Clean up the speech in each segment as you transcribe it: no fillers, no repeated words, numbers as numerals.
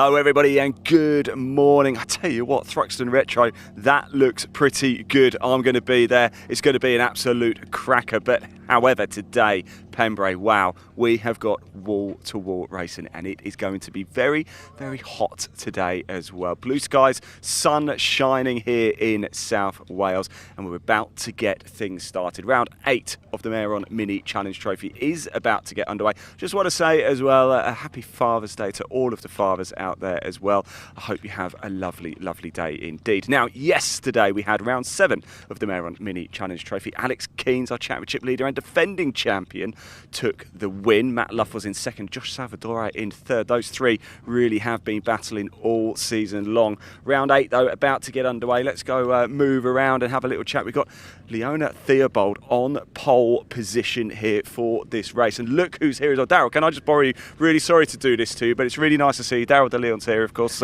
Hello everybody and good morning. I tell you what, Thruxton Retro, that looks pretty good. I'm going to be there. It's going to be an absolute cracker. But however, today, Pembrey, wow, we have got wall-to-wall racing and it is going to be very, very hot today as well. Blue skies, sun shining here in South Wales and we're about to get things started. Round 8 of the Meyron Mini Challenge Trophy is about to get underway. Just want to say as well, a happy Father's Day to all of the fathers out there as well. I hope you have a lovely, lovely day indeed. Now, yesterday we had round 7 of the Meyron Mini Challenge Trophy. Alex Keynes, our championship leader and defending champion, took the win. Matt Luff was in second, Josh Salvador in third. Those three really have been battling all season long. Round 8 though, about to get underway. Let's go move around and have a little chat. We've got Leona Theobald on pole position here for this race. And look who's here as well. Daryl, can I just borrow you? Really sorry to do this to you, but it's really nice to see you. Daryl de Leon's here, of course,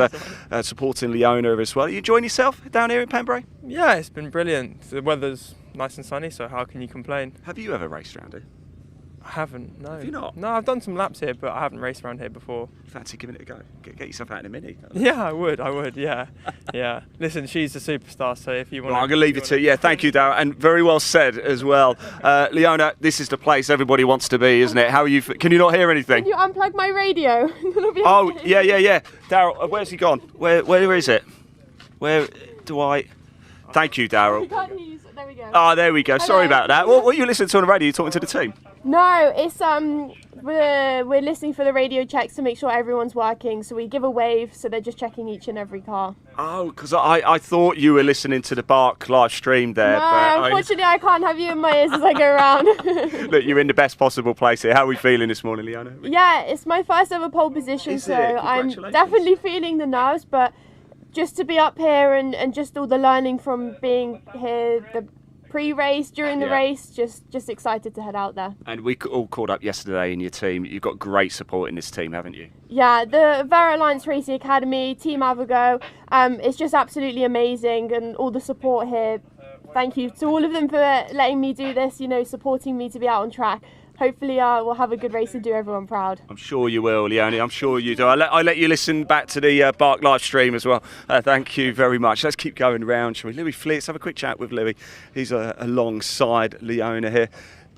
supporting Leona as well. Are you enjoying yourself down here in Pembrey? Yeah, it's been brilliant. The weather's nice and sunny, so how can you complain? Have you ever raced around here? I haven't, no. Have you not? No, I've done some laps here, but I haven't raced around here before. Fancy giving it a go? Get yourself out in a Mini. Yeah, I would, yeah. Yeah. Listen, she's a superstar, so if you want well, I'm going to leave you to, yeah, thank you, Darryl, and very well said as well. Leona, this is the place everybody wants to be, isn't it? How are you, can you not hear anything? Can you unplug my radio? Oh, yeah. Darryl, where's he gone? Where is it? Where do I... Thank you, Darryl. There we go. Oh, there we go. Hello. Sorry about that. What are you listening to on the radio? You talking to the team? No, it's we're listening for the radio checks to make sure everyone's working. So we give a wave, so they're just checking each and every car. Oh, because I thought you were listening to the Bark live stream there. No, but unfortunately I can't have you in my ears as I go around. Look, you're in the best possible place here. How are we feeling this morning, Leona? Yeah, it's my first ever pole position, so I'm definitely feeling the nerves, but just to be up here and just all the learning from being here, the pre-race, during the race, just excited to head out there. And we all caught up yesterday in your team. You've got great support in this team, haven't you? Yeah, the Vera Alliance Racing Academy, Team Avogo, it's just absolutely amazing, and all the support here. Thank you to all of them for letting me do this, supporting me to be out on track. Hopefully we'll have a good race and do everyone proud. I'm sure you will, Leonie. I'm sure you do. I'll let you listen back to the Bark live stream as well. Thank you very much. Let's keep going round, shall we? Louis Flea, let's have a quick chat with Louis. He's alongside Leona here.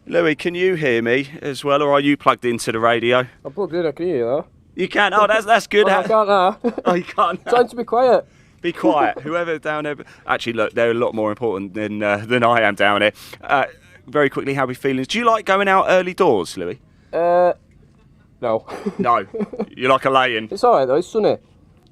Louis, can you hear me as well, or are you plugged into the radio? I'm plugged in, I can hear you though. You can? Oh, that's good. Oh, I can't now. Oh, you can't now. Trying to be quiet. Be quiet. Whoever down there... Actually, look, they're a lot more important than I am down here. Very quickly, how are we feeling? Do you like going out early doors, Louis? No. No. You like a lay-in? It's alright though, it's sunny.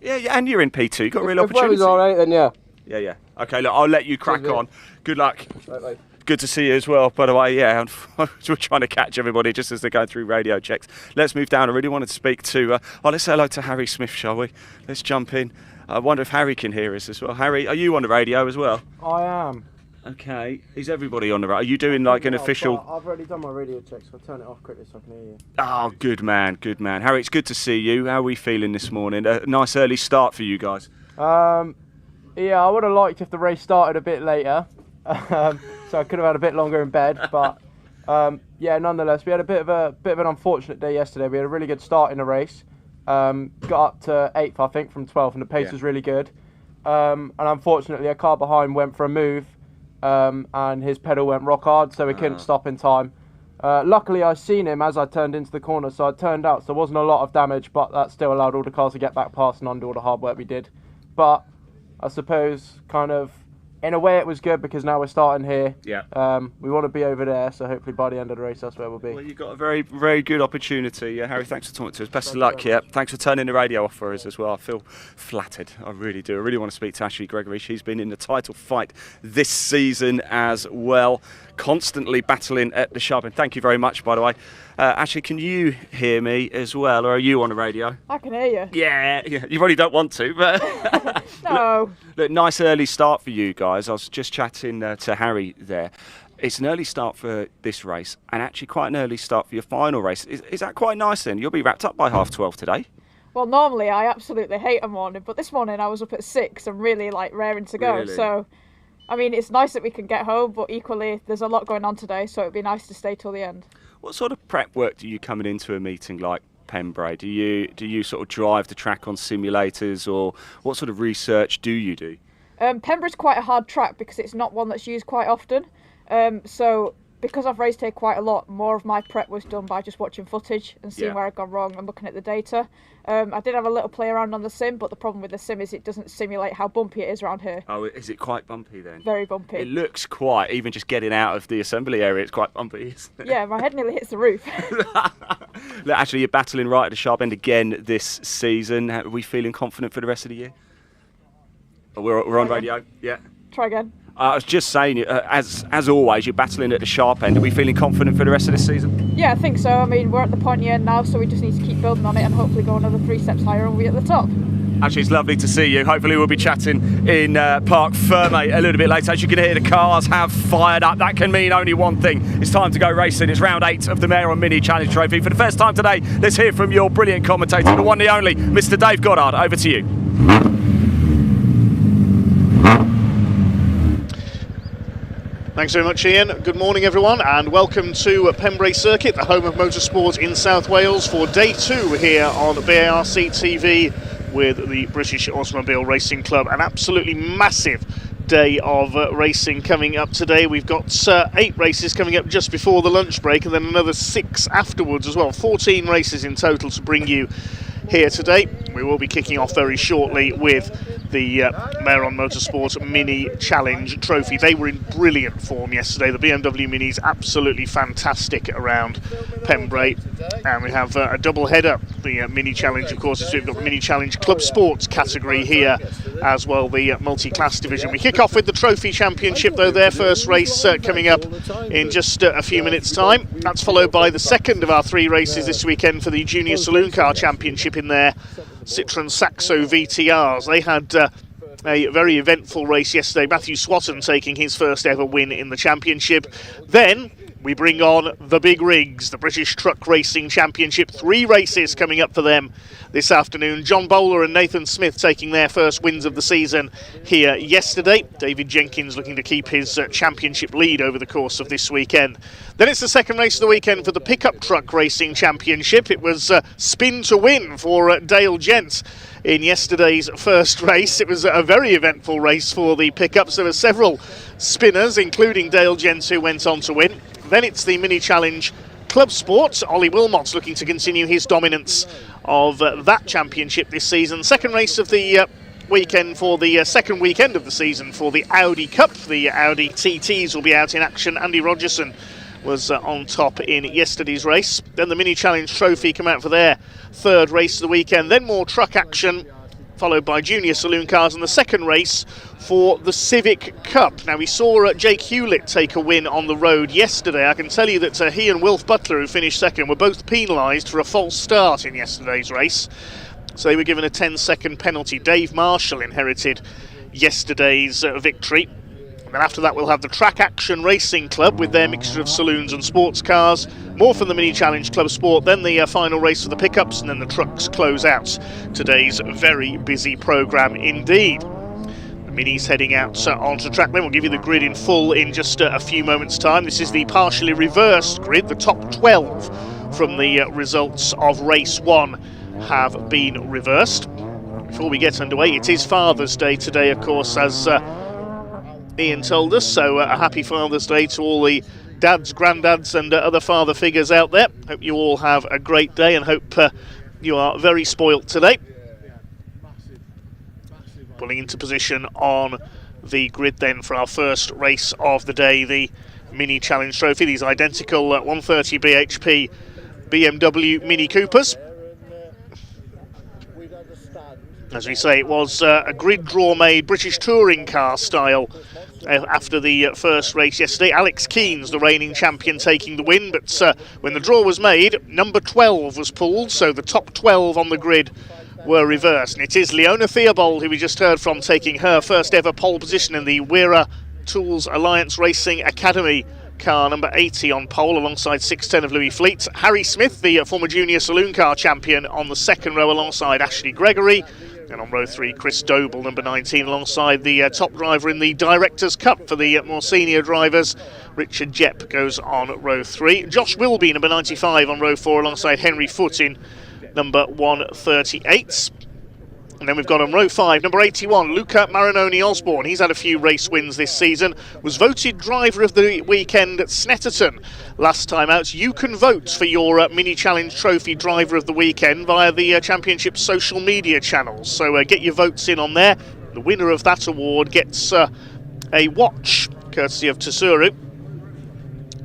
Yeah, and you're in P2. You've got a real opportunity. If the weather's alright then yeah. Yeah. Okay, look, I'll let you crack on. Good luck. Right. Good to see you as well, by the way. Yeah, we're trying to catch everybody just as they're going through radio checks. Let's move down. I really wanted to speak to... let's say hello to Harry Smith, shall we? Let's jump in. I wonder if Harry can hear us as well. Harry, are you on the radio as well? I am. Okay. Is everybody on the radio? Are you doing like an official... I've already done my radio checks, so I'll turn it off quickly so I can hear you. Oh, good man. Harry, it's good to see you. How are we feeling this morning? A nice early start for you guys. Yeah, I would have liked if the race started a bit later. So I could have had a bit longer in bed, but yeah, nonetheless, we had a bit of an unfortunate day yesterday. We had a really good start in the race. Got up to 8th, I think, from 12th, and the pace was really good. And unfortunately, a car behind went for a move, and his pedal went rock hard, so we couldn't stop in time. Luckily, I seen him as I turned into the corner, so I turned out, so there wasn't a lot of damage, but that still allowed all the cars to get back past and undo all the hard work we did. But I suppose, kind of, in a way it was good because now we're starting here. Yeah. We want to be over there, so hopefully by the end of the race that's where we'll be. Well, you've got a very, very good opportunity. Yeah, Harry, thanks for talking to us. Best of luck. Yeah, thanks for turning the radio off for us as well. I feel flattered. I really do. I really want to speak to Ashley Gregory. She's been in the title fight this season as well, constantly battling at the sharp end. Thank you very much, by the way. Ashley, can you hear me as well, or are you on the radio? I can hear you. Yeah. You probably don't want to, but... No. Look, nice early start for you guys. I was just chatting to Harry there. It's an early start for this race, and actually quite an early start for your final race. Is that quite nice then? You'll be wrapped up by 12:30 today. Well, normally I absolutely hate a morning, but this morning I was up at 6 and really raring to go. Really? So, I mean, it's nice that we can get home, but equally there's a lot going on today, so it'd be nice to stay till the end. What sort of prep work do you coming into a meeting like Pembrey? Do you sort of drive the track on simulators, or what sort of research do you do? Pembrey's quite a hard track because it's not one that's used quite often. So because I've raced here quite a lot, more of my prep was done by just watching footage and seeing where I'd gone wrong and looking at the data. I did have a little play around on the sim, but the problem with the sim is it doesn't simulate how bumpy it is around here. Oh, is it quite bumpy then? Very bumpy. It looks quite, even just getting out of the assembly area, it's quite bumpy, isn't it? Yeah, my head nearly hits the roof. Look, actually, you're battling right at the sharp end again this season. Are we feeling confident for the rest of the year? We're on radio, yeah. Try again. I was just saying, as always, you're battling at the sharp end. Are we feeling confident for the rest of this season? Yeah, I think so. I mean, we're at the pointy end now, so we just need to keep building on it and hopefully go another 3 steps higher and we'll be at the top. Actually, it's lovely to see you. Hopefully we'll be chatting in Parc Fermé a little bit later. As you can hear, the cars have fired up. That can mean only one thing. It's time to go racing. It's round 8 of the Mayor on Mini Challenge Trophy. For the first time today, let's hear from your brilliant commentator, the one, the only, Mr. Dave Goddard. Over to you. Thanks very much, Ian. Good morning, everyone, and welcome to Pembrey Circuit, the home of motorsport in South Wales, for day 2 here on BARC TV with the British Automobile Racing Club. An absolutely massive day of racing coming up today. We've got 8 races coming up just before the lunch break, and then another 6 afterwards as well. 14 races in total to bring you here today. We will be kicking off very shortly with the Meyron Motorsport Mini Challenge Trophy. They were in brilliant form yesterday. The BMW Minis absolutely fantastic around Pembrey, and we have a double header. The Mini Challenge, of course, we've got the Mini Challenge Clubsport category here as well, the multi-class division. We kick off with the Trophy Championship, though, their first race coming up in just a few minutes' time. That's followed by the second of our 3 races this weekend for the Junior Saloon Car Championship in their Citroen Saxo VTRs. They had a very eventful race yesterday. Matthew Swatton taking his first ever win in the championship. Then we bring on the big rigs, the British Truck Racing Championship. 3 races coming up for them this afternoon. John Bowler and Nathan Smith taking their first wins of the season here yesterday. David Jenkins looking to keep his championship lead over the course of this weekend. Then it's the second race of the weekend for the Pickup Truck Racing Championship. It was spin to win for Dale Gent in yesterday's first race. It was a very eventful race for the pickups. There were several spinners, including Dale Gent, who went on to win. Then it's the Mini Challenge Clubsport. Ollie Wilmot's looking to continue his dominance of that championship this season. Second race of the weekend for the second weekend of the season for the Audi Cup. The Audi TTs will be out in action. Andy Rogerson was on top in yesterday's race. Then the Mini Challenge Trophy come out for their third race of the weekend. Then more truck action, followed by Junior Saloon Cars, and the second race for the Civic Cup. Now, we saw Jake Hewlett take a win on the road yesterday. I can tell you that he and Wilf Butler, who finished second, were both penalised for a false start in yesterday's race. So they were given a 10-second penalty. Dave Marshall inherited yesterday's victory. And then after that, we'll have the Track Action Racing Club with their mixture of saloons and sports cars. More from the Mini Challenge Club Sport, then the final race for the pickups, and then the trucks close out today's very busy programme indeed. The Minis heading out onto track. Then we'll give you the grid in full in just a few moments' time. This is the partially reversed grid. The top 12 from the results of race 1 have been reversed. Before we get underway, it is Father's Day today, of course, as Ian told us, so a happy Father's Day to all the dads, granddads and other father figures out there. Hope you all have a great day and hope you are very spoilt today. Pulling into position on the grid then for our first race of the day, the Mini Challenge Trophy. These identical 130 bhp BMW Mini Coopers. As we say, it was a grid draw made British touring car style after the first race yesterday. Alex Keane's the reigning champion taking the win, but when the draw was made, number 12 was pulled, so the top 12 on the grid were reversed. And it is Leona Theobald, who we just heard from, taking her first ever pole position in the Wera Tools Alliance Racing Academy car, number 80 on pole alongside 610 of Louis Fleet. Harry Smith, the former junior saloon car champion, on the second row alongside Ashley Gregory. And on row 3, Chris Doble, number 19, alongside the top driver in the Directors' Cup for the more senior drivers. Richard Jepp goes on row 3. Josh Wilby, number 95, on row 4, alongside Henry Foote in number 138. And then we've got on row 5, number 81, Luca Marinoni Osborne. He's had a few race wins this season. Was voted driver of the weekend at Snetterton last time out. You can vote for your Mini Challenge Trophy driver of the weekend via the Championship social media channels. So get your votes in on there. The winner of that award gets a watch, courtesy of Tsuru.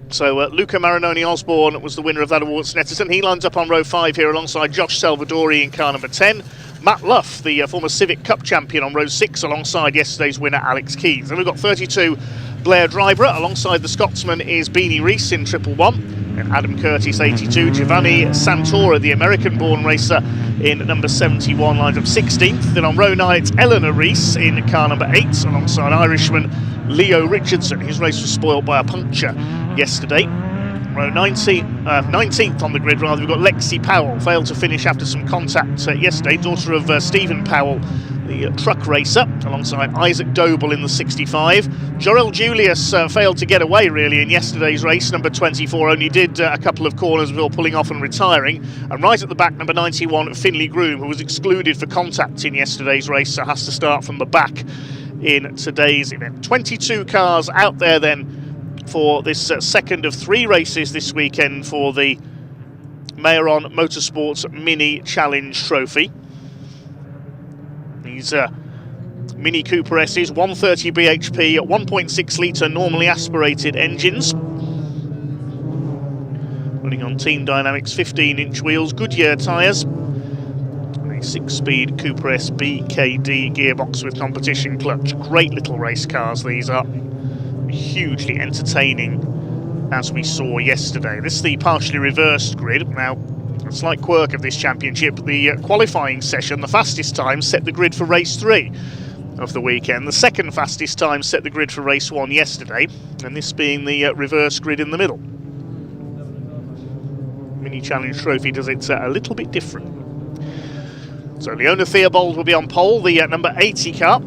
So Luca Marinoni Osborne was the winner of that award at Snetterton. He lines up on row 5 here alongside Josh Salvadori in car number 10. Matt Luff, the former Civic Cup champion, on row 6 alongside yesterday's winner Alex Keys. Then we've got 32 Blair Driver. Alongside the Scotsman is Beanie Reese in 111. And Adam Curtis 82. Giovanni Santora, the American-born racer, in number 71, lines up 16th. Then on row 9 it's Eleanor Reese in car number 8 alongside Irishman Leo Richardson. His race was spoiled by a puncture yesterday. Row 19th on the grid, rather, we've got Lexi Powell, failed to finish after some contact yesterday, daughter of Stephen Powell, the truck racer, alongside Isaac Doble in the 65. Jorel Julius failed to get away, really, in yesterday's race, number 24, only did a couple of corners before pulling off and retiring. And right at the back, number 91, Finley Groom, who was excluded for contact in yesterday's race, so has to start from the back in today's event. 22 cars out there then for this second of 3 races this weekend for the Mayeron Motorsports Mini Challenge Trophy. These Mini Cooper S's, 130 bhp, 1.6 litre normally aspirated engines. Running on Team Dynamics 15-inch wheels, Goodyear tyres. A 6-speed Cooper S BKD gearbox with competition clutch. Great little race cars these are. Hugely entertaining, as we saw yesterday. This is the partially reversed grid. Now, a slight quirk of this championship, the qualifying session, the fastest time set the grid for race 3 of the weekend. The second fastest time set the grid for race 1 yesterday, and this being the reverse grid in the middle. Mini Challenge Trophy does it a little bit different. So Leona Theobald will be on pole, the number 80 car.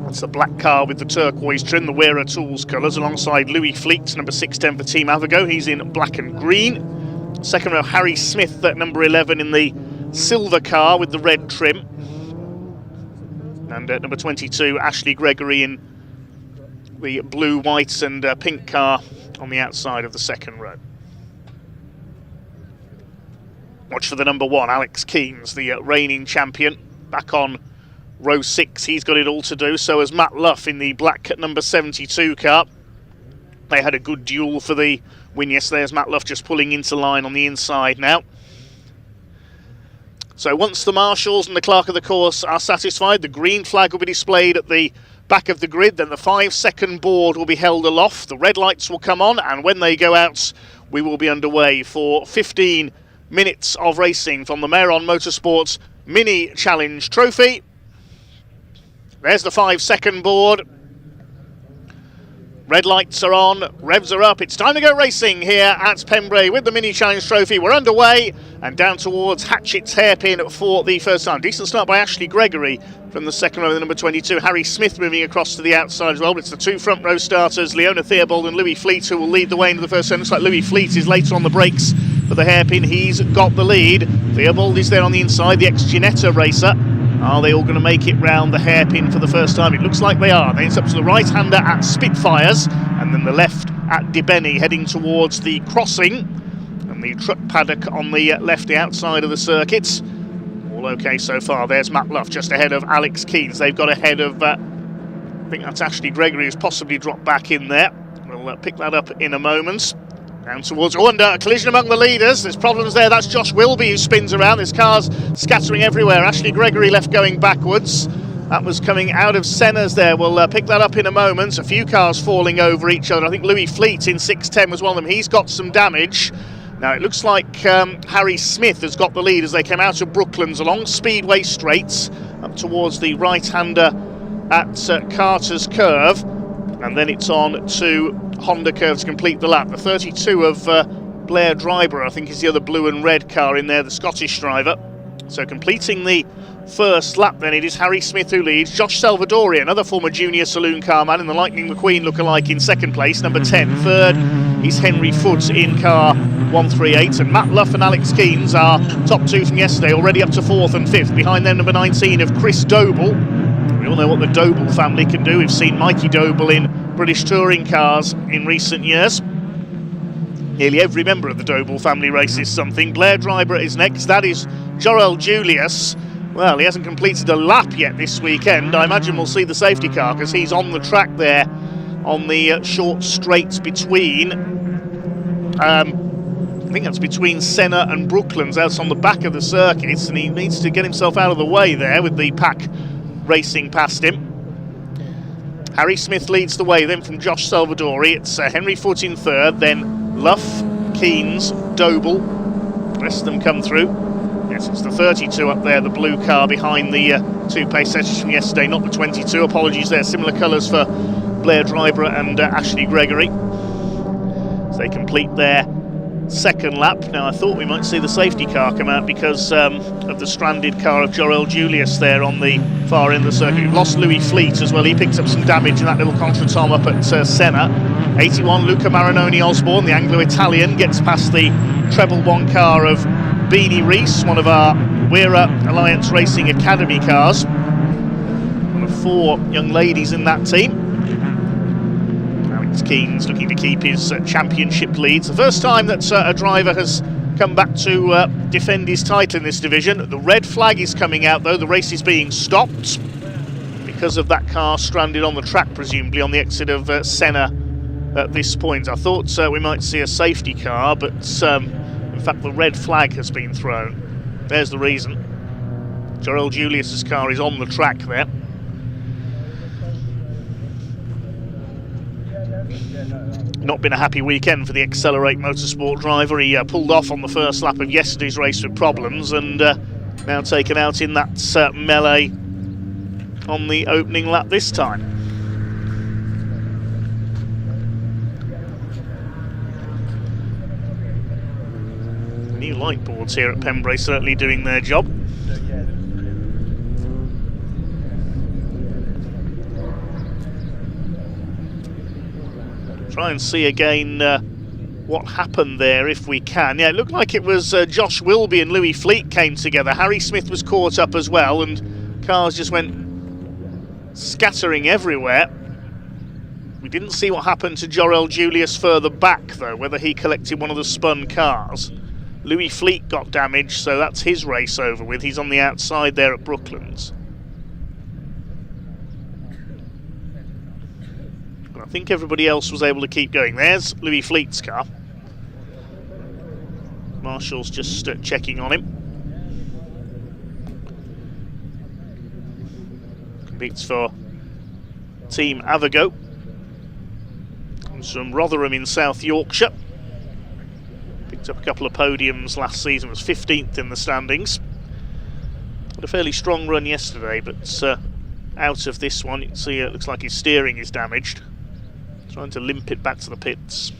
That's the black car with the turquoise trim, the Wearer Tools colours, alongside Louis Fleet, number 610 for Team Avago. He's in black and green. Second row, Harry Smith at number 11 in the silver car with the red trim. And at number 22, Ashley Gregory in the blue, white and pink car on the outside of the second row. Watch for the number 1, Alex Keens, the reigning champion, back on row 6. He's got it all to do, so has Matt Luff in the black number 72 car. They had a good duel for the win yesterday, as Matt Luff just pulling into line on the inside now. So once the marshals and the clerk of the course are satisfied, the green flag will be displayed at the back of the grid, then the 5-second board will be held aloft, the red lights will come on, and when they go out, we will be underway for 15 minutes of racing from the Mayeron Motorsports Mini Challenge Trophy. There's the 5-second board. Red lights are on, revs are up. It's time to go racing here at Pembrey with the Mini Challenge Trophy. We're underway and down towards Hatchett's hairpin for the first time. Decent start by Ashley Gregory from the second row with the number 22. Harry Smith moving across to the outside as well. But it's the 2 front row starters, Leona Theobald and Louis Fleet, who will lead the way into the first turn. Looks like Louis Fleet is later on the brakes for the hairpin. He's got the lead. Theobald is there on the inside, the ex-Ginetta racer. Are they all going to make it round the hairpin for the first time? It looks like they are. Then it's up to the right-hander at Spitfires, and then the left at Debeni, heading towards the crossing, and the truck paddock on the left, the outside of the circuit. All okay so far. There's Matt Luff just ahead of Alex Keens. They've got ahead of, I think that's Ashley Gregory, who's possibly dropped back in there. We'll pick that up in a moment. Down towards, and a collision among the leaders. There's problems there. That's Josh Wilby who spins around. There's cars scattering everywhere. Ashley Gregory left going backwards. That was coming out of Senna's there. We'll pick that up in a moment. A few cars falling over each other. I think Louis Fleet in 610 was one of them. He's got some damage. Now it looks like Harry Smith has got the lead as they came out of Brooklands along Speedway Straights up towards the right-hander at Carter's Curve. And then it's on to Honda Curve to complete the lap. The 32 of Blair Driver, I think, is the other blue and red car in there, the Scottish driver. So completing the first lap then, it is Harry Smith who leads. Josh Salvadori, another former junior Saloon car man, in the Lightning McQueen lookalike in second place, number 10. Third is Henry Foote in car 138, and Matt Luff and Alex Keynes are top two from yesterday, already up to 4th and 5th. Behind them, number 19 of Chris Doble. We all know what the Doble family can do. We've seen Mikey Doble in British touring cars in recent years. Nearly every member of the Doble family races something. Blair Dryber is next. That is Jorel Julius. Well, he hasn't completed a lap yet this weekend. I imagine we'll see the safety car because he's on the track there on the short straight between, I think that's between Senna and Brooklands, out on the back of the circuit, and he needs to get himself out of the way there with the pack racing past him. Harry Smith leads the way then from Josh Salvadori. It's Henry Foote in third, then Luff, Keynes, Doble. The rest of them come through. Yes, it's the 32 up there, the blue car behind the two pace setters from yesterday, not the 22. Apologies there, similar colours for Blair Dryber and Ashley Gregory. So they complete their second lap. Now I thought we might see the safety car come out because of the stranded car of Jorel Julius there on the far end of the circuit. We've lost Louis Fleet as well. He picked up some damage in that little contretemps up at Senna. 81 Luca Marinoni Osborne, the Anglo-Italian, gets past the treble one car of Beanie Rees, one of our Wera Alliance Racing Academy cars. One of 4 young ladies in that team. Alex Keynes looking to keep his championship leads. The first time that a driver has come back to defend his title in this division. The red flag is coming out though. The race is being stopped because of that car stranded on the track, presumably on the exit of Senna at this point. I thought we might see a safety car, but in fact the red flag has been thrown. There's the reason. Jorel Julius's car is on the track there. Not been a happy weekend for the Accelerate Motorsport driver. He pulled off on the first lap of yesterday's race with problems, and now taken out in that melee on the opening lap this time. New light boards here at Pembrey certainly doing their job. Try and see again what happened there if we can. Yeah, it looked like it was Josh Wilby and Louis Fleet came together. Harry Smith was caught up as well, and cars just went scattering everywhere. We didn't see what happened to Jorel Julius further back though, whether he collected one of the spun cars. Louis Fleet got damaged, so that's his race over with. He's on the outside there at Brooklands. I think everybody else was able to keep going. There's Louis Fleet's car. Marshall's just checking on him. Competes for Team Avago. Comes from Rotherham in South Yorkshire. Picked up a couple of podiums last season, was 15th in the standings. Had a fairly strong run yesterday, but out of this one, you can see it looks like his steering is damaged. Trying to limp it back to the pits.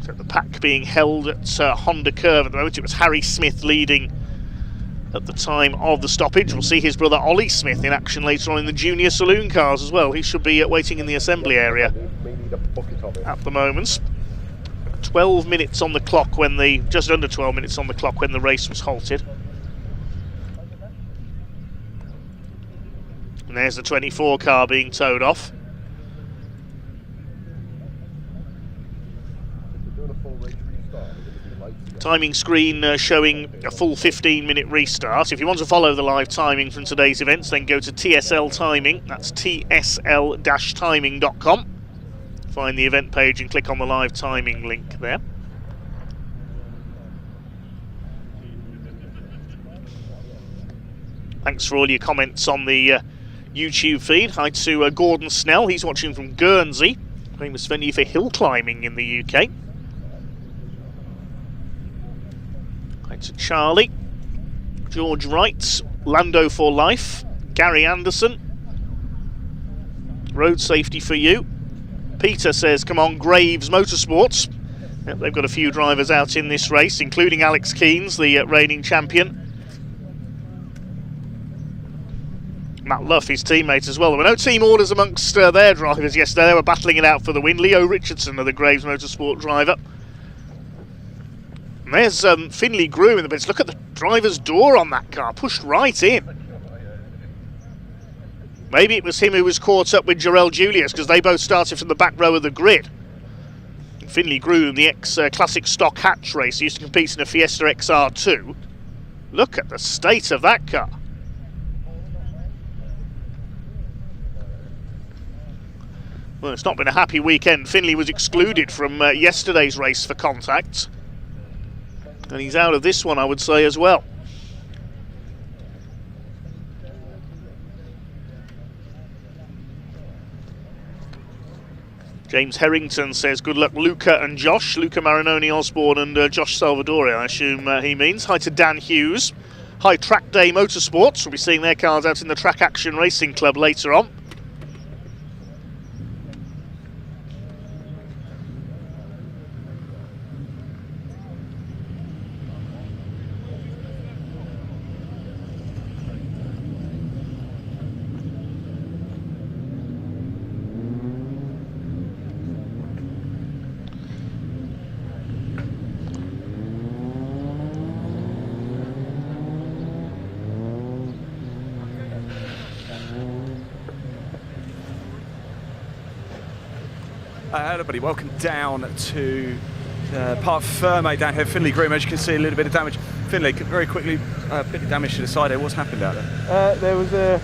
So the pack being held at Honda Curve at the moment. It was Harry Smith leading at the time of the stoppage. We'll see his brother Ollie Smith in action later on in the junior saloon cars as well. He should be waiting in the assembly area at the moment. 12 minutes on the clock when just under 12 minutes on the clock when the race was halted. And there's the 24 car being towed off. Timing screen showing a full 15-minute restart. If you want to follow the live timing from today's events, then go to TSL Timing. That's tsl-timing.com. Find the event page and click on the live timing link there. Thanks for all your comments on the YouTube feed. Hi to Gordon Snell, he's watching from Guernsey, famous venue for hill climbing in the UK. Hi to Charlie, George Wright, Lando for Life, Gary Anderson, Road Safety for You. Peter says, come on, Graves Motorsports. Yep, they've got a few drivers out in this race, including Alex Keynes, the reigning champion. Matt Luff, his teammate as well. There were no team orders amongst their drivers yesterday. They were battling it out for the win. Leo Richardson, the Graves Motorsport driver. And there's Finley Groom in the bits. Look at the driver's door on that car, pushed right in. Maybe it was him who was caught up with Jarell Julius, because they both started from the back row of the grid. And Finley Groom, the ex-classic stock hatch race, used to compete in a Fiesta XR2. Look at the state of that car. Well, it's not been a happy weekend. Finley was excluded from yesterday's race for contact. And he's out of this one, I would say, as well. James Harrington says, good luck Luca and Josh. Luca Marinoni Osborne and Josh Salvadori, I assume he means. Hi to Dan Hughes. Hi Track Day Motorsports. We'll be seeing their cars out in the Track Action Racing Club later on. Everybody, welcome down to Parc Ferme down here. Finley Groom, as you can see, a little bit of damage. Finley, very quickly, a bit of damage to the side here. What's happened out there? There was a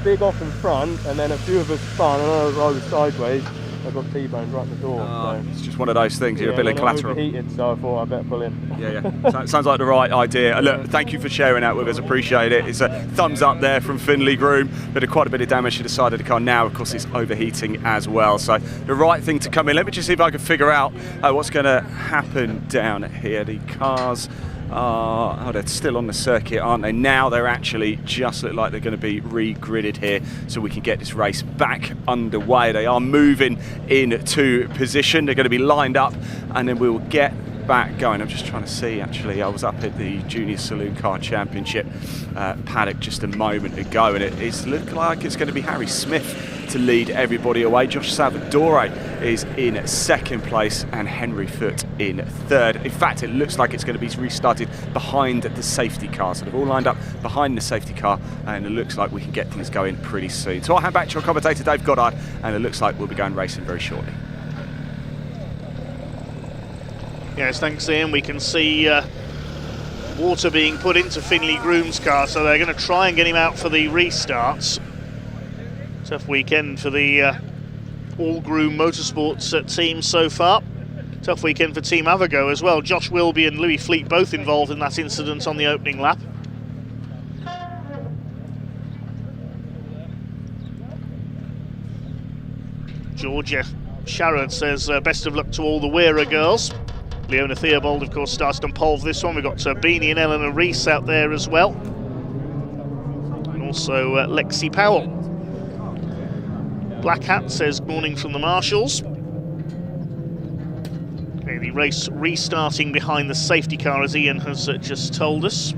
big off in front, and then a few of us spun, and I was sideways. I got T-boned right in the door. So. It's just one of those things. You're a bit of collateral. Overheated, so I thought I better pull in. Yeah. Sounds like the right idea. Look, thank you for sharing that with us. Appreciate it. It's a thumbs up there from Finley Groom. Quite a bit of damage to the side of the car. Now, of course, it's overheating as well. So the right thing to come in. Let me just see if I can figure out what's going to happen down here. The cars are, they're still on the circuit, aren't they? Now they're actually just look like they're going to be re-gridded here, so we can get this race back underway. They are moving into position. They're going to be lined up, and then we'll get back going. I'm just trying to see, actually, I was up at the Junior Saloon Car Championship paddock just a moment ago, and it's looking like it's going to be Harry Smith to lead everybody away. Josh Salvadori is in second place and Henry Foote in third. In fact, it looks like it's going to be restarted behind the safety car. So they've all lined up behind the safety car, and it looks like we can get things going pretty soon. So I'll hand back to our commentator, Dave Goddard, and it looks like we'll be going racing very shortly. Yes, thanks Ian. We can see water being put into Finley Groom's car, so they're going to try and get him out for the restarts. Tough weekend for the All Groom Motorsports team so far. Tough weekend for Team Avago as well. Josh Wilby and Louis Fleet both involved in that incident on the opening lap. Georgia Sharrod says best of luck to all the Wearer girls. Leona Theobald, of course, started on pole for this one. We've got Beanie and Eleanor Rees out there as well. And also Lexi Powell. Black Hat says morning from the Marshals. Okay, the race restarting behind the safety car, as Ian has just told us.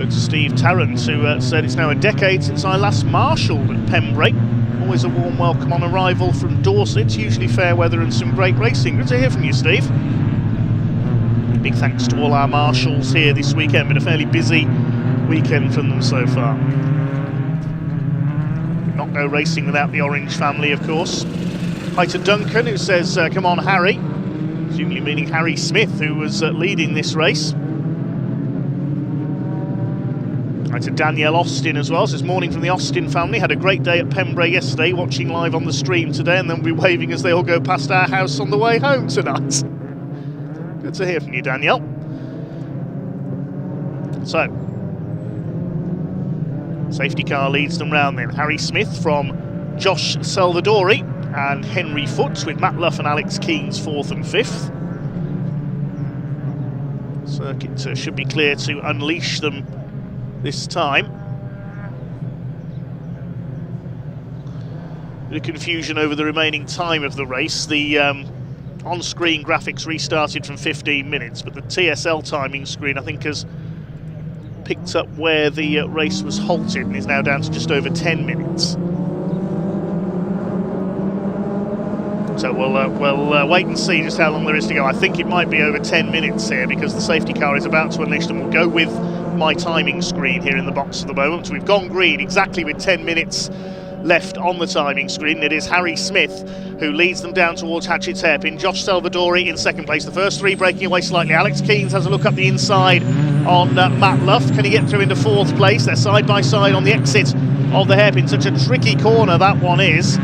Steve Tarrant, who said it's now a decade since I last marshalled at Pembrey. Always a warm welcome on arrival from Dorset, usually fair weather and some great racing. Good to hear from you, Steve. Big thanks to all our marshals here this weekend. Been a fairly busy weekend from them so far. Not go racing without the Orange family, of course. Hi to Duncan, who says, come on, Harry. Presumably meaning Harry Smith, who was leading this race. Right to Danielle Austin as well. Says morning from the Austin family. Had a great day at Pembrey yesterday, watching live on the stream today, and then we'll be waving as they all go past our house on the way home tonight. Good to hear from you, Danielle. So, safety car leads them round then. Harry Smith from Josh Salvadori and Henry Foote, with Matt Luff and Alex Keynes 4th and 5th. Circuit should be clear to unleash them this time. The confusion over the remaining time of the race. The on-screen graphics restarted from 15 minutes, but the TSL timing screen, I think, has picked up where the race was halted and is now down to just over 10 minutes. So we'll wait and see just how long there is to go. I think it might be over 10 minutes here because the safety car is about to unleash them. We'll go with my timing screen here in the box at the moment. So we've gone green exactly with 10 minutes left on the timing screen. It is Harry Smith who leads them down towards Hatchett's hairpin. Josh Salvadori in second place. The first three breaking away slightly. Alex Keens has a look up the inside on Matt Luff. Can he get through into fourth place? They're side by side on the exit of the hairpin. Such a tricky corner that one is.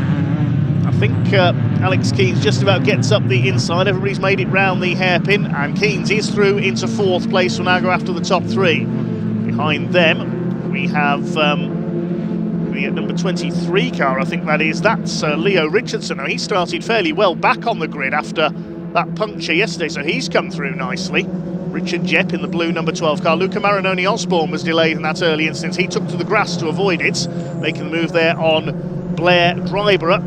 I think Alex Keens just about gets up the inside. Everybody's made it round the hairpin, and Keens is through into fourth place. We'll now go after the top three. Behind them, we have the number 23 car, I think that is. That's Leo Richardson. Now, he started fairly well back on the grid after that puncture yesterday, so he's come through nicely. Richard Jepp in the blue number 12 car. Luca Marinoni Osborne was delayed in that early instance. He took to the grass to avoid it, making the move there on Blair Dryborough,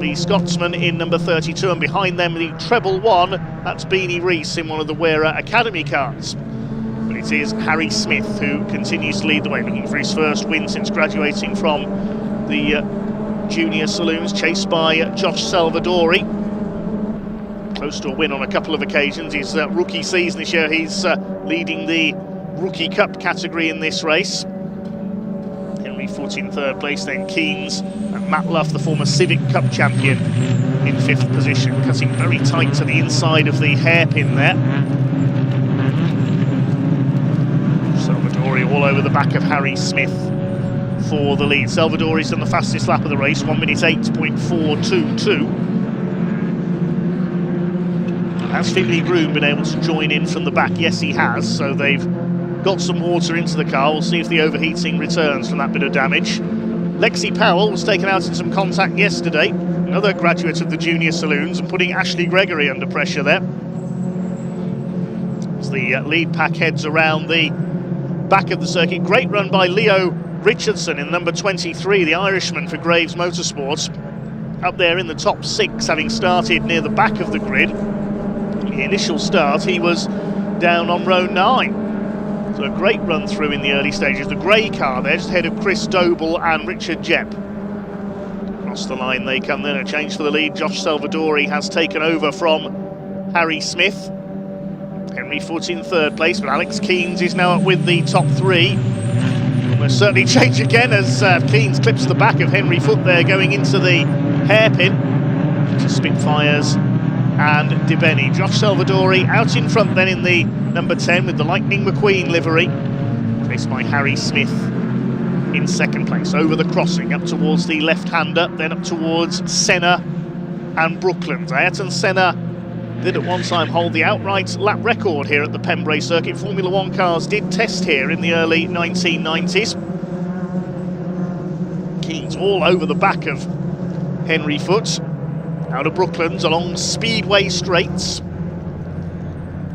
the Scotsman in number 32, and behind them the treble one, that's Beanie Rees in one of the Wera Academy cars. But it is Harry Smith who continues to lead the way, looking for his first win since graduating from the junior saloons, chased by Josh Salvadori. Close to a win on a couple of occasions. His rookie season this year, he's leading the Rookie Cup category in this race. Henry Foote in third place, then Keens, and Matt Luff, the former Civic Cup champion, in fifth position, cutting very tight to the inside of the hairpin there. Salvadori all over the back of Harry Smith for the lead. Salvadori's done the fastest lap of the race, 1 minute 8.422. Has Finley Groom been able to join in from the back? Yes, he has. So they've got some water into the car. We'll see if the overheating returns from that bit of damage. Lexi Powell was taken out in some contact yesterday, another graduate of the junior saloons, and putting Ashley Gregory under pressure there. As the lead pack heads around the back of the circuit. Great run by Leo Richardson in number 23, the Irishman for Graves Motorsports, up there in the top six, having started near the back of the grid. The initial start, he was down on row 9. So a great run through in the early stages. The grey car there, just ahead of Chris Doble and Richard Jepp. Across the line they come then, a change for the lead. Josh Salvadori has taken over from Harry Smith. Henry Foote in third place, but Alex Keens is now up with the top three. Will certainly change again as Keens clips the back of Henry Foote there, going into the hairpin. To Spitfires and DeBenny. Josh Salvadori out in front then in the number 10 with the Lightning McQueen livery, faced by Harry Smith in second place. Over the crossing, up towards the left-hander, then up towards Senna and Brooklands. Ayrton Senna did at one time hold the outright lap record here at the Pembrey circuit. Formula One cars did test here in the early 1990s. Keens all over the back of Henry Foote. Out of Brooklands along Speedway Straights,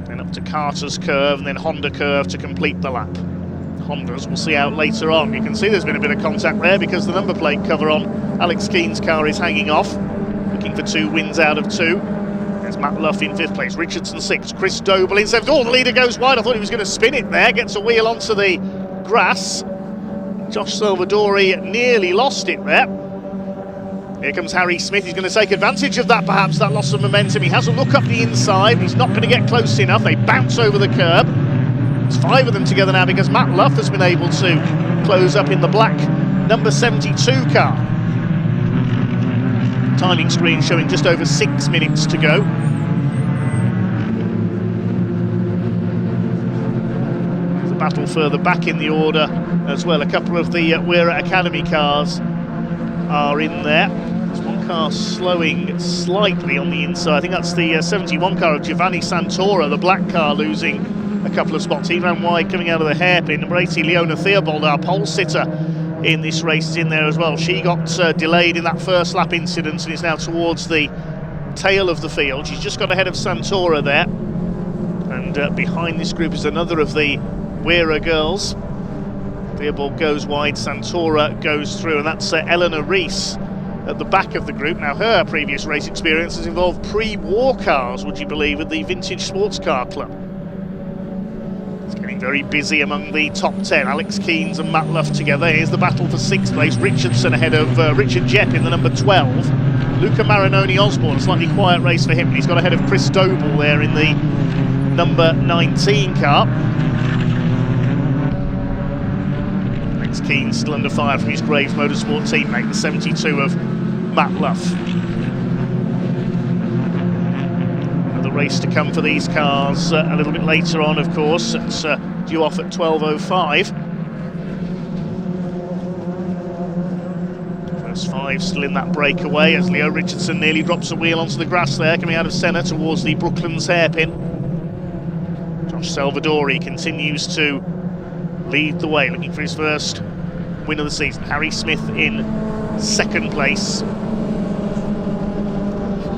then up to Carter's Curve and then Honda Curve to complete the lap. Hondas we'll see out later on. You can see there's been a bit of contact there because the number plate cover on Alex Keens' car is hanging off. Looking for 2 wins out of 2. There's Matt Luff in 5th place, Richardson 6th, Chris Doble in 7th. Oh, the leader goes wide. I thought he was going to spin it there. Gets a wheel onto the grass. Josh Salvadori nearly lost it there. Here comes Harry Smith. He's going to take advantage of that, perhaps, that loss of momentum. He has a look up the inside. He's not going to get close enough. They bounce over the curb. It's 5 of them together now because Matt Luff has been able to close up in the black number 72 car. Timing screen showing just over 6 minutes to go. There's a battle further back in the order as well. A couple of the Wera Academy cars are in there. There's one car slowing slightly on the inside. I think that's the 71 car of Giovanni Santora, the black car, losing a couple of spots. He ran wide coming out of the hairpin. Number 80, Leona Theobald, our pole sitter in this race, is in there as well. She got delayed in that first lap incident and is now towards the tail of the field. She's just got ahead of Santora there. And behind this group is another of the Wera girls. Theobald goes wide, Santora goes through, and that's Eleanor Rees at the back of the group. Now, her previous race experience has involved pre-war cars, would you believe, at the Vintage Sports Car Club. It's getting very busy among the top 10. Alex Keens and Matt Luff together. Here's the battle for 6th place. Richardson ahead of Richard Jepp in the number 12. Luca Marinoni Osborne, a slightly quiet race for him. He's got ahead of Chris Doble there in the number 19 car. Alex Keens still under fire from his Graves Motorsport teammate, the 72 of Matt Luff. Another race to come for these cars a little bit later on, of course. It's due off at 12:05. First 5 still in that breakaway as Leo Richardson nearly drops a wheel onto the grass there, coming out of Senna towards the Brooklands hairpin. Josh Salvadori continues to lead the way, looking for his first win of the season. Harry Smith in 2nd place.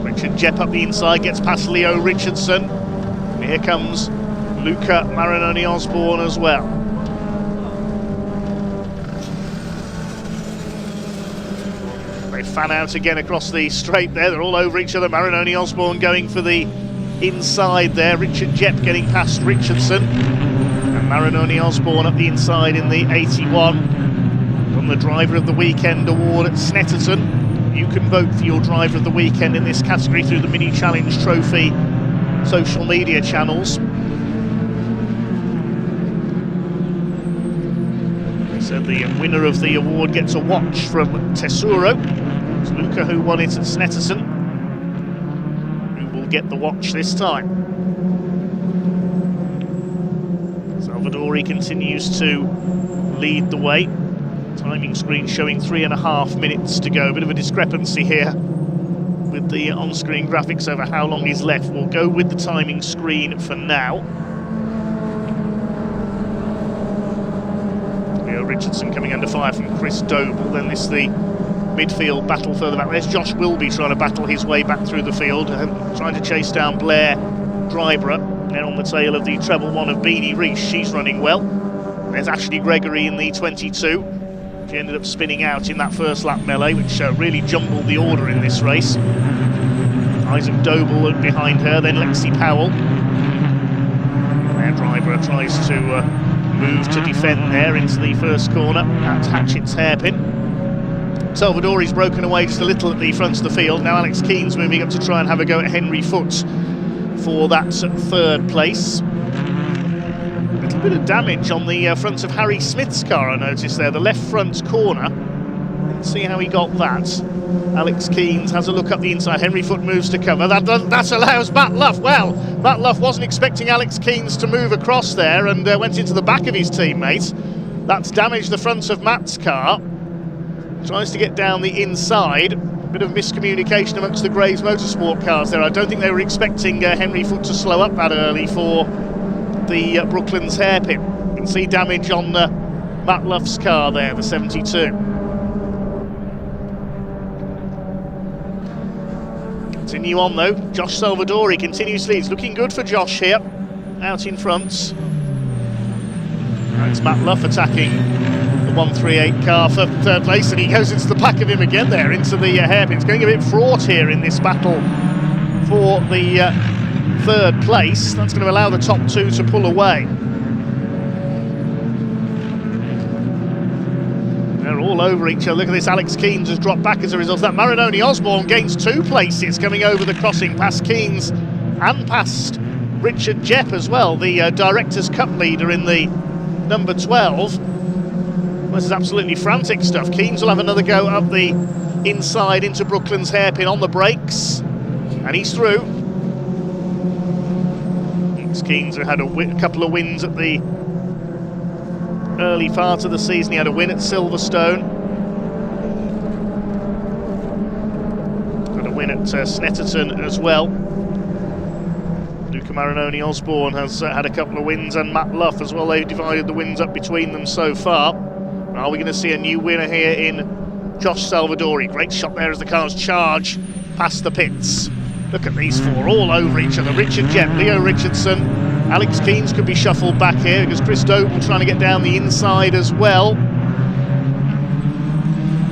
Richard Jepp up the inside, gets past Leo Richardson. And here comes Luca Marinoni Osborne as well. They fan out again across the straight there. They're all over each other. Marinoni Osborne going for the inside there. Richard Jepp getting past Richardson. And Marinoni Osborne up the inside in the 81. Won the Driver of the Weekend award at Snetterton. You can vote for your Driver of the Weekend in this category through the Mini Challenge Trophy social media channels. So the winner of the award gets a watch from Tesoro. It's Luca who won it at Snetterton, who will get the watch this time. Salvadori continues to lead the way. Timing screen showing 3.5 minutes to go. A bit of a discrepancy here with the on-screen graphics over how long is left. We'll go with the timing screen for now. Leo Richardson coming under fire from Chris Doble. Then this the midfield battle further back. There's Josh Wilby trying to battle his way back through the field, trying to chase down Blair Dryborough. Then on the tail of the treble one of Beanie Rees, she's running well. There's Ashley Gregory in the 22. She ended up spinning out in that first lap melee, which really jumbled the order in this race. Isaac Doble behind her, then Lexi Powell. Their driver tries to move to defend there into the first corner at Hatchett's hairpin. Salvadori's broken away just a little at the front of the field. Now Alex Keens moving up to try and have a go at Henry Foot for that 3rd place. Bit of damage on the front of Harry Smith's car, I noticed there, the left front corner. Let's see how he got that. Alex Keens has a look up the inside. Henry Foot moves to cover. That allows Matt Luff. Well, Matt Luff wasn't expecting Alex Keens to move across there and went into the back of his teammate. That's damaged the front of Matt's car. Tries to get down the inside. Bit of miscommunication amongst the Graves Motorsport cars there. I don't think they were expecting Henry Foot to slow up that early for the Brooklands hairpin. You can see damage on Matt Luff's car there, the 72. Continue on though. Josh Salvadori continues to lead. It's looking good for Josh here, out in front. It's Matt Luff attacking the 138 car for 3rd place, and he goes into the back of him again there, into the hairpin. It's going a bit fraught here in this battle for the 3rd place. That's going to allow the top 2 to pull away. They're all over each other. Look at this, Alex Keens has dropped back as a result of that. Marinoni Osborne gains 2 places coming over the crossing past Keens and past Richard Jepp as well, the Directors' Cup leader in the number 12. This is absolutely frantic stuff. Keens will have another go up the inside into Brooklands hairpin on the brakes, and he's through. Keens had a couple of wins at the early part of the season. He had a win at Silverstone, got a win at Snetterton as well. Luca Marinoni Osborne has had a couple of wins, and Matt Luff as well. They've divided the wins up between them so far. Are we going to see a new winner here in Josh Salvadori? Great shot there as the cars charge past the pits. Look at these 4 all over each other. Richard Jepp, Leo Richardson, Alex Keens could be shuffled back here because Chris Doble trying to get down the inside as well.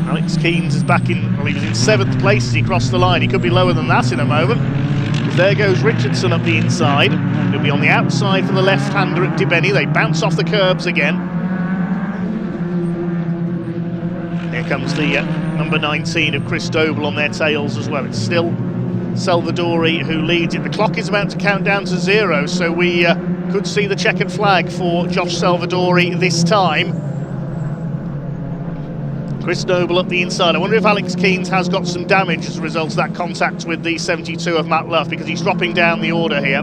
Alex Keens is back in, well, he was in 7th place as he crossed the line. He could be lower than that in a moment. There goes Richardson up the inside. He'll be on the outside for the left-hander at Dibeni. They bounce off the curbs again. Here comes the number 19 of Chris Doble on their tails as well. It's still Salvadori who leads it. The clock is about to count down to 0, so we could see the checkered flag for Josh Salvadori this time. Chris Doble up the inside. I wonder if Alex Keens has got some damage as a result of that contact with the 72 of Matt Luff, because he's dropping down the order here.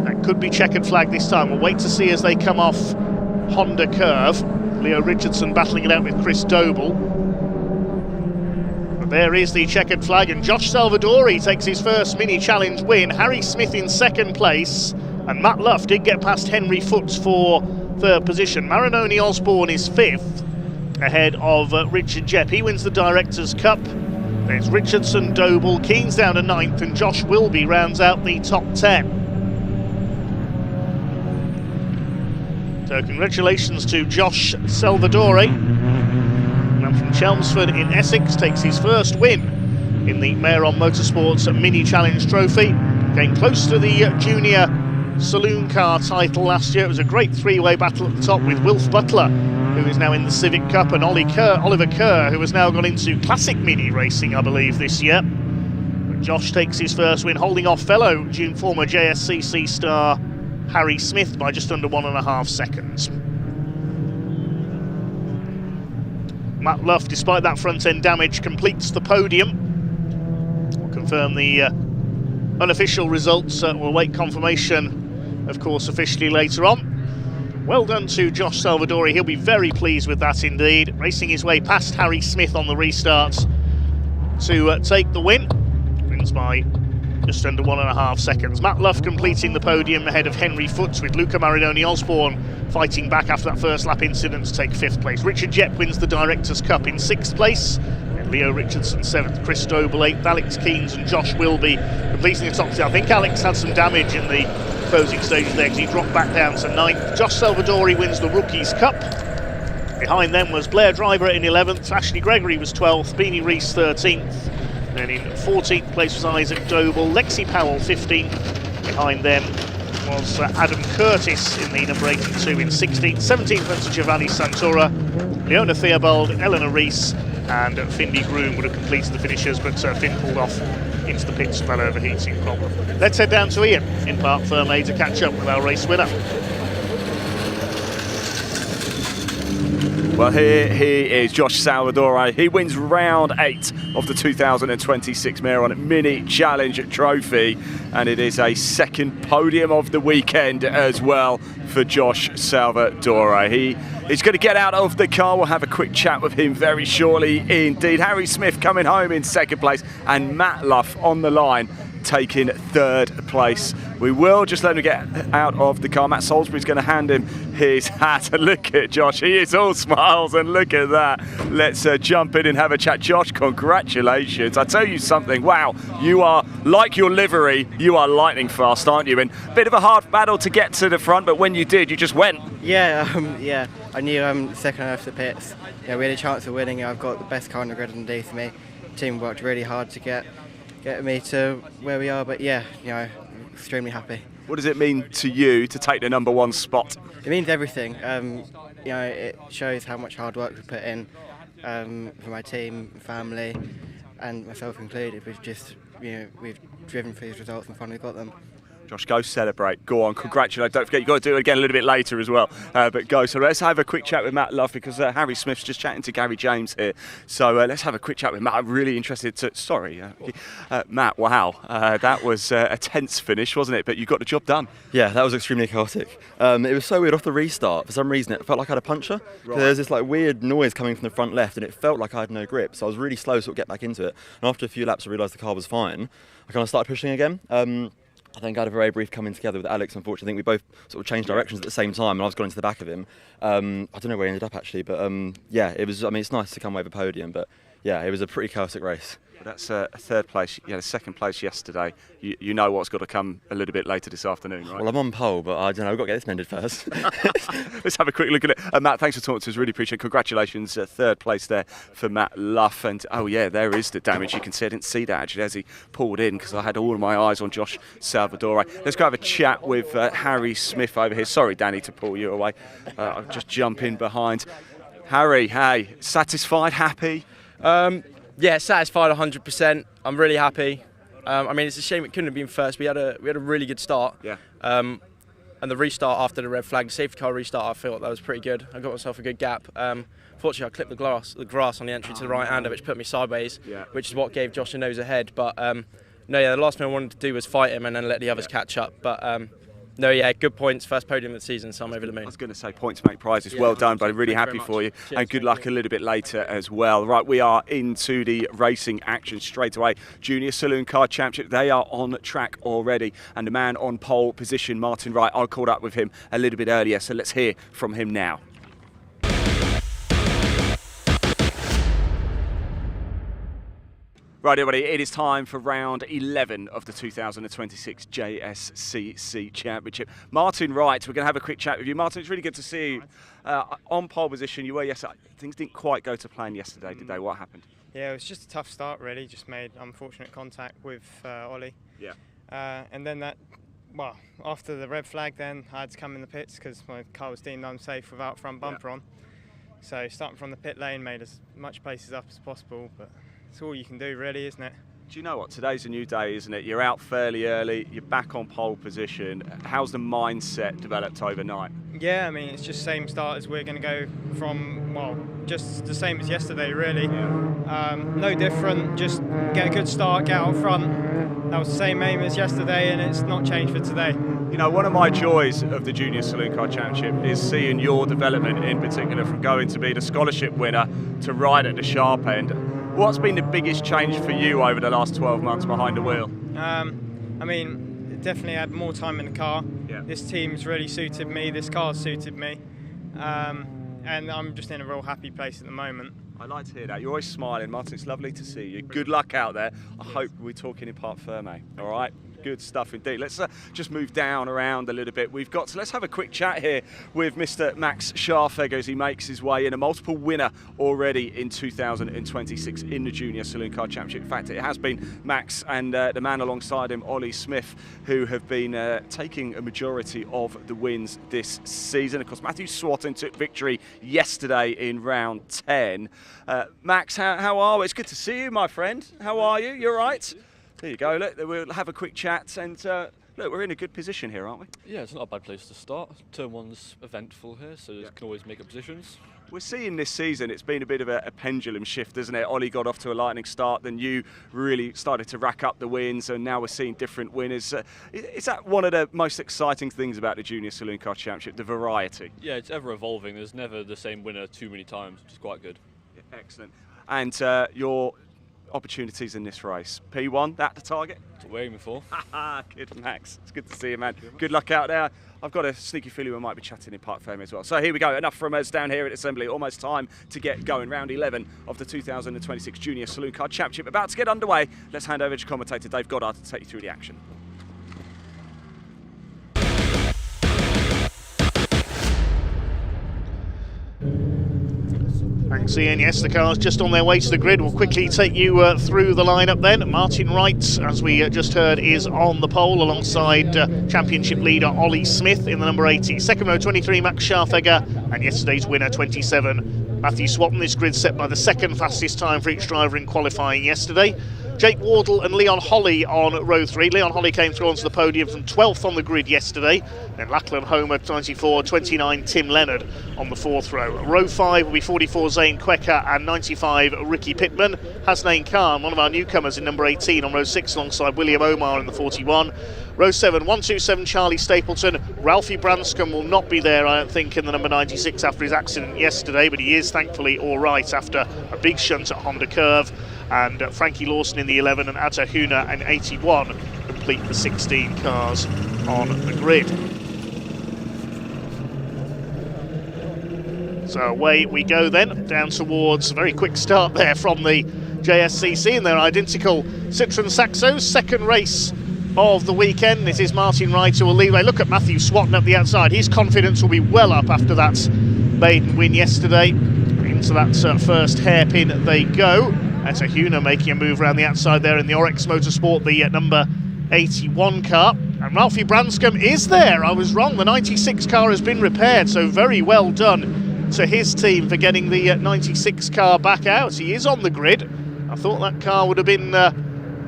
That could be checkered flag this time. We'll wait to see as they come off Honda Curve. Leo Richardson battling it out with Chris Doble. But there is the checkered flag, and Josh Salvadori takes his first mini challenge win. Harry Smith in 2nd place, and Matt Luff did get past Henry Foots for 3rd position. Marinoni Osborne is 5th, ahead of Richard Jepp. He wins the Directors' Cup. There's Richardson, Doble, Keens down to 9th, and Josh Wilby rounds out the top 10. So congratulations to Josh Salvadori. Man from Chelmsford in Essex takes his first win in the Mehron Motorsports Mini Challenge Trophy. Came close to the junior saloon car title last year. It was a great 3-way battle at the top with Wilf Butler, who is now in the Civic Cup, and Oliver Kerr, who has now gone into classic mini racing, I believe, this year. But Josh takes his first win, holding off fellow former JSCC star Harry Smith by just under 1.5 seconds. Matt Luff, despite that front-end damage, completes the podium. We'll confirm the unofficial results. We'll await confirmation, of course, officially later on. Well done to Josh Salvadori. He'll be very pleased with that indeed. Racing his way past Harry Smith on the restarts to take the win. Wins by just under 1.5 seconds. Matt Luff completing the podium ahead of Henry Foots, with Luca Marinoni Osborne fighting back after that first lap incident to take 5th place. Richard Jepp wins the Directors' Cup in 6th place. And Leo Richardson 7th, Chris Doble 8th, Alex Keens and Josh Wilby completing the top 10. I think Alex had some damage in the closing stages there because he dropped back down to 9th. Josh Salvadori wins the Rookies' Cup. Behind them was Blair Driver in 11th, Ashley Gregory was 12th, Beanie Rees 13th. Then in 14th place was Isaac Doble, Lexi Powell 15th. Behind them was Adam Curtis in the number 82 in 16th. 17th went to Giovanni Santora, Leona Theobald, Eleanor Rees, and Findy Groom would have completed the finishers, but Finn pulled off into the pits for that overheating problem. Let's head down to Ian in Parc Fermé to catch up with our race winner. Well, here he is, Josh Salvadori. He wins round 8 of the 2026 Mehron Mini Challenge Trophy, and it is a 2nd podium of the weekend as well for Josh Salvadori. He is going to get out of the car. We'll have a quick chat with him very shortly indeed. Harry Smith coming home in 2nd place, and Matt Luff on the line taking 3rd place. We will just let him get out of the car. Matt Salisbury's going to hand him his hat, and look at Josh, he is all smiles, and look at that. Let's jump in and have a chat. Josh, congratulations. I tell you something, wow, you are like your livery, you are lightning fast, aren't you? And a bit of a hard battle to get to the front, but when you did, you just went. Yeah, I knew second after the pits. Yeah, we had a chance of winning. I've got the best car on the grid underneath me. The team worked really hard to get me to where we are, but yeah, extremely happy. What does it mean to you to take the number 1 spot? It means everything. It shows how much hard work we put in for my team, family, and myself included. We've driven for these results and finally got them. Josh, go celebrate. Go on, congratulate. Don't forget, you've got to do it again a little bit later as well. But go. So let's have a quick chat with Matt Luff, because Harry Smith's just chatting to Gary James here. So let's have a quick chat with Matt. I'm really interested to... Sorry, Matt, wow. That was a tense finish, wasn't it? But you got the job done. Yeah, that was extremely chaotic. It was so weird off the restart. For some reason, it felt like I had a puncture. Right. There was this weird noise coming from the front left, and it felt like I had no grip. So I was really slow to get back into it. And after a few laps, I realised the car was fine. I kind of started pushing again. I think I had a very brief coming together with Alex. Unfortunately, I think we both sort of changed directions at the same time, and I was going into the back of him. I don't know where he ended up actually, but yeah, it was. I mean, it's nice to come away with a podium, but yeah, it was a pretty chaotic race. That's a third place. You had a second place yesterday. You know what's got to come a little bit later this afternoon, right? Well, I'm on pole, but I don't know. We've got to get this mended first. Let's have a quick look at it. Matt, thanks for talking to us. Really appreciate it. Congratulations. Third place there for Matt Luff. And, oh, yeah, there is the damage. You can see I didn't see that, actually, as he pulled in, because I had all of my eyes on Josh Salvadore. Let's go have a chat with Harry Smith over here. Sorry, Danny, to pull you away. I'll just jump in behind. Harry, hey, satisfied, happy? Yeah, satisfied 100%. I'm really happy. I mean, it's a shame it couldn't have been first. We had a really good start. Yeah. And the restart after the red flag, the safety car restart, I felt that was pretty good. I got myself a good gap. Fortunately, I clipped the grass on the entry to the right-hander, which put me sideways, which is what gave Josh a nose ahead. But no, yeah, the last thing I wanted to do was fight him and then let the others catch up. But no, yeah, good points. First podium of the season, so I'm over the moon. I was going to say points make prizes. Well done, buddy. Really happy for you. Cheers, and good luck a little bit later as well. Right, we are into the racing action straight away. Junior Saloon Car Championship, they are on track already. And the man on pole position, Martin Wright, I caught up with him a little bit earlier, so let's hear from him now. Right, everybody, it is time for round 11 of the 2026 JSCC Championship. Martin Wright, we're going to have a quick chat with you. Martin, it's really good to see you. On pole position, you were yesterday. Things didn't quite go to plan yesterday, did they? What happened? Yeah, it was just a tough start, really. Just made unfortunate contact with Ollie. Yeah. And then after the red flag, then I had to come in the pits because my car was deemed unsafe without front bumper on. So starting from the pit lane, made as much places up as possible, but it's all you can do, really, isn't it? Do you know what? Today's a new day, isn't it? You're out fairly early, you're back on pole position. How's the mindset developed overnight? Yeah, I mean, it's just same start as we're going to go from, well, just the same as yesterday, really. No different, just get a good start, get out front. That was the same aim as yesterday, and it's not changed for today. You know, one of my joys of the Junior Saloon Car Championship is seeing your development in particular, from going to be the scholarship winner to right at the sharp end. What's been the biggest change for you over the last 12 months behind the wheel? I mean, definitely had more time in the car. Yeah. This team's really suited me, this car's suited me. And I'm just in a real happy place at the moment. I like to hear that. You're always smiling, Martin. It's lovely to see you. Good luck out there. I hope we're talking in Parc Fermé. All right? Good stuff indeed. Let's just move down around a little bit. Let's have a quick chat here with Mr. Max Scharfegger as he makes his way in, a multiple winner already in 2026 in the Junior Saloon Car Championship. In fact, it has been Max and the man alongside him, Ollie Smith, who have been taking a majority of the wins this season. Of course, Matthew Swatton took victory yesterday in round 10. Max, how are we? It's good to see you, my friend. How are you? You all right? There you go. Look, we'll have a quick chat, and look, we're in a good position here, aren't we? Yeah, it's not a bad place to start. Turn one's eventful here, so you can always make up positions. We're seeing this season, it's been a bit of a pendulum shift, isn't it? Ollie got off to a lightning start, then you really started to rack up the wins, and now we're seeing different winners. Is that one of the most exciting things about the Junior Saloon Car Championship, the variety? Yeah, it's ever evolving. There's never the same winner too many times, which is quite good. Yeah, excellent. And your opportunities in this race. P1, that the target? That's what we're aiming for. Good, Max. It's good to see you, man. Good luck out there. I've got a sneaky feeling we might be chatting in Parc Fermé as well. So here we go. Enough from us down here at Assembly. Almost time to get going. Round 11 of the 2026 Junior Saloon Car Championship about to get underway. Let's hand over to commentator Dave Goddard to take you through the action. Thanks, Ian. Yes, the car's just on their way to the grid. We'll quickly take you through the lineup then. Martin Wright, as we just heard, is on the pole alongside championship leader Ollie Smith in the number 80. Second row, 23, Max Scharfegger, and yesterday's winner, 27, Matthew Swatton. This grid set by the second fastest time for each driver in qualifying yesterday. Jake Wardle and Leon Holly on row 3. Leon Holly came through onto the podium from 12th on the grid yesterday. Then Lachlan Homer, 94, 29, Tim Leonard on the 4th row. Row 5 will be 44, Zane Quecker, and 95, Ricky Pittman. Hasnain Khan, one of our newcomers in number 18 on row 6 alongside William Omar in the 41. Row 7, 127, Charlie Stapleton. Ralphie Branscombe will not be there, I don't think, in the number 96 after his accident yesterday, but he is thankfully all right after a big shunt at Honda Curve. And Frankie Lawson in the 11 and Atta Huna in 81 complete the 16 cars on the grid. So away we go then, down towards a very quick start there from the JSCC in their identical Citroen Saxos. Second race of the weekend. It is Martin Wright who will lead. Look at Matthew Swatton up the outside. His confidence will be well up after that maiden win yesterday. Into that first hairpin they go. That's a Huna making a move around the outside there in the Oryx Motorsport, the number 81 car. And Ralphie Branscombe is there. I was wrong. The 96 car has been repaired, so very well done to his team for getting the 96 car back out. He is on the grid. I thought that car would have been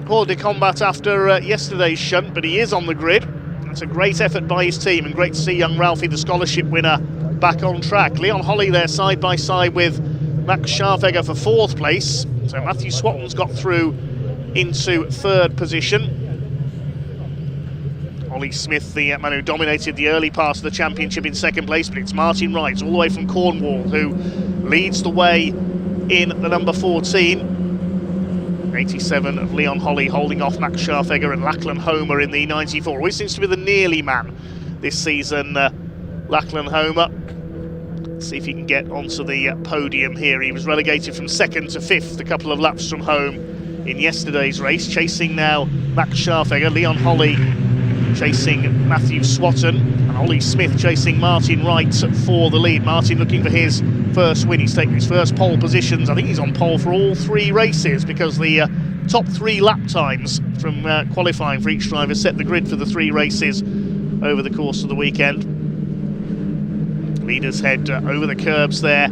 hors de combat after yesterday's shunt, but he is on the grid. That's a great effort by his team, and great to see young Ralphie, the scholarship winner, back on track. Leon Holly there side by side with Max Scharfegger for 4th place. So Matthew Swatton's got through into 3rd position. Ollie Smith, the man who dominated the early part of the championship, in 2nd place, but it's Martin Wright all the way from Cornwall who leads the way in the number 14. 87 of Leon Holly holding off Max Scharfegger and Lachlan Homer in the 94. Always seems to be the nearly man this season, Lachlan Homer. Let's see if he can get onto the podium here. He was relegated from 2nd to 5th, a couple of laps from home in yesterday's race. Chasing now Max Scharfegger, Leon Holly chasing Matthew Swatton, and Ollie Smith chasing Martin Wright for the lead. Martin looking for his first win. He's taken his first pole positions. I think he's on pole for all 3 races because the top 3 lap times from qualifying for each driver set the grid for the 3 races over the course of the weekend. Leaders head over the curbs there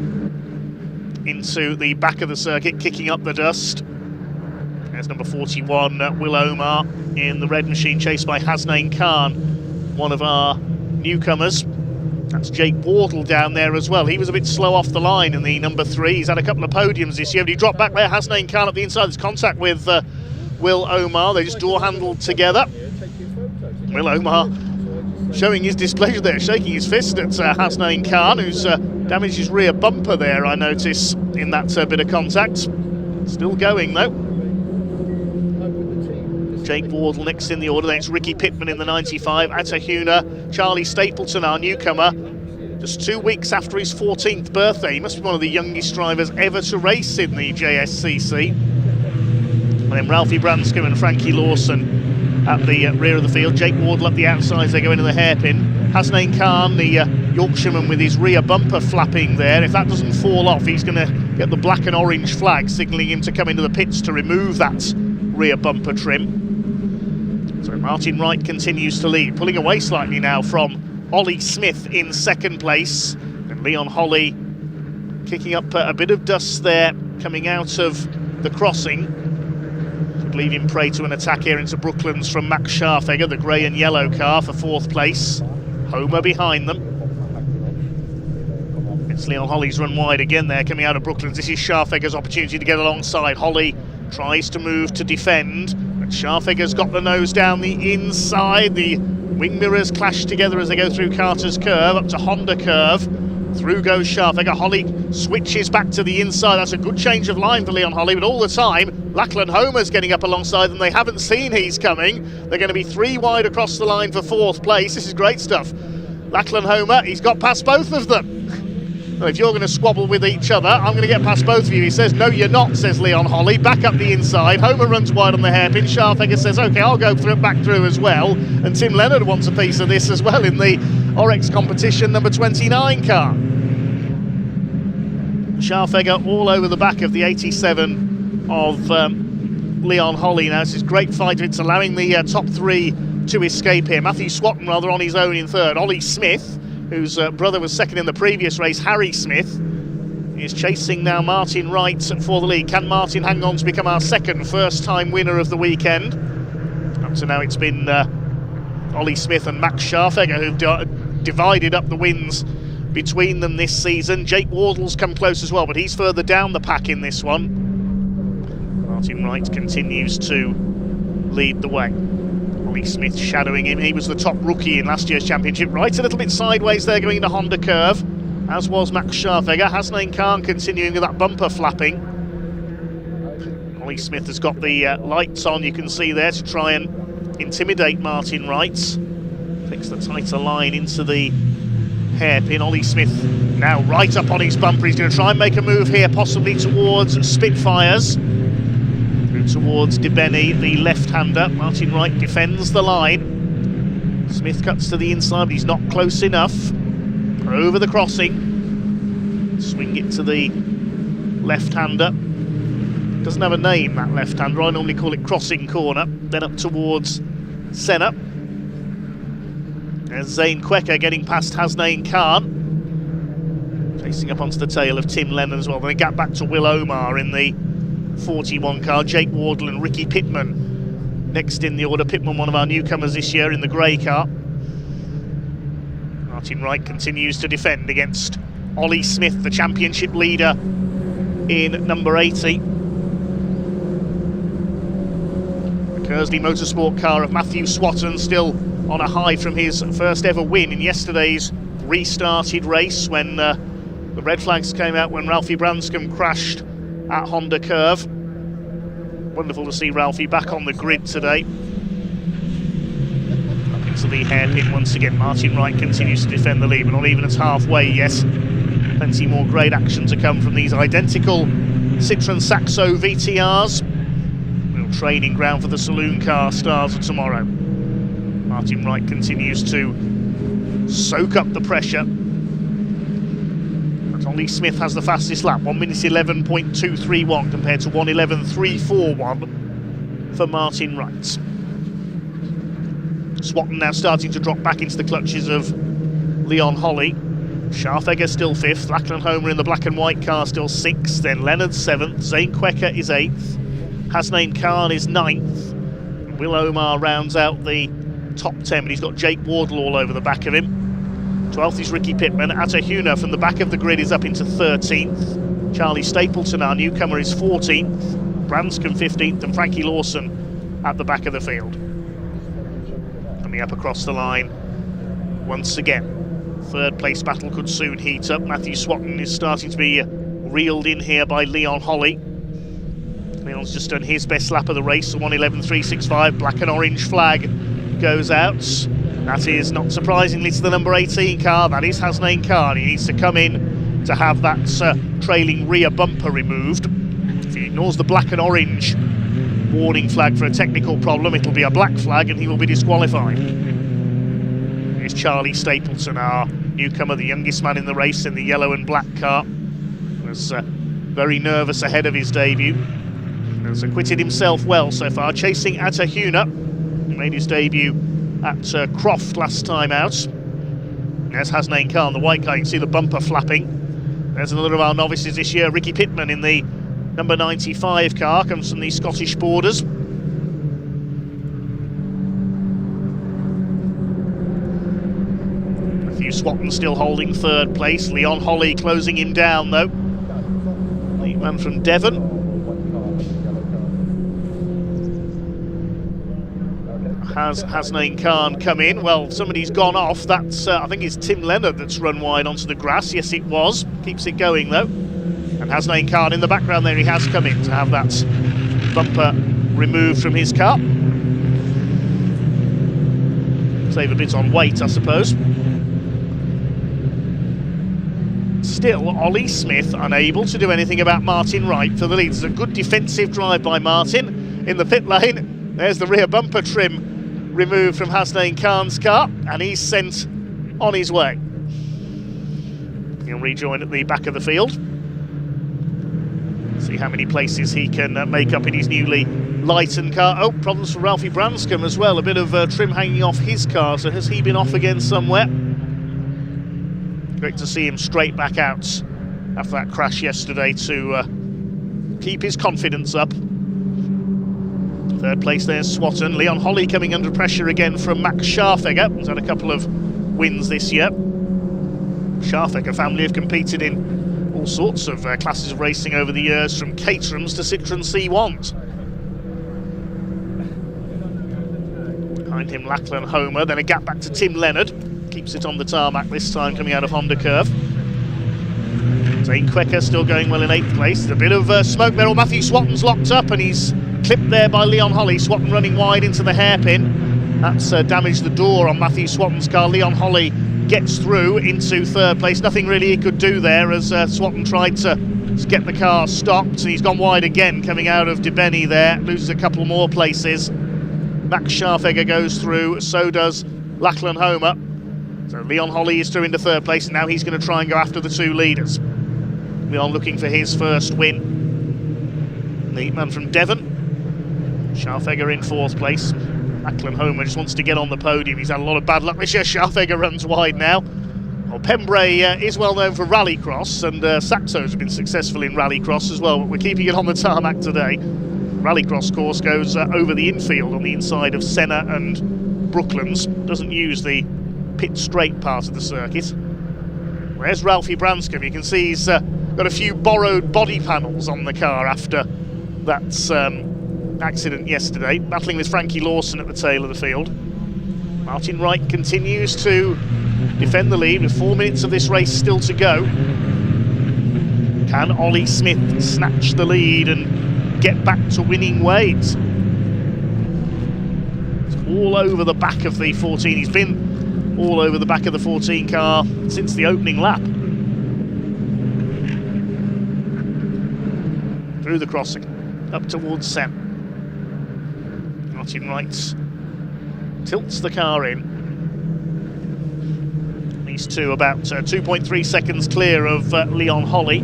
into the back of the circuit, kicking up the dust. There's number 41, Will Omar in the red machine, chased by Hasnain Khan, one of our newcomers. That's Jake Wardle down there as well. He was a bit slow off the line in the number 3. He's had a couple of podiums this year, but he dropped back there. Hasnain Khan at the inside. There's contact with Will Omar. They just door-handled together. Will Omar showing his displeasure there, shaking his fist at Hasnain Khan, who's damaged his rear bumper there, I notice, in that bit of contact. Still going, though. Jake Wardle next in the order. Then it's Ricky Pittman in the 95. Atta Huna, Charlie Stapleton, our newcomer, just 2 weeks after his 14th birthday. He must be one of the youngest drivers ever to race in the JSCC. And then Ralphie Branscombe and Frankie Lawson at the rear of the field. Jake Wardle up the outside as they go into the hairpin. Hasnain Khan, the Yorkshireman, with his rear bumper flapping there. If that doesn't fall off, he's going to get the black and orange flag signalling him to come into the pits to remove that rear bumper trim. So Martin Wright continues to lead, pulling away slightly now from Ollie Smith in 2nd place. And Leon Holly kicking up a bit of dust there coming out of the crossing. Could leave him prey to an attack here into Brooklands from Max Scharfegger, the grey and yellow car, for 4th place. Homer behind them. It's Leon Holly's run wide again there coming out of Brooklands. This is Scharfegger's opportunity to get alongside. Holly tries to move to defend, but Scharfegger's got the nose down the inside. The wing mirrors clash together as they go through Carter's curve, up to Honda curve. Through goes Scharfegger. Holly switches back to the inside. That's a good change of line for Leon Holly, but all the time, Lachlan Homer's getting up alongside them. They haven't seen he's coming. They're going to be 3 wide across the line for 4th place. This is great stuff. Lachlan Homer, he's got past both of them. Well, if you're going to squabble with each other, I'm going to get past both of you. He says, no, you're not, says Leon Holly. Back up the inside. Homer runs wide on the hairpin. Scharfegger says, OK, I'll go back through as well. And Tim Leonard wants a piece of this as well in the Oryx competition number 29 car. Scharfegger all over the back of the 87 of Leon Holly now. This is great fight. It's allowing the top 3 to escape here. Matthew Swatton rather on his own in 3rd. Ollie Smith, whose brother was 2nd in the previous race, Harry Smith, is chasing now Martin Wright for the lead. Can Martin hang on to become our 2nd first-time winner of the weekend? Up to now it's been Ollie Smith and Max Scharfegger who've divided up the wins between them this season. Jake Wardle's come close as well, but he's further down the pack in this one. Martin Wright continues to lead the way. Ollie Smith shadowing him. He was the top rookie in last year's championship. Right a little bit sideways there going into Honda curve, as was Max Scharfegger. Hasnain Khan continuing with that bumper flapping. Ollie Smith has got the lights on, you can see there, to try and intimidate Martin Wright. Fix the tighter line into the hairpin. Ollie Smith now right up on his bumper. He's going to try and make a move here, possibly towards Spitfires. Through towards DeBenny, the left-hander. Martin Wright defends the line. Smith cuts to the inside, but he's not close enough. Over the crossing. Swing it to the left-hander. Doesn't have a name, that left-hander. I normally call it crossing corner. Then up towards Senna. There's Zane Quecker getting past Hasnain Khan. Chasing up onto the tail of Tim Lennon as well. Then a gap back to Will Omar in the 41 car. Jake Wardle and Ricky Pittman next in the order. Pittman, one of our newcomers this year in the grey car. Martin Wright continues to defend against Ollie Smith, the championship leader in number 80. The Kersley Motorsport car of Matthew Swatton still on a high from his first ever win in yesterday's restarted race when the red flags came out when Ralphie Branscombe crashed at Honda Curve. Wonderful to see Ralphie back on the grid today. Up into the hairpin once again. Martin Wright continues to defend the lead, but not even at halfway yet. Plenty more great action to come from these identical Citroën Saxo VTRs. Real training ground for the Saloon car stars of tomorrow. Martin Wright continues to soak up the pressure. But Ollie Smith has the fastest lap, 1 minute 11.231 compared to 1:11.341 for Martin Wright. Swatton now starting to drop back into the clutches of Leon Holley. Scharfegger still 5th, Lachlan Homer in the black and white car still 6th, then Leonard 7th, Zane Quecker is 8th, Hasnain Khan is 9th, Will Omar rounds out the top 10, but he's got Jake Wardle all over the back of him. 12th is Ricky Pittman. Atahuna from the back of the grid is up into 13th. Charlie Stapleton, our newcomer, is 14th. Branscombe 15th, and Frankie Lawson at the back of the field. Coming up across the line once again. Third place battle could soon heat up. Matthew Swatton is starting to be reeled in here by Leon Holley. Leon's just done his best lap of the race, the 1:11.365. Black and orange flag goes out. That is not surprisingly to the number 18 car. That is Hasnain Khan. He needs to come in to have that trailing rear bumper removed. If he ignores the black and orange warning flag for a technical problem, it'll be a black flag and he will be disqualified. Here's Charlie Stapleton, our newcomer, the youngest man in the race in the yellow and black car. Was very nervous ahead of his debut. Has acquitted himself well so far, chasing Atahuna. He made his debut at Croft last time out. There's Hasnain Khan, the white car. You can see the bumper flapping. There's another of our novices this year, Ricky Pittman in the number 95 car, comes from the Scottish borders. Matthew Swatton still holding third place. Leon Holley closing him down though. The man from Devon. Has Hasnain Khan come in? Well, somebody's gone off. That's, I think it's Tim Leonard that's run wide onto the grass. Yes, it was. Keeps it going, though. And Hasnain Khan in the background there, he has come in to have that bumper removed from his car. Save a bit on weight, I suppose. Still, Ollie Smith unable to do anything about Martin Wright for the lead. It's a good defensive drive by Martin in the pit lane. There's the rear bumper trim removed from Hasnain Khan's car, and he's sent on his way. He'll rejoin at the back of the field. See how many places he can make up in his newly lightened car. Oh, problems for Ralphie Branscombe as well. A bit of trim hanging off his car, so has he been off again somewhere? Great to see him straight back out after that crash yesterday to keep his confidence up. Third place there's Swatton. Leon Holley coming under pressure again from Max Scharfegger. He's had a couple of wins this year. Scharfegger family have competed in all sorts of classes of racing over the years, from Caterhams to Citroën C1s. Behind him Lachlan Homer, then a gap back to Tim Leonard. Keeps it on the tarmac this time coming out of Honda Curve. Zane Quecker still going well in 8th place. There's a bit of smoke there. Matthew Swatton's locked up and he's clipped there by Leon Holley. Swatton running wide into the hairpin. That's damaged the door on Matthew Swatton's car. Leon Holley gets through into third place. Nothing really he could do there as Swatton tried to Let's get the car stopped, and he's gone wide again coming out of De Benny there, loses a couple more places. Max Scharfegger goes through, so does Lachlan Homer. So Leon Holly is through into third place, and now he's going to try and go after the two leaders. Leon looking for his first win. The man from Devon. Scharfegger in fourth place. Lachlan Homer just wants to get on the podium. He's had a lot of bad luck this year. Scharfegger runs wide now. Well, Pembrey is well known for rallycross, and Saxos have been successful in rallycross as well, but we're keeping it on the tarmac today. Rallycross course goes over the infield on the inside of Senna and Brooklands. Doesn't use the pit straight part of the circuit. Where's Ralphie Branscombe? You can see he's got a few borrowed body panels on the car after that accident yesterday, battling with Frankie Lawson at the tail of the field. Martin Wright continues to defend the lead with 4 minutes of this race still to go. Can Ollie Smith snatch the lead and get back to winning ways? It's all over the back of the 14. He's been all over the back of the 14 car since the opening lap. Through the crossing, up towards Sen. Martin Wright tilts the car in. These two about 2.3 seconds clear of Leon Holly.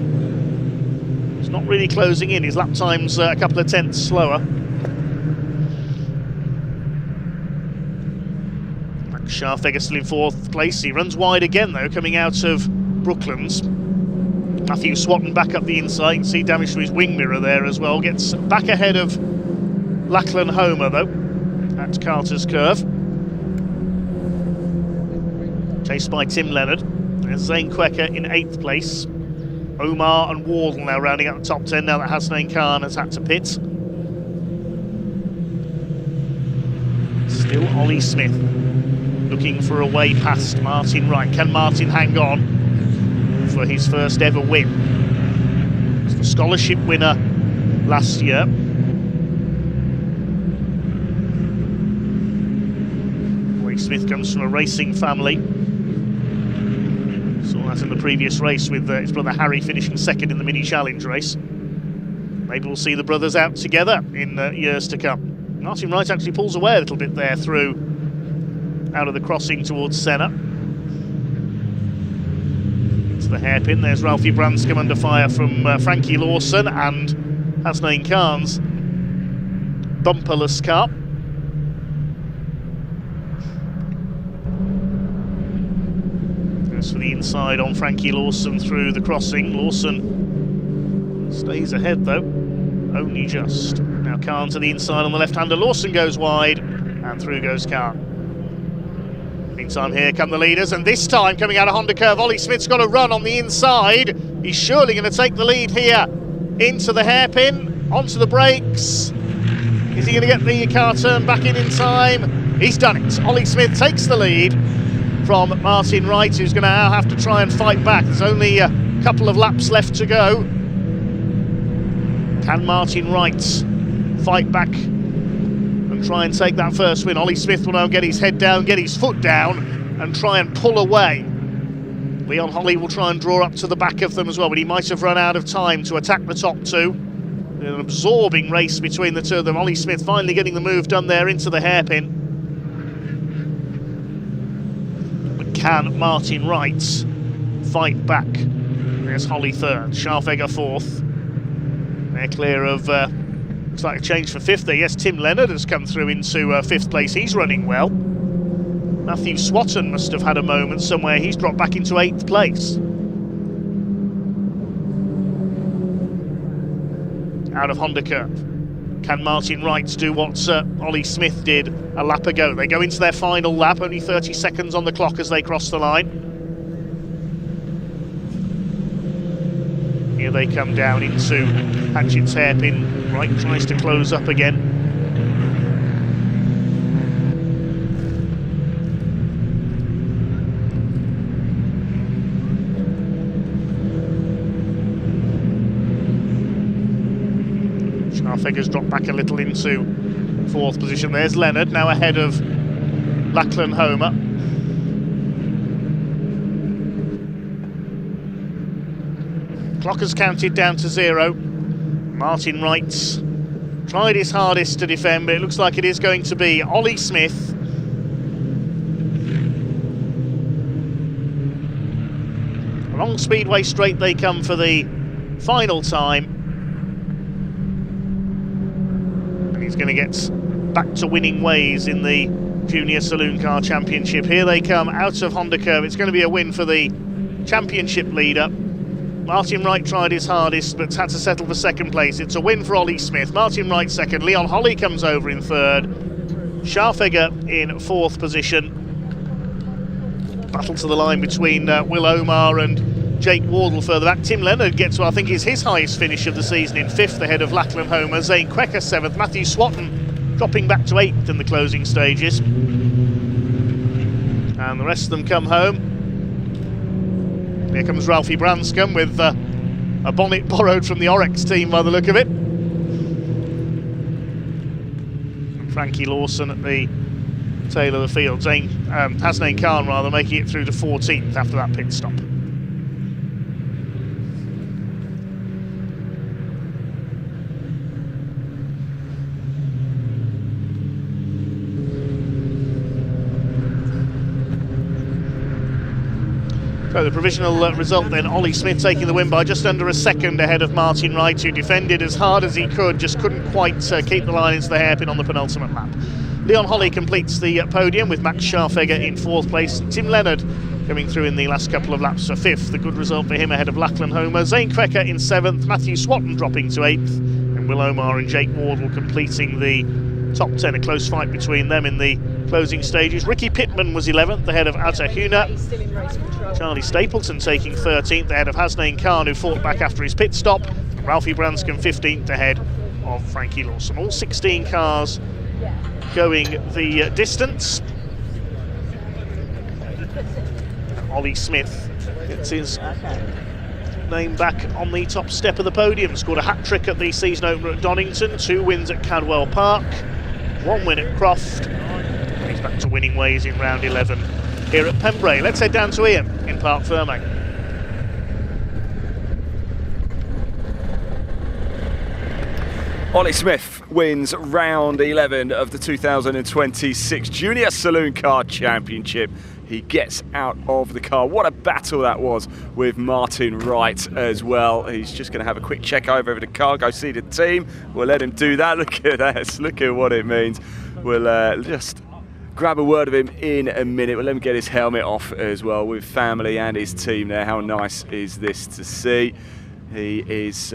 He's not really closing in. His lap time's a couple of tenths slower. Max Scharfegger still in fourth place. He runs wide again though, coming out of Brooklands. Matthew Swatton back up the inside. You can see damage to his wing mirror there as well. Gets back ahead of Lachlan Homer though at Carter's Curve. Chased by Tim Leonard. There's Zane Quecker in 8th place. Omar and Wardle now rounding out the top 10 now that Hasnain Khan has had to pit. Still Ollie Smith looking for a way past Martin Wright. Can Martin hang on for his first ever win? He's the scholarship winner last year. Ollie Smith comes from a racing family. Saw that in the previous race with his brother Harry finishing second in the mini challenge race. Maybe we'll see the brothers out together in years to come. Martin Wright actually pulls away a little bit there through out of the crossing towards Senna. Into the hairpin. There's Ralphie Branscombe under fire from Frankie Lawson and Hasnain Khan's bumperless car. For the inside on Frankie Lawson through the crossing. Lawson stays ahead though, only just. Now Khan to the inside on the left-hander. Lawson goes wide and through goes Khan. Meantime here come the leaders, and this time coming out of Honda Curve, Ollie Smith's got a run on the inside. He's surely going to take the lead here into the hairpin, onto the brakes. Is he going to get the car turned back in time? He's done it. Ollie Smith takes the lead from Martin Wright, who's going to now have to try and fight back. There's only a couple of laps left to go. Can Martin Wright fight back and try and take that first win? Ollie Smith will now get his head down, get his foot down and try and pull away. Leon Holly will try and draw up to the back of them as well, but he might have run out of time to attack the top two. An absorbing race between the two of them. Ollie Smith finally getting the move done there into the hairpin. Can Martin Wright fight back? There's Holly third, Scharfegger fourth. They're clear of, looks like a change for fifth there. Yes, Tim Leonard has come through into fifth place. He's running well. Matthew Swatton must have had a moment somewhere. He's dropped back into 8th place. Out of Honda Curve. Can Martin Wright do what Ollie Smith did a lap ago? They go into their final lap, only 30 seconds on the clock as they cross the line. Here they come down into Hatchett's hairpin. Wright tries to close up again. Scharfegger's dropped back a little into 4th position. There's Leonard, now ahead of Lachlan Homer. Clock has counted down to 0. Martin Wright tried his hardest to defend, but it looks like it is going to be Ollie Smith. Along Speedway Straight they come for the final time. And he's going to get back to winning ways in the Junior Saloon Car Championship. Here they come out of Honda Curve. It's going to be a win for the championship leader. Martin Wright tried his hardest but had to settle for second place. It's a win for Ollie Smith. Martin Wright second. Leon Holly comes over in third. Scharfegger in fourth position. Battle to the line between Will Omar and Jake Wardle further back. Tim Leonard gets to, I think, is his highest finish of the season in fifth ahead of Lachlan Homer. Zane Quecker seventh. Matthew Swatton dropping back to eighth in the closing stages. And the rest of them come home. Here comes Ralphie Branscombe with a bonnet borrowed from the Orex team by the look of it. Frankie Lawson at the tail of the field. Hasnain Khan rather making it through to 14th after that pit stop. So the provisional result then, Ollie Smith taking the win by just under a second ahead of Martin Wright, who defended as hard as he could, just couldn't quite keep the line into the hairpin on the penultimate lap. Leon Holly completes the podium with Max Scharfegger in fourth place. Tim Leonard coming through in the last couple of laps for fifth. The good result for him ahead of Lachlan Homer. Zane Quecker in seventh. Matthew Swatton dropping to eighth. And Will Omar and Jake Wardle completing the top 10. A close fight between them in the closing stages. Ricky Pittman was 11th ahead of Atta Huna. Charlie Stapleton taking 13th ahead of Hasnain Khan, who fought back after his pit stop. Ralphie Branscombe 15th ahead of Frankie Lawson. All 16 cars going the distance. Ollie Smith gets his name back on the top step of the podium. Scored a hat-trick at the season opener at Donington, 2 wins at Cadwell Park, 1 win at Croft. And he's back to winning ways in round 11 here at Pembrey. Let's head down to Ian in Parc Fermé. Ollie Smith wins round 11 of the 2026 Junior Saloon Car Championship. He gets out of the car. What a battle that was with Martin Wright as well. He's just going to have a quick check over the car, go see the team. We'll let him do that. Look at that. Look at what it means. We'll just grab a word of him in a minute. We'll let him get his helmet off as well with family and his team there. How nice is this to see? He is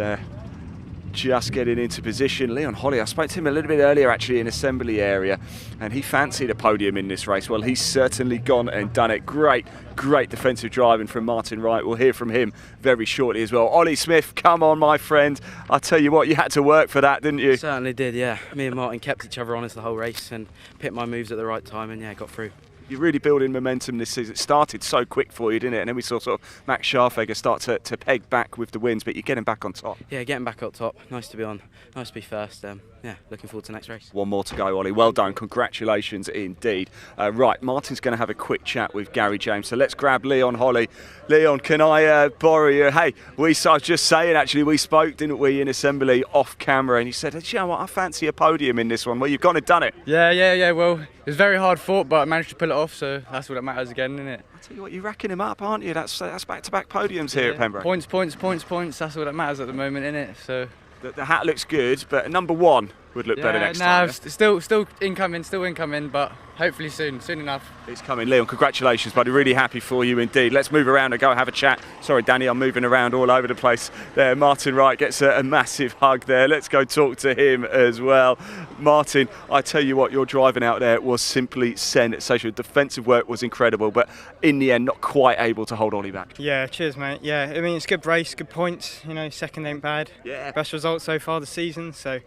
just getting into position. Leon Holly, I spoke to him a little bit earlier actually in assembly area, and he fancied a podium in this race. Well, he's certainly gone and done it. Great defensive driving from Martin Wright. We'll hear from him very shortly as well. Ollie Smith, come on my friend. I tell you what, you had to work for that, didn't you? Certainly did, yeah. Me and Martin kept each other honest the whole race and picked my moves at the right time, and yeah, got through. You're really building momentum this season. It started so quick for you, didn't it? And then we saw sort of Max Scharfegger start to peg back with the wins, but you're getting back on top. Yeah, getting back up top. Nice to be on. Nice to be first. Yeah, looking forward to the next race. One more to go, Ollie. Well done. Congratulations indeed. Right, Martin's going to have a quick chat with Gary James. So let's grab Leon Holly. Leon, can I borrow you? Hey, I was just saying, actually, we spoke, didn't we, in assembly off camera, and you said, you know what, I fancy a podium in this one. Well, you've gone and done it. Yeah. Well, it was very hard fought, but I managed to pull it off, so that's what matters again, isn't it? I tell you what, you're racking him up, aren't you? That's back-to-back podiums here at Pembrey. Points. That's all that matters at the moment, isn't it? So the hat looks good, but number one would look better next time. Still incoming, but hopefully soon enough. It's coming. Leon, congratulations, buddy. Really happy for you indeed. Let's move around and go have a chat. Sorry, Danny, I'm moving around all over the place there. Martin Wright gets a massive hug there. Let's go talk to him as well. Martin, I tell you what, your driving out there was simply sensational. Defensive work was incredible, but in the end, not quite able to hold Ollie back. Yeah, cheers, mate. Yeah, I mean, it's a good race, good points. You know, second ain't bad. Yeah. Best result so far this season, so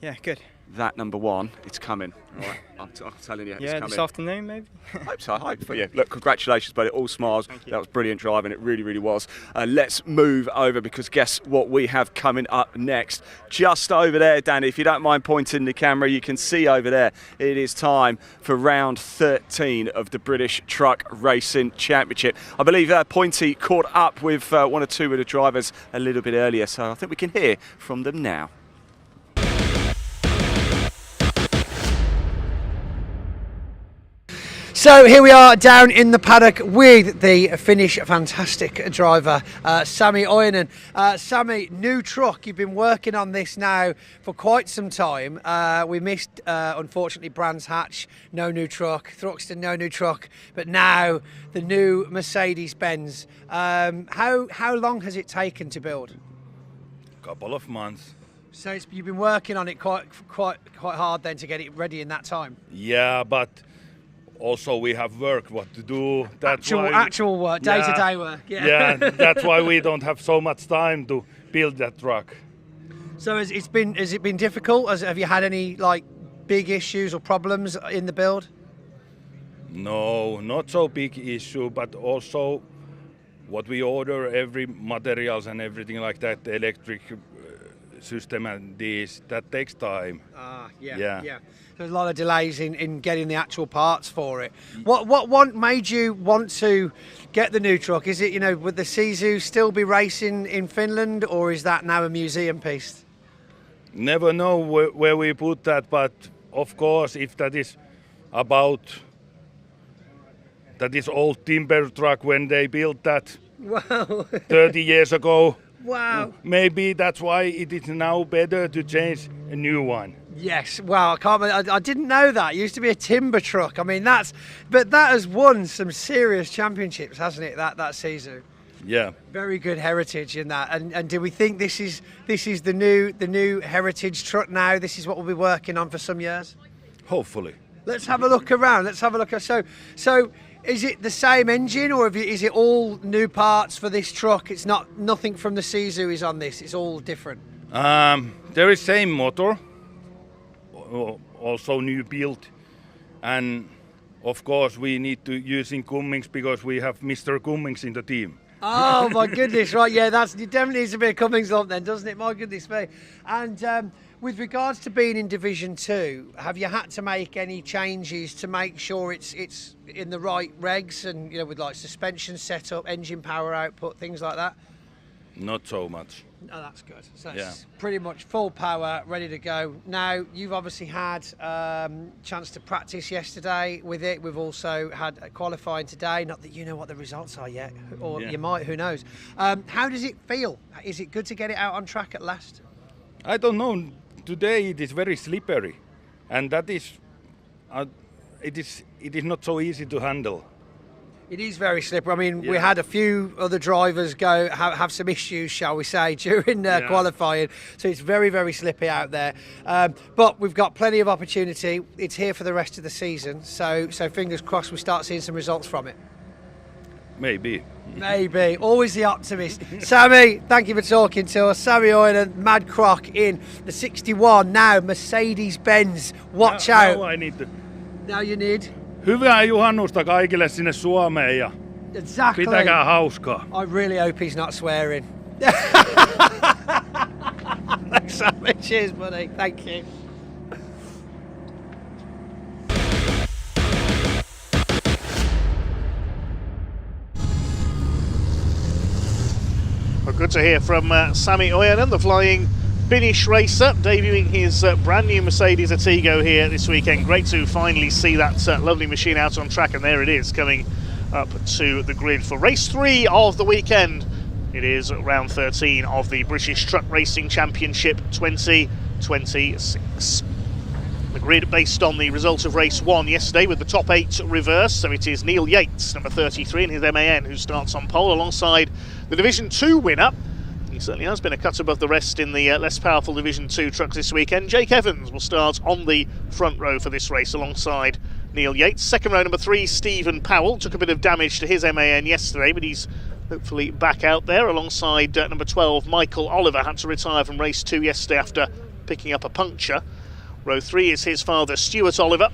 yeah, good. that number one, it's coming. All right, I'm telling you, it's coming. This afternoon maybe. Hope so. I hope for you. Look, congratulations, buddy. All smiles. That was brilliant driving. It really, really was. Let's move over, because guess what we have coming up next? Just over there, Danny, if you don't mind pointing the camera, you can see over there. It is time for round 13 of the British Truck Racing Championship. I believe Pointy caught up with one or two of the drivers a little bit earlier, so I think we can hear from them now. So here we are down in the paddock with the Finnish fantastic driver, Sami Ojanen. Sami, new truck, you've been working on this now for quite some time. We missed, unfortunately, Brands Hatch, no new truck, Thruxton, no new truck, but now the new Mercedes-Benz. How long has it taken to build? Couple of months. So you've been working on it quite hard then to get it ready in that time? Yeah, but also we have work what to do. That's actual work, day-to-day work. Yeah, that's why we don't have so much time to build that truck. So has it been difficult? Have you had any big issues or problems in the build? No, not so big issue, but also what we order, every materials and everything like that, the electric system and this, that takes time. Yeah. There's a lot of delays in getting the actual parts for it. What made you want to get the new truck? Is it, would the Civic still be racing in Finland, or is that now a museum piece? Never know where we put that, but of course, if that is old timber truck when they built that 30 years ago. Wow. Maybe that's why it is now better to change a new one. Yes, wow, I didn't know that. It used to be a timber truck. I mean, that has won some serious championships, hasn't it, that Civic? Yeah. Very good heritage in that. And do we think this is the new heritage truck now? This is what we'll be working on for some years? Hopefully. Let's have a look around. So is it the same engine, or is it all new parts for this truck? It's nothing from the Civic is on this. It's all different. There is same motor, also new build, and of course we need to using Cummings because we have Mr. Cummings in the team. Oh my goodness! Right, yeah, it definitely needs a bit of Cummings on then, doesn't it? My goodness me. And with regards to being in Division 2, have you had to make any changes to make sure it's in the right regs and with suspension setup, engine power output, things like that? Not so much. Oh, that's good. So it's pretty much full power, ready to go. Now, you've obviously had chance to practice yesterday with it. We've also had qualifying today. Not that you know what the results are yet, or you might, who knows. How does it feel? Is it good to get it out on track at last? I don't know. Today it is very slippery, and that is, it is not so easy to handle. It is very slippery. I mean, we had a few other drivers have some issues, shall we say, during qualifying. So it's very, very slippy out there. But we've got plenty of opportunity. It's here for the rest of the season. So fingers crossed we start seeing some results from it. Maybe. Always the optimist. Sami, thank you for talking to us. Sami Ojanen, Mad Croc in the 61. Now Mercedes-Benz. Watch out. Now I need to. Now you need. Hyvää juhannusta kaikille sinne Suomeen ja exactly. Pitäkää hauskaa. I really hope he's not swearing. Thanks, Sami. Cheers, buddy. Thank you. Well, good to hear from Sami Ojanen, the flying Finnish racer, debuting his brand new Mercedes Artigo here this weekend. Great to finally see that lovely machine out on track, and there it is coming up to the grid for race 3 of the weekend. It is round 13 of the British Truck Racing Championship 2026. The grid based on the result of race 1 yesterday with the top 8 reversed, so it is Neil Yates, number 33 in his MAN, who starts on pole alongside the Division 2 winner. He certainly has been a cut above the rest in the less powerful Division 2 trucks this weekend. Jake Evans will start on the front row for this race alongside Neil Yates. Second row, number 3, Stephen Powell. Took a bit of damage to his MAN yesterday, but he's hopefully back out there alongside number 12, Michael Oliver. Had to retire from race 2 yesterday after picking up a puncture. Row 3 is his father, Stuart Oliver,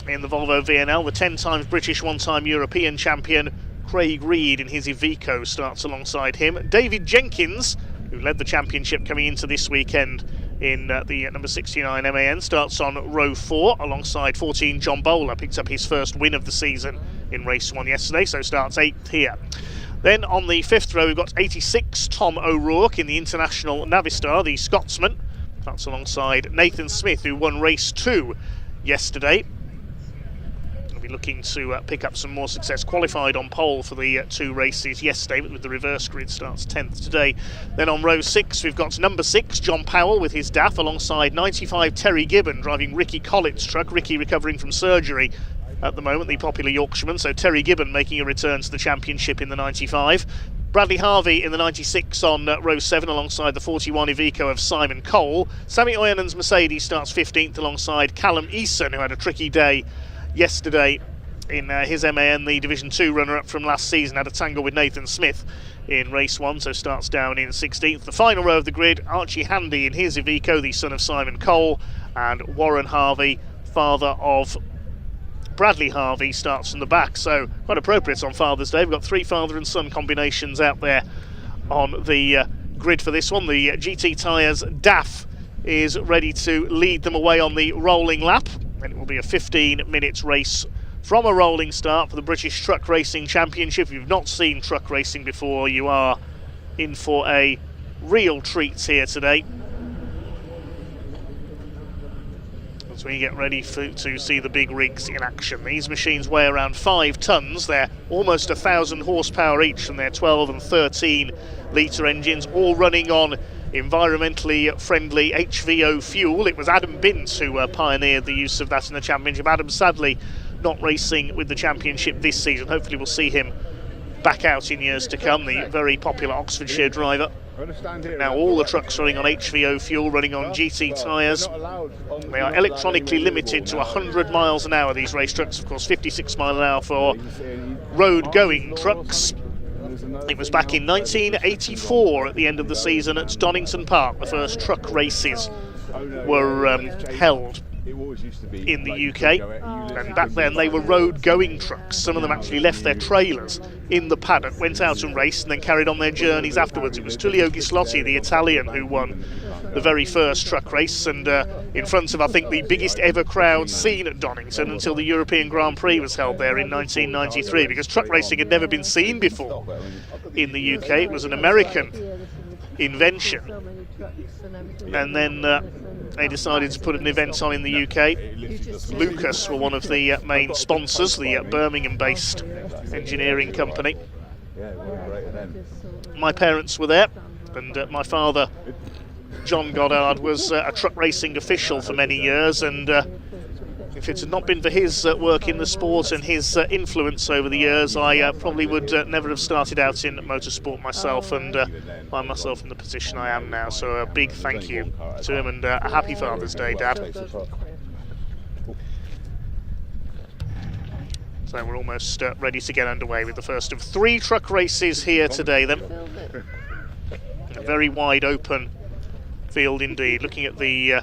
in the Volvo VNL. The 10 times British, 1-time European champion, Craig Reed, in his Iveco, starts alongside him. David Jenkins, who led the championship coming into this weekend in the number 69 MAN, starts on row 4 alongside 14 John Bowler. Picked up his first win of the season in race 1 yesterday, so starts 8th here. Then on the 5th row we've got 86 Tom O'Rourke in the International Navistar, the Scotsman. That's alongside Nathan Smith, who won race 2 yesterday. He'll be looking to pick up some more success. Qualified on pole for the 2 races yesterday, but with the reverse grid, starts 10th today. Then on row 6 we've got number 6 John Powell with his DAF alongside 95 Terry Gibbon driving Ricky Collett's truck. Ricky recovering from surgery at the moment, the popular Yorkshireman, so Terry Gibbon making a return to the championship in the 95. Bradley Harvey in the 96 on row 7 alongside the 41 Iveco of Simon Cole. Sammy Oyenen's Mercedes starts 15th alongside Callum Eason, who had a tricky day yesterday in his MAN, the Division 2 runner-up from last season, had a tangle with Nathan Smith in race 1, so starts down in 16th. The final row of the grid, Archie Handy in his Iveco, the son of Simon Cole, and Warren Harvey, father of Bradley Harvey, starts from the back, so quite appropriate on Father's Day. We've got 3 father and son combinations out there on the grid for this one. The GT Tyres DAF is ready to lead them away on the rolling lap, and it will be a 15-minute race from a rolling start for the British Truck Racing Championship. If you've not seen truck racing before, you are in for a real treat here today, as we get ready to see the big rigs in action. These machines weigh around 5 tonnes. They're almost 1,000 horsepower each, and they're 12 and 13 litre engines, all running on environmentally friendly HVO fuel. It was Adam Bint who pioneered the use of that in the championship. Adam sadly not racing with the championship this season. Hopefully we'll see him back out in years to come, the very popular Oxfordshire driver. Now all the trucks running on HVO fuel, running on GT tyres. They are electronically limited to 100 miles an hour, these race trucks. Of course, 56 miles an hour for road-going trucks. It was back in 1984 at the end of the season at Donington Park. The first truck races were held in the UK, and back then they were road-going trucks. Some of them actually left their trailers in the paddock, went out and raced, and then carried on their journeys afterwards. It was Tullio Ghislotti, the Italian, who won the very first truck race, and in front of, I think, the biggest ever crowd seen at Donington until the European Grand Prix was held there in 1993, because truck racing had never been seen before in the UK. It was an American invention, and then they decided to put an event on in the UK. Lucas were one of the main sponsors, the Birmingham-based engineering company. My parents were there, and my father, John Goddard, was a truck racing official for many years, and if it had not been for his work in the sport and his influence over the years, I probably would never have started out in motorsport myself and find myself in the position I am now. So a big thank you to him, and a happy Father's Day, Dad. So we're almost ready to get underway with the first of 3 truck races here today then. A very wide open field indeed. Looking at the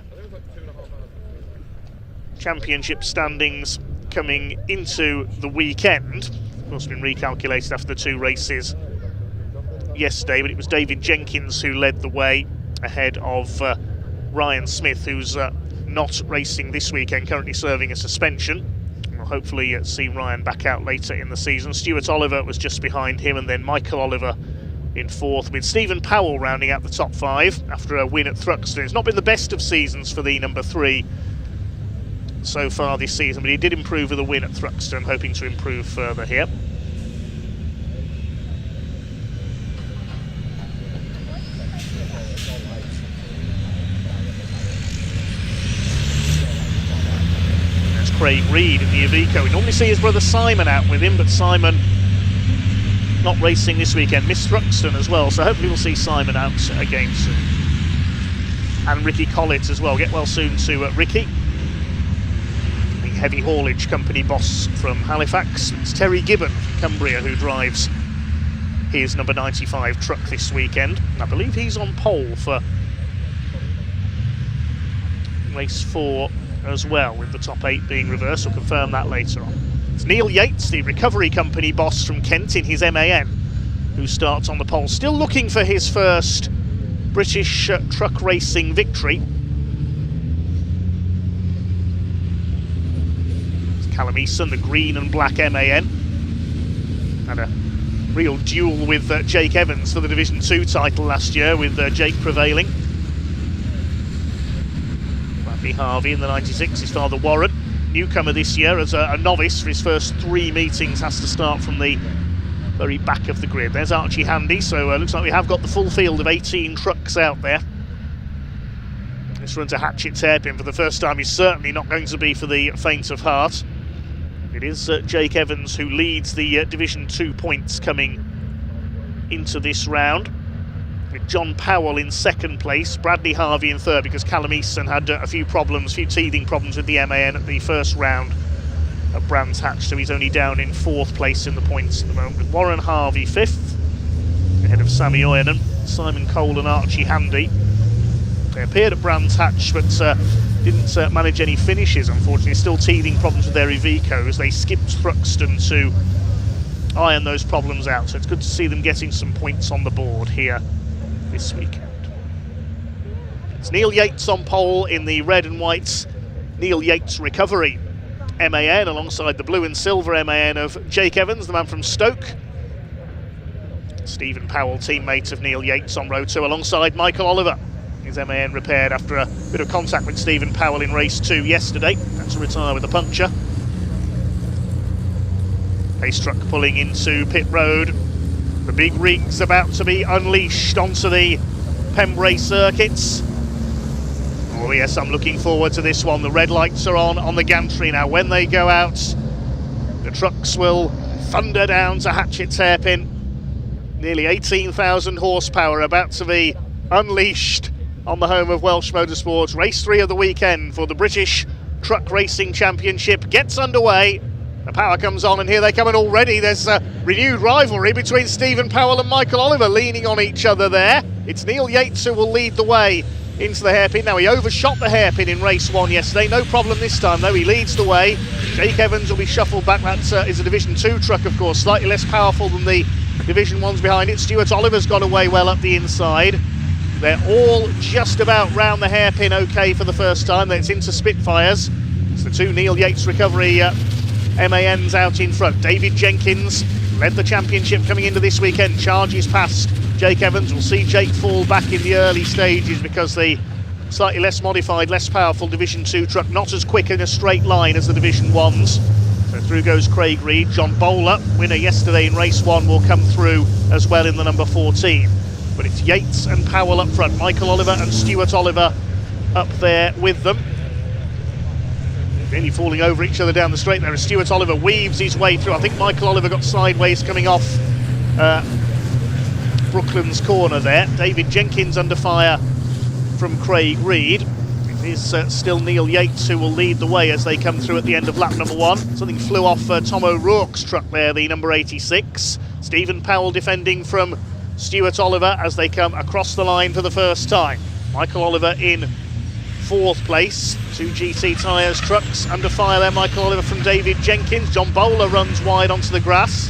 championship standings coming into the weekend. Of course, been recalculated after the 2 races yesterday, but it was David Jenkins who led the way ahead of Ryan Smith, who's not racing this weekend, currently serving a suspension. We'll hopefully see Ryan back out later in the season. Stuart Oliver was just behind him, and then Michael Oliver in 4th, with Stephen Powell rounding out the top 5 after a win at Thruxton. It's not been the best of seasons for the number 3 so far this season, but he did improve with a win at Thruxton, hoping to improve further here. There's Craig Reed in the Iveco. We normally see his brother Simon out with him, but Simon not racing this weekend, missed Thruxton as well, so hopefully we'll see Simon out again soon. And Ricky Collett as well. Get well soon to Ricky, heavy haulage company boss from Halifax. It's Terry Gibbon from Cumbria who drives his number 95 truck this weekend. I believe he's on pole for race 4 as well, with the top 8 being reversed. We'll confirm that later on. It's Neil Yates, the recovery company boss from Kent in his MAN, who starts on the pole, still looking for his first British truck racing victory. It's Callum Eason, the green and black MAN. Had a real duel with Jake Evans for the Division 2 title last year, with Jake prevailing. Bradley Harvey in the 96, his father Warren. Newcomer this year as a novice for his first 3 meetings, has to start from the very back of the grid. There's Archie Handy, so looks like we have got the full field of 18 trucks out there. This run's a hatchet hairpin for the first time. He's certainly not going to be for the faint of heart. It is Jake Evans who leads the Division 2 points coming into this round, with John Powell in second place, Bradley Harvey in third, because Callum Easton had a few teething problems with the MAN at the first round at Brands Hatch, so he's only down in fourth place in the points at the moment, with Warren Harvey fifth, ahead of Sammy Oyenan, Simon Cole and Archie Handy. They appeared at Brands Hatch, but didn't manage any finishes, unfortunately. Still teething problems with their Ivecos. They skipped Thruxton to iron those problems out, so it's good to see them getting some points on the board here this weekend. It's Neil Yates on pole in the red and white Neil Yates Recovery MAN, alongside the blue and silver MAN of Jake Evans, the man from Stoke. Stephen Powell, teammate of Neil Yates, on row 2, alongside Michael Oliver. His MAN repaired after a bit of contact with Stephen Powell in race 2 yesterday. Had to retire with a puncture. Pace truck pulling into pit road. The big rig's about to be unleashed onto the Pembrey circuits. Oh yes, I'm looking forward to this one. The red lights are on the gantry now. When they go out, the trucks will thunder down to Hatchet's hairpin. Nearly 18,000 horsepower about to be unleashed on the home of Welsh motorsports. Race 3 of the weekend for the British Truck Racing Championship gets underway. The power comes on, and here they come, and already there's a renewed rivalry between Stephen Powell and Michael Oliver, leaning on each other there. It's Neil Yates who will lead the way into the hairpin. Now, he overshot the hairpin in race 1 yesterday, no problem this time though. He leads the way. Jake Evans will be shuffled back. That is a Division 2 truck, of course, slightly less powerful than the Division 1s behind it. Stuart Oliver's got away well up the inside. They're all just about round the hairpin okay for the first time. It's into Spitfires. It's the 2 Neil Yates Recovery MANs out in front. David Jenkins led the championship coming into this weekend, charges past Jake Evans. We'll see Jake fall back in the early stages because the slightly less modified, less powerful Division 2 truck, not as quick in a straight line as the Division 1s. So through goes Craig Reed. John Bowler, winner yesterday in race 1, will come through as well in the number 14. But it's Yates and Powell up front, Michael Oliver and Stuart Oliver up there with them. Really falling over each other down the straight there as Stuart Oliver weaves his way through. I think Michael Oliver got sideways coming off Brooklands corner there. David Jenkins under fire from Craig Reed. It is still Neil Yates who will lead the way as they come through at the end of lap number 1. Something flew off Tom O'Rourke's truck there, the number 86. Stephen Powell defending from Stuart Oliver as they come across the line for the first time. Michael Oliver in 4th place. 2 GT tyres trucks under fire there. Michael Oliver from David Jenkins. John Bowler runs wide onto the grass.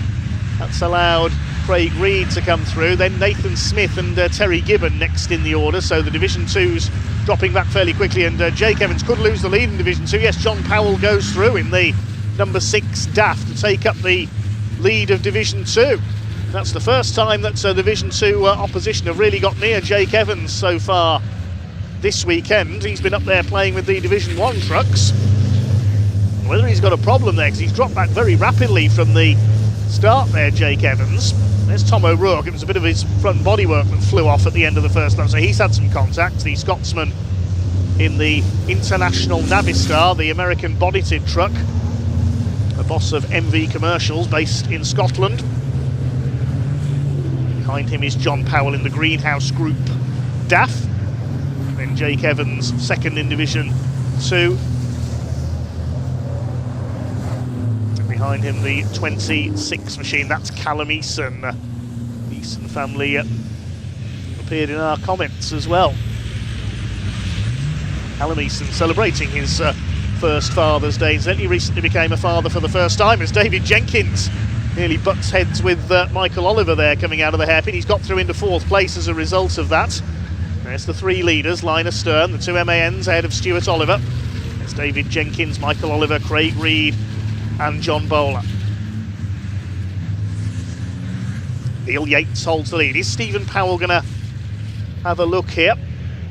That's allowed Craig Reed to come through. Then Nathan Smith and Terry Gibbon next in the order. So the Division 2s dropping back fairly quickly, and Jake Evans could lose the lead in Division 2. Yes, John Powell goes through in the number 6 DAF to take up the lead of Division 2. That's the first time that Division 2 opposition have really got near Jake Evans so far this weekend. He's been up there playing with the Division 1 trucks. Whether he's got a problem there, because he's dropped back very rapidly from the start there, Jake Evans. There's Tom O'Rourke. It was a bit of his front bodywork that flew off at the end of the first lap, so he's had some contact. The Scotsman in the International Navistar, the American body-kit truck, a boss of MV Commercials based in Scotland. Behind him is John Powell in the Greenhouse Group DAF. Then Jake Evans, second in Division 2. And behind him, the 26 machine. That's Callum Eason. Eason family appeared in our comments as well. Callum Eason celebrating his first Father's Day. Incidentally, he recently became a father for the first time as David Jenkins nearly butts heads with Michael Oliver there coming out of the hairpin. He's got through into 4th place as a result of that. There's the 3 leaders, Liner Stern, the 2 MANs ahead of Stuart Oliver. There's David Jenkins, Michael Oliver, Craig Reed and John Bowler. Neil Yates holds the lead. Is Stephen Powell going to have a look here?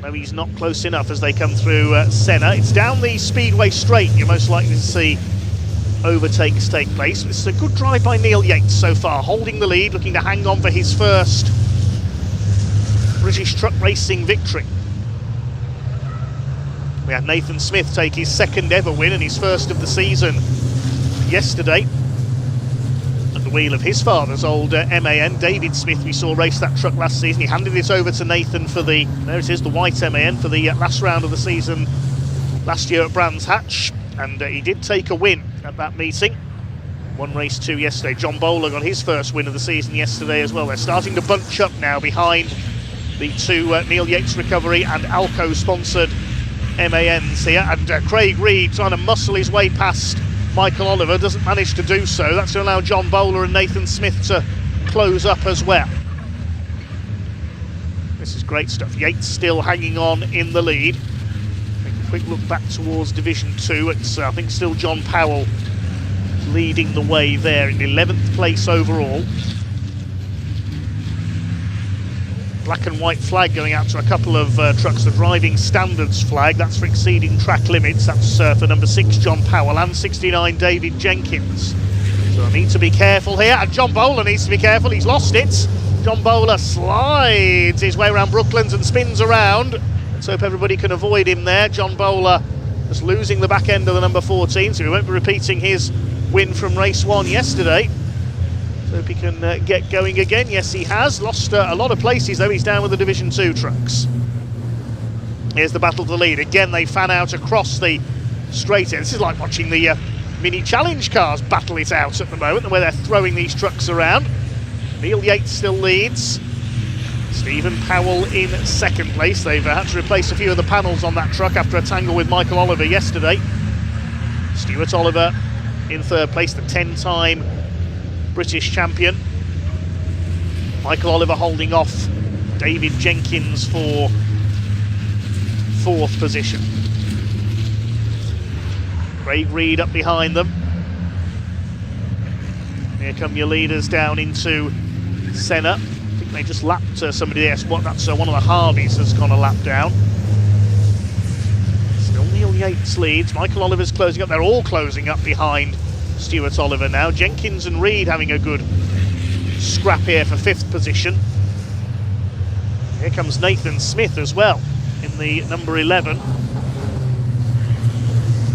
No, he's not close enough as they come through Senna. It's down the Speedway straight you're most likely to see overtakes take place. It's a good drive by Neil Yates so far, holding the lead, looking to hang on for his first British truck racing victory. We had Nathan Smith take his 2nd ever win and his 1st of the season yesterday at the wheel of his father's old MAN. David Smith, we saw race that truck last season. He handed it over to Nathan for the, there it is, the white MAN for the last round of the season last year at Brands Hatch, and he did take a win at that meeting. Won race 2 yesterday. John Bowler got his first win of the season yesterday as well. They're starting to bunch up now behind the 2 Neil Yates Recovery and Alco sponsored MANs here, and Craig Reed trying to muscle his way past Michael Oliver, doesn't manage to do so. That's to allow John Bowler and Nathan Smith to close up as well. This is great stuff. Yates still hanging on in the lead. Take a quick look back towards Division 2. It's I think still John Powell leading the way there in 11th place overall. Black and white flag going out to a couple of trucks. The driving standards flag, that's for exceeding track limits. That's for number 6 John Powell and 69 David Jenkins. So I need to be careful here, and John Bowler needs to be careful. He's lost it. John Bowler slides his way around Brooklands and spins around. Let's hope everybody can avoid him there. John Bowler just losing the back end of the number 14, so he won't be repeating his win from race 1 yesterday. So hope he can get going again. Yes, he has. Lost a lot of places, though. He's down with the Division 2 trucks. Here's the battle for the lead. Again, they fan out across the straight here. This is like watching the mini challenge cars battle it out at the moment, the way they're throwing these trucks around. Neil Yates still leads. Stephen Powell in 2nd place. They've had to replace a few of the panels on that truck after a tangle with Michael Oliver yesterday. Stuart Oliver in 3rd place, the 10-time British champion. Michael Oliver holding off David Jenkins for 4th position. Craig Reed up behind them. Here come your leaders down into Senna. I think they just lapped somebody there. That's one of the Harveys has gone a lap down. Still Neil Yates leads. Michael Oliver's closing up. They're all closing up behind Stuart Oliver now. Jenkins and Reed having a good scrap here for 5th position. Here comes Nathan Smith as well in the number 11.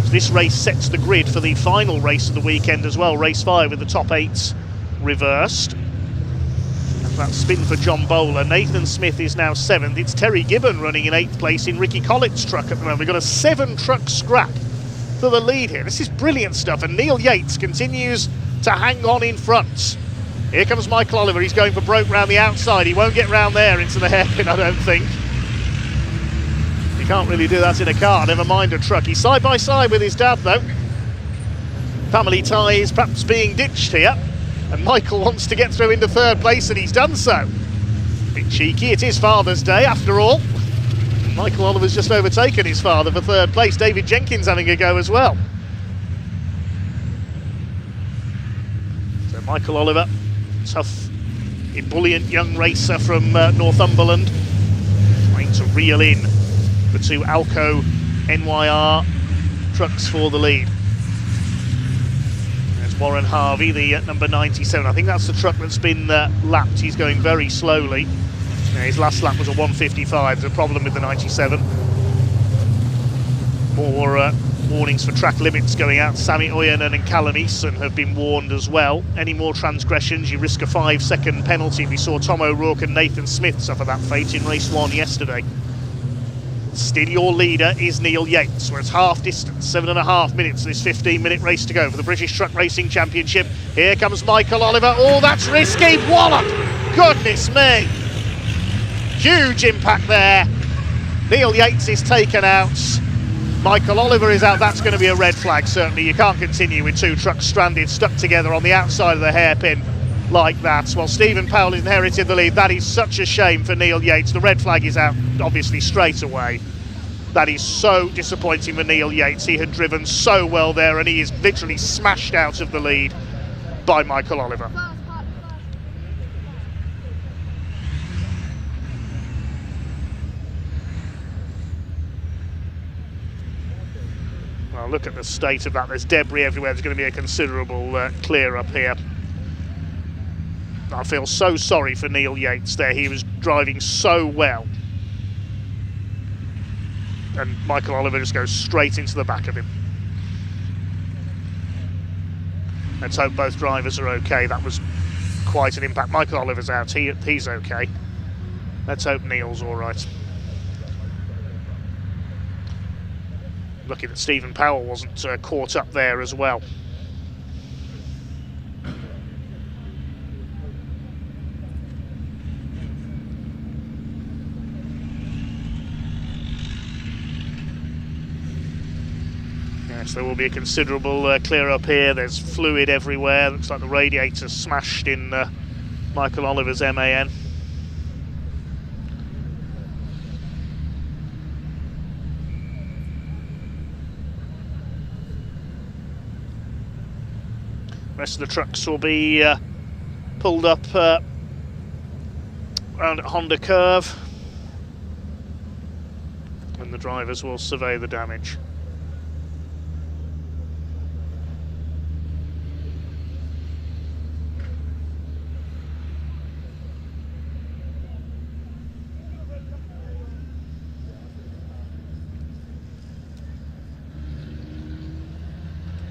So this race sets the grid for the final race of the weekend as well, race 5 with the top 8s reversed. And that spin for John Bowler. Nathan Smith is now 7th. It's Terry Gibbon running in 8th place in Ricky Collett's truck at the moment. We've got a 7-truck scrap for the lead here. This is brilliant stuff, and Neil Yates continues to hang on in front. Here comes Michael Oliver. He's going for broke round the outside. He won't get round there into the hairpin, I don't think. You can't really do that in a car, never mind a truck. He's side by side with his dad, though. Family ties perhaps being ditched here, and Michael wants to get through into 3rd place, and he's done so. Bit cheeky. It is Father's Day after all. Michael Oliver's just overtaken his father for 3rd place. David Jenkins having a go as well. So Michael Oliver, tough, ebullient young racer from Northumberland, trying to reel in the 2 Alco NYR trucks for the lead. There's Warren Harvey, the number 97. I think that's the truck that's been lapped. He's going very slowly. Yeah, his last lap was a 1:55. There's a problem with the 97. More warnings for track limits going out. Sammy Oyanen and Callum Easton have been warned as well. Any more transgressions, you risk a 5-second penalty. We saw Tom O'Rourke and Nathan Smith suffer that fate in race 1 yesterday. Still your leader is Neil Yates. We're at half distance, 7.5 minutes, this 15-minute race to go for the British Truck Racing Championship. Here comes Michael Oliver. Oh, that's risky. Wallop! Goodness me! Huge impact there. Neil Yates is taken out. Michael Oliver is out. That's going to be a red flag, certainly. You can't continue with two trucks stranded, stuck together on the outside of the hairpin like that. Well, Stephen Powell inherited the lead. That is such a shame for Neil Yates. The red flag is out, obviously, straight away. That is so disappointing for Neil Yates. He had driven so well there, and he is literally smashed out of the lead by Michael Oliver. Well, look at the state of that. There's debris everywhere. There's going to be a considerable clear up here. I feel so sorry for Neil Yates there. He was driving so well. And Michael Oliver just goes straight into the back of him. Let's hope both drivers are okay. That was quite an impact. Michael Oliver's out. He's okay. Let's hope Neil's all right. Lucky that Stephen Powell wasn't caught up there as well. Yes, there will be a considerable clear up here. There's fluid everywhere. Looks like the radiator's smashed in Michael Oliver's MAN. Rest of the trucks will be pulled up around at Honda Curve, and the drivers will survey the damage.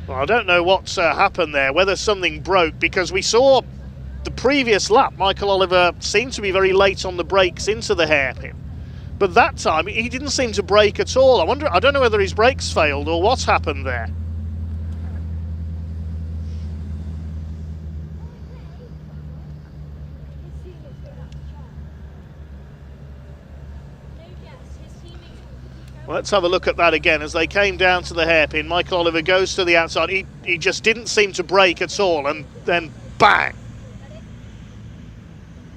Well, I don't know what's happened there, whether something broke, because we saw the previous lap, Michael Oliver seemed to be very late on the brakes into the hairpin. But that time, he didn't seem to brake at all. I don't know whether his brakes failed or what happened there. Let's have a look at that again. As they came down to the hairpin, Michael Oliver goes to the outside. He just didn't seem to brake at all, and then bang!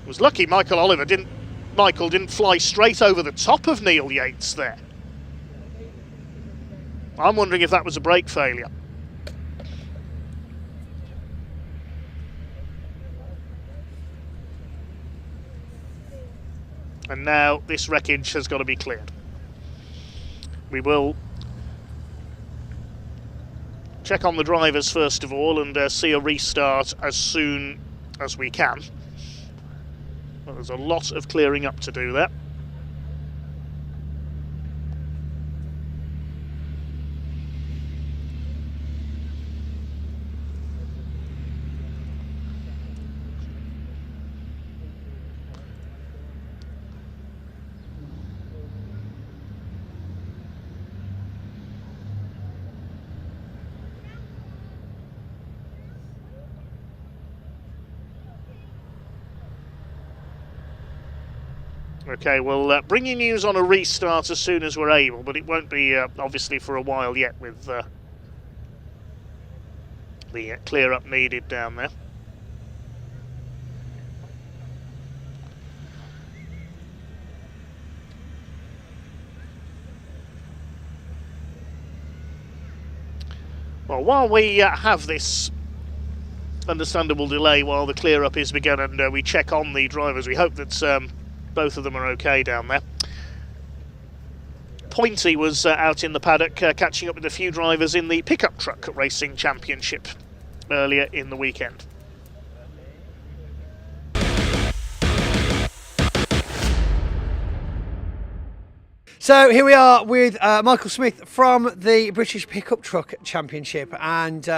It was lucky Michael didn't fly straight over the top of Neil Yates there. I'm wondering if that was a brake failure. And now this wreckage has got to be cleared. We will check on the drivers first of all and see a restart as soon as we can. Well, there's a lot of clearing up to do there. Okay, we'll bring you news on a restart as soon as we're able, but it won't be obviously for a while yet with the clear up needed down there. Well, while we have this understandable delay while the clear up is begun and we check on the drivers, we hope that both of them are okay down there. Pointy was out in the paddock catching up with a few drivers in the pickup truck racing championship earlier in the weekend. So here we are with Michael Smith from the British Pickup Truck Championship, and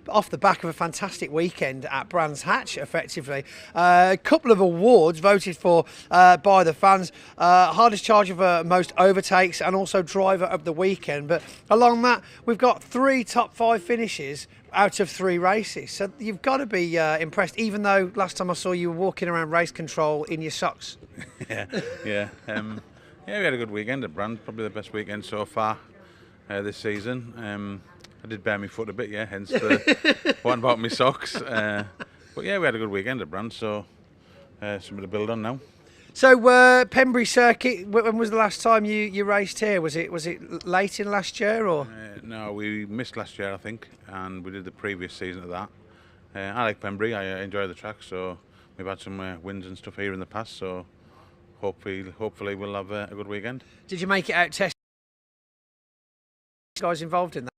off the back of a fantastic weekend at Brands Hatch, effectively. A couple of awards voted for by the fans. Hardest charger for most overtakes and also driver of the weekend. But along that, we've got 3 top 5 finishes out of 3 races. So you've got to be impressed, even though last time I saw you were walking around race control in your socks. Yeah, we had a good weekend at Brands, probably the best weekend so far. this season. I did bare my foot a bit, yeah, hence the one about my socks. But yeah, we had a good weekend at Brands, so something to build on now. So Pembrey Circuit, when was the last time you raced here? Was it late in last year or? No, we missed last year, I think, and we did the previous season of that. I like Pembrey. I enjoy the track, so we've had some wins and stuff here in the past. So hopefully we'll have a good weekend. Did you make it out test? Guys involved in that?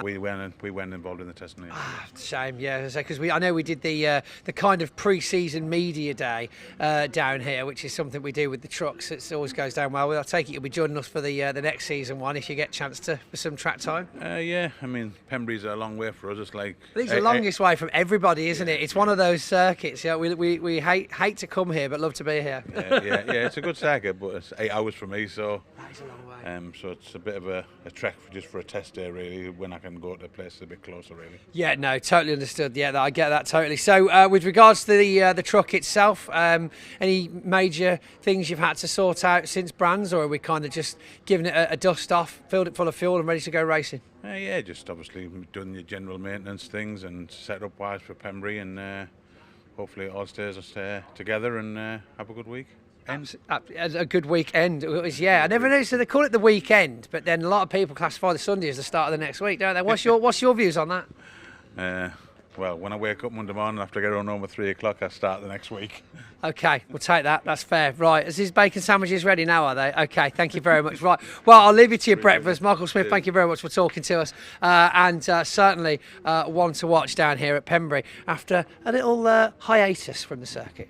We weren't involved in the testing. Shame, yeah, because I know we did the kind of pre-season media day down here, which is something we do with the trucks. It always goes down well. I'll take it you'll be joining us for the next season one if you get a chance for some track time. Yeah, I mean Pembrey's a long way for us. It's like it's the longest way from everybody, isn't it? It's one of those circuits. Yeah, we hate to come here, but love to be here. Yeah, it's a good circuit, but it's 8 hours for me, so that is a long way. So it's a bit of a trek just for a test day, really. When I can go to a place a bit closer, really. Yeah, no, totally understood. Yeah, I get that totally. So, with regards to the truck itself, any major things you've had to sort out since Brands, or are we kind of just giving it a dust off, filled it full of fuel, and ready to go racing? Yeah, just obviously doing the general maintenance things and set up wise for Pembrey, and hopefully it all stays us together and have a good week. A good weekend. Yeah, I never noticed that they call it the weekend, but then a lot of people classify the Sunday as the start of the next week, don't they? What's your views on that? Well, when I wake up Monday morning after I get home at 3 o'clock, I start the next week. Okay, we'll take that. That's fair. Right, is his bacon sandwiches ready now, are they? Okay, thank you very much. Right, well, I'll leave you to your breakfast. Michael Smith, thank you very much for talking to us. And certainly one to watch down here at Pembrey after a little hiatus from the circuit.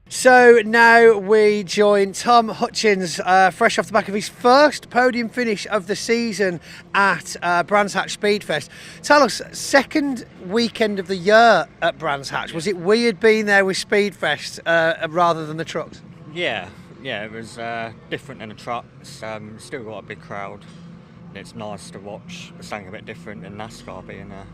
So now we join Tom Hutchins, fresh off the back of his first podium finish of the season at Brands Hatch Speedfest. Tell us, second weekend of the year at Brands Hatch. Was it weird being there with Speedfest rather than the trucks? Yeah, it was different than the trucks. Still got a big crowd. It's nice to watch something a bit different in NASCAR being there.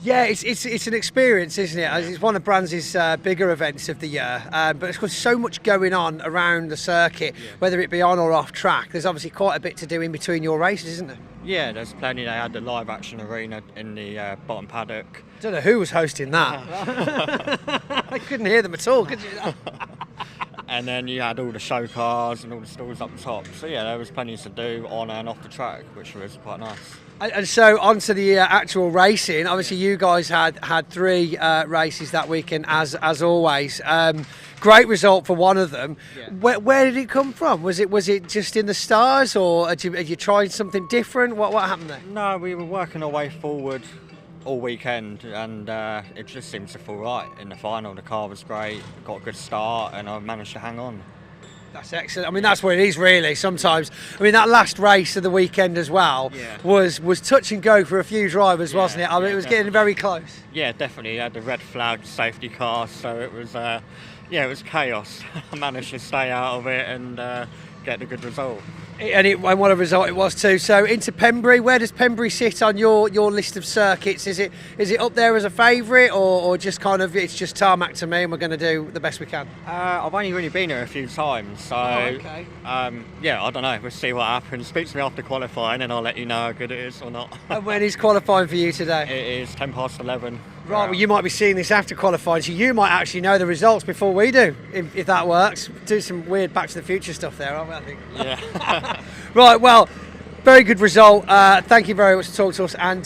Yeah, it's an experience, isn't it? It's one of Brands' bigger events of the year, but there's got so much going on around the circuit, whether it be on or off track. There's obviously quite a bit to do in between your races, isn't there? Yeah, there's plenty. They had the live action arena in the bottom paddock. I don't know who was hosting that. I couldn't hear them at all, could you? And then you had all the show cars and all the stalls up top. So yeah, there was plenty to do on and off the track, which was quite nice. And so on to the actual racing. Obviously, you guys had 3 races that weekend, as always. Great result for one of them. Yeah. Where did it come from? Was it just in the stars, or had you tried something different? What happened there? No, we were working our way forward all weekend, and it just seemed to fall right in the final. The car was great, got a good start, and I managed to hang on. That's excellent. I mean, that's what it is really. Sometimes, I mean, that last race of the weekend as well was touch and go for a few drivers, wasn't it? I mean, it was getting very close. Yeah, definitely. You had the red flag safety car, so it was, it was chaos. I managed to stay out of it and get a good result. And what a result it was too. So into Pembrey, where does Pembrey sit on your list of circuits? Is it up there as a favourite, or just kind of it's just tarmac to me and we're going to do the best we can? I've only really been here a few times, so okay. I don't know. We'll see what happens. Speak to me after qualifying and I'll let you know how good it is or not. And when is qualifying for you today? It is 11:10. Right, well, you might be seeing this after qualifying, so you might actually know the results before we do, if that works. Do some weird Back to the Future stuff there, aren't we, I think? Yeah. Right, well, very good result. Thank you very much for talking to us. And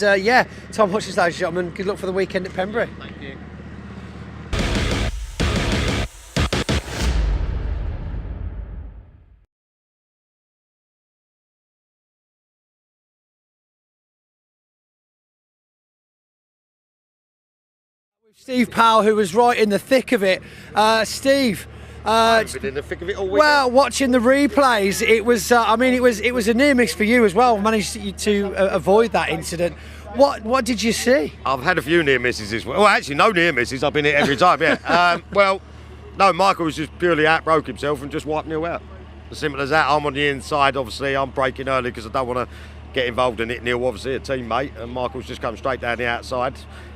Tom Hutchins, ladies and gentlemen, good luck for the weekend at Pembrey. Thank you. Steve Powell, who was right in the thick of it. Steve, been in the thick of it all weekend. Well, watching the replays, it was. It was a near miss for you as well. Managed to avoid that incident. What did you see? I've had a few near misses as well. Well, actually, no near misses. I've been here every time. Yeah. No, Michael was just purely broke himself and just wiped Neil out. As simple as that. I'm on the inside. Obviously, I'm braking early because I don't want to get involved in it. Neil, obviously, a teammate, and Michael's just come straight down the outside.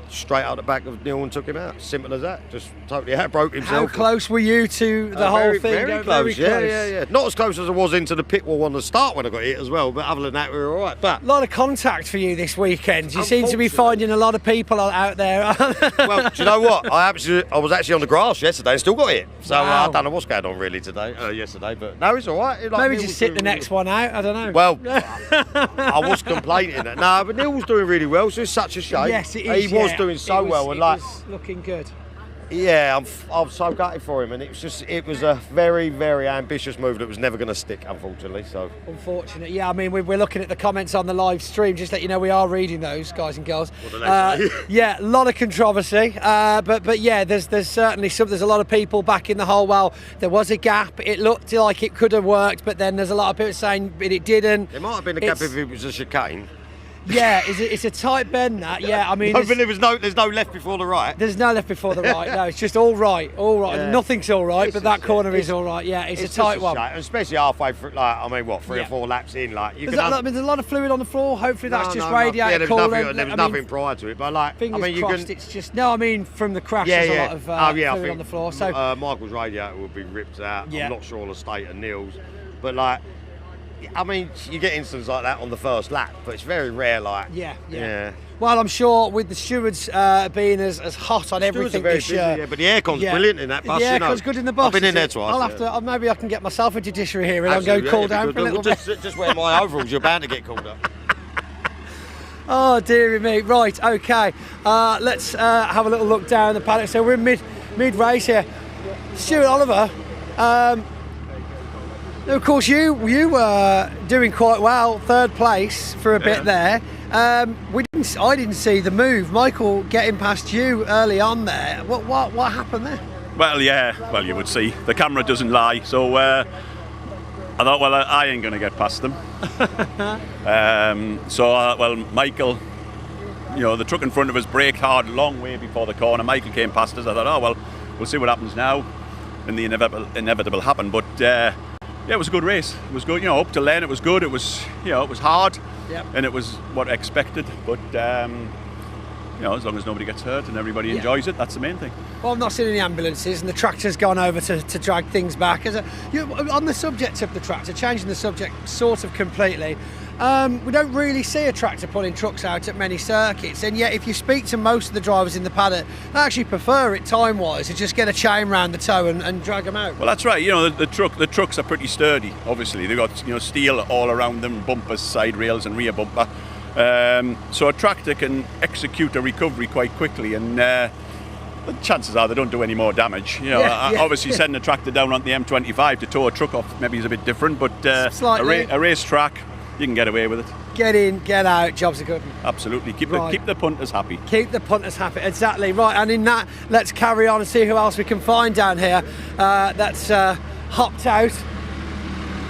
straight out the back of Neil and took him out. Simple as that. Just totally broke himself. How close were you to the whole very, thing? Very close. Yeah. Not as close as I was into the pit wall on the start when I got hit as well, but other than that, we were all right. But a lot of contact for you this weekend. You seem to be finding a lot of people out there. Well, do you know what? I was actually on the grass yesterday and still got hit. So Wow. I don't know what's going on really yesterday, but no, it's all right. Maybe just sit the next one out. I don't know. Well, I was complaining. No, but Neil was doing really well, so it's such a shame. Yes, it is. He was doing so well, and like, was looking good. yeah, I'm so gutted for him, and it was a very, very ambitious move that was never going to stick, unfortunately. So Unfortunate. Yeah, I mean, we're looking at the comments on the live stream. Just let you know, we are reading those, guys and girls. What do they say? Yeah, a lot of controversy. But yeah, there's certainly there's a lot of people back in the hole. Well, there was a gap. It looked like it could have worked, but then there's a lot of people saying it didn't. There might have been a gap if it was a chicane. Yeah, it's a tight bend that. Yeah, I mean, No, but there's no left before the right. there's no left before the right. No, it's just all right. Yeah. Nothing's all right, but that corner it's- is all right. Yeah, it's a just tight one. shame, especially halfway through. Like, I mean, what, three or Yeah. 4 laps in? Like, you There's can. a lot of fluid on the floor. Hopefully that's just Yeah, radiator there was coolant. nothing, nothing prior to it, but like, Fingers I mean, you crossed. can. It's just no. I mean, from the crash, Yeah, there's yeah. a lot of I fluid think on the floor. So Michael's radiator will be ripped out. Yeah. I'm not sure on the state of Neil's, but like, I mean, you get instances like that on the first lap, but it's very rare. Like, yeah. Well, I'm sure with the stewards being as hot on everything very this busy, year. yeah, but the aircon's brilliant in that bus. The you know. aircon's good in the bus. I've been in is there it? twice. I'll have to. Maybe I can get myself a judiciary here and I'll Absolutely, go cool yeah, down for a little bit. Just wear my overalls. You're bound to get called up. Oh dearie me. Right, okay. Let's have a little look down the paddock. So we're in mid race here. Stuart Oliver. Of course, you were doing quite well, 3rd place for a bit there. I didn't see the move. Michael getting past you early on there. What happened there? Well, you would see. The camera doesn't lie, so I thought, well, I ain't going to get past them. Michael, the truck in front of us braked hard a long way before the corner. Michael came past us. I thought, oh, well, we'll see what happens now. And the inevitable happened. But, it was a good race. It was good, up to then it was good. It was, it was hard. Yep. And it was what I expected. But, as long as nobody gets hurt and everybody enjoys it, that's the main thing. Well, I've not seen any ambulances, and the tractor's gone over to drag things back. On the subject of the tractor, changing the subject sort of completely, we don't really see a tractor pulling trucks out at many circuits, and yet if you speak to most of the drivers in the paddock, they actually prefer it time-wise to just get a chain round the toe and drag them out. Well, that's right. The trucks are pretty sturdy. Obviously, they've got steel all around them, bumpers, side rails, and rear bumper. So a tractor can execute a recovery quite quickly, and the chances are they don't do any more damage. Obviously sending a tractor down on the M25 to tow a truck off maybe is a bit different, but a race track, you can get away with it. Get in, get out, jobs are good. Absolutely, keep the punters happy. Keep the punters happy, exactly. Right, and in that, let's carry on and see who else we can find down here that's hopped out.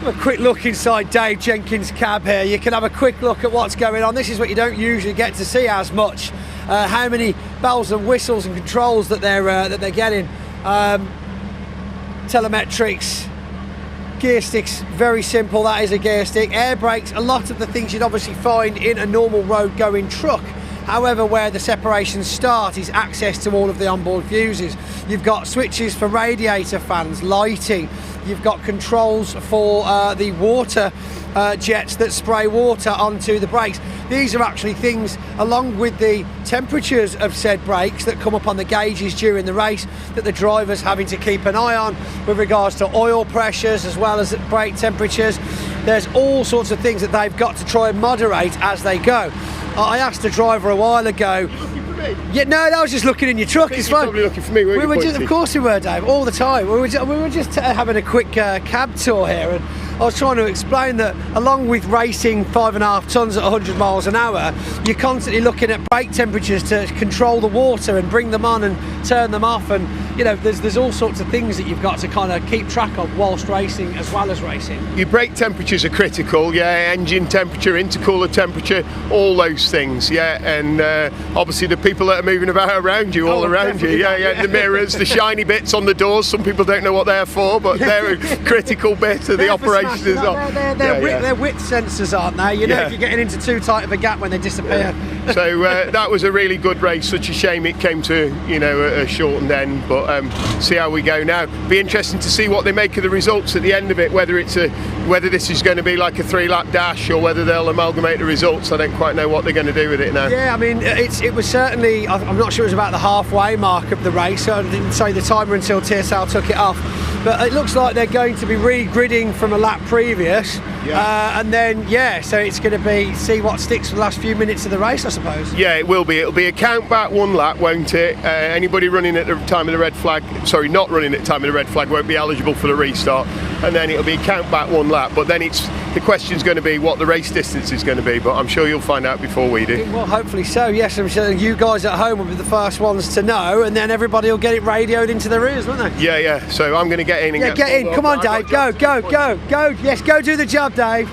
A quick look inside Dave Jenkins' cab here. You can have a quick look at what's going on. This is what you don't usually get to see as much. How many bells and whistles and controls that they're getting. Telemetrics, gear sticks, very simple. That is a gear stick. Air brakes, a lot of the things you'd obviously find in a normal road going truck. However, where the separations start is access to all of the onboard fuses. You've got switches for radiator fans, lighting. You've got controls for the water jets that spray water onto the brakes. These are actually things, along with the temperatures of said brakes that come up on the gauges during the race, that the driver's having to keep an eye on with regards to oil pressures as well as brake temperatures. There's all sorts of things that they've got to try and moderate as they go. I asked the driver a while ago. Yeah, no, I was just looking in your truck. It's fine. Probably looking for me, weren't you, Of course we were, Dave, all the time. We were just having a quick cab tour here, and I was trying to explain that along with racing 5.5 tonnes at 100 miles an hour, you're constantly looking at brake temperatures to control the water and bring them on and turn them off, and there's all sorts of things that you've got to kind of keep track of whilst racing as well as racing. Your brake temperatures are critical, engine temperature, intercooler temperature, all those things, and obviously the people that are moving about around you, all around you, the mirrors, the shiny bits on the doors, some people don't know what they're for, but they're a critical bit of the operation as well. They're width sensors, aren't they? If you're getting into too tight of a gap when they disappear. So that was a really good race. Such a shame it came to a shortened end, but see how we go now. Be interesting to see what they make of the results at the end of it. Whether this is going to be like a 3-lap dash or whether they'll amalgamate the results. I don't quite know what they're going to do with it now. Yeah, I mean it was certainly. I'm not sure it was about the halfway mark of the race. I didn't say the timer until TSL took it off. But it looks like they're going to be re-gridding from a lap previous, and then so it's going to be see what sticks for the last few minutes of the race, I suppose. Yeah, it will be. It'll be a count back one lap, won't it? Anybody running at the time of the red flag, not running at the time of the red flag, won't be eligible for the restart, and then it'll be a count back one lap. But then the question's going to be what the race distance is going to be. But I'm sure you'll find out before we do. Well, hopefully so. Yes, I'm sure you guys at home will be the first ones to know, and then everybody will get it radioed into their ears, won't they? Yeah. So I'm going to get in and get in. Come on, Dave. Go. Yes, go do the job, Dave.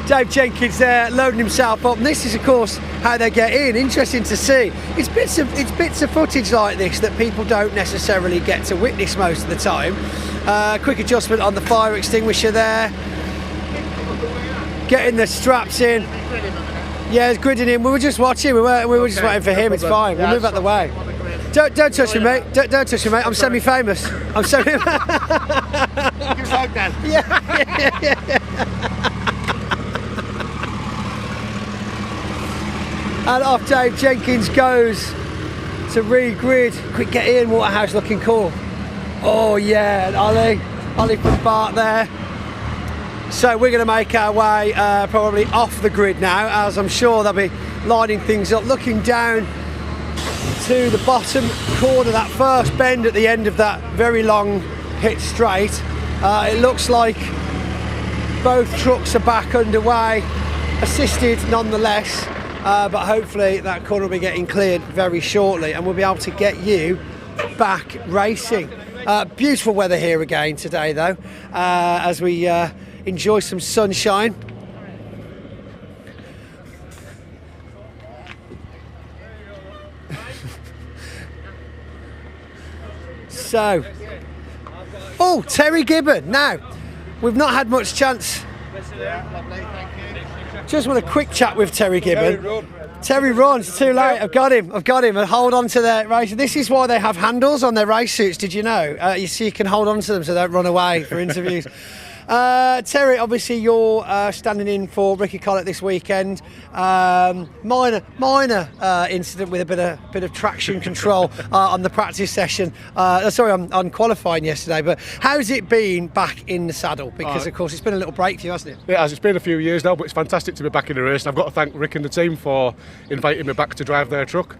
Dave Jenkins there loading himself up. And this is, of course, how they get in. Interesting to see. It's bits of footage like this that people don't necessarily get to witness most of the time. Quick adjustment on the fire extinguisher there. Getting the straps in. Yeah, it's gridding in. We were just watching. We were just waiting for him. It's fine. We'll move out the way. Don't touch me, mate. Don't touch me, mate. I'm semi-famous. And off Dave Jenkins goes to re-grid. Quick get in, Waterhouse looking cool. Oh yeah, and Ollie from Bart there. So we're going to make our way probably off the grid now, as I'm sure they'll be lining things up, looking down to the bottom corner, that first bend at the end of that very long pit straight. It looks like both trucks are back underway, assisted nonetheless, but hopefully that corner will be getting cleared very shortly and we'll be able to get you back racing. Beautiful weather here again today though, as we enjoy some sunshine. So, Terry Gibbon. Now, we've not had much chance. Just want a quick chat with Terry Gibbon. Terry runs too late. I've got him. And hold on to their race. This is why they have handles on their race suits. Did you know? You can hold on to them so they don't run away for interviews. Terry, obviously you're standing in for Ricky Collett this weekend. Minor incident with a bit of traction control on the practice session. On qualifying yesterday. But how's it been back in the saddle? Because of course it's been a little break for you, hasn't it? It has. It's been a few years now, but it's fantastic to be back in the race. And I've got to thank Rick and the team for inviting me back to drive their truck.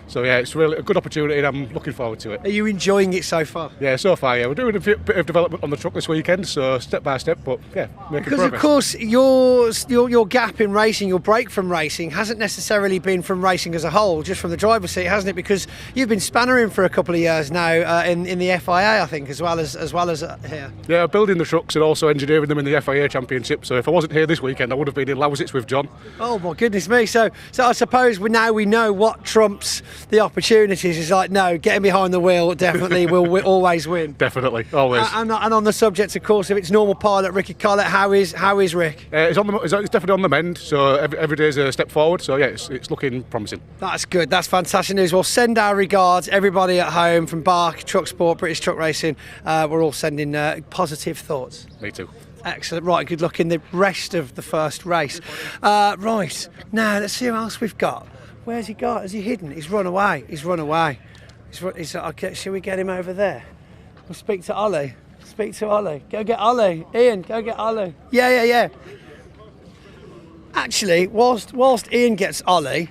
So yeah, it's really a good opportunity and I'm looking forward to it. Are you enjoying it so far? Yeah, so far, yeah. We're doing a bit of development on the truck this weekend, so step by step, but yeah, making progress. Because of course your gap in racing, your break from racing hasn't necessarily been from racing as a whole, just from the driver's seat, hasn't it? Because you've been spannering for a couple of years now in the FIA, I think, as well as here. Yeah, building the trucks and also engineering them in the FIA Championship. So if I wasn't here this weekend, I would have been in Lausitz with John. Oh my goodness me! So I suppose we know what trumps the opportunities. Is like, no, getting behind the wheel definitely will always win. Definitely, always. And on the subject, of course, of its normal pilot, Ricky Collett, how is Rick? It's definitely on the mend, so every day is a step forward, so yeah, it's looking promising. That's good, that's fantastic news. Well, send our regards, everybody at home, from Bark, Trucksport, British Truck Racing. We're all sending positive thoughts. Me too. Excellent. Right, good luck in the rest of the first race. Right, now let's see who else we've got. Where's he got? Has he hidden? He's run away. Shall we get him over there? We'll speak to Ollie. Go get Ollie. Ian, go get Ollie. Yeah. Actually, whilst Ian gets Ollie,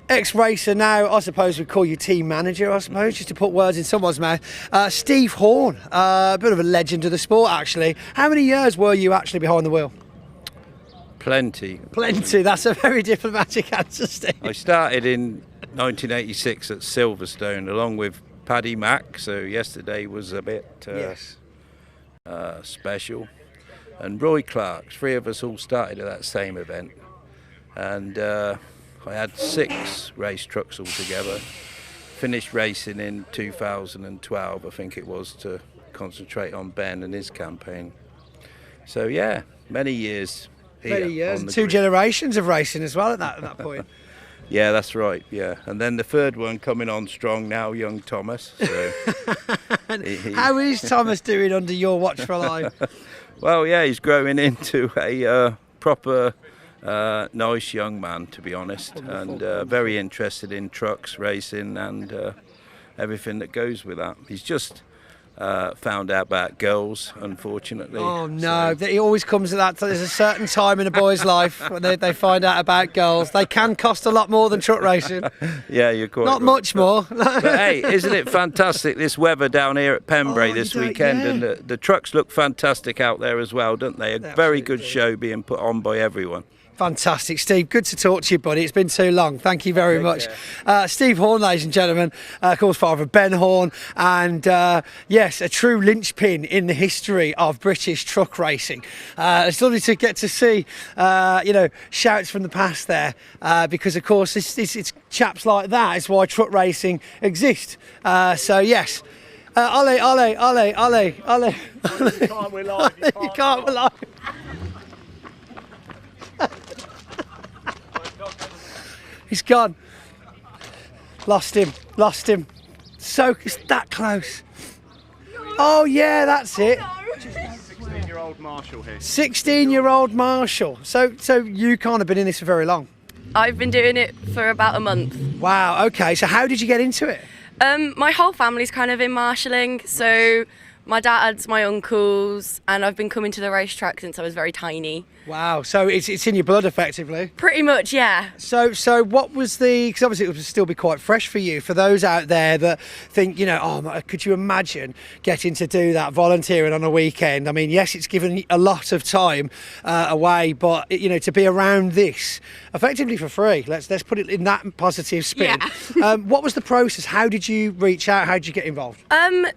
ex-racer now, I suppose we'd call you team manager, I suppose, just to put words in someone's mouth. Steve Horn, a bit of a legend of the sport, actually. How many years were you actually behind the wheel? Plenty. That's a very diplomatic answer, Steve. I started in 1986 at Silverstone along with Paddy Mack, so yesterday was a bit special. And Roy Clark, 3 of us all started at that same event. And I had 6 race trucks altogether. Finished racing in 2012, I think it was, to concentrate on Ben and his campaign. So yeah, many years here. Many years, on the 2 grid. generations of racing as well at that point. Yeah, that's right, yeah. And then the 3rd one coming on strong now, young Thomas. So How is Thomas doing under your watchful eye? Well, yeah, he's growing into a proper nice young man, to be honest, and very interested in trucks, racing, and everything that goes with that. He's just found out about girls, unfortunately. Oh no, it always comes at that. There's a certain time in a boy's life when they find out about girls. They can cost a lot more than truck racing. Yeah, you're quite Not right. much more. But hey, isn't it fantastic, this weather down here at Pembrey this weekend? And the trucks look fantastic out there as well, don't they? A very good show being put on by everyone. Fantastic, Steve. Good to talk to you, buddy. It's been too long. Thank you very much. Steve Horn, ladies and gentlemen, of course, father of Ben Horn, and yes, a true linchpin in the history of British truck racing. It's lovely to get to see, shouts from the past there, because, of course, it's chaps like that is why truck racing exists. So, yes. Ollie. You can't, we're live. You can't, we're live. He's gone. Lost him. So it's that close. Oh yeah, that's it. 16-year-old Marshall here. 16-year-old Marshall. So you can't have been in this for very long. I've been doing it for about a month. Wow. Okay. So how did you get into it? My whole family's kind of in marshalling, so my dad's, my uncles, and I've been coming to the racetrack since I was very tiny. Wow. So it's in your blood, effectively. Pretty much, yeah. So what was because obviously it would still be quite fresh for you. For those out there that think, could you imagine getting to do that volunteering on a weekend? I mean, yes, it's given a lot of time away, but to be around this effectively for free. Let's put it in that positive spin. Yeah. What was the process? How did you reach out? How did you get involved?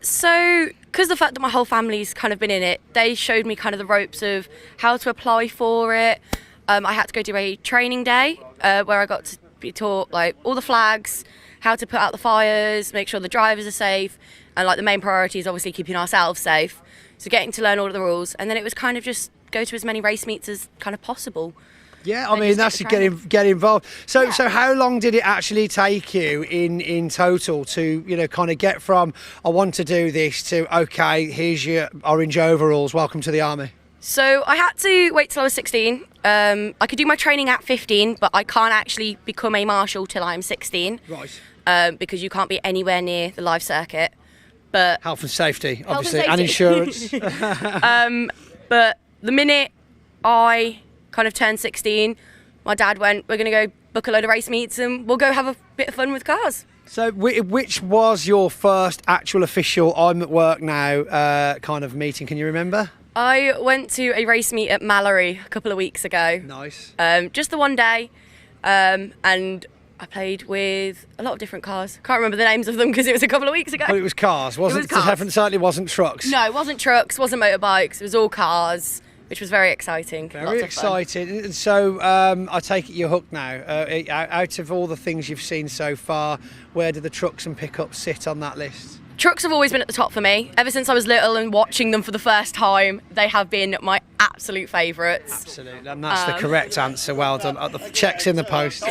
So because the fact that my whole family's kind of been in it, they showed me kind of the ropes of how to apply for it. I had to go do a training day where I got to be taught like all the flags, how to put out the fires, make sure the drivers are safe, and like the main priority is obviously keeping ourselves safe. So getting to learn all of the rules, and then it was kind of just go to as many race meets as kind of possible. Yeah, I mean, that's to get involved. So how long did it actually take you in total to, kind of get from, I want to do this, to, OK, here's your orange overalls, welcome to the army? So I had to wait till I was 16. I could do my training at 15, but I can't actually become a marshal till I'm 16. Right. Because you can't be anywhere near the live circuit. But health and safety, obviously, and insurance. But the minute I kind of turned 16, my dad went, we're going to go book a load of race meets and we'll go have a bit of fun with cars. So which was your first actual official I'm at work now kind of meeting? Can you remember? I went to a race meet at Mallory a couple of weeks ago. Nice. Just the one day, and I played with a lot of different cars. Can't remember the names of them because it was a couple of weeks ago. Well, it was cars, wasn't it? It certainly wasn't trucks. No, it wasn't trucks, wasn't motorbikes, it was all cars, which was very exciting. Very exciting. So I take it you're hooked now. Out of all the things you've seen so far, where do the trucks and pickups sit on that list? Trucks have always been at the top for me. Ever since I was little and watching them for the first time, they have been my absolute favourites. Absolutely, and that's the correct answer. Well done. The check's in the post. I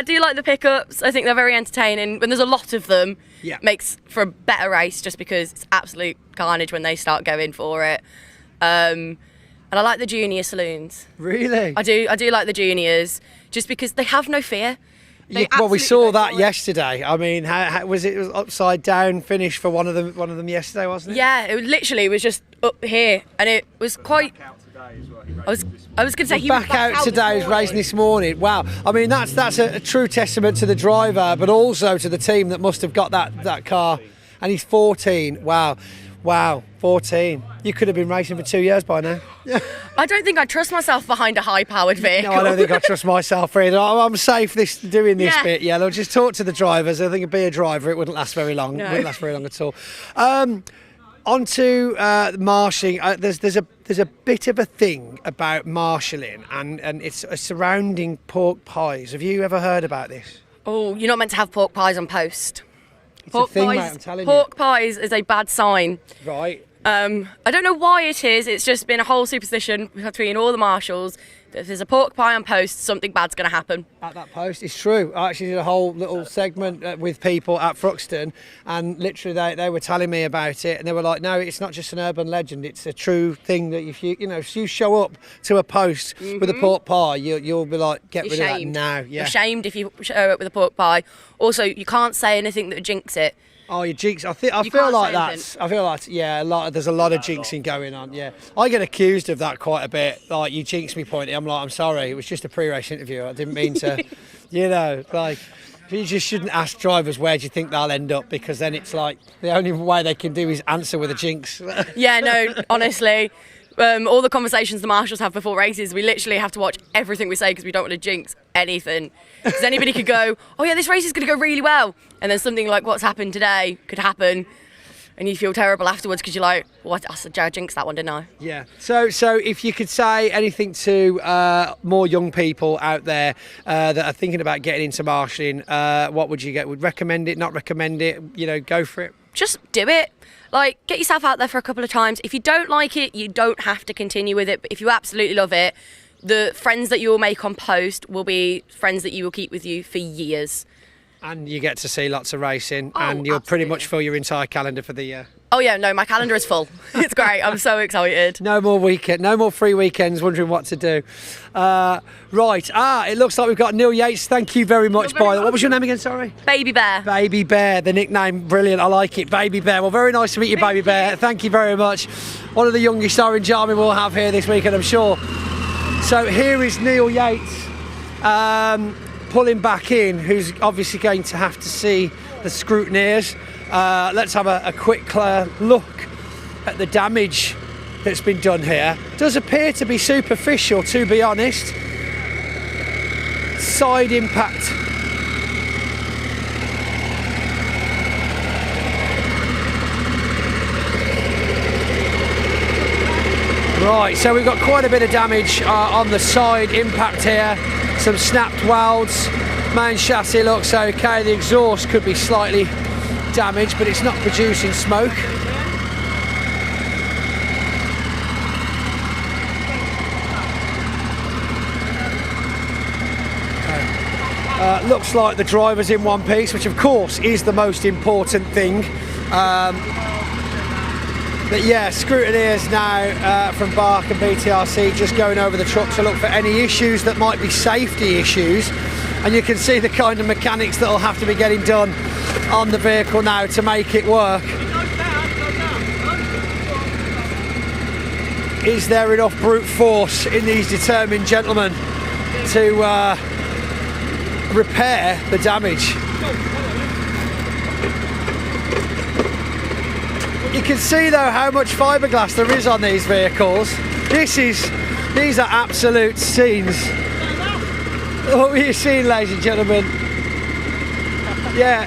do like the pickups. I think they're very entertaining. When there's a lot of them, makes for a better race just because it's absolute carnage when they start going for it. And I like the junior saloons. Really? I do like the juniors just because they have no fear. Well, we saw that yesterday. I mean, how was it? It was upside down finish for one of them yesterday, wasn't it? Yeah, it was just up here, and it was quite. I was going to say he was back out today. He was racing this morning. Wow. I mean, that's a true testament to the driver, but also to the team that must have got that car. And he's 14. Wow. Wow, 14. You could have been racing for 2 years by now. I don't think I trust myself behind a high-powered vehicle. No, I don't think I trust myself either. I'm safe doing this Yeah. bit. Yeah, I'll just talk to the drivers. I think it'd be a driver. It wouldn't last very long. No. It wouldn't last very long at all. On to marshalling. There's a bit of a thing about marshalling, and it's surrounding pork pies. Have you ever heard about this? Oh, you're not meant to have pork pies on post. It's a thing, mate, I'm telling you. Pork pies is a bad sign. Right. I don't know why it is. It's just been a whole superstition between all the marshals that if there's a pork pie on post, something bad's going to happen. At that post, it's true. I actually did a whole little segment with people at Thruxton, and literally they were telling me about it, and they were like, "No, it's not just an urban legend. It's a true thing that if you show up to a post with a pork pie, you'll be like, get rid of that now." Yeah. You're shamed if you show up with a pork pie. Also, you can't say anything that would jinx it. Oh, you jinx! I feel like there's a lot of jinxing going on. Yeah, I get accused of that quite a bit. Like, you jinx me, Pointy. I'm like, I'm sorry. It was just a pre-race interview. I didn't mean to. You just shouldn't ask drivers where do you think they'll end up, because then it's like the only way they can do is answer with a jinx. Yeah, no, honestly. All the conversations the marshals have before races, we literally have to watch everything we say because we don't want to jinx anything. Because anybody could go, oh yeah, this race is going to go really well, and then something like what's happened today could happen, and you feel terrible afterwards because you're like, what? I jinxed that one, didn't I? Yeah. So if you could say anything to more young people out there that are thinking about getting into marshalling, what would you get? Would recommend it? Not recommend it? Go for it. Just do it. Like, get yourself out there for a couple of times. If you don't like it, you don't have to continue with it. But if you absolutely love it, the friends that you will make on post will be friends that you will keep with you for years. And you get to see lots of racing, and you'll pretty much fill your entire calendar for the year. Oh yeah, no, my calendar is full. It's great. I'm so excited. No more free weekends wondering what to do. Right. It looks like we've got Neil Yates. Thank you very much, by the way. What was your name again, sorry? Baby Bear. Baby Bear, the nickname, brilliant. I like it, Baby Bear. Well, very nice to meet you, Baby Bear. Thank you very much. One of the youngest Orange Army we'll have here this weekend, I'm sure. So here is Neil Yates pulling back in, who's obviously going to have to see the scrutineers. Let's have a quick look at the damage that's been done here. Does appear to be superficial, to be honest. Side impact. Right, so we've got quite a bit of damage on the side impact here. Some snapped welds. Main chassis looks okay. The exhaust could be slightly damaged, but it's not producing smoke. Looks like the driver's in one piece, which of course is the most important thing. But yeah, scrutineers now from Bark and BTRC just going over the truck to look for any issues that might be safety issues. And you can see the kind of mechanics that will have to be getting done on the vehicle now to make it work. Is there enough brute force in these determined gentlemen to repair the damage? You can see though how much fiberglass there is on these vehicles. These are absolute scenes. What were you seeing, ladies and gentlemen? Yeah,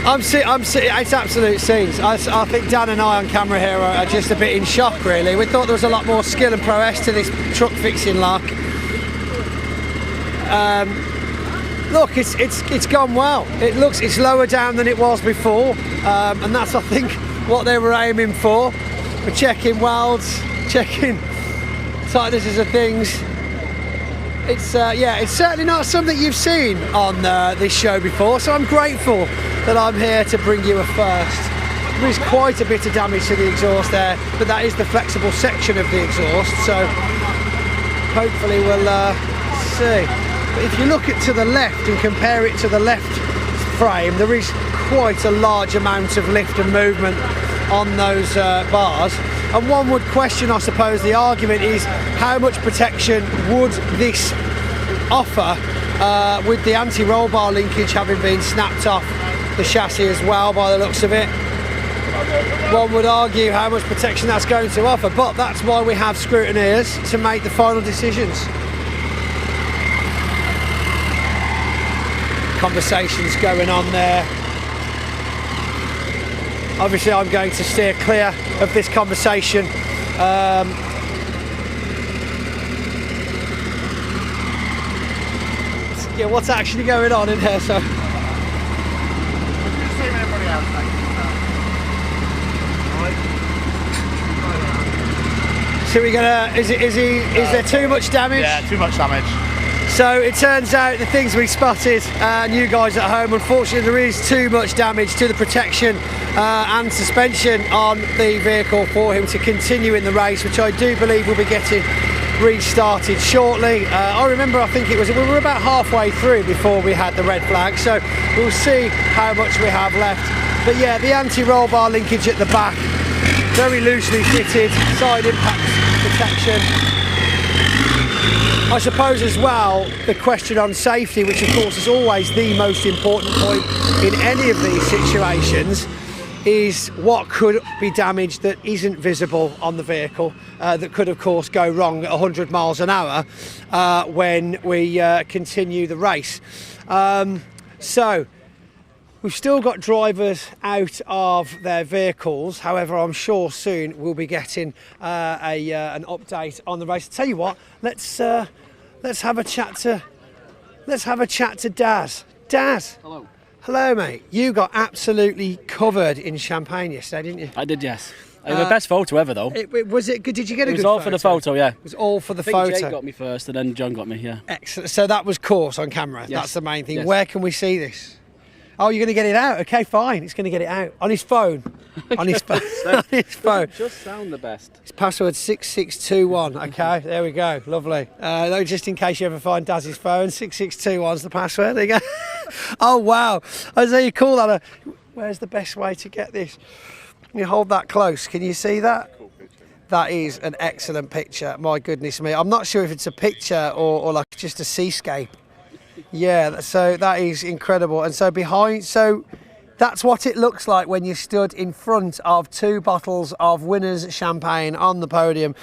I'm seeing. It's absolute scenes. I think Dan and I on camera here are just a bit in shock. Really, we thought there was a lot more skill and prowess to this truck fixing lark. Look, it's gone well. It's lower down than it was before, and that's, I think, what they were aiming for. We're checking welds, checking tightnesses of things. It's certainly not something you've seen on this show before, so I'm grateful that I'm here to bring you a first. There is quite a bit of damage to the exhaust there, but that is the flexible section of the exhaust, so hopefully we'll see. But if you look to the left and compare it to the left frame, there is quite a large amount of lift and movement on those bars. And one would question, I suppose, the argument is how much protection would this offer with the anti-roll bar linkage having been snapped off the chassis as well by the looks of it. One would argue how much protection that's going to offer, but that's why we have scrutineers to make the final decisions. Conversations going on there. Obviously I'm going to steer clear of this conversation. Yeah, what's actually going on in here? So we're gonna. Is there too much damage? Yeah, too much damage. So it turns out the things we spotted, and you guys at home, unfortunately there is too much damage to the protection and suspension on the vehicle for him to continue in the race, which I do believe will be getting restarted shortly. I remember, I think we were about halfway through before we had the red flag, so we'll see how much we have left. But yeah, the anti-roll bar linkage at the back, very loosely fitted, side impact protection. I suppose as well, the question on safety, which of course is always the most important point in any of these situations, is what could be damaged that isn't visible on the vehicle, that could of course go wrong at 100 miles an hour when we continue the race. So we've still got drivers out of their vehicles. However, I'm sure soon we'll be getting an update on the race. Tell you what, let's have a chat to Daz. Daz. Hello. Hello, mate. You got absolutely covered in champagne yesterday, didn't you? I did, yes. The best photo ever, though. Was it good? Did you get a good photo? It was all for the photo, yeah. It was all for the I think photo. Jake got me first, and then John got me, yeah. Excellent. So that was caught on camera. Yes. That's the main thing. Yes. Where can we see this? Oh, you're going to get it out? Okay, fine. He's going to get it out. On his phone. On his phone. On his phone. Just sound the best. His password 6621. Okay, there we go. Lovely. Just in case you ever find Daz's phone, 6621's the password. There you go. Oh, wow. I say you call that where's the best way to get this? You hold that close. Can you see that? That is an excellent picture. My goodness me. I'm not sure if it's a picture or like just a seascape. Yeah, so that is incredible. And so that's what it looks like when you're stood in front of 2 bottles of winners champagne on the podium,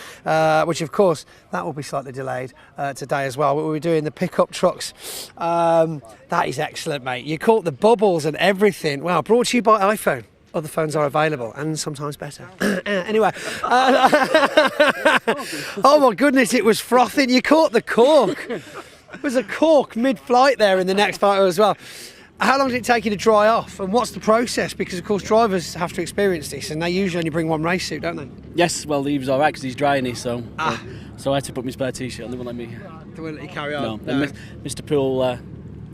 which of course that will be slightly delayed today as well. We'll be doing the pickup trucks. That is excellent, mate. You caught the bubbles and everything. Wow, brought to you by iPhone. Other phones are available and sometimes better. Anyway. Oh my goodness, it was frothing. You caught the cork. There was a cork mid-flight there in the next photo as well. How long did it take you to dry off, and what's the process? Because of course drivers have to experience this, and they usually only bring one race suit, don't they? Yes, well he was alright because he's drying, so I had to put my spare t-shirt on. They wouldn't let me. They wouldn't let you carry on. No. And Mr. Poole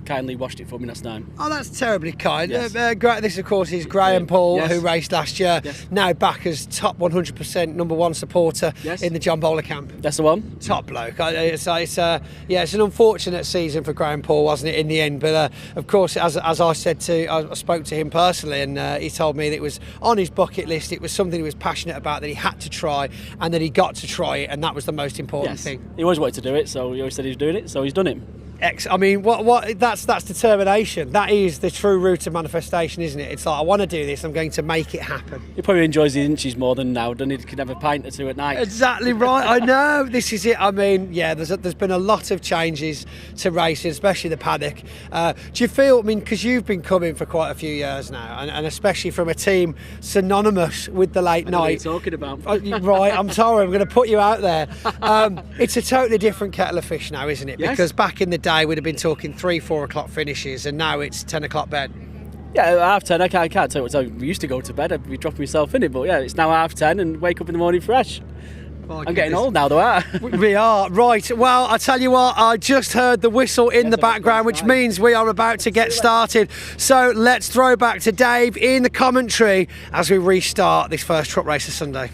kindly washed it for me last time. Oh, that's terribly kind. Yes. This, of course, is Graham Paul, Yes. who raced last year, Yes. now back as top 100% #1 supporter in the John Bowler camp. That's the one. Top bloke. It's an unfortunate season for Graham Paul, wasn't it, in the end? But of course, as I said I spoke to him personally, and he told me that it was on his bucket list. It was something he was passionate about, that he had to try, and that he got to try it, and that was the most important thing. He always wanted to do it, so he always said he was doing it, so he's done it. I mean, what? That's determination. That is the true root of manifestation, isn't it? It's like, I want to do this. I'm going to make it happen. He probably enjoys the inches more than now, doesn't he? He can have a pint or two at night. Exactly right. I know. This is it. I mean, yeah. There's been a lot of changes to racing, especially the paddock. Do you feel? I mean, because you've been coming for quite a few years now, and especially from a team synonymous with the late night. What are you talking about? Right. I'm sorry. I'm going to put you out there. It's a totally different kettle of fish now, isn't it? Yes. Because back in the day we'd have been talking 3-4 o'clock finishes, and now it's 10 o'clock bed. Yeah, 10:30. I can't tell you what time. We used to go to bed. I'd be dropping myself in it, but yeah, it's now 10:30 and wake up in the morning fresh. I'm getting old now, though, aren't I? We are, right. Well, I tell you what, I just heard the whistle in the background, which means we are about to get started. So let's throw back to Dave in the commentary as we restart this first truck race of Sunday.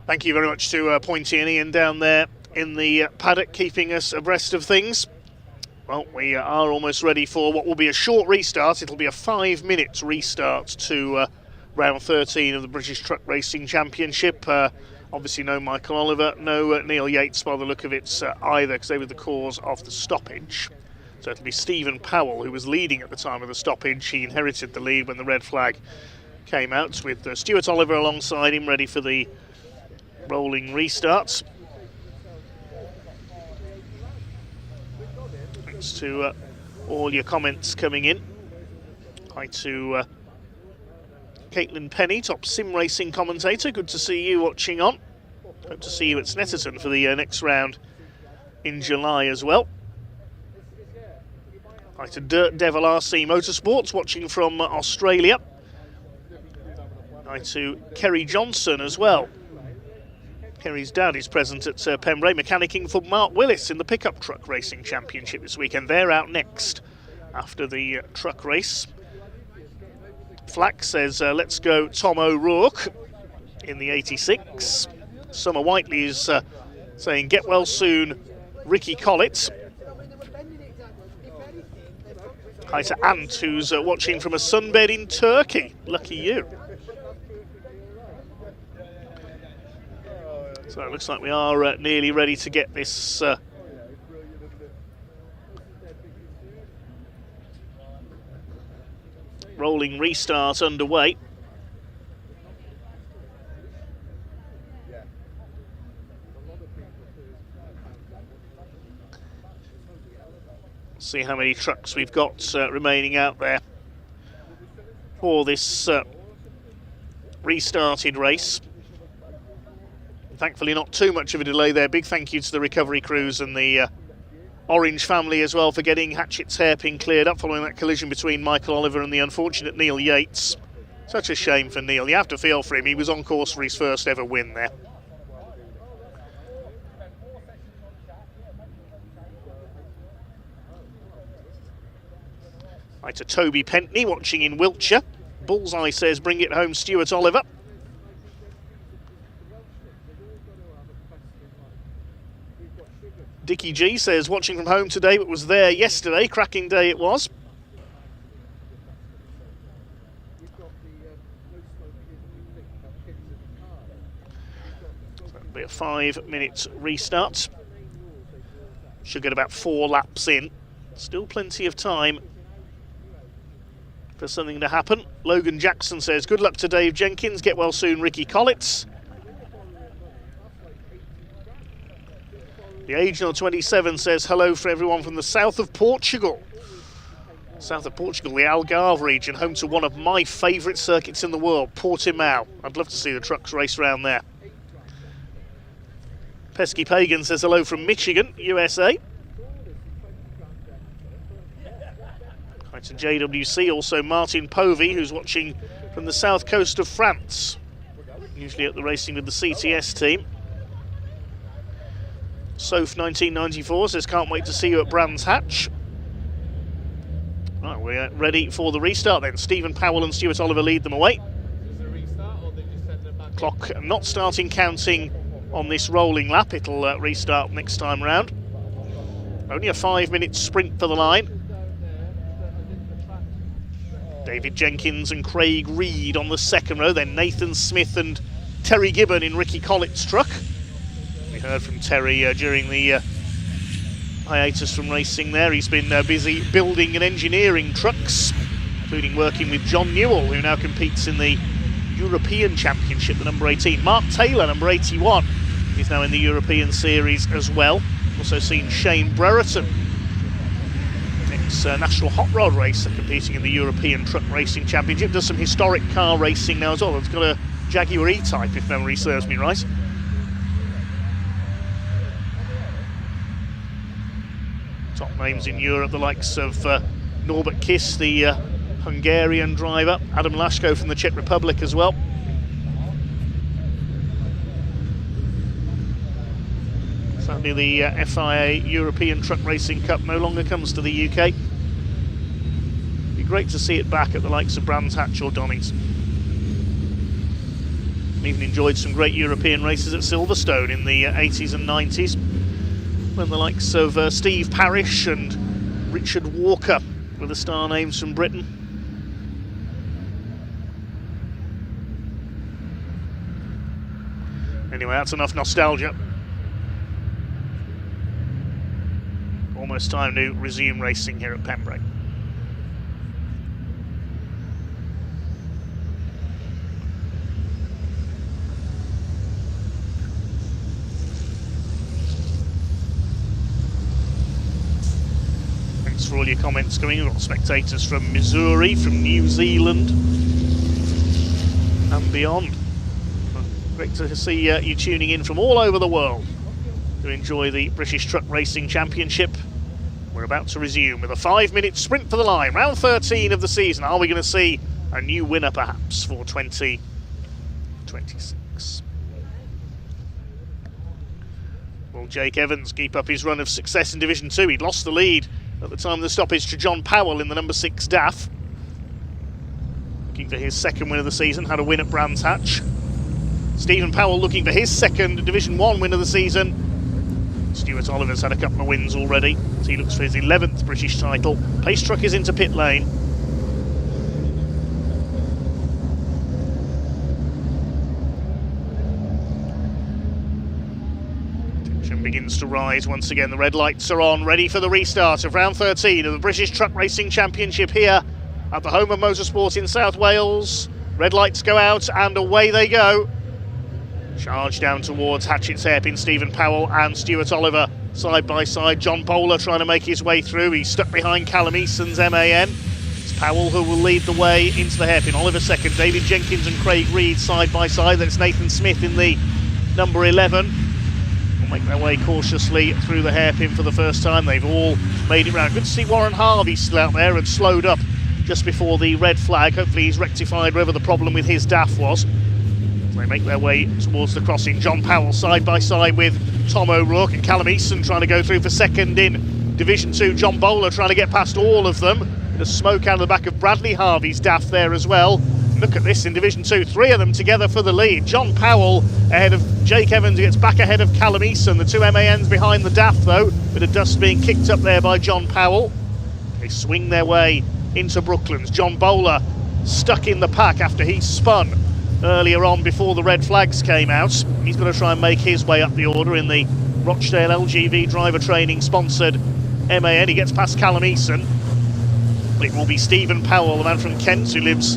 Thank you very much to Pointy and Ian down there in the paddock, keeping us abreast of things. Well, we are almost ready for what will be a short restart. It'll be a 5-minute restart to round 13 of the British Truck Racing Championship. Obviously no Michael Oliver, no Neil Yates by the look of it either, because they were the cause of the stoppage. So it'll be Stephen Powell, who was leading at the time of the stoppage. He inherited the lead when the red flag came out, with Stuart Oliver alongside him, ready for the rolling restarts. Thanks to all your comments coming in. Hi to Caitlin Penny, top sim racing commentator. Good to see you watching on. Hope to see you at Snetterton for the next round in July as well. Hi to Dirt Devil RC Motorsports, watching from Australia. Hi to Kerry Johnson as well. Kerry's dad is present at Pembrey, mechanicking for Mark Willis in the pickup truck racing championship this weekend. They're out next after the truck race. Flack says, let's go Tom O'Rourke in the 86. Summer Whiteley is saying, get well soon, Ricky Collett. Hi to Ant, who's watching from a sunbed in Turkey. Lucky you. So it looks like we are nearly ready to get this rolling restart underway. See how many trucks we've got remaining out there for this restarted race. Thankfully not too much of a delay there. Big thank you to the recovery crews and the Orange family as well for getting Hatchett's hairpin cleared up following that collision between Michael Oliver and the unfortunate Neil Yates. Such a shame for Neil. You have to feel for him. He was on course for his first ever win there. Right to Toby Pentney, watching in Wiltshire. Bullseye says, bring it home, Stuart Oliver. Dickie G says, watching from home today, but was there yesterday. Cracking day it was. So that'll be a 5-minute restart. Should get about 4 laps in. Still plenty of time for something to happen. Logan Jackson says, good luck to Dave Jenkins. Get well soon, Ricky Collett. The Agent 27 says, hello for everyone from the south of Portugal. South of Portugal, the Algarve region, home to one of my favourite circuits in the world, Portimao. I'd love to see the trucks race around there. Pesky Pagan says, hello from Michigan, USA. Hi to JWC, also Martin Povey, who's watching from the south coast of France. Usually at the racing with the CTS team. Soph 1994 says, can't wait to see you at Brands Hatch. Right, we're ready for the restart then. Stephen Powell and Stuart Oliver lead them away. Clock not starting counting on this rolling lap. It'll restart next time round. Only a 5-minute sprint for the line. David Jenkins and Craig Reed on the second row. Then Nathan Smith and Terry Gibbon in Ricky Collett's truck. We heard from Terry during the hiatus from racing there. He's been busy building and engineering trucks, including working with John Newell, who now competes in the European Championship, the number 18. Mark Taylor, number 81, is now in the European Series as well. Also seen Shane Brereton, ex-national hot rod racer, competing in the European Truck Racing Championship. Does some historic car racing now as well. It's got a Jaguar E-Type, if memory serves me right. Top names in Europe, the likes of Norbert Kiss, the Hungarian driver, Adam Lashko from the Czech Republic as well. Sadly, the FIA European Truck Racing Cup no longer comes to the UK. It'd be great to see it back at the likes of Brands Hatch or Donings. Even enjoyed some great European races at Silverstone in the 80s and 90s. When the likes of Steve Parrish and Richard Walker were the star names from Britain. Anyway, that's enough nostalgia. almost time to resume racing here at Pembrey. Thanks for all your comments coming in. We've got spectators from Missouri, from New Zealand and beyond. Great to see you tuning in from all over the world to enjoy the British Truck Racing Championship. We're about to resume with a 5-minute sprint for the line. Round 13 of the season. Are we going to see a new winner perhaps for 2026? Will Jake Evans keep up his run of success in Division 2? He'd lost the lead at the time of the stoppage to John Powell in the number 6 DAF. Looking for his second win of the season, had a win at Brands Hatch. Stephen Powell looking for his second Division 1 win of the season. Stuart Oliver's had a couple of wins already, so he looks for his 11th British title. Pace truck is into pit lane. Tension begins to rise once again. The red lights are on, ready for the restart of round 13 of the British Truck Racing Championship here at the home of motorsport in South Wales. Red lights go out and away they go. Charge down towards Hatchett's hairpin. Stephen Powell and Stuart Oliver side by side. John Bowler trying to make his way through. He's stuck behind Callum Eason's MAN. It's Powell who will lead the way into the hairpin. Oliver second. David Jenkins and Craig Reed side by side. That's Nathan Smith in the number 11. Will make their way cautiously through the hairpin for the first time. They've all made it round. Good to see Warren Harvey still out there and slowed up just before the red flag. Hopefully he's rectified wherever the problem with his DAF was. They make their way towards the crossing. John Powell side by side with Tom O'Rourke and Callum Eason trying to go through for second in Division 2. John Bowler trying to get past all of them. Bit of smoke out of the back of Bradley Harvey's DAF there as well. Look at this in Division 2, 3 of them together for the lead. John Powell ahead of Jake Evans, who gets back ahead of Callum Eason. The two MANs behind the DAF though. Bit of dust being kicked up there by John Powell. They swing their way into Brooklands. John Bowler stuck in the pack after he spun earlier on before the red flags came out. He's got to try and make his way up the order in the Rochdale LGV driver training sponsored MAN. He gets past Callum Eason. It will be Stephen Powell, the man from Kent who lives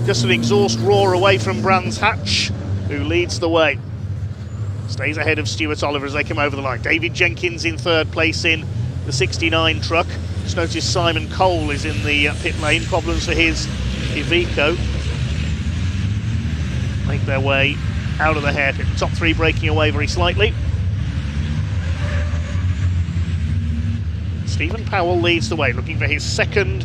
just an exhaust roar away from Brands Hatch, who leads the way. Stays ahead of Stuart Oliver as they come over the line. David Jenkins in third place in the 69 truck. Just noticed Simon Cole is in the pit lane. Problems for his Iveco. Make their way out of the hairpin. Top three breaking away very slightly. Stephen Powell leads the way, looking for his second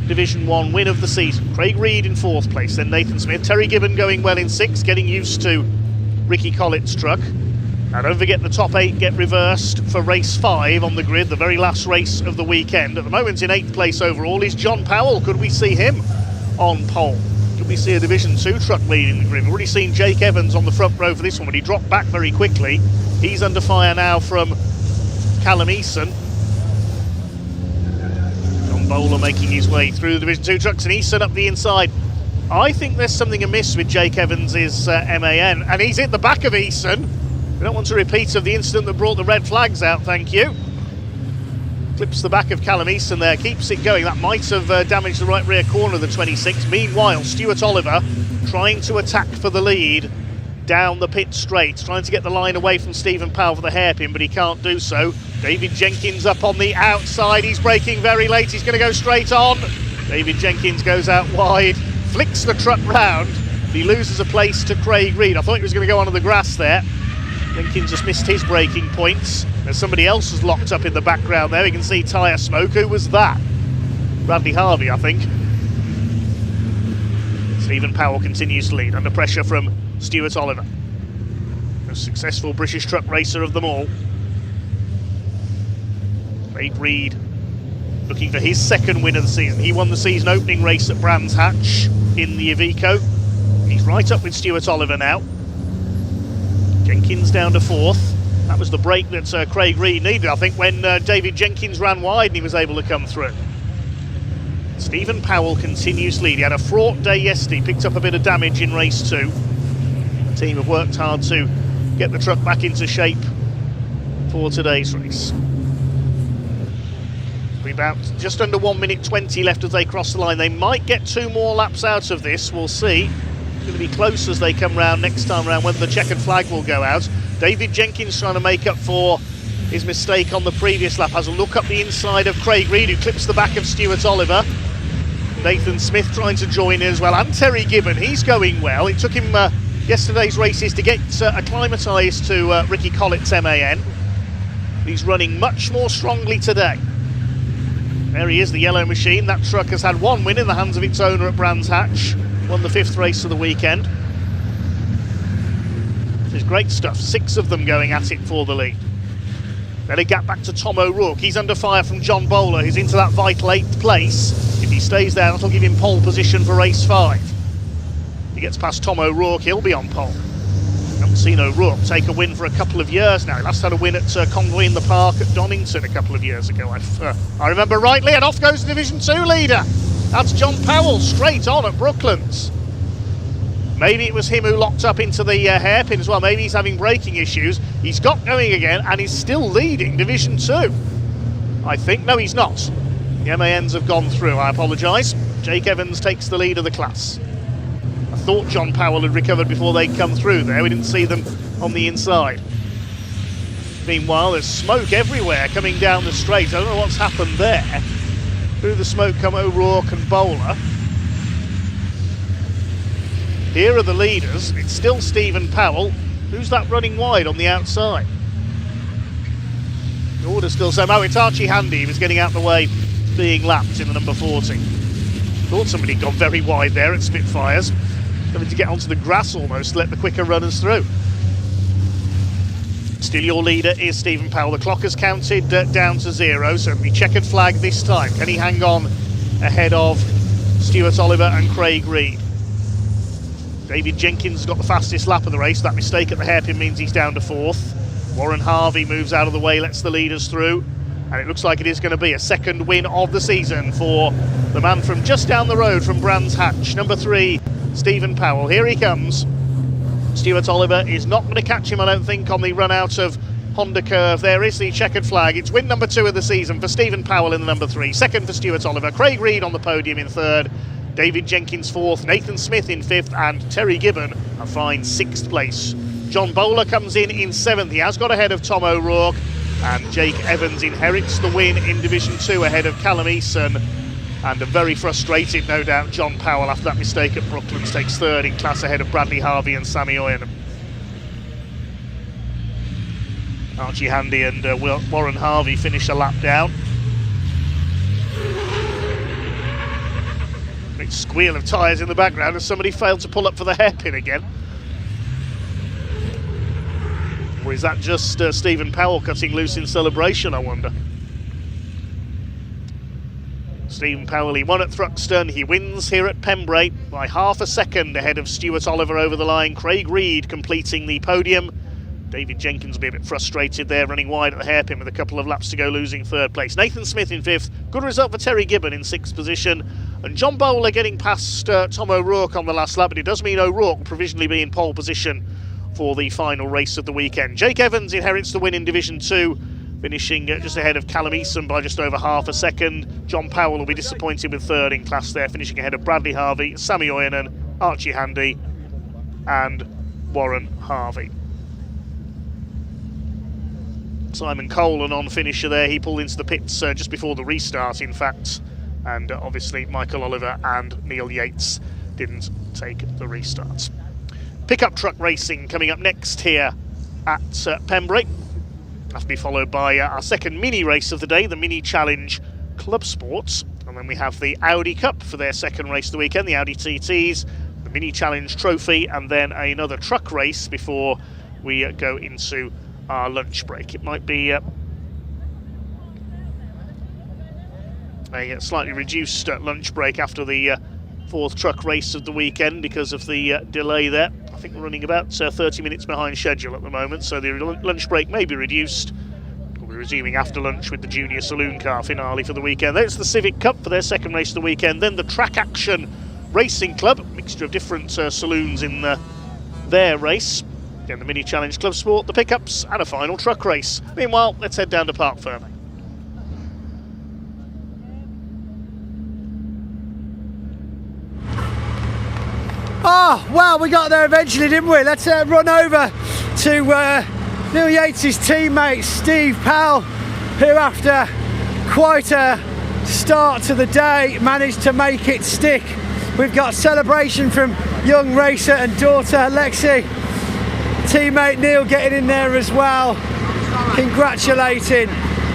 Division 1 win of the season. Craig Reed in fourth place, then Nathan Smith. Terry Gibbon going well in sixth, getting used to Ricky Collett's truck. Now don't forget the top 8 get reversed for race 5 on the grid, the very last race of the weekend. At the moment in 8th place overall is John Powell. Could we see him on pole? Could we see a Division 2 truck leading the grid? We've already seen Jake Evans on the front row for this one, but he dropped back very quickly. He's under fire now from Callum Eason. John Bowler making his way through the Division 2 trucks, and Eason up the inside. I think there's something amiss with Jake Evans' MAN, and he's hit the back of Eason. We don't want a repeat of the incident that brought the red flags out, thank you. Clips the back of Callum Eason there, keeps it going. That might have damaged the right rear corner of the 26. Meanwhile, Stuart Oliver trying to attack for the lead down the pit straight, trying to get the line away from Stephen Powell for the hairpin, but he can't do so. David Jenkins up on the outside. He's braking very late. He's going to go straight on. David Jenkins goes out wide, flicks the truck round. He loses a place to Craig Reed. I thought he was going to go onto the grass there. Jenkins just missed his braking points. There's somebody else who's locked up in the background there. We can see tyre smoke. Who was that? Bradley Harvey, I think. Stephen Powell continues to lead under pressure from Stuart Oliver. A successful British truck racer of them all. Craig Reed looking for his second win of the season. He won the season opening race at Brands Hatch in the Iveco. He's right up with Stuart Oliver now. Jenkins down to fourth. That was the break that Craig Reed needed, I think, when David Jenkins ran wide and he was able to come through. Stephen Powell continues to lead. He had a fraught day yesterday, picked up a bit of damage in race 2. The team have worked hard to get the truck back into shape for today's race. We're about just under 1 minute 20 left as they cross the line. They might get 2 more laps out of this, we'll see. It's going to be close as they come round next time round, whether the checkered flag will go out. David Jenkins trying to make up for his mistake on the previous lap, has a look up the inside of Craig Reed, who clips the back of Stuart Oliver. Nathan Smith trying to join in as well, and Terry Gibbon, he's going well. It took him yesterday's races to get acclimatised to Ricky Collett's MAN. He's running much more strongly today. There he is, the yellow machine. That truck has had 1 win in the hands of its owner at Brands Hatch. Won the 5th race of the weekend. It's great stuff, 6 of them going at it for the lead. Then a gap back to Tom O'Rourke. He's under fire from John Bowler, who's into that vital 8th place. If he stays there, that'll give him pole position for race 5. If he gets past Tom O'Rourke, he'll be on pole. Haven't seen O'Rourke take a win for a couple of years now. He last had a win at Convoy in the Park at Donington a couple of years ago, I remember rightly, and off goes the Division 2 leader. That's John Powell, straight on at Brooklands. Maybe it was him who locked up into the hairpin as well. Maybe he's having braking issues. He's got going again and he's still leading Division 2. I think. No, he's not. The MANs have gone through. I apologise. Jake Evans takes the lead of the class. I thought John Powell had recovered before they'd come through there. We didn't see them on the inside. Meanwhile, there's smoke everywhere coming down the straight. I don't know what's happened there. Through the smoke come O'Rourke and Bowler. Here are the leaders. It's still Stephen Powell. Who's that running wide on the outside? The order's still same. Oh, it's Archie Handy. He was getting out the way, being lapped in the number 40. Thought somebody got very wide there at Spitfires. Having to get onto the grass almost to let the quicker runners through. Still your leader is Stephen Powell. The clock has counted down to 0, so it'll be checkered flag this time. Can he hang on ahead of Stuart Oliver and Craig Reed? David Jenkins has got the fastest lap of the race. That mistake at the hairpin means he's down to 4th. Warren Harvey moves out of the way, lets the leaders through. And it looks like it is going to be a 2nd win of the season for the man from just down the road from Brands Hatch. Number 3, Stephen Powell. Here he comes. Stuart Oliver is not going to catch him, I don't think, on the run out of Honda Curve. There is the checkered flag. It's win number 2 of the season for Stephen Powell in the number 3. 2nd for Stuart Oliver. Craig Reed on the podium in 3rd. David Jenkins 4th, Nathan Smith in 5th, and Terry Gibbon a fine 6th place. John Bowler comes in 7th. He has got ahead of Tom O'Rourke, and Jake Evans inherits the win in Division 2 ahead of Callum Eason. And a very frustrated, no doubt, John Powell after that mistake at Brooklands takes 3rd in class ahead of Bradley Harvey and Sammy Oyenham. Archie Handy and Warren Harvey finish a lap down. Big squeal of tyres in the background as somebody failed to pull up for the hairpin again. Or is that just Stephen Powell cutting loose in celebration, I wonder? Stephen Powell, he won at Thruxton, he wins here at Pembrey by half a second ahead of Stuart Oliver over the line. Craig Reed completing the podium. David Jenkins will be a bit frustrated there, running wide at the hairpin with a couple of laps to go, losing 3rd place. Nathan Smith in 5th, good result for Terry Gibbon in 6th position. And John Bowler getting past Tom O'Rourke on the last lap, but it does mean O'Rourke will provisionally be in pole position for the final race of the weekend. Jake Evans inherits the win in Division 2, finishing just ahead of Callum Eason by just over half a second. John Powell will be disappointed with 3rd in class there, finishing ahead of Bradley Harvey, Sammy Oyenham, Archie Handy and Warren Harvey. Simon Cole, an on-finisher there, he pulled into the pits just before the restart, in fact. And obviously Michael Oliver and Neil Yates didn't take the restart. Pickup truck racing coming up next here at Pembrey. That'll be followed by our 2nd mini race of the day, the Mini Challenge Clubsport. And then we have the Audi Cup for their 2nd race of the weekend, the Audi TTs, the Mini Challenge Trophy, and then another truck race before we go into our lunch break. It might be a slightly reduced lunch break after the 4th truck race of the weekend because of the delay there. I think we're running about 30 minutes behind schedule at the moment, so the lunch break may be reduced. We'll be resuming after lunch with the Junior Saloon car finale for the weekend. There's the Civic Cup for their 2nd race of the weekend. Then the Track Action Racing Club, a mixture of different saloons in their race. Then the Mini Challenge Clubsport, the pickups, and a final truck race. Meanwhile, let's head down to Park Ferme. Oh, well, we got there eventually, didn't we? Let's run over to Neil Yates' teammate, Steve Powell, who after quite a start to the day managed to make it stick. We've got celebration from young racer and daughter Lexi. Teammate Neil getting in there as well, congratulating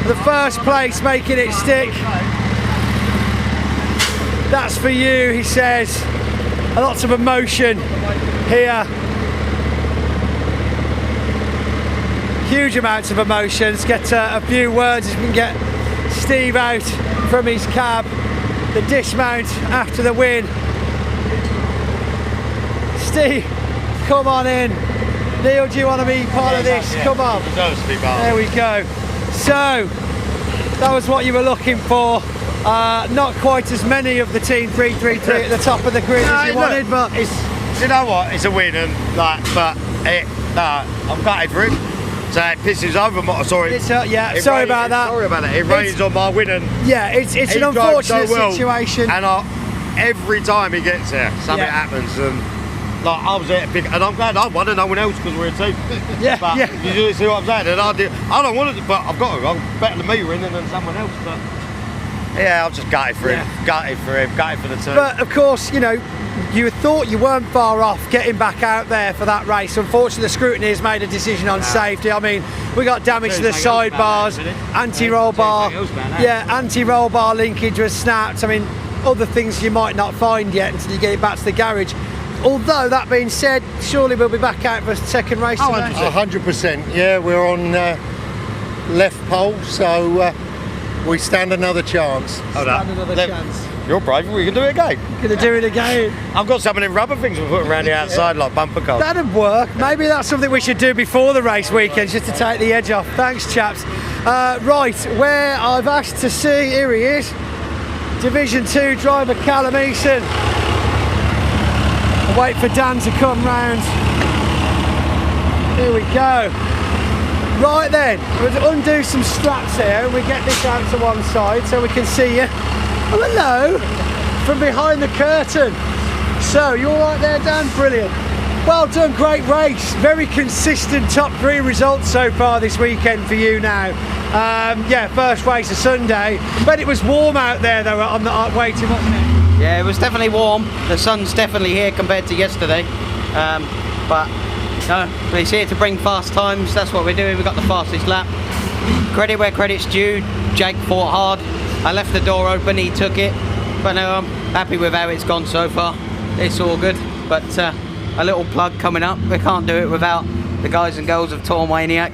the first place, making it stick. That's for you, he says. Lots of emotion here. Huge amounts of emotion. Let's get a few words as we can get Steve out from his cab. The dismount after the win. Steve, come on in. Neil, do you want to be part of this? Come on. There we go. So, that was what you were looking for. Not quite as many of the Team 333 at the top of the grid as you wanted, but it's, you know what? It's a win, and like, but I'm gutted for him. So it pisses over my. Sorry. Sorry about that. Sorry about that. It rains on my win, and it's an unfortunate situation. And every time he gets there, something happens, and like I was there to pick, and I'm glad I won and no one else because we're a team. But you see what I'm saying? And I don't want it, but I've got to. I'm better than me winning than someone else, but. Yeah, I'm just gutted for him. Gutted for him. Gutted for the team. But of course, you know, you thought you weren't far off getting back out there for that race. Unfortunately, the scrutiny has made a decision on safety. I mean, we got damage to the sidebars, anti-roll bar. Anti-roll bar linkage was snapped. I mean, other things you might not find yet until you get it back to the garage. Although, that being said, surely we'll be back out for a second race today. 100%. Yeah, we're on left pole, so we stand another chance. You're brave, we can do it again. Gonna do it again. I've got some of them rubber things we're putting around the outside like bumper cars. That'd work. Maybe that's something we should do before the race weekend, just to take the edge off. Thanks, chaps. Right, where I've asked to see, here he is, Division 2 driver Callum Eason. I'll wait for Dan to come round. Here we go. Right then, we'll undo some straps here and we get this out to one side so we can see you. Oh, hello, from behind the curtain. So, you all right there, Dan? Brilliant. Well done, great race. Very consistent top 3 results so far this weekend for you now. First race of Sunday, but it was warm out there though on the waiting, wasn't it? Yeah, it was definitely warm. The sun's definitely here compared to yesterday. But he's here to bring fast times. That's what we're doing. We got the fastest lap. Credit where credit's due. Jake fought hard. I left the door open, he took it. But no, I'm happy with how it's gone so far. It's all good. But a little plug coming up. We can't do it without the guys and girls of Tour Maniac.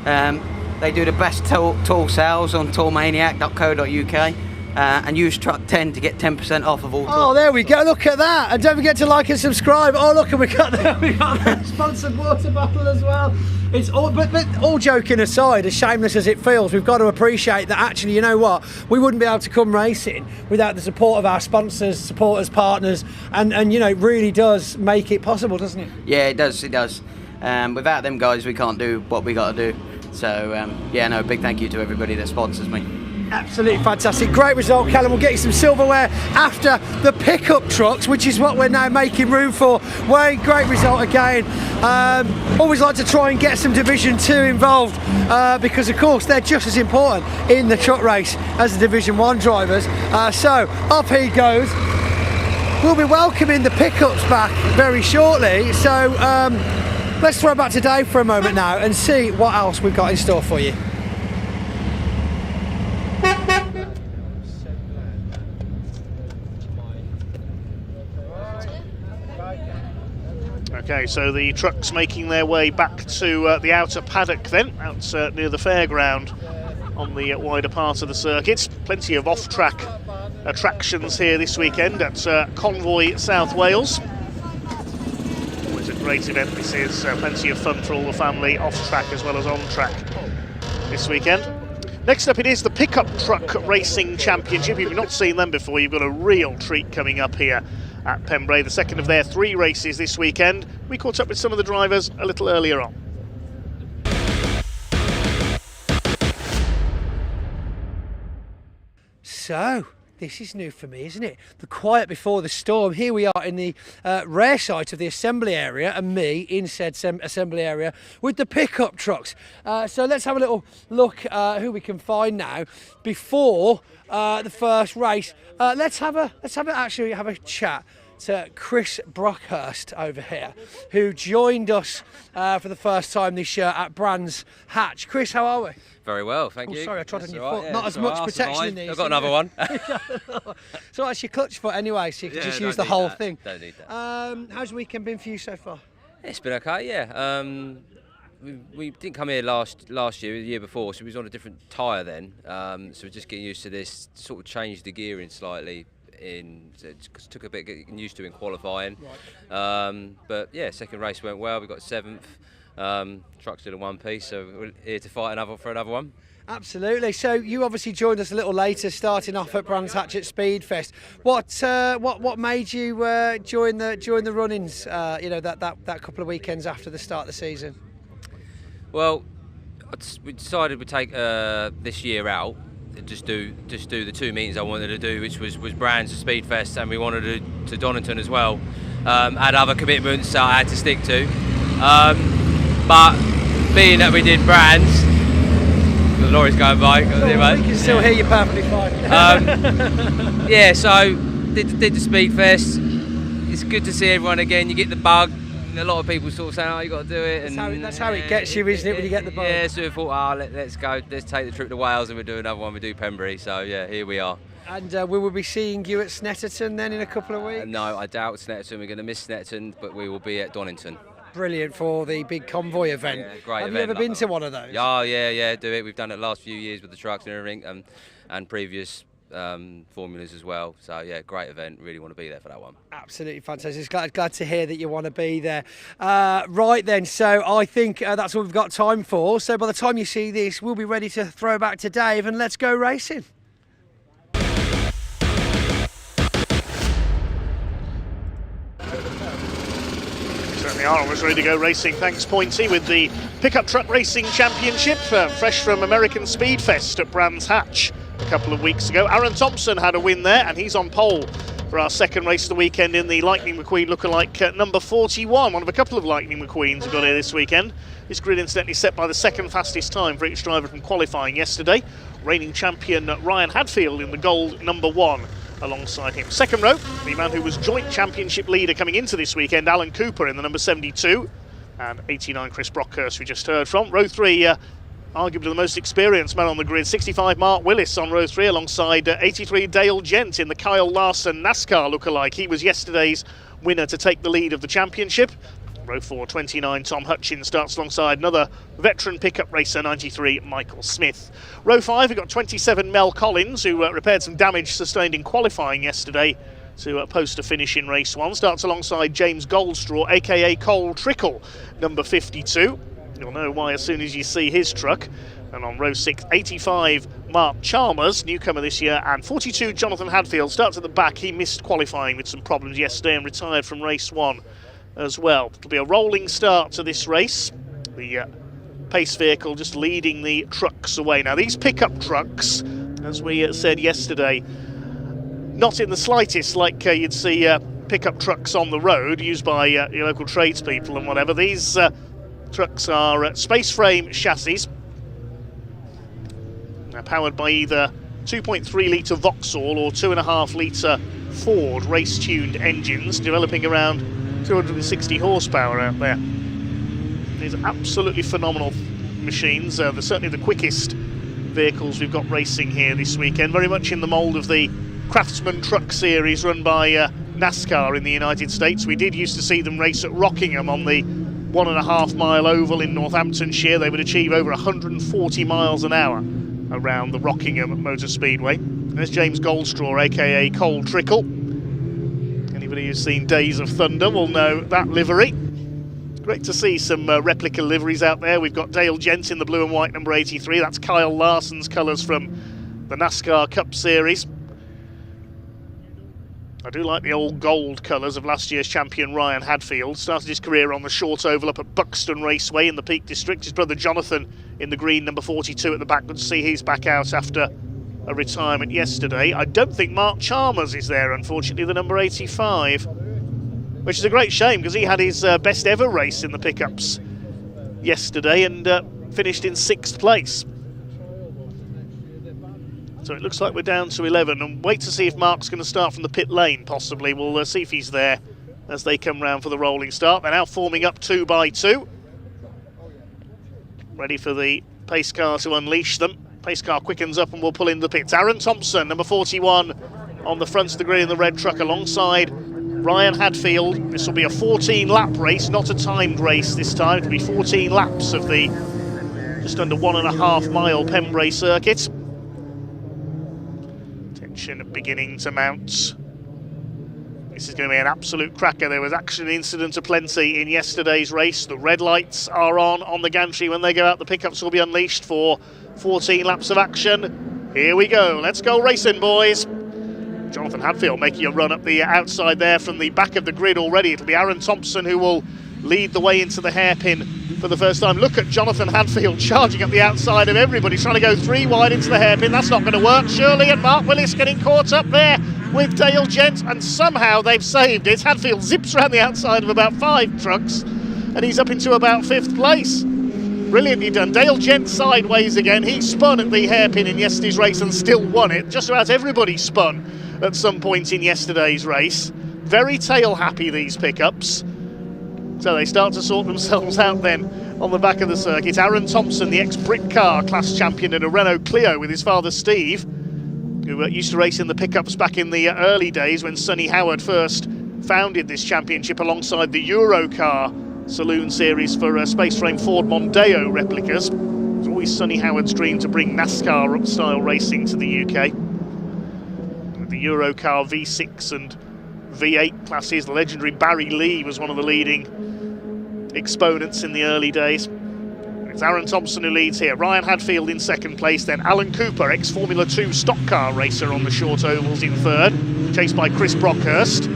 They do the best tool sales on tourmaniac.co.uk. And use truck 10 to get 10% off of all. Oh, there we go. Look at that. And don't forget to like and subscribe. Oh, look, and we got the sponsored water bottle as well. It's all, but all joking aside, as shameless as it feels, we've got to appreciate that actually, you know what, we wouldn't be able to come racing without the support of our sponsors, supporters, partners, and you know, it really does make it possible, doesn't it? Yeah, it does. Without them guys, we can't do what we got to do. So, big thank you to everybody that sponsors me. Absolutely fantastic. Great result, Callum. We'll get you some silverware after the pickup trucks, which is what we're now making room for. Wayne, great result again. Always like to try and get some Division 2 involved because, of course, they're just as important in the truck race as the Division 1 drivers. So, off he goes. We'll be welcoming the pickups back very shortly. So, let's throw back to Dave for a moment now and see what else we've got in store for you. Okay, so the trucks making their way back to the outer paddock then, out near the fairground on the wider part of the circuit. Plenty of off-track attractions here this weekend at Convoy, South Wales. Always a great event this is, plenty of fun for all the family, off-track as well as on-track this weekend. Next up it is the Pickup Truck Racing Championship. If you've not seen them before, you've got a real treat coming up here at Pembrey, the second of their 3 races this weekend. We caught up with some of the drivers a little earlier on. So, This is new for me, isn't it? The quiet before the storm. Here we are in the rare site of the assembly area, and me in said assembly area with the pickup trucks. So let's have a little look who we can find now before the first race. Let's have a chat to Chris Brockhurst over here, who joined us for the first time this year at Brands Hatch. Chris, how are we? Very well, thank you. Sorry, I trod on your foot. Yeah, Not as much protection in these. I've got another one. So that's your clutch foot anyway, so you can just use the whole thing. Don't need that. How's the weekend been for you so far? It's been okay, yeah. We didn't come here last year, the year before, so we was on a different tyre then. So we're just getting used to this, sort of changed the gearing slightly. It took a bit getting used to in qualifying. Right. But yeah, second race went well, we got 7th. Truck's still in one piece, so we're here to fight for another one. Absolutely. So you obviously joined us a little later, starting off at Brands Hatch at Speedfest. What made you join the run-ins? That couple of weekends after the start of the season. Well, we decided we'd take this year out. Just do the 2 meetings I wanted to do, which was Brands and Speedfest, and we wanted to Donington as well. Had other commitments that I had to stick to. But being that we did Brands, the lorry's going by. We can still hear you perfectly fine. Yeah, so did the Speedfest. It's good to see everyone again. You get the bug. A lot of people sort of saying, "Oh, you got to do it." And that's how it gets you, isn't it? When you get the bug. Yeah, so we thought, let's go. Let's take the trip to Wales, and we'll do another one. We do Pembrey. So yeah, here we are. And we will be seeing you at Snetterton then in a couple of weeks. No, I doubt Snetterton. We're going to miss Snetterton, but we will be at Donington. Brilliant for the big Convoy event. Yeah, great Have event. you ever been to one of those? Oh, yeah, do it. We've done it the last few years with the trucks and everything, and previous formulas as well. So yeah, great event. Really want to be there for that one. Absolutely fantastic. Glad to hear that you want to be there. Right then, so I think that's all we've got time for. So by the time you see this, we'll be ready to throw back to Dave and let's go racing. Certainly are almost ready to go racing. Thanks, Pointy, with the Pickup Truck Racing Championship, fresh from American Speedfest at Brands Hatch a couple of weeks ago. Aaron Thompson had a win there, and he's on pole for our second race of the weekend in the Lightning McQueen lookalike number 41. One of a couple of Lightning McQueens who got here this weekend. This grid incidentally set by the second fastest time for each driver from qualifying yesterday. Reigning champion Ryan Hadfield in the gold number 1. Alongside him. Second row, the man who was joint championship leader coming into this weekend, Alan Cooper in the number 72, and 89 Chris Brockhurst we just heard from. Row 3, arguably the most experienced man on the grid, 65 Mark Willis on row 3 alongside 83 Dale Gent in the Kyle Larson NASCAR lookalike. He was yesterday's winner to take the lead of the championship. Row 4, 29 Tom Hutchins starts alongside another veteran pickup racer, 93 Michael Smith. Row 5, we've got 27 Mel Collins, who repaired some damage sustained in qualifying yesterday to post a finish in race 1. Starts alongside James Goldstraw, aka Cole Trickle, number 52. You'll know why as soon as you see his truck. And on row 6, 85 Mark Chalmers, newcomer this year, and 42 Jonathan Hadfield starts at the back. He missed qualifying with some problems yesterday and retired from race 1 as well. It'll be a rolling start to this race. The pace vehicle just leading the trucks away. Now these pickup trucks, as we said yesterday, not in the slightest like you'd see pickup trucks on the road used by your local tradespeople and whatever. These trucks are space frame chassis. They're powered by either 2.3 litre Vauxhall or 2.5 litre Ford race-tuned engines, developing around 260 horsepower out there. These are absolutely phenomenal machines. They're certainly the quickest vehicles we've got racing here this weekend, very much in the mould of the Craftsman Truck Series run by NASCAR in the United States. We did used to see them race at Rockingham on the 1.5 mile oval in Northamptonshire. They would achieve over 140 miles an hour around the Rockingham Motor Speedway. There's James Goldstraw, aka Cole Trickle. Anybody who's seen Days of Thunder will know that livery. Great to see some replica liveries out there. We've got Dale Gent in the blue and white number 83. That's Kyle Larson's colours from the NASCAR Cup Series. I do like the old gold colours of last year's champion Ryan Hadfield. Started his career on the short oval up at Buxton Raceway in the Peak District. His brother Jonathan in the green number 42 at the back. Good to see he's back out after a retirement yesterday. I don't think Mark Chalmers is there, unfortunately, the number 85, which is a great shame because he had his best ever race in the pickups yesterday and finished in 6th place. So it looks like we're down to 11, and wait to see if Mark's going to start from the pit lane, possibly. We'll see if he's there as they come round for the rolling start. They're now forming up 2 by 2. Ready for the pace car to unleash them. Pace car quickens up and will pull in the pits. Aaron Thompson, number 41, on the front of the grid in the red truck alongside Ryan Hadfield. This will be a 14-lap race, not a timed race this time. It'll be 14 laps of the just under 1.5 mile Pembrey circuit. Tension beginning to mount. This is going to be an absolute cracker. There was action and incident aplenty in yesterday's race. The red lights are on the gantry. When they go out, the pickups will be unleashed for 14 laps of action. Here we go. Let's go racing, boys. Jonathan Hadfield making a run up the outside there from the back of the grid already. It'll be Aaron Thompson who will lead the way into the hairpin for the first time. Look at Jonathan Hadfield charging up the outside of everybody, trying to go 3 wide into the hairpin. That's not going to work, surely. And Mark Willis getting caught up there with Dale Gent, and somehow they've saved it. Hadfield zips around the outside of about 5 trucks, and he's up into about 5th place. Brilliantly done. Dale Gent sideways again. He spun at the hairpin in yesterday's race and still won it. Just about everybody spun at some point in yesterday's race. Very tail happy, these pickups. So they start to sort themselves out then on the back of the circuit. Aaron Thompson, the ex-Brit Car class champion in a Renault Clio with his father Steve, who used to race in the pickups back in the early days when Sonny Howard first founded this championship alongside the Eurocar Saloon series for space frame Ford Mondeo replicas. It was always Sonny Howard's dream to bring NASCAR style racing to the UK. With the Eurocar V6 and V8 classes, the legendary Barry Lee was one of the leading exponents in the early days. It's Aaron Thompson who leads here. Ryan Hadfield in 2nd place, then Alan Cooper, ex-Formula 2 stock car racer, on the short ovals in 3rd, chased by Chris Brockhurst.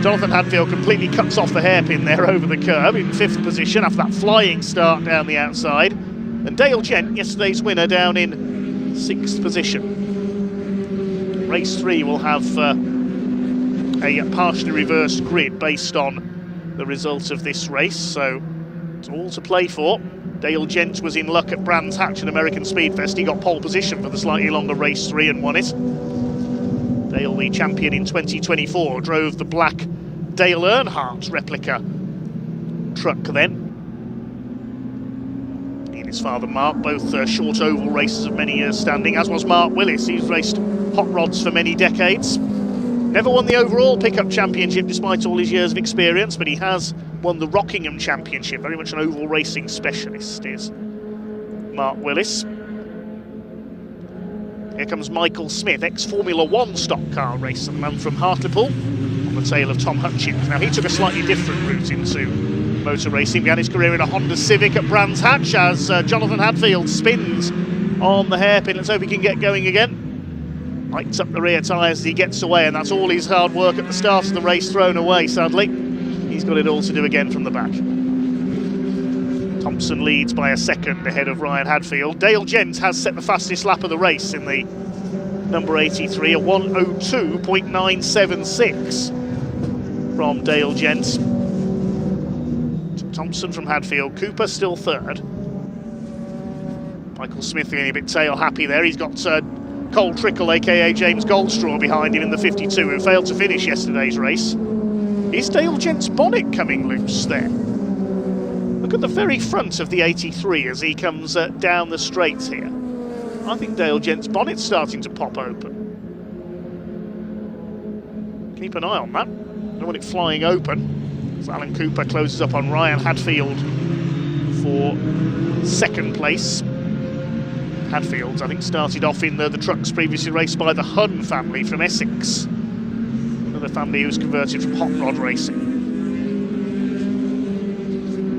Jonathan Hadfield completely cuts off the hairpin there over the curb in 5th position after that flying start down the outside. And Dale Gent, yesterday's winner, down in 6th position. Race 3 will have a partially reversed grid based on the result of this race, so it's all to play for. Dale Gent was in luck at Brands Hatch and American Speedfest. He got pole position for the slightly longer race 3 and won it. Dale, the champion in 2024, drove the black Dale Earnhardt replica truck then. He and his father Mark, both short oval racers of many years standing, as was Mark Willis. He's raced hot rods for many decades. Never won the overall pickup championship despite all his years of experience, but he has won the Rockingham Championship. Very much an oval racing specialist is Mark Willis. Here comes Michael Smith, ex-Formula 1 stock car racer, the man from Hartlepool, on the tail of Tom Hutchins. Now, he took a slightly different route into motor racing. Began his career in a Honda Civic at Brands Hatch as Jonathan Hadfield spins on the hairpin. Let's hope he can get going again. Lights up the rear tyres as he gets away, and that's all his hard work at the start of the race thrown away, sadly. He's got it all to do again from the back. Thompson leads by a second ahead of Ryan Hadfield. Dale Gent has set the fastest lap of the race in the number 83, a 1:02.976 from Dale Gent. Thompson from Hadfield, Cooper still 3rd. Michael Smith feeling a bit tail happy there. He's got Cole Trickle, aka James Goldstraw, behind him in the 52, who failed to finish yesterday's race. Is Dale Gent's bonnet coming loose there? Look at the very front of the 83 as he comes down the straights here. I think Dale Gent's bonnet's starting to pop open. Keep an eye on that. Don't want it flying open. As Alan Cooper closes up on Ryan Hadfield for 2nd place. Hadfield, I think, started off in the trucks previously raced by the Hun family from Essex. Another family who was converted from hot rod racing.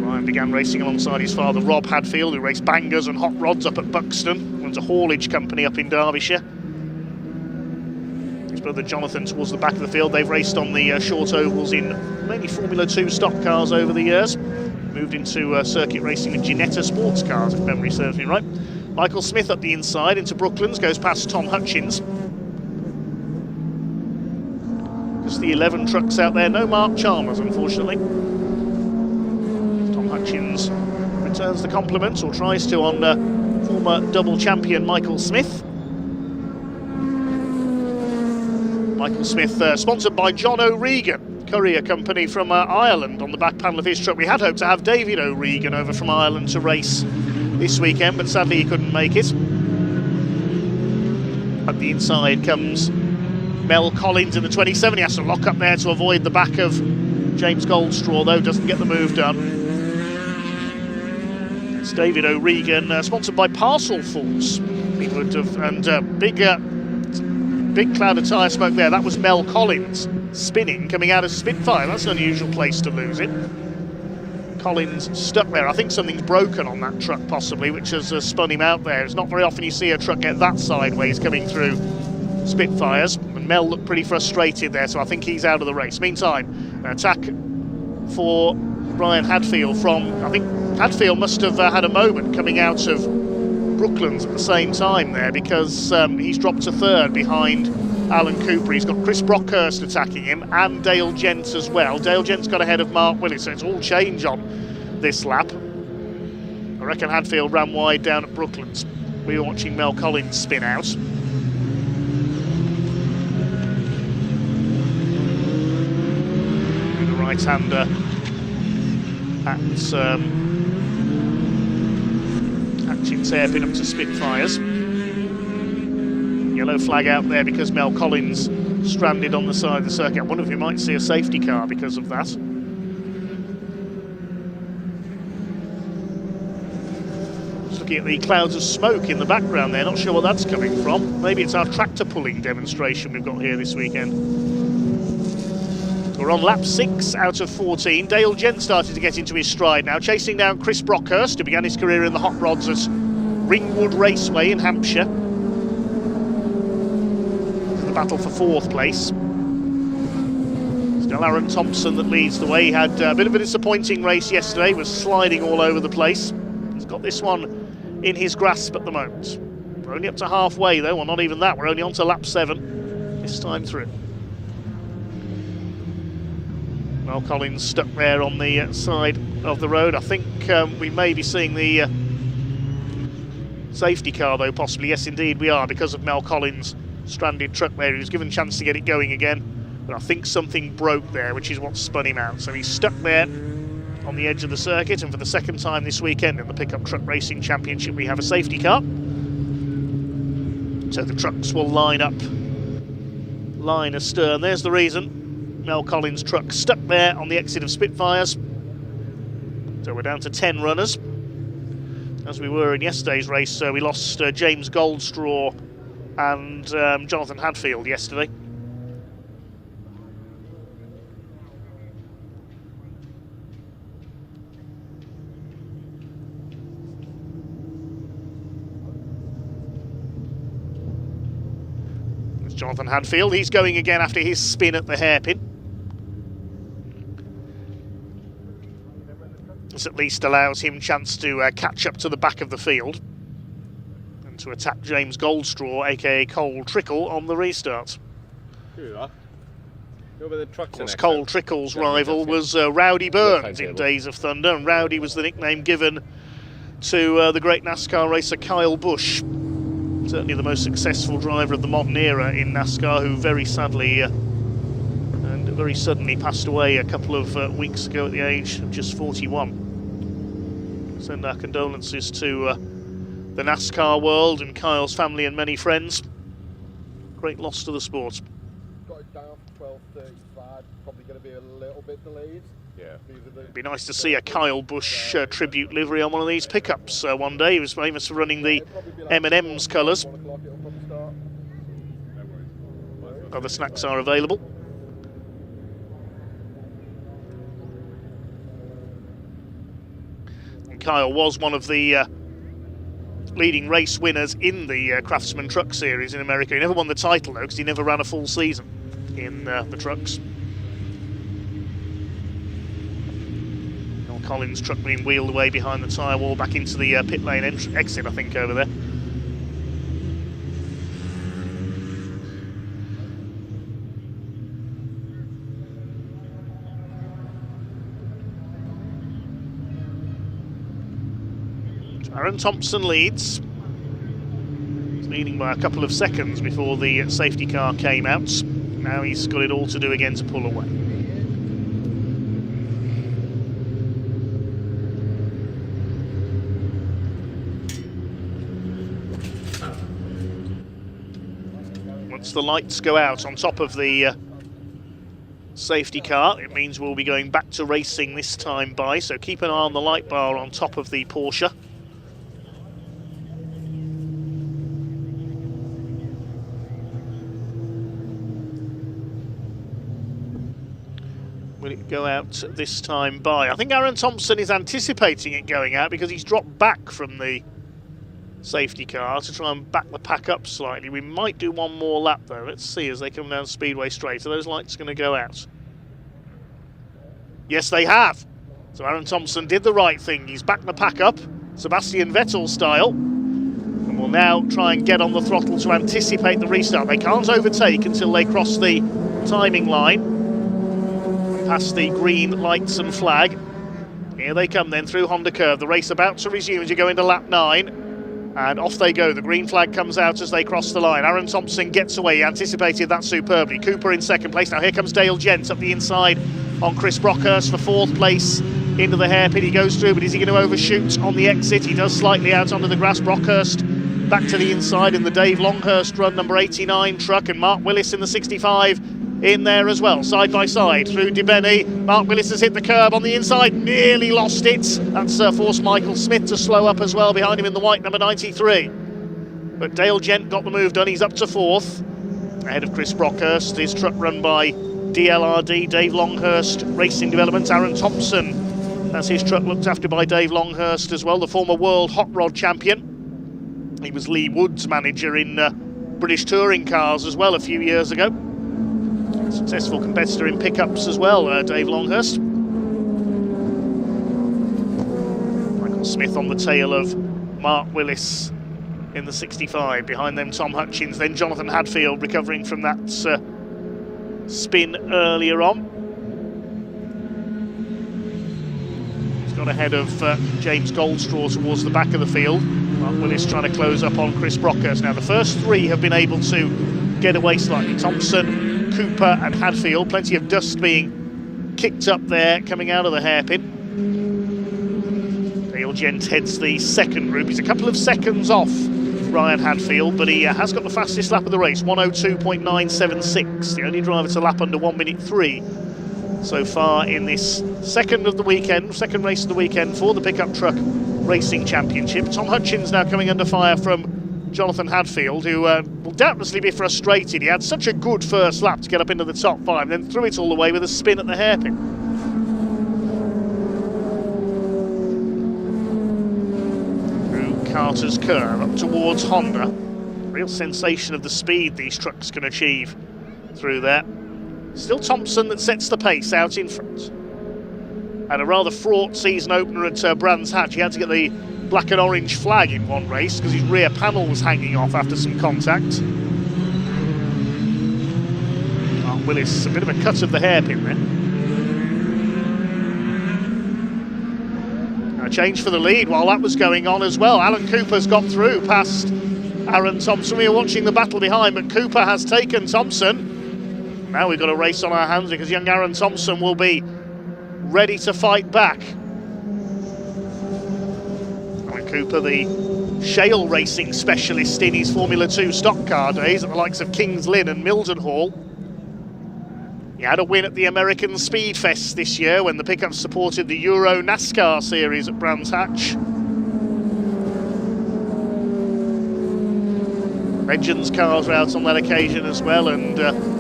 Ryan began racing alongside his father Rob Hadfield, who raced bangers and hot rods up at Buxton, runs a haulage company up in Derbyshire. His brother Jonathan towards the back of the field. They've raced on the short ovals in mainly Formula 2 stock cars over the years. Moved into circuit racing with Ginetta sports cars, if memory serves me right. Michael Smith up the inside into Brooklands, goes past Tom Hutchins. Just the 11 trucks out there, no Mark Chalmers unfortunately. Tom Hutchins returns the compliment, or tries to, on former double champion Michael Smith. Michael Smith sponsored by John O'Regan, courier company from Ireland, on the back panel of his truck. We had hoped to have David O'Regan over from Ireland to race this weekend, but sadly he couldn't make it. Up the inside comes Mel Collins in the 27. He has to lock up there to avoid the back of James Goldstraw, though, doesn't get the move done. It's David O'Regan, sponsored by Parcel Force. He would have, and big cloud of tyre smoke there. That was Mel Collins spinning, coming out of Spitfire. That's an unusual place to lose it. Collins stuck there. I think something's broken on that truck possibly, which has spun him out there. It's not very often you see a truck get that sideways coming through Spitfires, and Mel looked pretty frustrated there, so I think he's out of the race. Meantime, an attack for Brian Hadfield from, I think Hadfield must have had a moment coming out of Brooklands at the same time there, because he's dropped to third behind Alan Cooper. He's got Chris Brockhurst attacking him and Dale Gent as well. Dale Gent's got ahead of Mark Willis, so it's all change on this lap. I reckon Hadfield ran wide down at Brooklands. We were watching Mel Collins spin out. The right-hander at Hutchins hairpin up to Spitfires. Yellow flag out there because Mel Collins stranded on the side of the circuit. I wonder if we might see a safety car because of that. Just looking at the clouds of smoke in the background there, not sure what that's coming from. Maybe it's our tractor pulling demonstration we've got here this weekend. We're on lap 6 out of 14. Dale Gent started to get into his stride now, chasing down Chris Brockhurst, who began his career in the hot rods at Ringwood Raceway in Hampshire. The battle for 4th place. Still Aaron Thompson that leads the way. He had a bit of a disappointing race yesterday, was sliding all over the place. He's got this one in his grasp at the moment. We're only up to halfway though, well not even that, we're only on to lap 7 this time through. Mel Collins stuck there on the side of the road. I think we may be seeing the safety car though, possibly. Yes indeed we are, because of Mel Collins' stranded truck there. He was given a chance to get it going again, but I think something broke there, which is what spun him out. So he's stuck there on the edge of the circuit, and for the second time this weekend in the Pickup Truck Racing Championship we have a safety car. So the trucks will line up, line astern. There's the reason. Mel Collins' truck stuck there on the exit of Spitfires. So we're down to 10 runners. As we were in yesterday's race, we lost James Goldstraw and Jonathan Hadfield yesterday. There's Jonathan Hadfield. He's going again after his spin at the hairpin. This at least allows him a chance to catch up to the back of the field and to attack James Goldstraw, aka Cole Trickle, on the restart. Of course, Cole Trickle's rival was Rowdy Burns in Days of Thunder, and Rowdy was the nickname given to the great NASCAR racer Kyle Busch, certainly the most successful driver of the modern era in NASCAR, who very sadly and very suddenly passed away a couple of weeks ago at the age of just 41. Send our condolences to the NASCAR world and Kyle's family and many friends. Great loss to the sport. Got it down for 12:35, probably going to be a little bit delayed. Yeah. It'd be nice to see a Kyle Busch tribute livery on one of these pickups one day. He was famous for running the M&M's colours. Other snacks are available. Kyle was one of the leading race winners in the Craftsman Truck Series in America. He never won the title though, because he never ran a full season in the trucks. Collins' truck being wheeled away behind the tyre wall back into the pit lane exit, I think, over there. Aaron Thompson leads. He's leading by a couple of seconds before the safety car came out. Now he's got it all to do again to pull away. Once the lights go out on top of the safety car, it means we'll be going back to racing this time by, so keep an eye on the light bar on top of the Porsche. Will it go out this time by? I think Aaron Thompson is anticipating it going out because he's dropped back from the safety car to try and back the pack up slightly. We might do one more lap though. Let's see as they come down Speedway Straight. Are those lights going to go out? Yes, they have. So Aaron Thompson did the right thing. He's backed the pack up, Sebastian Vettel style, and will now try and get on the throttle to anticipate the restart. They can't overtake until they cross the timing line, past the green lights and flag. Here they come then through Honda Curve. The race about to resume as you go into lap 9. And off they go. The green flag comes out as they cross the line. Aaron Thompson gets away. He anticipated that superbly. Cooper in second place. Now here comes Dale Gent up the inside on Chris Brockhurst for 4th place into the hairpin. He goes through, but is he going to overshoot on the exit? He does slightly out onto the grass. Brockhurst back to the inside in the Dave Longhurst run, number 89 truck, and Mark Willis in the 65 in there as well, side by side through DeBenny. Mark Willis has hit the curb on the inside, nearly lost it. That's forced Michael Smith to slow up as well behind him in the white, number 93. But Dale Gent got the move done. He's up to 4th, ahead of Chris Brockhurst. His truck run by DLRD, Dave Longhurst Racing Development. Aaron Thompson, that's his truck looked after by Dave Longhurst as well, the former world hot rod champion. He was Lee Wood's manager in British touring cars as well a few years ago. Successful competitor in pickups as well, Dave Longhurst. Michael Smith on the tail of Mark Willis in the 65. Behind them, Tom Hutchins, then Jonathan Hadfield recovering from that spin earlier on. He's got ahead of James Goldstraw towards the back of the field. Mark Willis trying to close up on Chris Brockhurst. Now the first 3 have been able to get away slightly. Thompson, Cooper and Hadfield, plenty of dust being kicked up there coming out of the hairpin. Dale Gent heads the second group. He's a couple of seconds off Ryan Hadfield, but he has got the fastest lap of the race, 1:02.976. The only driver to lap under 1:03 so far in this second race of the weekend for the pickup truck racing championship. Tom Hutchins now coming under fire from Jonathan Hadfield, who will doubtlessly be frustrated. He had such a good first lap to get up into the top 5, then threw it all the way with a spin at the hairpin. Through Carter's Curve up towards Honda. Real sensation of the speed these trucks can achieve through there. Still Thompson that sets the pace out in front. Had a rather fraught season opener at Brands Hatch. He had to get the black and orange flag in one race because his rear panel was hanging off after some contact. Mark Willis, a bit of a cut of the hairpin there. A change for the lead while that was going on as well. Alan Cooper's got through past Aaron Thompson. We were watching the battle behind, but Cooper has taken Thompson. Now we've got a race on our hands because young Aaron Thompson will be ready to fight back. Cooper, the shale racing specialist in his Formula 2 stock car days at the likes of Kings Lynn and Mildenhall. He had a win at the American Speed Fest this year when the pickup supported the Euro NASCAR series at Brands Hatch. Legends cars were out on that occasion as well, and the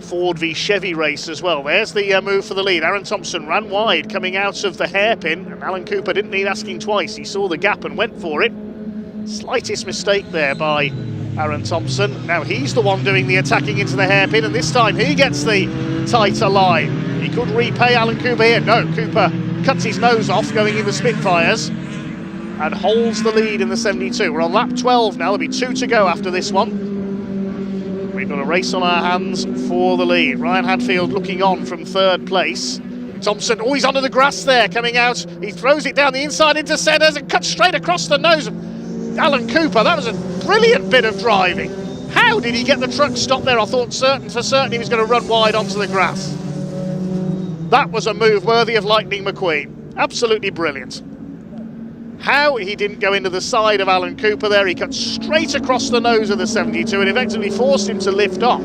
Ford v Chevy race as well. There's the move for the lead. Aaron Thompson ran wide coming out of the hairpin, and Alan Cooper didn't need asking twice. He saw the gap and went for it. Slightest mistake there by Aaron Thompson. Now he's the one doing the attacking into the hairpin, and this time he gets the tighter line. He could repay Alan Cooper here. No, Cooper cuts his nose off going in the Spitfires and holds the lead in the 72. We're on lap 12 now. There'll be 2 to go after this one. We've got a race on our hands for the lead. Ryan Hadfield looking on from 3rd place. Thompson, oh, he's under the grass there, coming out. He throws it down the inside into centres and cuts straight across the nose of Alan Cooper. That was a brilliant bit of driving. How did he get the truck stopped there? I thought for certain he was going to run wide onto the grass. That was a move worthy of Lightning McQueen. Absolutely brilliant. How he didn't go into the side of Alan Cooper there. He cut straight across the nose of the 72 and effectively forced him to lift off.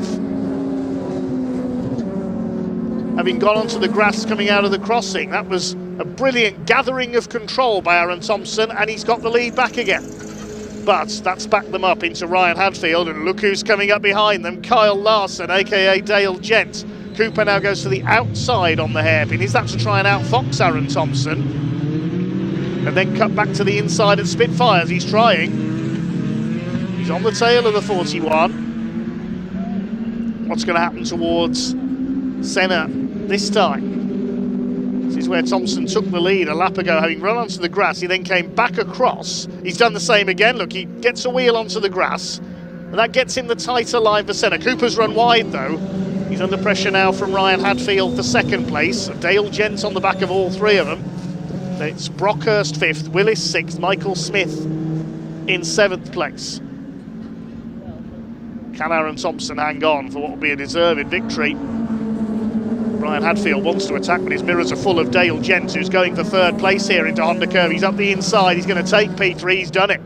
Having gone onto the grass coming out of the crossing, that was a brilliant gathering of control by Aaron Thompson, and he's got the lead back again. But that's backed them up into Ryan Hadfield, and look who's coming up behind them, Kyle Larson, aka Dale Gent. Cooper now goes to the outside on the hairpin. Is that to try and outfox Aaron Thompson? And then cut back to the inside at Spitfires. He's trying. He's on the tail of the 41. What's going to happen towards Senna this time? This is where Thompson took the lead a lap ago, having run onto the grass. He then came back across. He's done the same again. Look, he gets a wheel onto the grass, and that gets him the tighter line for Senna. Cooper's run wide though. He's under pressure now from Ryan Hadfield for second place. Dale Gent on the back of all three of them. It's Brockhurst 5th, Willis 6th, Michael Smith in 7th place. Can Aaron Thompson hang on for what will be a deserved victory? Ryan Hadfield wants to attack, but his mirrors are full of Dale Gent, who's going for 3rd place here into Honda Curve. He's up the inside, he's going to take P3, he's done it.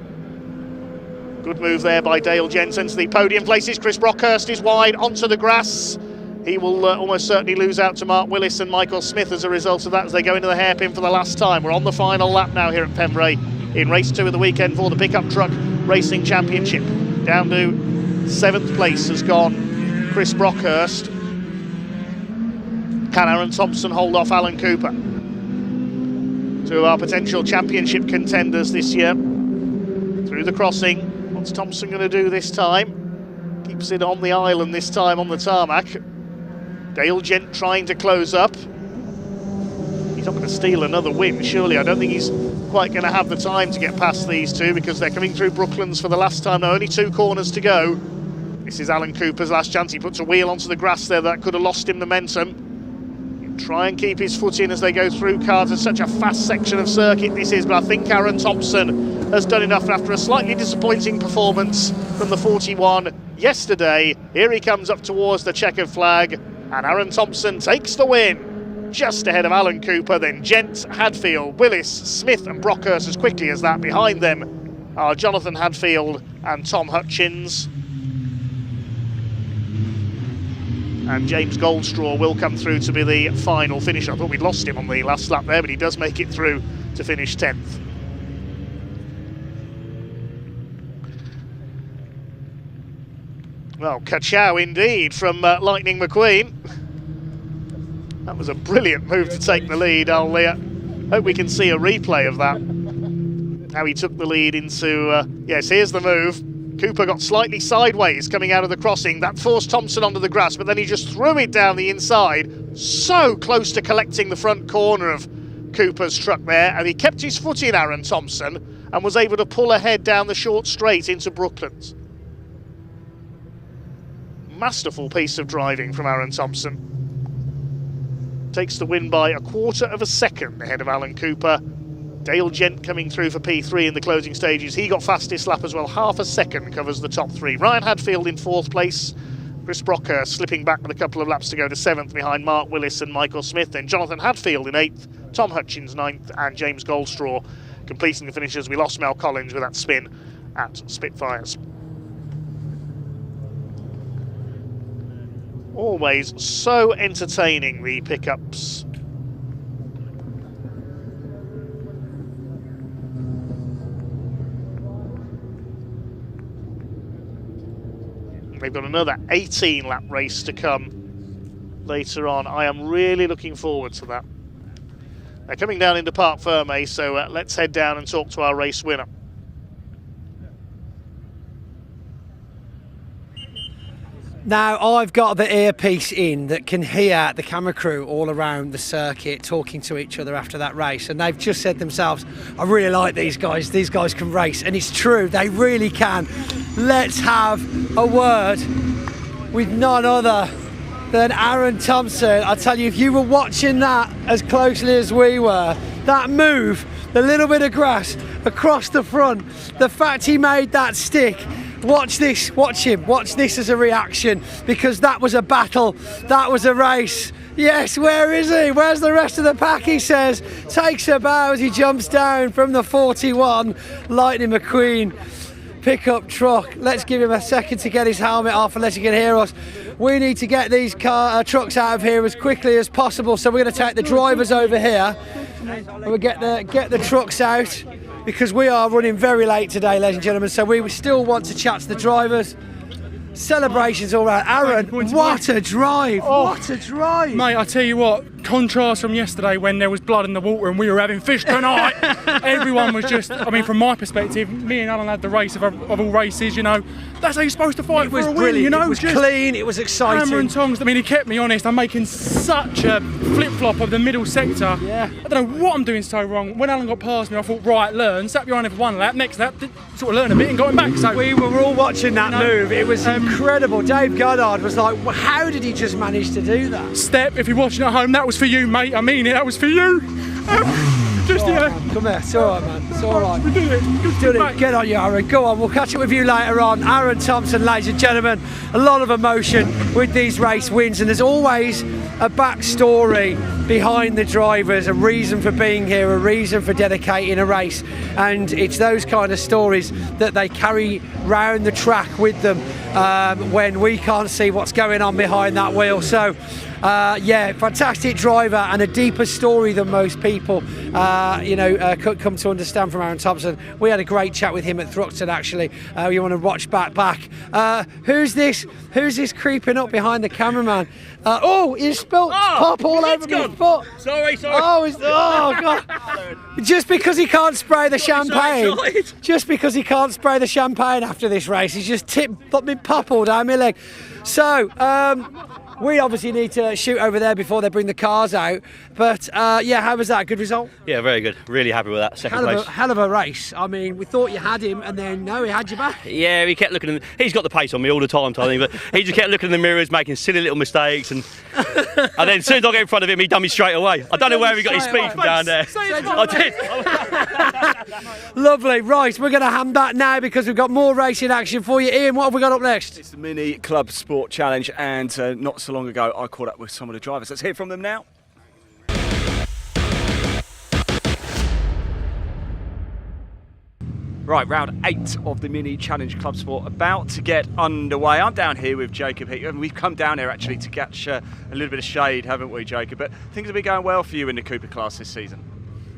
Good move there by Dale Gent into the podium places. Chris Brockhurst is wide onto the grass. He will almost certainly lose out to Mark Willis and Michael Smith as a result of that as they go into the hairpin for the last time. We're on the final lap now here at Pembrey in race 2 of the weekend for the Pickup Truck Racing Championship. Down to 7th place has gone Chris Brockhurst. Can Aaron Thompson hold off Alan Cooper? 2 of our potential championship contenders this year. Through the crossing, what's Thompson going to do this time? Keeps it on the island this time on the tarmac. Dale Gent trying to close up. He's not going to steal another win, surely. I don't think he's quite going to have the time to get past these two because they're coming through Brooklands for the last time. There are only 2 corners to go. This is Alan Cooper's last chance. He puts a wheel onto the grass there that could have lost him momentum. He'll try and keep his foot in as they go through cars. It's such a fast section of circuit this is, but I think Aaron Thompson has done enough after a slightly disappointing performance from the 41 yesterday. Here he comes up towards the checkered flag, and Aaron Thompson takes the win, just ahead of Alan Cooper, then Gent, Hadfield, Willis, Smith and Brockhurst as quickly as that. Behind them are Jonathan Hadfield and Tom Hutchins. And James Goldstraw will come through to be the final finisher. I thought we'd lost him on the last lap there, but he does make it through to finish 10th. Well, ka-chow indeed from Lightning McQueen. That was a brilliant move to take the lead. I'll hope we can see a replay of that. How he took the lead into, yes, here's the move. Cooper got slightly sideways coming out of the crossing. That forced Thompson onto the grass, but then he just threw it down the inside, so close to collecting the front corner of Cooper's truck there, and he kept his foot in, Aaron Thompson, and was able to pull ahead down the short straight into Brooklands. Masterful piece of driving from Aaron Thompson. Takes the win by 1/4 of a second ahead of Alan Cooper. Dale Gent coming through for P3 in the closing stages. He got fastest lap as well. 1/2 a second covers the top 3. Ryan Hadfield in 4th place. Chris Brockhurst slipping back with a couple of laps to go to 7th behind Mark Willis and Michael Smith. Then Jonathan Hadfield in 8th. Tom Hutchins 9th and James Goldstraw completing the finishes. We lost Mel Collins with that spin at Spitfires. Always so entertaining, the pickups. They've got another 18-lap race to come later on. I am really looking forward to that. They're coming down into Parc Fermé, so let's head down and talk to our race winner. Now, I've got the earpiece in that can hear the camera crew all around the circuit talking to each other after that race, and they've just said themselves, I really like these guys can race, and it's true, they really can. Let's have a word with none other than Aaron Thompson. I tell you, if you were watching that as closely as we were, that move, the little bit of grass across the front, the fact he made that stick, watch this, watch him, watch this as a reaction, because that was a battle, that was a race. Yes, where is he? Where's the rest of the pack, he says. Takes a bow as he jumps down from the 41 Lightning McQueen pickup truck. Let's give him a second to get his helmet off, unless he can hear us. We need to get these trucks out of here as quickly as possible, so we're going to take the drivers over here and we'll get the trucks out, because we are running very late today, ladies and gentlemen, so we still want to chat to the drivers. Celebrations all right. Aaron, what a drive! Oh, what a drive! Mate, I tell you what, contrast from yesterday when there was blood in the water and we were having fish tonight. Everyone was just, I mean, from my perspective, me and Alan had the race of all races, you know. That's how you're supposed to fight for a win, you know. It was just clean, it was exciting. Hammer and tongs. I mean, he kept me honest. I'm making such a flip-flop of the middle sector. Yeah. I don't know what I'm doing so wrong. When Alan got past me, I thought, right, learn. Sat behind him for one lap. Next lap, sort of learn a bit and got him back. So we were all watching that move. It was incredible. Dave Goddard was like, well, how did he just manage to do that? Step, if you're watching at home, that was for you, mate. I mean it, that was for you. Just come here, it's all right, man. It's all right. We did it. Get on you, Aaron. Go on, we'll catch up with you later on. Aaron Thompson, ladies and gentlemen. A lot of emotion with these race wins, and there's always a backstory behind the drivers, a reason for being here, a reason for dedicating a race, and it's those kind of stories that they carry round the track with them when we can't see what's going on behind that wheel. So yeah, fantastic driver and a deeper story than most people could come to understand from Aaron Thompson. We had a great chat with him at Thruxton, actually. You want to watch back. Who's this creeping up behind the cameraman? He spilt pop all over my foot. Sorry. Oh God. Just because he can't spray the champagne. Just because he can't spray the champagne after this race, he's just put me pop all down my leg. So, we obviously need to shoot over there before they bring the cars out. But yeah, how was that? Good result? Yeah, very good. Really happy with that. Second place. Hell of a race. I mean, we thought you had him, and then no, he had you back. Yeah, he kept looking. He's got the pace on me all the time, Tony. But he just kept looking in the mirrors, making silly little mistakes, and then as soon as I get in front of him, he done me straight away. I don't know where he got his speed from down there. I did. Lovely. Right, we're going to hand back now because we've got more racing action for you. Ian, what have we got up next? It's the Mini Clubsport Challenge, and not so long ago I caught up with some of the drivers. Let's hear from them now. Right, round 8 of the Mini Challenge Clubsport about to get underway. I'm down here with Jacob here, and we've come down here actually to catch a little bit of shade, haven't we, Jacob? But things have been going well for you in the Cooper class this season.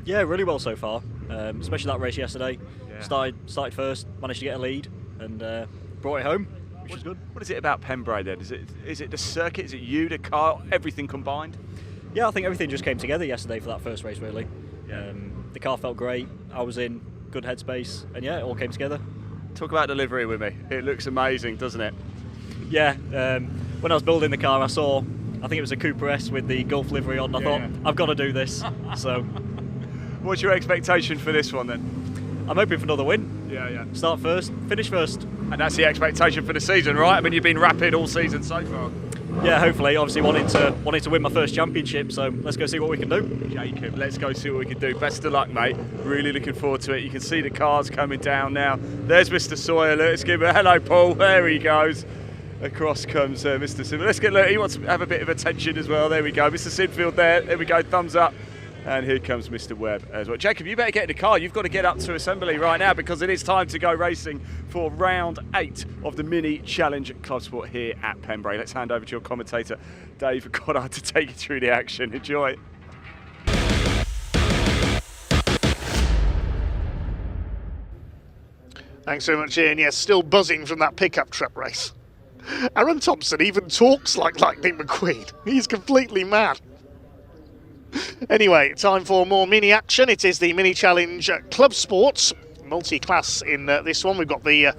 Yeah, really well so far, especially that race yesterday. Yeah. Started first, managed to get a lead, and brought it home, which is good. What is it about Pembrey then? Is it the circuit? Is it you, the car, everything combined? Yeah, I think everything just came together yesterday for that first race, really. Yeah. The car felt great. I was in good headspace, and yeah, it all came together. Talk about delivery with me. It looks amazing, doesn't it? Yeah. When I was building the car, I think it was a Cooper S with the Gulf livery on. I thought, I've got to do this. So, what's your expectation for this one then? I'm hoping for another win. Yeah. Start first, finish first. And that's the expectation for the season, right? I mean, you've been rapid all season so far. Yeah, hopefully. Obviously, wanting to win my first championship. So let's go see what we can do. Jacob, let's go see what we can do. Best of luck, mate. Really looking forward to it. You can see the cars coming down now. There's Mr. Sawyer. Let's give a hello, Paul. There he goes. Across comes Mr. Sinfield. Let's get look. He wants to have a bit of attention as well. There we go, Mr. Sinfield. There we go. Thumbs up. And here comes Mr. Webb as well. Jacob, you better get in the car. You've got to get up to assembly right now because it is time to go racing for round 8 of the Mini Challenge Clubsport here at Pembrey. Let's hand over to your commentator, Dave Goddard, to take you through the action. Enjoy. Thanks so much, Ian. Yes, still buzzing from that pickup truck race. Aaron Thompson even talks like Lightning McQueen. He's completely mad. Anyway, time for more mini action. It is the Mini Challenge Clubsport, multi-class in this one. We've got the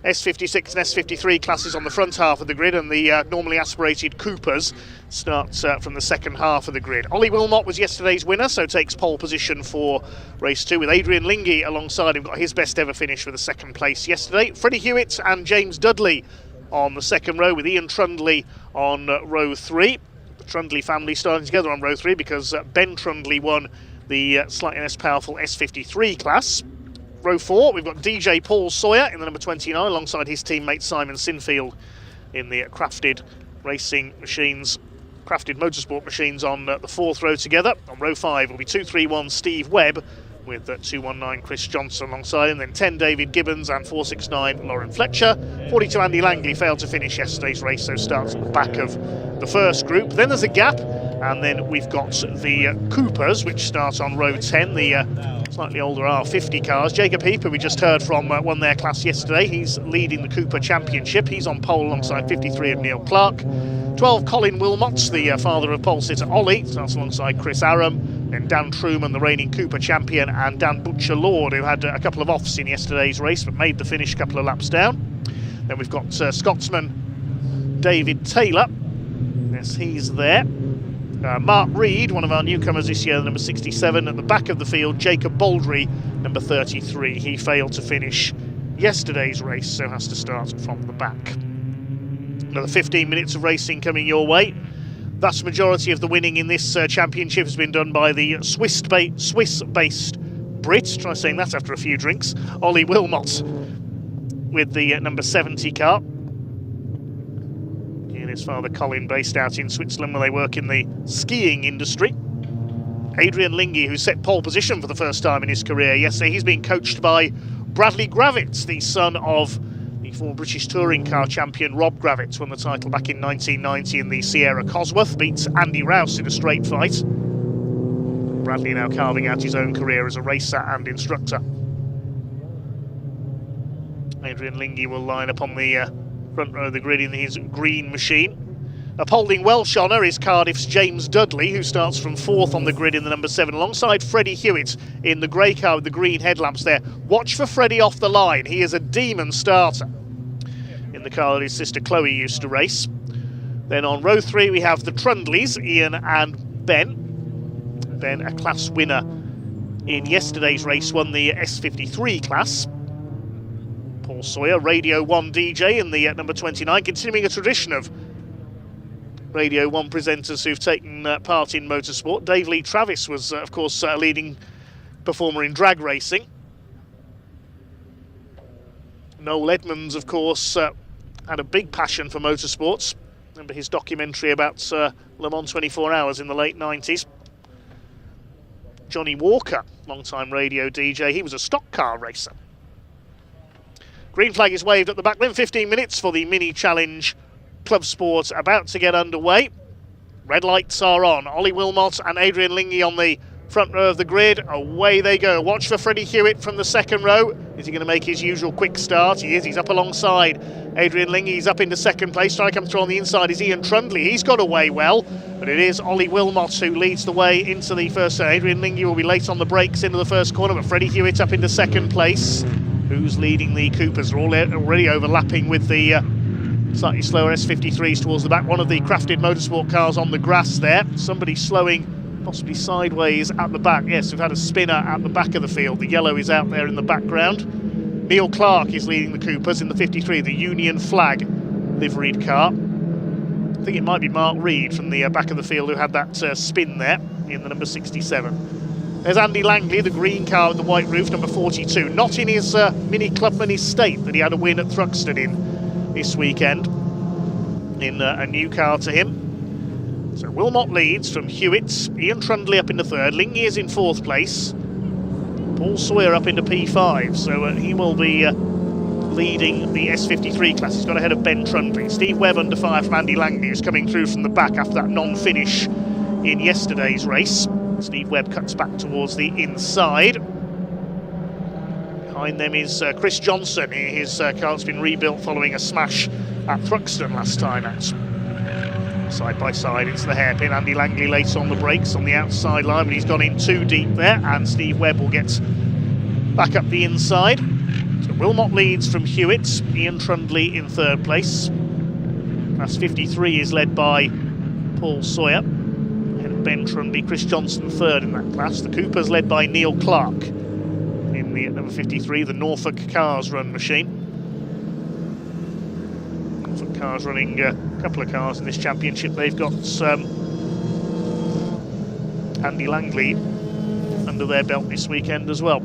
S56 and S53 classes on the front half of the grid, and the normally aspirated Coopers start from the second half of the grid. Ollie Wilmot was yesterday's winner, so takes pole position for race 2, with Adrian Lingy alongside him, got his best ever finish for the second place yesterday. Freddie Hewitt and James Dudley on the second row, with Ian Trundley on row 3. The Trundley family starting together on row 3 because Ben Trundley won the slightly less powerful S53 class. Row 4, we've got DJ Paul Sawyer in the number 29 alongside his teammate Simon Sinfield in the crafted racing machines, crafted motorsport machines on the 4th row together. On row 5 will be 231 Steve Webb with 219 Chris Johnson alongside him, then 10 David Gibbons and 469 Lauren Fletcher. 42 Andy Langley failed to finish yesterday's race, so starts at the back of the first group. Then there's a gap, and then we've got the Coopers, which start on row 10, the slightly older R50 cars. Jacob Heap, who we just heard from, won their class yesterday. He's leading the Cooper Championship. He's on pole alongside 53 of Neil Clark. 12 Colin Wilmot, the father of pole sitter Ollie, starts alongside Chris Aram. Then Dan Truman, the reigning Cooper champion, and Dan Butcher-Lord, who had a couple of offs in yesterday's race but made the finish a couple of laps down. Then we've got Scotsman David Taylor. Yes, he's there. Mark Reed, one of our newcomers this year, number 67. At the back of the field, Jacob Baldry, number 33. He failed to finish yesterday's race, so has to start from the back. Another 15 minutes of racing coming your way. Vast majority of the winning in this championship has been done by the Swiss-based Brit, try saying that after a few drinks, Ollie Wilmot with the number 70 car. And his father Colin, based out in Switzerland where they work in the skiing industry. Adrian Lingy, who set pole position for the first time in his career yesterday, he's being coached by Bradley Gravitz, the son of the former British touring car champion Rob Gravitz, won the title back in 1990 in the Sierra Cosworth, beats Andy Rouse in a straight fight. Bradley now carving out his own career as a racer and instructor. Adrian Lingy will line up on the front row of the grid in his green machine. Upholding Welsh honour is Cardiff's James Dudley, who starts from 4th on the grid in the number 7, alongside Freddie Hewitt in the grey car with the green headlamps there. Watch for Freddie off the line. He is a demon starter in the car that his sister Chloe used to race. Then on row 3 we have the Trundleys, Ian and Ben. Ben, a class winner in yesterday's race, won the S53 class. Paul Sawyer, Radio 1 DJ in the number 29, continuing a tradition of Radio 1 presenters who've taken part in motorsport. Dave Lee Travis was, of course, a leading performer in drag racing. Noel Edmonds, of course, had a big passion for motorsports. Remember his documentary about Le Mans 24 Hours in the late 90s. Johnny Walker, long-time radio DJ, he was a stock car racer. Green flag is waved at the back, then 15 minutes for the mini challenge. Clubsport about to get underway. Red lights are on. Ollie Wilmot and Adrian Lingy on the front row of the grid. Away they go. Watch for Freddie Hewitt from the second row. Is he going to make his usual quick start? He is. He's up alongside Adrian Lingy. He's up into second place. Trying to come through on the inside is Ian Trundley. He's got away well, but it is Ollie Wilmot who leads the way into the first. Adrian Lingy will be late on the brakes into the first corner, but Freddie Hewitt up into second place. Who's leading the Coopers? They're already overlapping with the slightly slower S53s towards the back. One of the crafted motorsport cars on the grass there. Somebody slowing possibly sideways at the back. Yes, we've had a spinner at the back of the field. The yellow is out there in the background. Neil Clark is leading the Coopers in the 53, the Union Flag liveried car. I think it might be Mark Reed from the back of the field who had that spin there in the number 67. There's Andy Langley, the green car with the white roof, number 42. Not in his Mini Clubman estate that he had a win at Thruxton in this weekend, in a new car to him. So Wilmot leads from Hewitt, Ian Trundley up into third, Lingy is in fourth place, Paul Sawyer up into P5, so he will be leading the S53 class. He's got ahead of Ben Trundley. Steve Webb under fire from Andy Langley, who's coming through from the back after that non-finish in yesterday's race. Steve Webb cuts back towards the inside. Behind them is Chris Johnson. His car's been rebuilt following a smash at Thruxton last time out. Side by side, it's the hairpin. Andy Langley late on the brakes on the outside line, but he's gone in too deep there, and Steve Webb will get back up the inside. So Wilmot leads from Hewitt, Ian Trundley in third place. Class 53 is led by Paul Sawyer. Ben Trundley, Chris Johnson third in that class. The Coopers led by Neil Clark in the number 53, the Norfolk Cars run machine. Norfolk cars running, a couple of cars in this championship. They've got Andy Langley under their belt this weekend as well.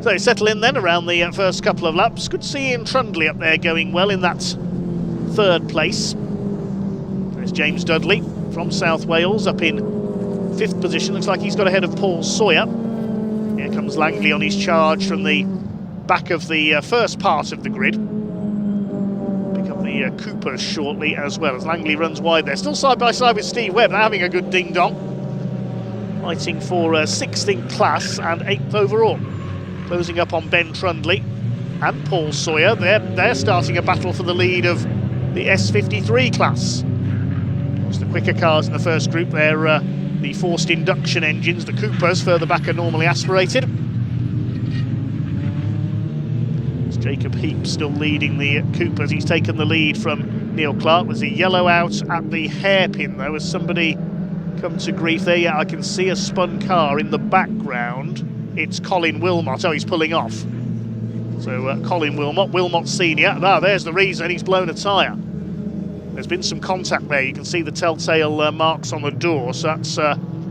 So settle in then around the first couple of laps. Good to see Ian Trundley up there going well in that third place. There's James Dudley from South Wales up in 5th position. Looks like he's got ahead of Paul Sawyer. Here comes Langley on his charge from the back of the first part of the grid. Pick up the Coopers shortly as well as Langley runs wide there. Still side by side with Steve Webb, having a good ding-dong. Fighting for 6th in class and 8th overall. Closing up on Ben Trundley and Paul Sawyer. They're starting a battle for the lead of the S53 class. It's the quicker cars in the first group. They're the forced induction engines. The Coopers further back are normally aspirated. It's Jacob Heap still leading the Coopers. He's taken the lead from Neil Clark. There's a yellow out at the hairpin though, as somebody come to grief there. Yeah, I can see a spun car in the background. It's Colin Wilmot. Oh, he's pulling off. So Colin Wilmot Senior. There's the reason. He's blown a tyre. There's been some contact there. You can see the telltale marks on the door. So that's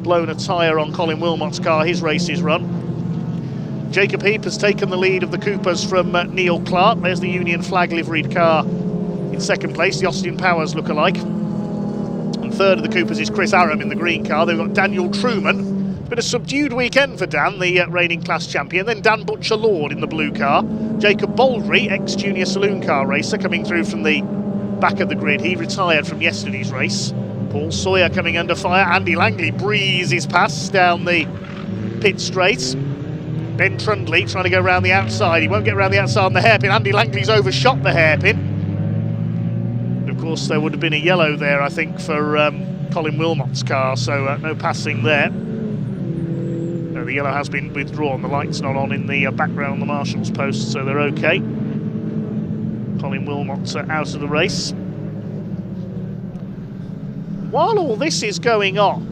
blown a tyre on Colin Wilmot's car. His race is run. Jacob Heap has taken the lead of the Coopers from Neil Clark. There's the Union flag liveried car in 2nd place, the Austin Powers lookalike. And 3rd of the Coopers is Chris Aram in the green car. They've got Daniel Truman. Been a subdued weekend for Dan, the reigning class champion. Then Dan Butcher-Lord in the blue car. Jacob Baldry, ex-junior saloon car racer, coming through from the back of the grid. He retired from yesterday's race. Paul Sawyer coming under fire. Andy Langley breezes past down the pit straight. Ben Trundley trying to go around the outside. He won't get around the outside on the hairpin. Andy Langley's overshot the hairpin. Of course, there would have been a yellow there, I think, for Colin Wilmot's car, so no passing there. The yellow has been withdrawn. The light's not on in the background on the marshal's post, so they're okay. Colin Wilmot out of the race. While all this is going on,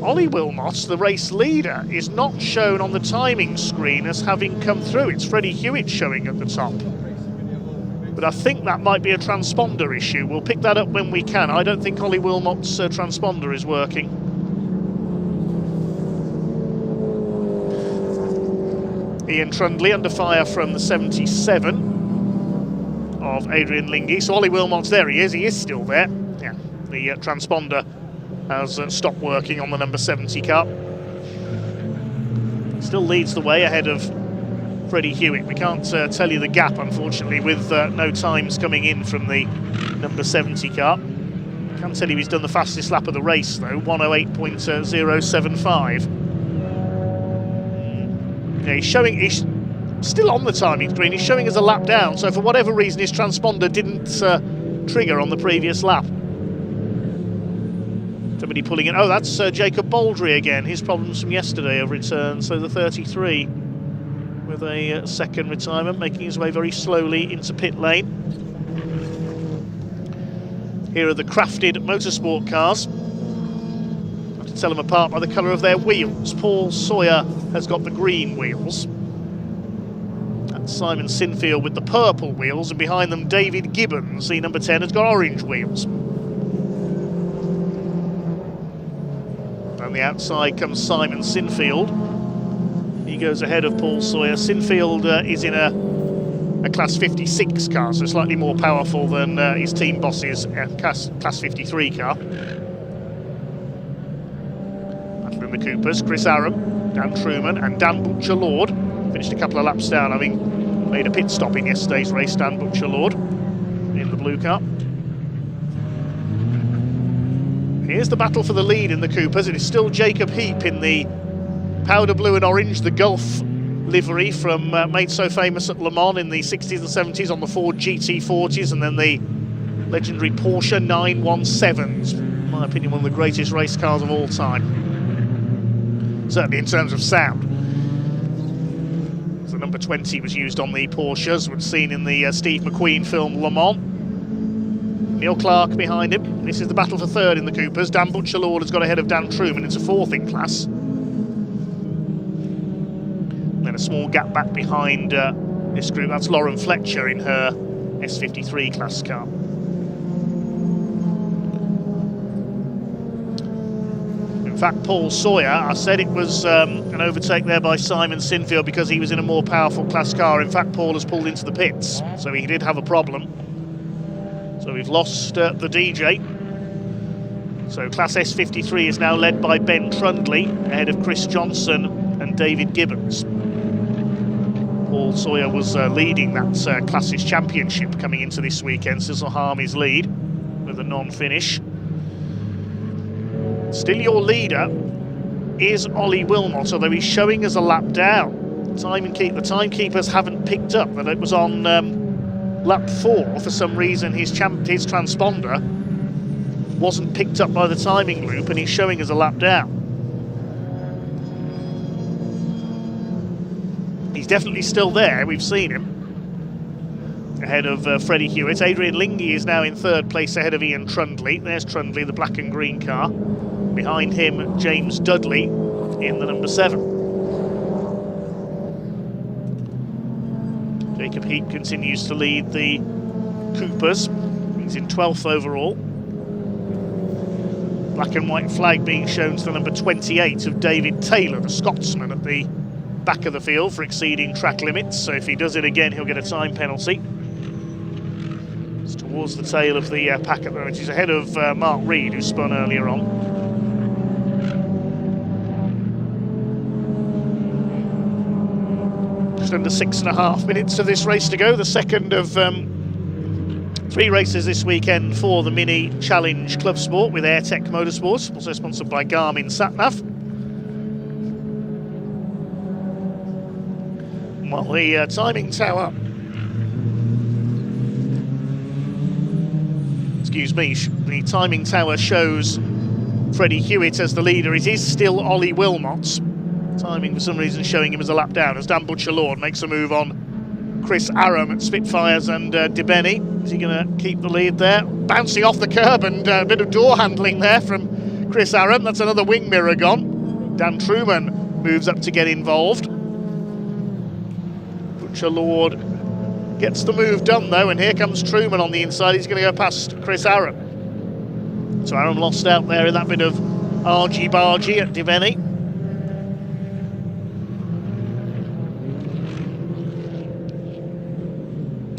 Ollie Wilmot, the race leader, is not shown on the timing screen as having come through. It's Freddie Hewitt showing at the top. But I think that might be a transponder issue. We'll pick that up when we can. I don't think Ollie Wilmot's transponder is working. Ian Trundley under fire from the 77 of Adrian Lingy. So Ollie Wilmot's there. He is still there. Yeah, the transponder has stopped working on the number 70 car. Still leads the way ahead of Freddie Hewitt. We can't tell you the gap, unfortunately, with no times coming in from the number 70 car. Can't tell you he's done the fastest lap of the race, though, 108.075. Yeah, he's still on the timing screen. He's showing as a lap down, so for whatever reason his transponder didn't trigger on the previous lap. Somebody pulling in. Oh, that's Jacob Baldry again. His problems from yesterday have returned. So the 33 with a second retirement, making his way very slowly into pit lane. Here are the crafted motorsport cars. I have to tell them apart by the colour of their wheels. Paul Sawyer has got the green wheels. That's Simon Sinfield with the purple wheels, and behind them David Gibbons, the number 10, has got orange wheels. On the outside comes Simon Sinfield. He goes ahead of Paul Sawyer. Sinfield is in a Class 56 car, so slightly more powerful than his team boss's Class 53 car. Battle in the Coopers, Chris Aram, Dan Truman and Dan Butcher-Lord. Finished a couple of laps down, having made a pit stop in yesterday's race, Dan Butcher-Lord in the blue car. Here's the battle for the lead in the Coopers. It is still Jacob Heap in the powder blue and orange, the Gulf livery from made so famous at Le Mans in the 60s and 70s on the Ford GT40s, and then the legendary Porsche 917s. In my opinion, one of the greatest race cars of all time. Certainly in terms of sound. The number 20 was used on the Porsches, was seen in the Steve McQueen film Le Mans. Neil Clark behind him. This is the battle for third in the Coopers. Dan Butcher-Lord has got ahead of Dan Truman. It's a fourth in class. Then a small gap back behind this group. That's Lauren Fletcher in her S53 class car. In fact, Paul Sawyer, I said it was an overtake there by Simon Sinfield because he was in a more powerful class car. In fact, Paul has pulled into the pits, so he did have a problem. So we've lost the DJ. So Class S53 is now led by Ben Trundley, ahead of Chris Johnson and David Gibbons. Paul Sawyer was leading that Classes Championship coming into this weekend. Cecil Harmy's lead with a non-finish. Still your leader is Ollie Wilmot, although he's showing as a lap down. The timekeepers haven't picked up that it was on lap 4. For some reason his transponder wasn't picked up by the timing loop, and he's showing as a lap down. He's definitely still there, we've seen him. Ahead of Freddie Hewitt. Adrian Lingy is now in 3rd place ahead of Ian Trundley. There's Trundley, the black and green car. Behind him, James Dudley in the number 7. Jacob Heap continues to lead the Coopers. He's in 12th overall. Black and white flag being shown to the number 28 of David Taylor, the Scotsman, at the back of the field for exceeding track limits. So if he does it again, he'll get a time penalty. It's towards the tail of the pack at the moment. He's ahead of Mark Reed, who spun earlier on. Just under 6.5 minutes of this race to go. The second of 3 races this weekend for the Mini Challenge Clubsport with Airtech Motorsports, also sponsored by Garmin SatNav. Well, the timing tower, the timing tower shows Freddie Hewitt as the leader. It is still Ollie Wilmot. Timing for some reason showing him as a lap down as Dan Butcher-Lord makes a move on Chris Aram at Spitfires and DeBenny. Is he going to keep the lead there? Bouncing off the curb, and a bit of door handling there from Chris Aram. That's another wing mirror gone. Dan Truman moves up to get involved. Butcher-Lord gets the move done though, and here comes Truman on the inside. He's going to go past Chris Aram. So Aram lost out there in that bit of argy-bargy at DeBenny.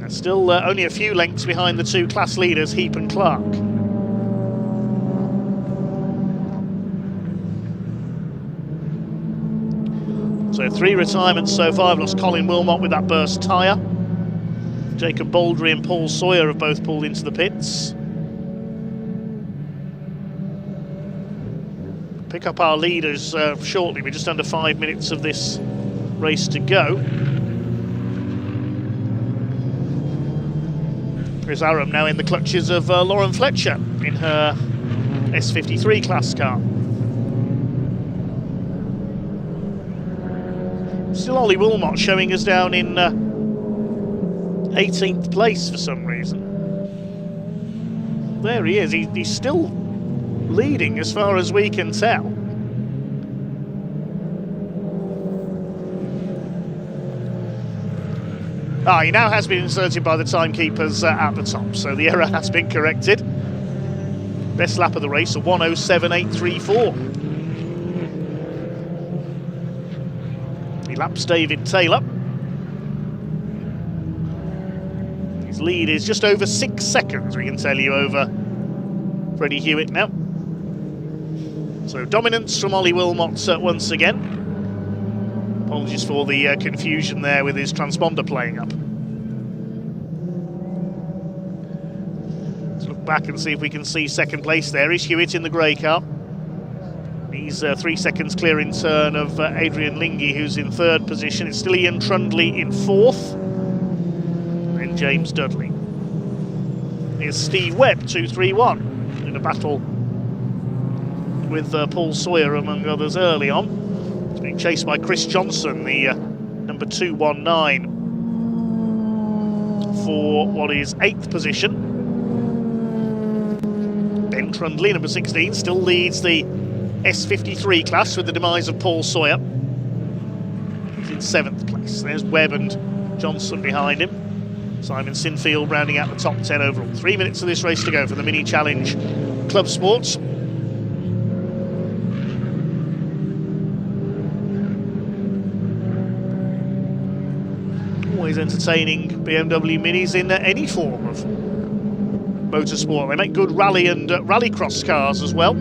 Still only a few lengths behind the 2 class leaders, Heap and Clark. So 3 retirements so far. I've lost Colin Wilmot with that burst tyre. Jacob Baldry and Paul Sawyer have both pulled into the pits. Pick up our leaders shortly. We're just under 5 minutes of this race to go. Chris Aram now in the clutches of Lauren Fletcher in her S53 class car. Still Ollie Wilmot showing us down in 18th place for some reason. There he is, he's still leading as far as we can tell. He now has been inserted by the timekeepers at the top, so the error has been corrected. Best lap of the race, a 1:07.834. He laps David Taylor. His lead is just over 6 seconds, we can tell you, over Freddie Hewitt now. So dominance from Ollie Wilmot once again. Apologies for the confusion there with his transponder playing up. Let's look back and see if we can see second place there. Is Hewitt in the grey car. He's 3 seconds clear in turn of Adrian Lingy, who's in 3rd position. It's still Ian Trundley in 4th. And James Dudley. Here's Steve Webb, 231, in a battle with Paul Sawyer, among others, early on. He's being chased by Chris Johnson, the number 219, for what is 8th position. Ben Trundley, number 16, still leads the S53 class with the demise of Paul Sawyer. He's in 7th place. There's Webb and Johnson behind him. Simon Sinfield rounding out the top 10 overall. 3 minutes of this race to go for the Mini Challenge Clubsport. Always entertaining BMW Minis in any form of motorsport. They make good rally and rallycross cars as well.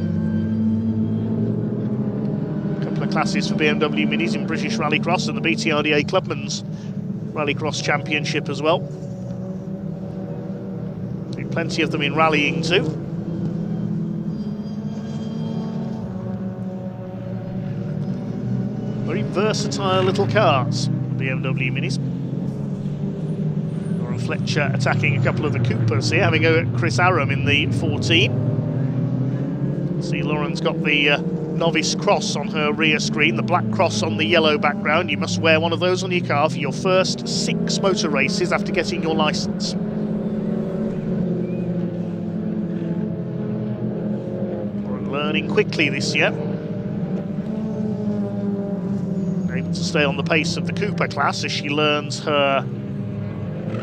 A couple of classes for BMW Minis in British Rallycross and the BTRDA Clubman's Rallycross Championship as well. Plenty of them in rallying too. Very versatile little cars, BMW Minis. Lauren Fletcher attacking a couple of the Coopers here, having a go at Chris Aram in the 14. See, Lauren's got the novice cross on her rear screen, the black cross on the yellow background. You must wear one of those on your car for your first 6 motor races after getting your licence. Learning quickly this year. Able to stay on the pace of the Cooper class as she learns her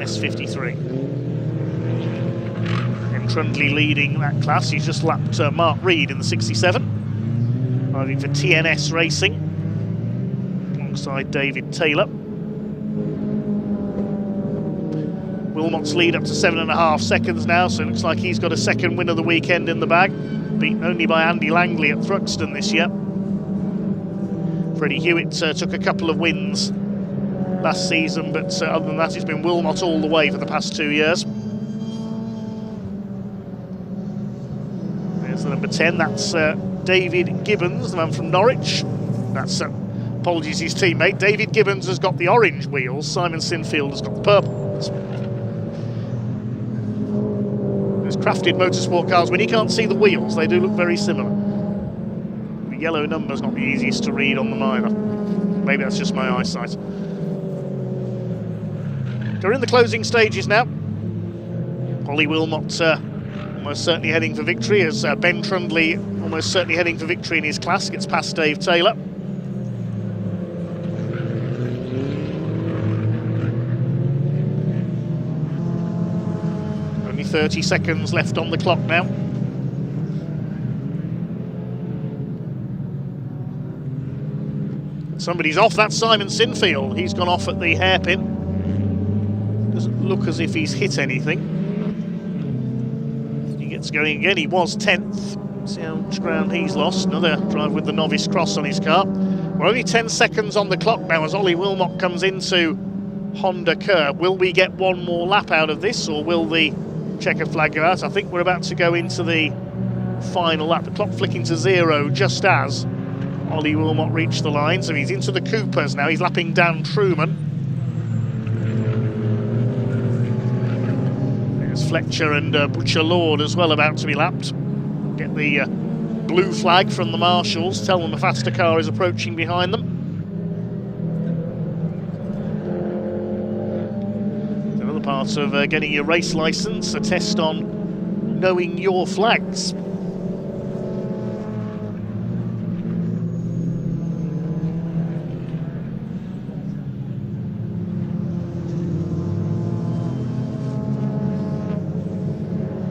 S53. And Trundley leading that class. He's just lapped Mark Reed in the 67. Driving for TNS Racing alongside David Taylor. Wilmot's lead up to 7.5 seconds now, so it looks like he's got a second win of the weekend in the bag. Beaten only by Andy Langley at Thruxton this year. Freddie Hewitt took a couple of wins last season, but other than that, it's been Wilmot all the way for the past 2 years. There's the number 10, that's David Gibbons, the man from Norwich. That's, apologies, his teammate. David Gibbons has got the orange wheels, Simon Sinfield has got the purple ones. Crafted motorsport cars, when you can't see the wheels, they do look very similar. The yellow number's not the easiest to read on them either. Maybe that's just my eyesight. They're in the closing stages now. Ollie Wilmot almost certainly heading for victory, as Ben Trundley almost certainly heading for victory in his class, gets past Dave Taylor. 30 seconds left on the clock now. Somebody's off, that's Simon Sinfield. He's gone off at the hairpin. Doesn't look as if he's hit anything. He gets going again, he was 10th. See how much ground he's lost. Another drive with the novice cross on his car. We're only 10 seconds on the clock now as Ollie Wilmot comes into Honda curb. Will we get one more lap out of this, or will the checkered flag go out? I think we're about to go into the final lap. The clock flicking to 0 just as Ollie Wilmot reached the line, so he's into the Coopers now. He's lapping Dan Truman. There's Fletcher and Butcher Lord as well about to be lapped. Get the blue flag from the marshals, tell them a faster car is approaching behind them. Part of getting your race licence, a test on knowing your flags.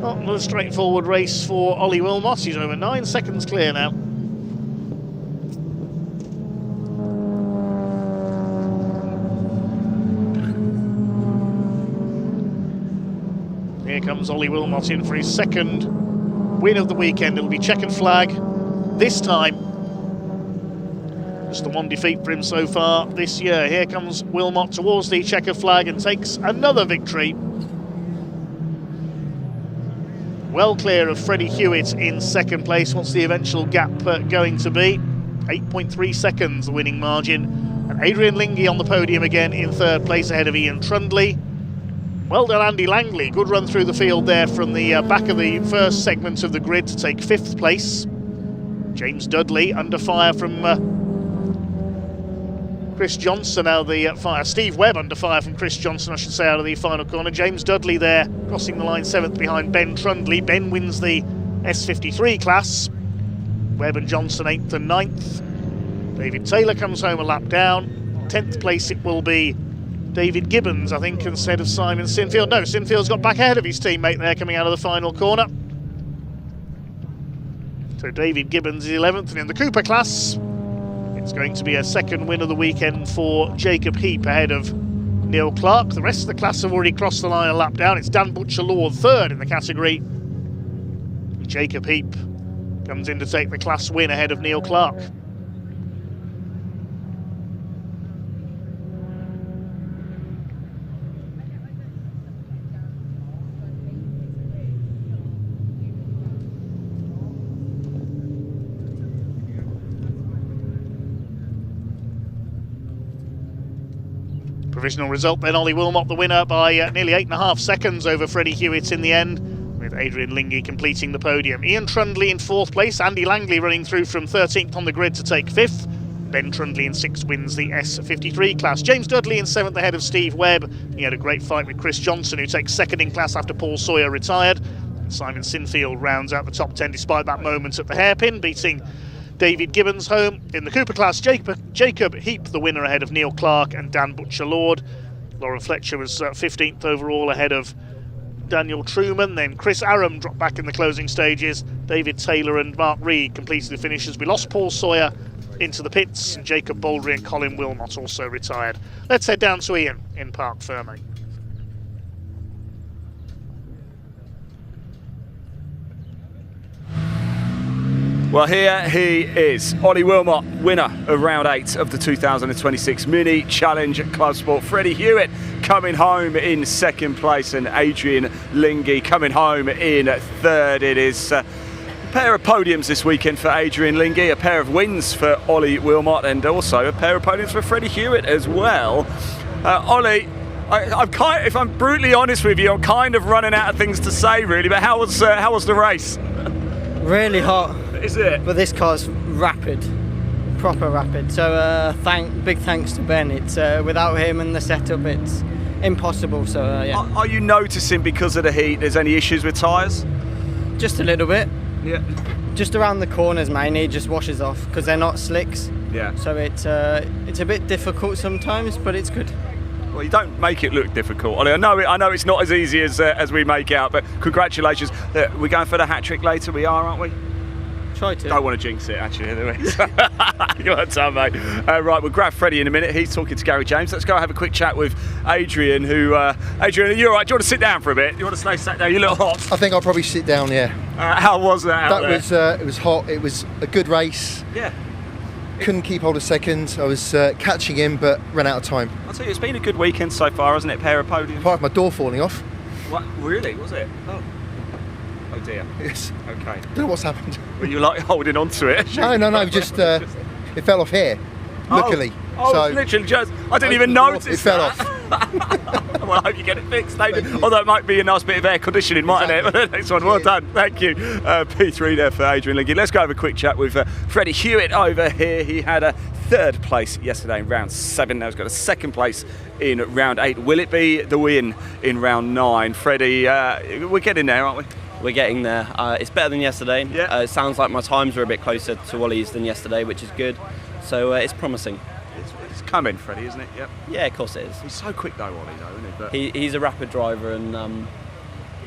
Not another straightforward race for Ollie Wilmot. He's over 9 seconds clear now. Here comes Ollie Wilmot in for his second win of the weekend. It'll be checkered flag this time. Just the one defeat for him so far this year. Here comes Wilmot towards the checkered flag and takes another victory. Well clear of Freddie Hewitt in second place. What's the eventual gap going to be? 8.3 seconds, the winning margin. And Adrian Lingy on the podium again in third place ahead of Ian Trundley. Well done, Andy Langley. Good run through the field there from the back of the first segment of the grid to take 5th place. James Dudley under fire from Chris Johnson out of the fire. Steve Webb under fire from Chris Johnson, I should say, out of the final corner. James Dudley there crossing the line 7th behind Ben Trundley. Ben wins the S53 class. Webb and Johnson 8th and 9th. David Taylor comes home a lap down. 10th place it will be David Gibbons, I think, instead of Simon Sinfield. No, Sinfield's got back ahead of his teammate there coming out of the final corner. So David Gibbons is 11th, and in the Cooper class, it's going to be a second win of the weekend for Jacob Heap ahead of Neil Clark. The rest of the class have already crossed the line a lap down. It's Dan Butcher-Lord third in the category. Jacob Heap comes in to take the class win ahead of Neil Clark. Provisional result then, Ollie Wilmot the winner by nearly 8.5 seconds over Freddie Hewitt in the end, with Adrian Lingy completing the podium. Ian Trundley in 4th place, Andy Langley running through from 13th on the grid to take 5th. Ben Trundley in 6th wins the S53 class. James Dudley in 7th ahead of Steve Webb. He had a great fight with Chris Johnson, who takes 2nd in class after Paul Sawyer retired. Simon Sinfield rounds out the top 10 despite that moment at the hairpin, beating David Gibbons home. In the Cooper class, Jacob Heap the winner ahead of Neil Clark and Dan Butcher-Lord. Lauren Fletcher was 15th overall ahead of Daniel Truman. Then Chris Aram dropped back in the closing stages. David Taylor and Mark Reed completed the finishes. We lost Paul Sawyer into the pits, and Jacob Baldry and Colin Wilmot also retired. Let's head down to Ian in Parc Fermé. Well, here he is, Ollie Wilmot, winner of round 8 of the 2026 Mini Challenge at Clubsport. Freddie Hewitt coming home in 2nd place, and Adrian Lingy coming home in 3rd. It is a pair of podiums this weekend for Adrian Lingy, a pair of wins for Ollie Wilmot, and also a pair of podiums for Freddie Hewitt as well. Ollie, if I'm brutally honest with you, I'm kind of running out of things to say, really. But how was the race? Really hot. Is it? But this car's rapid, proper rapid. So big thanks to Ben. It's without him and the setup, it's impossible. So yeah. Are you noticing, because of the heat, there's any issues with tyres? Just a little bit. Yeah. Just around the corners mainly, it just washes off because they're not slicks. Yeah. So it's a bit difficult sometimes, but it's good. Well, you don't make it look difficult, Ollie. I know it's not as easy as we make out, but congratulations. We're going for the hat trick later. We are, aren't we? Try to. Don't want to jinx it, actually. You're on time, mate. Right, we'll grab Freddie in a minute. He's talking to Gary James. Let's go have a quick chat with Adrian. Adrian, are you all right? Do you want to sit down for a bit? Do you want to stay sat down? You look hot. I think I'll probably sit down. Yeah. How was that? It was hot. It was a good race. Yeah. Couldn't keep hold of seconds. I was catching him, but ran out of time. I'll tell you, it's been a good weekend so far, hasn't it? Pair of podiums. Apart from my door falling off. What? Really? Was it? Oh dear. Yes. Okay. Don't know what's happened. Were you like holding on to it? No. Just it fell off here. Luckily. So literally just. I didn't even notice. It fell off. Well, I hope you get it fixed, David. Although it might be a nice bit of air conditioning, mightn't it? Next one. Well done. Thank you. P3 there for Adrian Lingy. Let's go have a quick chat with Freddie Hewitt over here. He had a 3rd place yesterday in round 7. Now he's got a 2nd place in round 8. Will it be the win in round 9? Freddie, we're getting there, aren't we? We're getting there. It's better than yesterday. Yeah. It sounds like my times are a bit closer to Ollie's than yesterday, which is good. So it's promising. It's coming, Freddie, isn't it? Yep. Yeah, of course it is. He's so quick though, Ollie, though, isn't he? But He's a rapid driver, and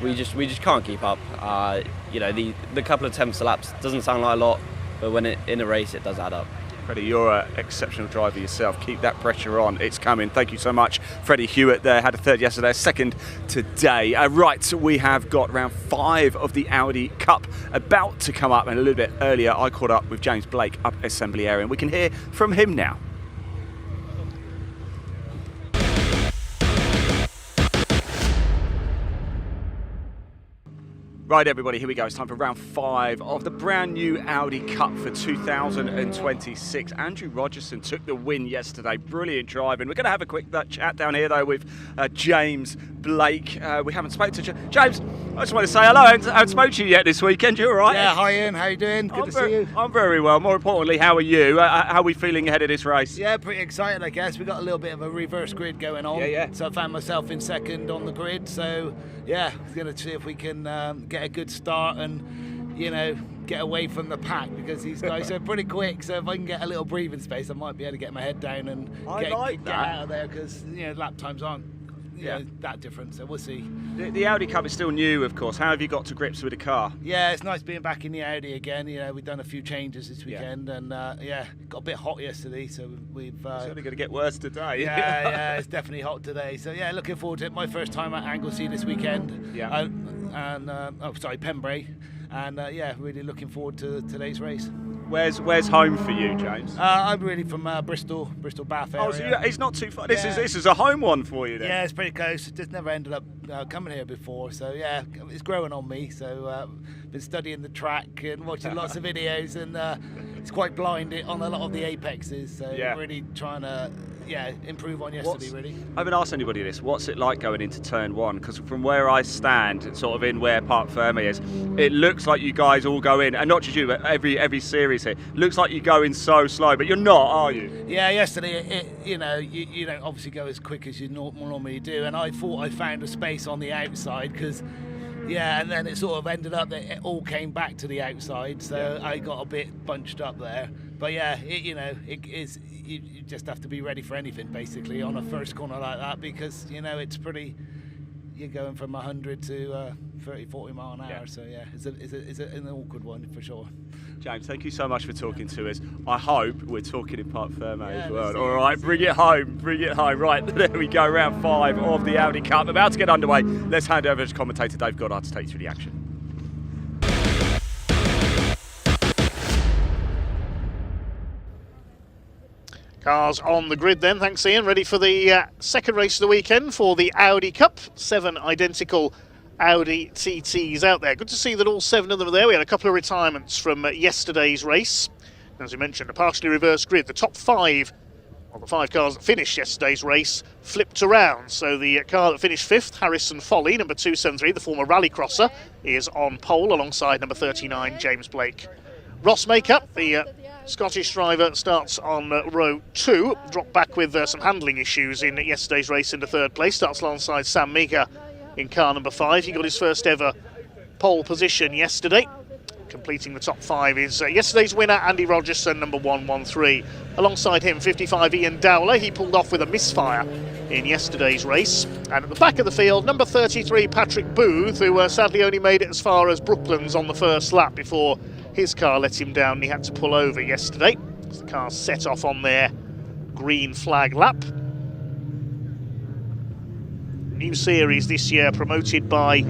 we just can't keep up. The couple of tenths of laps doesn't sound like a lot, but when in a race, it does add up. Freddie, you're an exceptional driver yourself. Keep that pressure on. It's coming. Thank you so much. Freddie Hewitt there had a 3rd yesterday, a 2nd today. Right, we have got round 5 of the Audi Cup about to come up, and a little bit earlier I caught up with James Blake up assembly area, and we can hear from him now. Right, everybody, here we go. It's time for round 5 of the brand new Audi Cup for 2026. Andrew Rogerson took the win yesterday. Brilliant driving. We're going to have a quick chat down here, though, with James Blake. We haven't spoken to James. I just want to say hello. I haven't spoken to you yet this weekend. You all right? Yeah, hi Ian. How you doing? Good to see you. I'm very well. More importantly, how are you? How are we feeling ahead of this race? Yeah, pretty excited, I guess. We got a little bit of a reverse grid going on. Yeah. So I found myself in 2nd on the grid. So yeah, going to see if we can get a good start and get away from the pack, because these guys are pretty quick. So if I can get a little breathing space, I might be able to get my head down and get out of there, because lap times aren't that different. So we'll see. The Audi Cup is still new, of course. How have you got to grips with the car? Yeah, it's nice being back in the Audi again. We've done a few changes this weekend, and got a bit hot yesterday, so we've. It's only going to get worse today. Yeah, it's definitely hot today. So yeah, looking forward to it. My first time at Anglesey this weekend. Yeah. Pembrey, and really looking forward to today's race. Where's home for you, James? I'm really from Bristol Bath area. Oh, so it's not too far. This is a home one for you then. Yeah, it's pretty close. Just never ended up coming here before, so yeah, it's growing on me. So been studying the track and watching lots of videos, and it's quite blind on a lot of the apexes. So really trying to improve on yesterday. Really. I haven't asked anybody this. What's it like going into turn one? Because from where I stand, sort of in where Parc Fermé is, it looks like you guys all go in, and not just you, but every series here. Looks like you go in so slow, but you're not, are you? Yeah, yesterday, you don't obviously go as quick as you normally do, and I thought I found a space on the outside, because and then it sort of ended up that it all came back to the outside, so I got a bit bunched up there. But it is. You just have to be ready for anything, basically, on a first corner like that, because it's pretty. You're going from 100 to 30, 40 mile an hour, so it's an awkward one for sure. James, thank you so much for talking to us. I hope we're talking in Parc Fermé as well. All right, bring it home. Right, there we go, round 5 of the Audi Cup. About to get underway. Let's hand over to commentator Dave Goddard to take you through the action. Cars on the grid then, thanks Ian. Ready for the second race of the weekend for the Audi Cup. 7 identical Audi TTs out there. Good to see that all 7 of them are there. We had a couple of retirements from yesterday's race. As we mentioned, a partially reversed grid. The top 5 of the 5 cars that finished yesterday's race flipped around. So the car that finished 5th, Harrison Folly, number 273, the former rallycrosser, is on pole alongside number 39, James Blake. Ross Makeup, the Scottish driver, starts on row 2, dropped back with some handling issues in yesterday's race into 3rd place, starts alongside Sam Meager in car number 5. He got his first ever pole position yesterday. Completing the top 5 is yesterday's winner, Andy Rogerson, number 113. Alongside him, 55, Ian Dowler. He pulled off with a misfire in yesterday's race. And at the back of the field, number 33, Patrick Booth, who sadly only made it as far as Brooklands on the first lap before his car let him down and he had to pull over yesterday. The car set off on their green flag lap. New series this year promoted by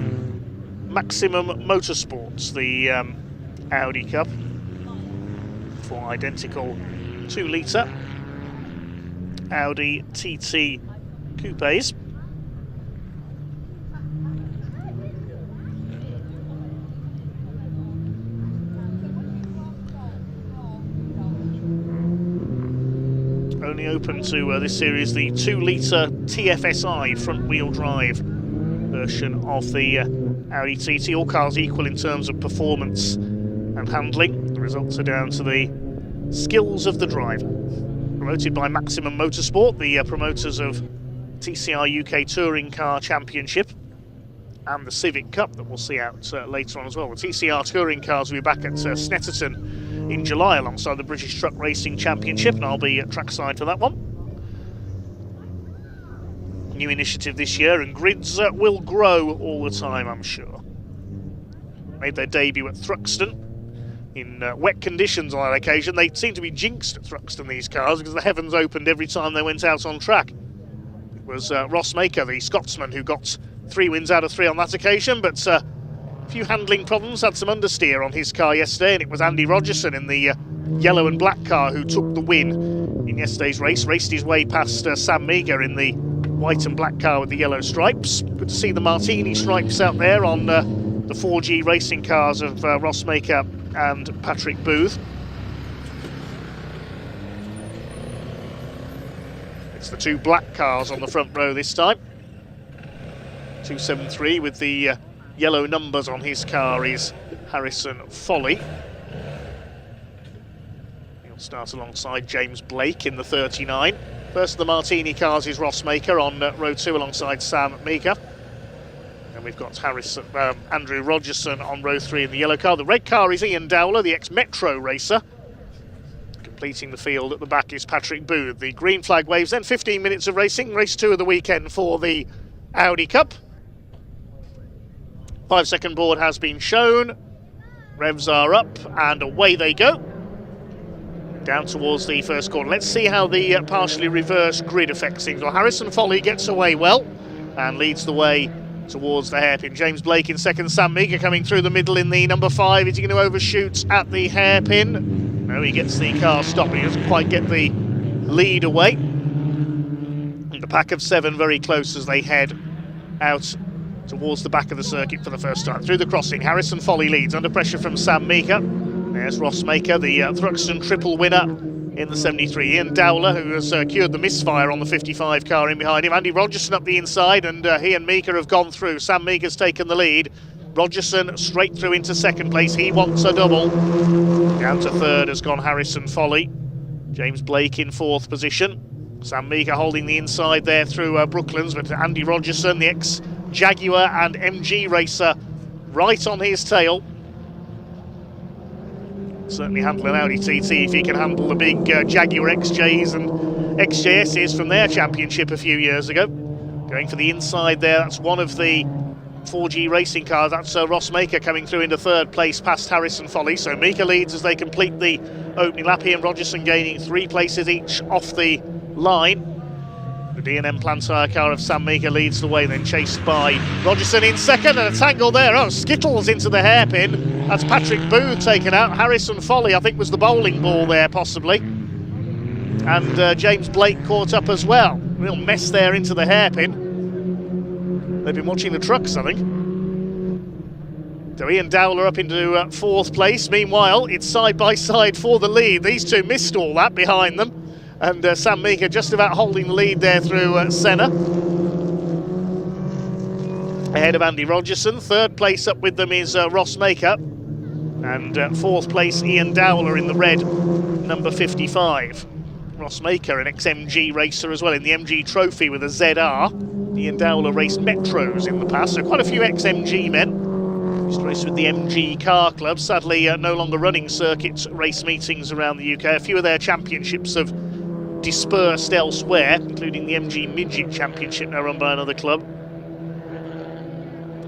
Maximum Motorsports, the Audi Cup. 4 identical 2-litre Audi TT coupes. Only open to this series the 2-litre TFSI front-wheel drive version of the Audi TT. All cars equal in terms of performance and handling. The results are down to the skills of the driver. Promoted by Maximum Motorsport, the promoters of TCR UK Touring Car Championship and the Civic Cup that we'll see out later on as well. The TCR Touring Cars will be back at Snetterton in July alongside the British Truck Racing Championship, and I'll be at trackside for that one. New initiative this year, and grids will grow all the time, I'm sure. Made their debut at Thruxton in wet conditions on that occasion. They seem to be jinxed at Thruxton, these cars, because the heavens opened every time they went out on track. It was Ross Maker, the Scotsman, who got 3 wins out of 3 on that occasion, but a few handling problems, had some understeer on his car yesterday, and it was Andy Rogerson in the yellow and black car who took the win in yesterday's race, raced his way past Sam Meager in the white and black car with the yellow stripes. Good to see the Martini stripes out there on the 4G racing cars of Ross Maker and Patrick Booth. It's the 2 black cars on the front row this time. 273 with the yellow numbers on his car is Harrison Folly. He'll start alongside James Blake in the 39. First of the Martini cars is Ross Maker on row 2 alongside Sam Meager. And we've got Andrew Rogerson on row 3 in the yellow car. The red car is Ian Dowler, the ex-Metro racer. Completing the field at the back is Patrick Booth. The green flag waves, then 15 minutes of racing. Race 2 of the weekend for the Audi Cup. 5-second board has been shown. Revs are up and away they go. Down towards the first corner. Let's see how the partially reversed grid affects things. Well, Harrison Foley gets away well and leads the way towards the hairpin. James Blake in second. Sam Meager coming through the middle in the number 5. Is he going to overshoot at the hairpin? No, he gets the car stopped. He doesn't quite get the lead away. And the pack of 7 very close as they head out towards the back of the circuit for the first time. Through the crossing, Harrison Foley leads under pressure from Sam Meager. There's Ross Maker, the Thruxton triple winner in the 73. Ian Dowler, who has cured the misfire on the 55 car in behind him. Andy Rogerson up the inside, and he and Meaker have gone through. Sam Meager's taken the lead. Rogerson straight through into second place. He wants a double. Down to third has gone Harrison Foley. James Blake in 4th position. Sam Meager holding the inside there through Brooklands, but Andy Rogerson, the ex-Jaguar and MG racer, right on his tail. Certainly handle an Audi TT if he can handle the big Jaguar XJs and XJSs from their championship a few years ago. Going for the inside there, that's one of the 4G racing cars. That's Ross Maker coming through into 3rd place past Harrison Foley. So Meaker leads as they complete the opening lap. Ian Rogerson gaining 3 places each off the line. The D&M Plantire car of Sam Meager leads the way, then chased by Rogerson in second, and a tangle there. Oh, skittles into the hairpin. That's Patrick Booth taken out. Harrison Foley, I think, was the bowling ball there, possibly. And James Blake caught up as well. Real mess there into the hairpin. They've been watching the trucks, I think. So Ian Dowler up into 4th place. Meanwhile, it's side by side for the lead. These two missed all that behind them. And Sam Meager just about holding the lead there through Senna. Ahead of Andy Rogerson. 3rd place up with them is Ross Maker. And 4th place, Ian Dowler in the red, number 55. Ross Maker, an ex-MG racer as well in the MG Trophy with a ZR. Ian Dowler raced Metros in the past, so quite a few ex-MG men. Used to race with the MG Car Club. Sadly, no longer running circuit race meetings around the UK. A few of their championships have dispersed elsewhere, including the MG Midget Championship now run by another club.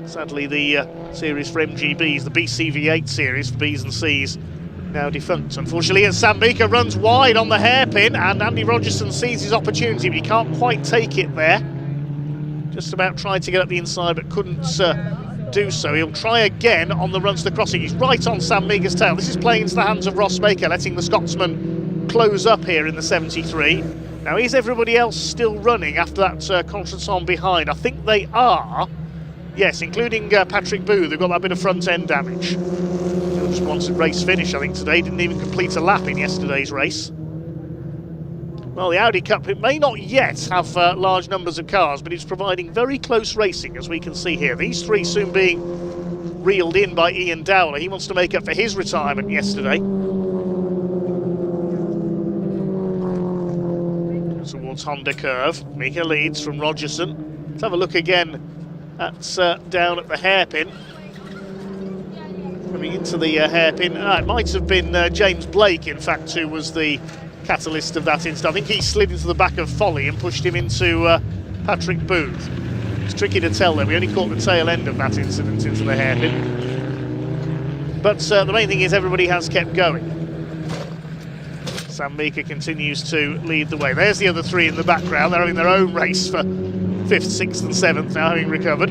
Sadly, the series for MGBs, the BCV8 series for Bs and Cs, now defunct, unfortunately. And Sam Meager runs wide on the hairpin, and Andy Rogerson sees his opportunity, but he can't quite take it there. Just about tried to get up the inside, but couldn't do so. He'll try again on the run to the crossing. He's right on Sam Meager's tail. This is playing into the hands of Ross Maker, letting the Scotsman close up here in the 73. Now, is everybody else still running after that Contretemps behind? I think they are. Yes, including Patrick Booth, who got that bit of front end damage. He just wanted race finish, I think, today. Didn't even complete a lap in yesterday's race. Well, the Audi Cup, it may not yet have large numbers of cars, but it's providing very close racing, as we can see here. These 3 soon being reeled in by Ian Dowler. He wants to make up for his retirement yesterday. Towards Honda Curve. Meager leads from Rogerson. Let's have a look again at down at the hairpin. Coming into the hairpin. It might have been James Blake, in fact, who was the catalyst of that incident. I think he slid into the back of Foley and pushed him into Patrick Booth. It's tricky to tell there. We only caught the tail end of that incident into the hairpin. But the main thing is everybody has kept going. Sam Meager continues to lead the way. There's the other 3 in the background. They're having their own race for 5th, 6th and 7th now, having recovered.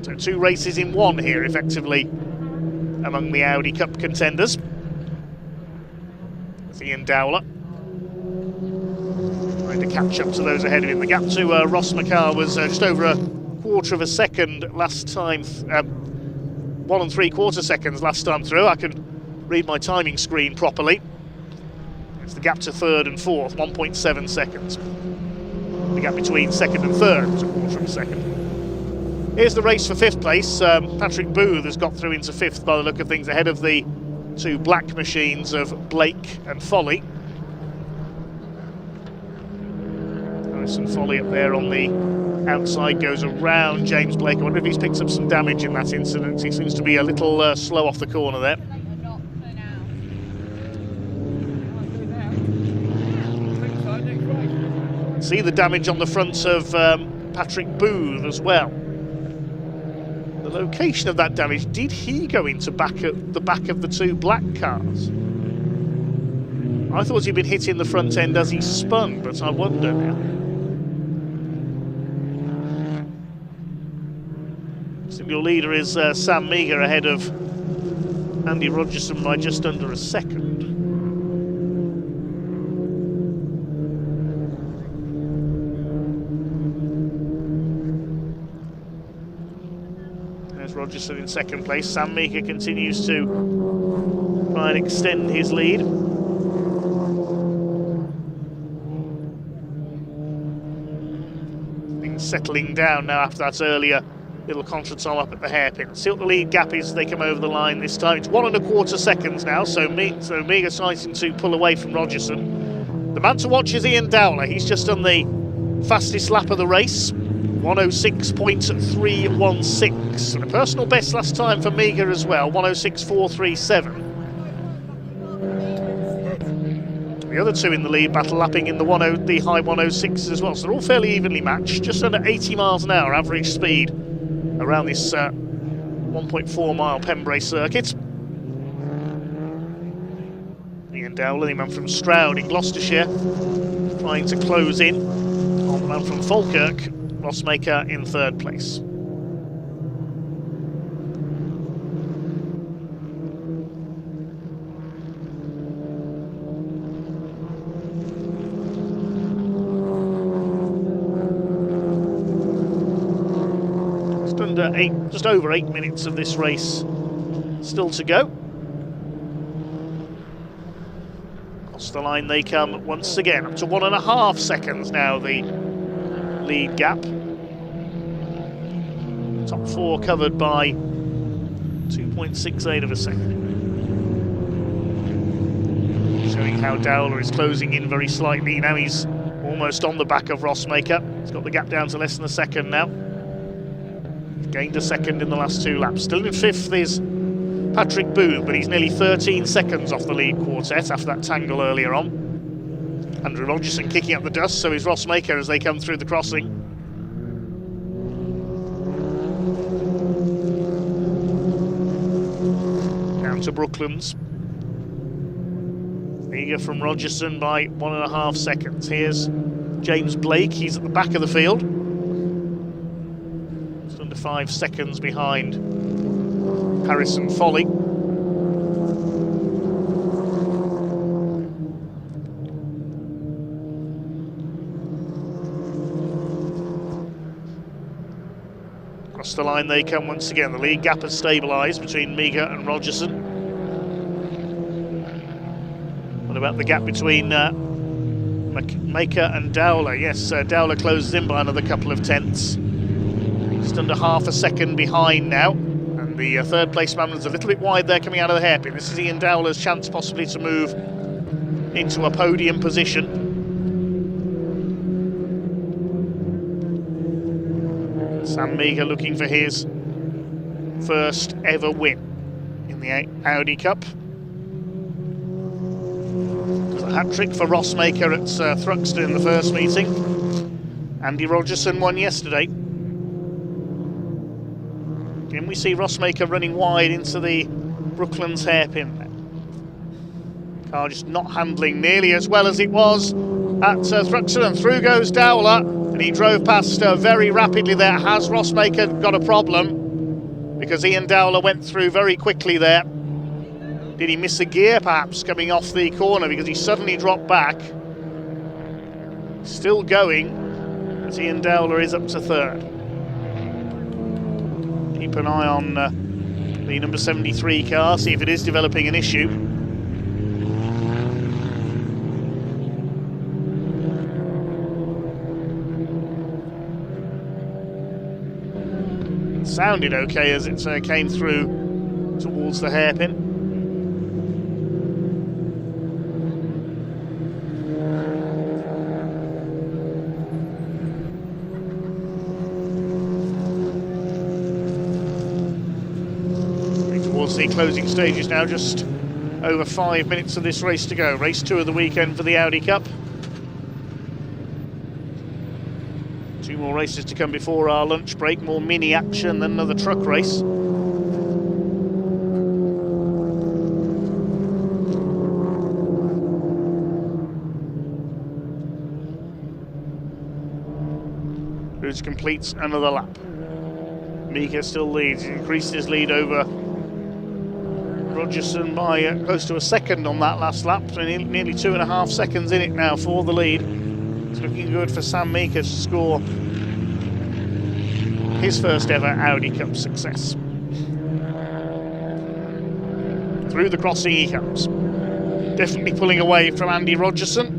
So 2 races in 1 here, effectively, among the Audi Cup contenders. There's Ian Dowler trying to catch up to those ahead of him. The gap to Ross Macar was just over a 1/4 of a second last time, 1 3/4 seconds last time through. I can read my timing screen properly. It's the gap to 3rd and 4th, 1.7 seconds. The gap between 2nd and 3rd was a 1/4 of a second. Here's the race for 5th place. Patrick Booth has got through into 5th by the look of things, ahead of the 2 black machines of Blake and Foley. Harrison Foley up there on the outside, goes around James Blake. I wonder if he's picked up some damage in that incident. He seems to be a little slow off the corner there. See the damage on the front of Patrick Booth as well. The location of that damage, did he go into the back of the two black cars? I thought he'd been hitting the front end as he spun, but I wonder now. Single leader is Sam Meagher ahead of Andy Rogerson by just under a second. There's Rogerson in second place. Sam Meagher continues to try and extend his lead. Things settling down now after that earlier little contretemps up at the hairpin. See what the lead gap is as they come over the line this time. It's 1.25 seconds now, so Meagher starting to pull away from Rogerson. The man to watch is Ian Dowler. He's just done the fastest lap of the race, 106.316. And a personal best last time for Meagher as well, 106.437. The other two in the lead battle lapping in the high 106s as well, so they're all fairly evenly matched. Just under 80 miles an hour average speed around this 1.4 mile Pembrey circuit. Ian Dowler, the man from Stroud in Gloucestershire, trying to close in on the man from Falkirk, Rossmaker in third place. Just over 8 minutes of this race still to go. Across the line they come once again, up to 1.5 seconds now, the lead gap. Top four covered by 2.68 of a second. Showing how Dowler is closing in very slightly. Now he's almost on the back of Rossmaker. He's got the gap down to less than a second now. Gained a second in the last two laps. Still in fifth is Patrick Booth, but he's nearly 13 seconds off the lead quartet after that tangle earlier on. Andrew Rogerson kicking up the dust, so is Rossmaker as they come through the crossing. Down to Brooklands. Meagher from Rogerson by 1.5 seconds. Here's James Blake, he's at the back of the field. 5 seconds behind Harrison Foley. Across the line they come once again. The lead gap has stabilised between Meagher and Rogerson. What about the gap between Maker and Dowler? Yes, Dowler closes in by another couple of tenths. Just under half a second behind now, and the third place man was a little bit wide there coming out of the hairpin. This is Ian Dowler's chance possibly to move into a podium position. Sam Meagher looking for his first ever win in the Audi Cup. It was a hat-trick for Rossmaker at Thruxton in the first meeting. Andy Rogerson won yesterday. Again, we see Rossmaker running wide into the Brooklands hairpin. Car just not handling nearly as well as it was at Thruxton, and through goes Dowler, and he drove past very rapidly there. Has Rossmaker got a problem? Because Ian Dowler went through very quickly there. Did he miss a gear perhaps coming off the corner because he suddenly dropped back? Still going, as Ian Dowler is up to third. Keep an eye on the number 73 car, see if it is developing an issue. It sounded okay as it came through towards the hairpin. the closing stages now, just over 5 minutes of this race to go. Race 2 of the weekend for the Audi Cup. 2 more races to come before our lunch break, more mini action, then another truck race. Rhodes completes another lap. Mika still leads. He's increased his lead over Rogerson by close to a second on that last lap, so nearly 2.5 seconds in it now for the lead. It's looking good for Sam Mika to score his first ever Audi Cup success. Through the crossing he comes. Definitely pulling away from Andy Rogerson.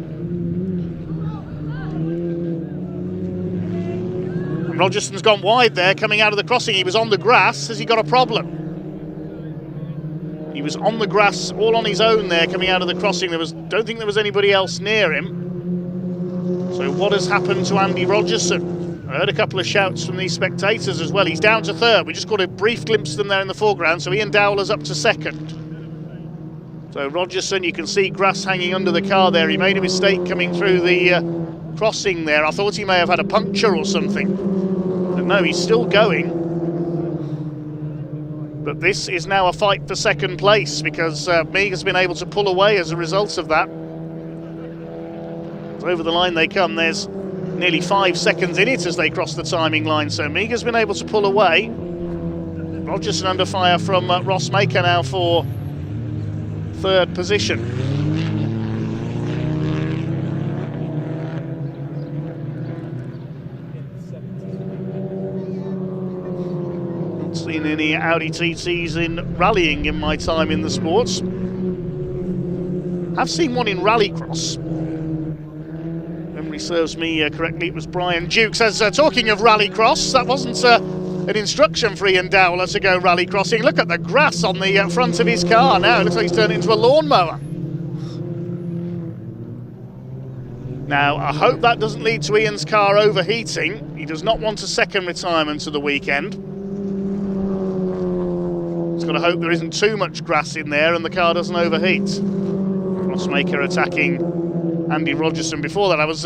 Rogerson's gone wide there, coming out of the crossing. He was on the grass. Has he got a problem? He was on the grass, all on his own there, coming out of the crossing. Don't think there was anybody else near him. So what has happened to Andy Rogerson? I heard a couple of shouts from these spectators as well. He's down to third. We just got a brief glimpse of them there in the foreground. So Ian Dowler's up to second. So Rogerson, you can see grass hanging under the car there. He made a mistake coming through the crossing there. I thought he may have had a puncture or something. But no, he's still going. But this is now a fight for second place because Meagher's has been able to pull away as a result of that. Over the line they come. There's nearly 5 seconds in it as they cross the timing line. So Meagher's has been able to pull away. Rogerson under fire from Ross Maker now for third position. Not seen any Audi TTs in rallying in my time in the sports. I've seen one in rallycross. Memory serves me correctly, it was Brian Dukes. As talking of rallycross, that wasn't an instruction for Ian Dowler to go rallycrossing. Look at the grass on the front of his car now. It looks like he's turned it into a lawnmower. Now, I hope that doesn't lead to Ian's car overheating. He does not want a second retirement to the weekend. He's got to hope there isn't too much grass in there and the car doesn't overheat. Crossmaker attacking Andy Rogerson. Before that, I was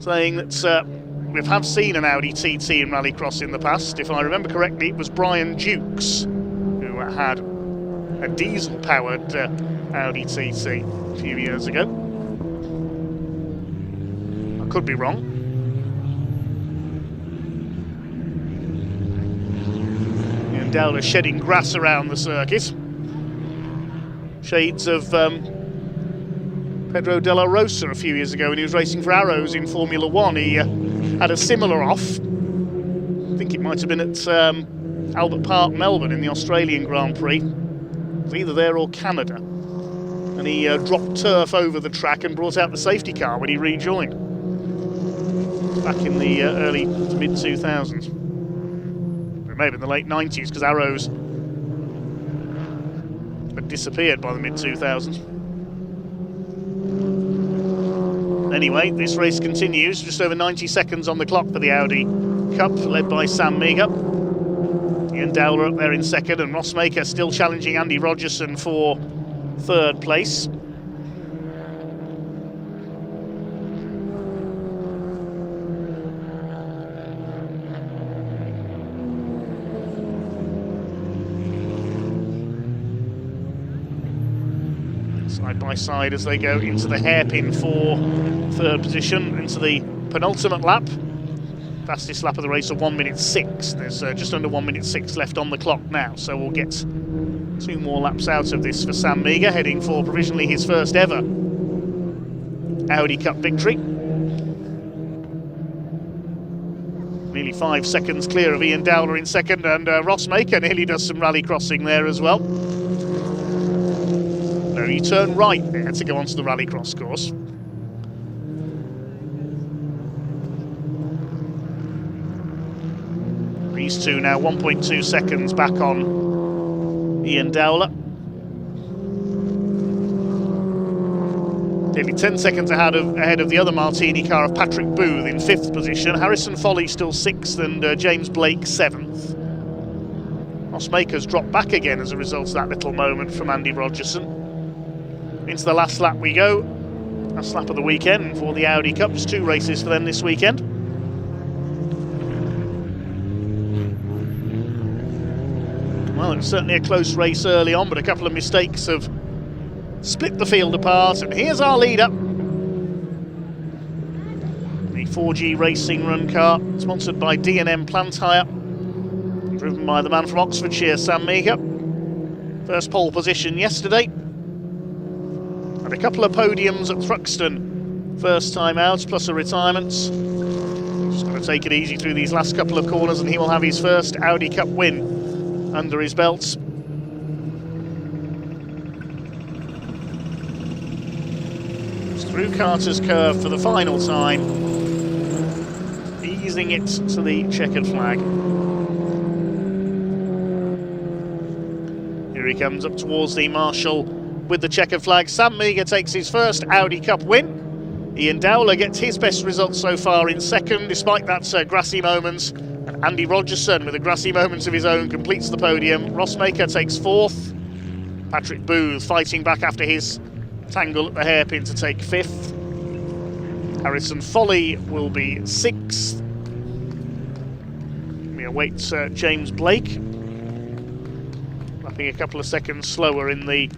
saying that we have seen an Audi TT in rallycross in the past. If I remember correctly, it was Brian Dukes who had a diesel-powered Audi TT a few years ago. I could be wrong. And Dowler shedding grass around the circuit. Shades of Pedro Della Rosa a few years ago when he was racing for Arrows in Formula One. He had a similar off. I think it might have been at Albert Park, Melbourne in the Australian Grand Prix. It was either there or Canada. And he dropped turf over the track and brought out the safety car when he rejoined. Back in the early to mid-2000s. It may have been the late 90s because Arrows had disappeared by the mid-2000s. Anyway, this race continues, just over 90 seconds on the clock for the Audi Cup, led by Sam Meagher. Ian Dowler up there in second, and Ross Maker still challenging Andy Rogerson for third place. Side by side as they go into the hairpin for third position, into the penultimate lap. Fastest lap of the race of 1:06. There's just under 1:06 left on the clock now, so we'll get 2 more laps out of this for Sam Meagher, heading for provisionally his first ever Audi Cup victory. Nearly 5 seconds clear of Ian Dowler in second, and Ross Maker nearly does some rally crossing there as well. No, you turn right there to go onto the rallycross course. These two now 1.2 seconds back on Ian Dowler. Nearly 10 seconds ahead of the other Martini car of Patrick Booth in 5th position. Harrison Foley still 6th and James Blake 7th. Rossmaker's dropped back again as a result of that little moment from Andy Rogerson. Into the last lap we go. Last lap of the weekend for the Audi Cup. Just 2 races for them this weekend. Well, it was certainly a close race early on, but a couple of mistakes have split the field apart. And here's our leader. The 4G Racing Run car, sponsored by D&M Plant Hire. Driven by the man from Oxfordshire, Sam Meager. First pole position yesterday. And a couple of podiums at Thruxton. First time out, plus a retirement. Just going to take it easy through these last couple of corners, and he will have his first Audi Cup win under his belt. Through Carter's curve for the final time, easing it to the checkered flag. Here he comes up towards the marshal with the checkered flag. Sam Meager takes his first Audi Cup win. Ian Dowler gets his best result so far in second, despite that grassy moment. And Andy Rogerson, with a grassy moment of his own, completes the podium. Rossmaker takes 4th. Patrick Booth fighting back after his tangle at the hairpin to take 5th. Harrison Foley will be 6th. We await James Blake, lapping a couple of seconds slower in the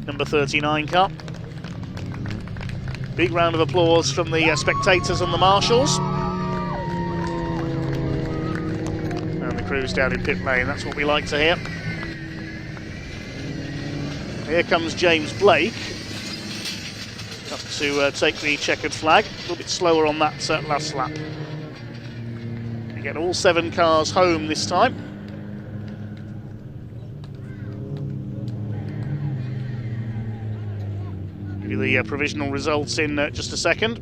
number 39 car. Big round of applause from the spectators and the marshals. And the crew's down in pit lane, that's what we like to hear. Here comes James Blake up to take the checkered flag. A little bit slower on that last lap. We get all 7 cars home this time. Give you the provisional results in just a second.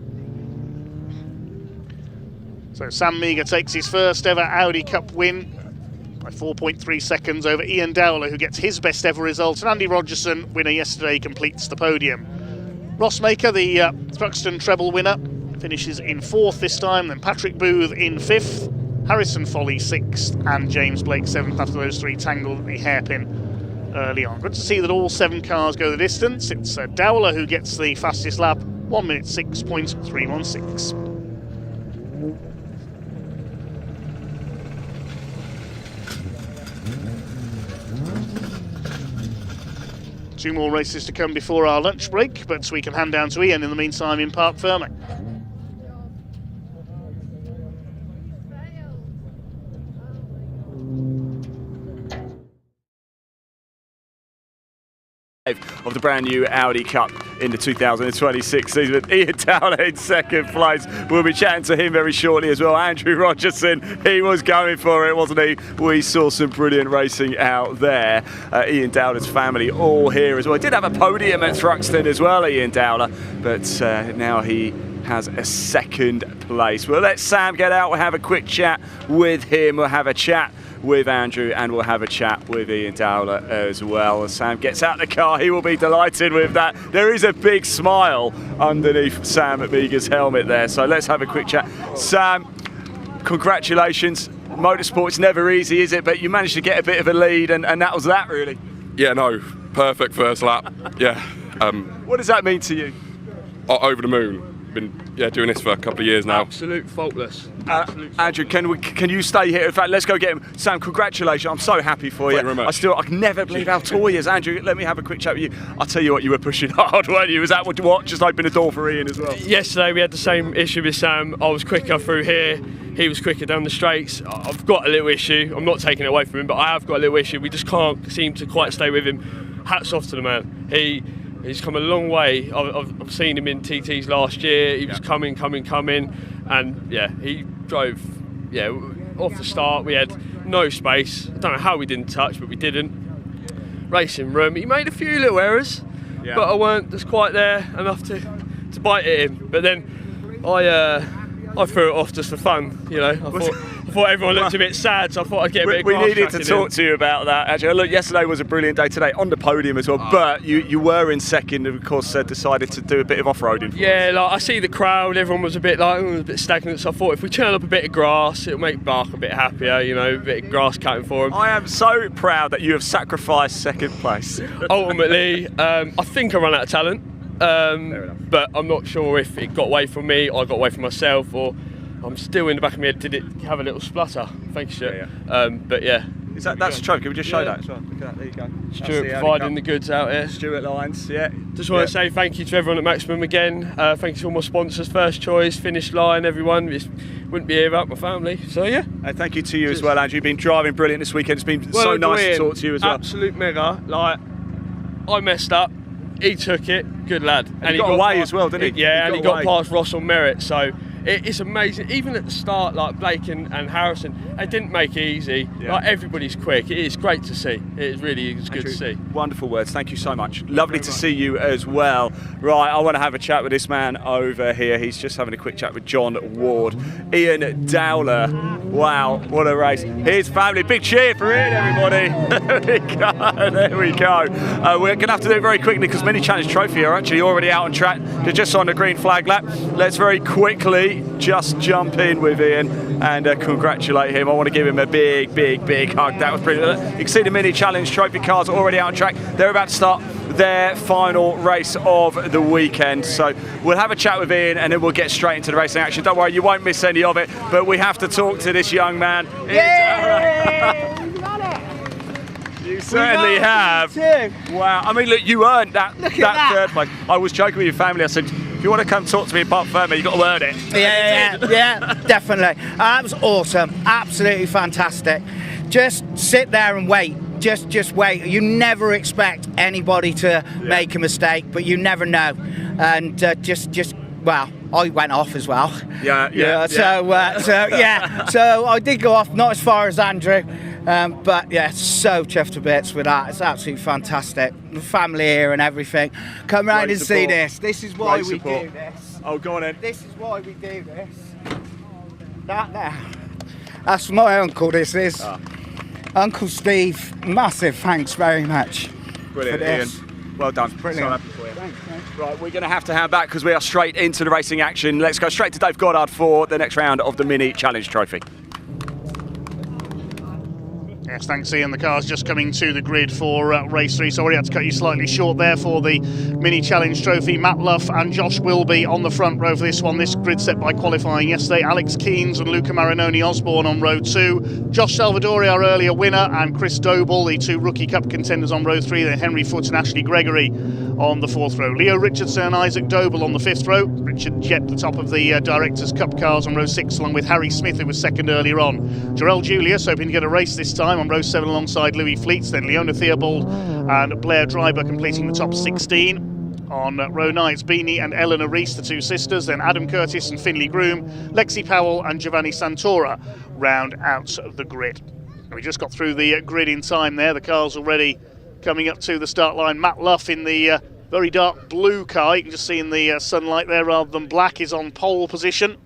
So Sam Meager takes his first ever Audi Cup win by 4.3 seconds over Ian Dowler, who gets his best ever result, and Andy Rogerson, winner yesterday, completes the podium. Rossmaker, the Thruxton treble winner, finishes in 4th this time, then Patrick Booth in 5th, Harrison Foley 6th, and James Blake 7th after those 3 tangled at the hairpin early on. Good to see that all 7 cars go the distance. It's Dowler who gets the fastest lap, 1 minute 6.316. Two more races to come before our lunch break, but we can hand down to Ian in the meantime in Parc Fermé. Of the brand new Audi Cup in the 2026 season, with Ian Dowler in second place. We'll be chatting to him very shortly as well. Andrew Rogerson, he was going for it, wasn't he? We saw some brilliant racing out there. Ian Dowler's family all here as well. He did have a podium at Thruxton as well, Ian Dowler, but now he has a second place. We'll let Sam get out, we'll have a quick chat with him, we'll have a chat with Andrew, and we'll have a chat with Ian Dowler as well. As Sam gets out the car, he will be delighted with that. There is a big smile underneath Sam Meager's helmet there, so let's have a quick chat. Sam, congratulations. Motorsport's never easy, is it? But you managed to get a bit of a lead, and that was that, really. Yeah, no, perfect first lap. Yeah. What does that mean to you? Over the moon. Been doing this for a couple of years now. Absolute faultless. Andrew, can you stay here? In fact, let's go get him. Sam, congratulations. I'm so happy for you. Thank you very much. I can never believe how tall he is. Andrew, let me have a quick chat with you. I'll tell you what, you were pushing hard, weren't you? Was that what just opened the door for Ian as well? Yesterday we had the same issue with Sam. I was quicker through here, he was quicker down the straights. I've got a little issue. I'm not taking it away from him, but I have got a little issue. We just can't seem to quite stay with him. Hats off to the man. He's come a long way. I've seen him in TTs last year. He was coming, and he drove off the start. We had no space. I don't know how we didn't touch, but we didn't. Racing room. He made a few little errors, but I weren't just quite there enough to bite at him. But then I I threw it off just for fun, you know. I thought everyone looked a bit sad, so I thought I'd get a bit of grass We needed to tracking talk in. to you about that. Actually, look, yesterday was a brilliant day. Today on the podium as well, but you were in second, and of course decided to do a bit of off-roading. Yeah, like I see the crowd, everyone was a bit stagnant, so I thought if we turn up a bit of grass, it'll make Bark a bit happier, you know, a bit of grass cutting for him. I am so proud that you have sacrificed second place. Ultimately, I think I ran out of talent, but I'm not sure if it got away from me, or I got away from myself, or I'm still in the back of my head, did it have a little splutter? Thank you, Stuart. But yeah. That's a trophy. Can we just show that as well? Look at that. There you go. Stuart providing the goods out here. Stuart Lines, yeah. Just want to say thank you to everyone at Maximum again. Thank you to all my sponsors, First Choice, Finish Line, everyone. It wouldn't be here without my family. So yeah. And thank you to you as well, Andrew. You've been driving brilliant this weekend. It's been so nice to talk to you as well. Absolute mega. Like, I messed up. He took it. Good lad. And he got away as well, didn't he? Yeah, and he got past Ross on merit. So it's amazing. Even at the start, like Blake and Harrison, they didn't make it easy. Yeah. Like, everybody's quick. It is great to see. It really is good to see. Wonderful words. Thank you so much. Lovely to see you as well. Right, I want to have a chat with this man over here. He's just having a quick chat with John Ward. Ian Dowler. Wow, what a race. His family. Big cheer for Ian, everybody. There we go. There we go. We're going to have to do it very quickly because Mini Challenge Trophy are actually already out on track. They're just on the green flag lap. Let's very quickly just jump in with Ian and congratulate him. I want to give him a big, big, big hug. That was brilliant. You can see the Mini Challenge Trophy cars are already out on track. They're about to start their final race of the weekend. So we'll have a chat with Ian and then we'll get straight into the racing action. Don't worry, you won't miss any of it, but we have to talk to this young man. You certainly have. Wow. I mean, look, you earned that third place. I was joking with your family. I said, if you want to come talk to me in Park Fermi, you've got to earn it. Yeah, definitely. That was awesome. Absolutely fantastic. Just sit there and wait. Just wait. You never expect anybody to make a mistake, but you never know. And well, I went off as well. So I did go off, not as far as Andrew, but yeah, so chuffed to bits with that. It's absolutely fantastic. The family here and everything. Come round and see this. This is why we do this. Oh, go on then. This is why we do this. That there. That's my uncle, this is. Uncle Steve, massive thanks very much. Brilliant, for this. Ian. Well done. Brilliant. So happy for you. Thanks, mate. Right, we're going to have to hand back because we are straight into the racing action. Let's go straight to Dave Goddard for the next round of the Mini Challenge Trophy. Yes, thanks Ian. The car's just coming to the grid for race 3. Sorry, I had to cut you slightly short there for the Mini Challenge Trophy. Matt Luff and Josh Wilby on the front row for this one. This grid set by qualifying yesterday. Alex Keynes and Luca Marinoni Osborne on row 2. Josh Salvadori, our earlier winner, and Chris Doble, the 2 Rookie Cup contenders on row 3. Then Henry Foote and Ashley Gregory on the 4th row. Leo Richardson and Isaac Doble on the 5th row. Richard Jett, the top of the Directors' Cup cars on row 6, along with Harry Smith, who was second earlier on. Jarell Julius hoping to get a race this time on row 7 alongside Louis Fleets. Then Leona Theobald and Blair Dryber completing the top 16. On row 9, it's Beanie and Eleanor Reese, the 2 sisters. Then Adam Curtis and Finley Groom, Lexi Powell and Giovanni Santora round out the grid. We just got through the grid in time there. The car's already coming up to the start line. Matt Luff in the very dark blue car, you can just see in the sunlight there rather than black, is on pole position,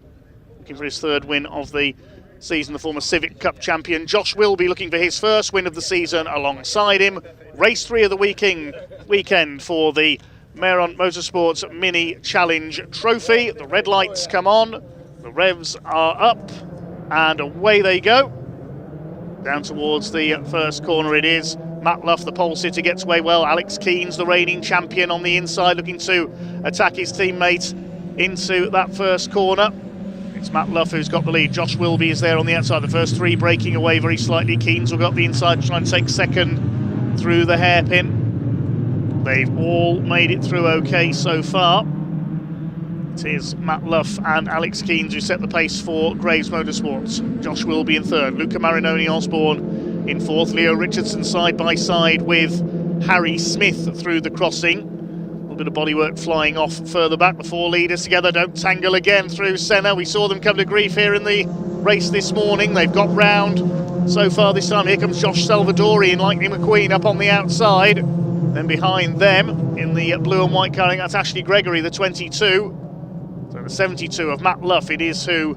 looking for his 3rd win of the season. The former Civic Cup champion Josh Wilby looking for his 1st win of the season alongside him. Race 3 of the weekend for the Meyron Motorsports Mini Challenge Trophy. The red lights come on, the revs are up, and away they go. Down towards the first corner it is. Matt Luff, the pole sitter, gets away well. Alex Keynes, the reigning champion, on the inside, looking to attack his teammate into that first corner. It's Matt Luff who's got the lead. Josh Wilby is there on the outside. The first 3 breaking away very slightly. Keynes will go up the inside, trying to take second through the hairpin. They've all made it through okay so far. It is Matt Luff and Alex Keynes who set the pace for Graves Motorsports. Josh Wilby in 3rd. Luca Marinoni Osborne in 4th. Leo Richardson side by side with Harry Smith through the crossing. A little bit of bodywork flying off further back. The 4 leaders together don't tangle again through Senna. We saw them come to grief here in the race this morning. They've got round so far this time. Here comes Josh Salvadori and Lightning McQueen up on the outside. Then behind them in the blue and white car, that's Ashley Gregory, the 22. So But the 72 of Matt Luff, it is who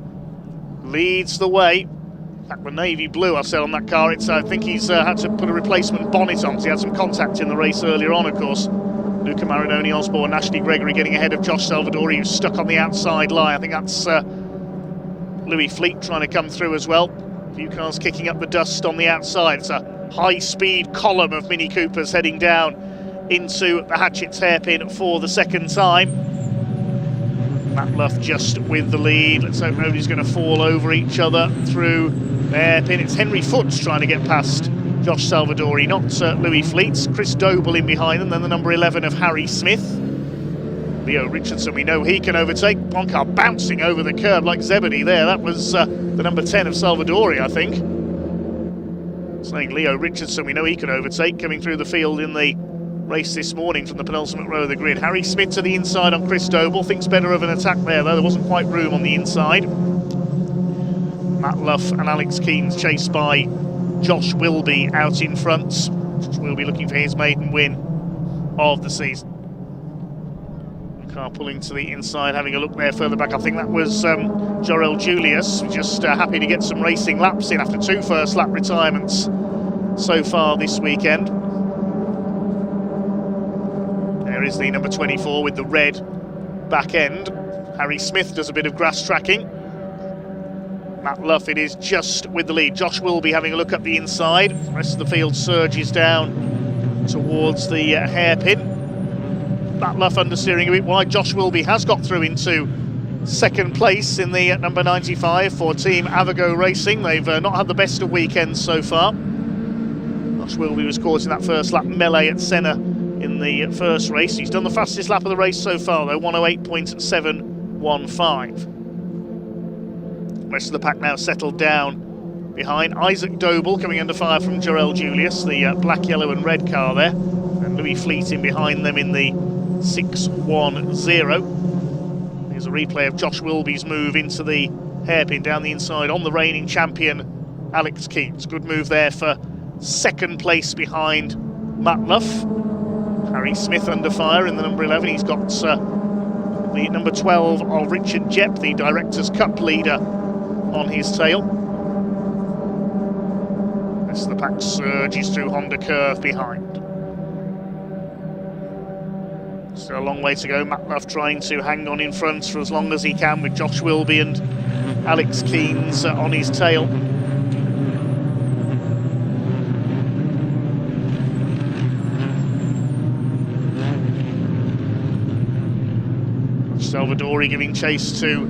leads the way. In fact, the navy blue I said on that car, I think he's had to put a replacement bonnet on because he had some contact in the race earlier on, of course. Luca Marinoni Osborne, Ashley Gregory getting ahead of Josh Salvadori, who's stuck on the outside line. I think that's Louis Fleet trying to come through as well. A few cars kicking up the dust on the outside. It's a high-speed column of Mini Coopers heading down into the Hatchett's hairpin for the second time. Matt Luff just with the lead. Let's hope nobody's going to fall over each other through the hairpin. It's Henry Foots trying to get past Josh Salvadori, not Louis Fleets. Chris Doble in behind them, then the number 11 of Harry Smith. Leo Richardson, we know he can overtake. One car bouncing over the curb like Zebedee there. That was the number 10 of Salvadori, I think. Saying Leo Richardson, we know he can overtake, coming through the field in the race this morning from the penultimate row of the grid. Harry Smith to the inside on Chris Doble. Thinks better of an attack there, though. There wasn't quite room on the inside. Matt Luff and Alex Keynes chased by Josh Wilby out in front. Josh Wilby looking for his maiden win of the season. Car pulling to the inside, having a look there further back. I think that was Jorel Julius, just happy to get some racing laps in after 2 first lap retirements so far this weekend. There is the number 24 with the red back end. Harry Smith does a bit of grass tracking. Matt Luff, it is just with the lead. Josh Wilby having a look up the inside. The rest of the field surges down towards the hairpin. Matt Luff understeering a bit wide. Josh Wilby has got through into second place in the number 95 for Team Avago Racing. They've not had the best of weekends so far. Josh Wilby was caught in that first lap melee at Senna in the first race. He's done the fastest lap of the race so far, though, 108.715. The rest of the pack now settled down behind. Isaac Doble coming under fire from Jorel Julius, the black, yellow and red car there. And Louis Fleet in behind them in the 610. Here's a replay of Josh Wilby's move into the hairpin down the inside on the reigning champion Alex Keynes. Good move there for second place behind Matt Luff. Harry Smith under fire in the number 11. He's got the number 12 of Richard Jepp, the Directors' Cup leader, on his tail. The rest of the pack surges through Honda Curve behind. Still a long way to go. Matt Luff trying to hang on in front for as long as he can with Josh Wilby and Alex Keynes on his tail. Salvadori giving chase to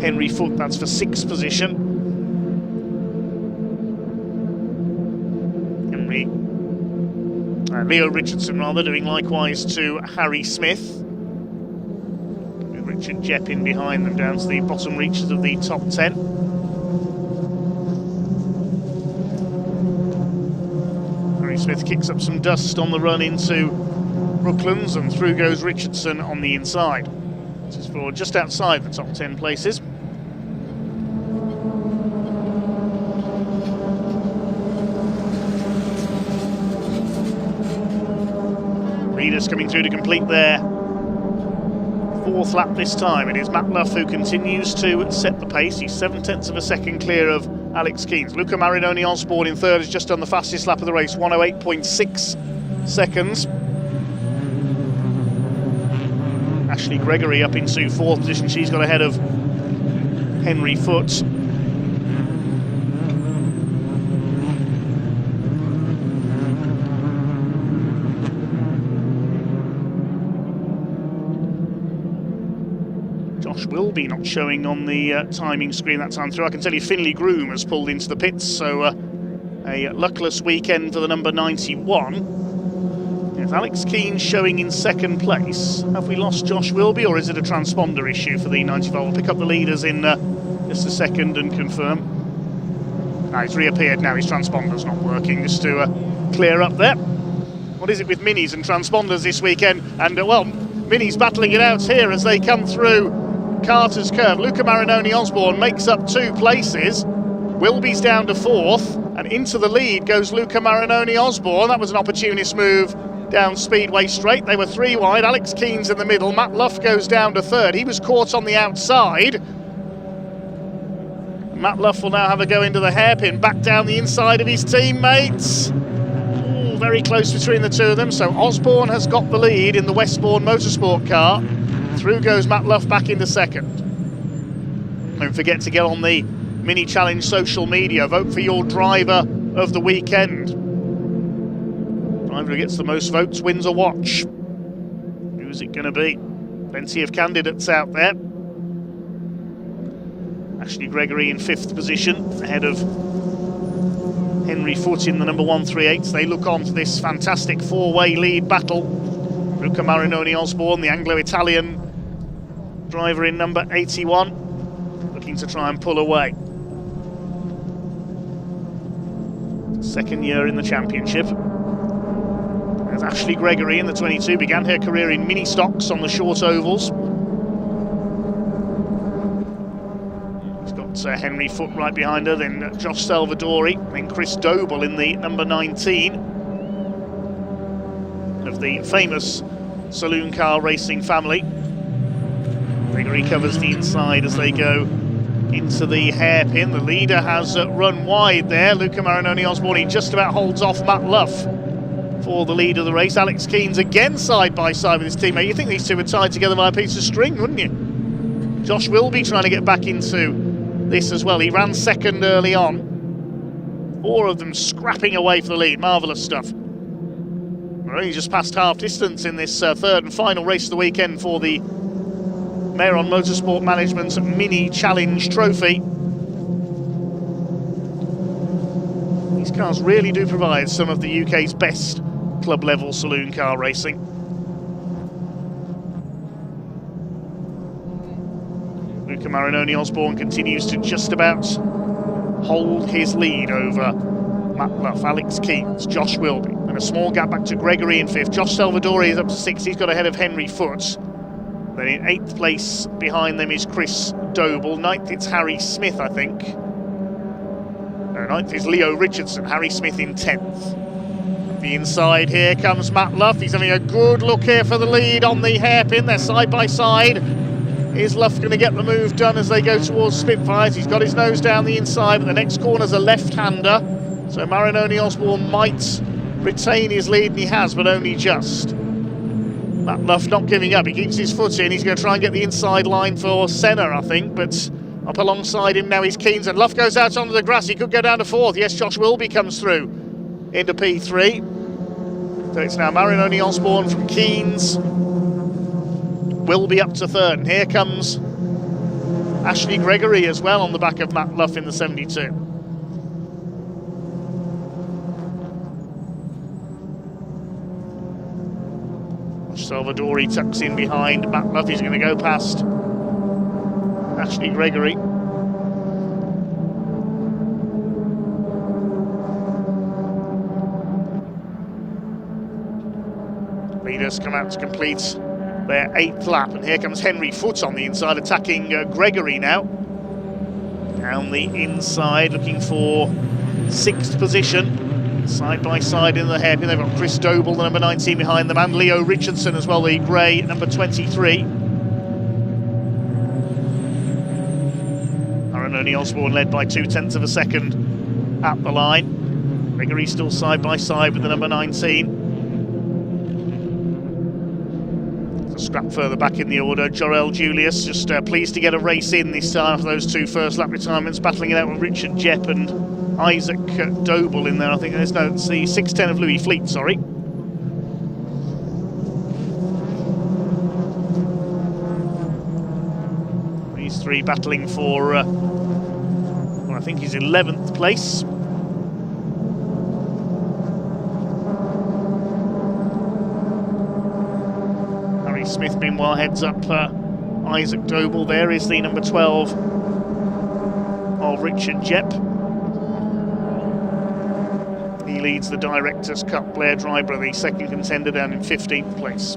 Henry Foote, that's for 6th position. Leo Richardson rather doing likewise to Harry Smith. With Richard Jepp in behind them down to the bottom reaches of the top 10. Harry Smith kicks up some dust on the run into Brooklands, and through goes Richardson on the inside. This is for just outside the top 10 places. Leaders coming through to complete their 4th lap this time. It is Matt Luff who continues to set the pace. He's 7/10 of a second clear of Alex Keynes. Luca Marinoni Osborne in 3rd has just done the fastest lap of the race, 108.6 seconds. Ashley Gregory up into 4th position. She's got ahead of Henry Foote. Josh Wilby not showing on the timing screen that time through. I can tell you Finley Groom has pulled into the pits, so a luckless weekend for the number 91. There's Alex Keynes showing in 2nd place. Have we lost Josh Wilby, or is it a transponder issue for the 95? We'll pick up the leaders in just a second and confirm. No, he's reappeared now. His transponder's not working, just to clear up there. What is it with minis and transponders this weekend? And, well, minis battling it out here as they come through Carter's Curve. Luca Marinoni Osborne makes up 2 places. Wilby's down to 4th, and into the lead goes Luca Marinoni Osborne. That was an opportunist move down Speedway Straight. They were 3 wide. Alex Keane's in the middle. Matt Luff goes down to third. He was caught on the outside. Matt Luff will now have a go into the hairpin, back down the inside of his teammates. Ooh, very close between the two of them. So Osborne has got the lead in the Westbourne Motorsport car. Through goes Matt Luff back into second. Don't forget to get on the Mini Challenge social media. Vote for your driver of the weekend. Driver who gets the most votes wins a watch. Who's it going to be? Plenty of candidates out there. Ashley Gregory in 5th position, ahead of Henry Foote in the number 138. They look on to this fantastic 4-way lead battle. Luca Marinoni Osborne, the Anglo-Italian driver in number 81, looking to try and pull away. Second year in the championship. As Ashley Gregory in the 22 began her career in mini stocks on the short ovals. Henry Foote right behind her, then Josh Salvadori, then Chris Doble in the number 19 of the famous Saloon car racing family. Gregory covers the inside as they go into the hairpin. The leader has run wide there. Luca Marinoni Osborne, he just about holds off Matt Luff for the lead of the race. Alex Keane's again side by side with his teammate. You think these two were tied together by a piece of string, wouldn't you? Josh Wilby trying to get back into this as well. He ran second early on. 4 of them scrapping away for the lead. Marvellous stuff. We're only just past half distance in this third and final race of the weekend for the Meyron Motorsport Management's Mini Challenge Trophy. These cars really do provide some of the UK's best club-level saloon car racing. Luca Marinoni Osborne continues to just about hold his lead over Matt Luff, Alex Keanes, Josh Wilby, and a small gap back to Gregory in 5th. Josh Salvadori is up to 6th. He's got ahead of Henry Foote. Then in 8th place behind them is Chris Doble. 9th it's Harry Smith, I think. No, 9th is Leo Richardson. Harry Smith in 10th. The inside here comes Matt Luff. He's having a good look here for the lead on the hairpin. They're side by side. Is Luff going to get the move done as they go towards Spitfires? He's got his nose down the inside, but the next corner's a left-hander. So Marinoni Osborne might retain his lead, and he has, but only just. Matt Luff not giving up. He keeps his foot in. He's going to try and get the inside line for Senna, I think, but up alongside him now is Keanes, and Luff goes out onto the grass. He could go down to 4th. Yes, Josh Wilby comes through into P3. So it's now Marinoni Osborne from Keanes. Will be up to 3rd, and here comes Ashley Gregory as well on the back of Matt Luff in the 72. Salvadori tucks in behind Matt Luff. He's going to go past Ashley Gregory. Leaders come out to complete their 8th lap, and here comes Henry Foote on the inside, attacking Gregory now. Down the inside, looking for 6th position. Side by side in the hairpin, they've got Chris Doble, the number 19 behind them, and Leo Richardson as well, the grey number 23. Marinoni Osborne led by 0.2 of a second at the line. Gregory still side by side with the number 19. A scrap further back in the order, Jorel Julius just pleased to get a race in this time after those 2 first lap retirements, battling it out with Richard Jepp and Isaac Doble in there. I think there's no, it's the 610 of Louis Fleet, sorry. These 3 battling for, well, I think he's 11th place. Harry Smith, meanwhile, heads up Isaac Doble. There is the number 12 of Richard Jepp. He leads the Directors' Cup. Blair Dryber, the second contender, down in 15th place.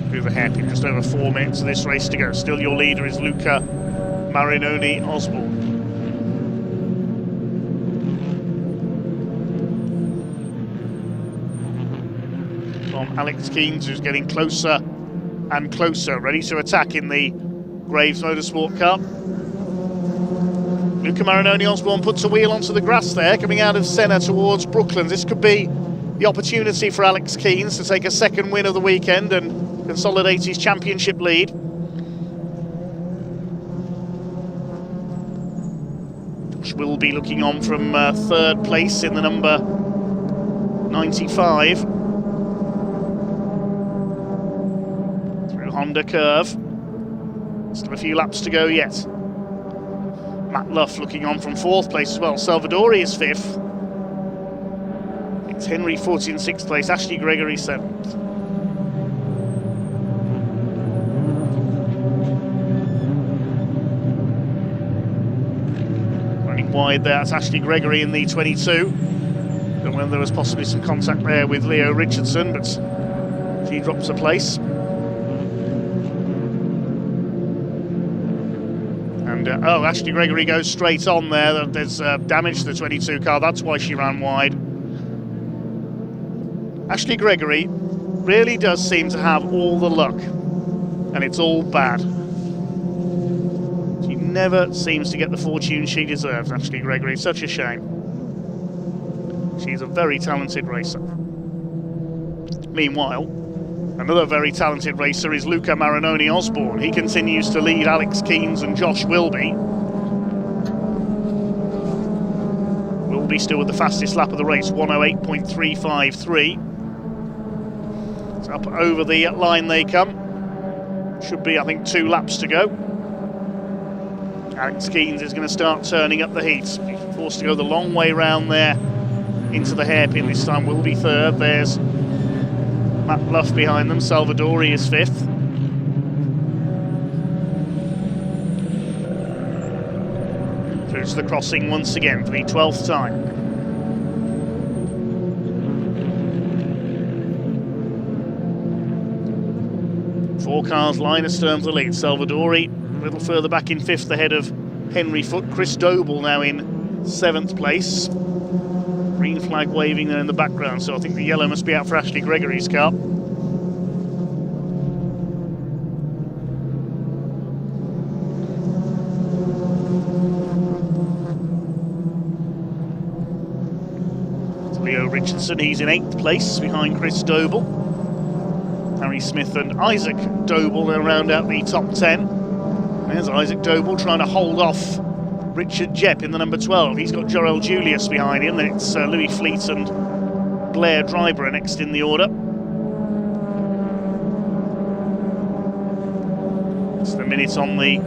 Through the hairpin. Just over 4 minutes of this race to go. Still your leader is Luca Marinoni Osborne. From Alex Keens, who's getting closer and closer, ready to attack in the Graves Motorsport Cup. Luca Marinoni Osborne puts a wheel onto the grass there, coming out of Senna towards Brooklands. This could be the opportunity for Alex Keens to take a second win of the weekend and consolidate his championship lead. Josh will be looking on from third place in the number 95. Through Honda Curve. Still a few laps to go yet. Matt Luff looking on from fourth place as well. Salvadori is fifth. It's Henry Foote in sixth place. Ashley Gregory seventh. Running wide there, that's Ashley Gregory in the 22. And when there was possibly some contact there with Leo Richardson, but she drops a place. And Ashley Gregory goes straight on there. There's damage to the 22 car. That's why she ran wide. Ashley Gregory really does seem to have all the luck, and it's all bad. She never seems to get the fortune she deserves, Ashley Gregory. Such a shame. She's a very talented racer. Meanwhile, another very talented racer is Luca Marinoni Osborne. He continues to lead Alex Keens and Josh Wilby. Wilby still with the fastest lap of the race, 108.353. It's up over the line they come. Should be, I think, 2 laps to go. Alex Keens is going to start turning up the heat. He's forced to go the long way round there into the hairpin. This time will be third. There's Matt Luff behind them. Salvadori is fifth. Through to the crossing once again for the 12th time. Four cars line astern the lead. Salvadori a little further back in fifth ahead of Henry Foote. Chris Doble now in 7th place. Green flag waving there in the background, so I think the yellow must be out for Ashley Gregory's car. It's Leo Richardson, he's in 8th place behind Chris Doble. Harry Smith and Isaac Doble will round out the top 10. There's Isaac Doble trying to hold off Richard Jepp in the number 12. He's got Jorel Julius behind him. Then it's Louis Fleet and Blair Dryber next in the order. It's the minute on the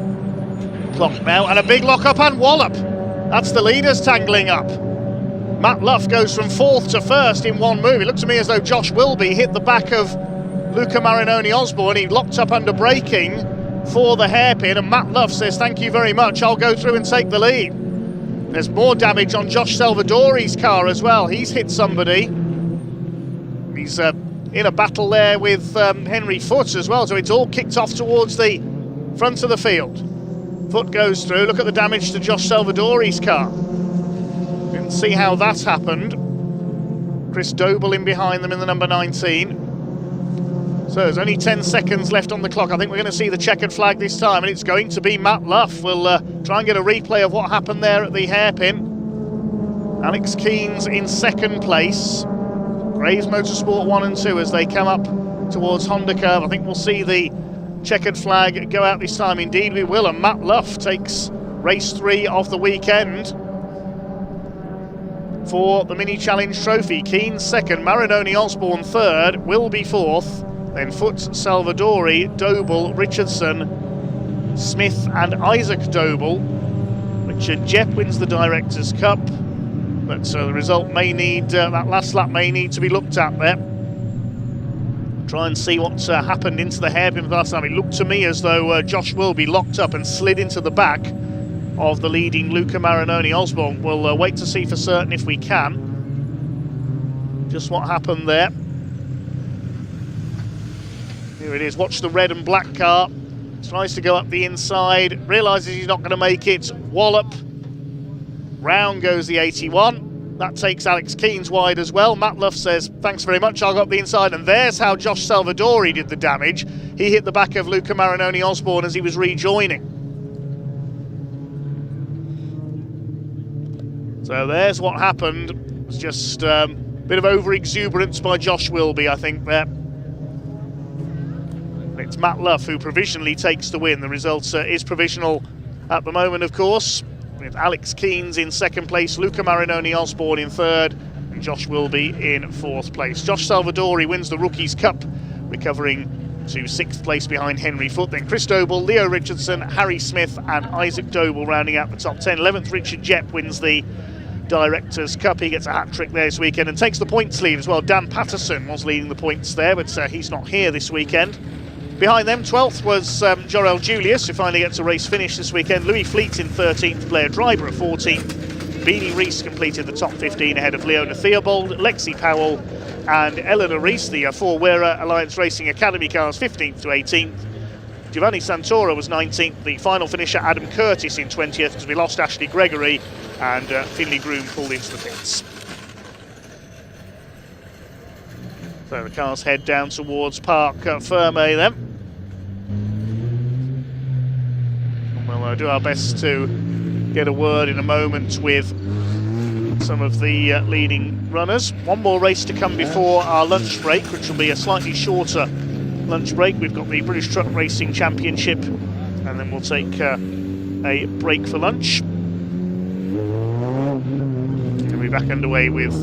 clock now, and a big lock-up and wallop. That's the leaders tangling up. Matt Luff goes from 4th to 1st in one move. It looked to me as though Josh Wilby hit the back of Luca Marinoni Osborne. He locked up under braking for the hairpin, and Matt Luff says, thank you very much, I'll go through and take the lead. There's more damage on Josh Salvadori's car as well. He's hit somebody. He's in a battle there with Henry Foote as well, so it's all kicked off towards the front of the field. Foote goes through. Look at the damage to Josh Salvadori's car. Didn't see how that happened. Chris Doble in behind them in the number 19. So there's only 10 seconds left on the clock. I think we're going to see the checkered flag this time, and it's going to be Matt Luff. We'll try and get a replay of what happened there at the hairpin. Alex Keens in 2nd place. Graves Motorsport 1 and 2 as they come up towards Honda Curve. I think we'll see the checkered flag go out this time. Indeed we will, and Matt Luff takes race 3 of the weekend for the Mini Challenge Trophy. Keens 2nd, Marinoni Osborne 3rd, Wilby 4th. Then Foote, Salvadori, Doble, Richardson, Smith and Isaac Doble. Richard Jepp wins the Directors' Cup, but the result may need, that last lap may need to be looked at there. Try and see what happened into the hairpin last time. It looked to me as though Josh Wilby locked up and slid into the back of the leading Luca Marinoni Osborne. We'll wait to see for certain if we can just what happened there. Here it is, watch the red and black car. Tries to go up the inside, realises he's not going to make it. Wallop. Round goes the 81. That takes Alex Keanes wide as well. Matt Luff says, thanks very much, I'll go up the inside. And there's how Josh Salvadori did the damage. He hit the back of Luca Marinoni Osborne as he was rejoining. So there's what happened. It was just a bit of over-exuberance by Josh Wilby, I think, there. It's Matt Luff who provisionally takes the win. The result is provisional at the moment, of course, with Alex Keanes in second place, Luca Marinoni Osborne in third, and Josh Wilby in fourth place. Josh Salvadori wins the Rookies Cup, recovering to sixth place behind Henry Foote. Then Chris Doble, Leo Richardson, Harry Smith and Isaac Doble rounding out the top 10. 11th, Richard Jepp wins the Directors' Cup. He gets a hat-trick there this weekend and takes the points lead as well. Dan Patterson was leading the points there, but he's not here this weekend. Behind them, 12th was Jorel Julius, who finally gets a race finish this weekend. Louis Fleet in 13th, Blair Driver at 14th. Beanie Rees completed the top 15 ahead of Leona Theobald, Lexi Powell and Eleanor Rees, the four-wearer Alliance Racing Academy cars, 15th to 18th. Giovanni Santoro was 19th. The final finisher, Adam Curtis, in 20th, because we lost Ashley Gregory, and Finley Groom pulled into the pits. So the cars head down towards Parc Ferme then. We'll do our best to get a word in a moment with some of the leading runners. One more race to come before our lunch break, which will be a slightly shorter lunch break. We've got the British Truck Racing Championship, and then we'll take a break for lunch. We'll be back underway with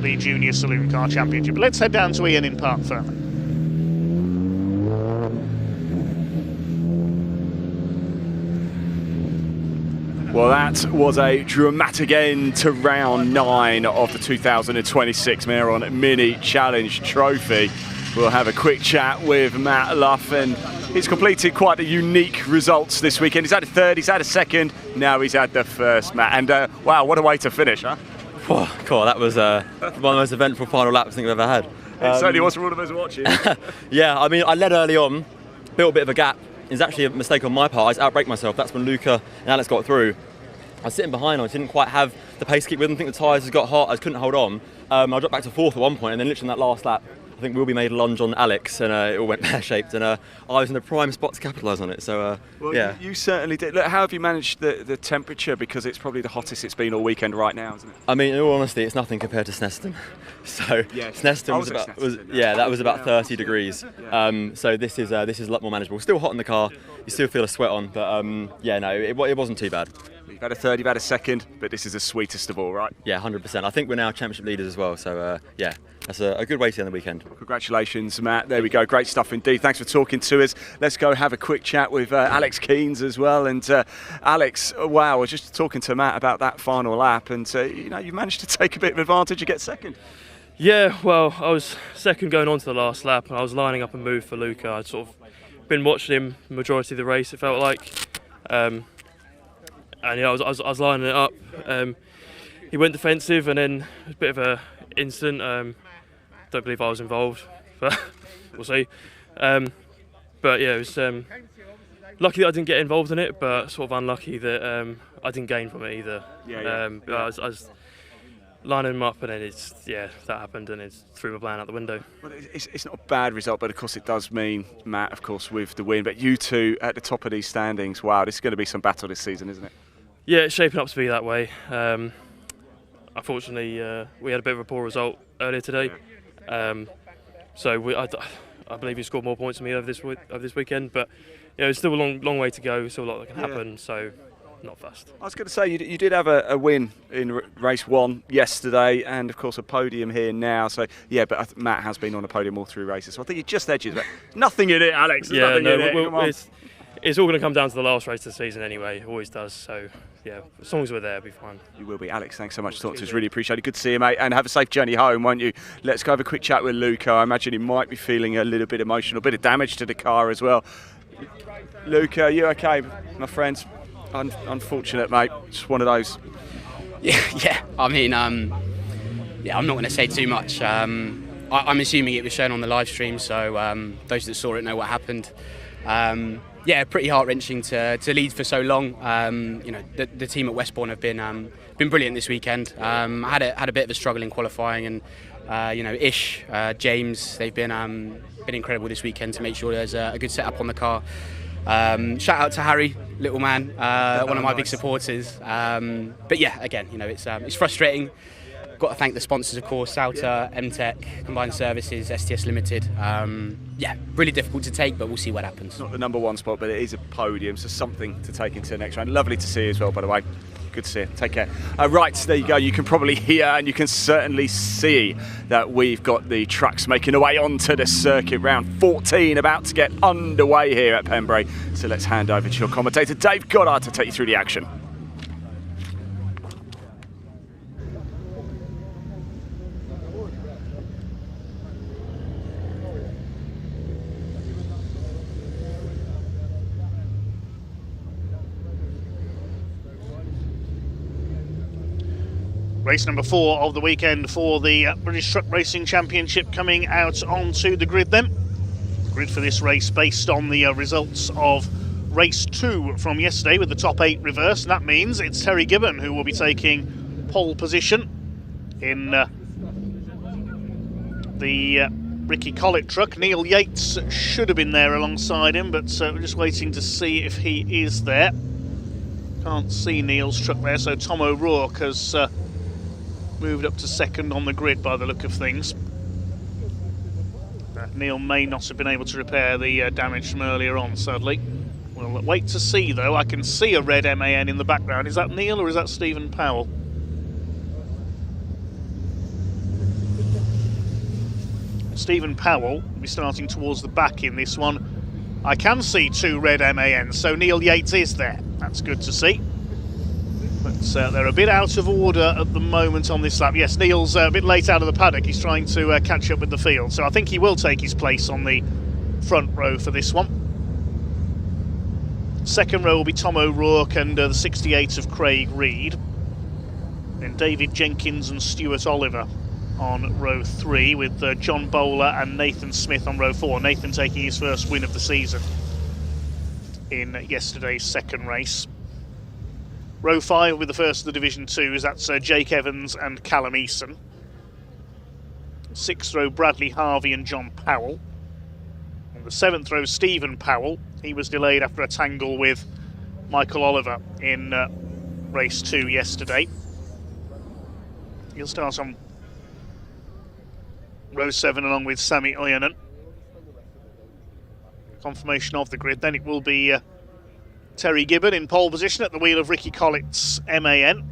the Junior Saloon Car Championship. But let's head down to Ian in Parc Ferme. Well, that was a dramatic end to round 9 of the 2026 Meyron Mini Challenge Trophy. We'll have a quick chat with Matt Luff, and he's completed quite a unique results this weekend. He's had a third, he's had a second, now he's had the first, Matt. And wow, what a way to finish, huh? Oh, cool, that was one of the most eventful final laps I think I've ever had. It certainly was for all of us watching. Yeah, I mean, I led early on, built a bit of a gap. It was actually a mistake on my part. I just outbraked myself. That's when Luca and Alex got through. I was sitting behind, I didn't quite have the pace to keep with them. I think the tyres had got hot, I couldn't hold on. I dropped back to fourth at one point, and then literally in that last lap, I think Wilby made a lunge on Alex, and it all went pear-shaped, and I was in the prime spot to capitalise on it, so well, yeah. You certainly did. Look, how have you managed the temperature, because it's probably the hottest it's been all weekend right now, isn't it? I mean, in all honesty, it's nothing compared to Snetterton. So yeah, Snetterton was about 30 degrees. Yeah. So this is a lot more manageable. Still hot in the car, you still feel a sweat on, but yeah, no, it wasn't too bad. You've had a third, you've had a second, but this is the sweetest of all, right? Yeah, 100%. I think we're now championship leaders as well, so yeah, that's a good way to end the weekend. Congratulations, Matt. There we go. Great stuff indeed. Thanks for talking to us. Let's go have a quick chat with Alex Keanes as well. And Alex, wow, I was just talking to Matt about that final lap, and you know, you managed to take a bit of advantage and get second. Yeah, well, I was second going on to the last lap, and I was lining up a move for Luca. I'd sort of been watching him the majority of the race, it felt like. And yeah, I was lining it up. He went defensive, and then it was a bit of a incident. Don't believe I was involved, but we'll see. But yeah, it was lucky that I didn't get involved in it, but sort of unlucky that I didn't gain from it either. Yeah. I was lining him up, and then that happened, and it threw my plan out the window. Well, it's not a bad result, but of course it does mean Matt, of course, with the win. But you two at the top of these standings, wow, this is going to be some battle this season, isn't it? Yeah, it's shaping up to be that way. Unfortunately, we had a bit of a poor result earlier today. So I believe he scored more points than me over this weekend, but it's still a long way to go. Still a lot that can happen. So not fast. I was going to say you did have a win in race 1 yesterday, and of course a podium here now. So yeah, but Matt has been on a podium all through races. So I think you just edges, but nothing in it, Alex. There's nothing in it. Come on. It's all going to come down to the last race of the season anyway. It always does. So yeah, as long as we're there, it'll be fine. You will be. Alex, thanks so much for talking to us. Really appreciate it. Good to see you, mate. And have a safe journey home, won't you? Let's go have a quick chat with Luca. I imagine he might be feeling a little bit emotional, a bit of damage to the car as well. Luca, are you okay, my friend? Unfortunate, mate. Just one of those. Yeah. I mean, I'm not going to say too much. I'm assuming it was shown on the live stream, so those that saw it know what happened. Yeah, pretty heart-wrenching to lead for so long. You know, the team at Westbourne have been brilliant this weekend. Had a bit of a struggle in qualifying, and you know, Ish, James, they've been incredible this weekend to make sure there's a good setup on the car. Shout out to Harry, little man, one of my big supporters. But yeah, again, you know, it's frustrating. Got to thank the sponsors, of course, Sauter, MTech, Combined Services, STS Limited. Yeah, really difficult to take, but we'll see what happens. Not the number one spot, but it is a podium, so something to take into the next round. Lovely to see you as well, by the way. Good to see you. Take care. Right, there you go. You can probably hear and you can certainly see that we've got the trucks making their way onto the circuit. Round 14 about to get underway here at Pembrey. So let's hand over to your commentator, Dave Goddard, to take you through the action. Race number 4 of the weekend for the British Truck Racing Championship coming out onto the grid then. The grid for this race based on the results of race 2 from yesterday with the top 8 reversed. And that means it's Terry Gibbon who will be taking pole position in the Ricky Collett truck. Neil Yates should have been there alongside him, but we're just waiting to see if he is there. Can't see Neil's truck there, so Tom O'Rourke has moved up to second on the grid by the look of things. Neil may not have been able to repair the damage from earlier on, sadly. We'll wait to see, though. I can see a red MAN in the background. Is that Neil or is that Stephen Powell? Stephen Powell will be starting towards the back in this one. I can see 2 red MANs, so Neil Yates is there. That's good to see. But they're a bit out of order at the moment on this lap. Yes, Neil's a bit late out of the paddock. He's trying to catch up with the field. So I think he will take his place on the front row for this one. Second row will be Tom O'Rourke and the 68 of Craig Reed. Then David Jenkins and Stuart Oliver on row 3 with John Bowler and Nathan Smith on row 4. Nathan taking his first win of the season in yesterday's second race. Row 5 with the first of the Division 2s, that's Jake Evans and Callum Eason. 6th row, Bradley Harvey and John Powell. On the 7th row, Stephen Powell. He was delayed after a tangle with Michael Oliver in race 2 yesterday. He'll start on row 7 along with Sami Ojanen. Confirmation of the grid, then it will be Terry Gibbon in pole position at the wheel of Ricky Collett's MAN.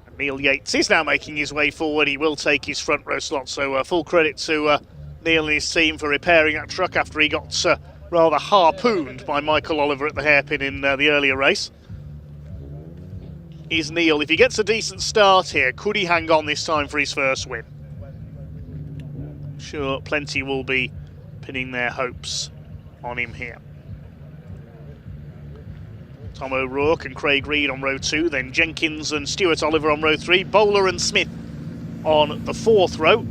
And Neil Yates is now making his way forward. He will take his front row slot, so full credit to Neil and his team for repairing that truck after he got rather harpooned by Michael Oliver at the hairpin in the earlier race. Is Neil, if he gets a decent start here, could he hang on this time for his first win? Sure, plenty will be pinning their hopes on him here. Tom O'Rourke and Craig Reed on row 2, then Jenkins and Stuart Oliver on row 3, Bowler and Smith on the 4th row.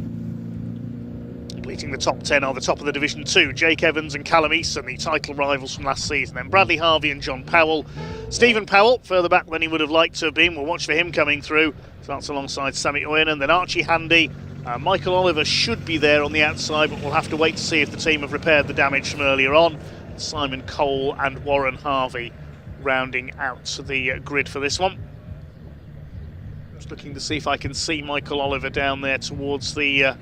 Completing the top 10 are the top of the Division 2, Jake Evans and Callum Eason, the title rivals from last season. Then Bradley Harvey and John Powell. Stephen Powell, further back than he would have liked to have been. We'll watch for him coming through. Starts alongside Sami Ojanen, then Archie Handy. Michael Oliver should be there on the outside, but we'll have to wait to see if the team have repaired the damage from earlier on. Simon Cole and Warren Harvey rounding out the grid for this one. Just looking to see if I can see Michael Oliver down there towards the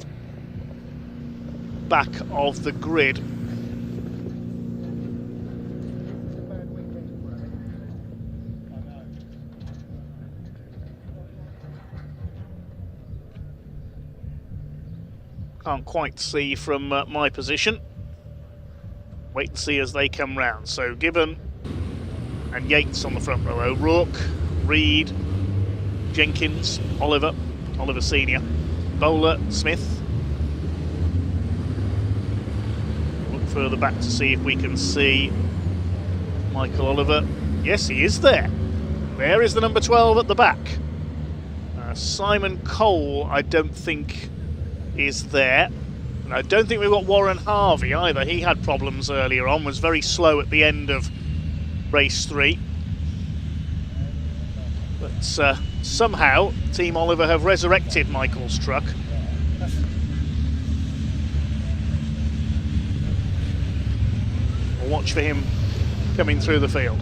back of the grid. Can't quite see from my position. Wait and see as they come round. So Gibbon and Yates on the front row. O'Rourke, Reed, Jenkins, Oliver Senior, Bowler, Smith. Look further back to see if we can see Michael Oliver. Yes, he is there. There is the number 12 at the back. Simon Cole, I don't think is there. I don't think we've got Warren Harvey either. He had problems earlier on, was very slow at the end of race 3. But somehow Team Oliver have resurrected Michael's truck. We'll watch for him coming through the field.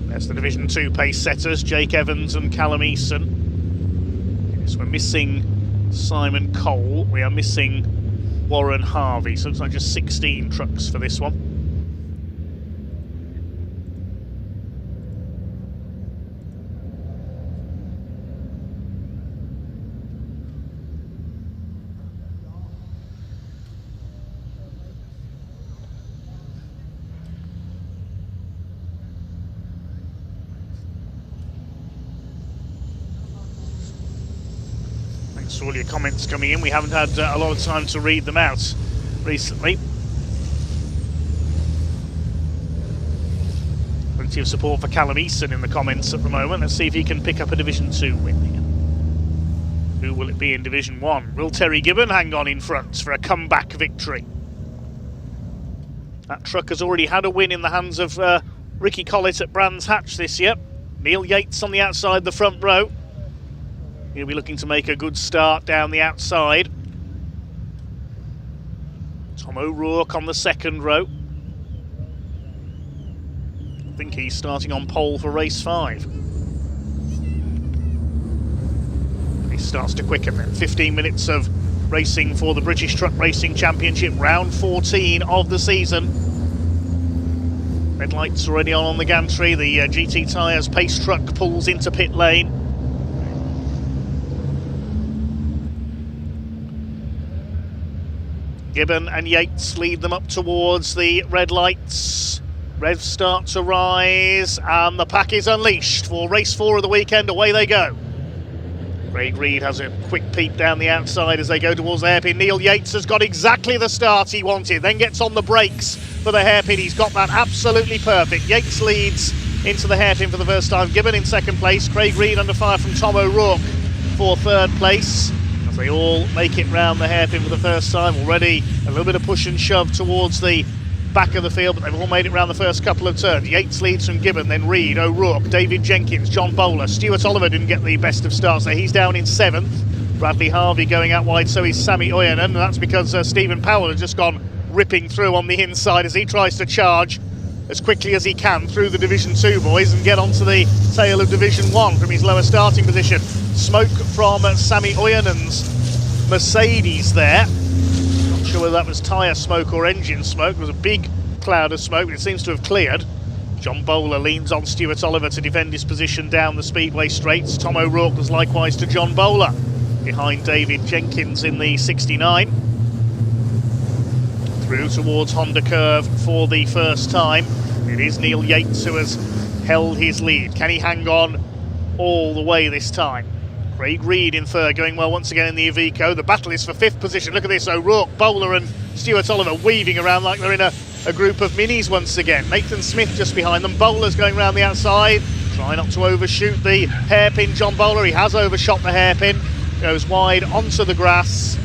There's the Division 2 pace setters, Jake Evans and Callum Easton. Yes, we're missing Simon Cole. We are missing Warren Harvey. So it's like just 16 trucks for this one. Thanks for all your comments coming in. We haven't had a lot of time to read them out recently. Plenty of support for Callum Easton in the comments at the moment. Let's see if he can pick up a Division 2 win here. Who will it be in Division 1? Will Terry Gibbon hang on in front for a comeback victory? That truck has already had a win in the hands of Ricky Collett at Brands Hatch this year. Neil Yates on the outside the front row. He'll be looking to make a good start down the outside. Tom O'Rourke on the second row. I think he's starting on pole for race 5. He starts to quicken then. 15 minutes of racing for the British Truck Racing Championship, round 14 of the season. Red lights already on the gantry. The GT Tyres pace truck pulls into pit lane. Gibbon and Yates lead them up towards the red lights. Revs start to rise, and the pack is unleashed for race 4 of the weekend. Away they go. Craig Reed has a quick peep down the outside as they go towards the hairpin. Neil Yates has got exactly the start he wanted, then gets on the brakes for the hairpin. He's got that absolutely perfect. Yates leads into the hairpin for the first time. Gibbon in second place. Craig Reed under fire from Tom O'Rourke for third place. As they all make it round the hairpin for the first time. Already a little bit of push and shove towards the back of the field, but they've all made it round the first couple of turns. Yates leads from Gibbon, then Reed, O'Rourke, David Jenkins, John Bowler. Stuart Oliver didn't get the best of starts there. He's down in 7th. Bradley Harvey going out wide, so is Sammy Oyanen, and that's because Stephen Powell has just gone ripping through on the inside as he tries to charge as quickly as he can through the Division 2 boys and get onto the tail of Division 1 from his lower starting position. Smoke from Sammy Oyanen's Mercedes there. Not sure whether that was tyre smoke or engine smoke. It was a big cloud of smoke, but it seems to have cleared. John Bowler leans on Stuart Oliver to defend his position down the Speedway straights. Tom O'Rourke was likewise to John Bowler, behind David Jenkins in the 69. Through towards Honda Curve for the first time. It is Neil Yates who has held his lead. Can he hang on all the way this time? Craig Reed in third, going well once again in the Iveco. The battle is for 5th position. Look at this, O'Rourke, Bowler and Stuart Oliver weaving around like they're in a group of minis once again. Nathan Smith just behind them. Bowler's going around the outside. Try not to overshoot the hairpin. John Bowler, he has overshot the hairpin. Goes wide onto the grass.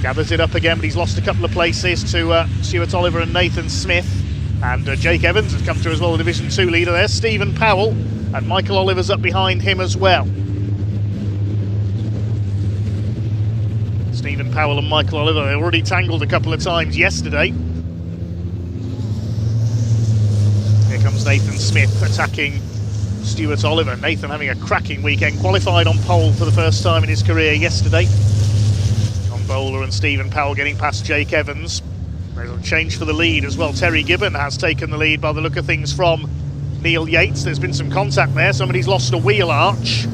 Gathers it up again, but he's lost a couple of places to Stuart Oliver and Nathan Smith. And Jake Evans has come through as well, the Division 2 leader there. Stephen Powell and Michael Oliver's up behind him as well. Stephen Powell and Michael Oliver, they already tangled a couple of times yesterday. Here comes Nathan Smith attacking Stuart Oliver. Nathan having a cracking weekend, qualified on pole for the first time in his career yesterday. John Bowler and Stephen Powell getting past Jake Evans. There's a change for the lead as well. Terry Gibbon has taken the lead by the look of things from Neil Yates. There's been some contact there. Somebody's lost a wheel arch.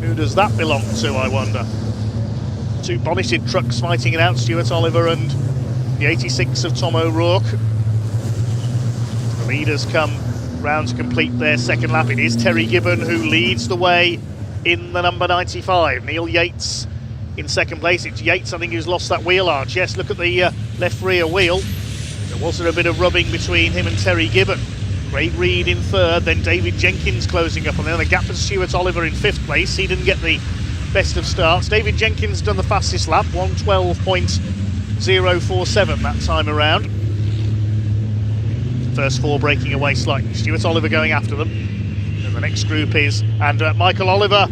Who does that belong to, I wonder? Two bonneted trucks fighting it out, Stuart Oliver and the 86 of Tom O'Rourke. The leaders come round to complete their second lap. It is Terry Gibbon who leads the way in the number 95. Neil Yates in second place. It's Yates, I think, who's lost that wheel arch. Yes, look at the left rear wheel. There was a bit of rubbing between him and Terry Gibbon. Craig Reed in third, then David Jenkins closing up on the gap of Stuart Oliver in fifth place. He didn't get the best of starts. David Jenkins done the fastest lap, 1:12.047 that time around. First four breaking away slightly. Stuart Oliver going after them. And the next group is, and Michael Oliver.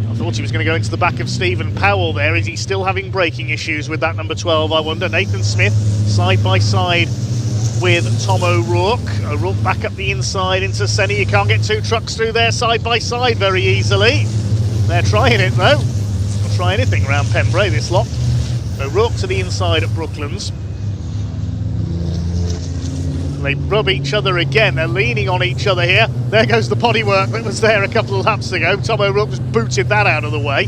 I thought he was going to go into the back of Stephen Powell there. Is he still having braking issues with that number 12, I wonder? Nathan Smith side by side with Tom O'Rourke. O'Rourke back up the inside into Senny. You can't get two trucks through there side by side very easily. They're trying it though. They'll try anything around Pembrey, this lot. O'Rourke to the inside at Brooklands. They rub each other again. They're leaning on each other here. There goes the bodywork that was there a couple of laps ago. Tom O'Rourke just booted that out of the way.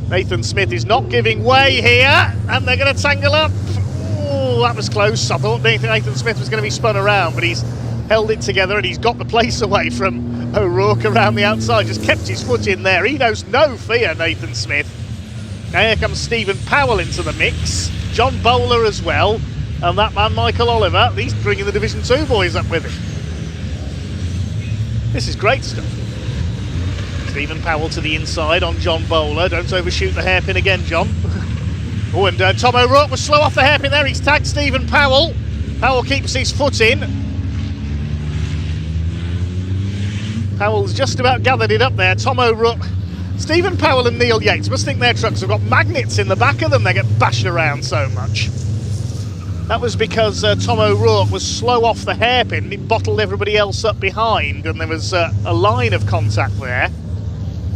Nathan Smith is not giving way here, and they're going to tangle up. Oh, that was close. I thought Nathan Smith was going to be spun around, but he's held it together and he's got the place away from O'Rourke around the outside. Just kept his foot in there. He knows no fear, Nathan Smith. Now here comes Stephen Powell into the mix. John Bowler as well. And that man, Michael Oliver, he's bringing the Division 2 boys up with him. This is great stuff. Stephen Powell to the inside on John Bowler. Don't overshoot the hairpin again, John. Oh, and Tom O'Rourke was slow off the hairpin there. He's tagged Stephen Powell. Powell keeps his foot in. Powell's just about gathered it up there. Tom O'Rourke. Stephen Powell and Neil Yates must think their trucks have got magnets in the back of them. They get bashed around so much. That was because Tom O'Rourke was slow off the hairpin. He bottled everybody else up behind, and there was a line of contact there.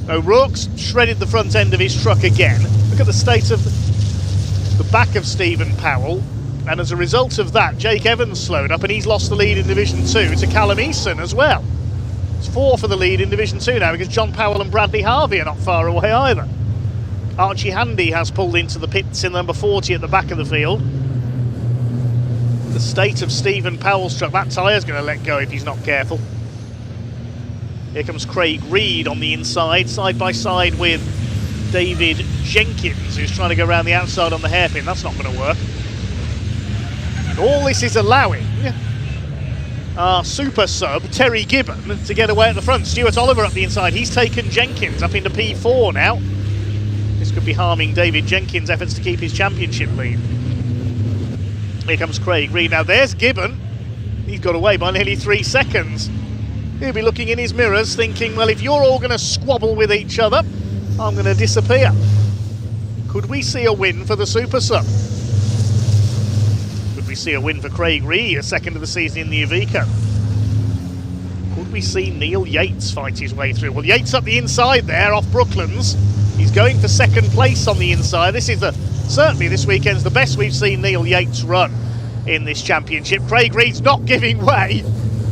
O'Rourke's shredded the front end of his truck again. Look at the state of the back of Stephen Powell, and as a result of that, Jake Evans slowed up, and he's lost the lead in Division 2 to Callum Eason as well. It's 4 for the lead in Division 2 now, because John Powell and Bradley Harvey are not far away either. Archie Handy has pulled into the pits in number 40 at the back of the field. The state of Stephen Powell's truck, that tyre's going to let go if he's not careful. Here comes Craig Reed on the inside, side by side with David Jenkins, who's trying to go around the outside on the hairpin. That's not going to work. And all this is allowing our super sub, Terry Gibbon, to get away at the front. Stuart Oliver up the inside. He's taken Jenkins up into P4 now. This could be harming David Jenkins' efforts to keep his championship lead. Here comes Craig Reed. Now there's Gibbon. He's got away by nearly 3 seconds. He'll be looking in his mirrors thinking, well, if you're all going to squabble with each other, I'm going to disappear. Could we see a win for the Super Sub? Could we see a win for Craig Reed, a second of the season in the Iveco? Could we see Neil Yates fight his way through? Well, Yates up the inside there off Brooklands. He's going for second place on the inside. This is certainly this weekend's the best we've seen Neil Yates run in this championship. Craig Reed's not giving way.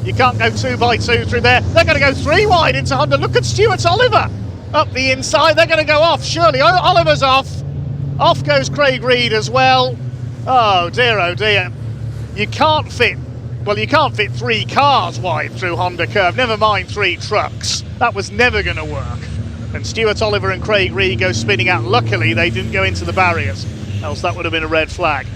You can't go 2 by 2 through there. They're going to go 3 wide into Honda. Look at Stuart Oliver up the inside. They're going to go off, surely. Oliver's off. Off goes Craig Reed as well. Oh dear, oh dear. You can't fit 3 cars wide through Honda Curve, never mind 3 trucks. That was never going to work. And Stuart Oliver and Craig Reed go spinning out. Luckily, they didn't go into the barriers, else that would have been a red flag.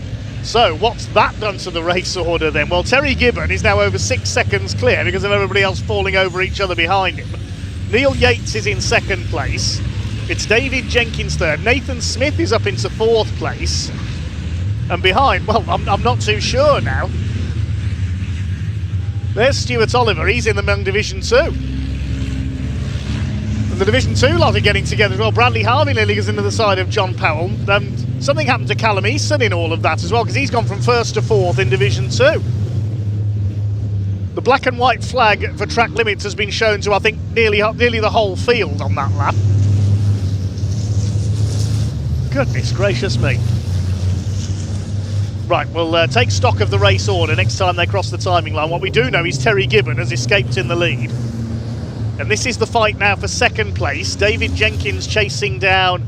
So, what's that done to the race order then? Well, Terry Gibbon is now over 6 seconds clear because of everybody else falling over each other behind him. Neil Yates is in second place. It's David Jenkins third. Nathan Smith is up into 4th place. And behind, well, I'm not too sure now. There's Stuart Oliver. He's in the Young Division 2. The Division 2 lot are getting together as well. Bradley Harvey nearly goes into the side of John Powell. Something happened to Callum Eason in all of that as well, because he's gone from 1st to 4th in Division 2. The black and white flag for track limits has been shown to, I think, nearly the whole field on that lap. Goodness gracious me. Right, we'll take stock of the race order next time they cross the timing line. What we do know is Terry Gibbon has escaped in the lead. And this is the fight now for second place. David Jenkins chasing down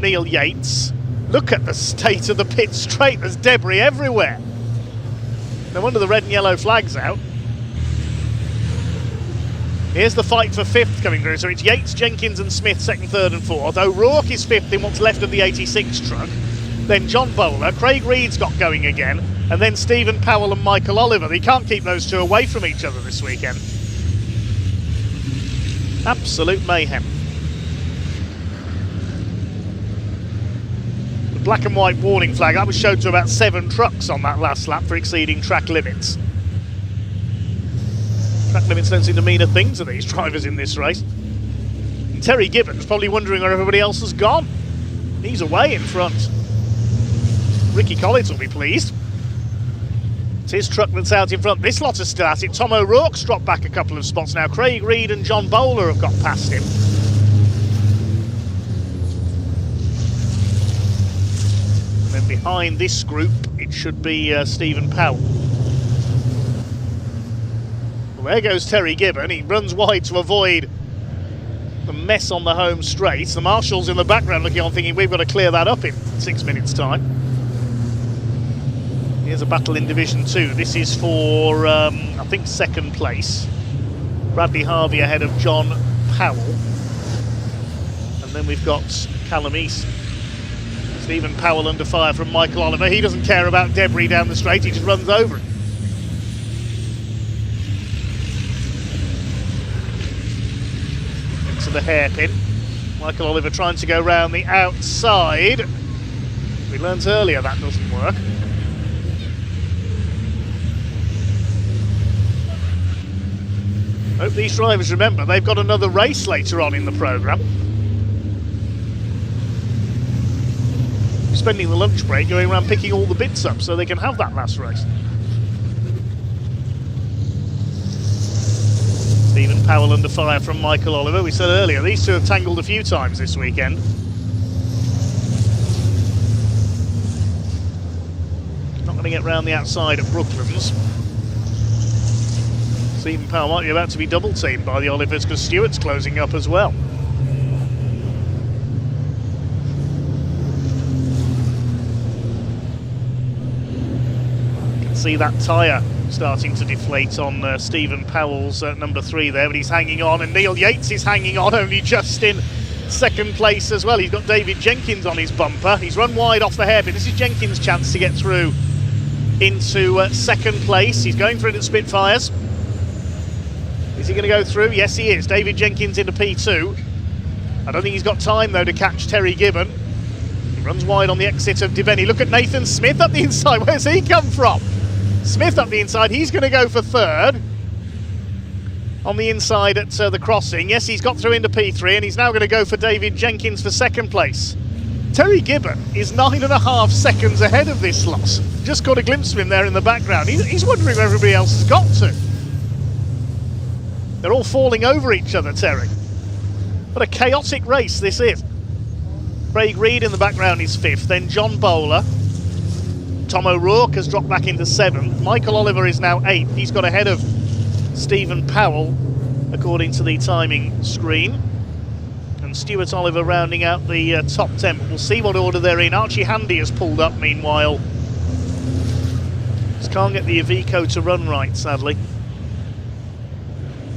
Neil Yates. Look at the state of the pit straight. There's debris everywhere. No wonder the red and yellow flag's out. Here's the fight for 5th coming through. So it's Yates, Jenkins and Smith 2nd, 3rd and 4th. O'Rourke is 5th in what's left of the 86 truck. Then John Bowler, Craig Reed's got going again, and then Stephen Powell and Michael Oliver. They can't keep those two away from each other this weekend. Absolute mayhem. The black and white warning flag, that was shown to about 7 trucks on that last lap for exceeding track limits. Track limits don't seem to mean a thing to these drivers in this race. And Terry Gibbons probably wondering where everybody else has gone. He's away in front. Ricky Collins will be pleased. It's his truck that's out in front. This lot is still at it. Tom O'Rourke's dropped back a couple of spots now. Craig Reed and John Bowler have got past him. And then behind this group, it should be Stephen Powell. Well, there goes Terry Gibbon. He runs wide to avoid the mess on the home straight. The marshals in the background looking on thinking we've got to clear that up in 6 minutes' time. Here's a battle in Division 2. This is for, I think, 2nd place. Bradley Harvey ahead of John Powell. And then we've got Callum East. Stephen Powell under fire from Michael Oliver. He doesn't care about debris down the straight, he just runs over it. Into the hairpin. Michael Oliver trying to go round the outside. We learnt earlier that doesn't work. Hope these drivers remember they've got another race later on in the programme. Spending the lunch break going around picking all the bits up so they can have that last race. Stephen Powell under fire from Michael Oliver. We said earlier these two have tangled a few times this weekend. Not going to get round the outside at Brooklands. Stephen Powell might be about to be double teamed by the Olivers because Stewart's closing up as well. You can see that tyre starting to deflate on Stephen Powell's number 3 there, but he's hanging on, and Neil Yates is hanging on, only just in 2nd place as well. He's got David Jenkins on his bumper. He's run wide off the hairpin. This is Jenkins' chance to get through into 2nd place. He's going for it at Spitfires. Is he going to go through? Yes, he is. David Jenkins into P2. I don't think he's got time, though, to catch Terry Gibbon. He runs wide on the exit of Debenny. Look at Nathan Smith up the inside. Where's he come from? Smith up the inside. He's going to go for 3rd. On the inside at the crossing. Yes, he's got through into P3, and he's now going to go for David Jenkins for 2nd place. Terry Gibbon is 9.5 seconds ahead of this lot. Just got a glimpse of him there in the background. He's wondering where everybody else has got to. They're all falling over each other, Terry. What a chaotic race this is. Craig Reed in the background is 5th, then John Bowler. Tom O'Rourke has dropped back into 7th. Michael Oliver is now 8th. He's got ahead of Stephen Powell, according to the timing screen. And Stuart Oliver rounding out the top 10. But we'll see what order they're in. Archie Handy has pulled up, meanwhile. Just can't get the Iveco to run right, sadly.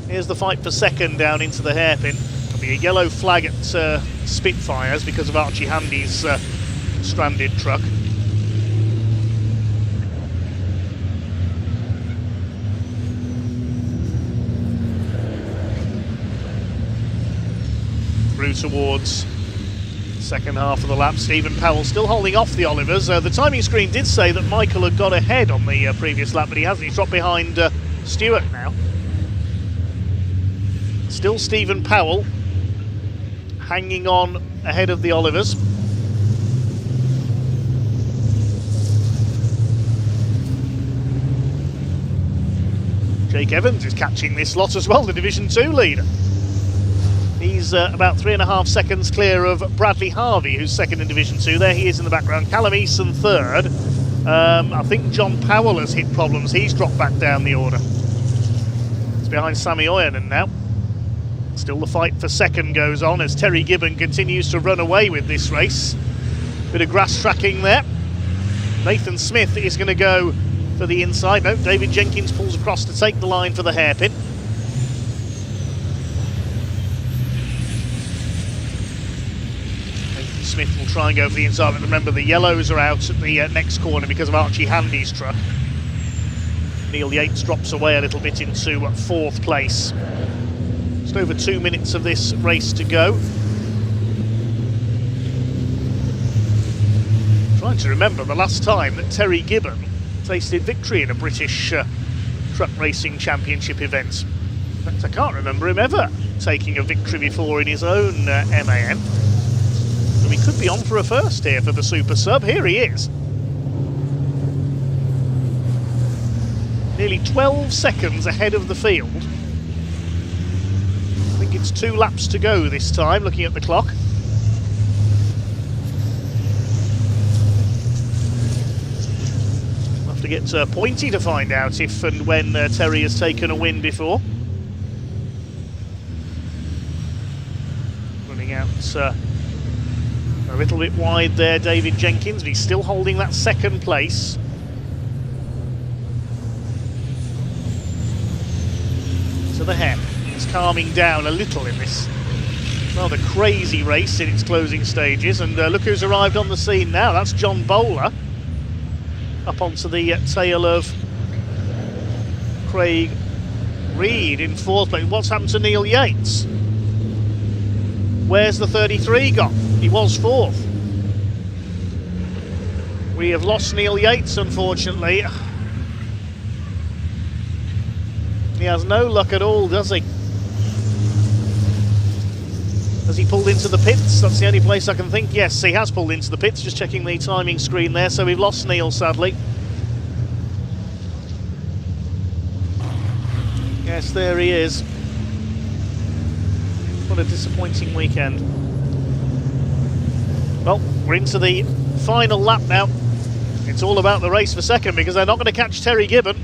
Here's the fight for 2nd down into the hairpin. There'll be a yellow flag at Spitfires because of Archie Handy's stranded truck. Through towards the 2nd half of the lap. Stephen Powell still holding off the Olivers. The timing screen did say that Michael had got ahead on the previous lap, but he hasn't. He's dropped behind Stewart now. Still Stephen Powell hanging on ahead of the Olivers. Jake Evans is catching this lot as well, the Division 2 leader. He's about 3.5 seconds clear of Bradley Harvey, who's 2nd in Division 2. There he is in the background. Callum Eason 3rd. I think John Powell has hit problems. He's dropped back down the order. It's behind Sammy Oyanen now. Still the fight for 2nd goes on as Terry Gibbon continues to run away with this race. Bit of grass tracking there. Nathan Smith is going to go for the inside. No, David Jenkins pulls across to take the line for the hairpin. Smith will try and go for the inside, but remember the yellows are out at the next corner because of Archie Handy's truck. Neil Yates drops away a little bit into 4th place. Just over 2 minutes of this race to go. Trying to remember the last time that Terry Gibbon tasted victory in a British truck racing championship event. In fact, I can't remember him ever taking a victory before in his own MAN. So we could be on for a first here for the Super Sub. Here he is. Nearly 12 seconds ahead of the field. I think it's 2 laps to go this time, looking at the clock. We'll have to get Pointy to find out if and when Terry has taken a win before. Running out a little bit wide there, David Jenkins, but he's still holding that 2nd place. To the Hep. It's calming down a little in this rather crazy race in its closing stages, and look who's arrived on the scene now. That's John Bowler up onto the tail of Craig Reed in 4th place. What's happened to Neil Yates? Where's the 33 gone? He was 4th. We have lost Neil Yates, unfortunately. He has no luck at all, does he? Has he pulled into the pits? That's the only place I can think. Yes, he has pulled into the pits. Just checking the timing screen there. So we've lost Neil, sadly. Yes, there he is. What a disappointing weekend. Well, we're into the final lap now. It's all about the race for second because they're not going to catch Terry Gibbon.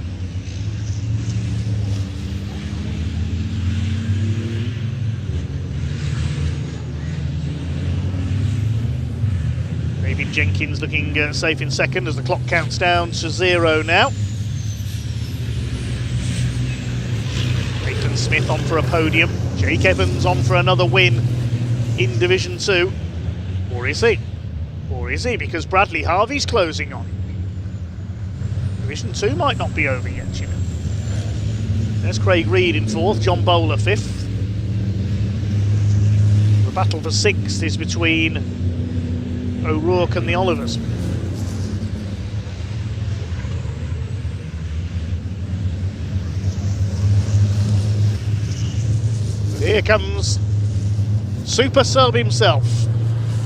David Jenkins looking safe in second as the clock counts down to 0 now. Nathan Smith on for a podium. Jake Evans on for another win in Division 2. Or is he? Or is he? Because Bradley Harvey's closing on. Division 2 might not be over yet, you know. There's Craig Reed in 4th, John Bowler 5th. The battle for 6th is between O'Rourke and the Olivers. Here comes Super Sub himself,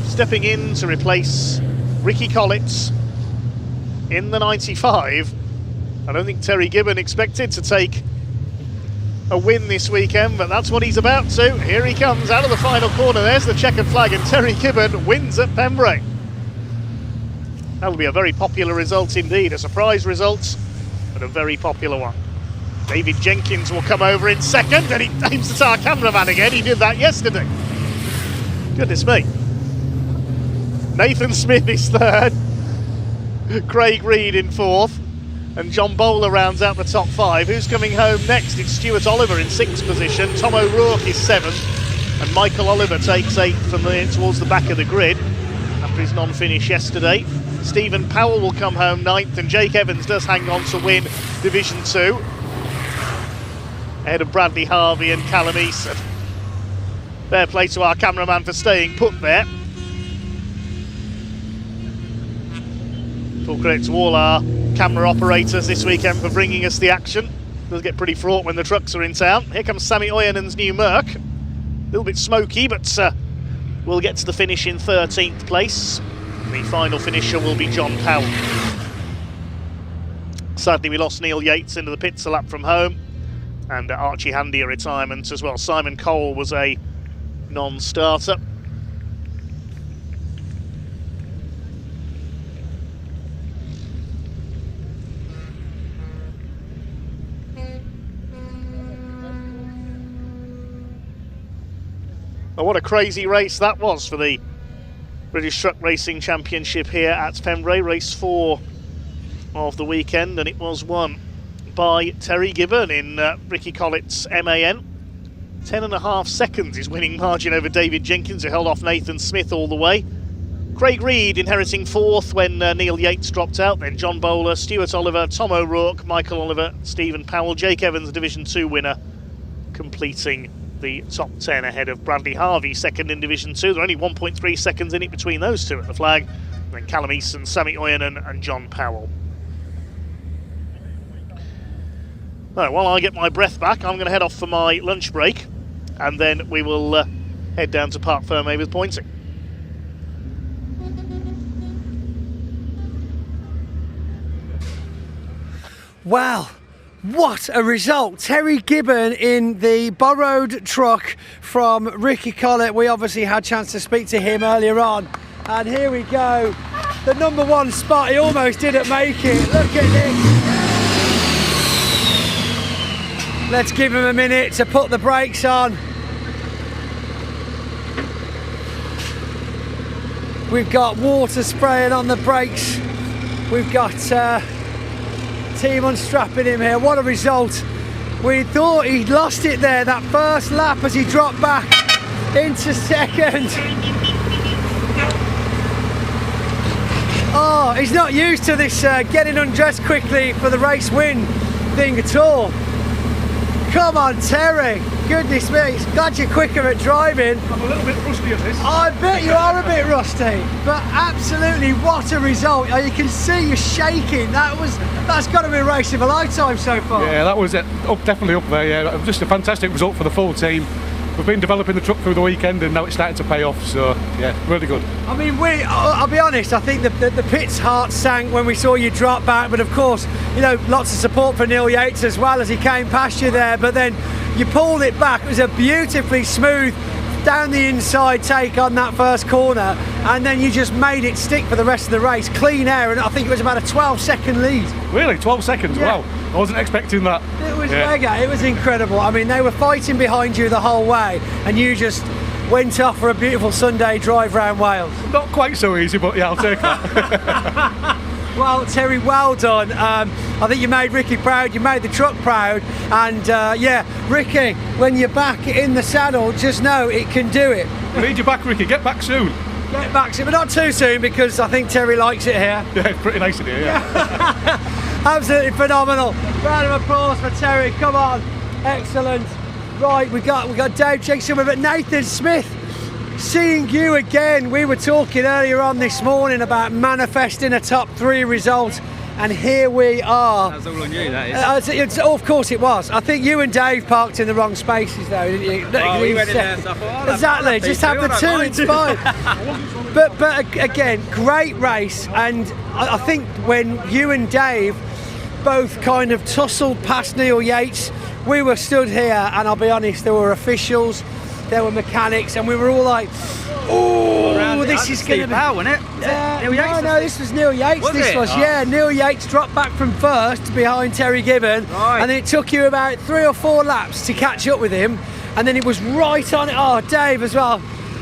stepping in to replace Ricky Collitz in the 95. I don't think Terry Gibbon expected to take a win this weekend, but that's what he's about to. Here he comes out of the final corner. There's the checkered flag, and Terry Gibbon wins at Pembrey. That'll be a very popular result indeed, a surprise result, but a very popular one. David Jenkins will come over in second, and he aims at our cameraman again. He did that yesterday. Goodness me. Nathan Smith is 3rd, Craig Reed in 4th, and John Bowler rounds out the top 5. Who's coming home next? It's Stuart Oliver in 6th position. Tom O'Rourke is 7th, and Michael Oliver takes 8th from towards the back of the grid after his non-finish yesterday. Stephen Powell will come home 9th, and Jake Evans does hang on to win Division 2 ahead of Bradley Harvey and Callum Eason. Fair play to our cameraman for staying put there. Full credit to all our camera operators this weekend for bringing us the action. It does get pretty fraught when the trucks are in town. Here comes Sammy Oyenen's new Merc. A little bit smoky, but we'll get to the finish in 13th place. The final finisher will be John Powell. Sadly, we lost Neil Yates into the pits a lap from home, and Archie Handy a retirement as well. Simon Cole was a non-starter. Well, what a crazy race that was for the British Truck Racing Championship here at Pembrey, race 4 of the weekend, and it was won by Terry Gibbon in Ricky Collett's MAN. 10.5 seconds his winning margin over David Jenkins, who held off Nathan Smith all the way. Craig Reed inheriting fourth when Neil Yates dropped out, then John Bowler, Stuart Oliver, Tom O'Rourke, Michael Oliver, Stephen Powell, Jake Evans, Division 2 winner, completing the top 10 ahead of Bradley Harvey, second in Division 2. There are only 1.3 seconds in it between those two at the flag. Then Callum Easton, Sammy Oyanen and John Powell. Right, while I get my breath back, I'm going to head off for my lunch break, and then we will head down to Parc Fermé with pointing. Wow, what a result. Terry Gibbon in the borrowed truck from Ricky Collett. We obviously had a chance to speak to him earlier on. And here we go. The number one spot, he almost didn't make it. Look at this. Let's give him a minute to put the brakes on. We've got water spraying on the brakes. We've got team unstrapping him here. What a result. We thought he'd lost it there, that first lap, as he dropped back into second. Oh, he's not used to this getting undressed quickly for the race win thing at all. Come on, Terry. Goodness me, glad you're quicker at driving. I'm a little bit rusty at this. I bet you are a bit rusty, but absolutely what a result. You can see you're shaking. That's got to be a race of a lifetime so far. Yeah, that was it. Definitely up there, yeah. Just a fantastic result for the full team. We've been developing the truck through the weekend and now it's starting to pay off, so yeah, really good. I mean, I'll be honest, I think the pit's heart sank when we saw you drop back, but of course, you know, lots of support for Neil Yates as well as he came past you there, but then you pulled it back. It was a beautifully smooth down the inside take on that first corner, and then you just made it stick for the rest of the race. Clean air, and I think it was about a 12-second lead. Really? 12 seconds? Yeah. Wow. I wasn't expecting that. It was mega. It was incredible. I mean, they were fighting behind you the whole way, and you just went off for a beautiful Sunday drive around Wales. Not quite so easy, but yeah, I'll take that. Well, Terry, well done. I think you made Ricky proud, you made the truck proud, and yeah, Ricky, when you're back in the saddle, just know it can do it. We need you back, Ricky. Get back soon. Get back soon, but not too soon, because I think Terry likes it here. Yeah, it's pretty nice in here, yeah. Absolutely phenomenal. Round of applause for Terry. Come on, excellent. Right, we got Dave Jackson with it. Nathan Smith. Seeing you again, we were talking earlier on this morning about manifesting a top 3 result, and here we are. That's all on you, that is. Of course it was. I think you and Dave parked in the wrong spaces though, didn't you? Oh, we went in there, so I thought, exactly, just have the two, it's fine. But again, great race, and I think when you and Dave both kind of tussled past Neil Yates, we were stood here, and I'll be honest, there were officials, there were mechanics, and we were all like, oh, this is going to be... Powell, wasn't it? No, this was Neil Yates. Neil Yates dropped back from first behind Terry Gibbon, and then it took you about 3 or 4 laps to catch up with him, and then it was right on it. Oh, Dave as well.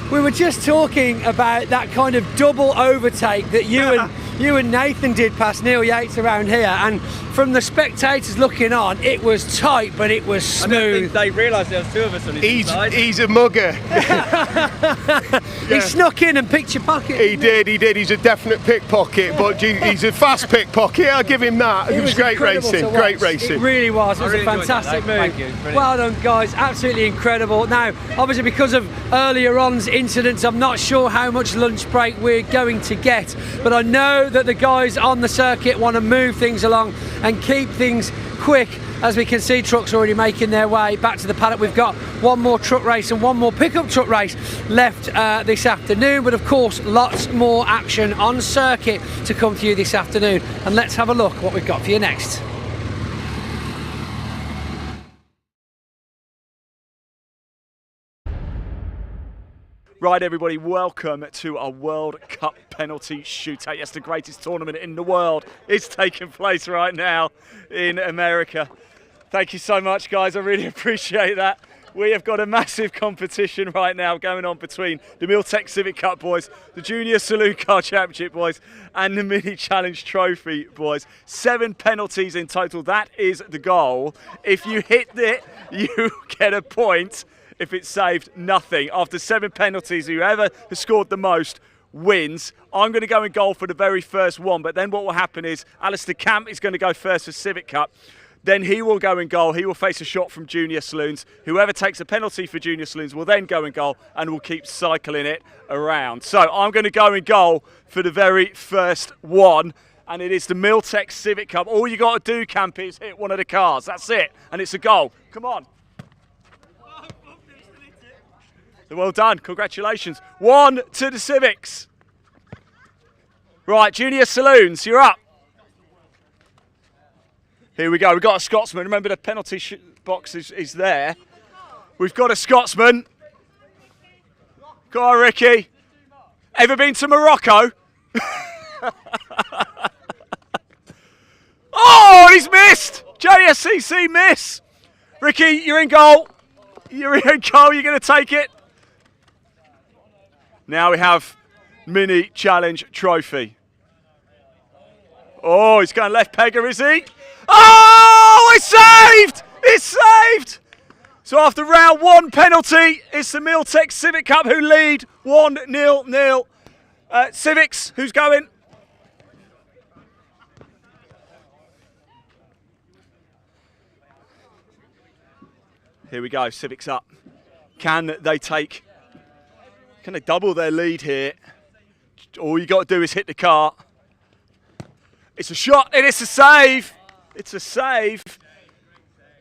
We were just talking about that kind of double overtake that you and Nathan did past Neil Yates around here, and from the spectators looking on, it was tight, but it was smooth. I don't think they realised there was 2 of us on his side. He's a mugger. He snuck in and picked your pocket. He did. He's a definite pickpocket, but he's a fast pickpocket. I'll give him that. It was great racing. Great racing. It really was. It was a fantastic move. Thank you. Brilliant. Well done, guys. Absolutely incredible. Now, obviously, because of earlier on's incidents, I'm not sure how much lunch break we're going to get, but I know that the guys on the circuit want to move things along and keep things quick. As we can see, trucks already making their way back to the paddock. We've got one more truck race and one more pickup truck race left this afternoon, but of course lots more action on circuit to come to you this afternoon, and let's have a look what we've got for you next. Right, everybody, welcome to our World Cup penalty shootout. Yes, the greatest tournament in the world is taking place right now in America. Thank you so much, guys. I really appreciate that. We have got a massive competition right now going on between the Milltech Civic Cup boys, the Junior Saloon Car Championship boys, and the Mini Challenge Trophy boys. 7 penalties in total. That is the goal. If you hit it, you get a point. If it's saved, nothing. After 7 penalties, whoever has scored the most wins. I'm going to go in goal for the very first one, but then what will happen is Alistair Camp is going to go first for Civic Cup. Then he will go in goal. He will face a shot from Junior Saloons. Whoever takes a penalty for Junior Saloons will then go in goal and will keep cycling it around. So I'm going to go in goal for the very first one, and it is the Miltech Civic Cup. All you got to do, Campy, is hit one of the cars. That's it, and it's a goal. Come on. Well done. Congratulations. 1 to the Civics. Right, Junior Saloons, you're up. Here we go. We've got a Scotsman. Remember, the penalty box is there. We've got a Scotsman. Go on, Ricky. Ever been to Morocco? Oh, he's missed. JSCC miss. Ricky, you're in goal. You're in goal. You're going to take it. Now we have Mini Challenge Trophy. Oh, he's going left pegger, is he? Oh, it's saved! It's saved! So after round 1 penalty, it's the Miltech Civic Cup who lead 1-0. Civics, who's going? Here we go, Civics up. Can they double their lead here? All you got to do is hit the car. It's a shot and it's a save. It's a save.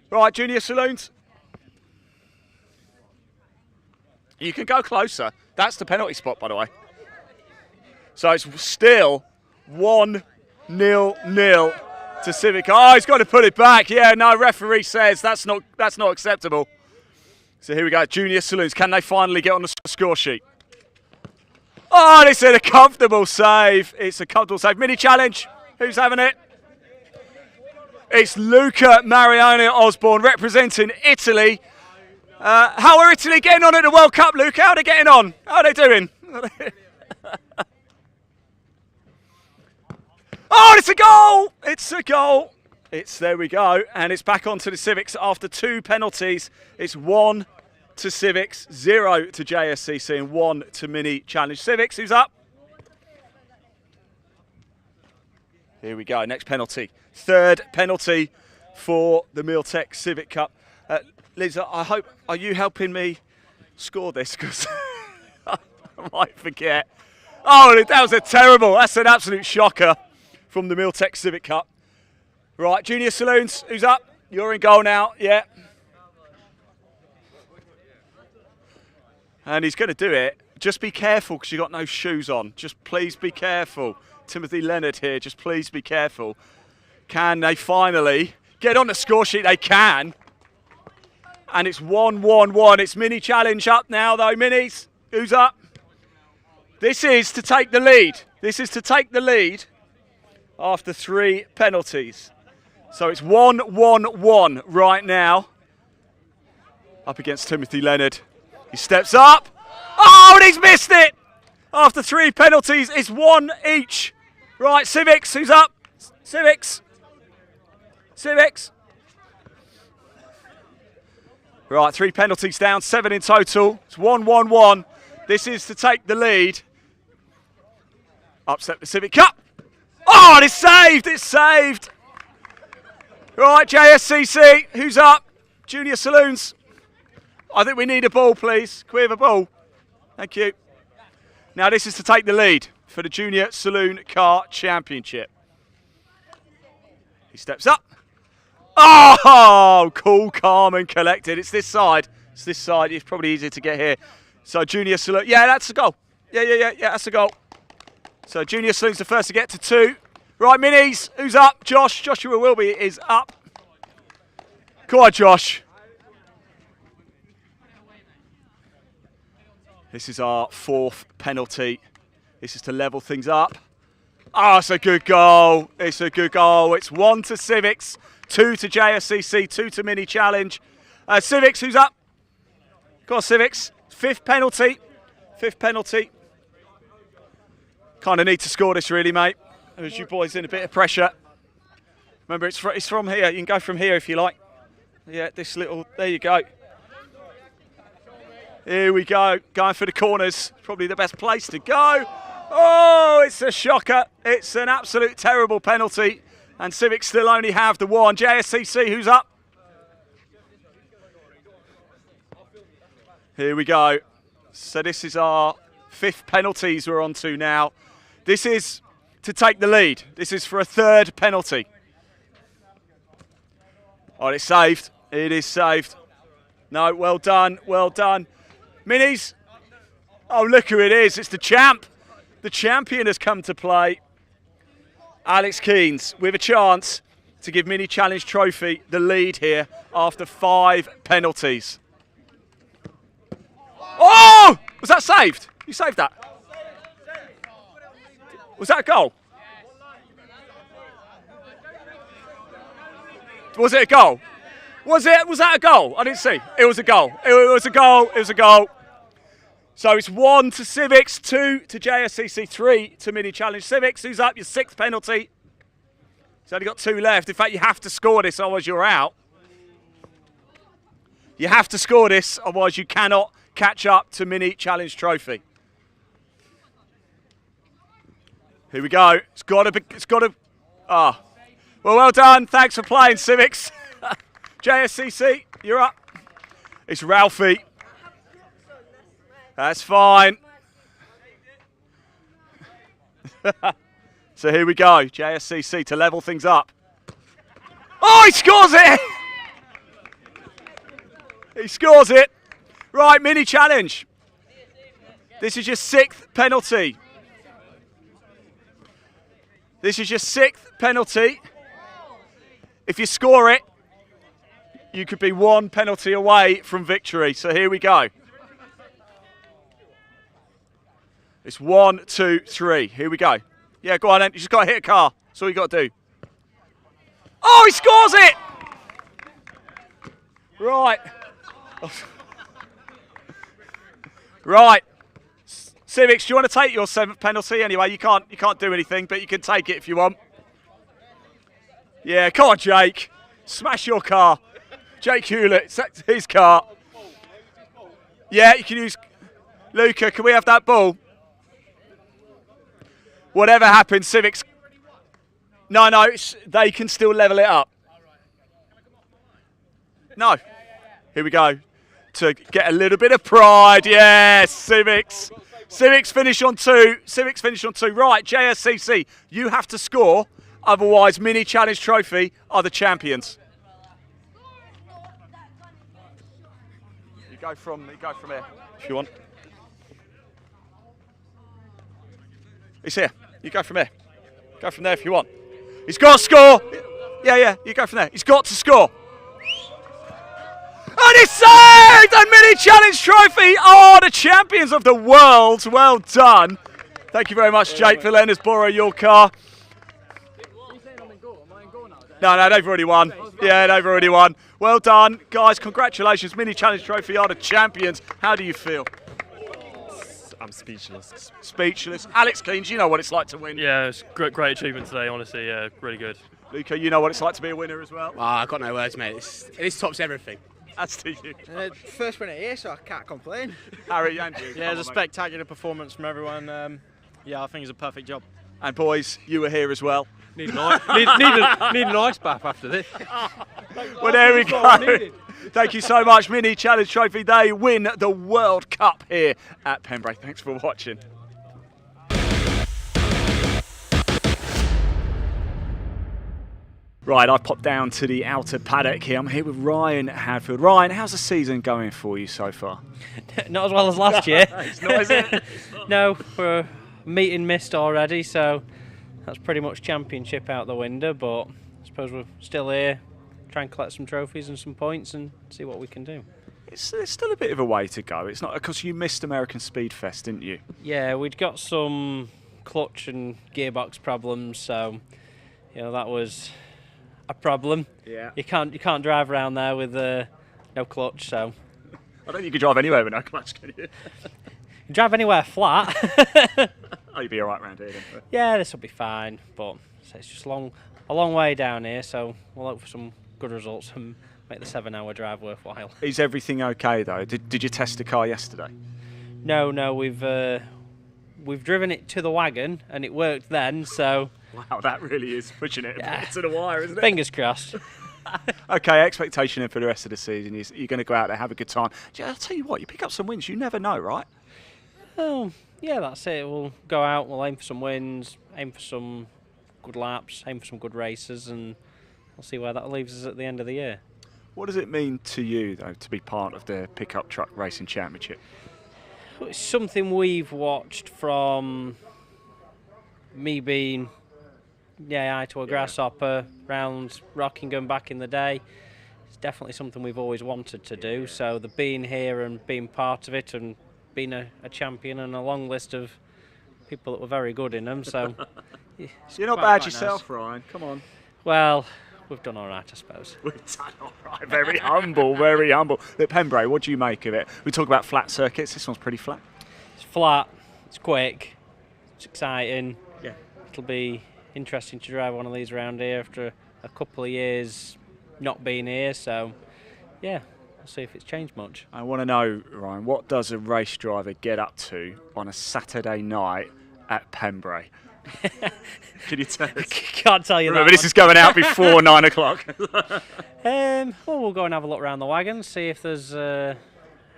Right, Junior Saloons. You can go closer. That's the penalty spot, by the way. So it's still 1-0 to Civic. Oh, he's got to put it back. Yeah, no, referee says that's not acceptable. So here we go, Junior Saloons. Can they finally get on the score sheet? Oh, it's a comfortable save. It's a comfortable save. Mini challenge. Who's having it? It's Luca Mariano Osborne representing Italy. How are Italy getting on at the World Cup, Luca? How are they getting on? How are they doing? Oh, it's a goal! It's a goal. There we go. And it's back onto the Civics after 2 penalties. It's 1 to Civics, 0 to JSCC, and 1 to Mini Challenge. Civics, who's up? Here we go, next penalty. 3rd penalty for the Miltech Civic Cup. Lisa, are you helping me score this? Because I might forget. Oh, that's an absolute shocker from the Miltech Civic Cup. Right, Junior Saloons, who's up? You're in goal now, yeah. And he's going to do it. Just be careful because you've got no shoes on. Just please be careful. Timothy Leonard here, just please be careful. Can they finally get on the score sheet? They can. And it's 1-1-1. It's Mini Challenge up now though. Minis, who's up? This is to take the lead. This is to take the lead after 3 penalties. So it's 1-1-1 right now. Up against Timothy Leonard. He steps up. Oh, and he's missed it! After 3 penalties, it's 1 each. Right, Civics, who's up? Civics. Right, 3 penalties down, 7 in total. It's 1-1-1. This is to take the lead. Upset the Civic Cup. Oh, and it's saved! It's saved! Right, JSCC, who's up? Junior Saloons. I think we need a ball, please. Can we have a ball? Thank you. Now this is to take the lead for the Junior Saloon Car Championship. He steps up. Oh, cool, calm and collected. It's this side. It's this side. It's probably easier to get here. So Junior Saloon. Yeah, that's a goal. Yeah, that's a goal. So Junior Saloon's the first to get to 2. Right, Minis, who's up? Josh. Joshua Wilby is up. Go on, Josh. This is our 4th penalty. This is to level things up. Oh, it's a good goal. It's a good goal. It's 1 to Civics, 2 to JSCC, 2 to Mini Challenge. Civics, who's up? Go on, Civics. 5th penalty. 5th penalty. Kind of need to score this, really, mate. As you boys in a bit of pressure. Remember, it's from here. You can go from here if you like. Yeah, this little. There you go. Here we go. Going for the corners. Probably the best place to go. Oh, it's a shocker. It's an absolute terrible penalty. And Civic still only have the one. JSCC, who's up? Here we go. So this is our 5th penalties we're on to now. This is to take the lead. This is for a 3rd penalty. Oh, it's saved. It is saved. No, well done, well done. Minis. Oh, look who it is. It's the champ. The champion has come to play. Alex Keynes with a chance to give Mini Challenge Trophy the lead here after 5 penalties. Oh! Was that saved? You saved that? Was that a goal? Was it a goal? Was that a goal? I didn't see. It was a goal. It was a goal. It was a goal. So it's 1 to Civics, 2 to JSCC, 3 to Mini Challenge Civics. Who's up? Your 6th penalty. He's only got 2 left. In fact, you have to score this, otherwise you're out. You have to score this, otherwise you cannot catch up to Mini Challenge Trophy. Here we go. It's got to. Well done. Thanks for playing, Civics. JSCC, you're up. It's Ralphie. That's fine. So here we go. JSCC to level things up. Oh, he scores it! He scores it. Right, Mini Challenge. This is your 6th penalty. This is your 6th penalty. If you score it, you could be 1 penalty away from victory. So here we go. It's 1, 2, 3. Here we go. Yeah, go on then. You just got to hit a car. That's all you got to do. Oh, he scores it! Right. Right. Civics, do you want to take your 7th penalty? Anyway, you can't do anything, but you can take it if you want. Yeah, come on, Jake. Smash your car. Jake Hewlett, it's his car. Yeah, you can use... Luca, can we have that ball? Whatever happens, Civics... No, they can still level it up. No. Here we go. To get a little bit of pride. Yes, Civics. Civics finish on 2. Civics finish on 2. Right, JSCC, you have to score. Otherwise, Mini Challenge Trophy are the champions. You go from here if you want. He's here. You go from here. Go from there if you want. He's got to score. Yeah, you go from there. He's got to score. And he's saved! And Mini Challenge Trophy are the champions of the world. Well done. Thank you very much, Jake, for letting us borrow your car. No, they've already won. Yeah, they've already won. Well done, guys. Congratulations. Mini Challenge Trophy are the champions. How do you feel? I'm speechless. Speechless. Alex Keynes, you know what it's like to win. Yeah, it's great achievement today, honestly. Yeah, really good. Luca, you know what it's like to be a winner as well. I've got no words, mate. This tops everything. That's to you. First winner here, so I can't complain. Harry, Andrew. Yeah, it was a spectacular performance from everyone. Yeah, I think it's a perfect job. And boys, you were here as well. Need an ice bath after this. Well, there we go. Thank you so much, Mini Challenge Trophy. They win the World Cup here at Pembrey. Thanks for watching. Right, I've popped down to the outer paddock here. I'm here with Ryan Hadfield. Ryan, how's the season going for you so far? Not as well as last year. It's not, is it? No, we're meeting missed already, so that's pretty much championship out the window, but I suppose we're still here, try and collect some trophies and some points and see what we can do. It's still a bit of a way to go. It's not because you missed American Speed Fest, didn't you? Yeah, we'd got some clutch and gearbox problems, so that was a problem. Yeah. You can't drive around there with no clutch, so. I don't think you can drive anywhere with no clutch, can you? You can drive anywhere flat. Oh, you'll be all right around here then. Yeah, this will be fine, but it's just a long way down here, so we'll hope for some good results and make the 7-hour drive worthwhile. Is everything okay though? Did you test the car yesterday? No, we've we've driven it to the wagon and it worked then, so... Wow, that really is pushing it a bit to the wire, isn't it? Fingers crossed. Okay, expectation for the rest of the season is you're going to go out there, have a good time. I'll tell you what, you pick up some wins, you never know, right? Oh, yeah, that's it. We'll go out, we'll aim for some wins, aim for some good laps, aim for some good races, and we'll see where that leaves us at the end of the year. What does it mean to you, though, to be part of the Pickup Truck Racing Championship? It's something we've watched from me being, eye to a grasshopper round Rockingham back in the day. It's definitely something we've always wanted to do, so the being here and being part of it and being a champion and a long list of people that were very good in them, so... You're not bad yourself, nice. Ryan, come on. Well, we've done all right, I suppose. We've done all right, very humble, very humble. Look, Pembrey, what do you make of it? We talk about flat circuits, this one's pretty flat. It's flat, it's quick, it's exciting. Yeah. It'll be interesting to drive one of these around here after a couple of years not being here, so yeah, we'll see if it's changed much. I want to know, Ryan, what does a race driver get up to on a Saturday night at Pembrey? Can you tell us? Can't tell you. Remember, this is going out before 9 o'clock. Well, we'll go and have a look around the wagon, see if there's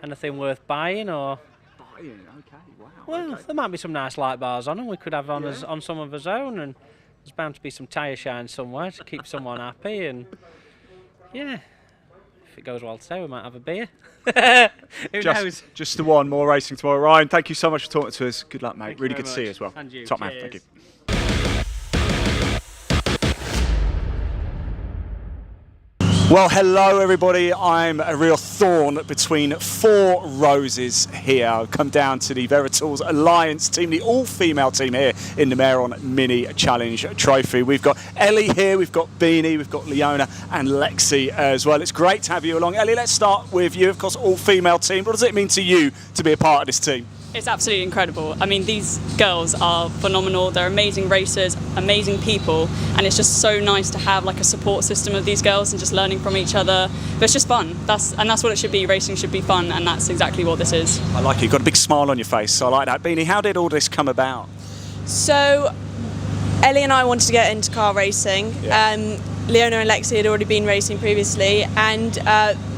anything worth buying or... Buying? Okay, wow. Well, okay. There might be some nice light bars on them. We could have on some of our own, and there's bound to be some tyre shine somewhere to keep someone happy. And yeah, if it goes well today, we might have a beer. Who knows? Just the one, more racing tomorrow. Ryan, thank you so much for talking to us. Good luck, mate. Thank really you good very to see you much. as well. And you. Top man, Cheers. thank you. Well, hello everybody. I'm a real thorn between four roses here. I've come down to the Veritals Alliance team, the all-female team here in the Maron Mini Challenge Trophy. We've got Ellie here, we've got Beanie, we've got Leona and Lexi as well. It's great to have you along. Ellie, let's start with you. Of course, all-female team. What does it mean to you to be a part of this team? It's absolutely incredible. I mean, these girls are phenomenal. They're amazing racers, amazing people, and it's just so nice to have like a support system of these girls and just learning from each other. But it's just fun. That's what it should be. Racing should be fun, and that's exactly what this is. I like it. You've got a big smile on your face, so I like that. Beanie, how did all this come about? So, Ellie and I wanted to get into car racing. Yeah. Leona and Lexi had already been racing previously, and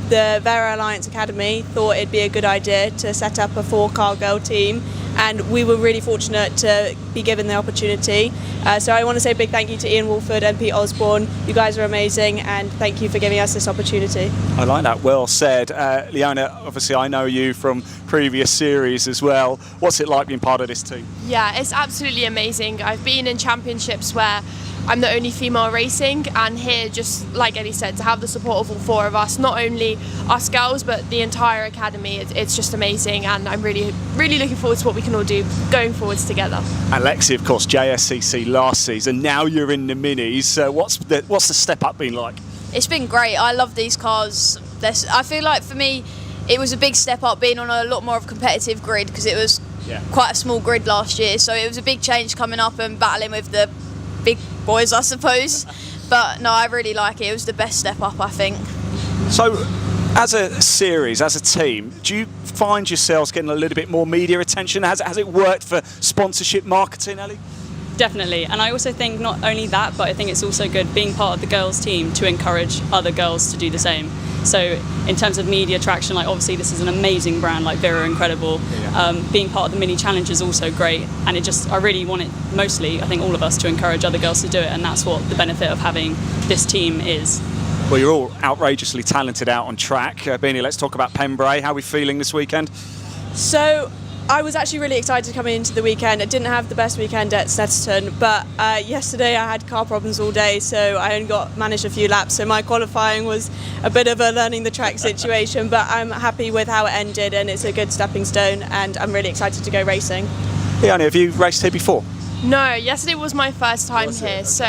the Vera Alliance Academy thought it'd be a good idea to set up a 4-car girl team, and we were really fortunate to be given the opportunity. So I want to say a big thank you to Ian Wolford and Pete Osborne. You guys are amazing, and thank you for giving us this opportunity. I like that, well said. Leona, obviously I know you from previous series as well. What's it like being part of this team? Yeah, it's absolutely amazing. I've been in championships where I'm the only female racing, and here, just like Eddie said, to have the support of all four of us, not only us girls but the entire academy, it's just amazing, and I'm really looking forward to what we can all do going forwards together. And Lexi, of course, JSCC last season, now you're in the minis. What's the step up been like? It's been great. I love these cars. I feel like for me it was a big step up being on a lot more of a competitive grid, because it was quite a small grid last year, so it was a big change coming up and battling with the big boys, I suppose. But no, I really like it. It was the best step up, I think. So, as a series, as a team, do you find yourselves getting a little bit more media attention? Has it worked for sponsorship marketing, Ellie? Definitely, and I also think not only that, but I think it's also good being part of the girls' team to encourage other girls to do the same. So in terms of media traction, like obviously this is an amazing brand, like Vera are incredible. Being part of the mini challenge is also great, and I really want it, mostly, I think all of us, to encourage other girls to do it, and that's what the benefit of having this team is. Well, you're all outrageously talented out on track. Beanie, let's talk about Pembrey. How are we feeling this weekend? So I was actually really excited coming into the weekend. I didn't have the best weekend at Snetterton, but yesterday I had car problems all day, so I only managed a few laps, so my qualifying was a bit of a learning the track situation, but I'm happy with how it ended, and it's a good stepping stone, and I'm really excited to go racing. Leona, have you raced here before? No, yesterday was my first time here, so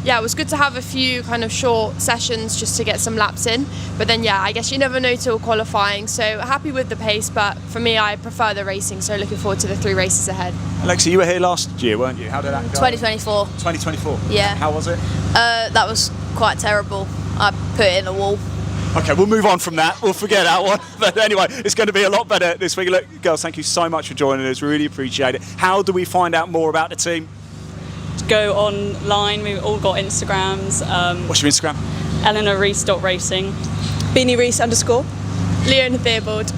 yeah, it was good to have a few kind of short sessions just to get some laps in. But then, yeah, I guess you never know till qualifying. So happy with the pace, but for me, I prefer the racing. So looking forward to the 3 races ahead. Alexi, you were here last year, weren't you? How did that go? 2024. 2024? Yeah. How was it? That was quite terrible. I put it in a wall. Okay, we'll move on from that. We'll forget that one. But anyway, it's going to be a lot better this week. Look, girls, thank you so much for joining us. Really appreciate it. How do we find out more about the team? Go online. We've all got Instagrams. What's your Instagram? EleanorReese.racing. Beanie Reese _ Leona Theobald.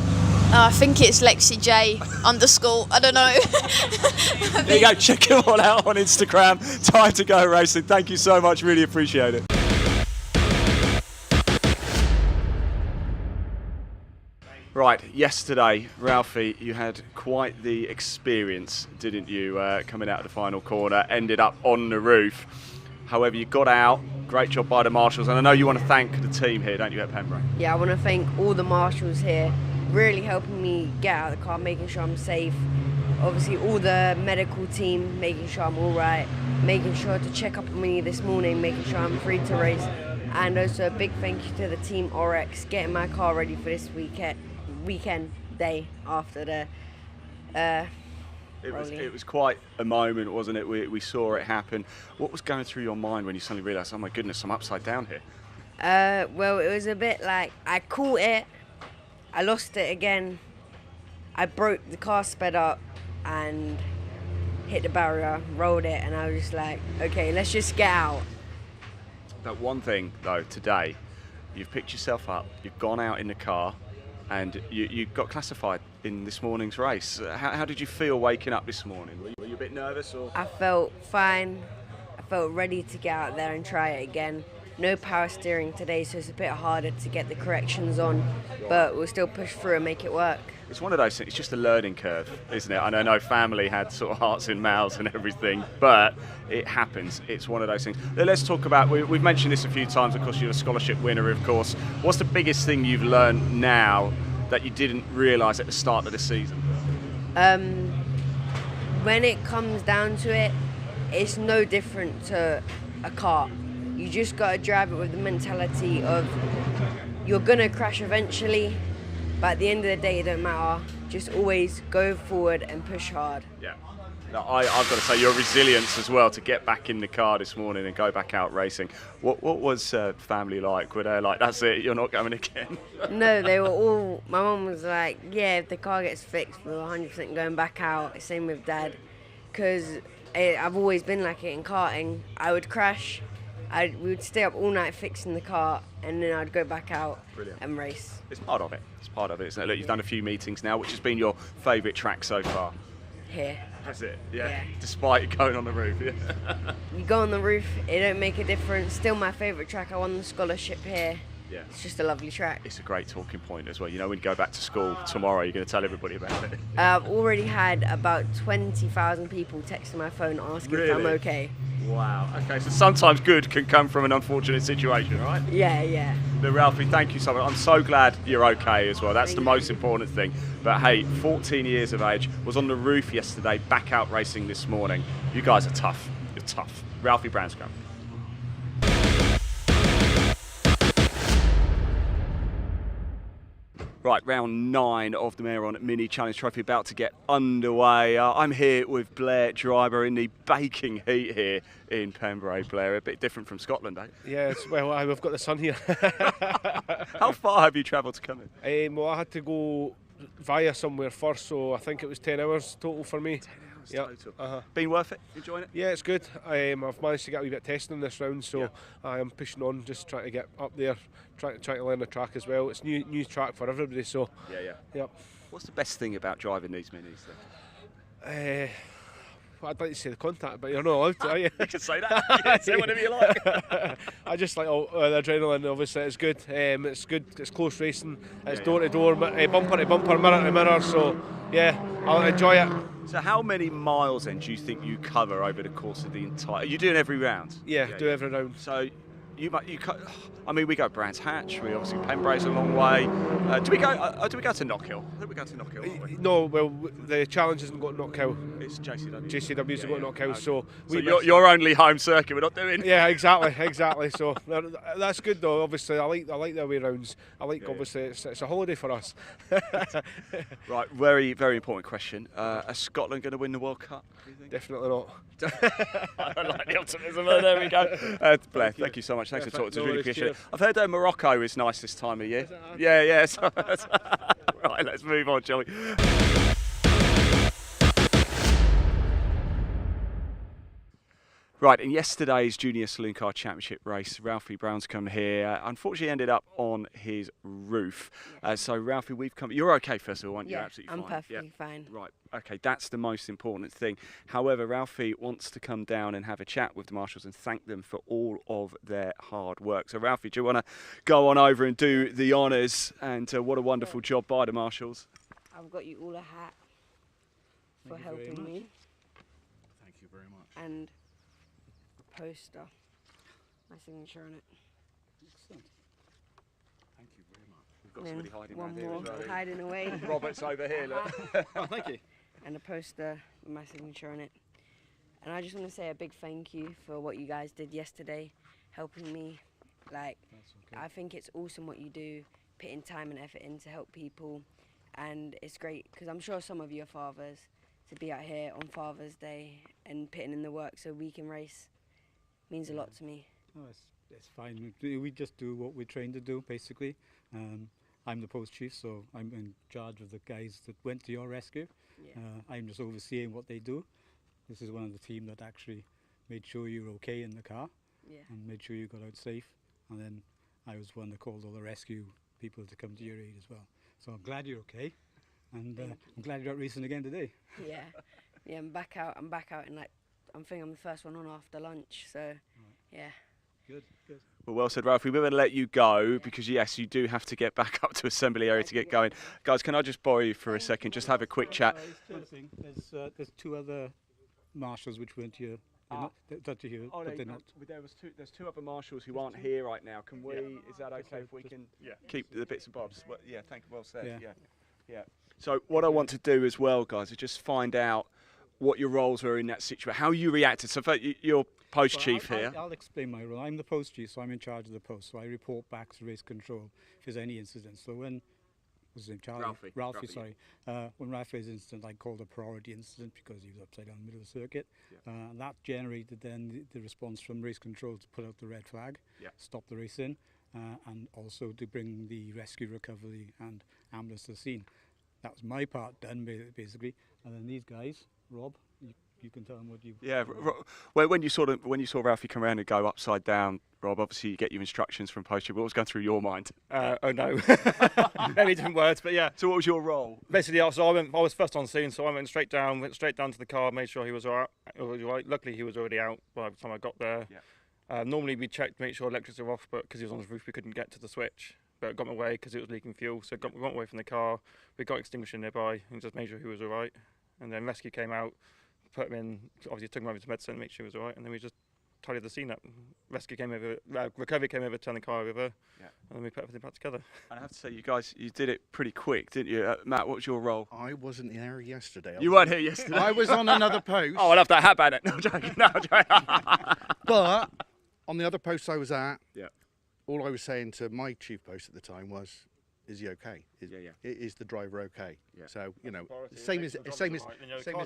I think it's Lexi J _ I don't know. There you go. Check them all out on Instagram. Time to go racing. Thank you so much. Really appreciate it. Right, yesterday, Ralphie, you had quite the experience, didn't you, coming out of the final corner, ended up on the roof. However, you got out, great job by the marshals, and I know you want to thank the team here, don't you, at Pembrey? Yeah, I want to thank all the marshals here, really helping me get out of the car, making sure I'm safe. Obviously, all the medical team, making sure I'm all right, making sure to check up on me this morning, making sure I'm free to race. And also a big thank you to the team Orex, getting my car ready for this weekend day after the It was quite a moment, wasn't it? We saw it happen. What was going through your mind when you suddenly realised, oh my goodness, I'm upside down here? Well, it was a bit like I caught it, I lost it again, I broke the car, sped up and hit the barrier, rolled it, and I was just like, okay, let's just get out. But one thing though, today, you've picked yourself up, you've gone out in the car, and you got classified in this morning's race. How did you feel waking up this morning? Were you a bit nervous? Or? I felt fine. I felt ready to get out there and try it again. No power steering today, so it's a bit harder to get the corrections on, but we'll still push through and make it work. It's one of those things, it's just a learning curve, isn't it? And I know family had sort of hearts in mouths and everything, but it happens. It's one of those things. Let's talk about, we've mentioned this a few times, of course, you're a scholarship winner, of course. What's the biggest thing you've learned now that you didn't realise at the start of the season? When it comes down to it, it's no different to a car. You just got to drive it with the mentality of you're going to crash eventually, but at the end of the day, it don't matter. Just always go forward and push hard. Yeah. No, I've got to say, your resilience as well to get back in the car this morning and go back out racing. What was family like? Were they like, that's it, you're not going again? No, they were all, my mum was like, yeah, if the car gets fixed, we're 100% going back out. Same with Dad, because I've always been like it in karting. I would crash, we would stay up all night fixing the car, and then I'd go back out and race. It's part of it. It's part of it, isn't it? Look, you've done a few meetings now. Which has been your favourite track so far? Here. That's it, yeah. Despite going on the roof, yeah. You go on the roof, it don't make a difference. Still my favourite track. I won the scholarship here. Yeah. It's just a lovely track. It's a great talking point as well. You know, when you go back to school tomorrow, you're going to tell everybody about it. I've already had about 20,000 people texting my phone asking if I'm okay. Wow. Okay, so sometimes good can come from an unfortunate situation, right? Yeah, yeah. But Ralphie, thank you so much. I'm so glad you're okay as well. That's the most important thing. But hey, 14 years of age, was on the roof yesterday, back out racing this morning. You guys are tough. You're tough. Ralphie Branscombe. Right, round 9 of the Mehron Mini Challenge Trophy about to get underway. I'm here with Blair Driver in the baking heat here in Pembrey. Blair, a bit different from Scotland, eh? Yes, well, I've got the sun here. How far have you travelled to come in? Well, I had to go via somewhere first, so I think it was 10 hours total for me. 10 hours total. Been worth it? Enjoying it? Yeah, it's good. I've managed to get a wee bit of testing this round, so I am pushing on, just trying to get up there, trying to learn the track as well. It's new track for everybody, so Yep. What's the best thing about driving these minis then? I'd like to say the contact, but you're not allowed to, are you? You can say that. You can say whatever you like. I just like the adrenaline. Obviously, it's good. It's good. It's close racing. It's door to door, bumper to bumper, mirror to mirror. So yeah, I'll enjoy it. So how many miles then do you think you cover over the course of the entire? Are you doing every round? Yeah, do every round. So I mean, we go Brands Hatch. We obviously Pembrey's a long way. Do we go to Knockhill? I think we go to Knockhill, don't we? No, well, the challenge hasn't got Knockhill. It's JCW. JCW's got Knockhill, okay. so your only home circuit. We're not doing. Yeah, exactly. So that's good though. Obviously, I like the away rounds. I like obviously it's a holiday for us. Right, very very important question. Are Scotland going to win the World Cup? Definitely not. I don't like the optimism. There we go. Blair, thank you so much. much. Thanks Yeah, for talking to us. no Really worries, appreciate it. cheers. I've heard Morocco is nice this time of year. Yeah. So, right, let's move on, shall we? Right, in yesterday's Junior Saloon Car Championship race, Ralphie Brown's come here. Unfortunately, ended up on his roof. So, Ralphie, we've come. You're okay, first of all, aren't you? Yeah, Absolutely I'm fine. perfectly fine. Right, okay, that's the most important thing. However, Ralphie wants to come down and have a chat with the marshals and thank them for all of their hard work. So, Ralphie, do you want to go on over and do the honours? And what a wonderful job by the marshals. I've got you all a hat for helping me. Thank you very much. And poster, my signature on it. Excellent. Thank you very much. We've got somebody hiding one around here more as well. hiding away. Robert's over here, look. Oh, thank you. And a poster with my signature on it. And I just want to say a big thank you for what you guys did yesterday, helping me. Like, I think it's awesome what you do, putting time and effort in to help people. And it's great, because I'm sure some of you are fathers, to be out here on Father's Day and putting in the work so we can race means a lot to me. Oh, it's fine. We just do what we're trained to do, basically. I'm the post chief, so I'm in charge of the guys that went to your rescue. Yeah. I'm just overseeing what they do. This is one of the team that actually made sure you were okay in the car and made sure you got out safe. And then I was one that called all the rescue people to come to your aid as well. So I'm glad you're okay, and I'm glad you're out racing again today. Yeah, I'm back out. I'm in I'm the first one on after lunch. So, yeah. Good. Well said, Ralphie. We're going to let you go because, yes, you do have to get back up to assembly area to get going. Guys, can I just borrow you for a second? Just have a quick chat. There's two other marshals which weren't here. That you hear, but they're not. There's two other marshals who aren't here right now. Can we? Is that okay if we can keep the bits and bobs? Well, yeah, thank you. Well said. Yeah. So what I want to do as well, guys, is just find out what your roles were in that situation, how you reacted. So you're post chief here. I'll explain my role. I'm the post chief, so I'm in charge of the post. So I report back to race control if there's any incidents. So when was his name? Charlie? Ralphie, sorry. When Ralphie's incident, I called a priority incident because he was upside down in the middle of the circuit. And that generated then the response from race control to put out the red flag, stop the racing, and also to bring the rescue, recovery and ambulance to the scene. That was my part done, basically. And then these guys, Rob, you can tell them what you... Yeah, well, when you saw Ralphie come around and go upside down, Rob, obviously you get your instructions from post chief. What was going through your mind? Oh no, many different words, but yeah. So what was your role? Basically, I was first on scene, so I went straight down to the car, made sure he was all right. Luckily, he was already out by the time I got there. Normally we checked to make sure electrics were off, but because he was on his roof, we couldn't get to the switch. But it got away because it was leaking fuel, so we got away from the car. We got extinguisher nearby and just made sure he was all right. And then rescue came out, put him in, obviously took him over to medicine, make sure he was all right, and then we just tidied the scene up. Rescue came over, recovery came over, turned the car over, and then we put everything back together. And I have to say, you guys, you did it pretty quick, didn't you? Matt, what was your role? I wasn't here yesterday. You weren't here yesterday? I was on another post. Oh, I love that. How about it? No, I'm joking. No, I'm joking. But on the other post I was at, all I was saying to my chief post at the time was, is he okay? Is the driver okay? So, you know, same as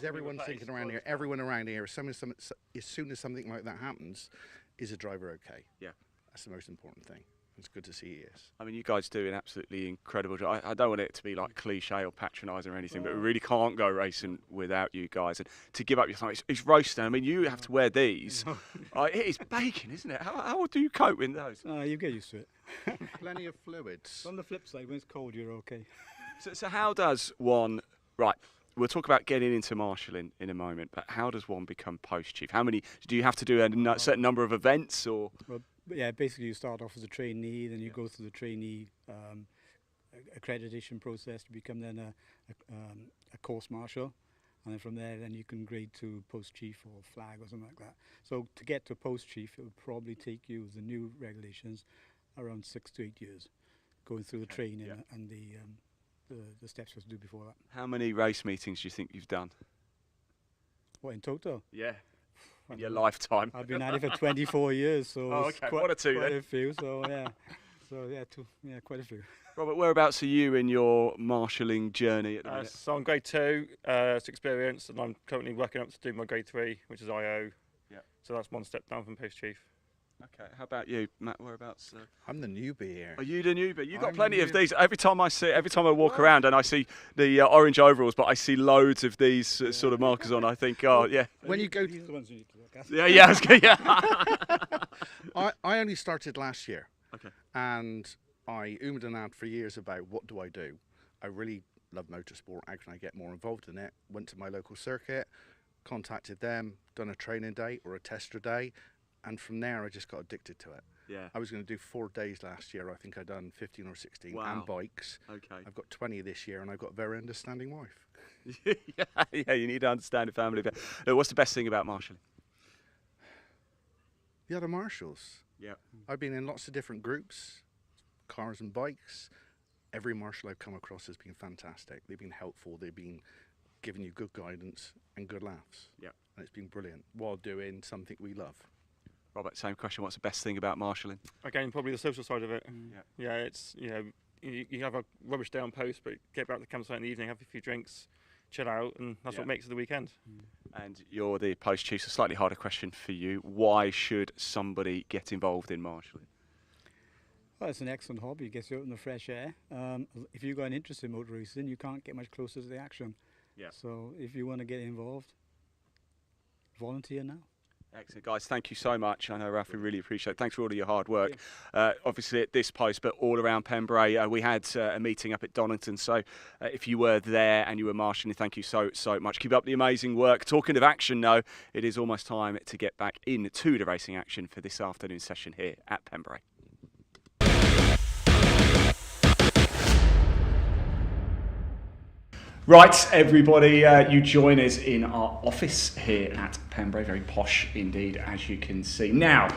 everyone's thinking around here, everyone around here, as soon as something like that happens, is a driver okay? Yeah. That's the most important thing. It's good to see he is. I mean, you guys do an absolutely incredible job. I don't want it to be like cliche or patronising or anything, but we really can't go racing without you guys. And to give up your time, it's roasting. I mean, you have to wear these. It is baking, isn't it? How do you cope with those? You get used to it. Plenty of fluids. On the flip side, when it's cold, you're okay. So how does one... Right, we'll talk about getting into marshalling in a moment, but how does one become post chief? How many... Do you have to do a certain number of events or... Well, yeah, basically you start off as a trainee, then you go through the trainee accreditation process to become then a course marshal, and then from there then you can grade to post chief or flag or something like that. So to get to post chief, it would probably take you, with the new regulations, around 6 to 8 years, going through the training and the steps you have to do before that. How many race meetings do you think you've done? What, in total? Yeah. In your lifetime. I've been at it for 24 years, so okay. What a two quite then. a few. So quite a few. Robert, whereabouts are you in your marshalling journey at the minute? So I'm grade 2, it's experience, and I'm currently working up to do my grade 3, which is IO. Yeah. So that's one step down from post chief. Okay, how about you, Matt? Whereabouts? I'm the newbie here. Are you the newbie? You've got plenty of these. Every time I walk around and I see the orange overalls, but I see loads of these sort of markers on. I think, oh yeah. When you go, These are the ones you need to look at. I only started last year. Okay. And I ummed and ahed for years about what do I do. I really love motorsport. How can I get more involved in it? Went to my local circuit, contacted them, done a training day or a tester day, and from there I just got addicted to it. Yeah. I was going to do 4 days last year. I think I'd done 15 or 16 Wow. and bikes. Okay. I've got 20 this year, and I've got a very understanding wife. yeah, you need to understand a family. What's the best thing about marshalling? The other marshals. Yeah. I've been in lots of different groups, cars and bikes. Every marshal I've come across has been fantastic. They've been helpful. They've been giving you good guidance and good laughs. Yeah. And it's been brilliant while doing something we love. Robert, same question. What's the best thing about marshalling? Again, probably the social side of it. Yeah, it's, you know, you have a rubbish day on post, but get back to the campsite in the evening, have a few drinks, chill out, and that's what makes it the weekend. And you're the post chief, so slightly harder question for you. Why should somebody get involved in marshalling? Well, it's an excellent hobby. It gets you out in the fresh air. If you've got an interest in motor racing, you can't get much closer to the action. Yeah. So if you want to get involved, volunteer now. Excellent, guys. Thank you so much. I know, Ralph, we really appreciate it. Thanks for all of your hard work. Obviously at this post, but all around Pembrey. We had a meeting up at Donington, so if you were there and you were marshalling, thank you so much. Keep up the amazing work. Talking of action, though, it is almost time to get back into the racing action for this afternoon session here at Pembrey. Right, everybody, you join us in our office here at Pembrey. Very posh indeed, as you can see. Now,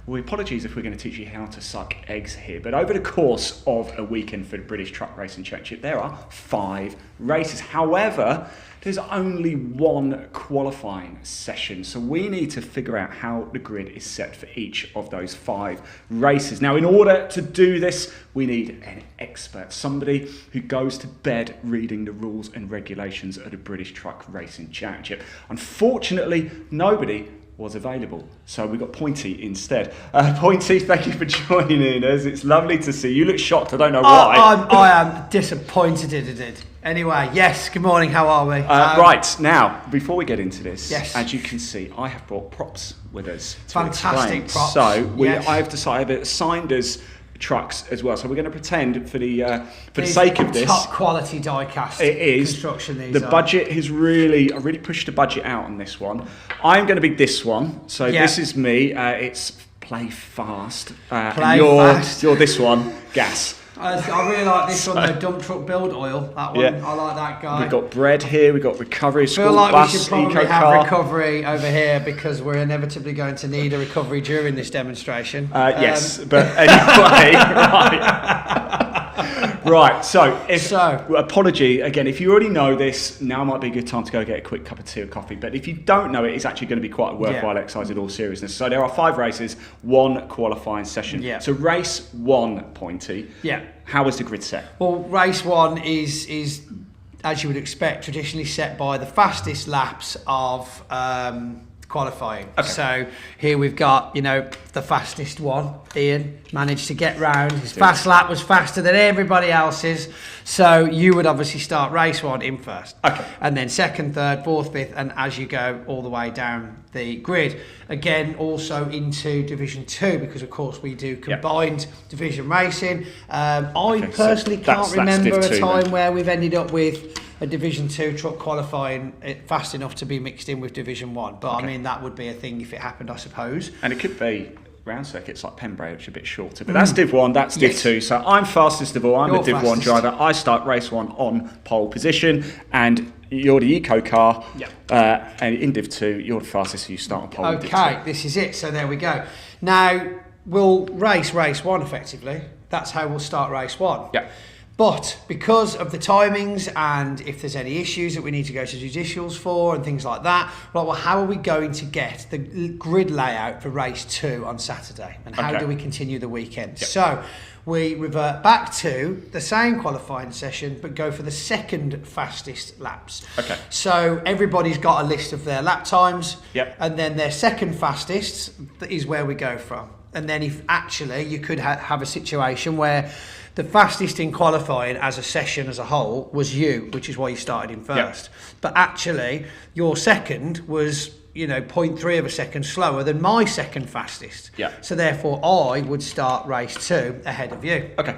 apologies if we're going to teach you how to suck eggs here, but over the course of a weekend for the British Truck Racing Championship, there are 5 races. However, there's only one qualifying session, so we need to figure out how the grid is set for each of those 5 races. Now, in order to do this, we need an expert, somebody who goes to bed reading the rules and regulations of the British Truck Racing Championship. Unfortunately, nobody was available, so we got Pointy instead. Pointy, thank you for joining us. It's lovely to see you. You look shocked. I don't know why. I am disappointed it did. Anyway, yes, good morning, how are we? Right, now, before we get into this, yes. As you can see, I have brought props with us to Fantastic explain. props. So, yes. I've decided that assigned us trucks as well, so we're going to pretend for the sake of this, top quality die-cast it is construction. These the are. Budget has really pushed the budget out on this one. I'm going to be this one, so this is me. It's play fast. You're this one, gas. I really like this one, the dump truck build oil. That one, I like that guy. We've got bread here, we've got recovery, I feel school like bus, we should probably eco have car. recovery over here because we're inevitably going to need a recovery during this demonstration. Yes, but anyway, right. Right, so apology again, if you already know this, now might be a good time to go get a quick cup of tea or coffee, but if you don't know it, it's actually going to be quite a worthwhile exercise in all seriousness. So there are 5 races, 1 qualifying session. Yeah. So race 1, Pointy. Yeah. How is the grid set? Well, race 1 is as you would expect, traditionally set by the fastest laps of qualifying. Okay. So here we've got, the fastest one. Ian managed to get round. His fast lap was faster than everybody else's. So you would obviously start race 1 in first. Okay. And then second, third, fourth, fifth, and as you go all the way down the grid. Again, also into Division 2, because of course we do combined division racing. I personally can't remember a time where we've ended up with a Division 2 truck qualifying fast enough to be mixed in with Division 1. But I mean, that would be a thing if it happened, I suppose. And it could be round circuits like Pembrey, which are a bit shorter. But that's Div 1, that's Div 2. So I'm fastest of all. I'm the Div 1 driver. I start race 1 on pole position. And you're the eco car. And in Div 2, you're the fastest, so you start on pole. Okay, this is it. So there we go. Now, we'll race 1 effectively. That's how we'll start race 1. Yeah. But because of the timings and if there's any issues that we need to go to judicials for and things like that, well, how are we going to get the grid layout for race 2 on Saturday? And how do we continue the weekend? Yep. So we revert back to the same qualifying session, but go for the second fastest laps. Okay. So everybody's got a list of their lap times. Yep. And then their second fastest is where we go from. and then if actually you could have a situation where the fastest in qualifying as a session as a whole was you, which is why you started in first. But actually, your second was 0.3 of a second slower than my second fastest. Yeah. So therefore, I would start race 2 ahead of you. Okay.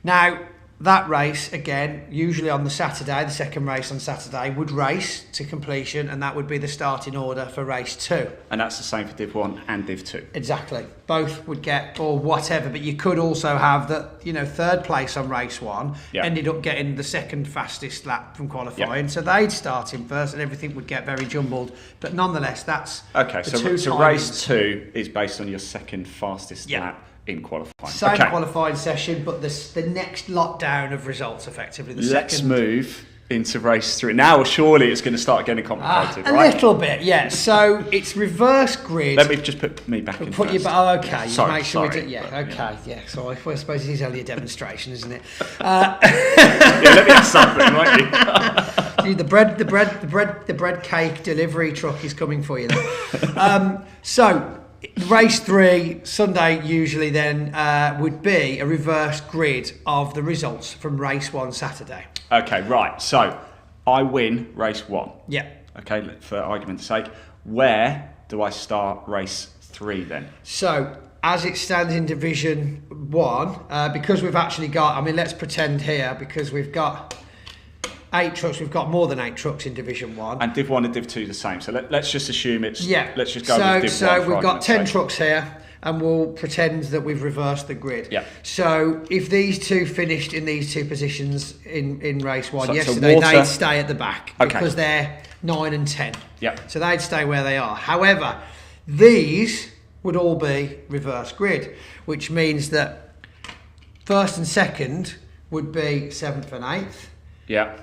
Now, that race, again, usually on the Saturday, the second race on Saturday, would race to completion, and that would be the starting order for race 2. And that's the same for Div 1 and Div 2. Exactly. Both would get, or whatever, but you could also have that, third place on race 1 ended up getting the second fastest lap from qualifying, so they'd start in first and everything would get very jumbled. But nonetheless, that's okay. the So race 2 is based on your second fastest lap in qualifying. Same qualifying session, but the next lot down of results, effectively. Let's move into race 3. Now, surely it's going to start getting complicated, right? A little bit, yeah. So it's reverse grid. Let me just put me back in first. Okay. Sorry, make sure sorry. So I suppose it is only a demonstration, isn't it? Let me have something, won't you? The bread cake delivery truck is coming for you then. So race 3 Sunday usually then would be a reverse grid of the results from race 1 Saturday. Okay, right. So I win race 1. Yeah. Okay, for argument's sake, where do I start race 3 then? So as it stands in Division 1, because we've actually got, let's pretend here, because we've got 8 trucks, we've got more than 8 trucks in Division 1. And Div 1 and Div 2 the same, so let's just assume it's... Yeah. Let's just go with Div 1. So we've got 10 trucks here, and we'll pretend that we've reversed the grid. Yeah. So if these two finished in these two positions in race 1 so yesterday, Water, they'd stay at the back because they're 9 and 10. Yeah. So they'd stay where they are. However, these would all be reverse grid, which means that first and second would be 7th and 8th. Yeah.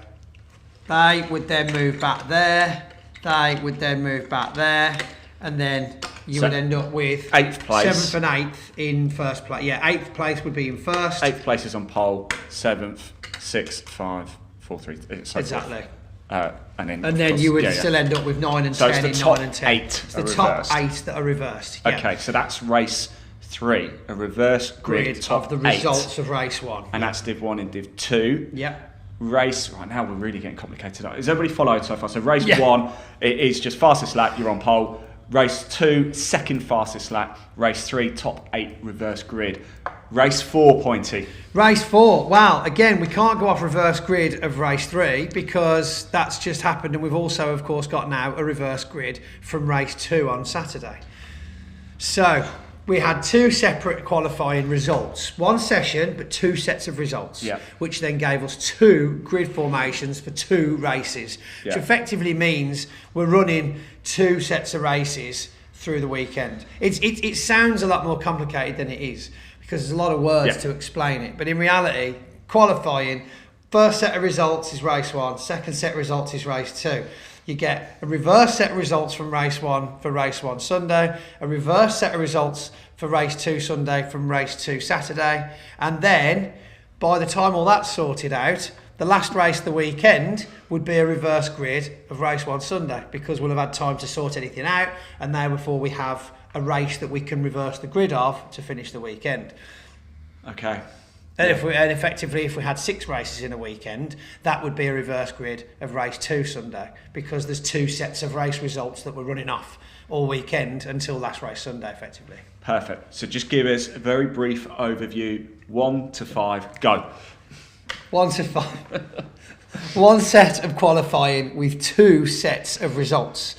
They would then move back there. They would then move back there. And then you would end up with 8th place. 7th and 8th in first place. Yeah, 8th place would be in first. 8th place is on pole, 7th, 6th, 5, 4, 3. So exactly. And then you would still end up with 9 and 10 in 9 and 10. It's the top 8 that are reversed. Yeah. Okay, so that's race 3, a reverse grid top of the results of race 1. And that's Div 1 and Div 2. Yeah. Race, right now we're really getting complicated. Is everybody followed so far? So race 1, it is just fastest lap, you're on pole. Race 2, second fastest lap. Race 3, top 8 reverse grid. Race 4, Pointy. Race 4, wow, again, we can't go off reverse grid of race 3 because that's just happened, and we've also, of course, got now a reverse grid from race 2 on Saturday. So we had 2 separate qualifying results, 1 session, but 2 sets of results, which then gave us 2 grid formations for 2 races, which effectively means we're running 2 sets of races through the weekend. It sounds a lot more complicated than it is because there's a lot of words to explain it, but in reality, qualifying, first set of results is race 1, second set of results is race 2. You get a reverse set of results from race 1 for race 1 Sunday, a reverse set of results for race 2 Sunday from race 2 Saturday, and then by the time all that's sorted out, the last race of the weekend would be a reverse grid of race 1 Sunday because we'll have had time to sort anything out, and therefore we have a race that we can reverse the grid of to finish the weekend. Okay. And effectively, if we had 6 races in a weekend, that would be a reverse grid of race 2 Sunday because there's 2 sets of race results that we're running off all weekend until last race Sunday, effectively. Perfect. So just give us a very brief overview. 1 to 5, go. 1 to 5. 1 set of qualifying with 2 sets of results.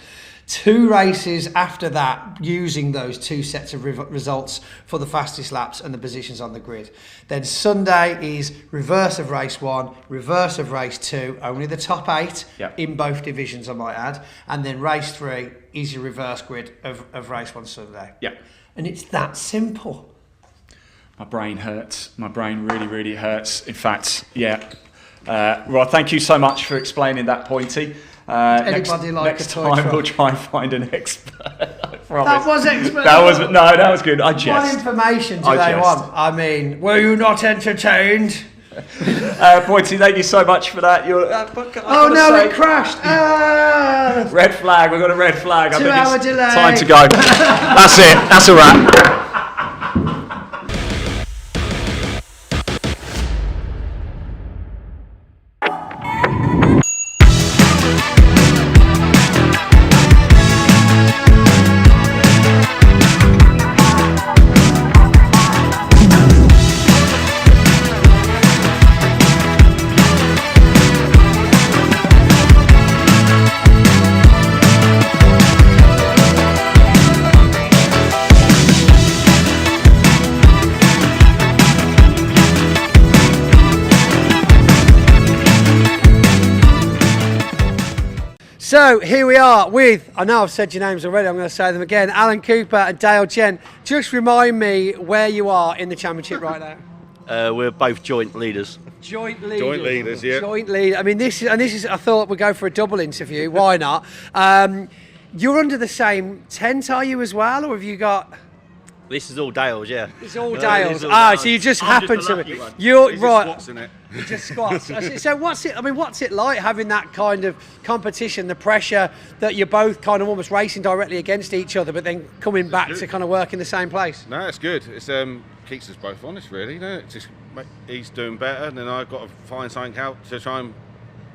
2 races after that using those 2 sets of results for the fastest laps and the positions on the grid. Then Sunday is reverse of race 1, reverse of race 2, only the top 8 in both divisions I might add, and then race 3 is your reverse grid of race 1 Sunday. Yeah. And it's that simple. My brain hurts. My brain really, really hurts. In fact, well, thank you so much for explaining that, Pointy. Next time we'll try and find an expert. I promise. That was expert. That was good. I jest. What information do they want? I mean, were you not entertained? Pointy, thank you so much for that. It crashed. Red flag. We've got a red flag. 2 hour delay. Time to go. That's it. That's a wrap. So here we are with, I know I've said your names already, I'm going to say them again, Alan Cooper and Dale Gent. Just remind me where you are in the championship right now. We're both joint leaders. Joint leaders. Joint leaders, yeah. Joint lead. I mean, this is. I thought we'd go for a double interview. Why not? You're under the same tent, are you as well, or have you got? This is all Dale's, yeah. It's all Dale's. So you just happen to be. You're right. Squats in it. You just squats. So what's it? I mean, what's it like having that kind of competition, the pressure that you're both kind of almost racing directly against each other, but then coming back to kind of work in the same place? No, it's good. It's keeps us both honest, really. You know? It's just he's doing better, and then I've got to find something out to try and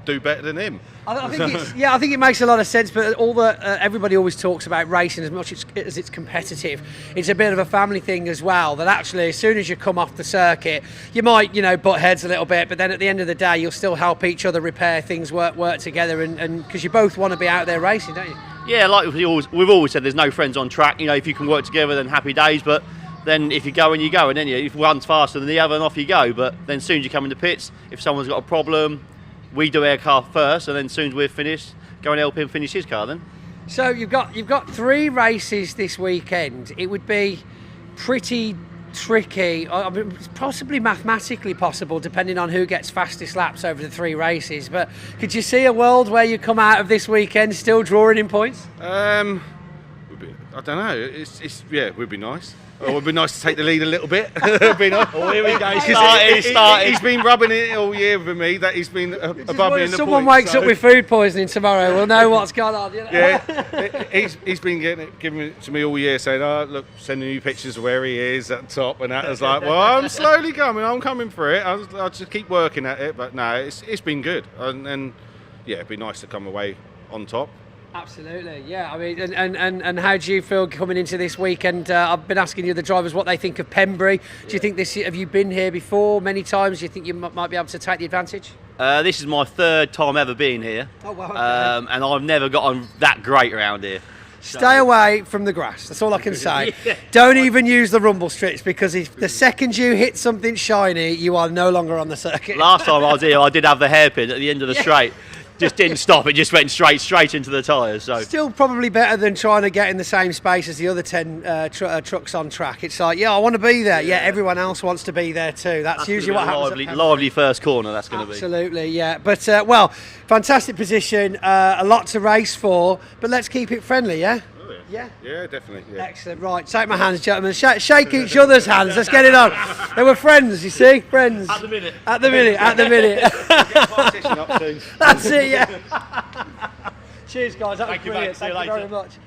do better than him. I think it makes a lot of sense. But everybody always talks about racing as much as it's competitive. It's a bit of a family thing as well. That actually, as soon as you come off the circuit, you might butt heads a little bit, but then at the end of the day, you'll still help each other repair things, work together, and because you both want to be out there racing, don't you? Yeah, like we've always said, there's no friends on track. If you can work together, then happy days. But then if you go, and then if one's faster than the other, and off you go. But then as soon as you come in the pits, if someone's got a problem, we do our car first, and then as soon as we're finished, go and help him finish his car then. So you've got 3 races this weekend. It would be pretty tricky. I mean, it's possibly mathematically possible, depending on who gets fastest laps over the 3 races. But could you see a world where you come out of this weekend still drawing in points? I don't know. It would be nice. It would be nice to take the lead a little bit. It'd be nice. Oh, here we go. Started. He's been rubbing it all year with me. That he's been above me in the points. If someone wakes up with food poisoning tomorrow, we'll know what's going on. Yeah, he's been giving it to me all year, saying, "Oh, look, sending me pictures of where he is at the top," and that was like, "Well, I'm slowly coming. I'm coming for it. I'll just keep working at it." But no, it's been good, and yeah, it'd be nice to come away on top. Absolutely, yeah. I mean, and how do you feel coming into this weekend? I've been asking the drivers what they think of Pembrey. Do you think have you been here before many times? Do you think you might be able to take the advantage? This is my 3rd time ever being here. Oh, wow. Okay. And I've never got on that great around here. Stay away from the grass. That's all I can say. Yeah. Don't even use the rumble strips, because if the second you hit something shiny, you are no longer on the circuit. Last time I was here, I did have the hairpin at the end of the straight. Just didn't stop, it just went straight into the tyres. So still probably better than trying to get in the same space as the other 10 trucks on track. It's like, I want to be there. Yeah, everyone else wants to be there too. That's usually what happens. Lively first corner, that's going to be. Absolutely, yeah. But, fantastic position, a lot to race for, but let's keep it friendly, yeah? Yeah? Yeah, definitely. Yeah. Excellent. Right, shake my hands, gentlemen. Shake each other's hands. Let's get it on. They were friends, you see? Friends. At the minute. That's it, yeah. Cheers, guys. That was brilliant. Thank you very much.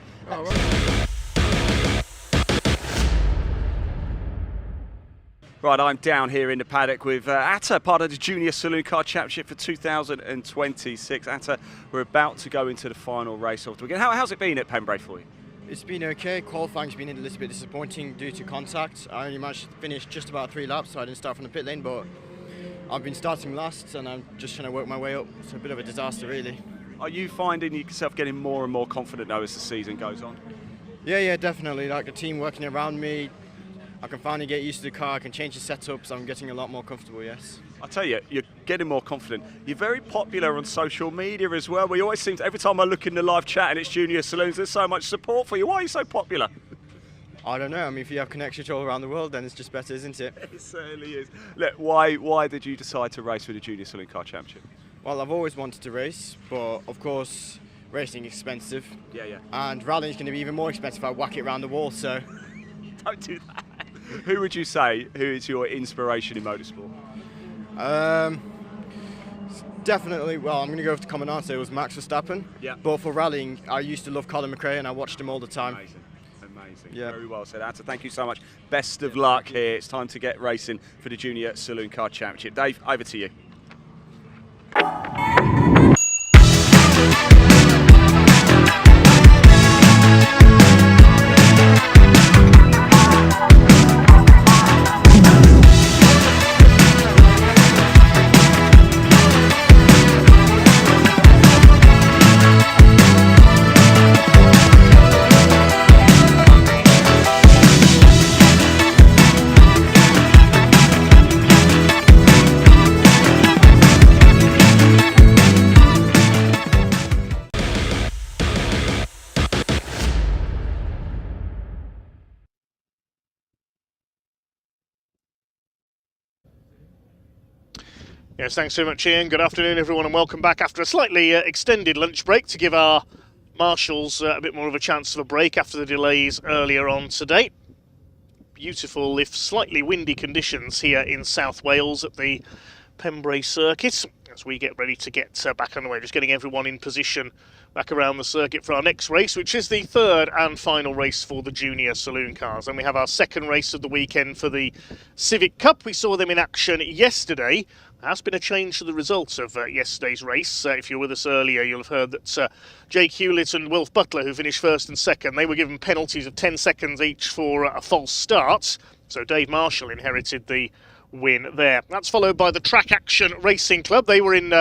Right, I'm down here in the paddock with Atta, part of the Junior Saloon Car Championship for 2026. Atta, we're about to go into the final race of the weekend. How's it been at Pembrey for you? It's been okay. Qualifying's been a little bit disappointing due to contact. I only managed to finish just about 3 laps, so I didn't start from the pit lane, but I've been starting last and I'm just trying to work my way up. It's a bit of a disaster, really. Are you finding yourself getting more and more confident now as the season goes on? Yeah, definitely. Like the team working around me, I can finally get used to the car, I can change the setups, I'm getting a lot more comfortable, yes. I tell you, you're getting more confident. You're very popular on social media as well. We always seem to, every time I look in the live chat and it's Junior Saloons, there's so much support for you. Why are you so popular? I don't know. I mean, if you have connections all around the world, then it's just better, isn't it? It certainly is. Look, why did you decide to race for the Junior Saloon Car Championship? Well, I've always wanted to race, but of course, racing is expensive. Yeah. And rallying is going to be even more expensive if I whack it around the wall, so... Don't do that. Who would you say who is your inspiration in motorsport? Definitely, well, I'm going to go with the common answer. It was Max Verstappen. Yeah. But for rallying, I used to love Colin McRae and I watched him all the time. Amazing. Yeah. Very well said. Atta, thank you so much. Best of luck here. It's time to get racing for the Junior Saloon Car Championship. Dave, over to you. Yes, thanks so much, Ian. Good afternoon, everyone, and welcome back after a slightly extended lunch break to give our marshals a bit more of a chance of a break after the delays earlier on today. Beautiful, if slightly windy conditions here in South Wales at the Pembrey circuit as we get ready to get back underway. Just getting everyone in position back around the circuit for our next race, which is the third and final race for the junior saloon cars. And we have our second race of the weekend for the Civic Cup. We saw them in action yesterday. There has been a change to the results of yesterday's race. If you were with us earlier, you'll have heard that Jake Hewlett and Wilf Butler, who finished first and second, they were given penalties of 10 seconds each for a false start. So Dave Marshall inherited the win there. That's followed by the Track Action Racing Club. They were in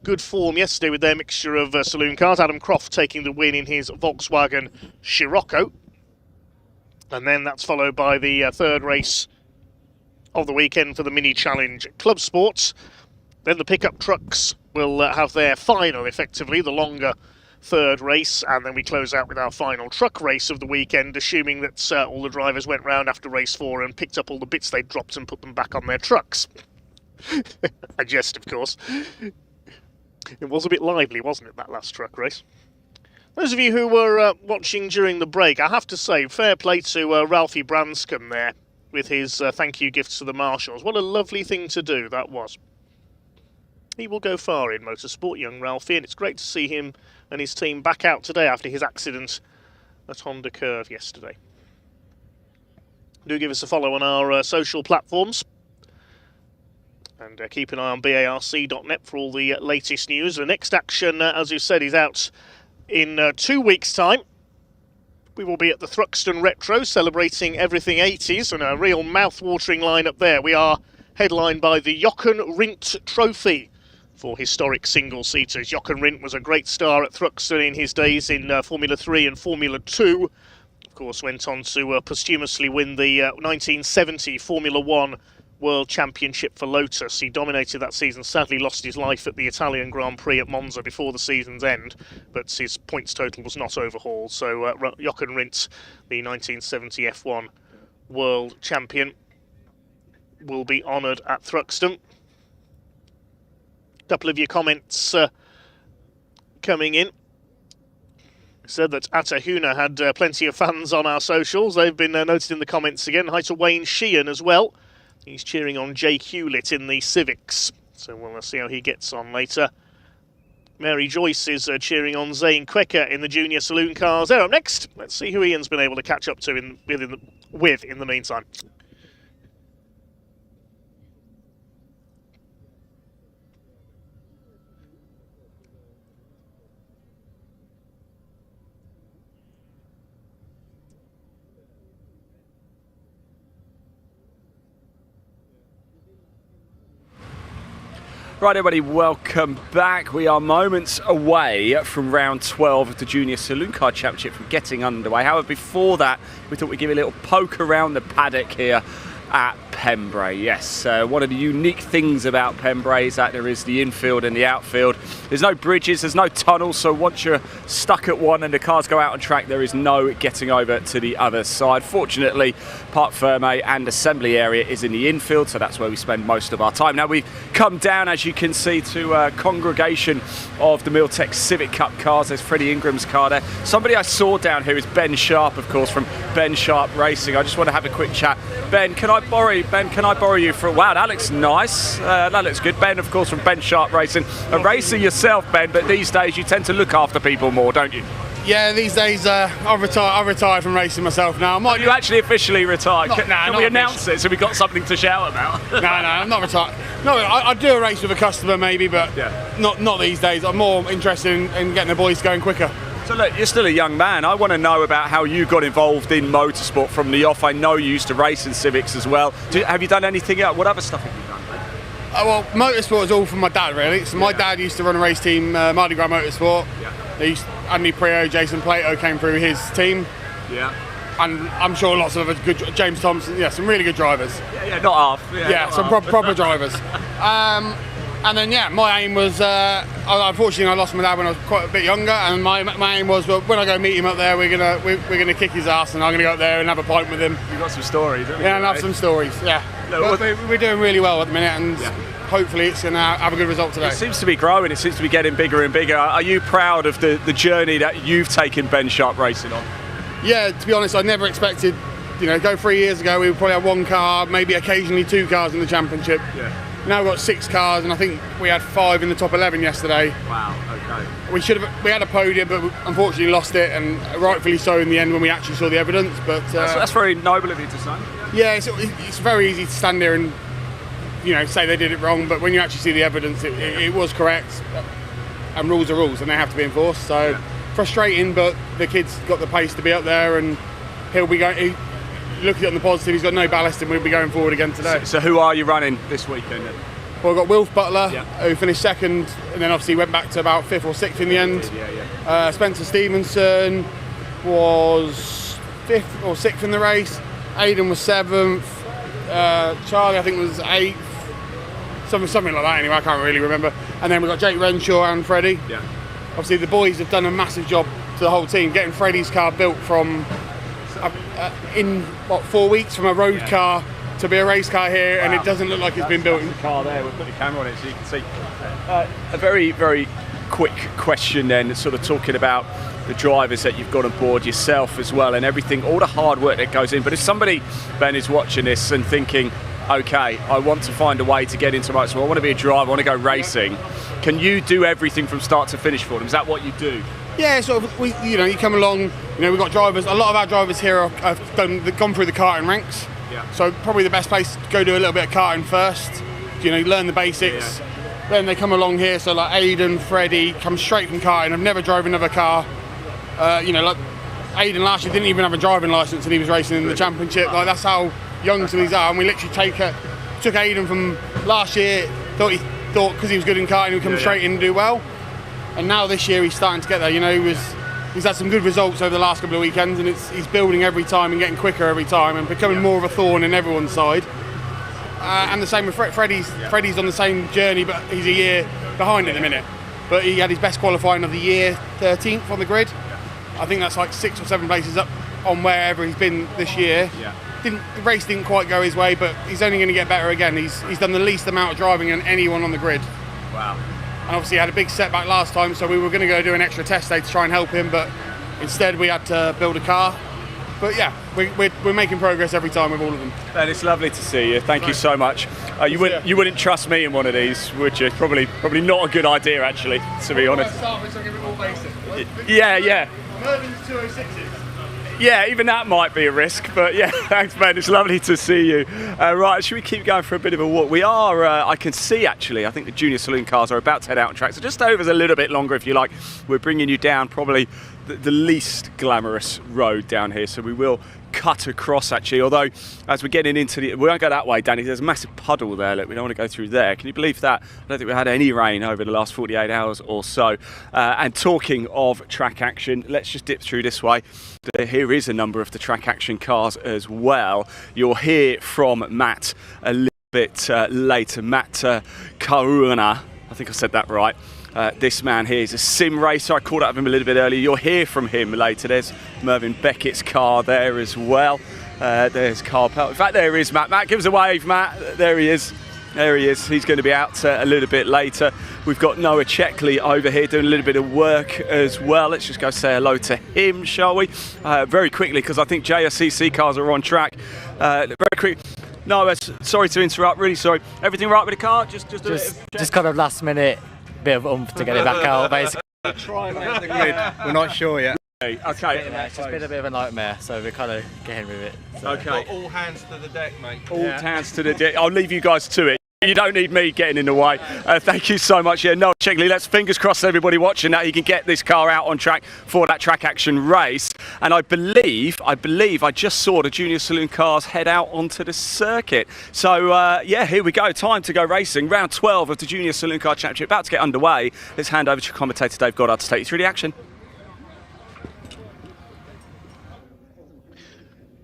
good form yesterday with their mixture of saloon cars. Adam Croft taking the win in his Volkswagen Scirocco. And then that's followed by the third race of the weekend for the Mini Challenge Clubsport. Then the pickup trucks will have their final, effectively, the longer third race, and then we close out with our final truck race of the weekend, assuming that all the drivers went round after race 4 and picked up all the bits they'd dropped and put them back on their trucks. I jest, of course. It was a bit lively, wasn't it, that last truck race? Those of you who were watching during the break, I have to say, fair play to Ralphie Branscombe there with his thank you gifts to the marshals. What a lovely thing to do that was. He will go far in motorsport, young Ralphie, and it's great to see him and his team back out today after his accident at Honda Curve yesterday. Do give us a follow on our social platforms. And keep an eye on barc.net for all the latest news. The next action, as you said, is out in 2 weeks' time. We will be at the Thruxton Retro, celebrating everything 80s, and a real mouth-watering lineup there. We are headlined by the Jochen Rindt Trophy for historic single-seaters. Jochen Rindt was a great star at Thruxton in his days in Formula 3 and Formula 2. Of course, went on to posthumously win the 1970 Formula 1 World Championship for Lotus. He dominated that season, sadly lost his life at the Italian Grand Prix at Monza before the season's end, but his points total was not overhauled. So Jochen Rindt, the 1970 F1 World Champion, will be honoured at Thruxton. A couple of your comments coming in. Said that Atahuna had plenty of fans on our socials. They've been noted in the comments again. Hi to Wayne Sheehan as well. He's cheering on Jake Hewlett in the Civics, so we'll see how he gets on later. Mary Joyce is cheering on Zane Quecker in the junior saloon cars. They're up next. Let's see who Ian's been able to catch up to in the meantime. Right, everybody, welcome back. We are moments away from round 12 of the Junior Saloon Car Championship from getting underway. However, before that, we thought we'd give you a little poke around the paddock here at Pembrey. Yes, one of the unique things about Pembrey is that there is the infield and the outfield. There's no bridges, there's no tunnels, so once you're stuck at one and the cars go out on track, there is no getting over to the other side. Fortunately, Parc Ferme and assembly area is in the infield, so that's where we spend most of our time. Now we've come down, as you can see, to a congregation of the Milltech Civic Cup cars. There's Freddie Ingram's car there. Somebody I saw down here is Ben Sharp, of course, from Ben Sharp Racing. I just want to have a quick chat. Ben, can I borrow you for a wow, that looks nice. That looks good. Ben, of course, from Ben Sharp Racing. A racer yourself, Ben, but these days you tend to look after people more, don't you? Yeah, these days I've retired from racing myself now. You actually officially retired? Can we announce it so we've got something to shout about? No, I'm not retired. No, I do a race with a customer maybe, but not these days. I'm more interested in getting the boys going quicker. So look, you're still a young man. I want to know about how you got involved in motorsport from the off. I know you used to race in Civics as well. Have you done anything else? What other stuff have you done? Well, motorsport is all from my dad, really. So my dad used to run a race team, Mardi Gras Motorsport. Andy Prio, Jason Plato came through his team. Yeah. And I'm sure lots of good, James Thompson, some really good drivers. Yeah, not half. Some proper drivers. And then, my aim was, unfortunately I lost my dad when I was quite a bit younger, and my aim was, well, when I go meet him up there, we're gonna kick his ass, and I'm gonna go up there and have a pint with him. You've got some stories, haven't you? Yeah, and have some stories, yeah. Look, we're doing really well at the minute, and hopefully it's going to have a good result today. It seems to be growing, it seems to be getting bigger and bigger. Are you proud of the journey that you've taken Ben Sharp Racing on? Yeah, to be honest, I never expected, go 3 years ago, we would probably have 1 car, maybe occasionally 2 cars in the championship. Yeah. Now we've got 6 cars, and I think we had 5 in the top 11 yesterday. Wow, okay. We had a podium, but we unfortunately lost it, and rightfully so in the end when we actually saw the evidence. But that's very noble of you to say. Yeah, it's very easy to stand there and say they did it wrong, but when you actually see the evidence, it was correct. And rules are rules, and they have to be enforced. So frustrating, but the kid's got the pace to be up there, and he'll be going. Look at it on the positive, he's got no ballast, and we'll be going forward again today. So who are you running this weekend then? Well, we've got Wilf Butler, who finished 2nd, and then obviously went back to about 5th or 6th in the end. Spencer Stevenson was 5th or 6th in the race. Aidan was 7th. Charlie, I think, was 8th. Something like that anyway, I can't really remember. And then we've got Jake Renshaw and Freddie. Yeah. Obviously the boys have done a massive job to the whole team, getting Freddie's car built from in 4 weeks from a road car to be a race car here, and it doesn't look like it's been built. The car there, we'll put the camera on it so you can see. A very, very quick question then, sort of talking about the drivers that you've got on board, yourself as well, and everything, all the hard work that goes in. But if somebody, Ben, is watching this and thinking, okay, I want to find a way to get into motorsport, I want to be a driver, I want to go racing, can you do everything from start to finish for them? Is that what you do? Yeah, sort of. You come along. We've got drivers. A lot of our drivers here have gone through the karting ranks. Yeah. So probably the best place to go do a little bit of karting first. Learn the basics. Yeah. Then they come along here. So like Aidan, Freddie, come straight from karting. I've never drove another car. Like Aidan last year didn't even have a driving license, and he was racing in the championship. Like that's how young some of these are. And we literally took Aidan from last year. Thought because he was good in karting, he would come straight in and do well. And now this year he's starting to get there. He's had some good results over the last couple of weekends, and he's building every time and getting quicker every time and becoming more of a thorn in everyone's side. And the same with Freddie's. Freddie's on the same journey, but he's a year behind at the minute. But he had his best qualifying of the year, 13th on the grid. I think that's like 6 or 7 places up on wherever he's been this year. The race didn't quite go his way, but he's only going to get better again. He's done the least amount of driving than anyone on the grid. Wow. And obviously had a big setback last time, so we were going to go do an extra test day to try and help him, but instead we had to build a car. But yeah, we're making progress every time with all of them. Ben, it's lovely to see you. Thank you so much. You wouldn't trust me in one of these, would you? Probably not a good idea, actually, to be honest. Yeah. Mervin's 206s. Yeah, even that might be a risk, but yeah, thanks, Ben. It's lovely to see you. Right, should we keep going for a bit of a walk? We are, I can see actually, I think the Junior Saloon cars are about to head out on track, so just over a little bit longer if you like. We're bringing you down probably the least glamorous road down here, so we will cut across actually, although as we're getting into we won't go that way, Danny, there's a massive puddle there. Look, we don't want to go through there. Can you believe that? I don't think we had any rain over the last 48 hours or so. And talking of track action, let's just dip through this way. Here is a number of the track action cars as well. You'll hear from Matt a little bit later. Matt Karuna, I think I said that right. This man here is a sim racer. I called out of him a little bit earlier. You'll hear from him later. There's Mervyn Beckett's car there as well. There's Carl Pell. In fact, there is Matt. Matt, give us a wave, Matt. There he is. There he is. He's going to be out a little bit later. We've got Noah Checkley over here doing a little bit of work as well. Let's just go say hello to him, shall we? Very quickly, because I think JRCC cars are on track. Very quick. Noah, sorry to interrupt. Really sorry. Everything right with the car? Just kind of last minute. Bit of oomph to get it back out, basically. We're not sure yet. Okay. It's just been a bit of a nightmare, so we're kind of getting with it. So. Okay. All hands to the deck, mate. All hands to the deck. I'll leave you guys to it. You don't need me getting in the way. Thank you so much. Yeah, Noah Checkley, let's fingers crossed everybody watching that he can get this car out on track for that track action race. And I believe I just saw the Junior Saloon cars head out onto the circuit. So yeah, here we go. Time to go racing. Round 12 of the Junior Saloon Car Championship about to get underway. Let's hand over to commentator Dave Goddard to take you through the action.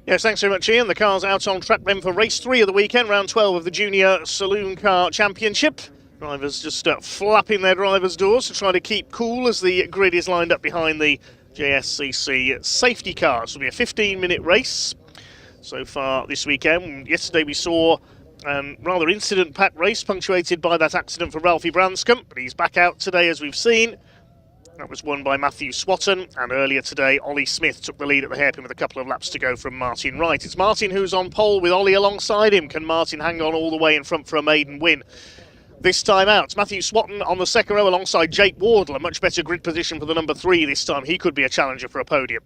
Yes, thanks very much, Ian. The car's out on track then for race 3 of the weekend, round 12 of the Junior Saloon Car Championship. Drivers just flapping their drivers' doors to try to keep cool as the grid is lined up behind the JSCC safety cars. It'll be a 15-minute race so far this weekend. Yesterday we saw Rather incident-packed race, punctuated by that accident for Ralphie Branscombe, but he's back out today, as we've seen. That was won by Matthew Swatton, and earlier today, Ollie Smith took the lead at the hairpin with a couple of laps to go from Martin Wright. It's Martin who's on pole with Ollie alongside him. Can Martin hang on all the way in front for a maiden win? This time out, Matthew Swatton on the second row alongside Jake Wardle, a much better grid position for the number 3 this time. He could be a challenger for a podium.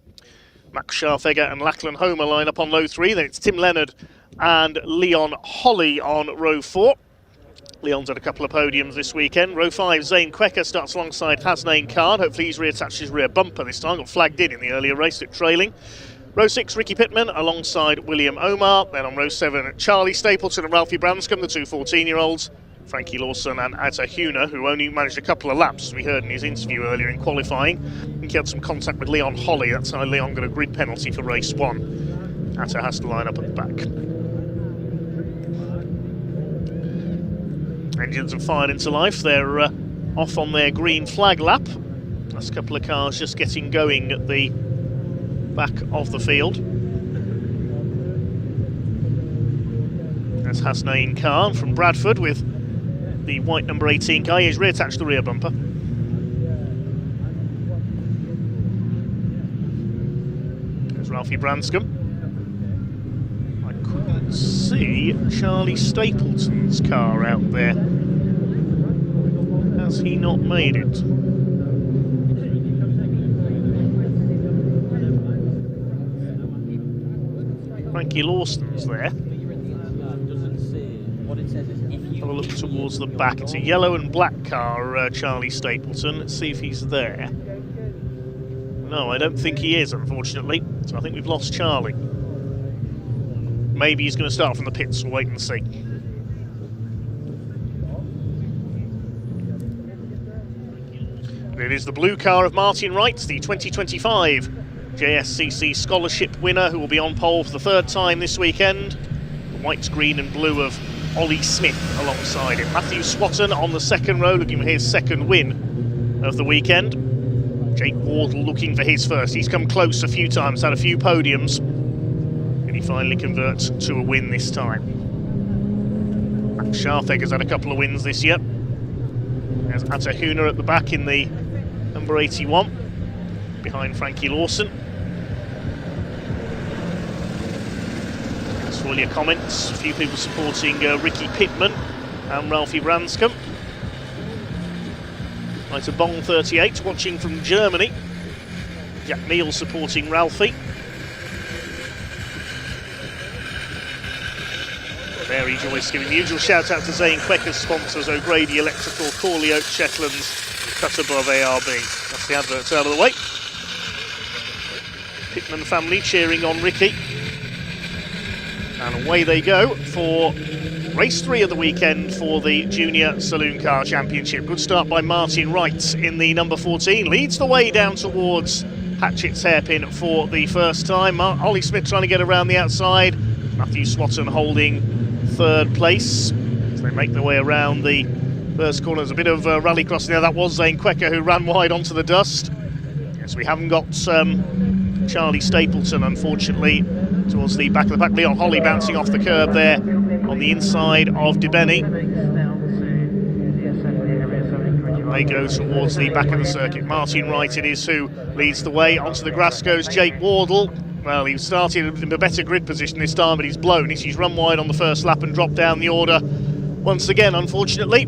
Max Scharfegger and Lachlan Homer line up on row 3. Then it's Tim Leonard and Leon Holly on row 4. Leon's had a couple of podiums this weekend. Row 5, Zane Quecker starts alongside Hasnain Khan. Hopefully he's reattached his rear bumper this time. Got flagged in the earlier race, at trailing. Row 6, Ricky Pittman alongside William Omar. Then on row 7, Charlie Stapleton and Ralphie Branscombe, the two 14-year-olds. Frankie Lawson and Atta Huna, who only managed a couple of laps, as we heard in his interview earlier in qualifying. I think he had some contact with Leon Holly. That's how Leon got a grid penalty for race 1. Atta has to line up at the back. Engines have fired into life. They're off on their green flag lap. Last couple of cars just getting going at the back of the field. That's Hasnain Khan from Bradford with the white number 18 car. He's reattached the rear bumper. There's Ralphie Branscombe. I couldn't see Charlie Stapleton's car out there. Has he not made it? Frankie Lawson's there. Have a look towards the back. It's a yellow and black car, Charlie Stapleton. Let's see if he's there. No, I don't think he is, unfortunately. So I think we've lost Charlie. Maybe he's going to start from the pits. We'll wait and see. It is the blue car of Martin Wright, the 2025 JSCC Scholarship winner, who will be on pole for the 3rd time this weekend. The white, green and blue of Ollie Smith alongside him. Matthew Swatton on the second row, looking for his 2nd win of the weekend. Jake Wardle looking for his first. He's come close a few times, had a few podiums. Can he finally convert to a win this time? Max Scharfegger's had a couple of wins this year. There's Atta Huna at the back in the number 81, behind Frankie Lawson. Thanks for all your comments. A few people supporting Ricky Pittman and Ralphie Branscombe. Right, a Bong 38 watching from Germany. Jack Neal supporting Ralphie. Mary Joyce giving the usual shout out to Zane Quecker's sponsors, O'Grady Electrical, Corley Oak, Shetlands, Cut Above ARB. That's the adverts out of the way. Pittman family cheering on Ricky. And away they go for race 3 of the weekend for the Junior Saloon Car Championship. Good start by Martin Wright in the number 14. Leads the way down towards Hatchett's hairpin for the first time. Ollie Smith trying to get around the outside. Matthew Swatton holding 3rd place as they make their way around the first corner. There's a bit of rally crossing there. That was Zane Quecker who ran wide onto the dust. Yes, we haven't got Charlie Stapleton, unfortunately, towards the back of the pack. Leon Holly bouncing off the curb there on the inside of DeBenny. They go towards the back of the circuit. Martin Wright it is who leads the way. Onto the grass goes Jake Wardle. Well, he started in a better grid position this time, but he's blown. He's run wide on the first lap and dropped down the order once again, unfortunately.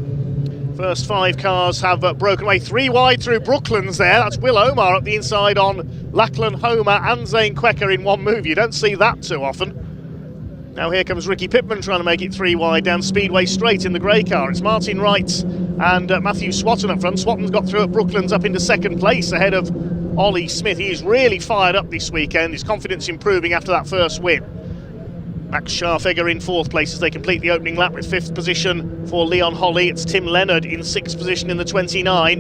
First 5 cars have broken away. 3 wide through Brooklands there. That's Will Omar up the inside on Lachlan Homer and Zane Quecker in one move. You don't see that too often. Now here comes Ricky Pittman trying to make it 3 wide down Speedway Straight in the grey car. It's Martin Wright and Matthew Swatton up front. Swatton's got through at Brooklands up into 2nd place ahead of Ollie Smith. He is really fired up this weekend. His confidence improving after that first win. Max Scharfegger in 4th place as they complete the opening lap with 5th position for Leon Holly. It's Tim Leonard in 6th position in the 29.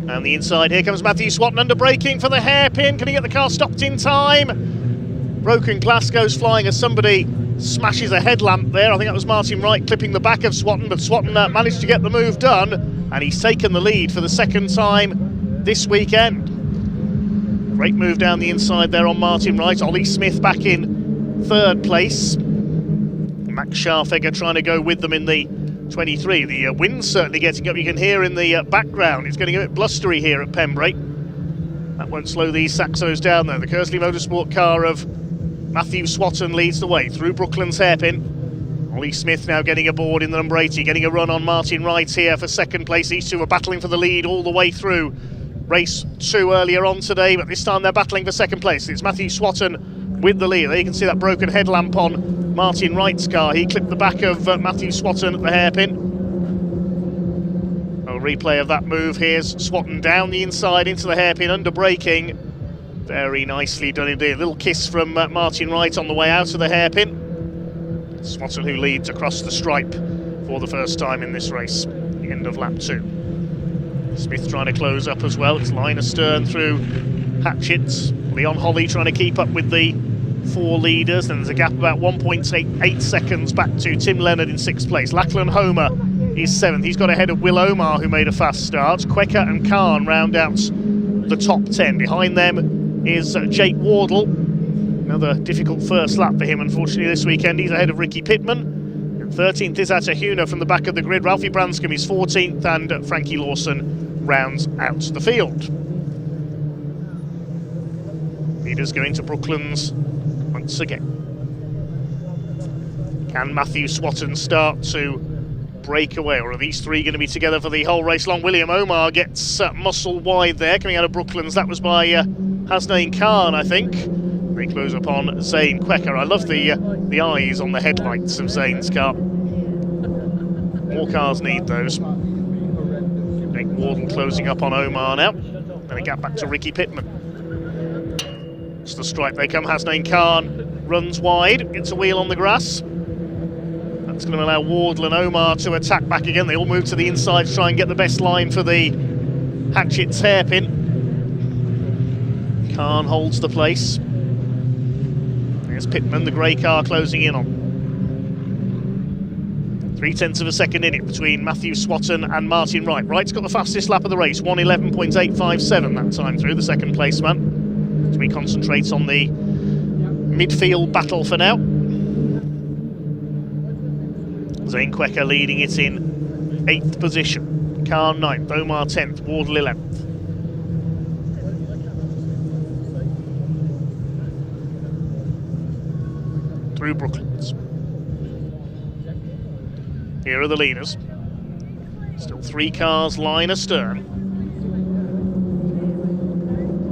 And the inside, here comes Matthew Swatton under braking for the hairpin. Can he get the car stopped in time? Broken glass goes flying as somebody smashes a headlamp there. I think that was Martin Wright clipping the back of Swatton, but Swatton managed to get the move done, and he's taken the lead for the 2nd time this weekend. Great move down the inside there on Martin Wright. Ollie Smith back in 3rd place. Max Scharfegger trying to go with them in the 23. The wind's certainly getting up. You can hear in the background it's getting a bit blustery here at Pembrey. That won't slow these Saxos down though. The Kersley Motorsport car of Matthew Swatton leads the way through Brooklands hairpin. Ollie Smith now getting aboard in the number 80, getting a run on Martin Wright here for second place. These two are battling for the lead all the way through race 2 earlier on today, but this time they're battling for second place. It's Matthew Swatton with the lead. There you can see that broken headlamp on Martin Wright's car. He clipped the back of Matthew Swatton at the hairpin. A replay of that move. Here's Swatton down the inside into the hairpin, under braking. Very nicely done indeed. A little kiss from Martin Wright on the way out of the hairpin. Swatton who leads across the stripe for the first time in this race, the end of lap 2. Smith trying to close up as well. It's line astern through Hatchett's. Leon Holly trying to keep up with the 4 leaders. Then there's a gap about 1.8 seconds back to Tim Leonard in 6th place. Lachlan Homer is 7th. He's got ahead of Will Omar, who made a fast start. Quecker and Khan round out the top 10. Behind them is Jake Wardle. Another difficult first lap for him, unfortunately, this weekend. He's ahead of Ricky Pittman. And 13th is Atahuna from the back of the grid. Ralphie Branscombe is 14th, and Frankie Lawson rounds out the field. Leaders going to Brooklands once again. Can Matthew Swatton start to break away, or are these 3 going to be together for the whole race long? William Omar gets muscle wide there, coming out of Brooklands. That was by Hasnain Khan, I think. They close up on Zane Quecker. I love the eyes on the headlights of Zane's car. More cars need those. Jake Wardle closing up on Omar now. Then a gap back to Ricky Pittman. It's the stripe they come. Hasnain Khan runs wide, gets a wheel on the grass. That's going to allow Wardle and Omar to attack back again. They all move to the inside to try and get the best line for the Hatchett's hairpin. Khan holds the place. There's Pittman, the grey car, closing in on. 0.3 of a second in it between Matthew Swatton and Martin Wright. Wright's got the fastest lap of the race, 1:11.857 that time through, the second place man. As we concentrate on the midfield battle for now. Zane Quecker leading it in 8th position. Khan 9th, Omar 10th, Wardle 11th. Through Brooklands. Here are the leaders. Still 3 cars line astern.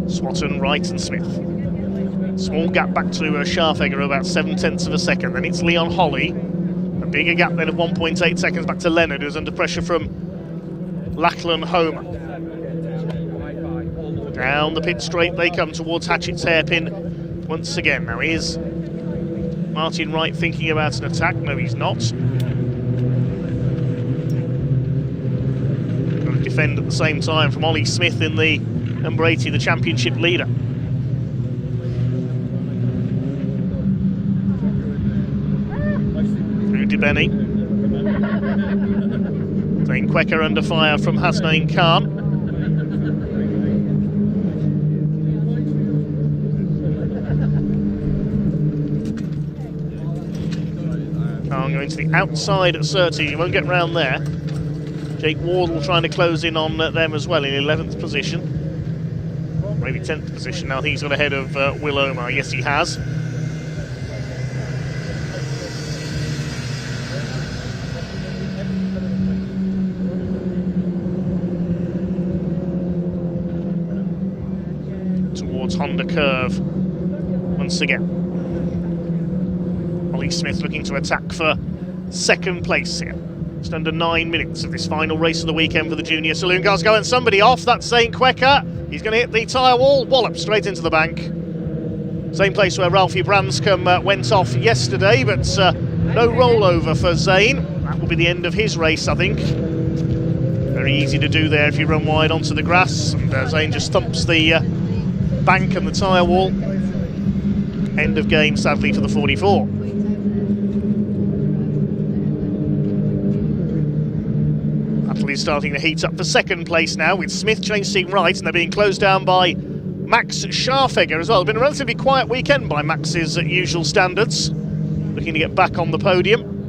Swatton, Wright and Smith. Small gap back to Scharfegger, about 0.7 of a second. Then it's Leon Holly. A bigger gap then of 1.8 seconds back to Leonard, who's under pressure from Lachlan Homer. Down the pit straight they come towards Hatchett's hairpin once again. Now is Martin Wright thinking about an attack? No, he's not. Got to defend at the same time from Ollie Smith in the number 80, the championship leader. Through DeBenny. Zane Quecker under fire from Hasnain Khan. Khan going to the outside at Surtees. He won't get round there. Jake Wardle trying to close in on them as well in 11th position. Maybe 10th position now. He's got ahead of Will Omar. Yes, he has. Towards Honda Curve once again. Ollie Smith looking to attack for second place here. Just under 9 minutes of this final race of the weekend for the junior saloon cars. Going somebody off, that's Zane Quecker. He's going to hit the tyre wall, wallop straight into the bank. Same place where Ralphie Branscombe went off yesterday, but no rollover for Zane. That will be the end of his race, I think. Very easy to do there if you run wide onto the grass. And Zane just thumps the bank and the tyre wall. End of game, sadly, for the 44. Is starting to heat up for second place now, with Smith chasing right, and they're being closed down by Max Scharfegger as well. It's been a relatively quiet weekend by Max's usual standards. Looking to get back on the podium.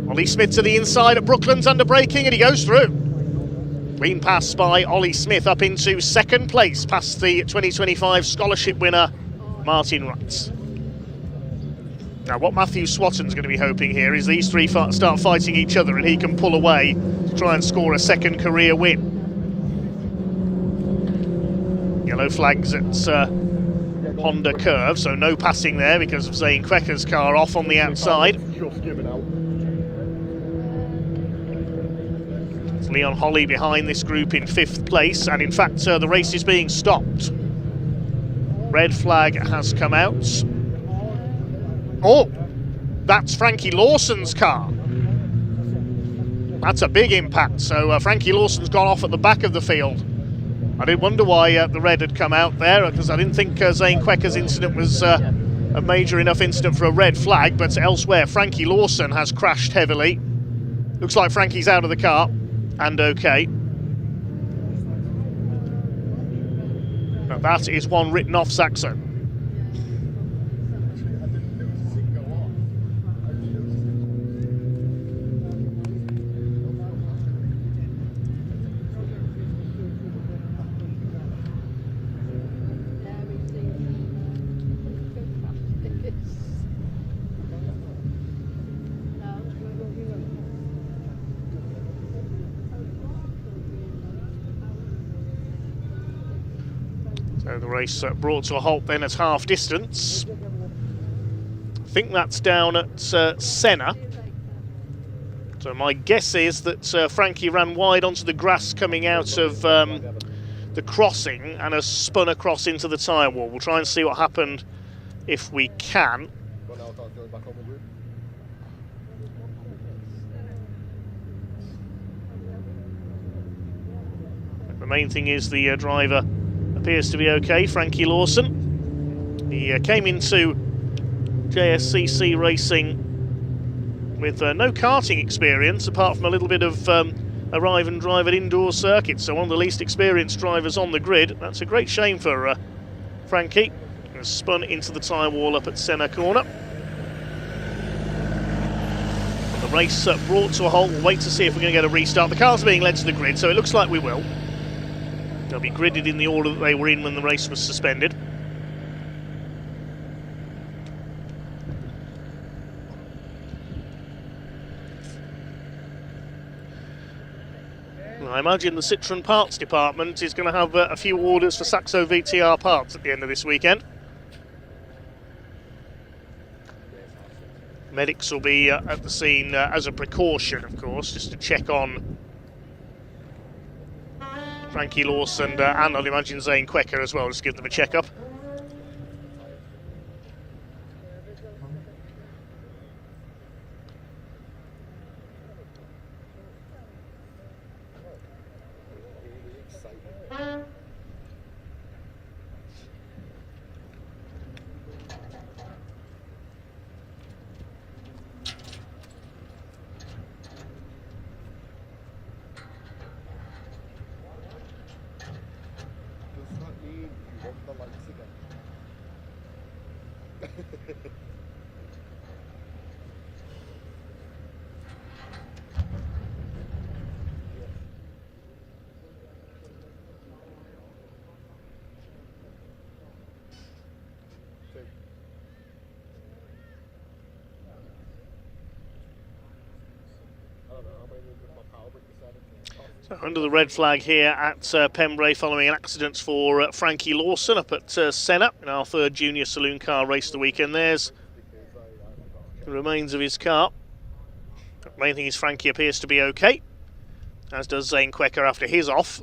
Ollie Smith to the inside at Brooklands under braking, and he goes through. Clean pass by Ollie Smith up into second place, past the 2025 scholarship winner, Martin Wright. Now, what Matthew Swatton's going to be hoping here is these three start fighting each other and he can pull away to try and score a second career win. Yellow flags at Honda curve, so no passing there because of Zane Quecker's car off on the outside. It's Leon Holly behind this group in 5th place, and in fact the race is being stopped. Red flag has come out. Oh, that's Frankie Lawson's car. That's a big impact, so Frankie Lawson's gone off at the back of the field. I did wonder why the red had come out there, because I didn't think Zane Quecker's incident was a major enough incident for a red flag, but elsewhere Frankie Lawson has crashed heavily. Looks like Frankie's out of the car, and okay. But that is one written off Saxo. So the race brought to a halt then at half distance. I think that's down at Senna. So my guess is that Frankie ran wide onto the grass coming out of the crossing and has spun across into the tyre wall. We'll try and see what happened if we can. The main thing is the driver appears to be okay, Frankie Lawson. He came into JSCC racing with no karting experience, apart from a little bit of arrive and drive at indoor circuits, so one of the least experienced drivers on the grid. That's a great shame for Frankie. He was spun into the tyre wall up at Senna corner. The race brought to a halt. We'll wait to see if we're going to get a restart. The cars are being led to the grid, so it looks like we will. They'll be gridded in the order that they were in when the race was suspended. I imagine the Citroën parts department is going to have a few orders for Saxo VTR parts at the end of this weekend. Medics will be at the scene as a precaution, of course, just to check on Frankie Lawson and I'd imagine Zane Quecker as well, just give them a check-up. So under the red flag here at Pembrey following an accident for Frankie Lawson up at Senna in our third junior saloon car race of the weekend. There's the remains of his car. The main thing is Frankie appears to be okay, as does Zane Quecker after his off.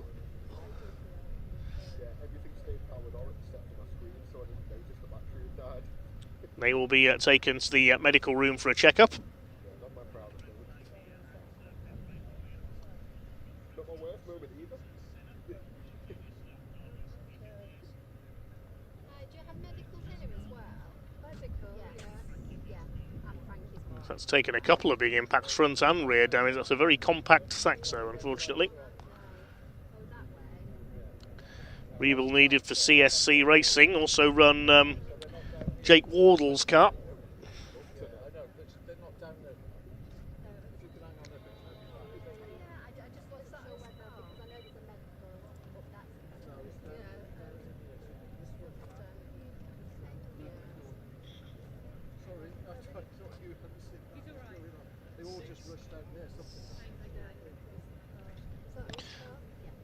They will be taken to the medical room for a checkup. That's taken a couple of big impacts, front and rear damage. That's a very compact Saxo, unfortunately. Rebuild needed for CSC Racing. Also run Jake Wardle's car.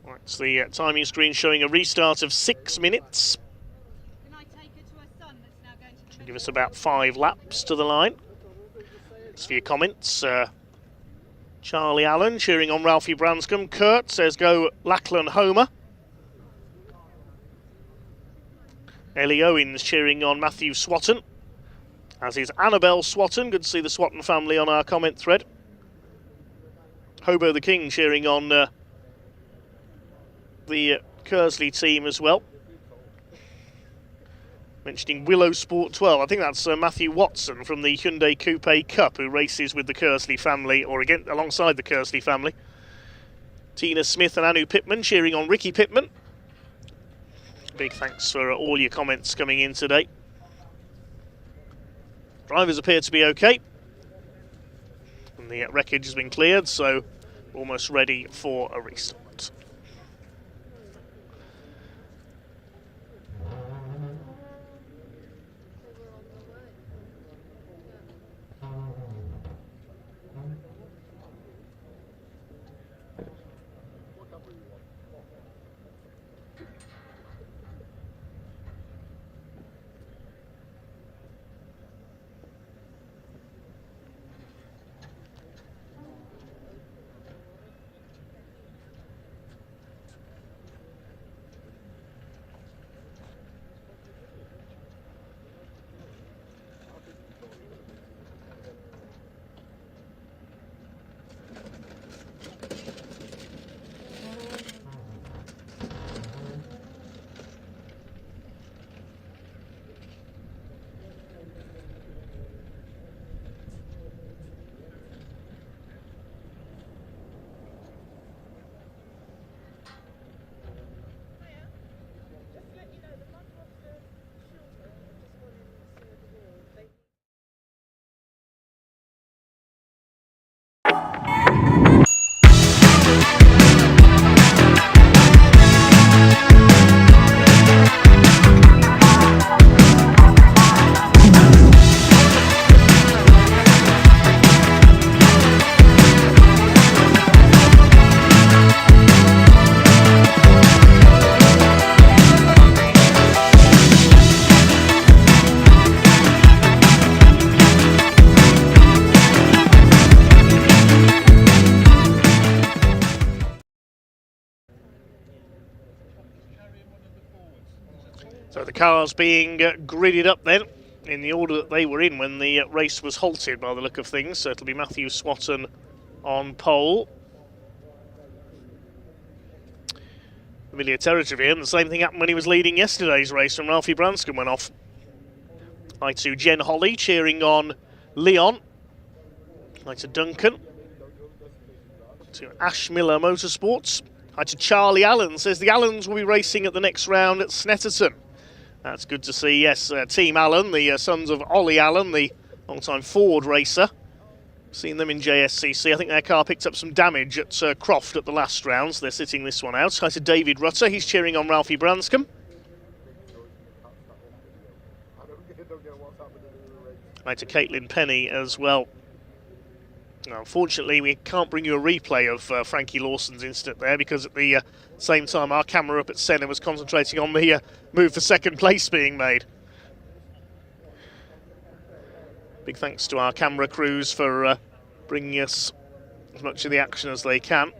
Right, it's the timing screen showing a restart of 6 minutes. Should give us about 5 laps to the line. Thanks for your comments. Charlie Allen cheering on Ralphie Branscombe. Kurt says go Lachlan Homer. Ellie Owens cheering on Matthew Swatton, as is Annabelle Swatton. Good to see the Swatton family on our comment thread. Hobo the King cheering on the Kersley team as well. Mentioning Willow Sport 12. I think that's Matthew Watson from the Hyundai Coupe Cup, who races with the Kersley family, or again alongside the Kersley family. Tina Smith and Anu Pittman cheering on Ricky Pittman. Big thanks for all your comments coming in today. Drivers appear to be okay. And the wreckage has been cleared, so almost ready for a restart. So the cars being gridded up then, in the order that they were in when the race was halted by the look of things. So it'll be Matthew Swatton on pole. Familiar territory, and the same thing happened when he was leading yesterday's race when Ralphie Branscombe went off. Hi to Jen Holly cheering on Leon. Hi to Duncan. To Ash Miller Motorsports. Hi to Charlie Allen, says the Allens will be racing at the next round at Snetterton. That's good to see, yes. Team Allen, the sons of Ollie Allen, the long-time Ford racer. Seen them in JSCC. I think their car picked up some damage at Croft at the last round, so they're sitting this one out. Hi to David Rutter, he's cheering on Ralphie Branscombe. Hi to Caitlin Penny as well. Now, unfortunately, we can't bring you a replay of Frankie Lawson's incident there, because at the same time our camera up at Senna was concentrating on the move for second place being made. Big thanks to our camera crews for bringing us as much of the action as they can.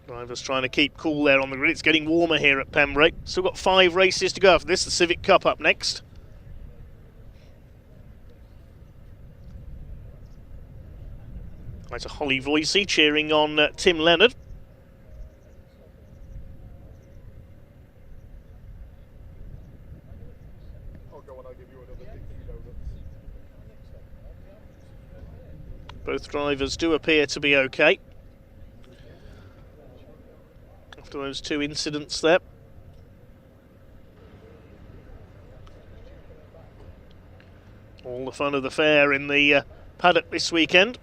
Drivers trying to keep cool there on the grid. It's getting warmer here at Pembrey. Still got 5 races to go after this. The Civic Cup up next. Right to Holly Voicey cheering on Tim Leonard. Both drivers do appear to be okay after those 2 incidents there. All the fun of the fair in the paddock this weekend.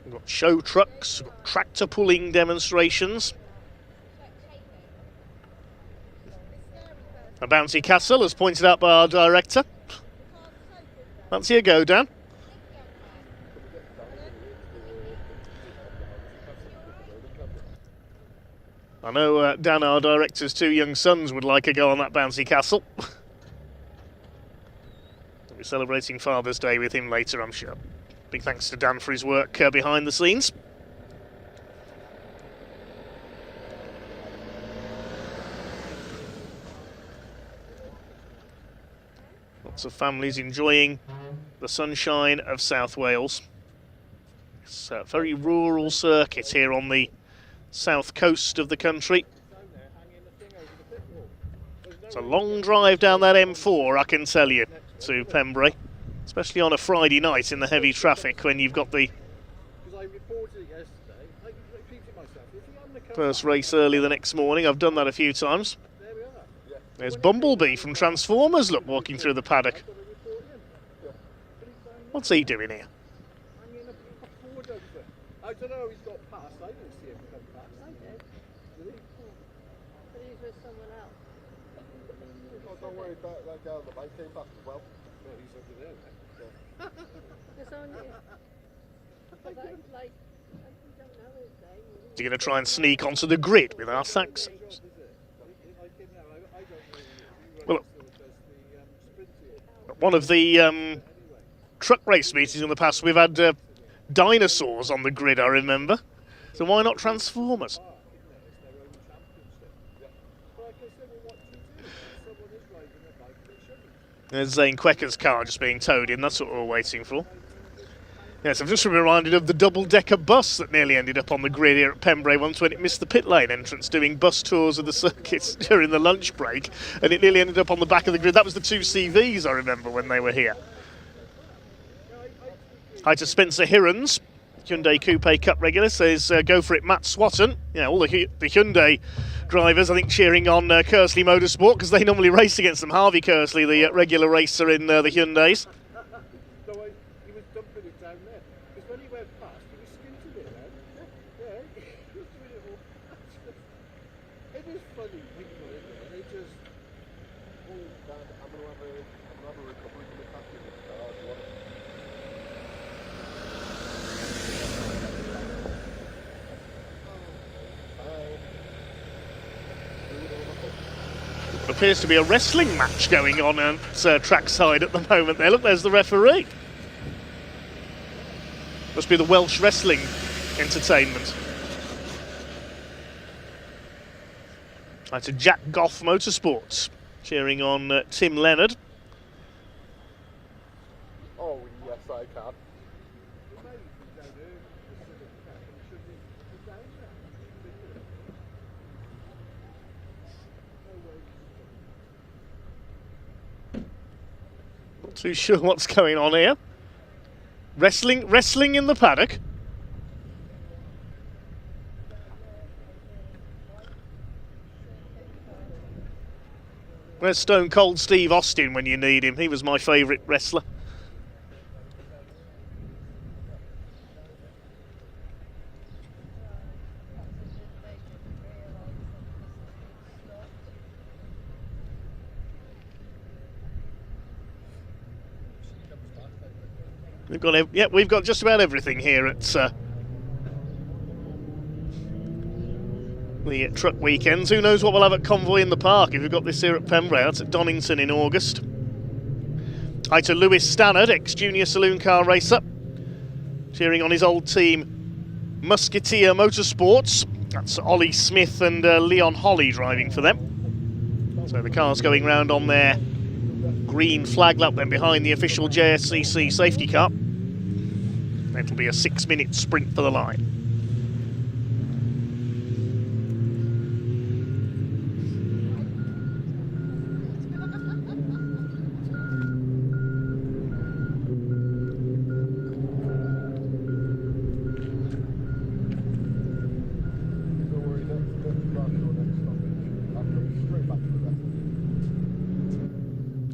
We've got show trucks, we've got tractor pulling demonstrations. A bouncy castle, as pointed out by our director. Fancy a go, Dan? I know Dan, our director's 2 young sons, would like a go on that bouncy castle. We'll be celebrating Father's Day with him later, I'm sure. Big thanks to Dan for his work behind the scenes. Lots of families enjoying the sunshine of South Wales. It's a very rural circuit here on the south coast of the country. It's a long drive down that M4, I can tell you, to Pembrey, especially on a Friday night in the heavy traffic when you've got the first race early the next morning. I've done that a few times. There's Bumblebee from Transformers, look, walking through the paddock. What's he doing here? I don't know, he's got past. I didn't see him come past. I did. Did he? But he's with someone else. Oh, don't worry about that girl. The bike came past as well. No, he's over there now. It's on you. Because I like, I don't know his name. You're going to try and sneak onto the grid with our Saxons. Well, at one of the truck race meetings in the past, we've had dinosaurs on the grid, I remember. So why not Transformers? There's Zane Quecker's car just being towed in, that's what we're waiting for. Yes, I'm just reminded of the double-decker bus that nearly ended up on the grid here at Pembrey once when it missed the pit lane entrance doing bus tours of the circuits during the lunch break, and it nearly ended up on the back of the grid. That was the 2 CVs, I remember, when they were here. Hi to Spencer Hirons, Hyundai Coupe Cup regular, says go for it Matt Swatton. Yeah, all the Hyundai drivers, I think, cheering on Kersley Motorsport because they normally race against them. Harvey Kersley, the regular racer in the Hyundais. Appears to be a wrestling match going on at trackside at the moment there. Look, there's the referee. Must be the Welsh Wrestling Entertainment. Hi to Jack Goff Motorsports, cheering on Tim Leonard. Oh, yes, I can. Not too sure what's going on here. Wrestling in the paddock. Where's Stone Cold Steve Austin when you need him? He was my favourite wrestler. We've got just about everything here at the truck weekends. Who knows what we'll have at Convoy in the Park if we've got this here at Pembrey. That's at Donington in August. Hi to Lewis Stannard, ex-junior saloon car racer, cheering on his old team Musketeer Motorsports. That's Ollie Smith and Leon Holly driving for them. So the car's going round on their green flag lap then behind the official JSCC safety car. It'll be a 6-minute sprint for the line.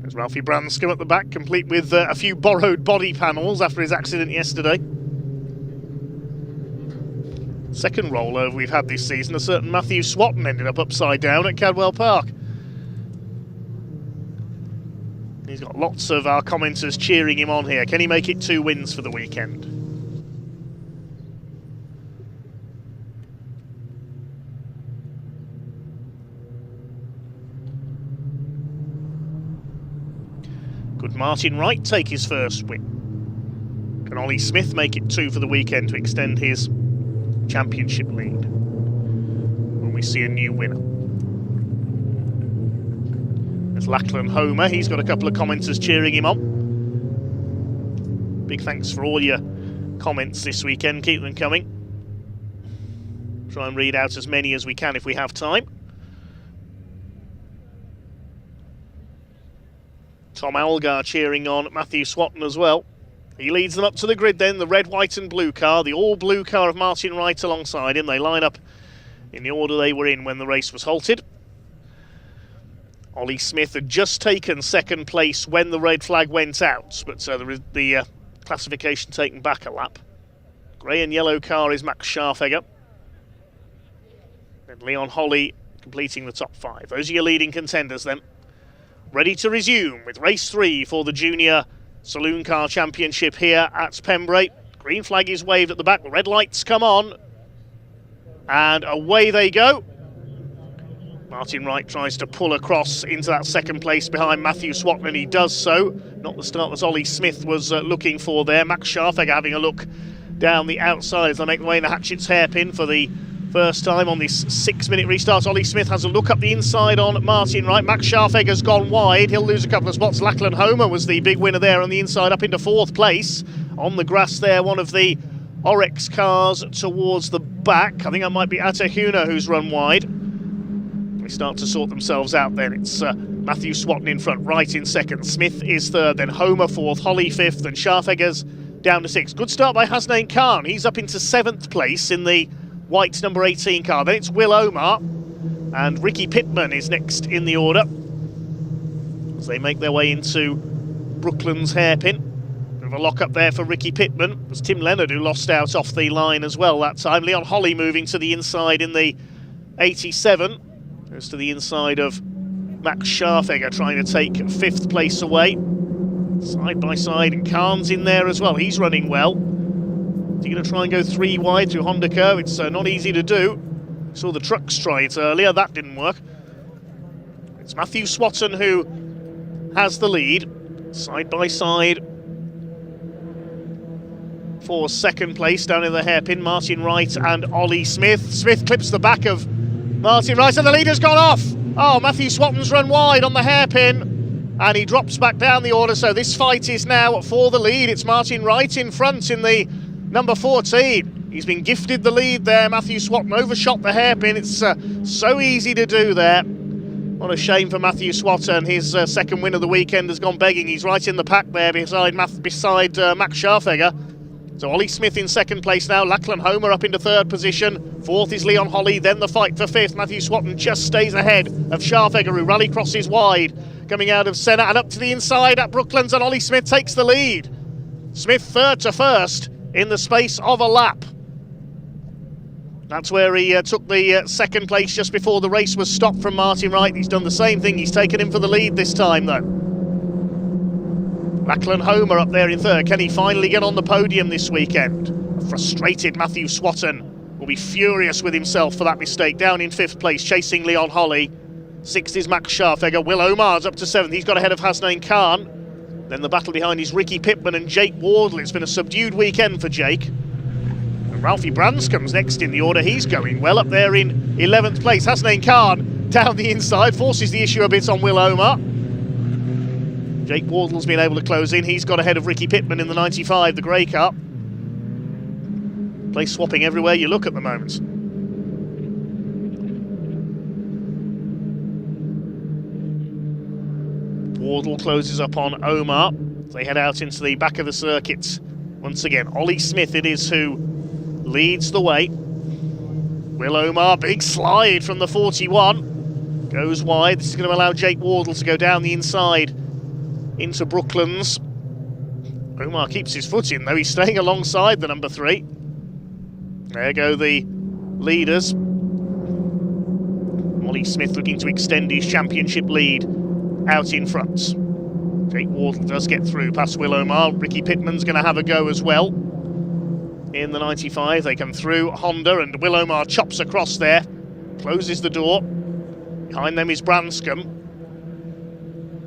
There's Ralphie Branscombe at the back, complete with a few borrowed body panels after his accident yesterday. Second rollover we've had this season, a certain Matthew Swatton ended up upside down at Cadwell Park. He's got lots of our commenters cheering him on here. Can he make it 2 wins for the weekend? Could Martin Wright take his first win? Can Ollie Smith make it 2 for the weekend to extend his championship lead? When we see a new winner. There's Lachlan Homer, he's got a couple of commenters cheering him on. Big thanks for all your comments this weekend, keep them coming. Try and read out as many as we can if we have time. Tom Algar cheering on Matthew Swatton as well. He leads them up to the grid then, the red, white and blue car, the all-blue car of Martin Wright alongside him. They line up in the order they were in when the race was halted. Ollie Smith had just taken second place when the red flag went out, but the classification taken back a lap. Grey and yellow car is Max Scharfegger. Then Leon Holly completing the top 5. Those are your leading contenders then. Ready to resume with race 3 for the Junior Saloon Car Championship here at Pembrey. Green flag is waved at the back, the red lights come on, and away they go. Martin Wright tries to pull across into that second place behind Matthew Swatton, and he does so. Not the start that Ollie Smith was looking for there. Max Scharfegger having a look down the outside as they make their way in the Hatchett's hairpin for the first time on this 6-minute restart. Ollie Smith has a look up the inside on Martin Wright. Max Scharfegger's gone wide. He'll lose a couple of spots. Lachlan Homer was the big winner there on the inside, up into 4th place. On the grass there, one of the Oryx cars towards the back. I think that might be Atahuna who's run wide. They start to sort themselves out then. It's Matthew Swatton in front, Wright in 2nd. Smith is 3rd, then Homer 4th, Holly 5th, and Scharfegger's down to 6th. Good start by Hasnain Khan. He's up into 7th place in the white number 18 car. Then it's Will Omar, and Ricky Pittman is next in the order as they make their way into Brooklands hairpin. Bit of a lock up there for Ricky Pittman. It was Tim Leonard who lost out off the line as well that time. Leon Holly moving to the inside in the 87. Goes to the inside of Max Scharfegger, trying to take 5th place away. Side by side, and Khan's in there as well. He's running well. Is he going to try and go 3 wide through Honda Curve? It's not easy to do. Saw the trucks try it earlier, that didn't work. It's Matthew Swatton who has the lead. Side by side for 2nd place down in the hairpin, Martin Wright and Ollie Smith. Smith clips the back of Martin Wright, and the leader's gone off. Oh, Matthew Swatton's run wide on the hairpin, and he drops back down the order, so this fight is now for the lead. It's Martin Wright in front in the number 14. He's been gifted the lead there. Matthew Swatton overshot the hairpin. It's so easy to do there. What a shame for Matthew Swatton. His 2nd win of the weekend has gone begging. He's right in the pack there beside Max Scharfegger. So Ollie Smith in 2nd place now. Lachlan Homer up into 3rd position. 4th is Leon Holly, then the fight for 5th. Matthew Swatton just stays ahead of Scharfegger, who rally crosses wide, coming out of centre and up to the inside at Brooklands, and Ollie Smith takes the lead. Smith 3rd to 1st in the space of a lap. That's where he took the 2nd place just before the race was stopped from Martin Wright. He's done the same thing. He's taken him for the lead this time, though. Lachlan Homer up there in 3rd. Can he finally get on the podium this weekend? A frustrated Matthew Swatton will be furious with himself for that mistake. Down in 5th place, chasing Leon Holly. 6th is Max Scharfegger. Will Omar's up to 7th. He's got ahead of Hasnain Khan. Then the battle behind is Ricky Pittman and Jake Wardle. It's been a subdued weekend for Jake. And Ralphie Branscombe's next in the order. He's going well up there in 11th place. Hasnain Khan down the inside, forces the issue a bit on Will Omar. Jake Wardle's been able to close in. He's got ahead of Ricky Pittman in the 95, the grey car. Place swapping everywhere you look at the moment. Wardle closes up on Omar. They head out into the back of the circuit. Once again, Ollie Smith it is who leads the way. Will Omar, big slide from the 41. Goes wide. This is going to allow Jake Wardle to go down the inside into Brooklands. Omar keeps his foot in though, he's staying alongside the number 3. There go the leaders. Ollie Smith looking to extend his championship lead out in front. Jake Wardle does get through past Will Omar. Ricky Pittman's going to have a go as well. In the 95, they come through Honda, and Will Omar chops across there, closes the door. Behind them is Branscombe.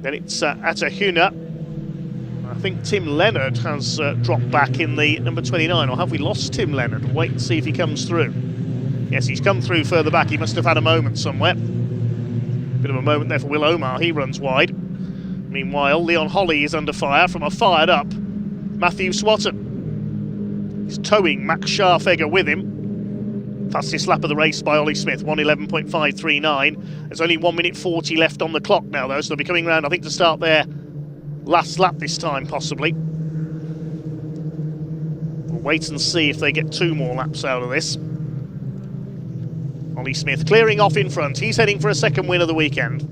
Then it's Atahuna. I think Tim Leonard has dropped back in the number 29, or have we lost Tim Leonard? Wait and see if he comes through. Yes, he's come through further back. He must have had a moment somewhere. Bit of a moment there for Will Omar. He runs wide. Meanwhile, Leon Holly is under fire from a fired up Matthew Swatton. He's towing Max Scharfegger with him. Fastest lap of the race by Ollie Smith, 1:11.539. There's only 1 minute 40 left on the clock now, though, so they'll be coming round, I think, to start their last lap this time, possibly. We'll wait and see if they get 2 more laps out of this. Ollie Smith clearing off in front. He's heading for a second win of the weekend.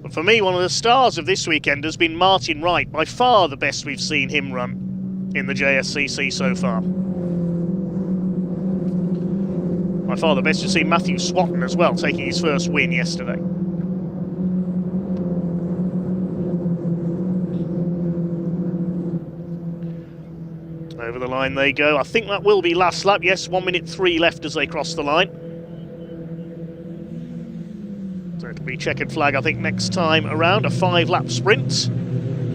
But for me, one of the stars of this weekend has been Martin Wright. By far the best we've seen him run in the JSCC so far. By far the best we've seen Matthew Swatton as well, taking his first win yesterday. Over the line they go. I think that will be last lap. Yes, 1 minute 3 left as they cross the line. So it'll be checkered flag, I think, next time around. A 5-lap sprint.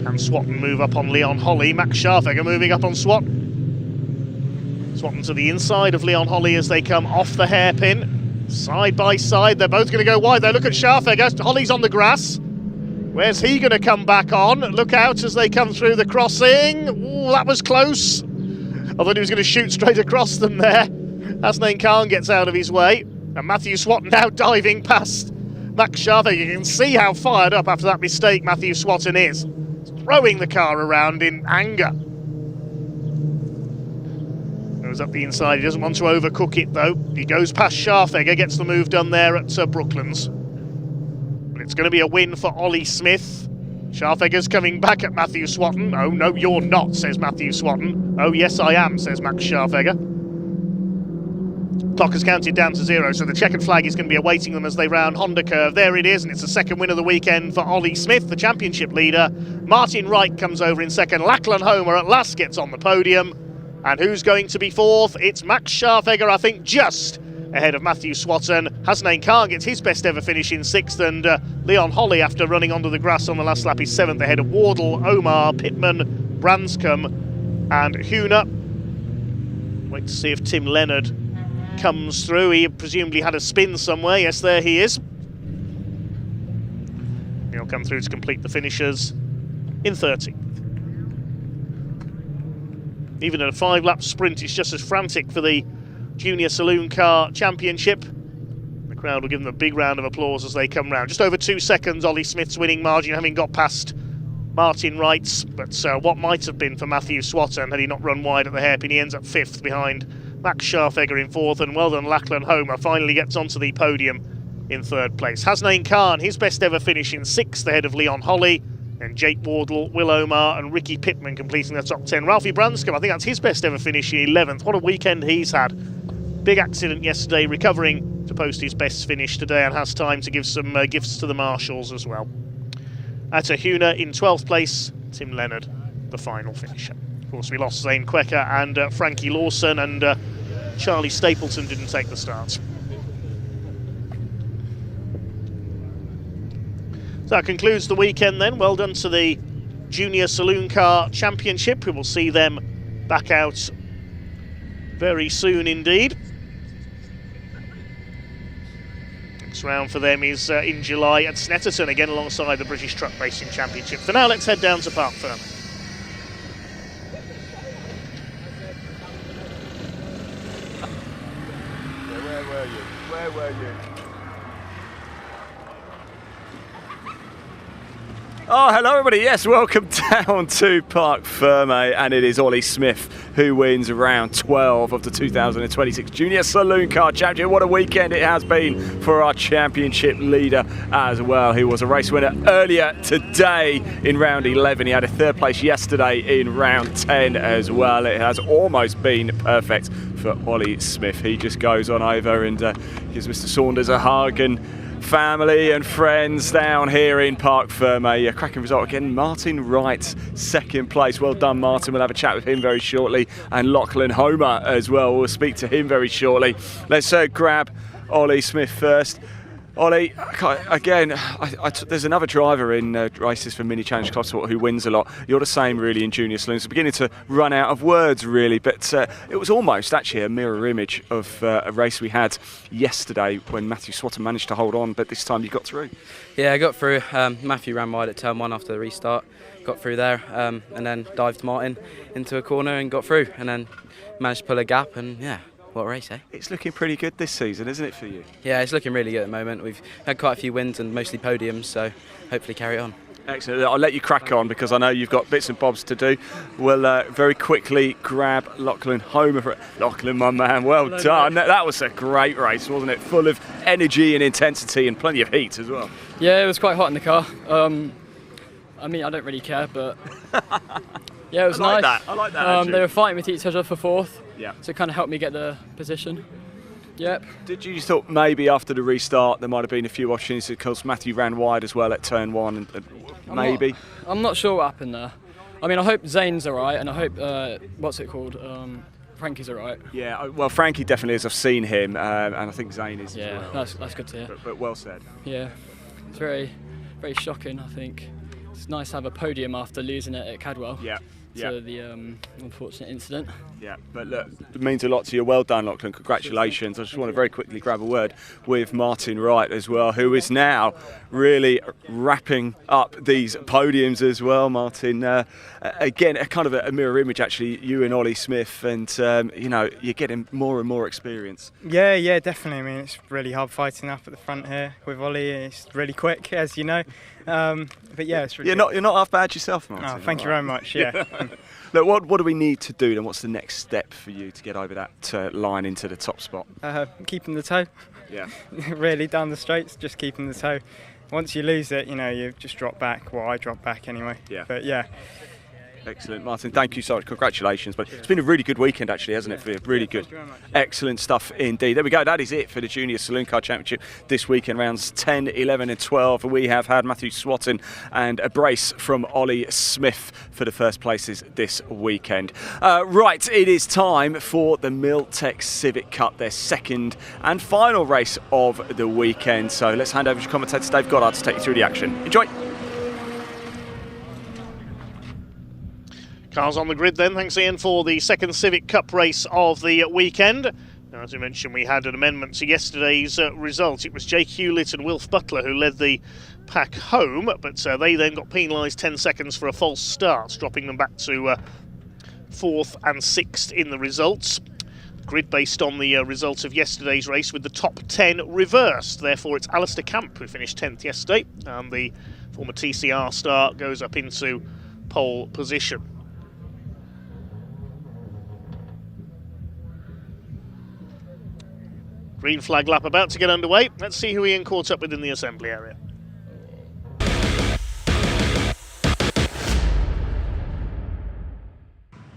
Can Swatton move up on Leon Holly? Max Scharfegger moving up on Swatton. Swatton to the inside of Leon Holly as they come off the hairpin. Side by side, they're both going to go wide. They look at Scharfegger. Holly's on the grass. Where's he going to come back on? Look out as they come through the crossing. Ooh, that was close. I thought he was going to shoot straight across them there. Hasnain Khan gets out of his way. And Matthew Swatton now diving past Max Scharfegger. You can see how fired up after that mistake Matthew Swatton is. Throwing the car around in anger. Goes up the inside. He doesn't want to overcook it though. He goes past Scharfegger, gets the move done there at Brooklands. But it's going to be a win for Ollie Smith. Scharfegger's coming back at Matthew Swatton. Oh, no, you're not, says Matthew Swatton. Oh, yes, I am, says Max Scharfegger. Clock has counted down to 0, so the checkered flag is going to be awaiting them as they round Honda Curve. There it is, and it's the second win of the weekend for Ollie Smith, the championship leader. Martin Wright comes over in second. Lachlan Homer at last gets on the podium. And who's going to be fourth? It's Max Scharfegger, I think, just ahead of Matthew Swatton. Hasnain Khan gets his best ever finish in 6th, and Leon Holly, after running onto the grass on the last lap, is 7th ahead of Wardle, Omar, Pittman, Branscombe and Huna. Wait to see if Tim Leonard comes through. He presumably had a spin somewhere. Yes, there he is. He'll come through to complete the finishers in 30. Even at a 5-lap sprint, it's just as frantic for the Junior Saloon Car Championship. The crowd will give them a big round of applause as they come round. Just over 2 seconds, Ollie Smith's winning margin, having got past Martin Wright's. But what might have been for Matthew Swatton had he not run wide at the hairpin. He ends up 5th behind Max Scharfegger in 4th. And well done, Lachlan Homer finally gets onto the podium in 3rd place. Hasnain Khan, his best ever finish in 6th ahead of Leon Holly. And Jake Wardle, Will Omar and Ricky Pittman completing the top 10. Ralphie Branscombe, I think that's his best ever finish in 11th. What a weekend he's had. Big accident yesterday, recovering to post his best finish today, and has time to give some gifts to the marshals as well. Atahuna in 12th place, Tim Leonard, the final finisher. Of course, we lost Zane Quecker and Frankie Lawson, and Charlie Stapleton didn't take the start. So that concludes the weekend then. Well done to the Junior Saloon Car Championship. We will see them back out very soon indeed. Next round for them is in July at Snetterton, again alongside the British Truck Racing Championship. For now, let's head down to Park Ferme. Where were you? Where were you? Oh, hello everybody. Yes, welcome down to Parc Fermé, and it is Ollie Smith who wins round 12 of the 2026 Junior Saloon Car Championship. What a weekend it has been for our championship leader as well. He was a race winner earlier today in round 11. He had a third place yesterday in round 10 as well. It has almost been perfect for Ollie Smith. He just goes on over and gives Mr. Saunders a hug, and family and friends down here in Parc Fermé. A cracking result again. Martin Wright, second place. Well done, Martin. We'll have a chat with him very shortly, and Lachlan Homer as well. We'll speak to him very shortly. Let's grab Ollie Smith first. Ollie, again, there's another driver in races for Mini Challenge Clubsport who wins a lot. You're the same really in Junior Saloons. We're beginning to run out of words really, but it was almost actually a mirror image of a race we had yesterday when Matthew Swatton managed to hold on, but this time you got through. Yeah, I got through. Matthew ran wide at turn 1 after the restart. Got through there and then dived Martin into a corner and got through, and then managed to pull a gap, and yeah. What a race, eh? It's looking pretty good this season, isn't it, for you? Yeah, it's looking really good at the moment. We've had quite a few wins and mostly podiums, so hopefully carry it on. Excellent. I'll let you crack on because I know you've got bits and bobs to do. We'll very quickly grab Lachlan Homer. Lachlan, my man, well done. That was a great race, wasn't it? Full of energy and intensity and plenty of heat as well. Yeah, it was quite hot in the car. I mean, I don't really care, but yeah, it was nice. I like that. They were fighting with each other for fourth. Yeah. So it kind of helped me get the position. Yep. Did you thought maybe after the restart there might have been a few opportunities because Matthew ran wide as well at turn 1 and maybe? I'm not sure what happened there. I mean, I hope Zane's alright, and I hope, Frankie's alright. Yeah, well, Frankie definitely is. I've seen him, and I think Zane is as well. That's good to hear. But well said. Yeah, it's very, very shocking, I think. It's nice to have a podium after losing it at Cadwell. Yeah. To the unfortunate incident. Yeah, but look, it means a lot to you. Well done, Lachlan. Congratulations. I just want to very quickly grab a word with Martin Wright as well, who is now really wrapping up these podiums as well, Martin. Again, a kind of a mirror image, actually, you and Ollie Smith, and, you're getting more and more experience. Yeah, definitely. I mean, it's really hard fighting up at the front here with Ollie. It's really quick, as you know. But yeah, it's really You're not half bad yourself, Martin. Oh, thank you very much, yeah. Look, what do we need to do then? What's the next step for you to get over that line into the top spot? Keeping the toe. Yeah. Really, down the straights, just keeping the toe. Once you lose it, you just drop back. Well, I drop back anyway. Yeah. But yeah. Excellent, Martin. Thank you so much. Congratulations. But it's been a really good weekend, actually, hasn't it? For you? Really good. Excellent stuff indeed. There we go. That is it for the Junior Saloon Car Championship this weekend. Rounds 10, 11 and 12. We have had Matthew Swatton and a brace from Ollie Smith for the first places this weekend. Right, it is time for the Miltech Civic Cup, their second and final race of the weekend. So let's hand over to commentator Dave Goddard to take you through the action. Enjoy. Cars on the grid then, thanks Ian, for the second Civic Cup race of the weekend. Now, as we mentioned, we had an amendment to yesterday's result. It was Jake Hewlett and Wilf Butler who led the pack home, but they then got penalised 10 seconds for a false start, dropping them back to 4th and 6th in the results. Grid based on the result of yesterday's race with the top 10 reversed. Therefore, it's Alistair Camp who finished 10th yesterday, and the former TCR star goes up into pole position. Green flag lap about to get underway. Let's see who Ian caught up with in the assembly area.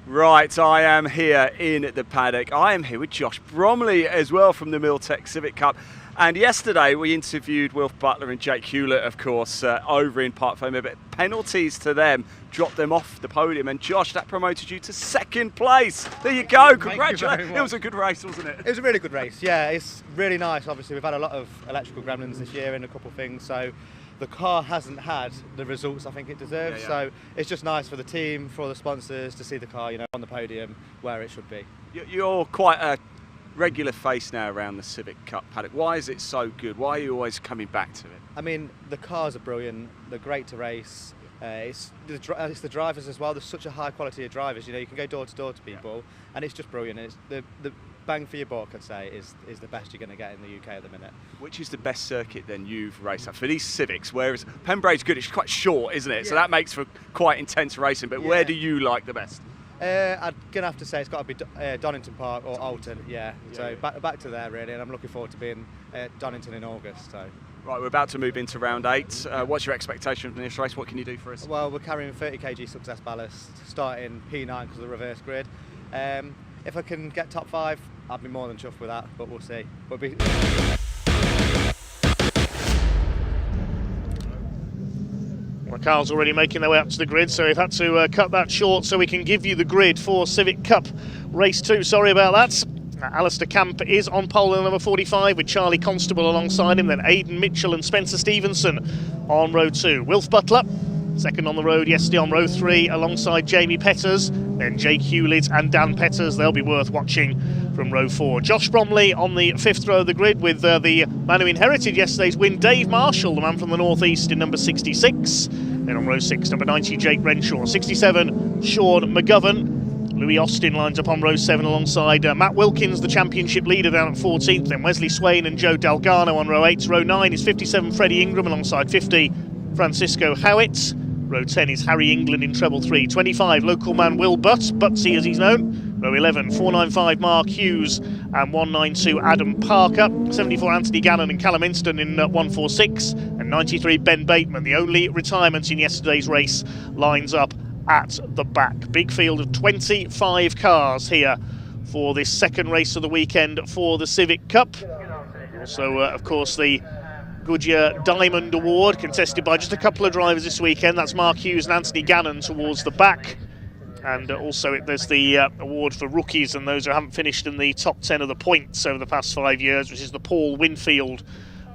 Right, I am here in the paddock. I am here with Josh Bromley as well from the Miltech Civic Cup. And yesterday we interviewed Wilf Butler and Jake Hewlett, of course, over in Parc Fermé, but penalties to them dropped them off the podium. And Josh, that promoted you to second place. There you go, congratulations. It was a good race, wasn't it? It was a really good race, yeah. It's really nice. Obviously, we've had a lot of electrical gremlins this year and a couple of things, so the car hasn't had the results I think it deserves. So it's just nice for the team, for the sponsors to see the car, on the podium where it should be. You're quite a regular face now around the Civic Cup paddock. Why is it so good? Why are you always coming back to it? I mean, the cars are brilliant. They're great to race. It's the drivers as well. There's such a high quality of drivers. You can go door to door to people, and it's just brilliant. It's bang for your buck, I'd say, is the best you're going to get in the UK at the minute. Which is the best circuit then you've raced at for these Civics? Whereas Pembrey's good, it's quite short, isn't it? So that makes for quite intense racing. But where do you like the best? I'm gonna have to say it's got to be Donington Park or Alton. So back to there really, and I'm looking forward to being at Donington in August. So. Right, we're about to move into round 8. What's your expectation from this race? What can you do for us? Well, we're carrying 30 kg success ballast, starting P9 because of the reverse grid. If I can get top 5, I'd be more than chuffed with that, but we'll see. Well, cars already making their way up to the grid, so we've had to cut that short so we can give you the grid for Civic Cup Race 2. Sorry about that. Alistair Camp is on pole in number 45 with Charlie Constable alongside him, then Aidan Mitchell and Spencer Stevenson on row 2. Wilf Butler, second on the road yesterday on row 3 alongside Jamie Petters, then Jake Hewlett and Dan Petters. They'll be worth watching from row 4. Josh Bromley on the 5th row of the grid with the man who inherited yesterday's win, Dave Marshall, the man from the northeast in number 66. Then on row 6, number 90, Jake Renshaw. 67, Sean McGovern. Louis Austin lines up on row 7 alongside Matt Wilkins, the championship leader, down at 14th. Then Wesley Swain and Joe Delgado on row 8. Row 9 is 57, Freddie Ingram alongside 50, Francisco Howitt. Row 10 is Harry England in treble 3. 25, local man Will Butsy as he's known. Row 11, 495, Mark Hughes and 192, Adam Parker. 74, Anthony Gannon and Callum Inston in 146. And 93, Ben Bateman. The only retirement in yesterday's race lines up at the back. Big field of 25 cars here for this second race of the weekend for the Civic Cup. Also, of course, the Goodyear Diamond Award, contested by just a couple of drivers this weekend. That's Mark Hughes and Anthony Gannon towards the back. And also there's the award for rookies and those who haven't finished in the top 10 of the points over the past 5 years, which is the Paul Winfield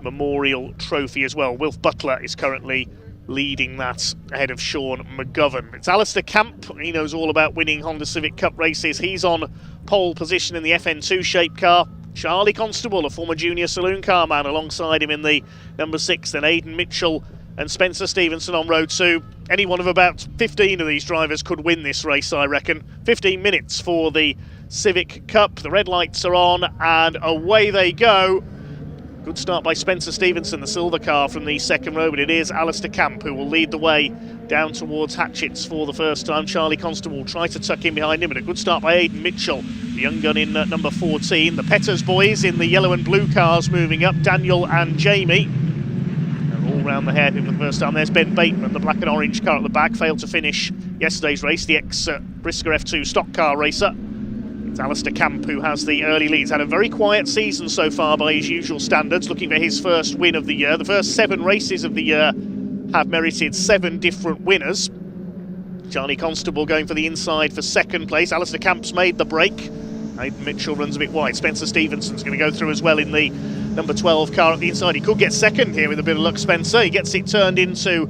Memorial Trophy as well. Wilf Butler is currently leading that ahead of Sean McGovern. It's Alistair Camp. He knows all about winning Honda Civic Cup races. He's on pole position in the FN2 shape car. Charlie Constable, a former junior Saloon car man, alongside him in the number 6. Then Aidan Mitchell and Spencer Stevenson on row 2. Any one of about 15 of these drivers could win this race, I reckon. 15 minutes for the Civic Cup. The red lights are on and away they go. Good start by Spencer Stevenson, the silver car from the second row, but it is Alistair Camp who will lead the way down towards Hatchets for the first time. Charlie Constable will try to tuck in behind him, but a good start by Aidan Mitchell, the young gun in number 14. The Petters boys in the yellow and blue cars moving up, Daniel and Jamie. They're all round the hairpin for the first time. There's Ben Bateman, the black and orange car at the back, failed to finish yesterday's race, the ex-Brisker F2 stock car racer. It's Alistair Camp who has the early leads. Had a very quiet season so far by his usual standards, looking for his first win of the year. The first 7 races of the year have merited 7 different winners. Charlie Constable going for the inside for second place. Alistair Camp's made the break. Aidan Mitchell runs a bit wide. Spencer Stevenson's going to go through as well in the number 12 car at the inside. He could get second here with a bit of luck, Spencer. He gets it turned into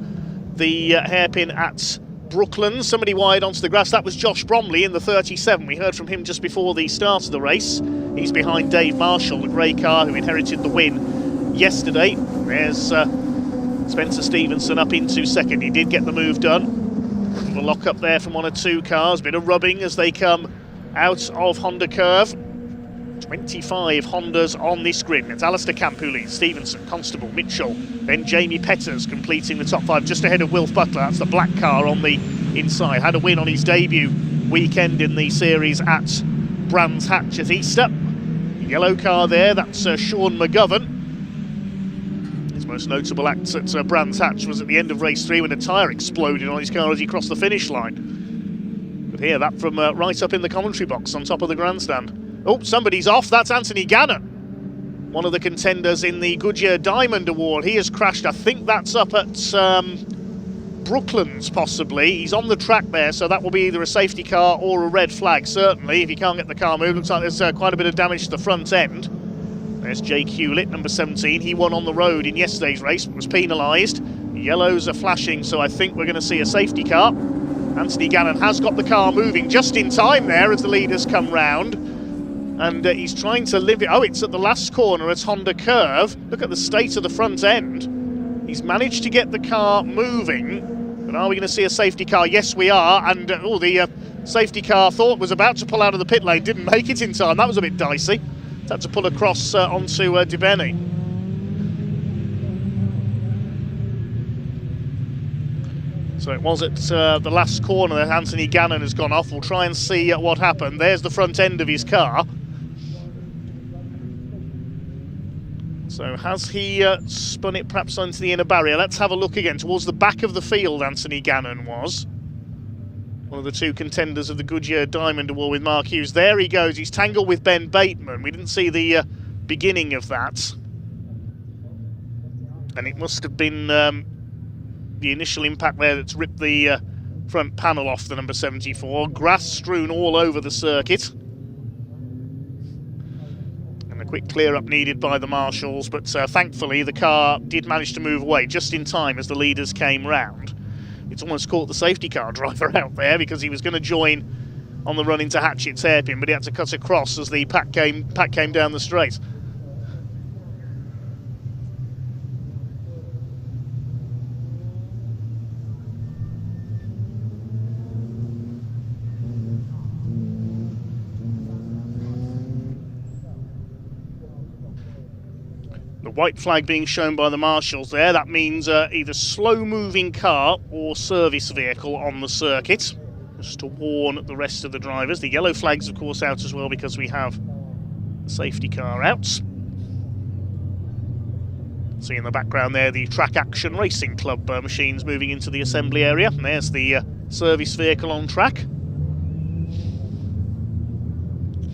the hairpin at Brooklands. Somebody wide onto the grass. That was Josh Bromley in the 37. We heard from him just before the start of the race. He's behind Dave Marshall, the grey car who inherited the win yesterday. There's Spencer Stevenson up into second. He did get the move done. A little lock up there from 1 or 2 cars. Bit of rubbing as they come out of Honda Curve. 25 Hondas on this grid. It's Alistair Camp who leads. Stevenson, Constable, Mitchell, then Jamie Petters completing the top 5 just ahead of Wilf Butler. That's the black car on the inside. Had a win on his debut weekend in the series at Brands Hatch at Easter. Yellow car there, that's Sean McGovern. His most notable act at Brands Hatch was at the end of race 3 when a tyre exploded on his car as he crossed the finish line. But here, that from right up in the commentary box on top of the grandstand. Oh, somebody's off. That's Anthony Gannon, one of the contenders in the Goodyear Diamond Award. He has crashed. I think that's up at Brooklands, possibly. He's on the track there, so that will be either a safety car or a red flag, certainly, if you can't get the car moved. Looks like there's quite a bit of damage to the front end. There's Jake Hewlett, number 17. He won on the road in yesterday's race, but was penalised. Yellows are flashing, so I think we're going to see a safety car. Anthony Gannon has got the car moving just in time there as the leaders come round. And he's trying to live it. Oh, it's at the last corner at Honda Curve. Look at the state of the front end. He's managed to get the car moving. But are we going to see a safety car? Yes, we are. And the safety car thought was about to pull out of the pit lane, didn't make it in time. That was a bit dicey. Had to pull across onto Dibeni. So it was at the last corner that Anthony Gannon has gone off. We'll try and see what happened. There's the front end of his car. So has he spun it perhaps onto the inner barrier? Let's have a look again. Towards the back of the field, Anthony Gannon was. One of the two contenders of the Goodyear Diamond Award with Mark Hughes. There he goes. He's tangled with Ben Bateman. We didn't see the beginning of that. And it must have been the initial impact there that's ripped the front panel off the number 74. Grass strewn all over the circuit. And a quick clear-up needed by the marshals, but thankfully the car did manage to move away just in time as the leaders came round. It's almost caught the safety car driver out there because he was going to join on the run into Hatchett's hairpin, but he had to cut across as the pack came down the straight. The white flag being shown by the marshals there, that means either slow-moving car or service vehicle on the circuit, just to warn the rest of the drivers. The yellow flag's of course out as well because we have the safety car out. See in the background there the Track Action Racing Club machines moving into the assembly area, and there's the service vehicle on track.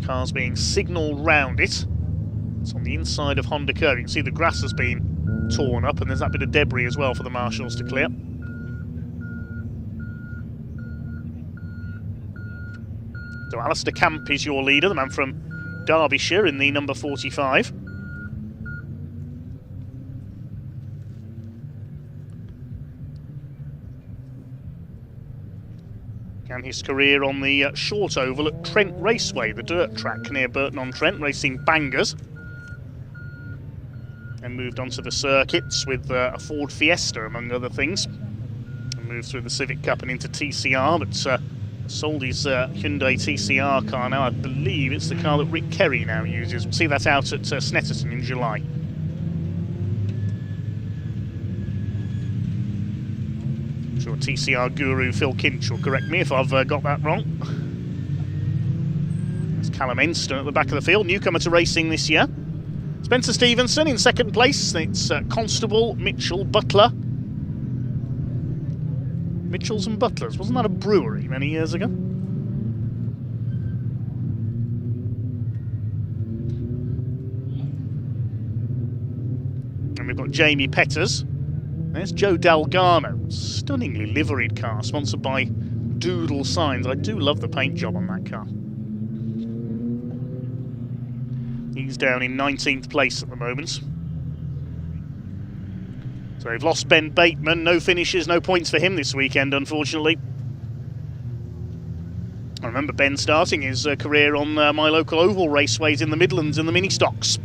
Cars being signalled round it. It's on the inside of Honda Curve. You can see the grass has been torn up and there's that bit of debris as well for the marshals to clear. So Alistair Camp is your leader, the man from Derbyshire in the number 45. Began his career on the short oval at Trent Raceway, the dirt track near Burton-on-Trent, racing bangers. And moved onto the circuits with a Ford Fiesta, among other things. And moved through the Civic Cup and into TCR, but sold his Hyundai TCR car now. I believe it's the car that Rick Kerry now uses. We'll see that out at Snetterton in July. I'm sure TCR guru Phil Kinch will correct me if I've got that wrong. There's Callum Enston at the back of the field, newcomer to racing this year. Spencer Stevenson in second place. It's Constable, Mitchell, Butler. Mitchells and Butlers. Wasn't that a brewery many years ago? And we've got Jamie Petters. There's Joe Dalgano. Stunningly liveried car, sponsored by Doodle Signs. I do love the paint job on that car. He's down in 19th place at the moment. So they've lost Ben Bateman. No finishes, no points for him this weekend, unfortunately. I remember Ben starting his career on my local oval raceways in the Midlands in the mini-stocks.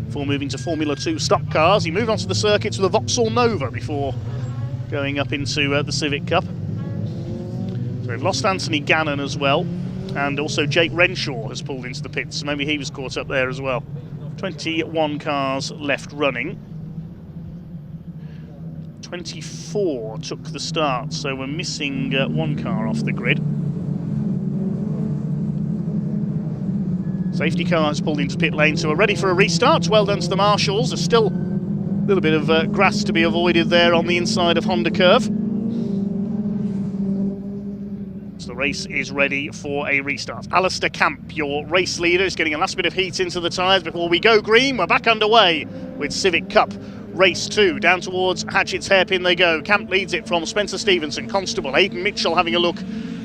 Before moving to Formula 2 stock cars, he moved onto the circuits with a Vauxhall Nova before going up into the Civic Cup. So they've lost Anthony Gannon as well. And also Jake Renshaw has pulled into the pits, so maybe he was caught up there as well. 21 cars left running. 24 took the start, so we're missing one car off the grid. Safety car has pulled into pit lane, so we're ready for a restart. Well done to the marshals. There's still a little bit of grass to be avoided there on the inside of Honda Curve. So the race is ready for a restart. Alistair Camp, your race leader, is getting a last bit of heat into the tyres before we go green. We're back underway with Civic Cup Race 2. Down towards Hatchett's hairpin they go. Camp leads it from Spencer Stevenson, Constable. Aidan Mitchell having a look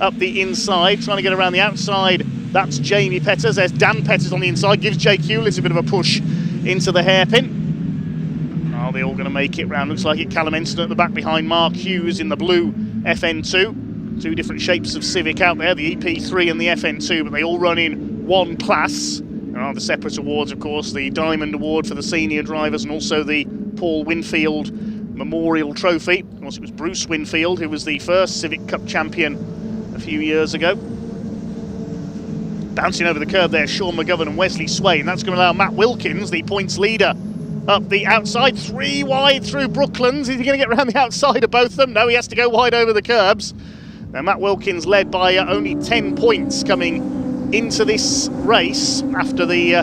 up the inside, trying to get around the outside. That's Jamie Petters. There's Dan Petters on the inside, gives Jake Hewlett a bit of a push into the hairpin. Are they all going to make it round? Looks like it. Callum Enston at the back behind Mark Hughes in the blue FN2. Two different shapes of Civic out there, the EP3 and the FN2, but they all run in one class. There are the separate awards, of course, the Diamond Award for the senior drivers and also the Paul Winfield Memorial Trophy. Of course, it was Bruce Winfield who was the first Civic Cup champion a few years ago. Bouncing over the curb there, Sean McGovern and Wesley Swain. That's going to allow Matt Wilkins, the points leader, up the outside. 3 wide through Brooklands. Is he going to get around the outside of both of them? No, he has to go wide over the curbs. Now Matt Wilkins led by only 10 points coming into this race after the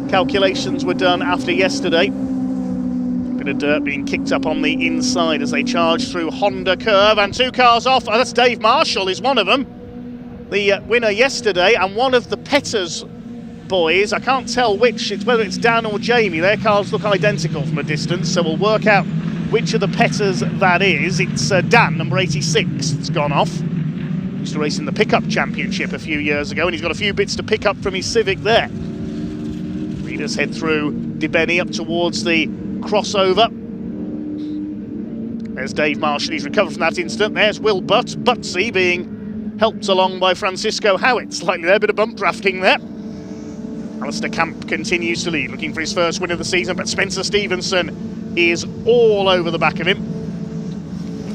calculations were done after yesterday. Bit of dirt being kicked up on the inside as they charge through Honda curve, and 2 cars off. Oh, that's Dave Marshall is one of them, the winner yesterday, and one of the Petters boys. I can't tell which, whether it's Dan or Jamie. Their cars look identical from a distance, so we'll work out which of the Petters that is. It's Dan, number 86, that's gone off. Used to race in the pickup championship a few years ago, and he's got a few bits to pick up from his Civic there. Leaders head through Dibeni up towards the crossover. There's Dave Marshall, he's recovered from that incident. There's Will Butsy being helped along by Francisco Howitt. Slightly there, bit of bump drafting there. Alistair Camp continues to lead, looking for his first win of the season, but Spencer Stevenson is all over the back of him.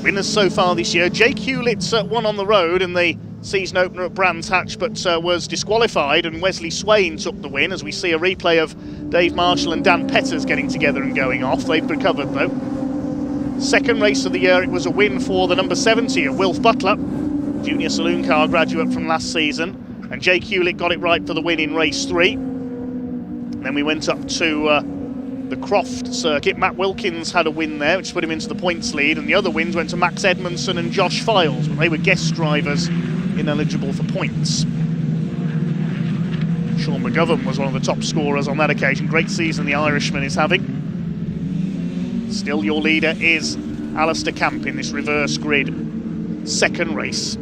Winners so far this year. Jake Hewlett's won on the road in the season opener at Brands Hatch, but was disqualified, and Wesley Swain took the win, as we see a replay of Dave Marshall and Dan Petters getting together and going off. They've recovered though. Second race of the year, it was a win for the number 70 of Wilf Butler, junior saloon car graduate from last season, and Jake Hewlett got it right for the win in race 3. Then we went up to the Croft circuit. Matt Wilkins had a win there, which put him into the points lead, and the other wins went to Max Edmondson and Josh Files, but they were guest drivers ineligible for points. Sean McGovern was one of the top scorers on that occasion. Great season the Irishman is having. Still your leader is Alistair Camp in this reverse grid second race.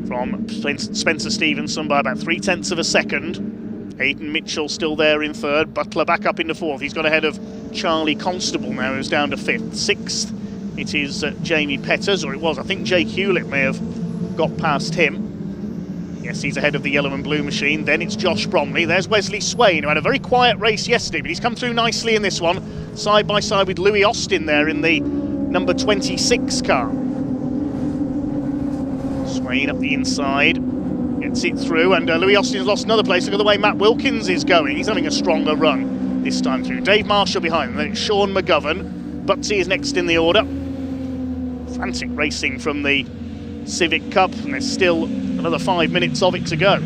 From Spencer Stevenson by about 0.3 of a second. Aidan Mitchell still there in third. Butler back up into fourth. He's got ahead of Charlie Constable now, who's down to fifth. Sixth, it is Jamie Petters, or it was. I think Jake Hewlett may have got past him. Yes, he's ahead of the yellow and blue machine. Then it's Josh Bromley. There's Wesley Swain, who had a very quiet race yesterday, but he's come through nicely in this one. Side by side with Louis Austin there in the number 26 car. Swain up the inside. Gets it through, and Louis Austin's lost another place. Look at the way Matt Wilkins is going. He's having a stronger run this time through. Dave Marshall behind him. Then it's Sean McGovern. Butsy is next in the order. Frantic racing from the Civic Cup, and there's still another 5 minutes of it to go.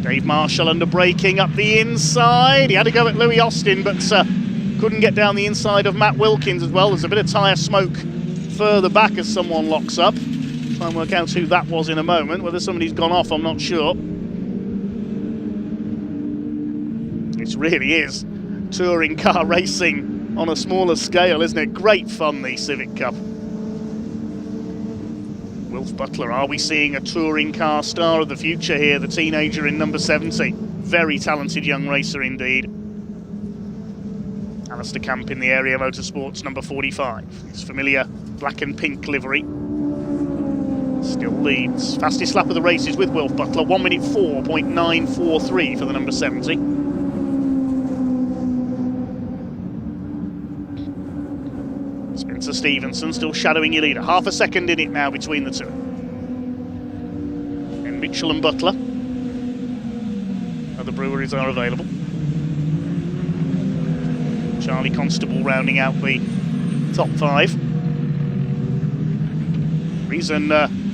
Dave Marshall under braking up the inside. He had to go at Louis Austin, but couldn't get down the inside of Matt Wilkins as well. There's a bit of tyre smoke further back as someone locks up. Try and work out who that was in a moment. Whether somebody's gone off, I'm not sure. It really is touring car racing on a smaller scale, isn't it? Great fun, the Civic Cup. Wilf Butler, are we seeing a touring car star of the future here? The teenager in number 70. Very talented young racer indeed. Alistair Camp in the Area Motorsports number 45. His familiar black and pink livery. Still leads. Fastest lap of the race is with Wilf Butler, 1 minute 4.943 for the number 70. Spencer Stevenson still shadowing your leader. Half a second in it now between the two. And Mitchell and Butler. Other breweries are available. Charlie Constable rounding out the top 5. Reason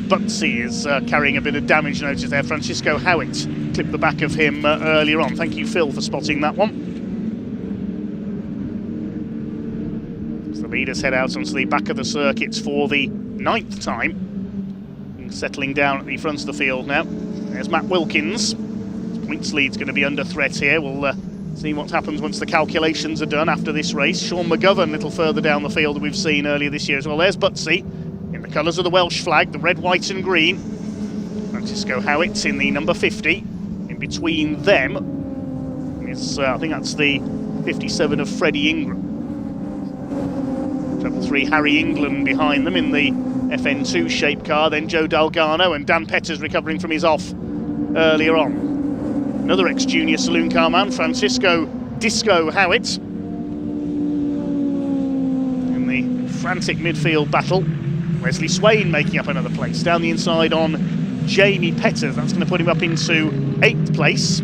Butsy is carrying a bit of damage notice there. Francisco Howitt clipped the back of him earlier on. Thank you, Phil, for spotting that one. As the leaders head out onto the back of the circuits for the 9th time. Settling down at the front of the field now. There's Matt Wilkins. His points lead's going to be under threat here. We'll see what happens once the calculations are done after this race. Sean McGovern a little further down the field that we've seen earlier this year as well. There's Butsy. In the colours of the Welsh flag, the red, white and green. Francisco Howitt in the number 50. In between them is, I think that's the 57 of Freddie Ingram. Treble 3 Harry England behind them in the FN2 shape car. Then Joe Dalgano, and Dan Petters recovering from his off earlier on. Another ex-junior saloon car man, Francisco Disco Howitt. In the frantic midfield battle. Wesley Swain making up another place. Down the inside on Jamie Petters. That's going to put him up into 8th place.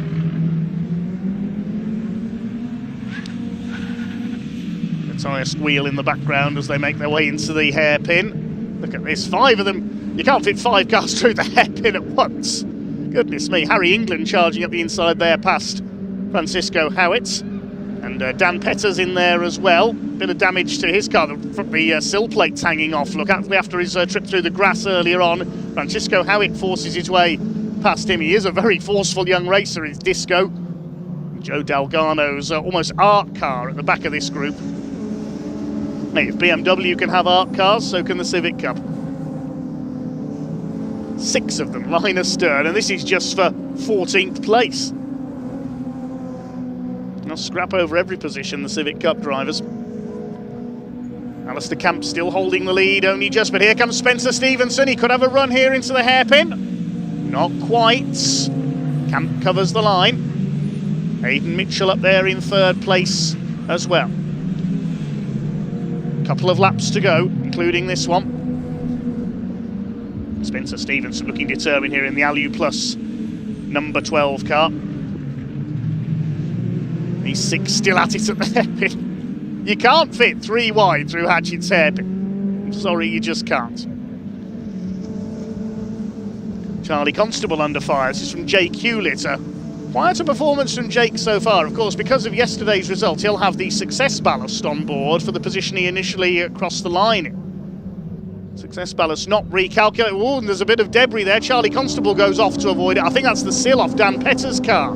The tyre squeal in the background as they make their way into the hairpin. Look at this, 5 of them. You can't fit 5 cars through the hairpin at once. Goodness me. Harry England charging up the inside there past Francisco Howitt. And Dan Petters in there as well. Bit of damage to his car, the sill plate's hanging off. Look, after his trip through the grass earlier on, Francisco Howitt forces his way past him. He is a very forceful young racer, is Disco. Joe Dalgano's almost art car at the back of this group. Hey, if BMW can have art cars, so can the Civic Cup. 6 of them line astern, and this is just for 14th place. They'll scrap over every position, the Civic Cup drivers. Alistair Camp still holding the lead, only just, but here comes Spencer Stevenson. He could have a run here into the hairpin. Not quite. Camp covers the line. Aidan Mitchell up there in 3rd place as well. Couple of laps to go, including this one. Spencer Stevenson looking determined here in the Alu Plus number 12 car. These 6 still at it at the hairpin. You can't fit 3 wide through Hatchett's hairpin. I'm sorry, you just can't. Charlie Constable under fire. This is from Jake Hewlett. Quieter performance from Jake so far. Of course, because of yesterday's result, he'll have the success ballast on board for the position he initially crossed the line in. Success ballast not recalculated. Oh, and there's a bit of debris there. Charlie Constable goes off to avoid it. I think that's the sill off Dan Petters' car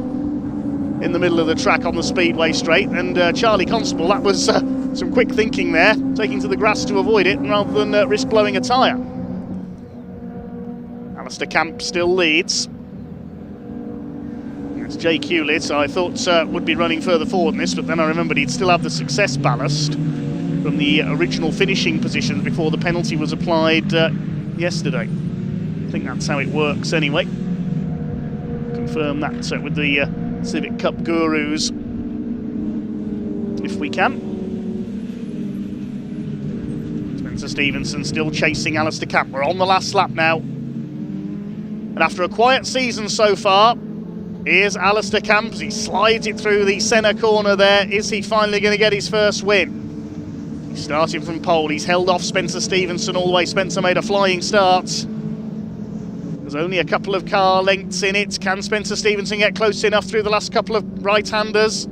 in the middle of the track on the speedway straight. And Charlie Constable, that was some quick thinking there, taking to the grass to avoid it rather than risk blowing a tyre. Alistair Camp still leads. It's Jake Hewlett, I thought would be running further forward in this, but then I remembered he'd still have the success ballast from the original finishing position before the penalty was applied yesterday. I think that's how it works anyway. Confirm that with the Civic Cup gurus, if we can. Spencer Stevenson still chasing Alistair Camp. We're on the last lap now. And after a quiet season so far, here's Alistair Camp as he slides it through the centre corner there. Is he finally going to get his first win? He's starting from pole. He's held off Spencer Stevenson all the way. Spencer made a flying start. There's only a couple of car lengths in it. Can Spencer Stevenson get close enough through the last couple of right-handers?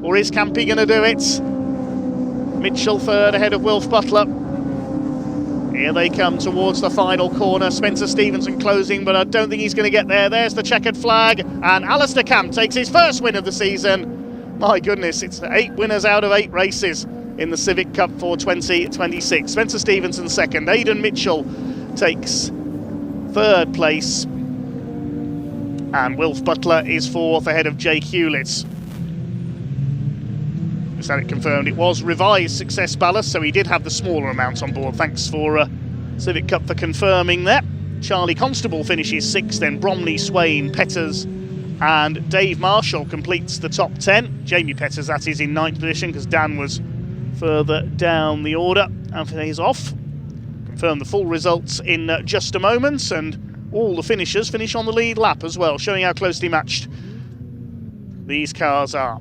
Or is Campy going to do it? Mitchell 3rd ahead of Wilf Butler. Here they come towards the final corner. Spencer Stevenson closing, but I don't think he's going to get there. There's the checkered flag, and Alistair Camp takes his first win of the season. My goodness, it's 8 winners out of 8 races in the Civic Cup for 2026. Spencer Stevenson 2nd. Aidan Mitchell takes 3rd place, and Wilf Butler is 4th ahead of Jake Hewlett. Just had it confirmed. It was revised success ballast, so he did have the smaller amount on board. Thanks for Civic Cup for confirming that. Charlie Constable finishes 6th, then Bromley, Swain, Petters and Dave Marshall completes the top 10. Jamie Petters, that is, in 9th position because Dan was further down the order. Anthony is off. Confirm the full results in just a moment, and all the finishers finish on the lead lap as well, showing how closely matched these cars are.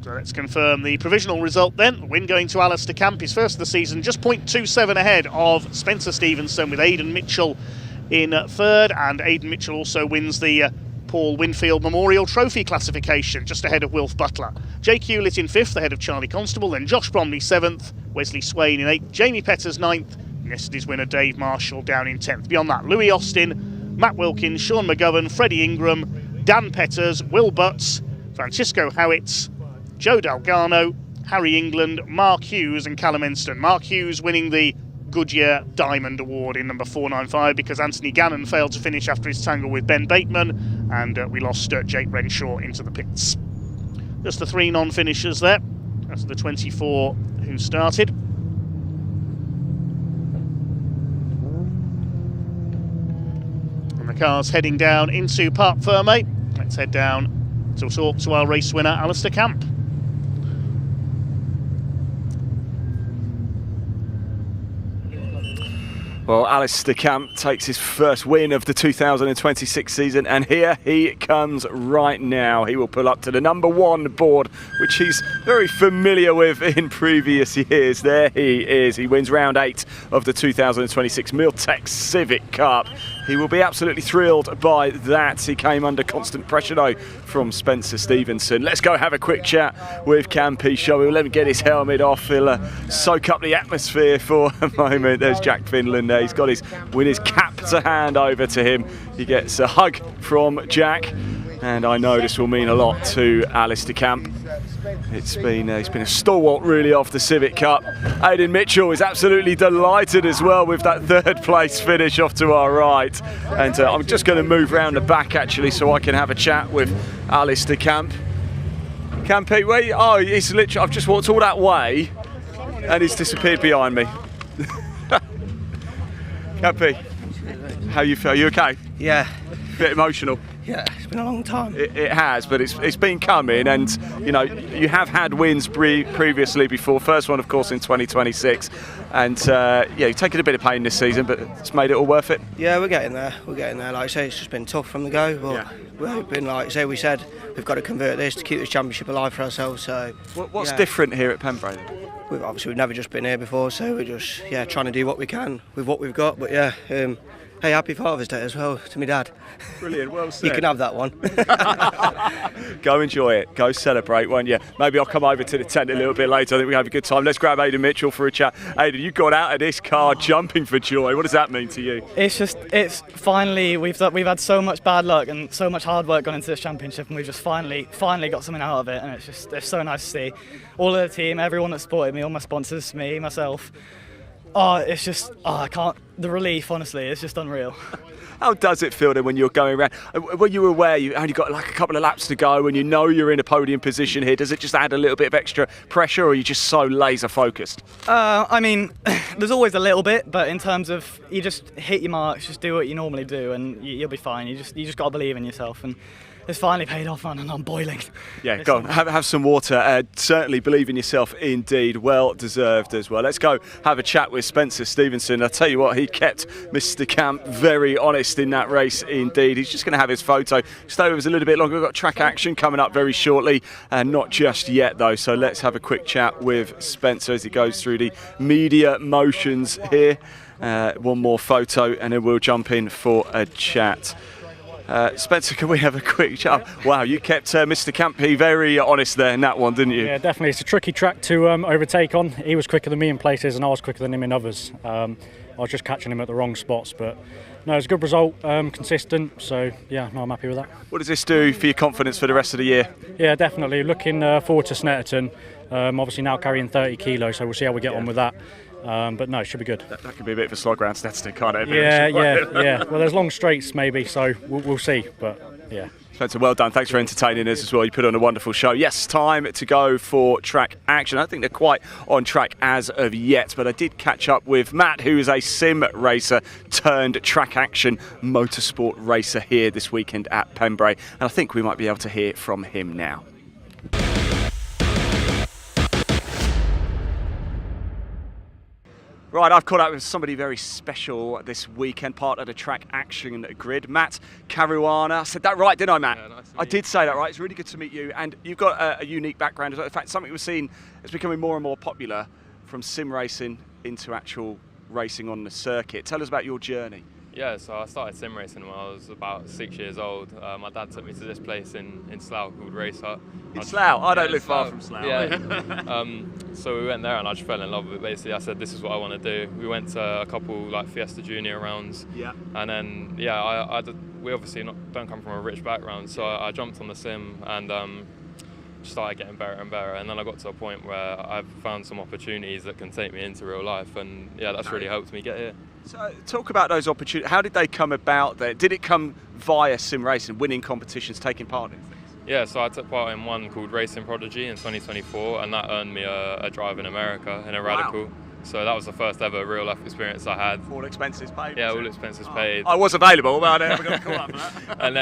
So let's confirm the provisional result then. The win going to Alistair Camp, his first of the season, just 0.27 ahead of Spencer Stevenson, with Aidan Mitchell in 3rd, and Aidan Mitchell also wins the Paul Winfield Memorial Trophy classification, just ahead of Wilf Butler. Jake Hewlett in 5th ahead of Charlie Constable, then Josh Bromley 7th, Wesley Swain in 8th, Jamie Petters 9th, yesterday's winner Dave Marshall down in 10th. Beyond that, Louis Austin, Matt Wilkins, Sean McGovern, Freddie Ingram, Dan Petters, Will Butts, Francisco Howitt, Joe Dalgano, Harry England, Mark Hughes and Callum Enston. Mark Hughes winning the Goodyear Diamond Award in number 495 because Anthony Gannon failed to finish after his tangle with Ben Bateman, and we lost Jake Renshaw into the pits. Just the 3 non-finishers there. That's the 24 who started. And the car's heading down into Parc Fermé. Let's head down to talk to our race winner, Alistair Camp. Well, Alistair Camp takes his first win of the 2026 season, and here he comes right now. He will pull up to the #1 board, which he's very familiar with in previous years. There he is. He wins round 8 of the 2026 Miltech Civic Cup. He will be absolutely thrilled by that. He came under constant pressure though from Spencer Stevenson. Let's go have a quick chat with Campy, shall we? We'll let him get his helmet off. He'll soak up the atmosphere for a moment. There's Jack Finland there. He's got his winner's cap to hand over to him. He gets a hug from Jack, and I know this will mean a lot to Alistair Camp. He's been a stalwart really off the Civic Cup. Aidan Mitchell is absolutely delighted as well with that 3rd place finish off to our right. And I'm just going to move round the back actually so I can have a chat with Alistair Camp. Campy, wait, oh, he's literally, I've just walked all that way and he's disappeared behind me. Campy, how you feel? You okay? Yeah. Bit emotional? Yeah, it's been a long time. It has, but it's been coming, and you know you have had wins previously before. First one, of course, in 2026, and yeah, you've taken a bit of pain this season, but it's made it all worth it. Yeah, we're getting there. We're getting there. Like I say, it's just been tough from the go, but we're hoping, like I say, we said we've got to convert this to keep this championship alive for ourselves. So what's different here at Pembrey? We've never just been here before, so we're just trying to do what we can with what we've got. But yeah. Hey, happy Father's Day as well to my dad. Brilliant, well said. You can have that one. Go enjoy it, go celebrate, won't you? Maybe I'll come over to the tent a little bit later. I think we have a good time. Let's grab Aidan Mitchell for a chat. Aidan, you got out of this car jumping for joy. What does that mean to you? It's finally, we've had so much bad luck and so much hard work gone into this championship, and we've just finally got something out of it, and it's so nice to see. All of the team, everyone that supported me, all my sponsors, me, myself. Oh, it's just, I can't, the relief, honestly, it's just unreal. How does it feel then when you're going around? When you were aware you only got like a couple of laps to go and you know you're in a podium position here, does it just add a little bit of extra pressure, or are you just so laser focused? I mean, there's always a little bit, but in terms of you just hit your marks, just do what you normally do and you'll be fine. You just got to believe in yourself, and it's finally paid off, man, and I'm boiling. Yeah, go on, have some water. Certainly believe in yourself indeed. Well deserved as well. Let's go have a chat with Spencer Stevenson. I'll tell you what, he kept Mr. Camp very honest in that race indeed. He's just going to have his photo. Stay with us a little bit longer. We've got track action coming up very shortly, and not just yet though. So let's have a quick chat with Spencer as he goes through the media motions here. One more photo and then we'll jump in for a chat. Spencer, can we have a quick chat? Wow, you kept Mr. Campy very honest there in that one, didn't you? Yeah, definitely. It's a tricky track to overtake on. He was quicker than me in places and I was quicker than him in others. I was just catching him at the wrong spots, but no, it's a good result, consistent, so yeah, no, I'm happy with that. What does this do for your confidence for the rest of the year? Yeah, definitely. Looking forward to Snetterton. Obviously now carrying 30 kilos, so we'll see how we get on with that. But no, it should be good. That could be a bit of a slog round Snetterton, can't it? Yeah. Well, there's long straights maybe, so we'll see. But yeah. Spencer, well done. Thanks for entertaining us as well. You put on a wonderful show. Yes, time to go for track action. I don't think they're quite on track as of yet, but I did catch up with Matt, who is a sim racer turned track action motorsport racer here this weekend at Pembrey, and I think we might be able to hear from him now. Right, I've caught up with somebody very special this weekend, part of the track action grid, Matt Caruana. I said that right, didn't I, Matt? Yeah, nice to meet you. I did say that right. It's really good to meet you, and you've got a unique background. In fact, something we've seen is becoming more and more popular, from sim racing into actual racing on the circuit. Tell us about your journey. Yeah, so I started sim racing when I was about 6 years old. My dad took me to this place in Slough called Race Hut. In Slough? I don't live far from Slough. Yeah. So we went there and I just fell in love with it. Basically, I said, this is what I want to do. We went to a couple like Fiesta Junior rounds. Yeah. And then, yeah, we obviously don't come from a rich background, so I jumped on the sim and started getting better and better, and then I got to a point where I've found some opportunities that can take me into real life, and yeah, that's really helped me get here. So talk about those opportunities. How did they come about there? Did it come via sim racing, winning competitions, taking part in things? Yeah, so I took part in one called Racing Prodigy in 2024, and that earned me a drive in America in a Radical. So that was the first ever real life experience I had. All expenses paid? Yeah, all expenses paid. I was available, but I never got a call up for that. and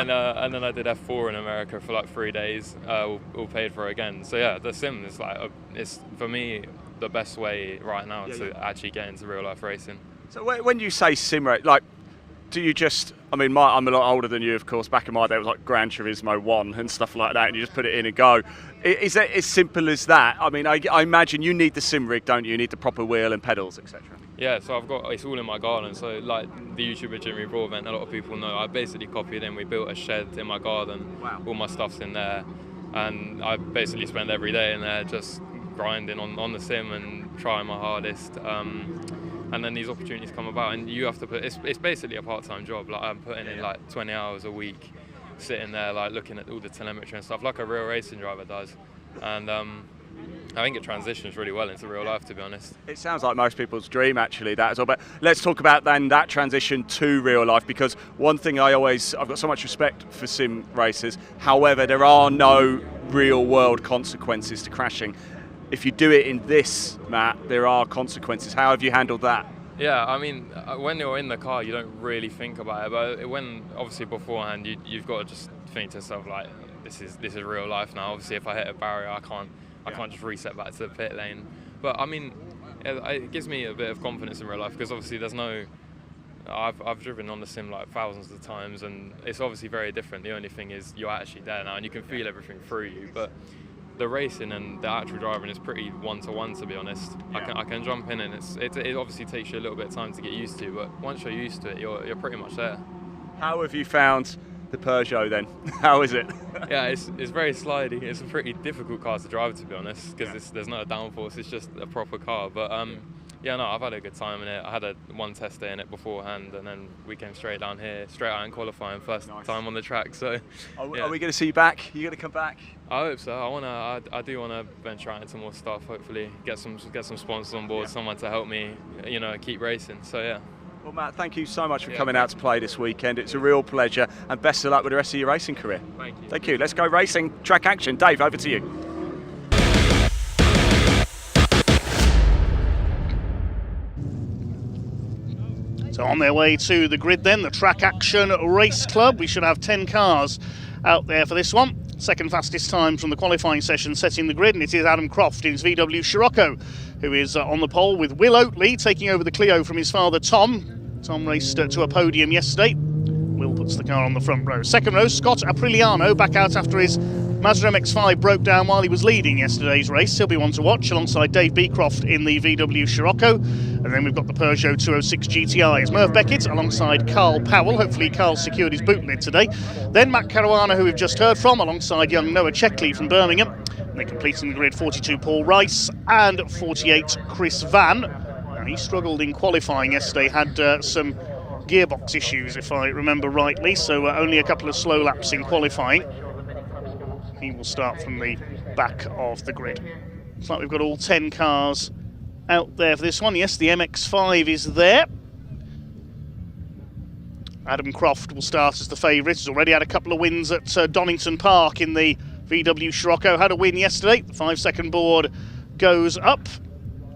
then I did F4 in America for like 3 days, all paid for again. So yeah, the sim is like, it's for me the best way right now to actually get into real life racing. So when you say sim race, like, do you just, I mean, I'm a lot older than you, of course. Back in my day, it was like Gran Turismo 1 and stuff like that, and you just put it in and go. Is it as simple as that? I mean, I imagine you need the sim rig, don't you? You need the proper wheel and pedals, etc. Yeah, so it's all in my garden. So like the YouTuber Jimmy Broadbent, a lot of people know, I basically copied him. We built a shed in my garden. Wow. All my stuff's in there. And I basically spend every day in there just grinding on the sim and trying my hardest. And then these opportunities come about, and you have to put. It's basically a part-time job. Like I'm putting in like 20 hours a week, sitting there like looking at all the telemetry and stuff, like a real racing driver does. And I think it transitions really well into real life, to be honest. It sounds like most people's dream, actually, that as well. But let's talk about then that transition to real life, because one thing I've got so much respect for sim racers. However, there are no real-world consequences to crashing. If you do it in this, Matt, there are consequences. How have you handled that? Yeah, I mean, when you're in the car, you don't really think about it. But when, obviously, beforehand, you've got to just think to yourself, like, this is real life now. Obviously, if I hit a barrier, I can't just reset back to the pit lane. But I mean, it gives me a bit of confidence in real life, because obviously there's no. I've driven on the sim like thousands of times, and it's obviously very different. The only thing is you're actually there now, and you can feel everything through you. But the racing and the actual driving is pretty one-to-one, to be honest. Yeah. I can jump in, and it obviously takes you a little bit of time to get used to, but once you're used to it, you're pretty much there. How have you found the Peugeot then? How is it? Yeah, it's very slidey. It's a pretty difficult car to drive, to be honest, because there's no downforce. It's just a proper car. But yeah, no, I've had a good time in it. I had one test day in it beforehand, and then we came straight down here, straight out in qualifying, first time on the track. So, are we going to see you back? Are you going to come back? I hope so. I do want to venture out into more stuff. Hopefully, get some sponsors on board, someone to help me, keep racing. So yeah. Well, Matt, thank you so much for coming out to play this weekend. It's a real pleasure, and best of luck with the rest of your racing career. Thank you. Thank you. Let's go racing, track action. Dave, over to you. So on their way to the grid then, the Track Action Race Club. We should have 10 cars out there for this one. Second fastest time from the qualifying session setting the grid, and it is Adam Croft in his VW Scirocco, who is on the pole, with Will Oatley taking over the Clio from his father Tom. Tom raced to a podium yesterday. Will puts the car on the front row. Second row, Scott Apriliano back out after his Mazda MX-5 broke down while he was leading yesterday's race. He'll be one to watch alongside Dave Beecroft in the VW Scirocco. And then we've got the Peugeot 206 GTIs. Merv Beckett alongside Carl Powell. Hopefully Carl secured his boot lid today. Then Matt Caruana, who we've just heard from, alongside young Noah Checkley from Birmingham. And then completing the grid, 42 Paul Rice and 48 Chris Van. Now, he struggled in qualifying yesterday, had some gearbox issues, if I remember rightly, so only a couple of slow laps in qualifying. He will start from the back of the grid. Looks like we've got all 10 cars out there for this one. Yes, the MX-5 is there. Adam Croft will start as the favourite. He's already had a couple of wins at Donington Park in the VW Scirocco. Had a win yesterday. The 5-second board goes up.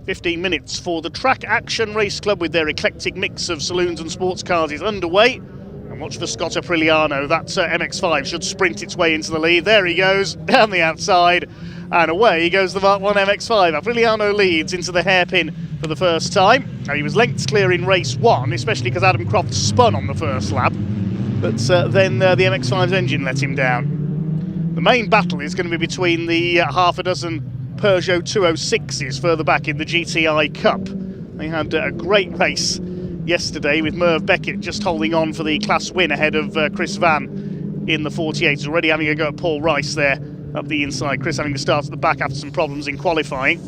15 minutes for the Track Action Race Club with their eclectic mix of saloons and sports cars is underway. And watch for Scott Apriliano. That MX-5 should sprint its way into the lead. There he goes, down the outside. And away goes the Mark 1 MX-5. Apriliano leads into the hairpin for the first time. Now, he was lengths clear in race 1, especially because Adam Croft spun on the first lap. But then the MX-5's engine let him down. The main battle is going to be between the half a dozen Peugeot 206s further back in the GTI Cup. They had a great race yesterday with Merv Beckett just holding on for the class win ahead of Chris Van in the 48. Already having a go at Paul Rice there up the inside. Chris having to start at the back after some problems in qualifying.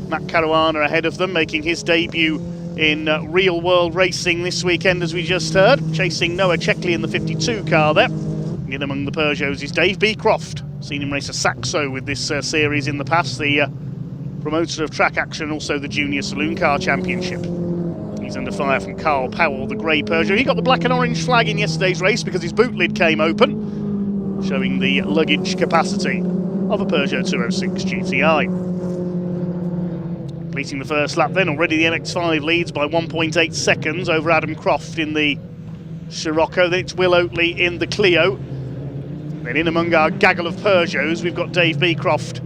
Matt Caruana ahead of them, making his debut in real world racing this weekend, as we just heard, chasing Noah Checkley in the 52 car there. In among the Peugeots is Dave Beecroft. Seen him race a Saxo with this series in the past, the promoter of Track Action, also the Junior Saloon Car Championship. He's under fire from Carl Powell, the grey Peugeot. He got the black and orange flag in yesterday's race because his boot lid came open, showing the luggage capacity of a Peugeot 206 GTI. Completing the first lap then, already the MX-5 leads by 1.8 seconds over Adam Croft in the Scirocco. Then it's Will Oatley in the Clio. Then in among our gaggle of Peugeots, we've got Dave Beecroft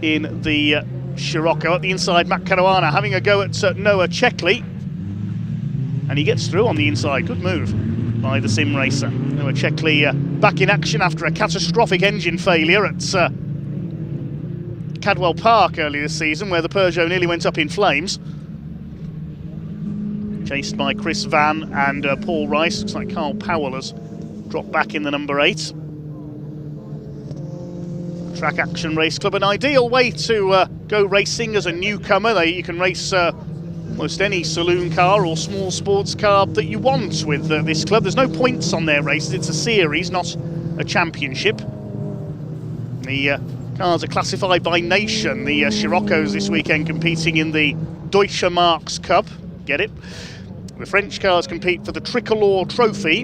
in the Scirocco. At the inside, Matt Caruana having a go at Noah Checkley. And he gets through on the inside. Good move by the sim racer. Noah Checkley back in action after a catastrophic engine failure at Cadwell Park earlier this season, where the Peugeot nearly went up in flames. Chased by Chris Van and Paul Rice. Looks like Carl Powell has dropped back in the number 8. Track Action Race Club, an ideal way to go racing as a newcomer. You can race almost any saloon car or small sports car that you want with this club. There's no points on their races, it's a series, not a championship. The cars are classified by nation. The Scirocco's this weekend competing in the Deutsche Marks Cup, get it? The French cars compete for the Tricolor Trophy,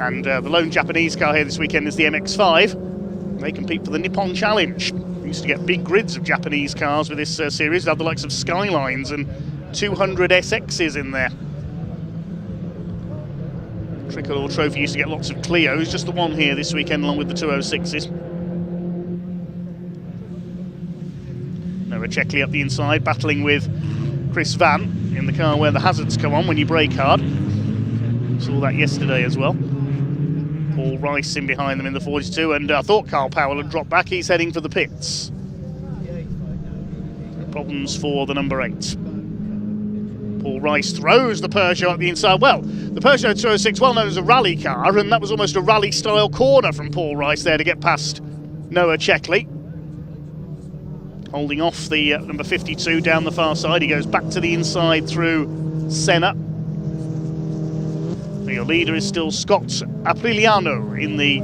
and the lone Japanese car here this weekend is the MX-5. They compete for the Nippon Challenge. We used to get big grids of Japanese cars with this series. They have the likes of Skylines and 200 SXs in there. Tricolor Trophy used to get lots of Clios, just the one here this weekend along with the 206s. Noah Checkley up the inside, battling with Chris Van in the car where the hazards come on when you brake hard. Saw that yesterday as well. Paul Rice in behind them in the 42, and I thought Carl Powell had dropped back. He's heading for the pits. Problems for the number 8. Paul Rice throws the Peugeot at the inside. Well, the Peugeot 206, well known as a rally car, and that was almost a rally-style corner from Paul Rice there to get past Noah Checkley. Holding off the number 52 down the far side. He goes back to the inside through Senna. Your leader is still Scott Apriliano in the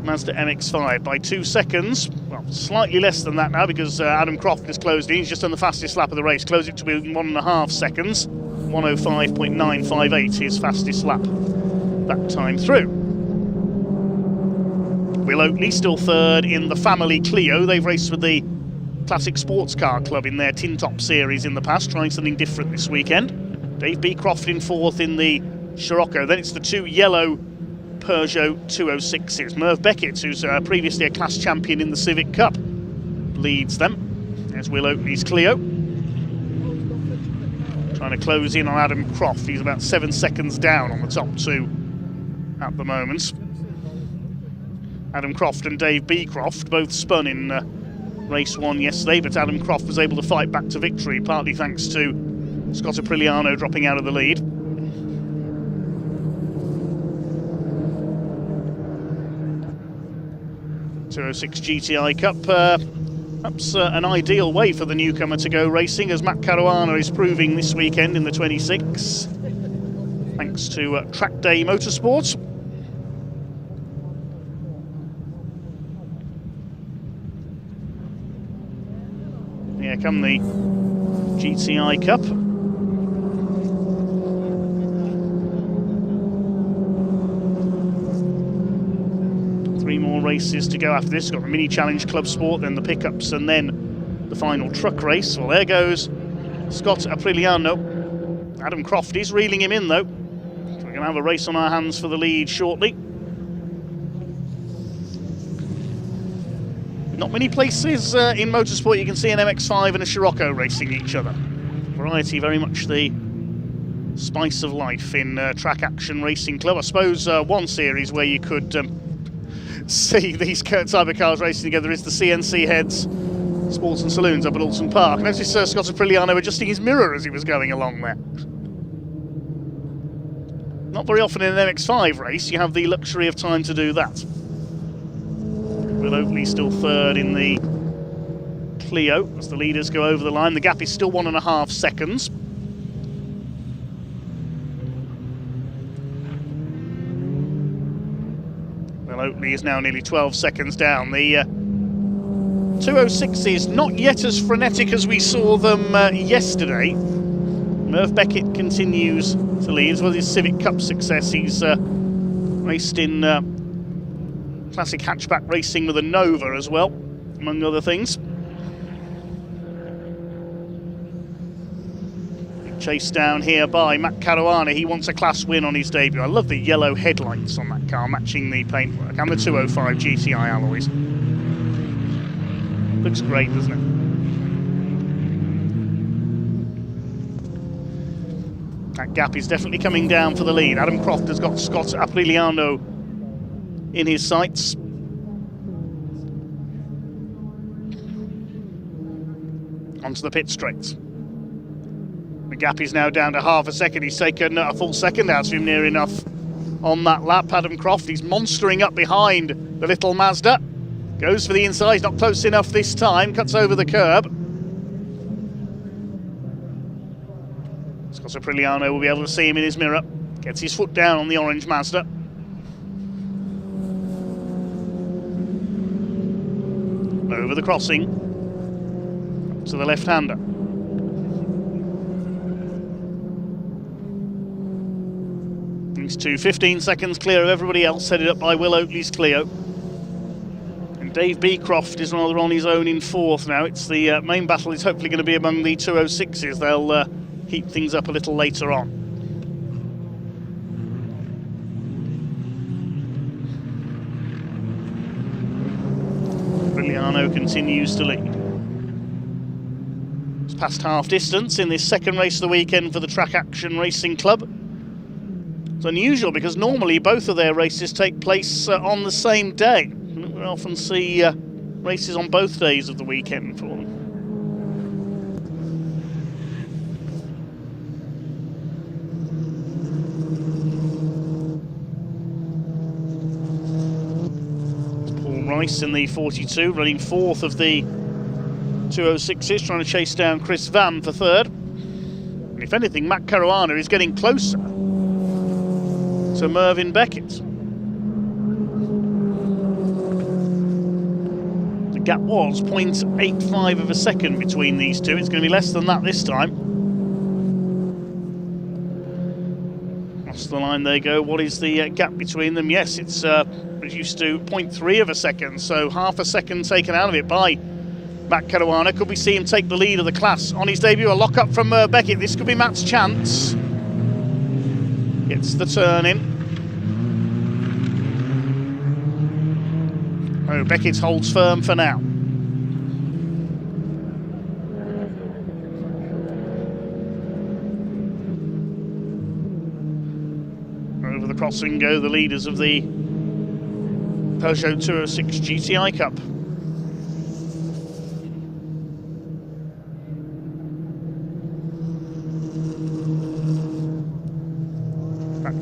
Mazda MX-5 by 2 seconds. Well, slightly less than that now because Adam Croft has closed in. He's just done the fastest lap of the race. Closed it to be 1.5 seconds. 1:05.958, his fastest lap that time through. Will Oatley still third in the family Clio. They've raced with the Classic Sports Car Club in their Tin Top series in the past, trying something different this weekend. Dave Beecroft in 4th in the Scirocco. Then it's the 2 yellow Peugeot 206s. Merv Beckett, who's previously a class champion in the Civic Cup, leads them. There's Will Oatley's Clio. Trying to close in on Adam Croft. He's about 7 seconds down on the top 2 at the moment. Adam Croft and Dave Beecroft both spun in race 1 yesterday, but Adam Croft was able to fight back to victory, partly thanks to Scott Apriliano dropping out of the lead. .206 GTI Cup, perhaps an ideal way for the newcomer to go racing, as Matt Caruana is proving this weekend in the 26, thanks to Track Day Motorsports. Here come the GTI Cup. Three more races to go after this. Got the Mini Challenge, Clubsport, then the pickups, and then the final truck race. Well, there goes Scott Apriliano. Adam Croft is reeling him in, though. So we're going to have a race on our hands for the lead shortly. Not many places in motorsport you can see an MX-5 and a Scirocco racing each other. Variety very much the spice of life in Track Action Racing Club. I suppose one series where you could see these type of cars racing together is the CNC Heads Sports and Saloons up at Alton Park. Notice Scott Apriliano adjusting his mirror as he was going along there. Not very often in an MX-5 race you have the luxury of time to do that. Will Oatley still third in the Clio as the leaders go over the line. The gap is still 1.5 seconds. Will Oatley is now nearly 12 seconds down. The 206 is not yet as frenetic as we saw them yesterday. Merv Beckett continues to lead, as well as his Civic Cup success. He's raced in classic hatchback racing with a Nova as well, among other things. Big chase down here by Matt Caruana. He wants a class win on his debut. I love the yellow headlights on that car, matching the paintwork, and the 205 GTI alloys. Looks great, doesn't it? That gap is definitely coming down for the lead. Adam Croft has got Scott Apriliano in his sights. Onto the pit straight. The gap is now down to half a second. He's taken a full second out of him near enough on that lap. Adam Croft, he's monstering up behind the little Mazda. Goes for the inside, he's not close enough this time. Cuts over the curb. Scott Apriliano will be able to see him in his mirror. Gets his foot down on the orange Mazda. Over the crossing. To the left-hander. These two 15 seconds clear of everybody else, headed up by Will Oatley's Clio. And Dave Beecroft is rather on his own in fourth now. It's the main battle is hopefully going to be among the 206s. They'll heat things up a little later on. Apriliano continues to lead. It's past half distance in this second race of the weekend for the Track Action Racing Club. It's unusual because normally both of their races take place on the same day. We often see races on both days of the weekend for them. Rice in the 42, running fourth of the 206s, trying to chase down Chris Van for third. And if anything, Matt Caruana is getting closer to Mervyn Beckett. The gap was 0.85 of a second between these two. It's going to be less than that this time. Across the line they go. What is the gap between them? Yes, it's reduced to 0.3 of a second, so half a second taken out of it by Matt Caruana. Could we see him take the lead of the class on his debut? A lock-up from Beckett. This could be Matt's chance. Gets the turn in. Oh, Beckett holds firm for now. Over the crossing go the leaders of the Peugeot 206 GTI Cup.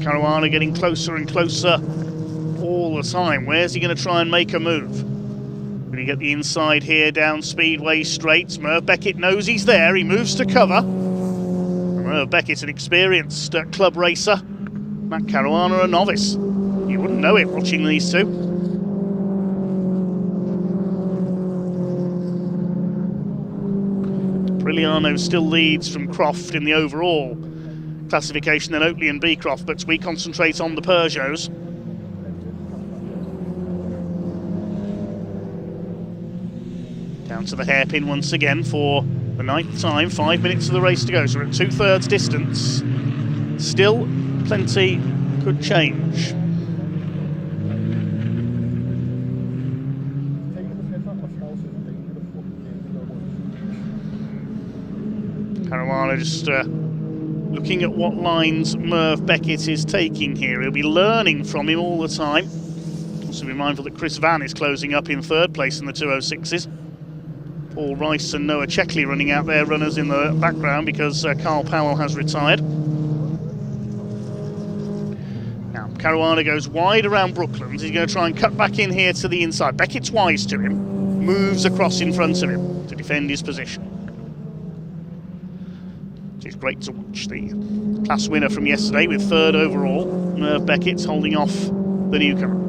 Caruana getting closer and closer all the time. Where's he going to try and make a move? Going to get the inside here down Speedway Straight. Merv Beckett knows he's there. He moves to cover. Merv Beckett, an experienced club racer. Matt Caruana, a novice. You wouldn't know it watching these two. Apriliano still leads from Croft in the overall classification, then Oatley and Beecroft, but we concentrate on the Peugeots. Down to the hairpin once again for the 9th time, 5 minutes of the race to go, so we're at 2/3 distance. Still plenty could change. Caruana just looking at what lines Merv Beckett is taking here. He'll be learning from him all the time. Also be mindful that Chris Van is closing up in third place in the 206s. Paul Rice and Noah Checkley running out their runners in the background because Carl Powell has retired. Now Caruana goes wide around Brooklands. He's going to try and cut back in here to the inside. Beckett's wise to him, moves across in front of him to defend his position. It's great to watch the class winner from yesterday with third overall. Merv Beckett's holding off the newcomer.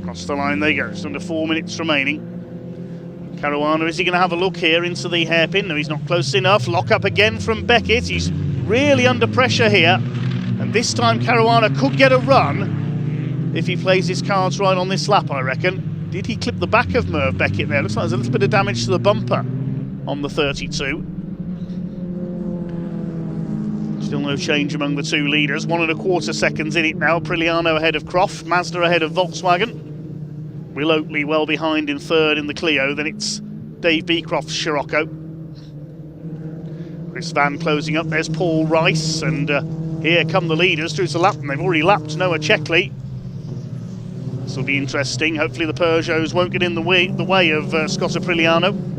Across the line they go. It's under 4 minutes remaining. Caruana, is he going to have a look here into the hairpin? No, he's not close enough. Lock up again from Beckett. He's really under pressure here. And this time Caruana could get a run if he plays his cards right on this lap, I reckon. Did he clip the back of Merv Beckett there? Looks like there's a little bit of damage to the bumper on the 32. Still no change among the two leaders. 1.25 seconds in it now. Apriliano ahead of Croft. Mazda ahead of Volkswagen. Will Oatley well behind in third in the Clio. Then it's Dave Beecroft's Scirocco. Chris Van closing up. There's Paul Rice. And here come the leaders through to lap. And they've already lapped Noah Checkley. This will be interesting. Hopefully the Peugeots won't get in the way of Scott Apriliano.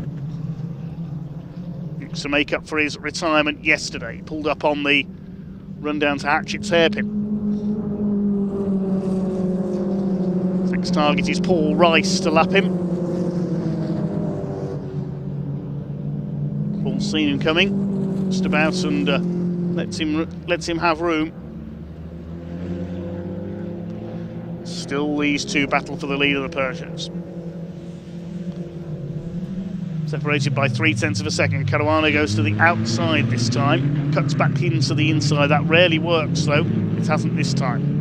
Looks to make up for his retirement yesterday. He pulled up on the run down to Hatchett's hairpin. Next target is Paul Rice to lap him. Paul's seen him coming, just about, and lets him have room. Still these two battle for the lead of the Peugeots. Separated by 0.3 of a second. Caruana goes to the outside this time. Cuts back into the inside. That rarely works though. It hasn't this time.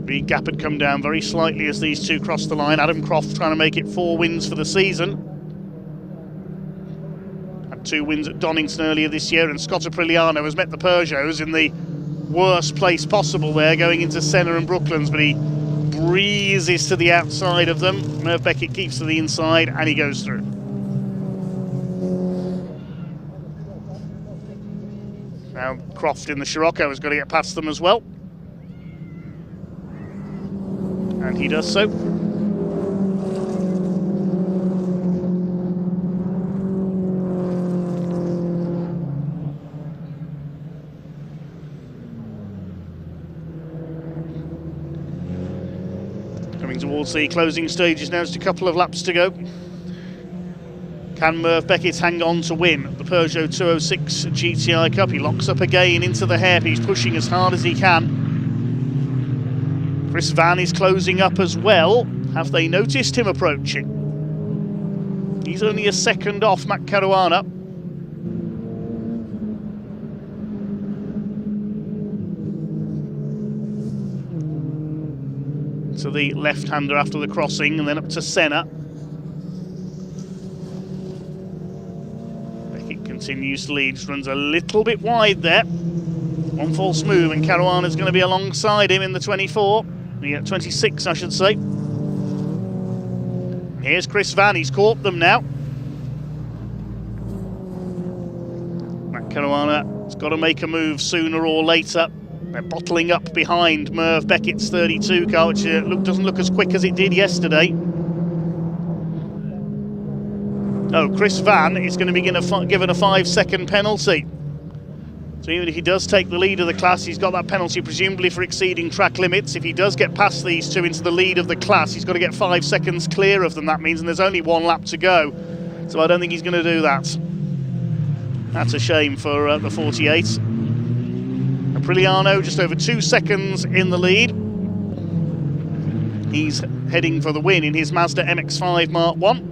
The gap had come down very slightly as these two crossed the line. Adam Croft trying to make it 4 wins for the season. 2 wins at Donington earlier this year, and Scott Apriliano has met the Peugeots in the worst place possible there, going into Senna and Brooklands, but he breezes to the outside of them. Merv Beckett keeps to the inside, and he goes through. Now Croft in the Scirocco has got to get past them as well. And he does so. Towards the closing stages now, just a couple of laps to go. Can Merv Beckett hang on to win the Peugeot 206 GTI Cup? He locks up again into the hairpin. He's pushing as hard as he can. Chris Van is closing up as well. Have they noticed him approaching? He's only a second off Matt Caruana. To the left-hander after the crossing, and then up to Senna. Beckett continues to lead, just runs a little bit wide there. One false move, and Caruana's going to be alongside him in the 24. The 26, I should say. Here's Chris Van, he's caught them now. Matt Caruana's got to make a move sooner or later. They're bottling up behind Merv Beckett's 32 car, which doesn't look as quick as it did yesterday. No, Chris Van is going to be given a 5-second penalty. So even if he does take the lead of the class, he's got that penalty presumably for exceeding track limits. If he does get past these two into the lead of the class, he's got to get 5 seconds clear of them, that means, and there's only 1 lap to go. So I don't think he's going to do that. That's a shame for the 48. Apriliano just over 2 seconds in the lead. He's heading for the win in his Mazda MX-5 Mark 1.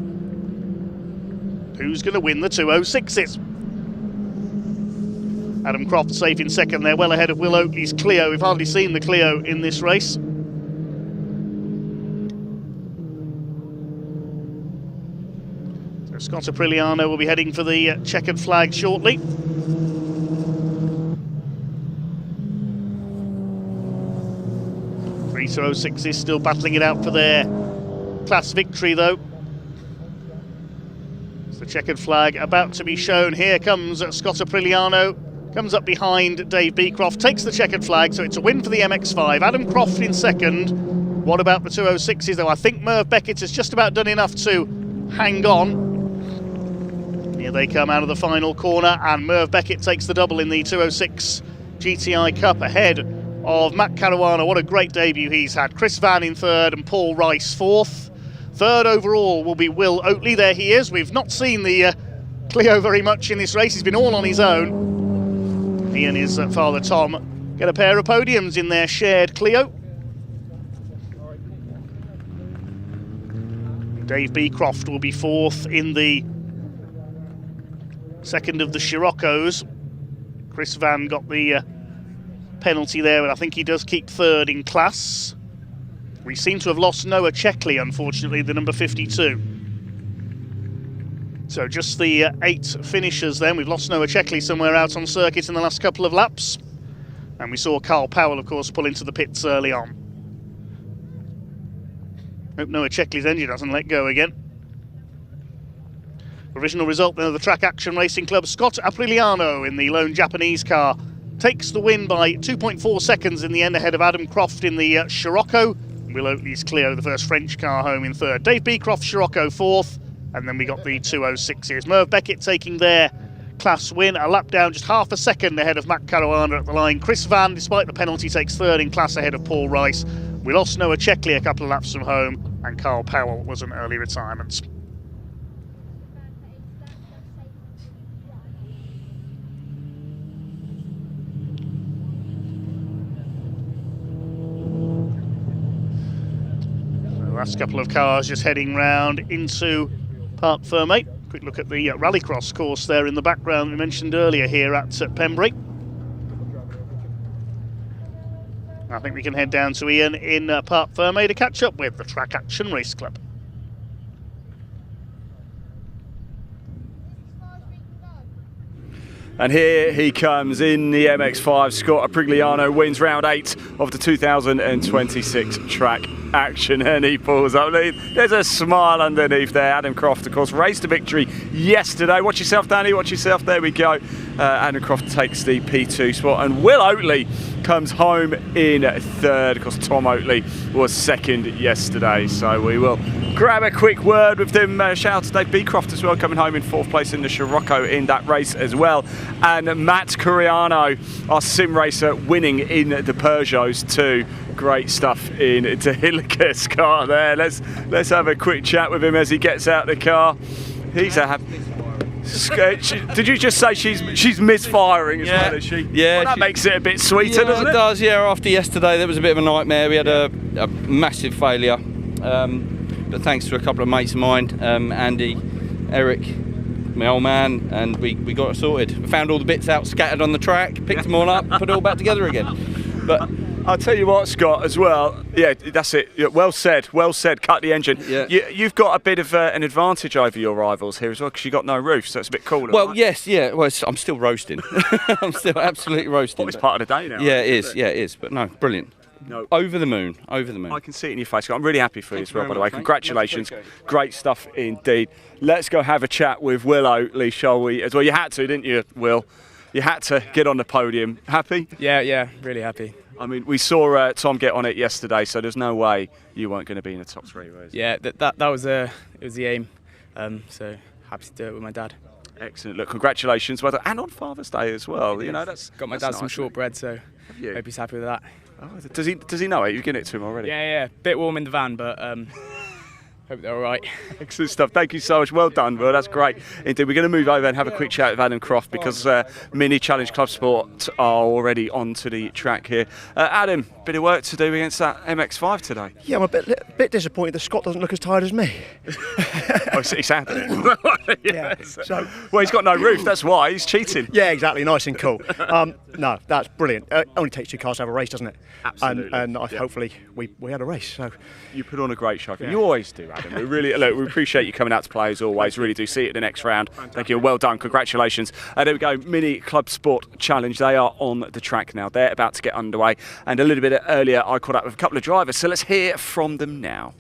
Who's going to win the 206s? Adam Croft safe in second there, well ahead of Will Oatley's Clio. We've hardly seen the Clio in this race. So Scott Apriliano will be heading for the checkered flag shortly. The 206 is still battling it out for their class victory though. It's the checkered flag about to be shown. Here comes Scott Apriliano, comes up behind Dave Beecroft, takes the checkered flag, so it's a win for the MX-5. Adam Croft in second. What about the 206s though? I think Merv Beckett has just about done enough to hang on. Here they come out of the final corner, and Merv Beckett takes the double in the 206 GTI Cup ahead of Matt Caruana. What a great debut he's had. Chris Van in third and Paul Rice fourth. Third overall will be Will Oatley. There he is. We've not seen the Clio very much in this race. He's been all on his own. He and his father Tom get a pair of podiums in their shared Clio. Dave Beecroft will be fourth in the second of the Scirocco's. Chris Van got the penalty there, but I think he does keep third in class. We seem to have lost Noah Checkley, unfortunately, the number 52. So just the 8 finishers then. We've lost Noah Checkley somewhere out on circuit in the last couple of laps. And we saw Carl Powell, of course, pull into the pits early on. Hope Noah Checkley's engine doesn't let go again. Provisional result then of the Track Action Racing Club. Scott Apriliano in the lone Japanese car takes the win by 2.4 seconds in the end ahead of Adam Croft in the Scirocco. Will Oatley's Clio, the first French car, home in third. Dave Beecroft, Scirocco, fourth. And then we got the 206s. Merv Beckett taking their class win, a lap down, just half a second ahead of Matt Caruana at the line. Chris Van, despite the penalty, takes third in class ahead of Paul Rice. We lost Noah Checkley a couple of laps from home, and Carl Powell was an early retirement. Last couple of cars just heading round into Parc Fermé. Quick look at the rallycross course there in the background we mentioned earlier here at Pembrey. I think we can head down to Ian in Parc Fermé to catch up with the Track Action Race Club. And here he comes in the MX-5. Scott Aprigliano wins round 8 of the 2026 Track Action, and he pulls up. There's a smile underneath there. Adam Croft, of course, raced to victory yesterday. Watch yourself, Danny. Watch yourself. There we go. Adam Croft takes the P2 spot, and Will Oatley comes home in third. Of course, Tom Oatley was second yesterday, so we will grab a quick word with them. Shout out to Dave Beecroft as well, coming home in fourth place in the Scirocco in that race as well. And Matt Curiano, our sim racer, winning in the Peugeots too. Great stuff in Dehilliker's car there. Let's have a quick chat with him as he gets out the car. He's a happy. Did you just say she's misfiring as well as she? Yeah, well, that makes it a bit sweeter, doesn't it? It does, yeah. After yesterday, there was a bit of a nightmare. We had a massive failure, but thanks to a couple of mates of mine, Andy, Eric, my old man, and we got it sorted. We found all the bits out scattered on the track, picked them all up, put it all back together again. But I'll tell you what, Scott, as well. Yeah, that's it. Yeah, well said. Cut the engine. Yeah. You've got a bit of an advantage over your rivals here as well because you got no roof, so it's a bit cooler. Well, right? Yes, yeah. Well, I'm still roasting. I'm still absolutely roasting. Well, it's part of the day now. Yeah, it is. Yeah, it is. But no, brilliant. No. Over the moon. I can see it in your face. I'm really happy for you as well, by the way. Congratulations. Great stuff indeed. Let's go have a chat with Will Oatley, shall we? As well, you had to, didn't you, Will? You had to get on the podium. Happy? Yeah, really happy. I mean, we saw Tom get on it yesterday, so there's no way you weren't going to be in the top 3. Yeah, that was it was the aim. So happy to do it with my dad. Excellent. Look, congratulations. Well done. And on Father's Day as well. You know, that's got my dad some shortbread, so hope he's happy with that. Oh, does he know it? You've given it to him already? Yeah. Bit warm in the van, but hope they're all right. Excellent stuff. Thank you so much. Well done, Will. That's great. Indeed, we're going to move over and have a quick chat with Adam Croft because Mini Challenge Clubsport are already onto the track here. Adam, bit of work to do against that MX-5 today. Yeah, I'm a bit disappointed that Scott doesn't look as tired as me. Oh, he sounded. Yeah. So, well, he's got no roof. That's why he's cheating. Yeah, exactly. Nice and cool. No, that's brilliant. It only takes 2 cars to have a race, doesn't it? Absolutely. And hopefully we had a race. So you put on a great show. Yeah. You always do, Adam. We really we appreciate you coming out to play as always. Really do. See you at the next round. Thank you. Well done. Congratulations. There we go. Mini Clubsport Challenge. They are on the track now. They're about to get underway. And a little bit earlier, I caught up with a couple of drivers. So let's hear from them now.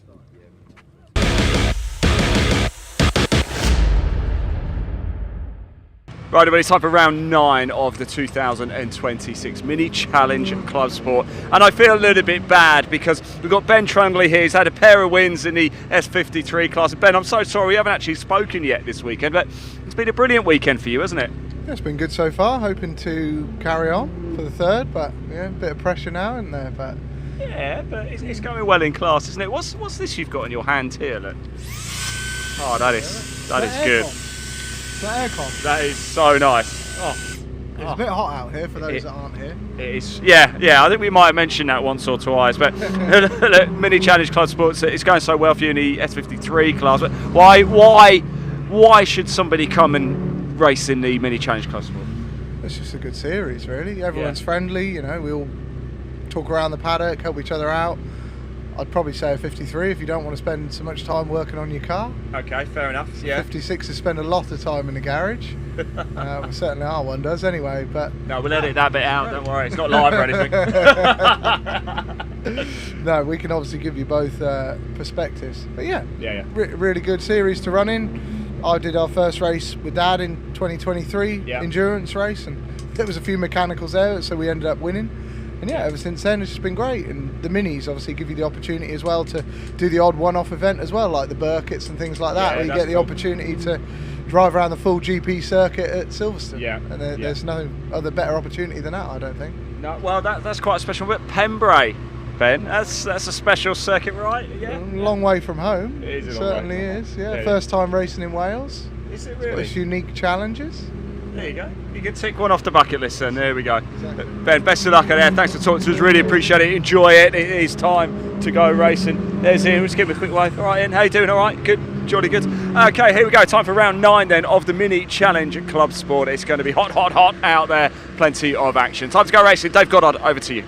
Right, everybody, time for round 9 of the 2026 Mini Challenge Clubsport. And I feel a little bit bad because we've got Ben Trundley here. He's had a pair of wins in the S53 class. Ben, I'm so sorry we haven't actually spoken yet this weekend, but it's been a brilliant weekend for you, hasn't it? Yeah, it's been good so far. Hoping to carry on for the 3rd, but yeah, a bit of pressure now, isn't there? But yeah, but it's going well in class, isn't it? What's this you've got in your hand here? Look. Oh, that is good. Aircon. That is so nice. It's a bit hot out here for those that aren't here. It is. Yeah. I think we might have mentioned that once or twice. But Mini Challenge Clubsport, it's going so well for you in the S53 class. But why should somebody come and race in the Mini Challenge Clubsport? It's just a good series, really. Everyone's friendly. You know, we all talk around the paddock, help each other out. I'd probably say a 53 if you don't want to spend so much time working on your car. Okay, fair enough. Yeah. 56 is spend a lot of time in the garage. Well, certainly our one does anyway. But no, we'll edit that bit out. Don't worry, it's not live or anything. No, we can obviously give you both perspectives. But yeah, yeah. Really good series to run in. I did our first race with Dad in 2023 endurance race, and there was a few mechanicals there, so we ended up winning. And yeah, ever since then it's just been great. And the minis obviously give you the opportunity as well to do the odd one-off event as well, like the Burkitts and things like that, where you get the opportunity to drive around the full GP circuit at Silverstone. Yeah. And there's no other better opportunity than that, I don't think. No, well, that's quite a special bit. Pembrey, Ben, that's a special circuit, right? Yeah. Long way from home. It is. Certainly is. Yeah. First time racing in Wales. Is it really? It's unique challenges. There you go. You can tick one off the bucket list then. There we go. Exactly. Ben, best of luck out there. Thanks for talking to us. Really appreciate it. Enjoy it. It is time to go racing. There's Ian. Let's give him a quick wave. All right, Ian. How you doing? All right? Good. Jolly good. Okay, here we go. Time for round 9 then of the Mini Challenge at Clubsport. It's going to be hot, hot, hot out there. Plenty of action. Time to go racing. Dave Goddard, over to you.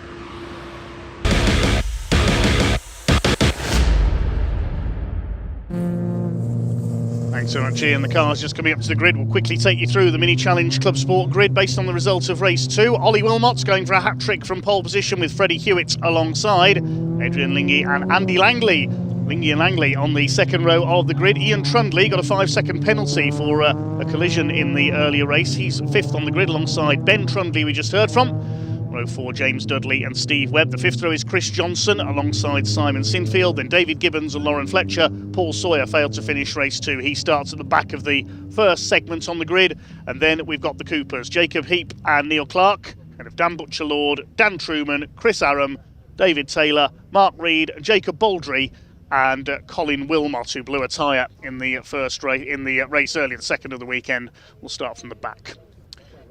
Thanks so much, Ian. The car's just coming up to the grid. We'll quickly take you through the Mini Challenge Clubsport grid based on the results of race 2. Ollie Wilmot's going for a hat-trick from pole position with Freddie Hewitt alongside Adrian Lingy and Andy Langley. Lingy and Langley on the second row of the grid. Ian Trundley got a 5-second penalty for a collision in the earlier race. He's 5th on the grid alongside Ben Trundley, we just heard from. Row 4, James Dudley and Steve Webb. The 5th row is Chris Johnson alongside Simon Sinfield. Then David Gibbons and Lauren Fletcher. Paul Sawyer failed to finish race 2. He starts at the back of the first segment on the grid. And then we've got the Coopers, Jacob Heap and Neil Clark. And of Dan Butcher-Lord, Dan Truman, Chris Aram, David Taylor, Mark Reed, Jacob Baldry, and Colin Wilmot, who blew a tyre in the first race race earlier, the second of the weekend. We'll start from the back.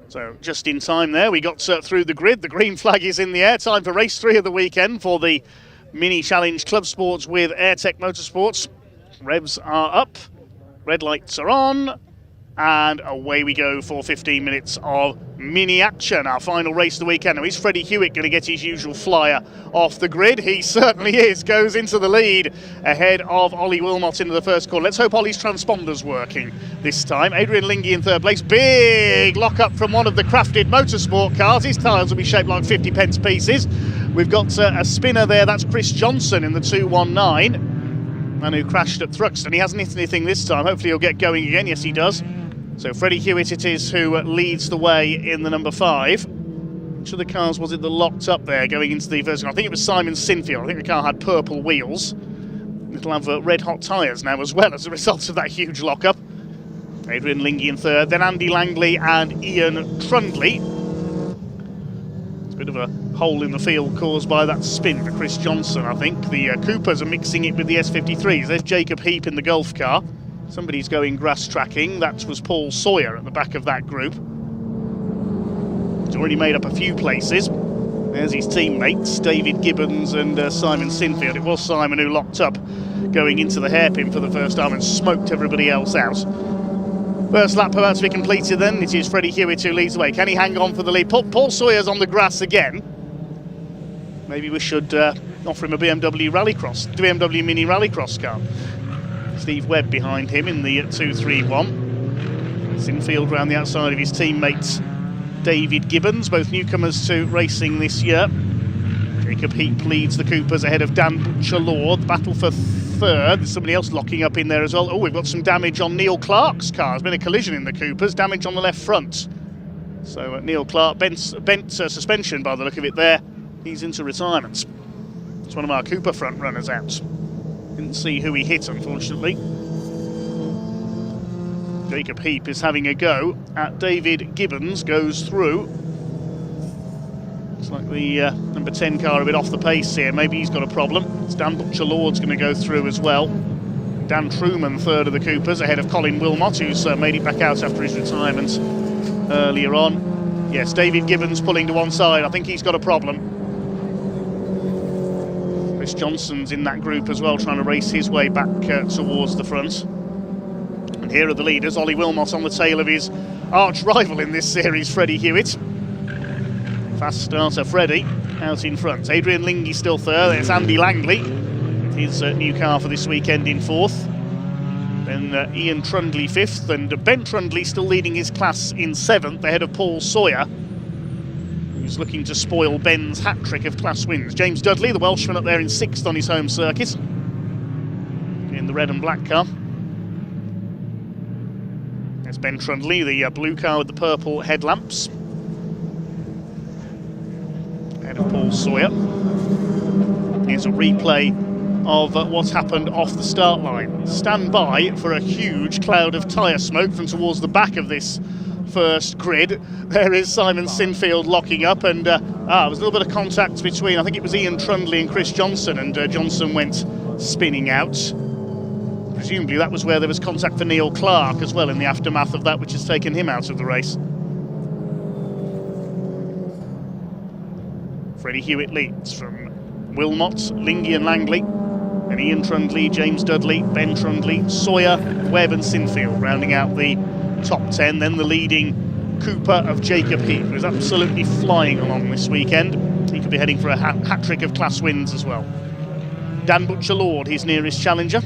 So just in time there, we got through the grid. The green flag is in the air. Time for race 3 of the weekend for the Mini Challenge Clubsports with AirTech Motorsports. Revs are up, red lights are on, and away we go for 15 minutes of mini action. Our final race of the weekend. Now, is Freddie Hewitt going to get his usual flyer off the grid? He certainly is. Goes into the lead ahead of Ollie Wilmot into the first corner. Let's hope Ollie's transponder's working this time. Adrian Lingy in third place. Big lock up from one of the crafted motorsport cars. His tyres will be shaped like 50p pieces. We've got a spinner there. That's Chris Johnson in the 219. Man who crashed at Thruxton. He hasn't hit anything this time. Hopefully he'll get going again. Yes, he does. So Freddie Hewitt it is who leads the way in the number 5. Which of the cars was it that locked up there going into the first? I think it was Simon Sinfield. I think the car had purple wheels. It'll have red hot tyres now as well as a result of that huge lockup. Adrian Lingy in third, then Andy Langley and Ian Trundley. It's a bit of a hole in the field caused by that spin for Chris Johnson, I think. The Coopers are mixing it with the S53s. There's Jacob Heap in the Golf car. Somebody's going grass tracking. That was Paul Sawyer at the back of that group. He's already made up a few places. There's his teammates, David Gibbons and Simon Sinfield. It was Simon who locked up going into the hairpin for the first time and smoked everybody else out. First lap about to be completed then. It is Freddie Hewitt who leads the way. Can he hang on for the lead? Paul Sawyer's on the grass again. Maybe we should offer him a BMW Mini Rallycross car. Steve Webb behind him in the 231. Sinfield round the outside of his teammates David Gibbons, both newcomers to racing this year. Jacob Heap leads the Coopers ahead of Dan Butcher-Lord. Battle for third. There's somebody else locking up in there as well. Oh, we've got some damage on Neil Clark's car. There's been a collision in the Coopers, damage on the left front. So Neil Clark, bent suspension by the look of it there. He's into retirement. It's one of our Cooper front runners out. Didn't see who he hit, unfortunately. Jacob Heap is having a go at David Gibbons, goes through. Looks like the number 10 car a bit off the pace here. Maybe he's got a problem. It's Dan Butcher-Lord's going to go through as well. Dan Truman, third of the Coopers, ahead of Colin Wilmot, who's made it back out after his retirement earlier on. Yes, David Gibbons pulling to one side. I think he's got a problem. Chris Johnson's in that group as well, trying to race his way back towards the front. And here are the leaders. Ollie Wilmot on the tail of his arch rival in this series, Freddie Hewitt. Fast starter Freddie out in front. Adrian Lingy still third. It's Andy Langley. his new car for this weekend in 4th. Then Ian Trundley 5th, and Ben Trundley still leading his class in 7th, ahead of Paul Sawyer, who's looking to spoil Ben's hat-trick of class wins. James Dudley, the Welshman, up there in 6th on his home circuit, in the red and black car. There's Ben Trundley, the blue car with the purple headlamps, ahead of Paul Sawyer. Here's a replay of what's happened off the start line. Stand by for a huge cloud of tyre smoke from towards the back of this first grid. There is Simon Sinfield locking up, and there was a little bit of contact between, I think it was Ian Trundley and Chris Johnson, and Johnson went spinning out. Presumably that was where there was contact for Neil Clark as well in the aftermath of that, which has taken him out of the race. Freddie Hewitt leads from Wilmot, Lingy and Langley. And Ian Trundley, James Dudley, Ben Trundley, Sawyer, Webb and Sinfield rounding out the top 10. Then the leading Cooper of Jacob Heath, who's absolutely flying along this weekend. He could be heading for a hat-trick of class wins as well. Dan Butcher-Lord, his nearest challenger.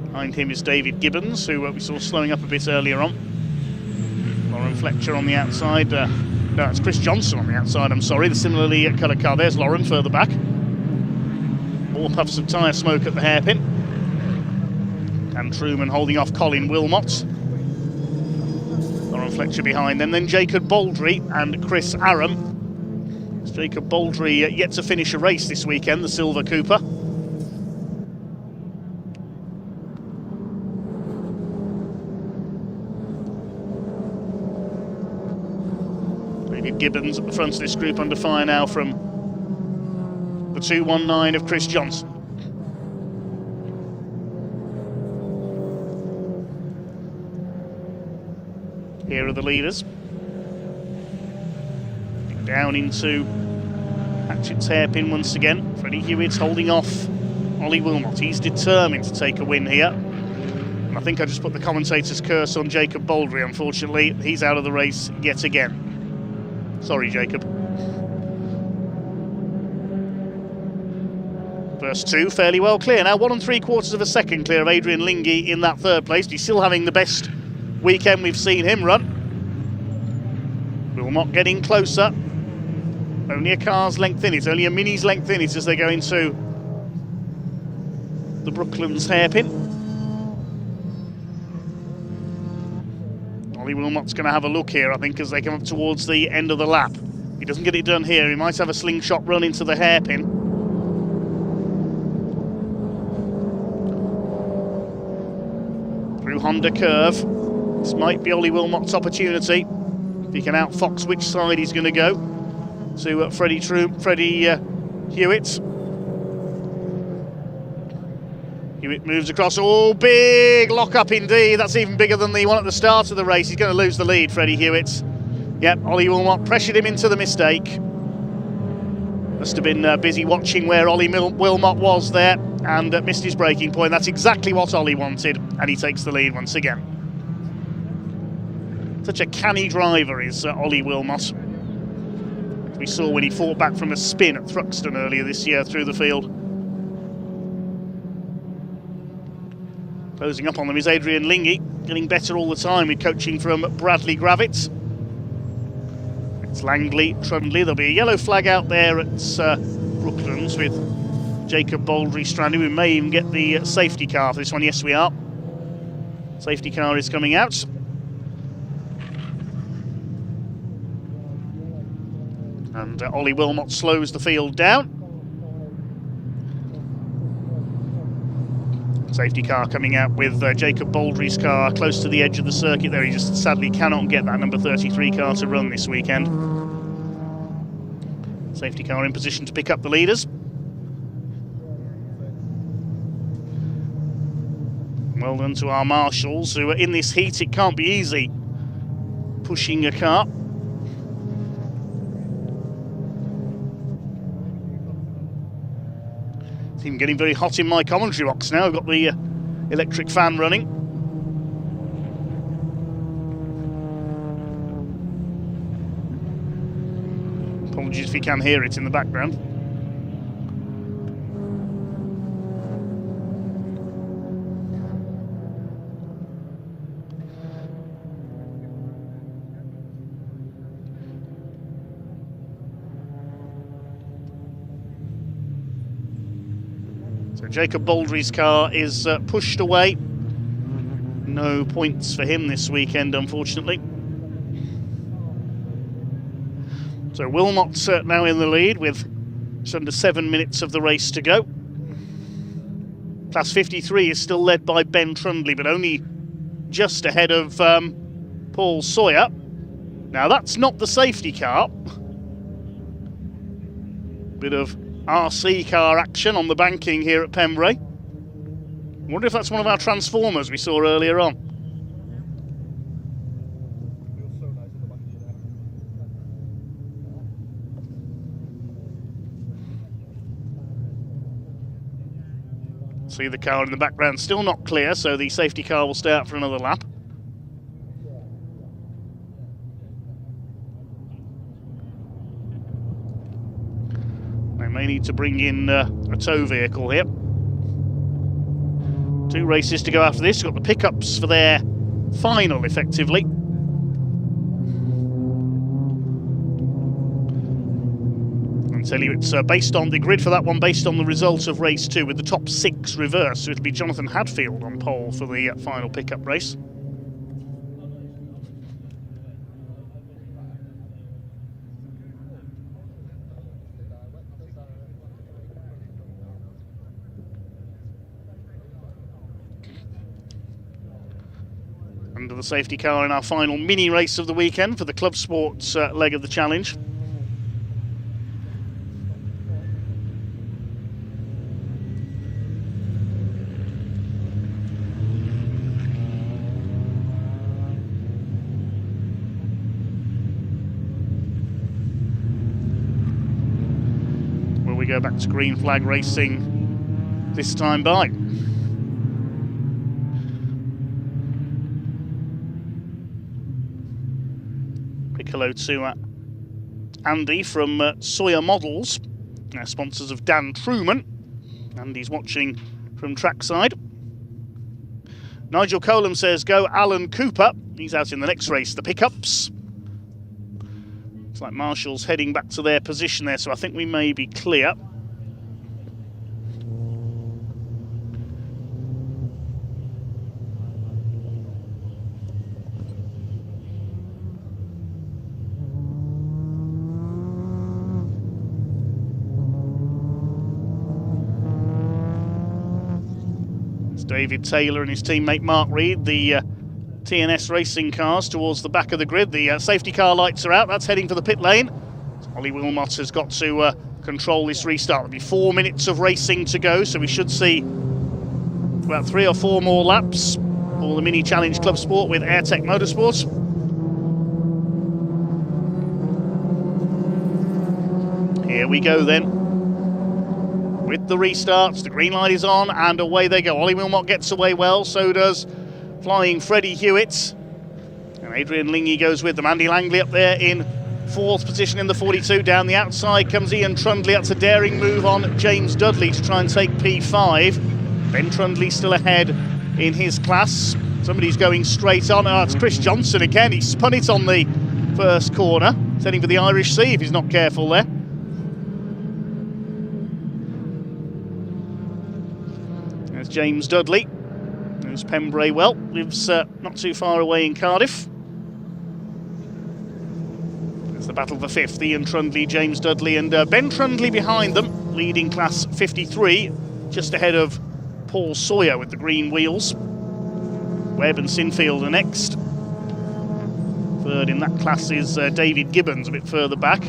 Behind him is David Gibbons, who we saw slowing up a bit earlier on. Lauren Fletcher on the outside. No, it's Chris Johnson on the outside, I'm sorry. The similarly coloured car. There's Lauren further back. More puffs of tyre smoke at the hairpin. And Truman holding off Colin Wilmot. Lauren Fletcher behind them. Then Jacob Baldry and Chris Aram. It's Jacob Baldry yet to finish a race this weekend, the Silver Cooper. David Gibbons at the front of this group under fire now from the 219 of Chris Johnson. Here are the leaders. Down into Hatchett's hairpin once again. Freddie Hewitt holding off Ollie Wilmot. He's determined to take a win here. And I think I just put the commentator's curse on Jacob Baldry, unfortunately. He's out of the race yet again. Sorry, Jacob. First two fairly well clear. Now 1 3/4 of a second clear of Adrian Lingy in that third place. He's still having the best weekend we've seen him run. Wilmot getting closer. Only a car's length in it, only a Mini's length in it as they go into the Brooklands hairpin. Ollie Wilmot's going to have a look here, I think, as they come up towards the end of the lap. If he doesn't get it done here, he might have a slingshot run into the hairpin. Through Honda Curve. This might be Ollie Wilmot's opportunity. If he can outfox which side he's going to go to Freddie Hewitt. Hewitt moves across. Oh, big lock-up indeed. That's even bigger than the one at the start of the race. He's going to lose the lead, Freddie Hewitt. Yep, Ollie Wilmot pressured him into the mistake. Must have been busy watching where Ollie Wilmot was there and missed his braking point. That's exactly what Ollie wanted, and he takes the lead once again. Such a canny driver is Ollie Wilmot. We saw when he fought back from a spin at Thruxton earlier this year through the field. Closing up on them is Adrian Lingy, getting better all the time with coaching from Bradley Gravitz. It's Langley, Trundley. There'll be a yellow flag out there at Brooklands with Jacob Baldry stranded. We may even get the safety car for this one. Yes, we are. Safety car is coming out. And Ollie Wilmot slows the field down. Safety car coming out with Jacob Baldry's car close to the edge of the circuit there. He just sadly cannot get that number 33 car to run this weekend. Safety car in position to pick up the leaders. Well done to our marshals who are in this heat. It can't be easy pushing a car. I'm getting very hot in my commentary box now. I've got the electric fan running. Apologies if you can hear it in the background. So Jacob Baldry's car is pushed away. No points for him this weekend, unfortunately. So Wilmot now in the lead with just under 7 minutes of the race to go. Class 53 is still led by Ben Trundley, but only just ahead of Paul Sawyer. Now that's not the safety car. Bit of RC car action on the banking here at Pembrey. I wonder if that's one of our transformers we saw earlier on. See the car in the background still not clear, so the safety car will stay out for another lap. They may need to bring in a tow vehicle here. 2 races to go after this. We've got the pickups for their final, effectively. I'll tell you, it's based on the grid for that one, based on the result of race 2, with the top 6 reversed. So it'll be Jonathan Hadfield on pole for the final pickup race. Under the safety car in our final mini race of the weekend for the Clubsport leg of the challenge. Will we go back to green flag racing this time by? Hello to Andy from Sawyer Models, sponsors of Dan Truman. Andy's watching from trackside. Nigel Colum says, go Alan Cooper. He's out in the next race, the pickups. Looks like Marshall's heading back to their position there, so I think we may be clear. David Taylor and his teammate Mark Reed, the TNS racing cars towards the back of the grid. The safety car lights are out, that's heading for the pit lane. Ollie Wilmot has got to control this restart. There'll be 4 minutes of racing to go, so we should see about 3 or 4 more laps for the Mini Challenge Clubsport with Airtech Motorsports. Here we go then. With the restarts, the green light is on, and away they go. Ollie Wilmot gets away well, so does flying Freddie Hewitt. And Adrian Lingy goes with them. Andy Langley up there in 4th position in the 42. Down the outside comes Ian Trundley. That's a daring move on James Dudley to try and take P5. Ben Trundley still ahead in his class. Somebody's going straight on. Oh, it's Chris Johnson again. He spun it on the first corner. He's heading for the Irish Sea if he's not careful there. There's James Dudley, who's Pembrey well, lives not too far away in Cardiff. It's the battle for 5th, Ian Trundley, James Dudley and Ben Trundley behind them, leading class 53, just ahead of Paul Sawyer with the green wheels. Webb and Sinfield are next. 3rd in that class is David Gibbons, a bit further back.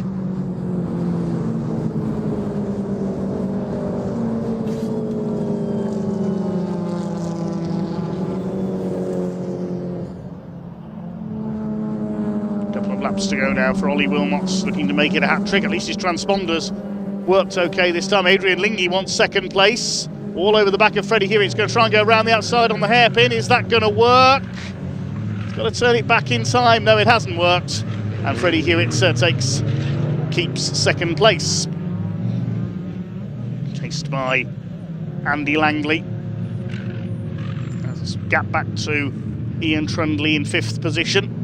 Laps to go now for Ollie Wilmot, looking to make it a hat-trick. At least his transponders worked okay this time. Adrian Lingy wants 2nd place. All over the back of Freddie Hewitt. He's going to try and go around the outside on the hairpin. Is that going to work? He's got to turn it back in time. No, it hasn't worked. And Freddie Hewitt keeps 2nd place. Chased by Andy Langley. There's a gap back to Ian Trundley in 5th position.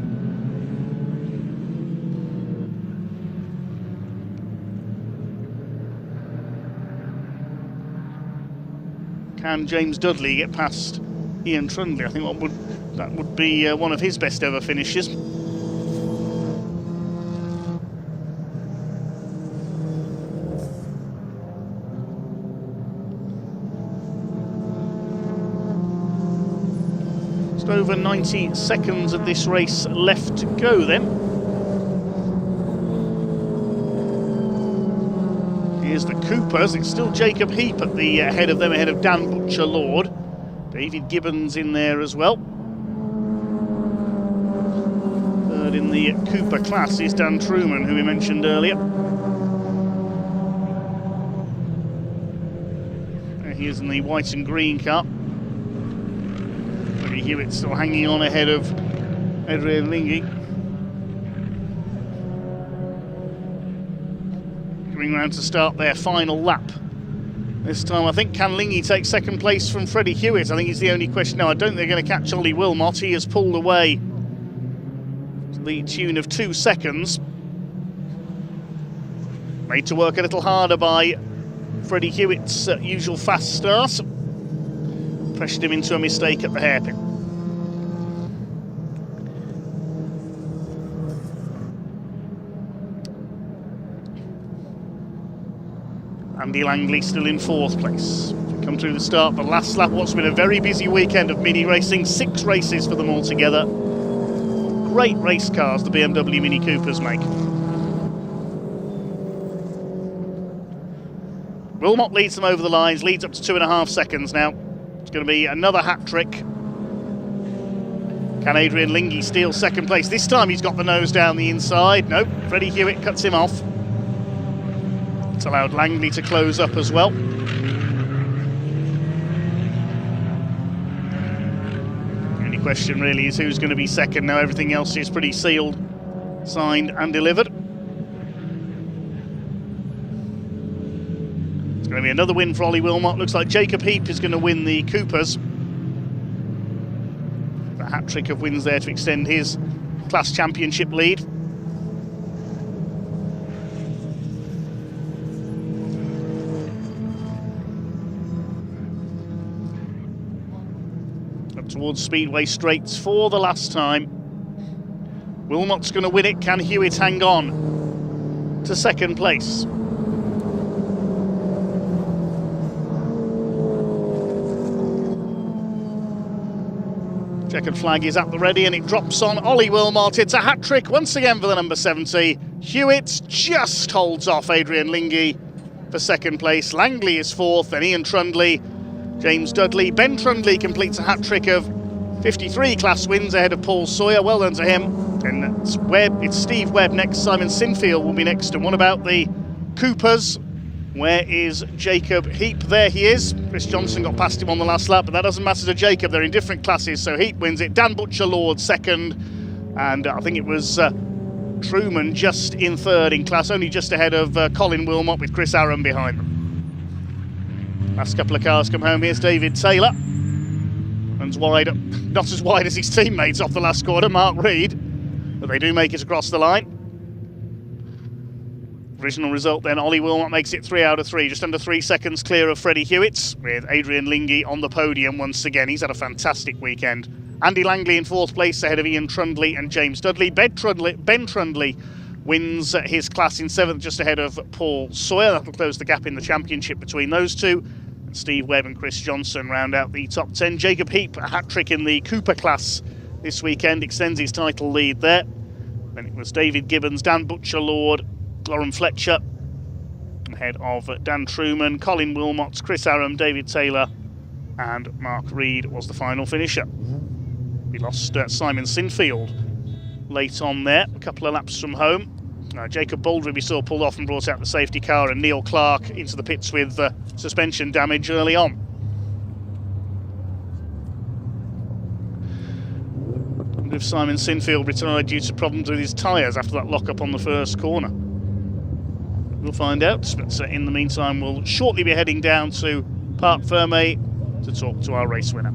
Can James Dudley get past Ian Trundley? I think that would be one of his best ever finishes. Just over 90 seconds of this race left to go then. Here's the Coopers. It's still Jacob Heap at the head of them, ahead of Dan Butcher-Lord. David Gibbons in there as well. Third in the Cooper class is Dan Truman, who we mentioned earlier. There he is in the white and green car. Freddie Hewitt still hanging on ahead of Adrian Lingy. Coming round to start their final lap. This time I think can Lingy take second place from Freddie Hewitt? I think it's the only question. No, I don't think they're going to catch Ollie Wilmot. He has pulled away to the tune of 2 seconds. Made to work a little harder by Freddie Hewitt's usual fast start. Pressured him into a mistake at the hairpin. Andy Langley still in 4th place. Come through the start, the last lap, what's been a very busy weekend of mini racing, 6 races for them all together. Great race cars the BMW Mini Coopers make. Wilmot leads them over the lines, leads up to 2.5 seconds now. It's going to be another hat trick. Can Adrian Lingy steal second place? This time he's got the nose down the inside. Nope, Freddie Hewitt cuts him off. It's allowed Langley to close up as well. The only question really is who's going to be second now. Everything else is pretty sealed, signed and delivered. It's going to be another win for Ollie Wilmot. Looks like Jacob Heap is going to win the Coopers. The hat-trick of wins there to extend his class championship lead. Towards Speedway Straights for the last time. Wilmot's going to win it. Can Hewitt hang on to second place? Checkered flag is at the ready and it drops on Ollie Wilmot. It's a hat-trick once again for the number 70. Hewitt just holds off Adrian Lingy for second place. Langley is 4th, then Ian Trundley, James Dudley. Ben Trundley completes a hat-trick of 53 class wins ahead of Paul Sawyer. Well done to him. And it's Steve Webb next. Simon Sinfield will be next. And what about the Coopers? Where is Jacob Heap? There he is. Chris Johnson got past him on the last lap, but that doesn't matter to Jacob. They're in different classes, so Heap wins it. Dan Butcher-Lord second. And I think it was Truman just in 3rd in class, only just ahead of Colin Wilmot with Chris Aaron behind them. Last couple of cars come home. Here's David Taylor. Runs wide, not as wide as his teammates off the last corner, Mark Reed, but they do make it across the line. Original result then, Ollie Wilmot makes it 3 out of 3, just under 3 seconds clear of Freddie Hewitt, with Adrian Lingy on the podium once again. He's had a fantastic weekend. Andy Langley in 4th place ahead of Ian Trundley and James Dudley. Ben Trundley wins his class in 7th, just ahead of Paul Sawyer. That'll close the gap in the championship between those two. And Steve Webb and Chris Johnson round out the top 10. Jacob Heap, a hat-trick in the Cooper class this weekend, extends his title lead there. Then it was David Gibbons, Dan Butcher-Lord, Lauren Fletcher, ahead of Dan Truman, Colin Wilmot, Chris Aram, David Taylor, and Mark Reed was the final finisher. We lost Simon Sinfield late on there, a couple of laps from home. Jacob Baldry we saw pulled off and brought out the safety car, and Neil Clark into the pits with suspension damage early on. And if Simon Sinfield retired due to problems with his tyres after that lock-up on the first corner. We'll find out, but in the meantime we'll shortly be heading down to Parc Fermé to talk to our race winner.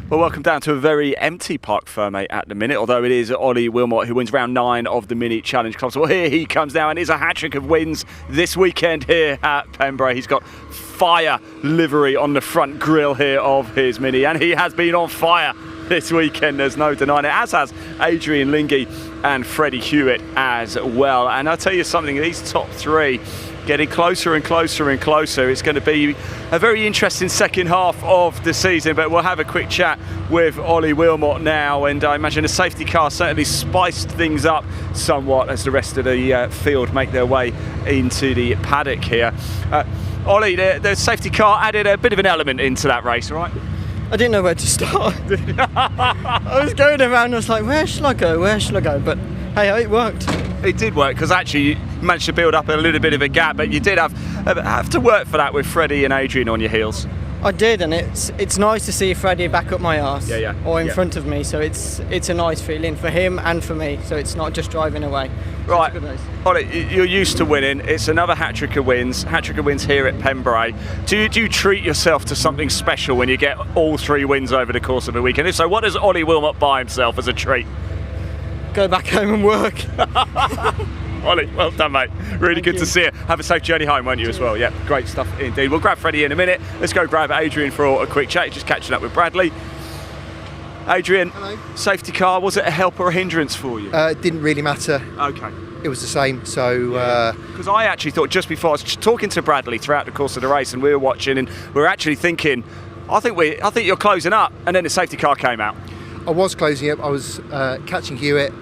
Well, welcome down to a very empty Parc Fermé at the minute, although it is Ollie Wilmot who wins round 9 of the Mini Challenge Clubs. Well, here he comes now, and it's a hat-trick of wins this weekend here at Pembrey. He's got fire livery on the front grille here of his Mini, and he has been on fire this weekend, there's no denying it, as has Adrian Lingy and Freddie Hewitt as well. And I'll tell you something, these top 3 getting closer and closer and closer. It's going to be a very interesting second half of the season, but we'll have a quick chat with Ollie Wilmot now, and I imagine the safety car certainly spiced things up somewhat as the rest of the field make their way into the paddock here. Ollie, the safety car added a bit of an element into that race, right? I didn't know where to start. I was going around, I was like, where should I go, but hey, it worked. It did work, because actually you managed to build up a little bit of a gap, but you did have to work for that with Freddie and Adrian on your heels. I did, and it's nice to see Freddie back up my arse, or in front of me, so it's a nice feeling for him and for me, so it's not just driving away. So right, Ollie, you're used to winning. It's another hat-trick of wins here at Pembrey. Do you treat yourself to something special when you get all 3 wins over the course of a weekend? If so, what does Ollie Wilmot buy himself as a treat? Go back home and work. Ollie, well done, mate. Really good to see you. Have a safe journey home, won't you, as well? Yeah, great stuff indeed. We'll grab Freddie in a minute. Let's go grab Adrian for a quick chat. Just catching up with Bradley. Adrian, hello. Safety car, was it a help or a hindrance for you? It didn't really matter. Okay. It was the same, so... Because I actually thought, just before I was talking to Bradley throughout the course of the race, and we were watching, and we were actually thinking, I think you're closing up, and then the safety car came out. I was closing up. I was catching Hewitt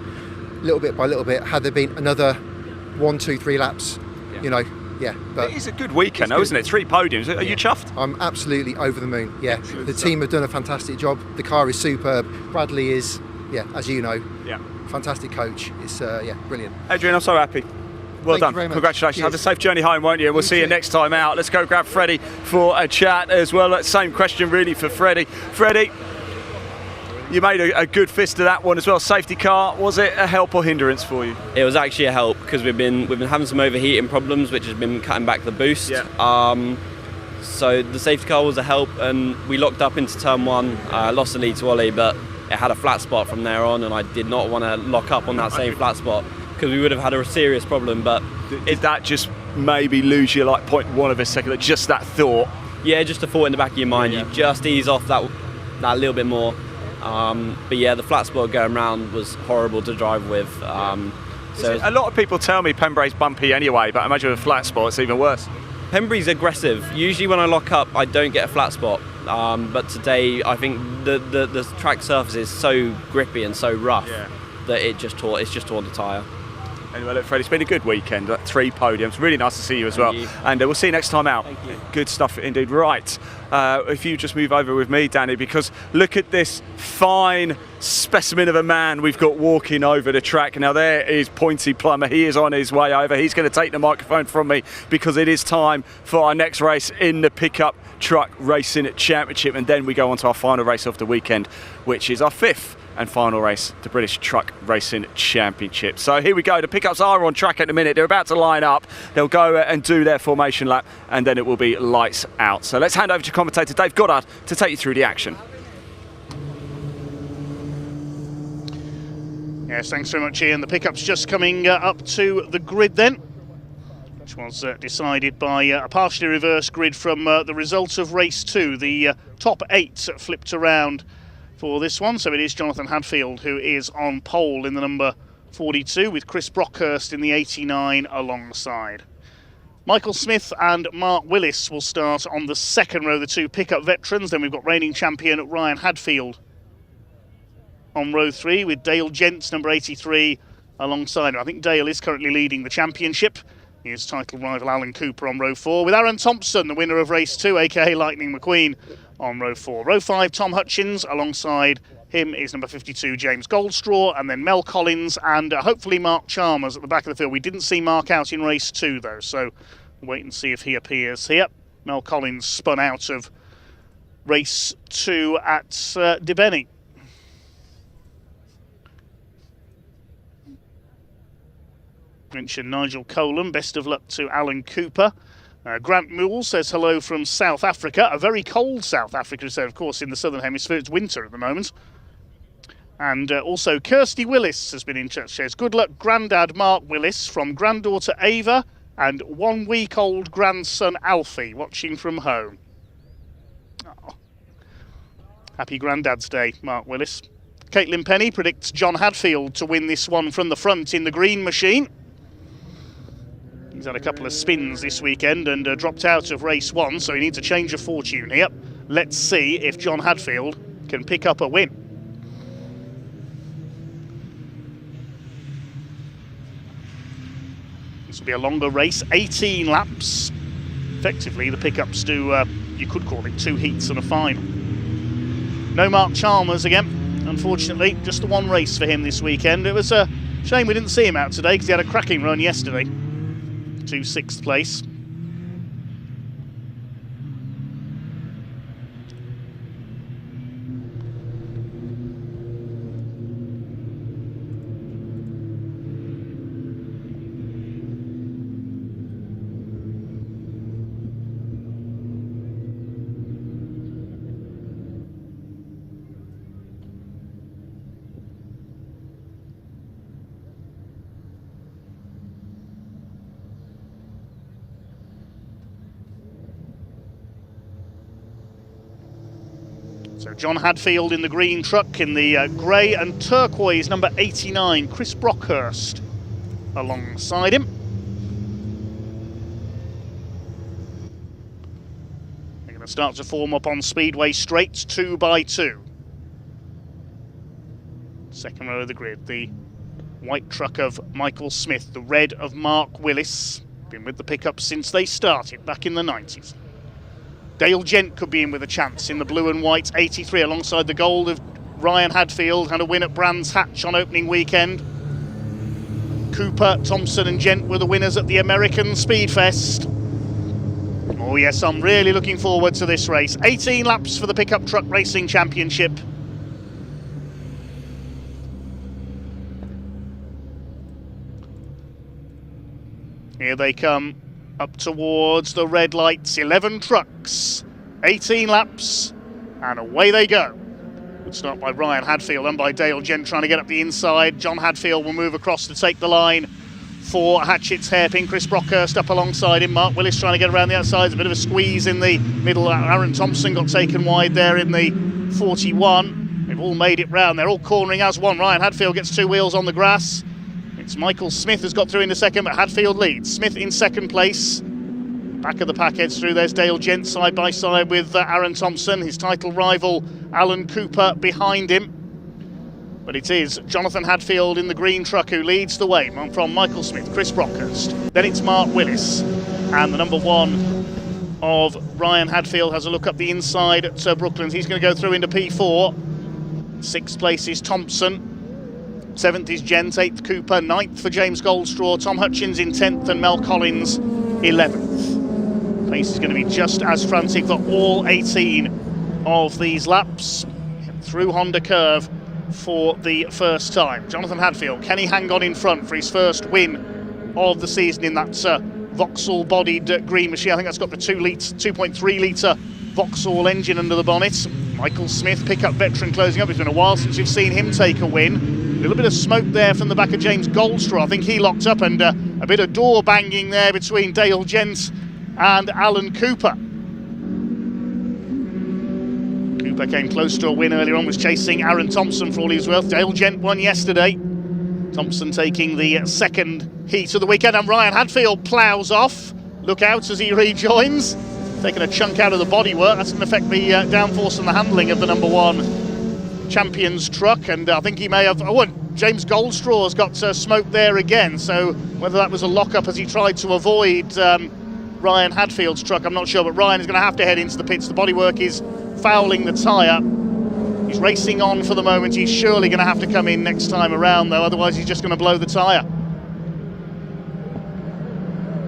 little bit by little bit. Had there been another 1, 2, 3 laps, but it is a good weekend, though, isn't it? 3 podiums. Are you chuffed? I'm absolutely over the moon. Yeah, the team have done a fantastic job. The car is superb. Bradley is, as you know, fantastic coach. It's brilliant. Adrian, I'm so happy. Well done. Congratulations. Have a safe journey home, won't you? We'll see you next time out. Let's go grab Freddie for a chat as well. Same question really for Freddie. Freddie, you made a good fist of that one as well. Safety car, was it a help or hindrance for you? It was actually a help, because we've been having some overheating problems, which has been cutting back the boost. So the safety car was a help, and we locked up into turn 1. Lost the lead to Ollie, but it had a flat spot from there on, and I did not want to lock up on that same flat spot, because we would have had a serious problem. But did that just maybe lose you like 0.1 of a second? Just that thought? Yeah, just a thought in the back of your mind. You just ease off that little bit more. But yeah, the flat spot going round was horrible to drive with. So a lot of people tell me Pembrey's bumpy anyway, but I imagine with a flat spot it's even worse. Pembrey's aggressive. Usually when I lock up, I don't get a flat spot. But today, I think the track surface is so grippy and so rough that it's just torn the tyre. Anyway, look, Fred, it's been a good weekend. 3 podiums. Really nice to see you as well. And we'll see you next time out. Thank you. Good stuff indeed. Right, if you just move over with me, Danny, because look at this fine specimen of a man we've got walking over the track. Now there is Pointy Plumber. He is on his way over. He's going to take the microphone from me because it is time for our next race in the Pickup Truck Racing Championship. And then we go on to our final race of the weekend, which is our 5th and final race, the British Truck Racing Championship. So here we go. The pickups are on track at the minute. They're about to line up. They'll go and do their formation lap, and then it will be lights out. So let's hand over to commentator Dave Goddard to take you through the action. Yes, thanks very much, Ian. The pickup's just coming up to the grid then, which was decided by a partially reversed grid from the result of race 2. The top 8 flipped around for this one, so it is Jonathan Hadfield who is on pole in the number 42, with Chris Brockhurst in the 89 alongside. Michael Smith and Mark Willis will start on the second row, the 2 pickup veterans. Then we've got reigning champion Ryan Hadfield on row 3, with Dale Gents, number 83, alongside him. I think Dale is currently leading the championship. His title rival Alan Cooper on row 4, with Aaron Thompson, the winner of race 2, aka Lightning McQueen, on row 4. Row 5, Tom Hutchins, alongside him is number 52, James Goldstraw, and then Mel Collins and hopefully Mark Chalmers at the back of the field. We didn't see Mark out in race 2 though, so we'll wait and see if he appears here. Mel Collins spun out of race 2 at Dibeni. Mentioned Nigel Colan, best of luck to Alan Cooper Grant Moole says hello from South Africa, a very cold South Africa, so of course in the Southern Hemisphere it's winter at the moment. And also Kirsty Willis has been in chat, says good luck Grandad Mark Willis from granddaughter Ava and 1 week old grandson Alfie watching from home. Oh. Happy Grandad's Day, Mark Willis. Caitlin Penny predicts John Hadfield to win this one from the front in the green machine. He's had a couple of spins this weekend and dropped out of race 1, so he needs a change of fortune here. Let's see if John Hadfield can pick up a win. This will be a longer race, 18 laps. Effectively, the pickups do, you could call it 2 heats and a final. No Mark Chalmers again, unfortunately. Just the one race for him this weekend. It was a shame we didn't see him out today because he had a cracking run yesterday to 6th place. So John Hadfield in the green truck, in the grey and turquoise number 89, Chris Brockhurst alongside him. They're going to start to form up on Speedway straights 2 by 2. Second row of the grid, the white truck of Michael Smith, the red of Mark Willis. Been with the pickup since they started back in the 90s. Dale Gent could be in with a chance in the blue and white 83 alongside the gold of Ryan Hadfield. Had a win at Brands Hatch on opening weekend. Cooper, Thompson and Gent were the winners at the American Speedfest. Oh yes, I'm really looking forward to this race. 18 laps for the Pickup Truck Racing Championship. Here they come. Up towards the red lights, 11 trucks, 18 laps, and away they go. Good start by Ryan Hadfield and by Dale Gent trying to get up the inside. John Hadfield will move across to take the line for Hatchett's hairpin. Chris Brockhurst up alongside him. Mark Willis trying to get around the outside. A bit of a squeeze in the middle. Aaron Thompson got taken wide there in the 41. They've all made it round. They're all cornering as one. Ryan Hadfield gets 2 wheels on the grass. It's Michael Smith has got through into second, but Hadfield leads. Smith in second place. Back of the pack heads through. There's Dale Gent side by side with Aaron Thompson. His title rival, Alan Cooper, behind him. But it is Jonathan Hadfield in the green truck who leads the way from Michael Smith, Chris Brockhurst. Then it's Mark Willis. And the number 1 of Ryan Hadfield has a look up the inside at Brooklands. He's going to go through into P4. 6th place is Thompson. 7th is Gent, 8th Cooper, 9th for James Goldstraw, Tom Hutchins in 10th and Mel Collins 11th. Pace is going to be just as frantic for all 18 of these laps. Through Honda Curve for the first time. Jonathan Hadfield, can he hang on in front for his first win of the season in that Vauxhall-bodied green machine? I think that's got the 2.3 litre Vauxhall engine under the bonnet. Michael Smith, pickup veteran, closing up. It's been a while since we've seen him take a win. A little bit of smoke there from the back of James Goldstraw. I think he locked up, and a bit of door banging there between Dale Gent and Alan Cooper. Cooper came close to a win earlier on, was chasing Aaron Thompson for all he was worth. Dale Gent won yesterday. Thompson taking the second heat of the weekend, and Ryan Hadfield ploughs off. Look out as he rejoins. Taking a chunk out of the bodywork. That's going to affect the downforce and the handling of the number 1 Champions truck, and I think he may have... James Goldstraw's got smoke there again, so whether that was a lock-up as he tried to avoid Ryan Hadfield's truck, I'm not sure, but Ryan is going to have to head into the pits. The bodywork is fouling the tyre. He's racing on for the moment. He's surely going to have to come in next time around, though, otherwise he's just going to blow the tyre.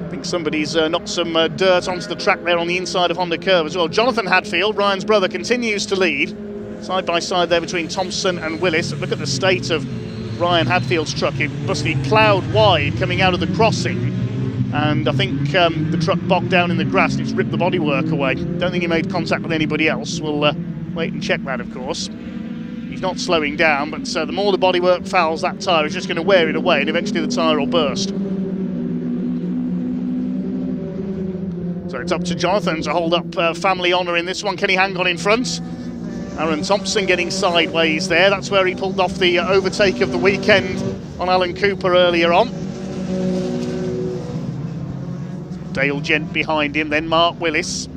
I think somebody's knocked some dirt onto the track there on the inside of Honda Curve as well. Jonathan Hadfield, Ryan's brother, continues to lead. Side by side there between Thompson and Willis. Look at the state of Ryan Hadfield's truck. It must be ploughed wide coming out of the crossing. and I think the truck bogged down in the grass and it's ripped the bodywork away. Don't think he made contact with anybody else. We'll wait and check that, of course. He's not slowing down, but the more the bodywork fouls that tyre, it's just going to wear it away and eventually the tyre will burst. So it's up to Jonathan to hold up family honour in this one. Can he hang on in front? Aaron Thompson getting sideways there. That's where he pulled off the overtake of the weekend on Alan Cooper earlier on. Dale Gent behind him, then Mark Willis.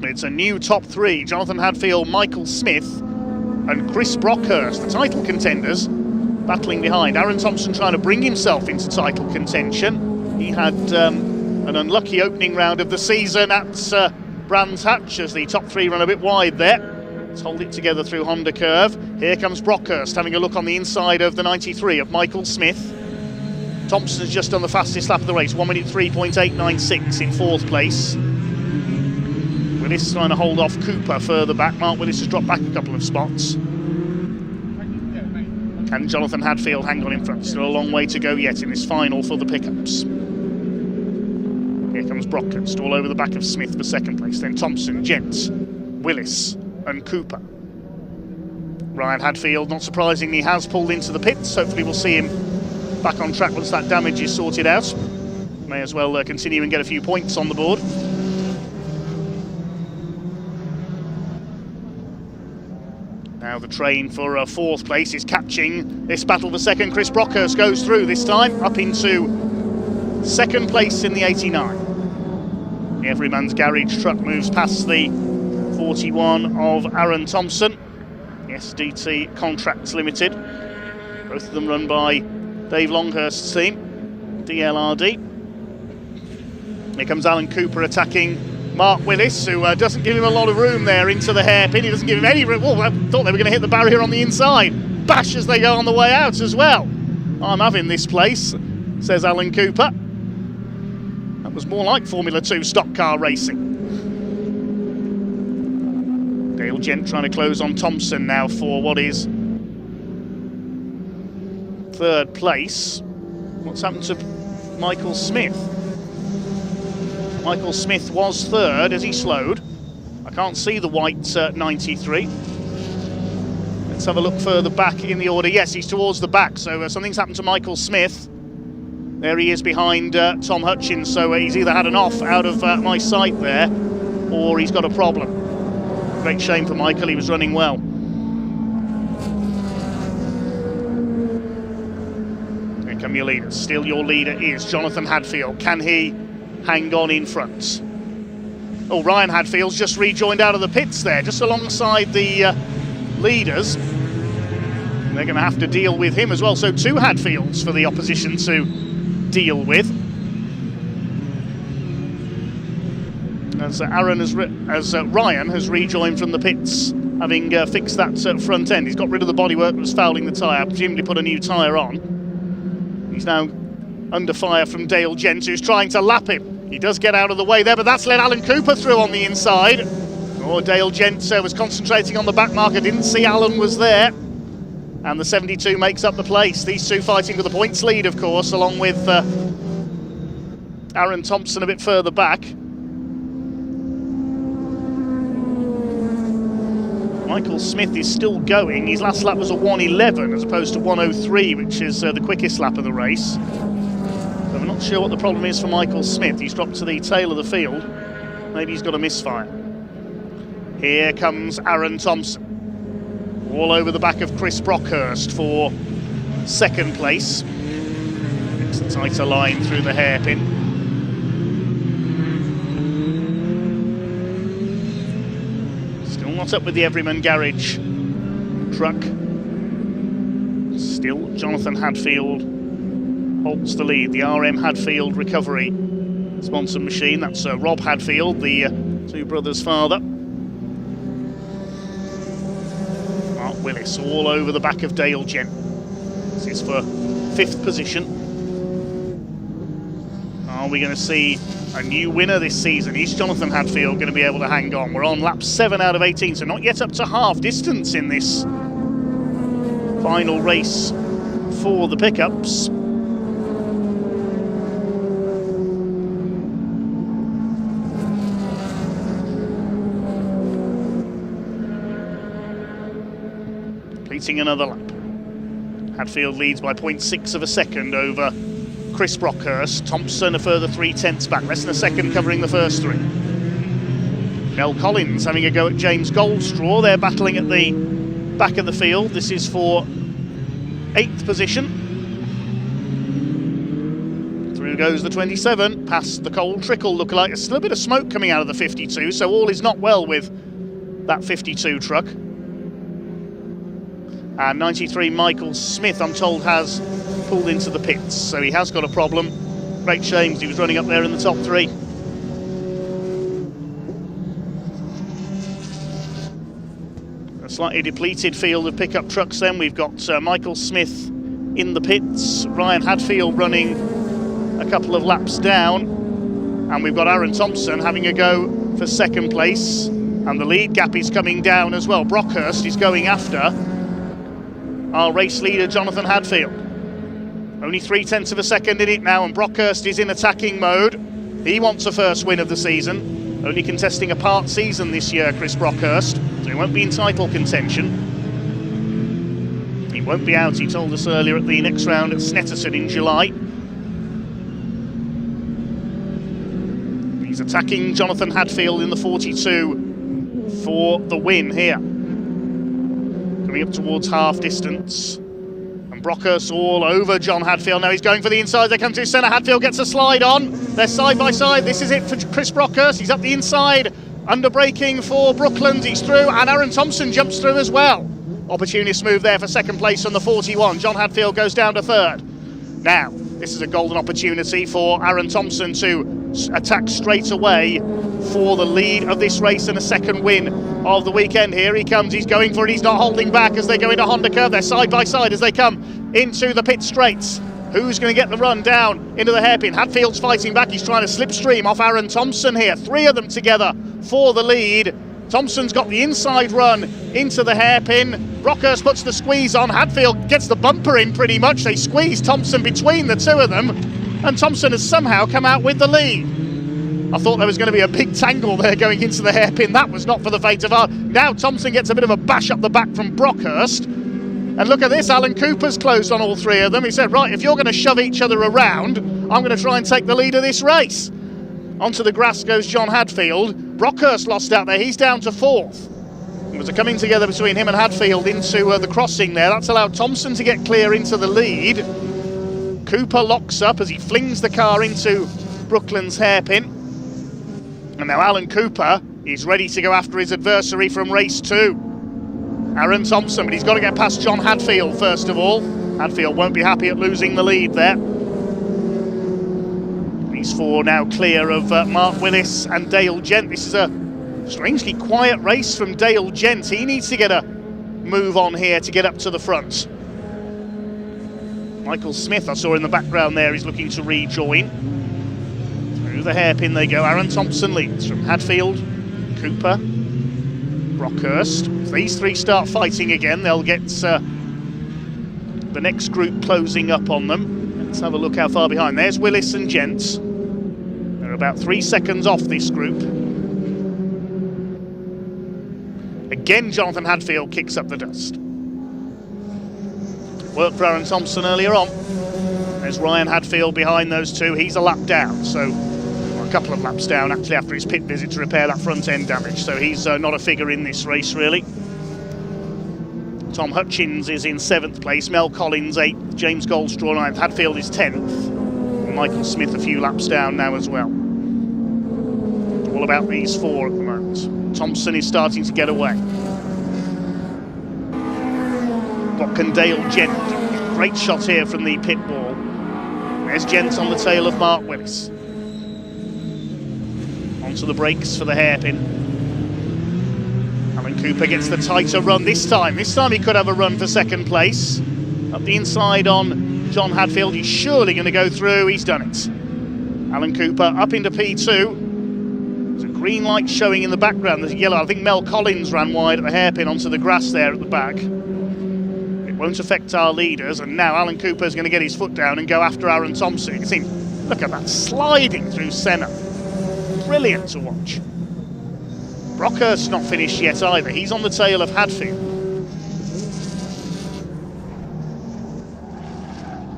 It's a new top three. Jonathan Hadfield, Michael Smith and Chris Brockhurst, the title contenders, battling behind. Aaron Thompson trying to bring himself into title contention. He had an unlucky opening round of the season at Brands Hatch as the top three run a bit wide there. Let's hold it together through Honda Curve. Here comes Brockhurst having a look on the inside of the 93 of Michael Smith. Thompson's just done the fastest lap of the race, 1 minute 3.896 in fourth place. Willis trying to hold off Cooper further back. Mark Willis has dropped back a couple of spots. Can Jonathan Hadfield hang on in front? Still a long way to go yet in this final for the pickups. Here comes Brockhurst all over the back of Smith for second place. Then Thompson, Gent, Willis and Cooper. Ryan Hadfield, not surprisingly, has pulled into the pits. Hopefully we'll see him back on track once that damage is sorted out. May as well continue and get a few points on the board. Now the train for fourth place is catching this battle for second. Chris Brockhurst goes through this time, up into second place in the 89. The Everyman's Garage truck moves past the 41 of Aaron Thompson. The SDT Contracts Limited. Both of them run by Dave Longhurst's team, DLRD. Here comes Alan Cooper attacking Mark Willis, who doesn't give him a lot of room there into the hairpin. He doesn't give him any room. Oh, I thought they were going to hit the barrier on the inside. Bash as they go on the way out as well. I'm having this place, says Alan Cooper. That was more like Formula 2 stock car racing. Dale Gent trying to close on Thompson now for what is third place. What's happened to Michael Smith? Michael Smith was third as he slowed. I can't see the white 93. Let's have a look further back in the order. Yes, he's towards the back, so something's happened to Michael Smith. There he is behind Tom Hutchins, so he's either had an off out of my sight there, or he's got a problem. Great shame for Michael, he was running well. Here come your leaders. Still your leader is Jonathan Hadfield. Can he hang on in front? Oh, Ryan Hadfield's just rejoined out of the pits there, just alongside the leaders. And they're going to have to deal with him as well. So two Hadfields for the opposition to deal with. As Ryan has rejoined from the pits, having fixed that front end. He's got rid of the bodywork that was fouling the tyre, presumably put a new tyre on. He's now under fire from Dale Gent, who's trying to lap him. He does get out of the way there, but that's let Alan Cooper through on the inside. Oh, Dale Gent was concentrating on the back marker, didn't see Alan was there. And the 72 makes up the place. These two fighting for the points lead, of course, along with Aaron Thompson a bit further back. Michael Smith is still going. His last lap was a 1:11 as opposed to 1:03, which is the quickest lap of the race. So I'm not sure what the problem is for Michael Smith. He's dropped to the tail of the field. Maybe he's got a misfire. Here comes Aaron Thompson. All over the back of Chris Brockhurst for second place. It's a tighter line through the hairpin. Still not up with the Everyman Garage truck. Still Jonathan Hadfield holds the lead. The RM Hadfield Recovery sponsor machine. That's Rob Hadfield, the two brothers' father. Mark Willis all over the back of Dale Gent. This is for fifth position. Are we going to see a new winner this season? Is Jonathan Hadfield going to be able to hang on? We're on lap 7 out of 18, so not yet up to half distance in this final race for the pickups. completing another lap. Hadfield leads by 0.6 of a second over Chris Brockhurst. Thompson a further 3/10 back, less than a second covering the first three. Mel Collins having a go at James Goldstraw. They're battling at the back of the field. This is for 8th position. Through goes the 27, past the Cold Trickle lookalike. There's still a bit of smoke coming out of the 52, so all is not well with that 52 truck. And 93 Michael Smith, I'm told, has pulled into the pits, so he has got a problem. Great shame, he was running up there in the top 3. A slightly depleted field of pickup trucks then. We've got Michael Smith in the pits, Ryan Hadfield running a couple of laps down, and we've got Aaron Thompson having a go for 2nd place, and the lead gap is coming down as well. Brockhurst is going after our race leader Jonathan Hadfield. Only 0.3 of a second in it now, and Brockhurst is in attacking mode. He wants a first win of the season, only contesting a part season this year, Chris Brockhurst, so he won't be in title contention. He won't be out, he told us earlier, at the next round at Snetterson in July. He's attacking Jonathan Hadfield in the 42 for the win here. Coming up towards half distance. And Brockhurst all over John Hadfield. Now he's going for the inside. They come to centre. Hadfield gets a slide on. They're side by side. This is it for Chris Brockhurst. He's up the inside. Under braking for Brooklands. He's through. And Aaron Thompson jumps through as well. Opportunist move there for 2nd place on the 41. John Hadfield goes down to 3rd. Now, this is a golden opportunity for Aaron Thompson to attack straight away for the lead of this race and a 2nd win of the weekend. Here he comes, he's going for it, he's not holding back as they go into Honda Curve. They're side by side as they come into the pit straights. Who's going to get the run down into the hairpin? Hadfield's fighting back, he's trying to slipstream off Aaron Thompson here. 3 of them together for the lead. Thompson's got the inside run into the hairpin. Brockhurst puts the squeeze on. Hadfield gets the bumper in pretty much. They squeeze Thompson between the 2 of them, and Thompson has somehow come out with the lead. I thought there was going to be a big tangle there going into the hairpin. That was not for the faint of heart. Now Thompson gets a bit of a bash up the back from Brockhurst. And look at this, Alan Cooper's closed on all 3 of them. He said, right, if you're going to shove each other around, I'm going to try and take the lead of this race. Onto the grass goes John Hadfield. Brockhurst lost out there, he's down to 4th. It was a coming together between him and Hadfield into the crossing there. That's allowed Thompson to get clear into the lead. Cooper locks up as he flings the car into Brooklands hairpin. And now Alan Cooper is ready to go after his adversary from race 2. Aaron Thompson, but he's got to get past John Hadfield first of all. Hadfield won't be happy at losing the lead there. These 4 now clear of Mark Willis and Dale Gent. This is a strangely quiet race from Dale Gent. He needs to get a move on here to get up to the front. Michael Smith, I saw in the background there, is looking to rejoin. Through the hairpin they go. Aaron Thompson leads from Hadfield, Cooper, Brockhurst. If these 3 start fighting again, they'll get the next group closing up on them. Let's have a look how far behind. There's Willis and Gent. They're about 3 seconds off this group. Again, Jonathan Hadfield kicks up the dust. Worked for Aaron Thompson earlier on. There's Ryan Hadfield behind those 2. He's a lap down, so a couple of laps down actually after his pit visit to repair that front end damage. So he's not a figure in this race really. Tom Hutchins is in 7th place. Mel Collins 8th. James Goldstraw 9th. Hadfield is 10th. And Michael Smith a few laps down now as well. All about these 4 at the moment. Thompson is starting to get away. Bockendale Gent. Great shot here from the pit wall. There's Gent on the tail of Mark Willis. Onto the brakes for the hairpin. Alan Cooper gets the tighter run this time. This time he could have a run for 2nd place. Up the inside on John Hadfield. He's surely going to go through. He's done it. Alan Cooper up into P2. There's a green light showing in the background. There's a yellow. I think Mel Collins ran wide at the hairpin onto the grass there at the back. It won't affect our leaders. And now Alan Cooper's going to get his foot down and go after Aaron Thompson. You can see, look at that, sliding through Senna. Brilliant to watch. Brockhurst's not finished yet either. He's on the tail of Hadfield.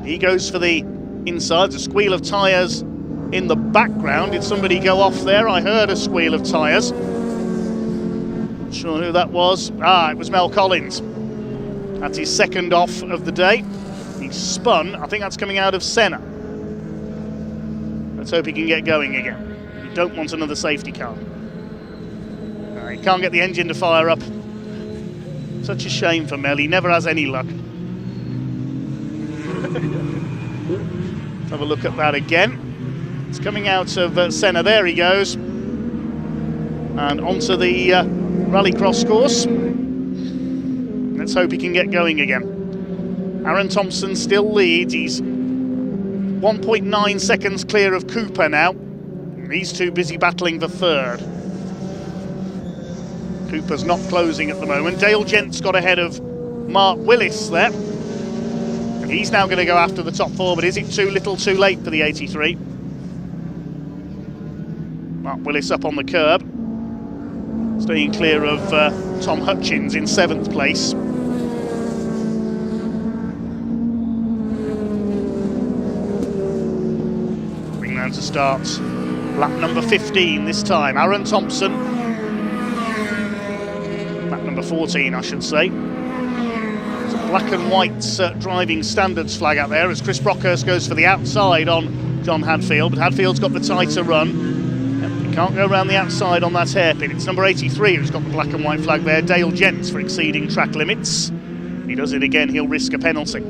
He goes for the inside. A squeal of tyres in the background. Did somebody go off there? I heard a squeal of tyres. Not sure who that was. It was Mel Collins. That's his second off of the day. He spun. I think that's coming out of Senna. Let's hope he can get going again. You don't want another safety car. He can't get the engine to fire up. Such a shame for Mel. He never has any luck. Let's have a look at that again. It's coming out of Senna. There he goes. And onto the rallycross course. Let's hope he can get going again. Aaron Thompson still leads. He's 1.9 seconds clear of Cooper now. These two busy battling for third. Cooper's not closing at the moment. Dale Gent's got ahead of Mark Willis there. And he's now going to go after the top four, but is it too little too late for the 83? Mark Willis up on the curb. Staying clear of Tom Hutchins in 7th place. Bring round to start lap number 15 this time. Aaron Thompson. Lap number 14, I should say. There's a black and white driving standards flag out there as Chris Brockhurst goes for the outside on John Hadfield, but Hadfield's got the tighter run. Can't go around the outside on that hairpin. It's number 83 who's got the black and white flag there, Dale Gents, for exceeding track limits. If he does it again, he'll risk a penalty.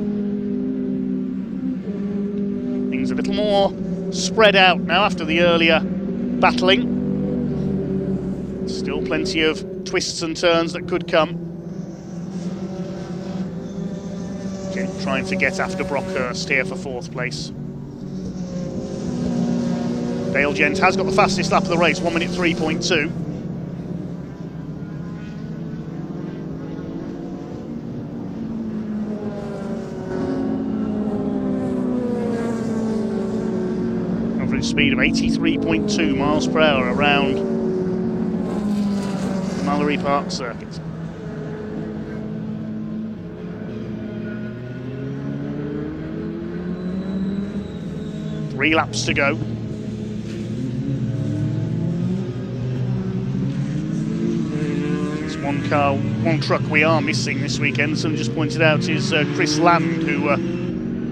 Things a little more spread out now after the earlier battling. Still plenty of twists and turns that could come. Gent trying to get after Brockhurst here for 4th place. Dale Gent has got the fastest lap of the race, 1 minute 3.2. Average speed of 83.2 miles per hour around the Mallory Park circuit. Three laps to go. One car, one truck we are missing this weekend. Someone just pointed out is Chris Land, who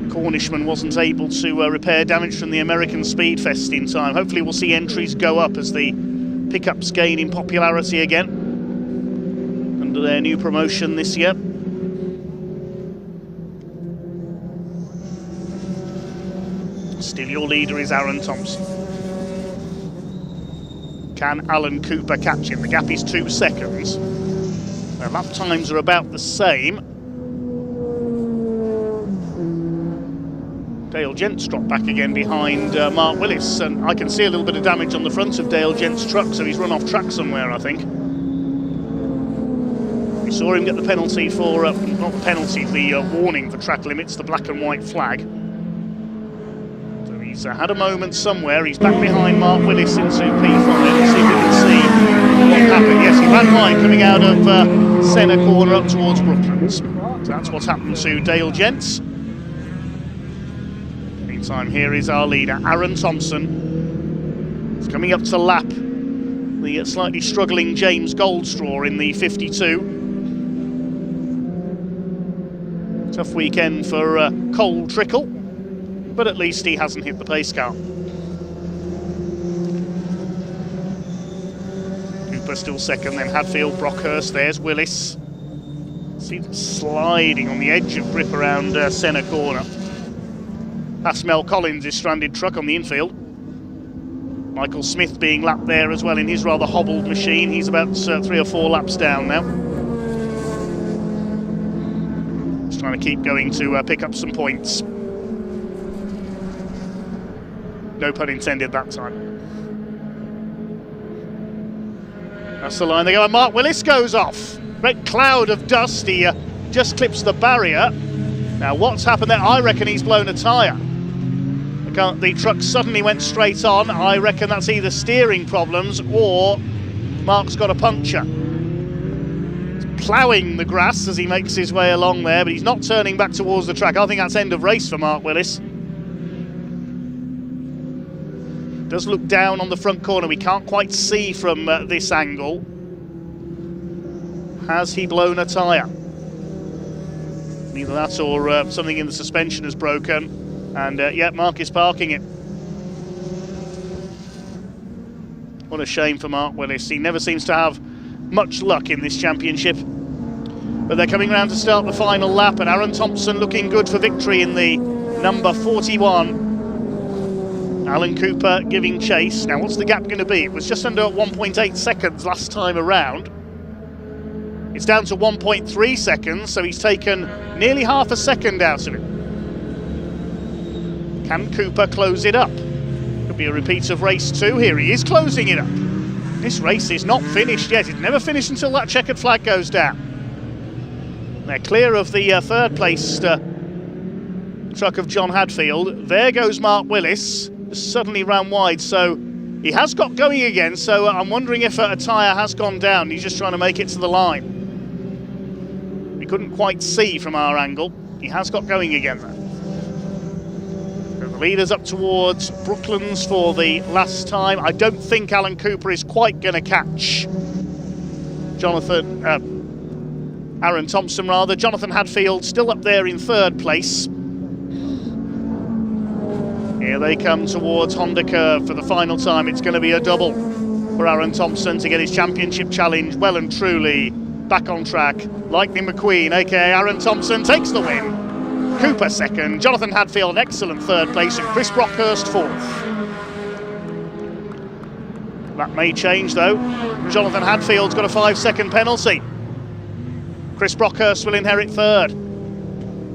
Cornishman wasn't able to repair damage from the American Speedfest in time. Hopefully we'll see entries go up as the pickups gain in popularity again under their new promotion this year. Still your leader is Aaron Thompson. Can Alan Cooper catch him? The gap is 2 seconds. Their lap times are about the same. Dale Gent's dropped back again behind Mark Willis, and I can see a little bit of damage on the front of Dale Gent's truck, so he's run off track somewhere, I think. We saw him get the penalty for, not the penalty, the warning for track limits, the black and white flag. He's had a moment somewhere. He's back behind Mark Willis into P5. Let's see if we can see what happened. Yes, he ran wide coming out of Senna corner up towards Brooklands. So that's what's happened to Dale Gents. Meantime, here is our leader, Aaron Thompson. He's coming up to lap the slightly struggling James Goldstraw in the 52. Tough weekend for Cole Trickle, but at least he hasn't hit the pace car. Cooper still second, then Hadfield, Brockhurst, there's Willis. See them sliding on the edge of grip around Senna corner. Past Mel Collins' his stranded truck on the infield. Michael Smith being lapped there as well in his rather hobbled machine. He's about 3 or 4 laps down now. Just trying to keep going to pick up some points. No pun intended that time. That's the line they go, and Mark Willis goes off. Great cloud of dust, he just clips the barrier. Now what's happened there? I reckon he's blown a tyre. The truck suddenly went straight on. I reckon that's either steering problems or Mark's got a puncture. It's ploughing the grass as he makes his way along there, but he's not turning back towards the track. I think that's end of race for Mark Willis. Does look down on the front corner. We can't quite see from this angle. Has he blown a tyre? Either that or something in the suspension has broken. And yeah, Mark is parking it. What a shame for Mark Willis. He never seems to have much luck in this championship. But they're coming round to start the final lap, and Aaron Thompson looking good for victory in the number 41. Alan Cooper giving chase. Now, what's the gap going to be? It was just under 1.8 seconds last time around. It's down to 1.3 seconds, so he's taken nearly half a second out of it. Can Cooper close it up? Could be a repeat of race 2 here. He is closing it up. This race is not finished yet. It's never finished until that checkered flag goes down. They're clear of the third place truck of John Hadfield. There goes Mark Willis. Suddenly ran wide, so he has got going again. So I'm wondering if a tyre has gone down. He's just trying to make it to the line. We couldn't quite see from our angle. He has got going again though. So the leader's up towards Brooklands for the last time. I don't think Alan Cooper is quite going to catch Aaron Thompson rather. Jonathan Hadfield still up there in third place. Here they come towards Honda Curve for the final time. It's going to be a double for Aaron Thompson to get his championship challenge well and truly back on track. Lightning McQueen, aka Aaron Thompson, takes the win. Cooper second, Jonathan Hadfield excellent third place, and Chris Brockhurst fourth. That may change though. Jonathan Hadfield's got a 5-second penalty. Chris Brockhurst will inherit third.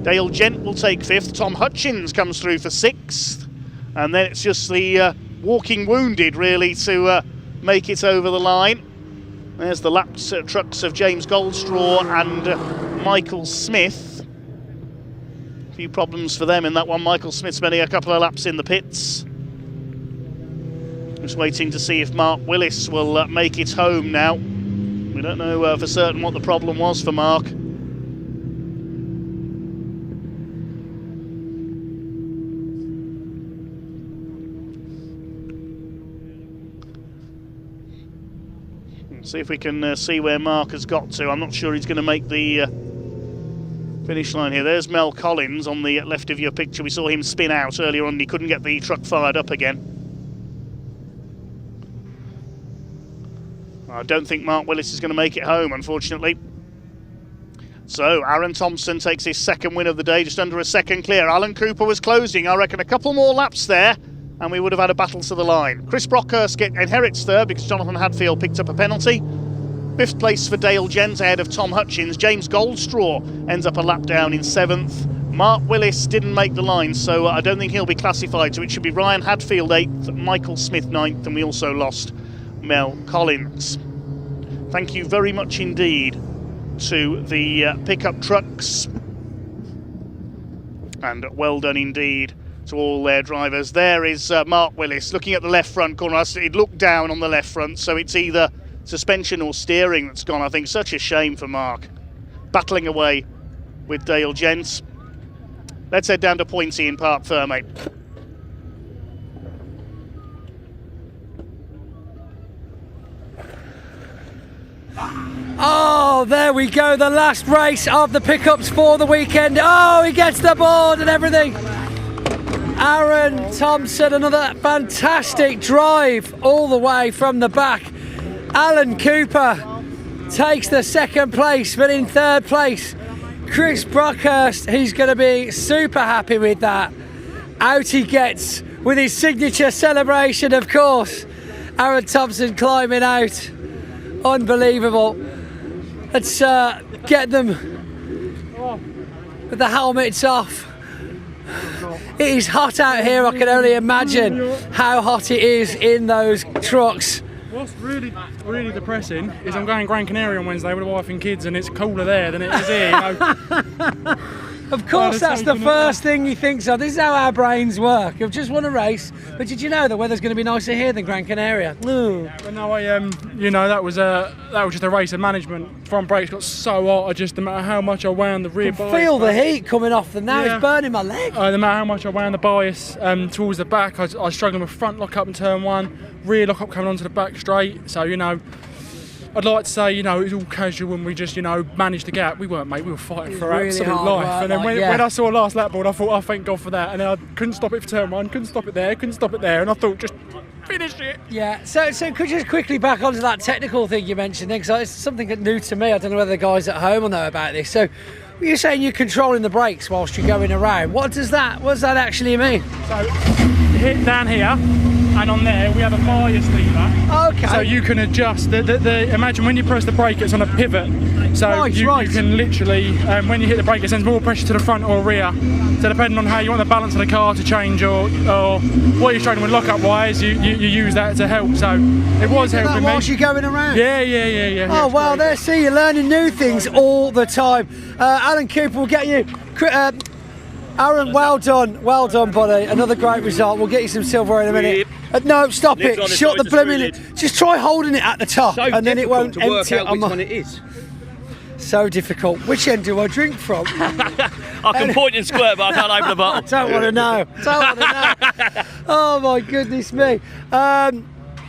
Dale Gent will take fifth. Tom Hutchins comes through for sixth. And then it's just the walking wounded really to make it over the line. There's the lap trucks of James Goldstraw and Michael Smith. A few problems for them in that one. Michael Smith spending a couple of laps in the pits. Just waiting to see if Mark Willis will make it home now. We don't know for certain what the problem was for Mark. See if we can see where Mark has got to. I'm not sure he's going to make the finish line here. There's Mel Collins on the left of your picture. We saw him spin out earlier on and he couldn't get the truck fired up again. I don't think Mark Willis is going to make it home, unfortunately. So Aaron Thompson takes his second win of the day, just under a second clear. Alan Cooper was closing, I reckon, a couple more laps there, and we would have had a battle to the line. Chris Brockhurst inherits third because Jonathan Hadfield picked up a penalty. Fifth place for Dale Gent ahead of Tom Hutchins. James Goldstraw ends up a lap down in seventh. Mark Willis didn't make the line, so I don't think he'll be classified. So it should be Ryan Hadfield eighth, Michael Smith ninth, and we also lost Mel Collins. Thank you very much indeed to the pickup trucks. And well done indeed to all their drivers. There is Mark Willis looking at the left front corner. He'd looked down on the left front, so it's either suspension or steering that's gone. I think such a shame for Mark. Battling away with Dale Gent. Let's head down to Pointy in Parc Ferme. Oh, there we go, the last race of the pickups for the weekend. Oh, he gets the board and everything. Aaron Thompson, another fantastic drive all the way from the back. Alan Cooper takes the second place, but in third place, Chris Brockhurst, he's going to be super happy with that. Out he gets with his signature celebration, of course. Aaron Thompson climbing out. Unbelievable. Let's get them with the helmets off. It is hot out here. I can only imagine how hot it is in those trucks. What's really depressing is I'm going Gran Canaria on Wednesday with a wife and kids, and it's cooler there than it is here. You know? Of course, that's the first thing he thinks of. This is how our brains work. You've just won a race, but did you know the weather's going to be nicer here than Gran Canaria? No. But no, that was just a race of management. Front brakes got so hot, no matter how much I wound the rear bias. Feel the heat coming off them now. It's burning my leg. No matter how much I wound the bias towards the back, I was struggling with front lock up in turn 1, rear lock up coming onto the back straight. So I'd like to say, it was all casual and we just, managed the gap. We weren't, mate. We were fighting for really absolute hard life. work, And then when I saw last lap board, I thought, oh, thank God for that. And then I couldn't stop it for turn 1, couldn't stop it there, couldn't stop it there. And I thought, just finish it. Yeah, so could you just quickly back onto that technical thing you mentioned then, because it's something new to me. I don't know whether the guys at home will know about this. So you're saying you're controlling the brakes whilst you're going around. What does that actually mean? So hit down here. And on there we have a bias lever. Okay. So you can adjust imagine when you press the brake, it's on a pivot. So you can literally, when you hit the brake, it sends more pressure to the front or rear. So depending on how you want the balance of the car to change or what you're struggling with lock-up wise, you use that to help. So it was helping me. Whilst you're going around? Yeah. Oh, well, there, see, you're learning new things all the time. Alan Cooper will get you. Aaron, well done, buddy. Another great result. We'll get you some silverware in a minute. No, stop it. Shut the blooming. Just try holding it at the top, and then it won't empty it on one it is. So difficult. Which end do I drink from? I can point and squirt, but I can't open the bottle. Don't want to know. Oh my goodness me.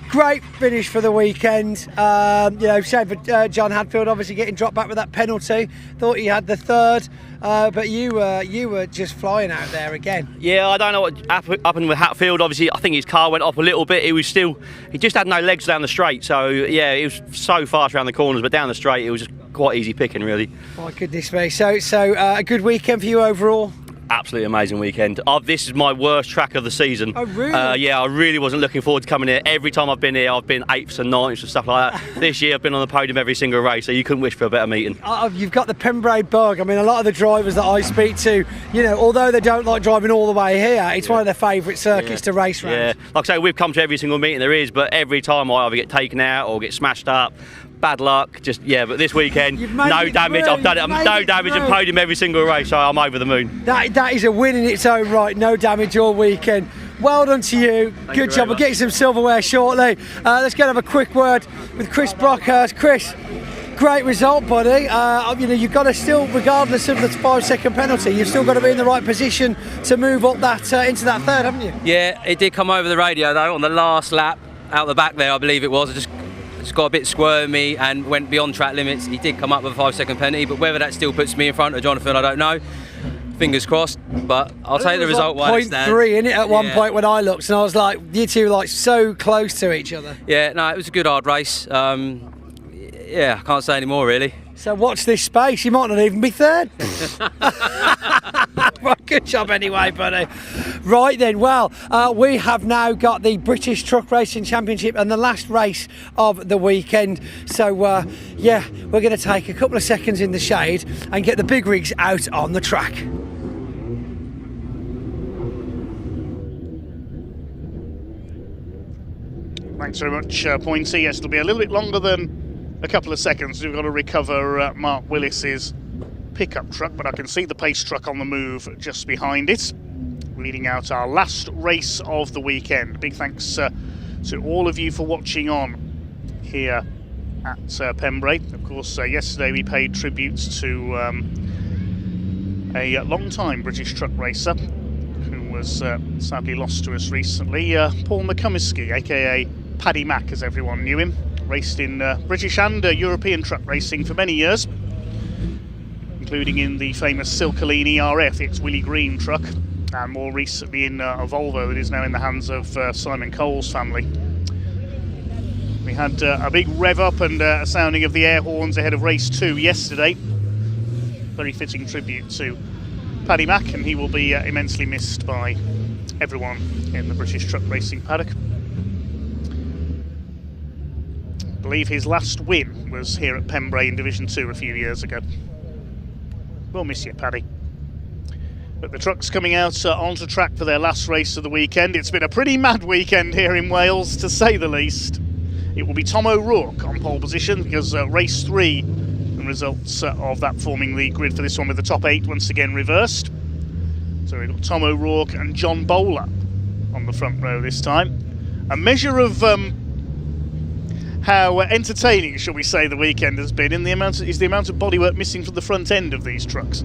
Great finish for the weekend. Shame for John Hadfield obviously getting dropped back with that penalty. Thought he had the third, but you were just flying out there again. Yeah, I don't know what happened with Hatfield. Obviously, I think his car went off a little bit. He just had no legs down the straight. So yeah, he was so fast around the corners, but down the straight it was just quite easy picking, really. My goodness me. So a good weekend for you overall. Absolutely amazing weekend. This is my worst track of the season. Oh, really? I really wasn't looking forward to coming here. Every time I've been here, I've been 8th and 9th and stuff like that. This year, I've been on the podium every single race, so you couldn't wish for a better meeting. You've got the Pembrey bug. I mean, a lot of the drivers that I speak to, although they don't like driving all the way here, it's one of their favourite circuits to race around. Yeah, like I say, we've come to every single meeting there is, but every time I either get taken out or get smashed up. Bad luck, but this weekend, no damage. I've done it. No damage and podium every single race, so I'm over the moon. That is a win in its own right. No damage all weekend. Well done to you. Good job. We'll get you some silverware shortly. Let's go and have a quick word with Chris Brockhurst. Chris, great result, buddy. You've got to still, regardless of the 5-second penalty, you've still got to be in the right position to move up that into that third, haven't you? Yeah, it did come over the radio though on the last lap out the back there, I believe it was. Just got a bit squirmy and went beyond track limits. He did come up with a 5-second penalty, but whether that still puts me in front of Jonathan, I don't know. Fingers crossed, but I'll take the result while it's there. 0.3 in it at one point when I looked, and I was like, you two so close to each other. Yeah, no, it was a good hard race. I can't say any more really. So watch this space, you might not even be third. Well, good job anyway, buddy. Right then, well, we have now got the British Truck Racing Championship and the last race of the weekend. So, we're going to take a couple of seconds in the shade and get the big rigs out on the track. Thanks very much, Pointy. Yes, it'll be a little bit longer than a couple of seconds. We've got to recover Mark Willis's pickup truck, but I can see the pace truck on the move just behind it, leading out our last race of the weekend. Big thanks to all of you for watching on here at Pembrey. Of course, yesterday we paid tributes to a long-time British truck racer who was sadly lost to us recently, Paul McCumiskey, aka Paddy Mac as everyone knew him. Raced in British and European truck racing for many years, including in the famous Silcolini RF, the ex-Willie Green truck, and more recently in a Volvo that is now in the hands of Simon Cole's family. We had a big rev up and a sounding of the air horns ahead of race 2 yesterday. Very fitting tribute to Paddy Mac, and he will be immensely missed by everyone in the British truck racing paddock. I believe his last win was here at Pembrey in Division 2 a few years ago. We'll miss you, Paddy. But the trucks coming out onto track for their last race of the weekend. It's been a pretty mad weekend here in Wales, to say the least. It will be Tom O'Rourke on pole position because race 3 in results of that forming the grid for this one, with the top 8 once again reversed. So we've got Tom O'Rourke and John Bowler on the front row this time. A measure of how entertaining, shall we say, the weekend has been is the amount of bodywork missing from the front end of these trucks.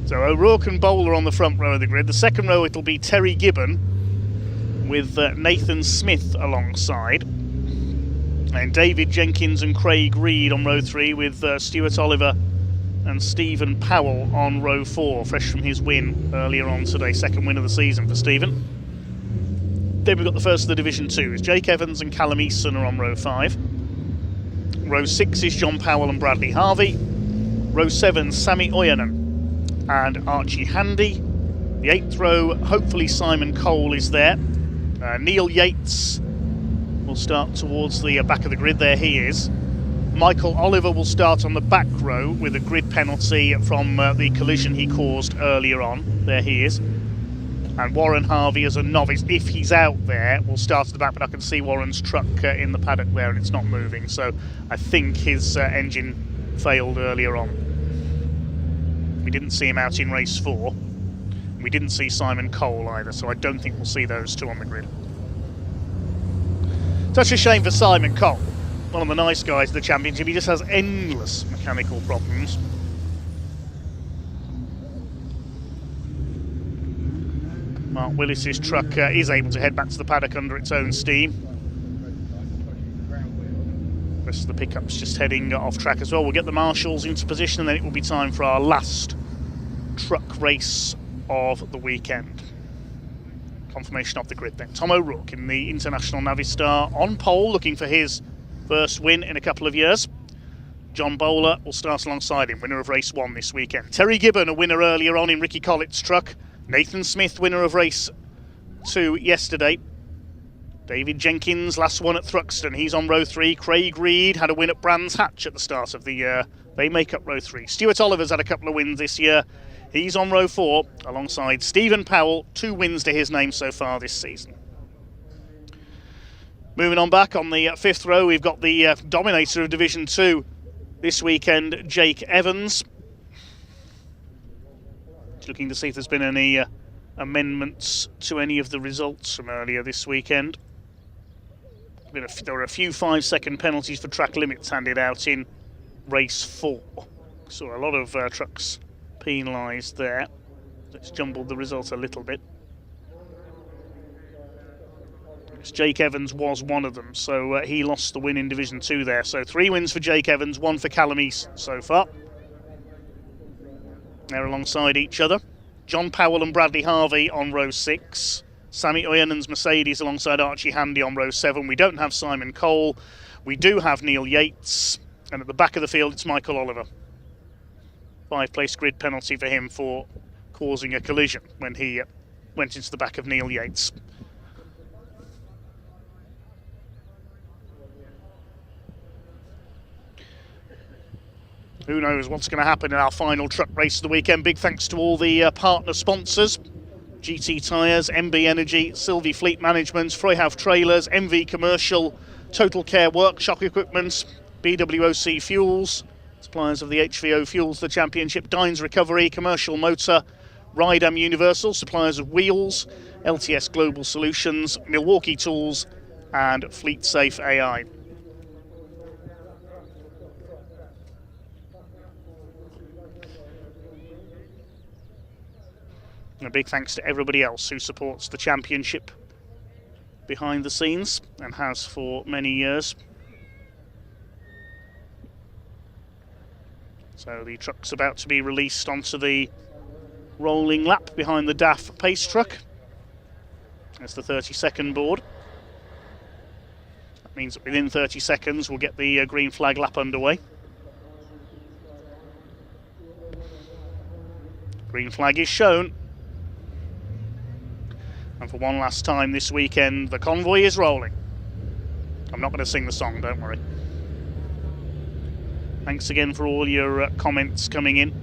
So O'Rourke and Bowler on the front row of the grid. The second row it'll be Terry Gibbon with Nathan Smith alongside. And David Jenkins and Craig Reed on row 3 with Stuart Oliver and Stephen Powell on row 4, fresh from his win earlier on today, second win of the season for Stephen. Then we've got the first of the Division 2s. Jake Evans and Callum Easton are on row 5. Row 6 is John Powell and Bradley Harvey. Row 7, Sami Ojanen and Archie Handy. The 8th row, hopefully Simon Cole is there. Neil Yates will start towards the back of the grid. There he is. Michael Oliver will start on the back row with a grid penalty from the collision he caused earlier on. There he is. And Warren Harvey, as a novice, if he's out there, will start at the back, but I can see Warren's truck in the paddock there and it's not moving, so I think his engine failed earlier on. We didn't see him out in race 4. We didn't see Simon Cole either, so I don't think we'll see those two on the grid. Such a shame for Simon Cole, one of the nice guys of the championship. He just has endless mechanical problems. Mark Willis's truck is able to head back to the paddock under its own steam. The rest of the pickups just heading off track as well. We'll get the marshals into position and then it will be time for our last truck race of the weekend. Confirmation of the grid then. Tom O'Rourke in the International Navistar on pole, looking for his first win in a couple of years. John Bowler will start alongside him, winner of race 1 this weekend. Terry Gibbon, a winner earlier on in Ricky Collett's truck. Nathan Smith, winner of race 2 yesterday. David Jenkins, last one at Thruxton, he's on row 3. Craig Reed had a win at Brands Hatch at the start of the year. They make up row 3. Stuart Oliver's had a couple of wins this year. He's on row 4 alongside Stephen Powell, 2 wins to his name so far this season. Moving on back on the 5th row, we've got the dominator of Division 2 this weekend, Jake Evans. Looking to see if there's been any amendments to any of the results from earlier this weekend. There were a few 5-second penalties for track limits handed out in race 4. So a lot of trucks penalised there. It's jumbled the result a little bit. Jake Evans was one of them, so he lost the win in Division 2 there. So 3 wins for Jake Evans, 1 for Callum East so far. They're alongside each other. John Powell and Bradley Harvey on row 6. Sami Ojanen's Mercedes alongside Archie Handy on row 7. We don't have Simon Cole. We do have Neil Yates. And at the back of the field, it's Michael Oliver. 5-place grid penalty for him for causing a collision when he went into the back of Neil Yates. Who knows what's going to happen in our final truck race of the weekend. Big thanks to all the partner sponsors. GT Tyres, MB Energy, Sylvie Fleet Management, Freyhouse Trailers, MV Commercial, Total Care Workshop Equipment, BWOC Fuels, suppliers of the HVO Fuels, the Championship, Dines Recovery, Commercial Motor, Rydam Universal, suppliers of wheels, LTS Global Solutions, Milwaukee Tools, and Fleet Safe AI. And a big thanks to everybody else who supports the championship behind the scenes and has for many years. So the truck's about to be released onto the rolling lap behind the DAF pace truck. That's the 30-second board. That means that within 30 seconds we'll get the green flag lap underway. Green flag is shown. And for one last time this weekend, the convoy is rolling. I'm not going to sing the song, don't worry. Thanks again for all your comments coming in.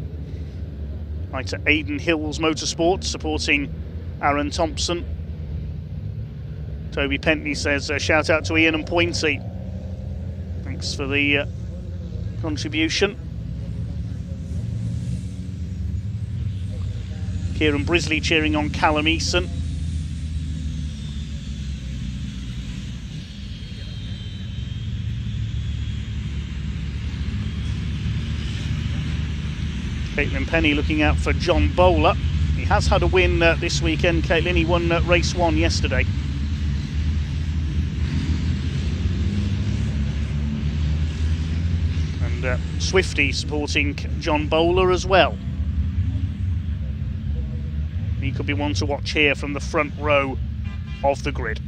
Right to Aidan Hills Motorsport supporting Aaron Thompson. Toby Pentney says, shout out to Ian and Pointy. Thanks for the contribution. Kieran Brisley cheering on Callum Eason. Caitlin Penny looking out for John Bowler. He has had a win this weekend, Caitlin. He won race 1 yesterday. And Swifty supporting John Bowler as well. He could be one to watch here from the front row of the grid.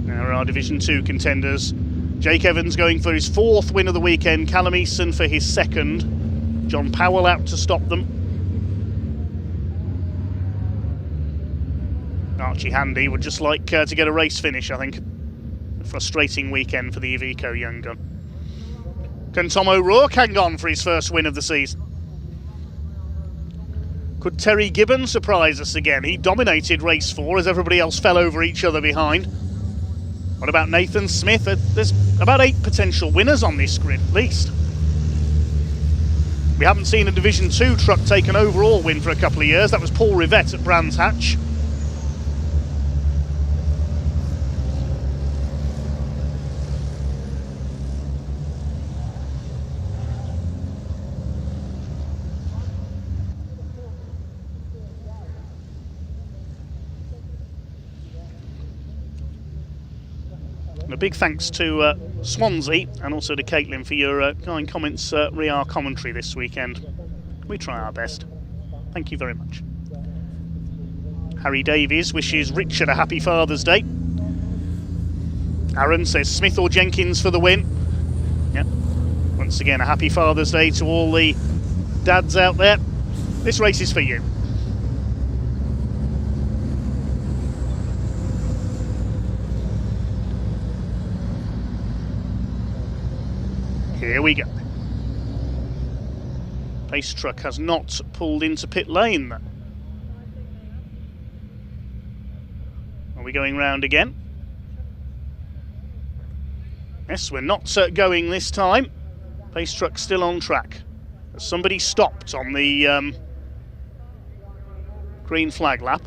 Our Division 2 contenders. Jake Evans going for his 4th win of the weekend, Callum Eason for his 2nd. John Powell out to stop them. Archie Handy would just like to get a race finish, I think. A frustrating weekend for the Iveco young gun. Can Tom O'Rourke hang on for his 1st win of the season? Could Terry Gibbon surprise us again? He dominated race 4 as everybody else fell over each other behind. What about Nathan Smith? There's about 8 potential winners on this grid, at least. We haven't seen a Division 2 truck take an overall win for a couple of years. That was Paul Rivette at Brands Hatch. A big thanks to Swansea and also to Caitlin for your kind comments re our commentary this weekend. We try our best. Thank you very much. Harry Davies wishes Richard a happy Father's Day. Aaron says Smith or Jenkins for the win. Yep. Once again, a happy Father's Day to all the dads out there. This race is for you. Here we go. Pace truck has not pulled into pit lane. Are we going round again? Yes, we're not going this time. Pace truck still on track. Somebody stopped on the green flag lap.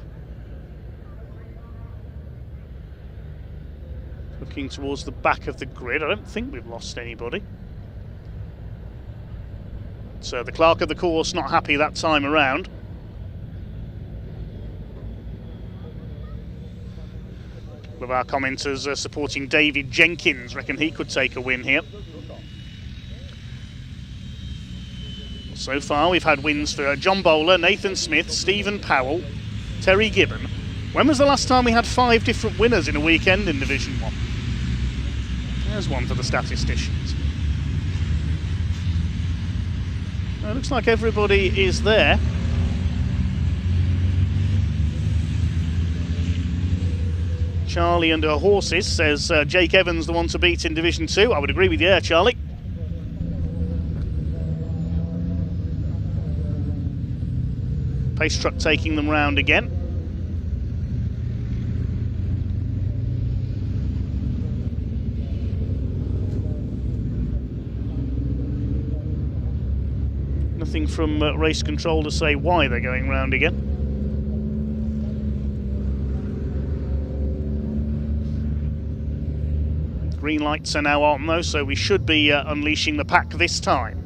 Looking towards the back of the grid. I don't think we've lost anybody. So the clerk of the course not happy that time around. One of our commenters supporting David Jenkins, reckon he could take a win here. So far we've had wins for John Bowler, Nathan Smith, Stephen Powell, Terry Gibbon. When was the last time we had 5 different winners in a weekend in Division 1? There's one for the statisticians. It looks like everybody is there. Charlie and her horses says Jake Evans the one to beat in Division 2. I would agree with you there, Charlie. Pace truck taking them round again. Nothing from race control to say why they're going round again. Green lights are now on though, so we should be unleashing the pack this time.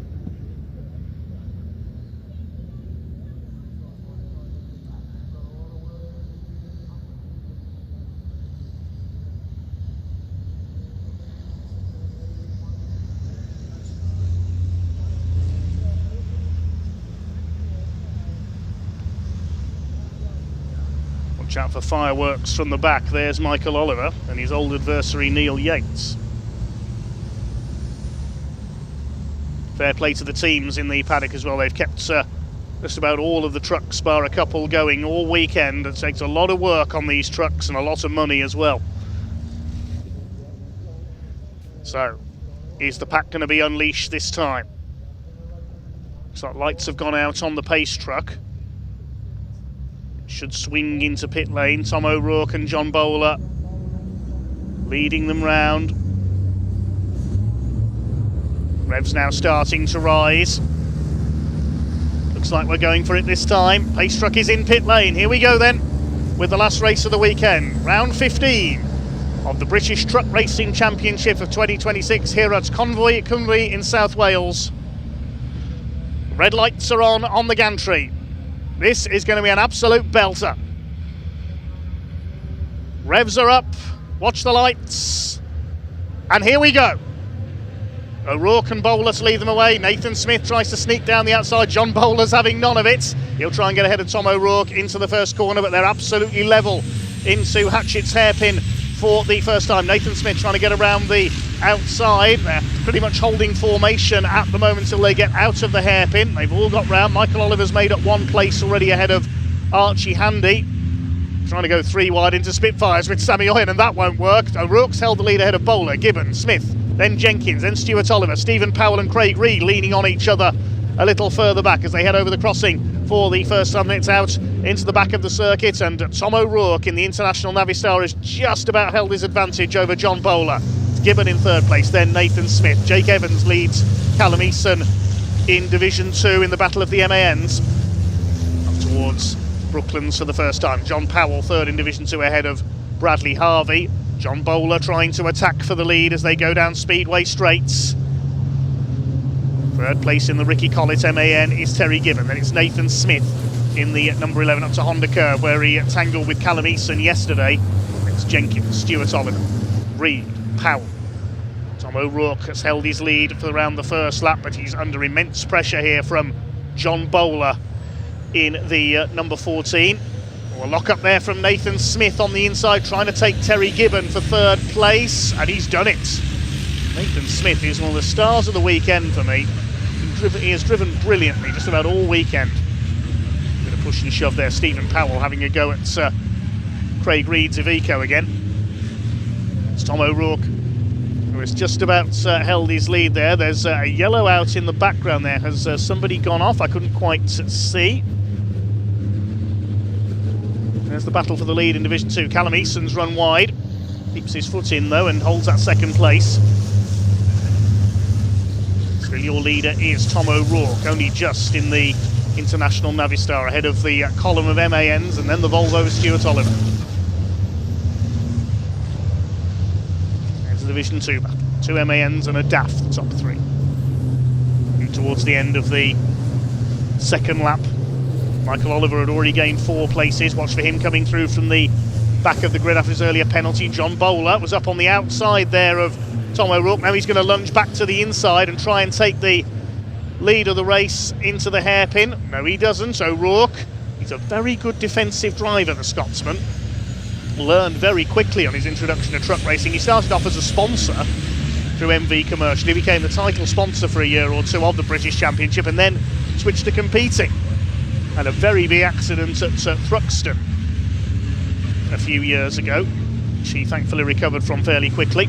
Watch out for fireworks from the back. There's Michael Oliver and his old adversary Neil Yates. Fair play to the teams in the paddock as well. They've kept just about all of the trucks bar a couple going all weekend. It takes a lot of work on these trucks and a lot of money as well. So, is the pack going to be unleashed this time? Looks like lights have gone out on the pace truck. Should swing into pit lane. Tom O'Rourke and John Bowler leading them round. Revs now starting to rise. Looks like we're going for it this time. Pace truck is in pit lane. Here we go then with the last race of the weekend. Round 15 of the British Truck Racing Championship of 2026 here at Convoy at Cymru in South Wales. Red lights are on the gantry. This is going to be an absolute belter. Revs are up. Watch the lights. And here we go. O'Rourke and Bowler to lead them away. Nathan Smith tries to sneak down the outside. John Bowler's having none of it. He'll try and get ahead of Tom O'Rourke into the first corner, but they're absolutely level into Hatchett's hairpin for the first time. Nathan Smith trying to get around the outside. They're pretty much holding formation at the moment until they get out of the hairpin. They've all got round. Michael Oliver's made up one place already ahead of Archie Handy. Trying to go 3 wide into Spitfires with Sammy Oyen, and that won't work. O'Rourke's held the lead ahead of Bowler, Gibbon, Smith, then Jenkins, then Stuart Oliver, Stephen Powell and Craig Reed leaning on each other a little further back as they head over the crossing for the first time. It's out into the back of the circuit, and Tom O'Rourke in the International Navistar has just about held his advantage over John Bowler. It's Gibbon in third place, then Nathan Smith. Jake Evans leads Callum Eason in Division 2 in the Battle of the MANs. Up towards Brooklands for the first time. John Powell third in Division 2 ahead of Bradley Harvey. John Bowler trying to attack for the lead as they go down Speedway straights. Third place in the Ricky Collett MAN is Terry Gibbon. Then it's Nathan Smith in the number 11 up to Honda Curve, where he tangled with Callum Eason yesterday. It's Jenkins, Stuart Oliver, Reed, Powell. Tom O'Rourke has held his lead for around the first lap, but he's under immense pressure here from John Bowler in the number 14. A lock up there from Nathan Smith on the inside, trying to take Terry Gibbon for third place, and he's done it. Nathan Smith is one of the stars of the weekend for me. He has driven brilliantly just about all weekend. Bit of push and shove there. Stephen Powell having a go at Craig Reed's Iveco again. It's Tom O'Rourke who has just about held his lead there. There's a yellow out in the background there. Has somebody gone off? I couldn't quite see. There's the battle for the lead in Division 2. Callum Eason's run wide. Keeps his foot in though and holds that second place. Still your leader is Tom O'Rourke, only just in the International Navistar ahead of the column of MANs and then the Volvo of Stuart Oliver. There's the Division 2 battle. 2 MANs and a DAF, the top 3. And towards the end of the second lap, Michael Oliver had already gained 4 places. Watch for him coming through from the back of the grid after his earlier penalty. John Bowler was up on the outside there of Tom O'Rourke. Now he's going to lunge back to the inside and try and take the lead of the race into the hairpin. No, he doesn't. O'Rourke, he's a very good defensive driver, the Scotsman. Learned very quickly on his introduction to truck racing. He started off as a sponsor through MV Commercial. He became the title sponsor for a year or two of the British Championship and then switched to competing. Had a very big accident at Thruxton a few years ago, which he thankfully recovered from fairly quickly.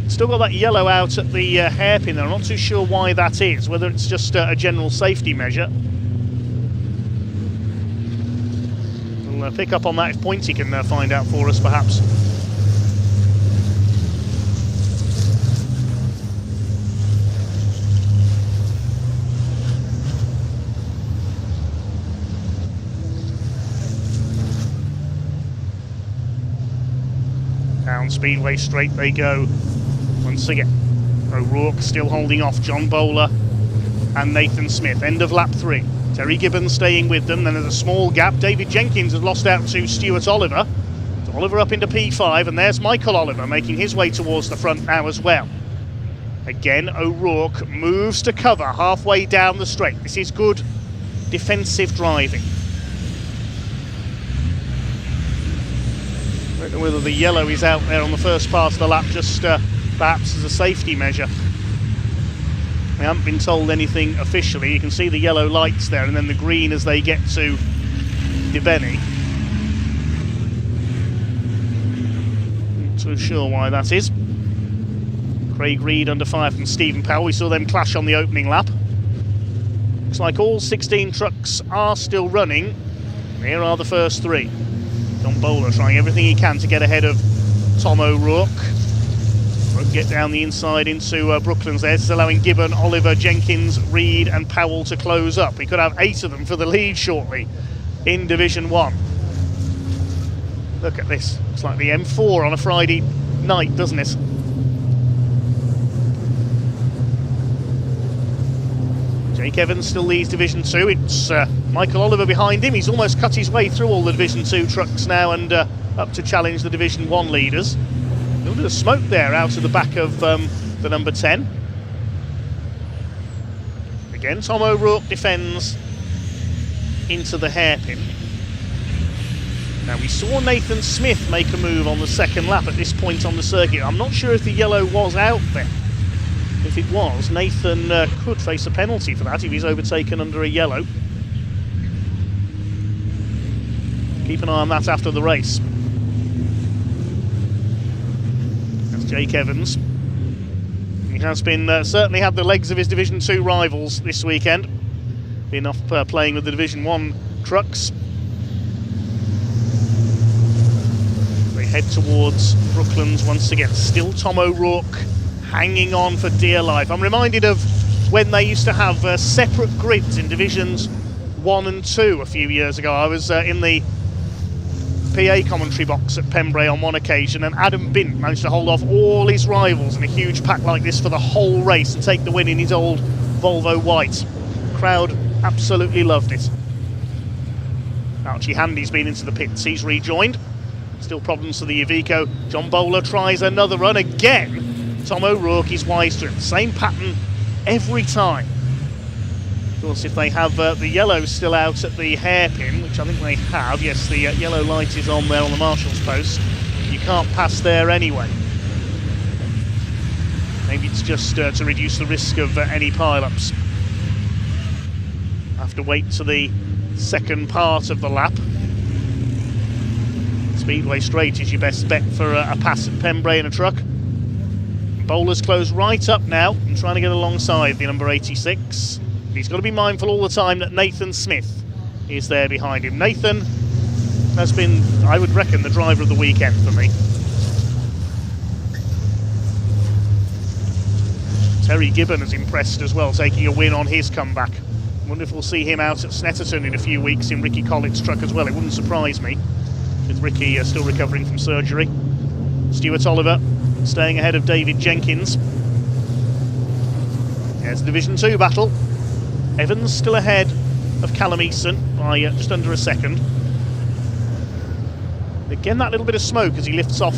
Still got that yellow out at the hairpin there. I'm not too sure why that is, whether it's just a general safety measure. We'll pick up on that if Pointy can find out for us perhaps. Down Speedway straight they go once again. O'Rourke still holding off John Bowler and Nathan Smith. End of lap 3. Terry Gibbon staying with them. Then there's a small gap. David Jenkins has lost out to Stuart Oliver. Oliver up into P5, and there's Michael Oliver making his way towards the front now as well. Again, O'Rourke moves to cover halfway down the straight. This is good defensive driving. I don't know whether the yellow is out there on the first part of the lap, just perhaps as a safety measure. We haven't been told anything officially. You can see the yellow lights there and then the green as they get to Dibeni. Not too sure why that is. Craig Reed under fire from Stephen Powell. We saw them clash on the opening lap. Looks like all 16 trucks are still running. Here are the first 3. John Bowler trying everything he can to get ahead of Tom O'Rourke. Won't get down the inside into Brooklands there. It's allowing Gibbon, Oliver, Jenkins, Reed and Powell to close up. We could have 8 of them for the lead shortly in Division 1. Look at this. Looks like the M4 on a Friday night, doesn't it? Jake Evans still leads Division 2. It's Michael Oliver behind him. He's almost cut his way through all the Division 2 trucks now and up to challenge the Division 1 leaders. A little bit of smoke there out of the back of the number 10. Again, Tom O'Rourke defends into the hairpin. Now, we saw Nathan Smith make a move on the second lap at this point on the circuit. I'm not sure if the yellow was out there. If it was, Nathan could face a penalty for that if he's overtaken under a yellow. Keep an eye on that after the race. That's Jake Evans. He has been certainly had the legs of his Division 2 rivals this weekend. Been off playing with the Division 1 trucks. They head towards Brooklands once again. Still Tom O'Rourke hanging on for dear life. I'm reminded of when they used to have separate grids in Divisions 1 and 2 a few years ago. I was in the PA commentary box at Pembrey on one occasion, and Adam Bint managed to hold off all his rivals in a huge pack like this for the whole race and take the win in his old Volvo white. The crowd absolutely loved it. Archie Handy's been into the pits. He's rejoined. Still problems for the Iveco. John Bowler tries another run again. Tom O'Rourke is wise to it. Same pattern every time. Of course, if they have the yellow still out at the hairpin, which I think they have, yes, the yellow light is on there on the marshal's post, you can't pass there anyway. Maybe it's just to reduce the risk of any pile-ups. Have to wait to the second part of the lap. Speedway Straight is your best bet for a pass at Pembrey in a truck. Bowler's closed right up now and trying to get alongside the number 86. He's got to be mindful all the time that Nathan Smith is there behind him. Nathan has been, I would reckon, the driver of the weekend for me. Terry Gibbon has impressed as well, taking a win on his comeback. I wonder if we'll see him out at Snetterton in a few weeks in Ricky Collett's truck as well. It wouldn't surprise me, with Ricky still recovering from surgery. Stuart Oliver staying ahead of David Jenkins. There's the Division 2 battle. Evans still ahead of Callum Easton by just under a second. Again, that little bit of smoke as he lifts off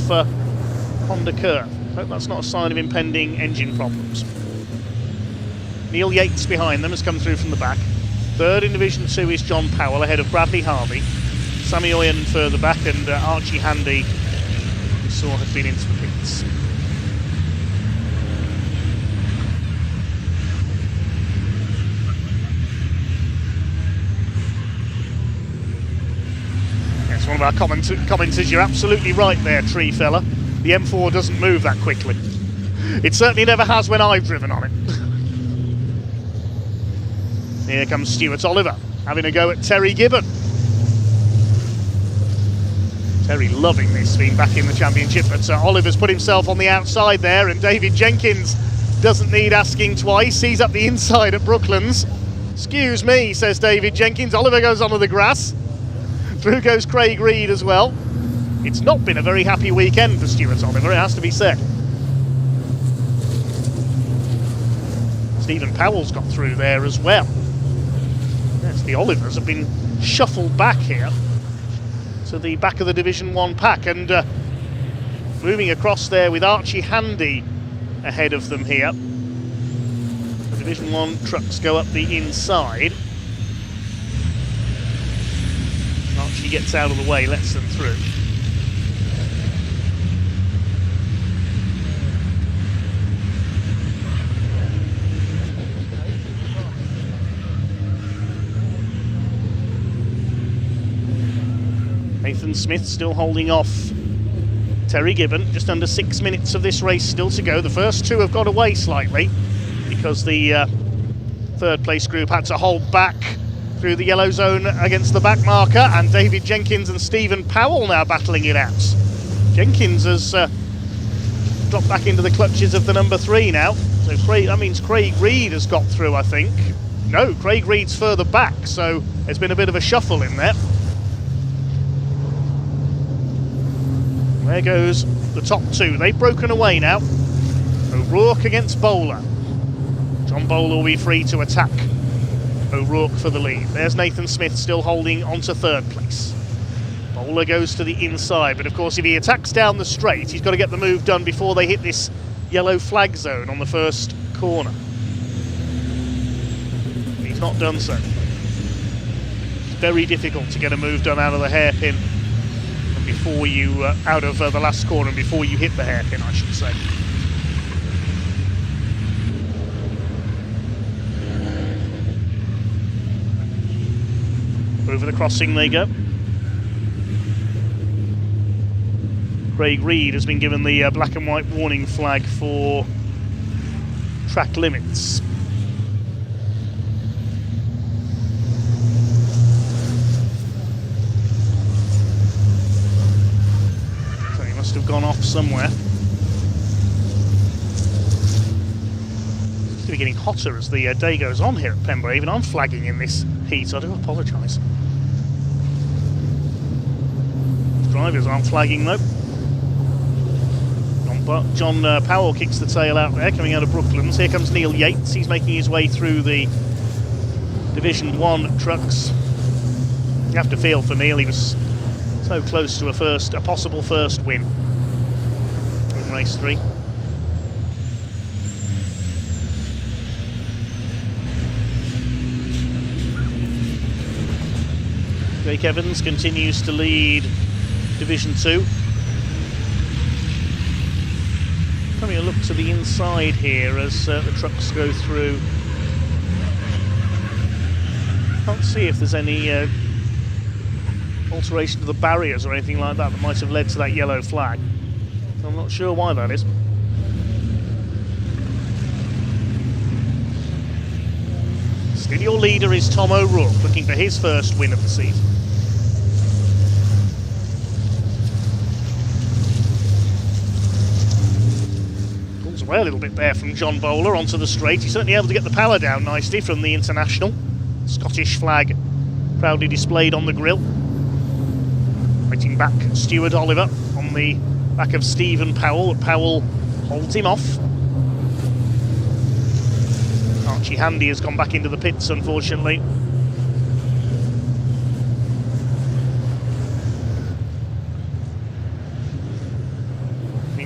Honda Curve. Hope that's not a sign of impending engine problems. Neil Yates behind them has come through from the back. Third in Division 2 is John Powell ahead of Bradley Harvey. Sammy Oyen further back, and Archie Handy, we saw, had been into the pits. Yes, one of our commenters, you're absolutely right there, tree fella. The M4 doesn't move that quickly. It certainly never has when I've driven on it. Here comes Stuart Oliver, having a go at Terry Gibbon. Terry loving this, being back in the championship, but Oliver's put himself on the outside there, and David Jenkins doesn't need asking twice. He's up the inside at Brooklands. Excuse me, says David Jenkins. Oliver goes onto the grass. Through goes Craig Reed as well. It's not been a very happy weekend for Stuart Oliver, it has to be said. Stephen Powell's got through there as well. Yes, the Olivers have been shuffled back here to the back of the Division 1 pack, and moving across there with Archie Handy ahead of them here. The Division 1 trucks go up the inside. Archie gets out of the way, lets them through. Nathan Smith still holding off Terry Gibbon, just under 6 minutes of this race still to go. The first two have got away slightly because the third place group had to hold back through the yellow zone against the back marker, and David Jenkins and Stephen Powell now battling it out. Jenkins has dropped back into the clutches of the number 3 now, so that means Craig Reed has got through, I think. No, Craig Reed's further back, so there's been a bit of a shuffle in there. There goes the top 2. They've broken away now. O'Rourke against Bowler. John Bowler will be free to attack O'Rourke for the lead. There's Nathan Smith still holding onto 3rd place. Bowler goes to the inside, but of course if he attacks down the straight, he's got to get the move done before they hit this yellow flag zone on the first corner. He's not done so. It's very difficult to get a move done out of the hairpin and before you, out of the last corner and before you hit the hairpin, I should say. Over the crossing they go. Craig Reed has been given the black and white warning flag for track limits. So he must have gone off somewhere. It's going to be getting hotter as the day goes on here at Pembrey. Even I'm flagging in this heat, I do apologise. Drivers aren't flagging though. John Powell kicks the tail out there, coming out of Brooklands. Here comes Neil Yates. He's making his way through the Division 1 trucks. You have to feel for Neil. He was so close to a possible first win in race 3. Jake Evans continues to lead Division 2. Having a look to the inside here as the trucks go through. Can't see if there's any alteration to the barriers or anything like that might have led to that yellow flag. I'm not sure why that is. Still your leader is Tom O'Rourke, looking for his first win of the season. Well, a little bit there from John Bowler onto the straight. He's certainly able to get the power down nicely from the International. Scottish flag proudly displayed on the grille. Waiting back, Stuart Oliver on the back of Stephen Powell. Powell holds him off. Archie Handy has gone back into the pits, unfortunately.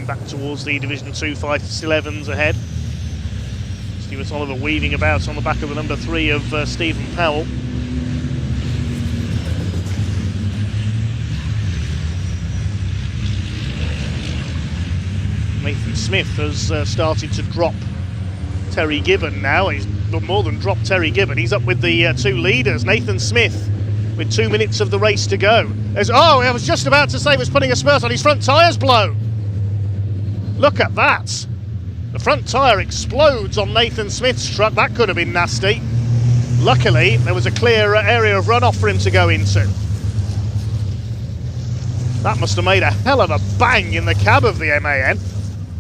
Back towards the Division 2 fight, still Evans ahead. Stuart Oliver weaving about on the back of the number 3 of Stephen Powell. Nathan Smith has started to drop Terry Gibbon now. He's more than dropped Terry Gibbon. He's up with the 2 leaders. Nathan Smith with 2 minutes of the race to go. I was just about to say was putting a spurt on. His front tyres blow. Look at that. The front tyre explodes on Nathan Smith's truck. That could have been nasty. Luckily, there was a clear area of runoff for him to go into. That must have made a hell of a bang in the cab of the MAN.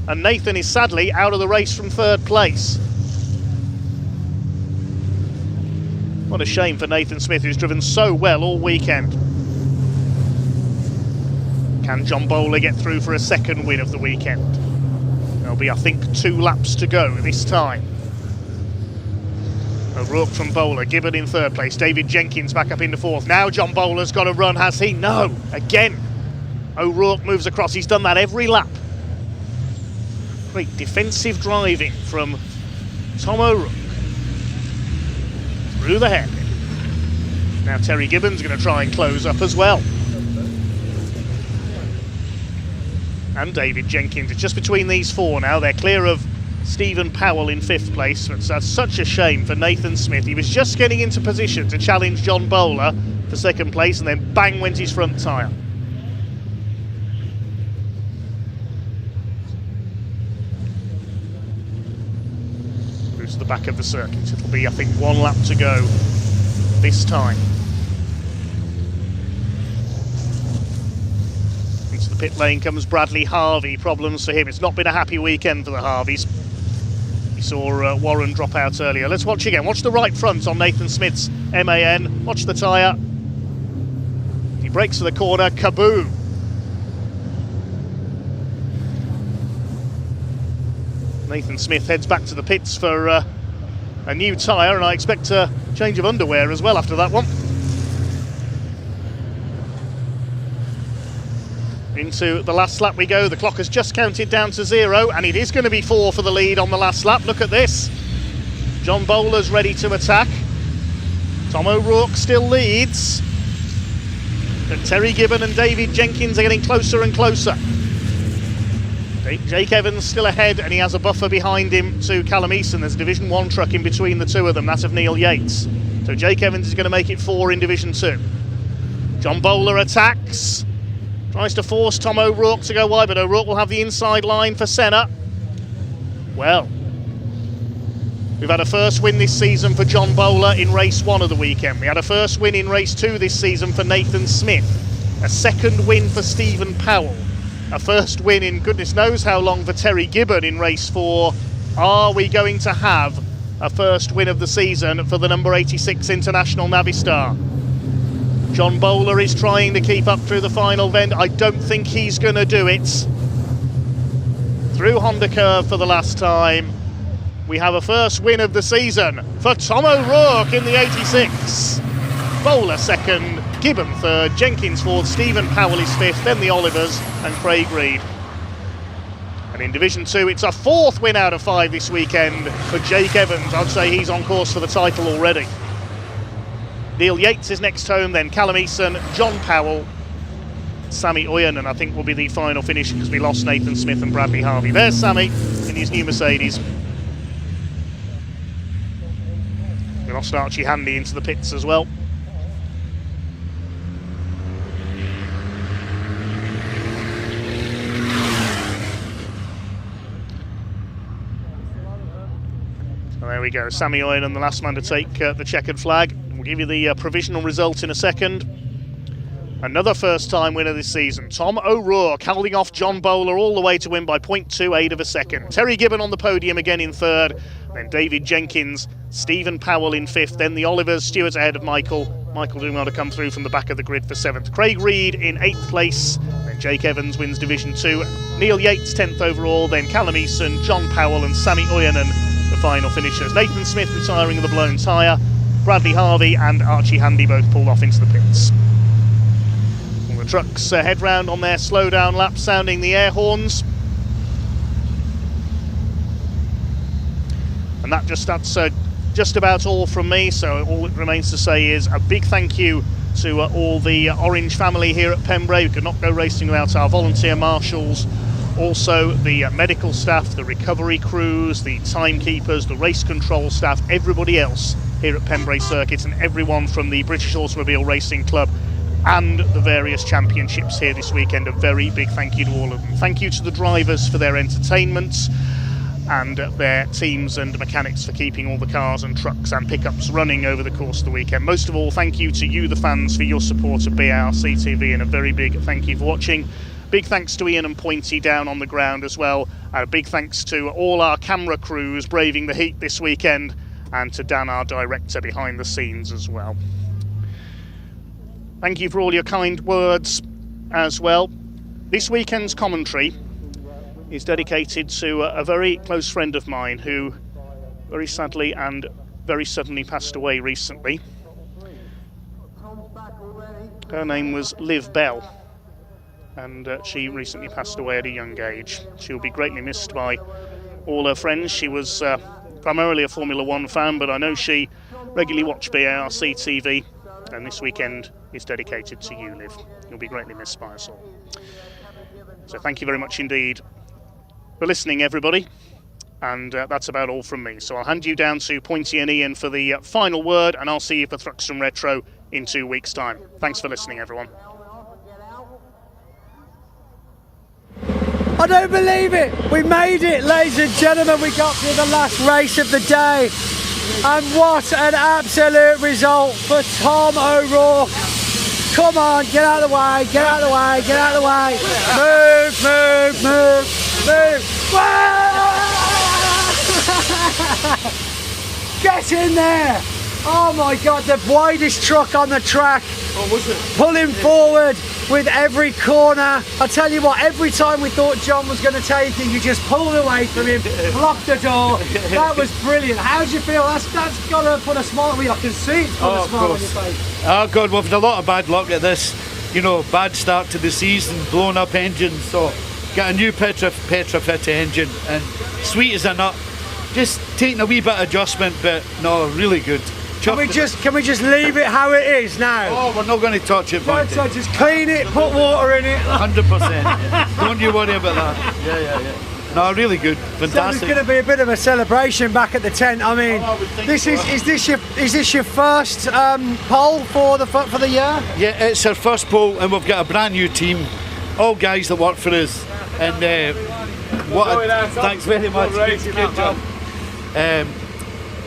And Nathan is sadly out of the race from 3rd place. What a shame for Nathan Smith, who's driven so well all weekend. Can John Bowler get through for a second win of the weekend? There'll be, I think, 2 laps to go this time. O'Rourke from Bowler, Gibbon in 3rd place, David Jenkins back up into 4th. Now John Bowler's got a run, has he? No, again. O'Rourke moves across, he's done that every lap. Great defensive driving from Tom O'Rourke. Through the hairpin. Now Terry Gibbon's going to try and close up as well. And David Jenkins. It's just between these 4 now. They're clear of Stephen Powell in 5th place. That's such a shame for Nathan Smith. He was just getting into position to challenge John Bowler for 2nd place, and then bang went his front tyre. towards the back of the circuit. It'll be, I think, 1 lap to go this time. Into the pit lane comes Bradley Harvey. Problems for him. It's not been a happy weekend for the Harveys. We saw Warren drop out earlier. Let's watch again. Watch the right front on Nathan Smith's MAN. Watch the tyre. He brakes to the corner. Kaboom! Nathan Smith heads back to the pits for a new tyre, and I expect a change of underwear as well after that one. Into the last lap we go. The clock has just counted down to 0, and it is going to be 4 for the lead on the last lap. Look at this. John Bowler's ready to attack. Tom O'Rourke still leads. But Terry Gibbon and David Jenkins are getting closer and closer. Jake Evans still ahead, and he has a buffer behind him to Callum Eason. There's a Division 1 truck in between the two of them, that of Neil Yates. So Jake Evans is going to make it 4 in Division 2. John Bowler attacks. Tries to force Tom O'Rourke to go wide, but O'Rourke will have the inside line for Senna. Well, we've had a first win this season for John Bowler in race 1 of the weekend. We had a first win in race 2 this season for Nathan Smith. A second win for Stephen Powell. A first win in goodness knows how long for Terry Gibbon in race 4. Are we going to have a first win of the season for the number 86 International Navistar? John Bowler is trying to keep up through the final bend. I don't think he's going to do it. Through Honda Curve for the last time. We have a first win of the season for Tom O'Rourke in the 86. Bowler second, Gibbon third, Jenkins fourth, Stephen Powell is fifth, then the Olivers and Craig Reed. And in Division 2, it's a 4th win out of 5 this weekend for Jake Evans. I'd say he's on course for the title already. Neil Yates is next home, then Callum Eason, John Powell, Sammy Oyen, and I think will be the final finish because we lost Nathan Smith and Bradley Harvey. There's Sammy in his new Mercedes. We lost Archie Handy into the pits as well. And there we go, Sammy Oyen and the last man to take the checkered flag. We'll give you the provisional result in a second. Another first-time winner this season, Tom O'Rourke, holding off John Bowler all the way to win by 0.28 of a second. Terry Gibbon on the podium again in 3rd, then David Jenkins, Stephen Powell in 5th, then the Olivers, Stewart ahead of Michael doing well to come through from the back of the grid for 7th. Craig Reed in 8th place, then Jake Evans wins Division 2. Neil Yates 10th overall, then Callum Eason, John Powell and Sammy Oyenan, the final finishers. Nathan Smith retiring with a blown tyre. Bradley Harvey and Archie Handy both pulled off into the pits. All the trucks head round on their slow-down lap, sounding the air horns. And that's just about all from me, so all it remains to say is a big thank you to all the Orange family here at Pembrey. We could not go racing without our volunteer marshals, also the medical staff, the recovery crews, the timekeepers, the race control staff, everybody else here at Pembrey Circuit, and everyone from the British Automobile Racing Club and the various championships here this weekend. A very big thank you to all of them. Thank you to the drivers for their entertainment and their teams and mechanics for keeping all the cars and trucks and pickups running over the course of the weekend. Most of all, thank you to you, the fans, for your support of BARC TV, and a very big thank you for watching. Big thanks to Ian and Pointy down on the ground as well. A big thanks to all our camera crews braving the heat this weekend, and to Dan, our director, behind the scenes as well. Thank you for all your kind words as well. This weekend's commentary is dedicated to a very close friend of mine who very sadly and very suddenly passed away recently. Her name was Liv Bell, and she recently passed away at a young age. She'll be greatly missed by all her friends. She was primarily a Formula 1 fan, but I know she regularly watched BARC TV, and this weekend is dedicated to you, Liv. You'll be greatly missed by us all. So thank you very much indeed for listening, everybody, and that's about all from me. So I'll hand you down to Pointy and Ian for the final word, and I'll see you for Thruxton Retro in 2 weeks' time. Thanks for listening, everyone. I don't believe it. We made it, ladies and gentlemen. We got to the last race of the day. And what an absolute result for Tom O'Rourke. Come on, get out of the way, get out of the way, get out of the way. Move. Get in there. Oh my God, the widest truck on the track. Oh, was it? Pulling forward with every corner. I tell you what, every time we thought John was going to take it, you just pulled away from him, blocked the door. That was brilliant. How do you feel? That's got to put a smile on you. I can see it's put a smile on your face. Oh God, we've had a lot of bad luck at this. You know, bad start to the season, blown up engines. So, got a new Petrofit engine, and sweet as a nut. Just taking a wee bit of adjustment, but no, really good. Can we just leave it how it is now? Oh, we're not going to touch it, Don't touch, just clean it, put water in it. 100%. Yeah. Don't you worry about that. Yeah. No, really good, fantastic. So there's going to be a bit of a celebration back at the tent. I mean, is this your first pole for the year? Yeah, it's our first pole, and we've got a brand new team, all guys that work for us. And thanks very much. Good job.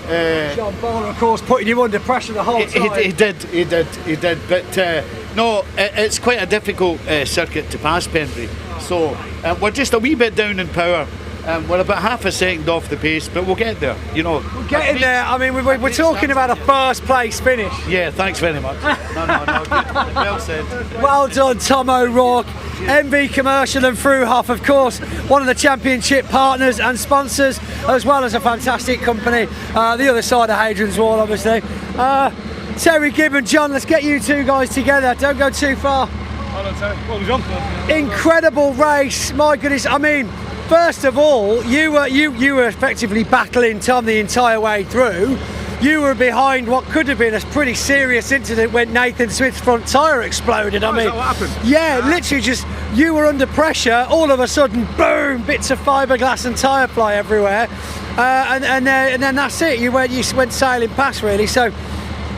John Bowler, of course, putting you under pressure the whole time. He did. But no, it's quite a difficult circuit to pass Pembrey. So we're just a wee bit down in power. We're about half a second off the pace, but we'll get there. You know, we're getting there. I mean, we're talking about a first place finish. Yeah, thanks very much. No, good. Well said. Well done, Tom O'Rourke. MV Commercial and Fruhoff, of course, one of the championship partners and sponsors, as well as a fantastic company. The other side of Hadrian's Wall, obviously. Terry Gibb and John, let's get you two guys together. Don't go too far. Hold on, Terry. What was John? Incredible race. My goodness. I mean, first of all, you were effectively battling Tom the entire way through. You were behind what could have been a pretty serious incident when Nathan Smith's front tyre exploded. I mean, is that what happened? Yeah, literally just you were under pressure. All of a sudden, boom! Bits of fiberglass and tyre fly everywhere, and then that's it. You went sailing past really. So,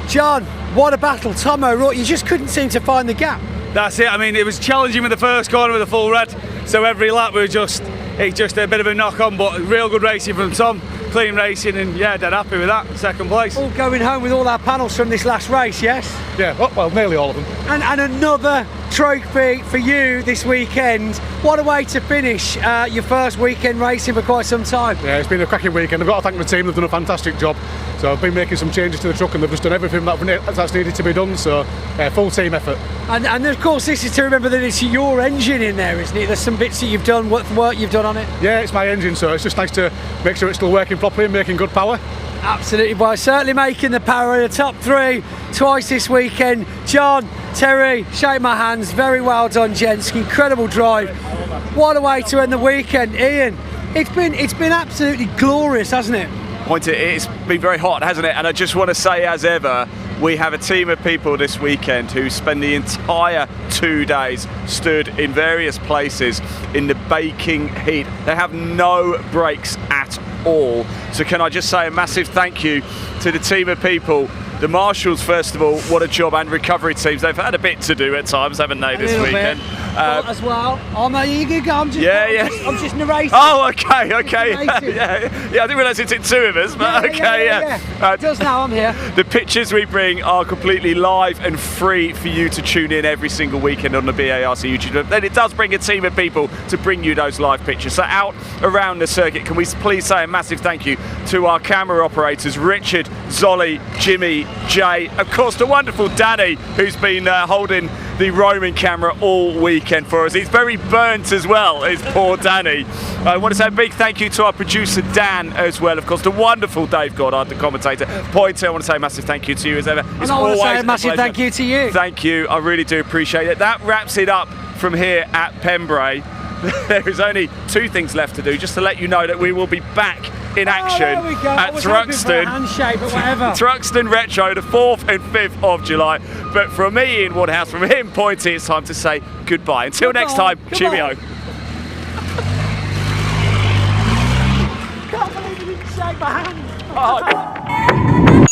John, what a battle! Tom O'Rourke, you just couldn't seem to find the gap. That's it. I mean, it was challenging with the first corner with the full red. So every lap it's just a bit of a knock on, but real good racing from Tom. Clean racing, and yeah, dead happy with that. Second place. All going home with all our panels from this last race, yes? Yeah, well, nearly all of them. And another trophy for you this weekend. What a way to finish your first weekend racing for quite some time. Yeah, it's been a cracking weekend. I've got to thank the team, they've done a fantastic job. So I've been making some changes to the truck, and they've just done everything that's needed to be done, so full team effort. And of course this is to remember that it's your engine in there, isn't it? There's some bits that you've done, work you've done on it. Yeah, it's my engine, so it's just nice to make sure it's still working properly and making good power. Absolutely, well, certainly making the power in the top three twice this weekend. John, Terry, shake my hands. Very well done, gents. Incredible drive. What a way to end the weekend. Ian, it's been absolutely glorious, hasn't it? It's been very hot, hasn't it? And I just want to say, as ever, we have a team of people this weekend who spend the entire 2 days stood in various places in the baking heat. They have no breaks at all. So can I just say a massive thank you to the team of people. The marshals, first of all, what a job, and recovery teams. They've had a bit to do at times, haven't they, this weekend? As well. I'm just narrating. Oh, okay. Yeah, I didn't realise it took two of us, but yeah. It does now, I'm here. The pictures we bring are completely live and free for you to tune in every single weekend on the BARC YouTube. But then it does bring a team of people to bring you those live pictures. So out around the circuit, can we please say a massive thank you to our camera operators, Richard, Zolly, Jimmy, Jay, of course the wonderful Danny, who's been holding the roaming camera all weekend for us. He's very burnt as well, is poor Danny. I want to say a big thank you to our producer Dan as well, of course the wonderful Dave Goddard, the commentator. Pointer, I want to say a massive thank you to you as ever. And I want to say a massive thank you to you. Thank you, I really do appreciate it. That wraps it up from here at Pembrey. There is only two things left to do, just to let you know that we will be back in action at Thruxton. Thruxton Retro, the 4th and 5th of July. But from me, Ian Woodhouse, from him, Pointy, it's time to say goodbye. Until next time, cheerio. Can't believe you didn't shake my hand.